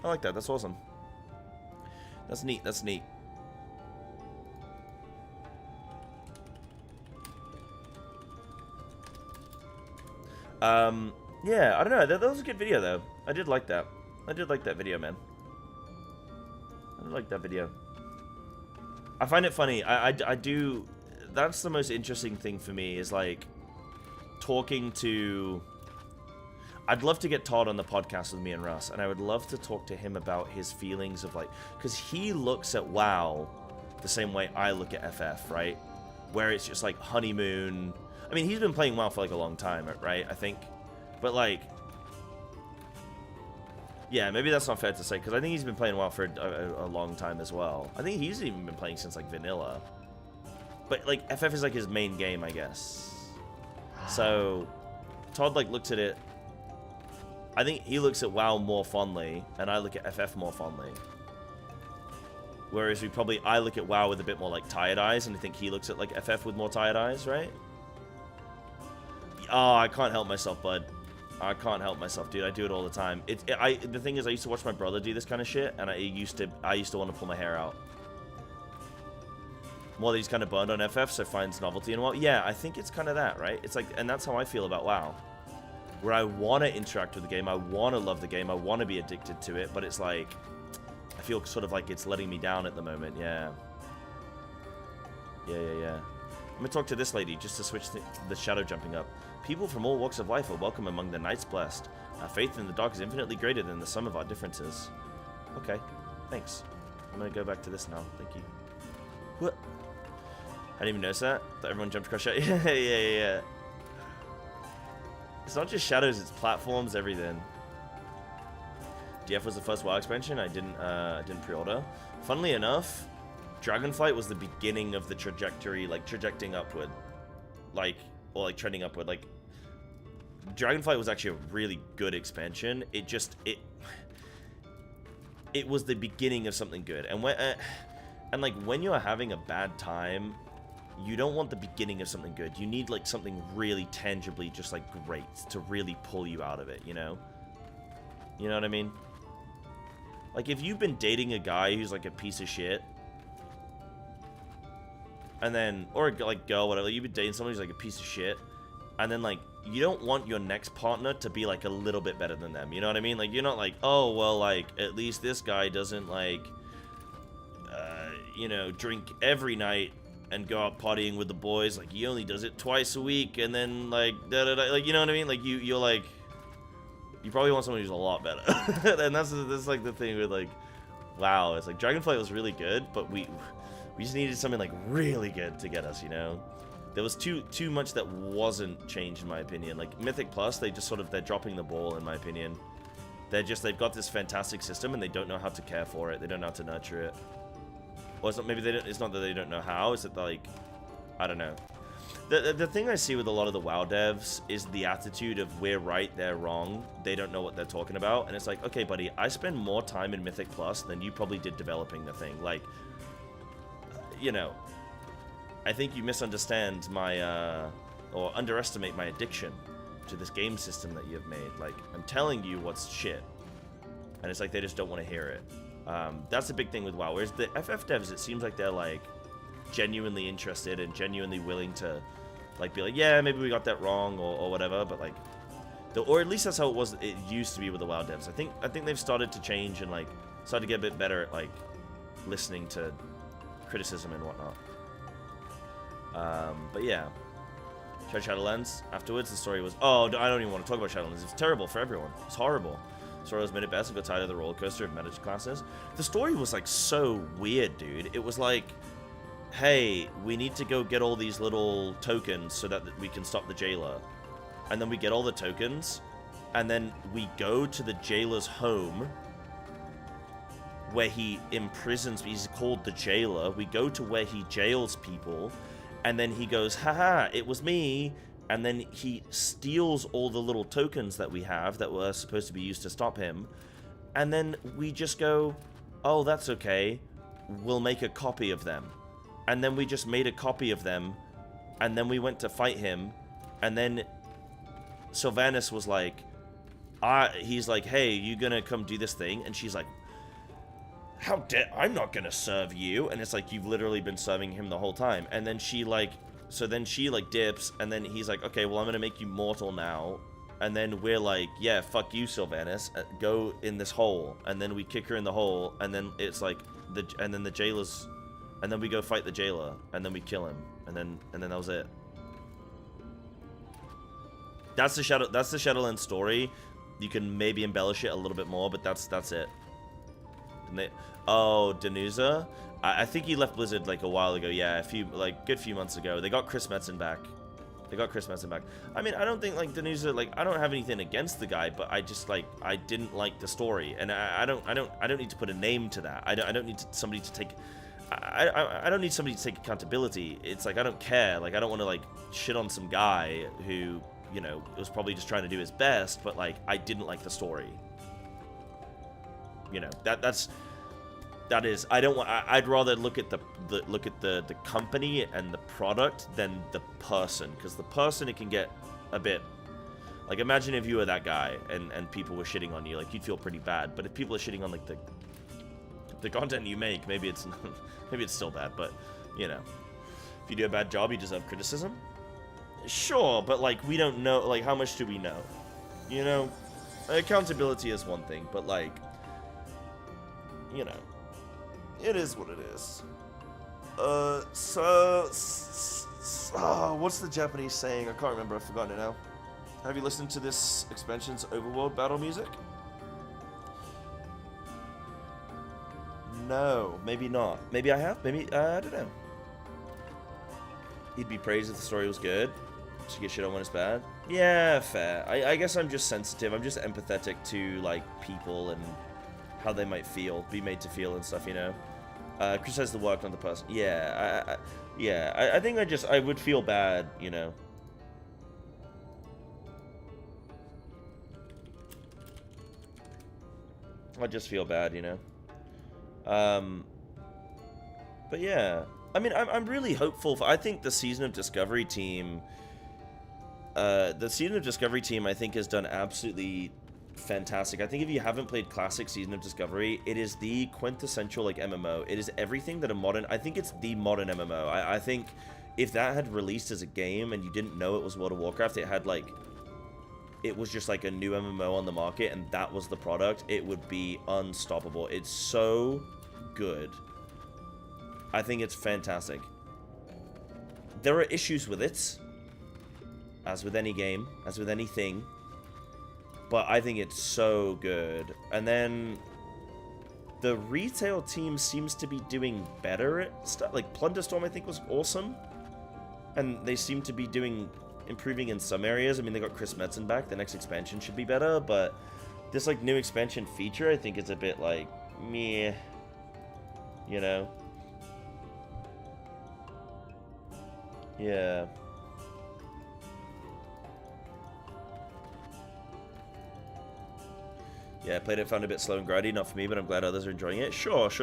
I like that. That's awesome. That's neat. That's neat. Yeah, I don't know. That was a good video, though. I did like that. I did like that video, man. I did like that video. I find it funny. I do... That's the most interesting thing for me, is, like, talking to... I'd love to get Todd on the podcast with me and Russ, and I would love to talk to him about his feelings of, like... Because he looks at WoW the same way I look at FF, right? Where it's just, like, honeymoon... I mean, he's been playing WoW for, like, a long time, right? I think. But, like... Yeah, maybe that's not fair to say, because I think he's been playing WoW for a long time as well. I think he's even been playing since, like, vanilla. But, like, FF is, like, his main game, I guess. So, Todd, like, looks at it... I think he looks at WoW more fondly, and I look at FF more fondly. Whereas I look at WoW with a bit more, like, tired eyes, and I think he looks at, like, FF with more tired eyes, right? Oh, I can't help myself, bud. I can't help myself, dude. I do it all the time. The thing is, I used to watch my brother do this kind of shit, and I used to want to pull my hair out. More that he's kind of burned on FF, so finds novelty in WoW. Yeah, I think it's kind of that, right? It's like, and that's how I feel about WoW. Where I want to interact with the game, I want to love the game, I want to be addicted to it, but it's like, I feel sort of like it's letting me down at the moment, yeah. Yeah. I'm gonna talk to this lady, just to switch the shadow jumping up. People from all walks of life are welcome among the Knights Blessed. Our faith in the dark is infinitely greater than the sum of our differences. Okay, thanks. I'm gonna go back to this now, thank you. What? I didn't even notice that everyone jumped across shadow. Yeah. It's not just shadows, it's platforms, everything. DF was the first WoW expansion. I didn't pre-order. Funnily enough, Dragonflight was the beginning of the trajectory, like trajecting upward, or trending upward. Like Dragonflight was actually a really good expansion. It was the beginning of something good. And when you're having a bad time, you don't want the beginning of something good. You need like something really tangibly just like great to really pull you out of it, you know? You know what I mean? Like if you've been dating a guy who's like a piece of shit, and then, or like girl, whatever, you've been dating someone who's like a piece of shit, and then like, you don't want your next partner to be like a little bit better than them, you know what I mean? Like you're not like, oh, well, like, at least this guy doesn't like, you know, drink every night and go out partying with the boys, like he only does it twice a week, and then like, like, you know what I mean? Like you're like, you probably want someone who's a lot better. And that's like the thing with like, wow, it's like Dragonflight was really good, but we just needed something like really good to get us, you know? There was too much that wasn't changed in my opinion. Like Mythic Plus, they're dropping the ball in my opinion. They've got this fantastic system and they don't know how to care for it. They don't know how to nurture it. Or it's not, maybe it's not that they don't know how, it's that like, I don't know. The thing I see with a lot of the WoW devs is the attitude of we're right, they're wrong. They don't know what they're talking about. And it's like, okay, buddy, I spend more time in Mythic Plus than you probably did developing the thing. Like, you know, I think you misunderstand my, or underestimate my addiction to this game system that you have made. Like, I'm telling you what's shit. And it's like they just don't want to hear it. That's a big thing with WoW. Whereas the FF devs, it seems like they're like genuinely interested and genuinely willing to like be like, yeah, maybe we got that wrong or whatever, but like, or at least that's how it used to be with the WoW devs. I think they've started to change and like started to get a bit better at like listening to criticism and whatnot. But yeah, tried Shadowlands. Afterwards, the story was, oh, I don't even want to talk about Shadowlands. It was terrible for everyone. It was horrible. The story was made at best and got tired of the roller coaster of meta classes. The story was like so weird, dude. It was like, hey, we need to go get all these little tokens so that we can stop the jailer. And then we get all the tokens, and then we go to the jailer's home where he imprisons, he's called the jailer. We go to where he jails people, and then he goes, haha, it was me. And then he steals all the little tokens that we have that were supposed to be used to stop him. And then we just go, oh, that's okay. We'll make a copy of them. And then we just made a copy of them. And then we went to fight him. And then Sylvanas was like, he's like, hey, you gonna come do this thing? And she's like, how dare, I'm not gonna serve you. And it's like, you've literally been serving him the whole time. And then she like, so then she like dips, and then he's like, okay, well, I'm gonna make you mortal now. And then we're like, yeah, fuck you, Sylvanas, go in this hole. And then we kick her in the hole, and then it's like, and then the jailer's, and then we go fight the jailer, and then we kill him, and then that was it. That's the Shadowlands story. You can maybe embellish it a little bit more, but that's it. Oh, Danusa? I think he left Blizzard like a while ago. Yeah, good few months ago. They got Chris Metzen back. I mean, I don't think like Danusa, like, I don't have anything against the guy, but I just like, I didn't like the story, and I don't need to put a name to that. I don't need somebody to take. I don't need somebody to take accountability. It's like, I don't care. Like, I don't want to like shit on some guy who, you know, was probably just trying to do his best, but like, I didn't like the story. You know, that is, I don't want. I'd rather look at the company and the product than the person, because the person, it can get a bit. Like, imagine if you were that guy and people were shitting on you, like, you'd feel pretty bad. But if people are shitting on like the content you make, maybe it's still bad. But you know, if you do a bad job, you deserve criticism. Sure, but like, we don't know. Like, how much do we know? You know, accountability is one thing, but like, you know. It is what it is. What's the Japanese saying? I can't remember. I've forgotten it now. Have you listened to this expansion's overworld battle music? No, maybe not. Maybe I have. Maybe, I don't know. He'd be praised if the story was good. Should get shit on when it's bad. Yeah, fair. I guess I'm just sensitive. I'm just empathetic to, like, people and how they might feel, be made to feel and stuff, you know? Criticize the work, not the person. Yeah, I think I would feel bad, you know. I just feel bad, you know. But yeah, I mean, I'm really hopeful. I think the Season of Discovery team, I think, has done absolutely fantastic. I think if you haven't played classic Season of Discovery, it is the quintessential like MMO. It is everything that a modern, I think it's the modern MMO. I think if that had released as a game and you didn't know it was World of Warcraft, it was just like a new MMO on the market and that was the product, it would be unstoppable. It's so good. I think it's fantastic. There are issues with it, as with any game, as with anything, but I think it's so good. And then the retail team seems to be doing better at stuff. Like Plunderstorm, I think, was awesome, and they seem to be improving in some areas. I mean, they got Chris Metzen back. The next expansion should be better, but this like new expansion feature, I think, is a bit like meh, you know? Yeah. Yeah, played it, found it a bit slow and grindy. Not for me, but I'm glad others are enjoying it. Sure. It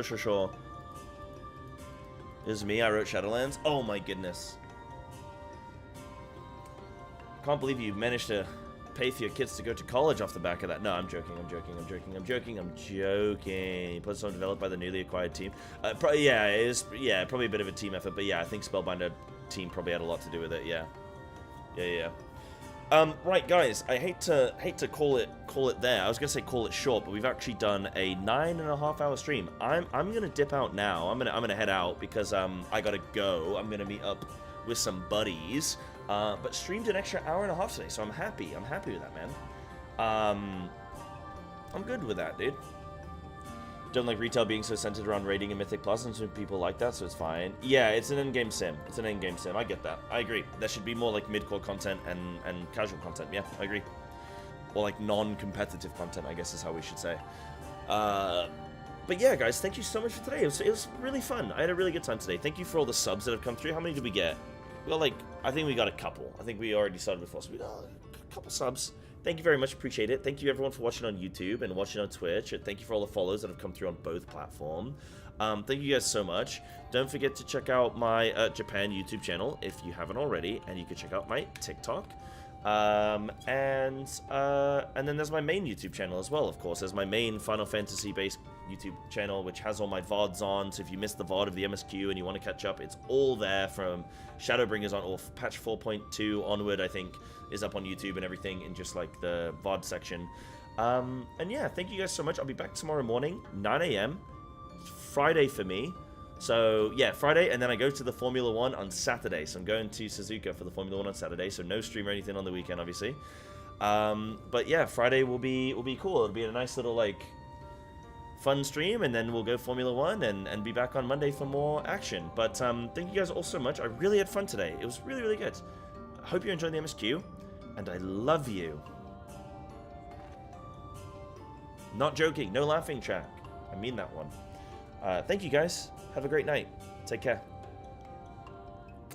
was me, I wrote Shadowlands. Oh my goodness. Can't believe you managed to pay for your kids to go to college off the back of that. No, I'm joking. Plus, developed by the newly acquired team. Probably a bit of a team effort, but yeah, I think Spellbinder team probably had a lot to do with it. Yeah. Right, guys, I hate to call it there. I was gonna say call it short, but we've actually done a 9.5-hour stream. I'm gonna dip out now. I'm gonna head out because I gotta go. I'm gonna meet up with some buddies. But streamed an extra hour and a half today, so I'm happy. I'm happy with that, man. I'm good with that, dude. Don't like retail being so centered around raiding and Mythic Plus, and some people like that, so it's fine. Yeah, it's an in-game sim. I get that. I agree. There should be more like mid-core content and casual content. Yeah, I agree. Or like non-competitive content, I guess is how we should say. But yeah, guys, thank you so much for today. It was really fun. I had a really good time today. Thank you for all the subs that have come through. How many did we get? We got I think we got a couple. I think we already started before, so we got a couple subs. Thank you very much, appreciate it. Thank you everyone for watching on YouTube and watching on Twitch. And thank you for all the follows that have come through on both platforms. Thank you guys so much. Don't forget to check out my Japan YouTube channel if you haven't already, and you can check out my TikTok. And then there's my main YouTube channel as well, of course. There's my main Final Fantasy-based YouTube channel, which has all my VODs on. So if you missed the VOD of the MSQ and you want to catch up, it's all there from Shadowbringers on, or patch 4.2 onward, I think, is up on YouTube and everything in just like the VOD section. And yeah, thank you guys so much. I'll be back tomorrow morning, 9 a.m. Friday for me. So yeah, Friday, and then I go to the Formula 1 on Saturday. So I'm going to Suzuka for the Formula 1 on Saturday. So no stream or anything on the weekend, obviously. But yeah, Friday will be cool. It'll be a nice little like fun stream, and then we'll go Formula 1 and be back on Monday for more action. But thank you guys all so much. I really had fun today. It was really, really good. I hope you enjoyed the MSQ, and I love you. Not joking. No laughing track. I mean that one. Thank you guys. Have a great night. Take care.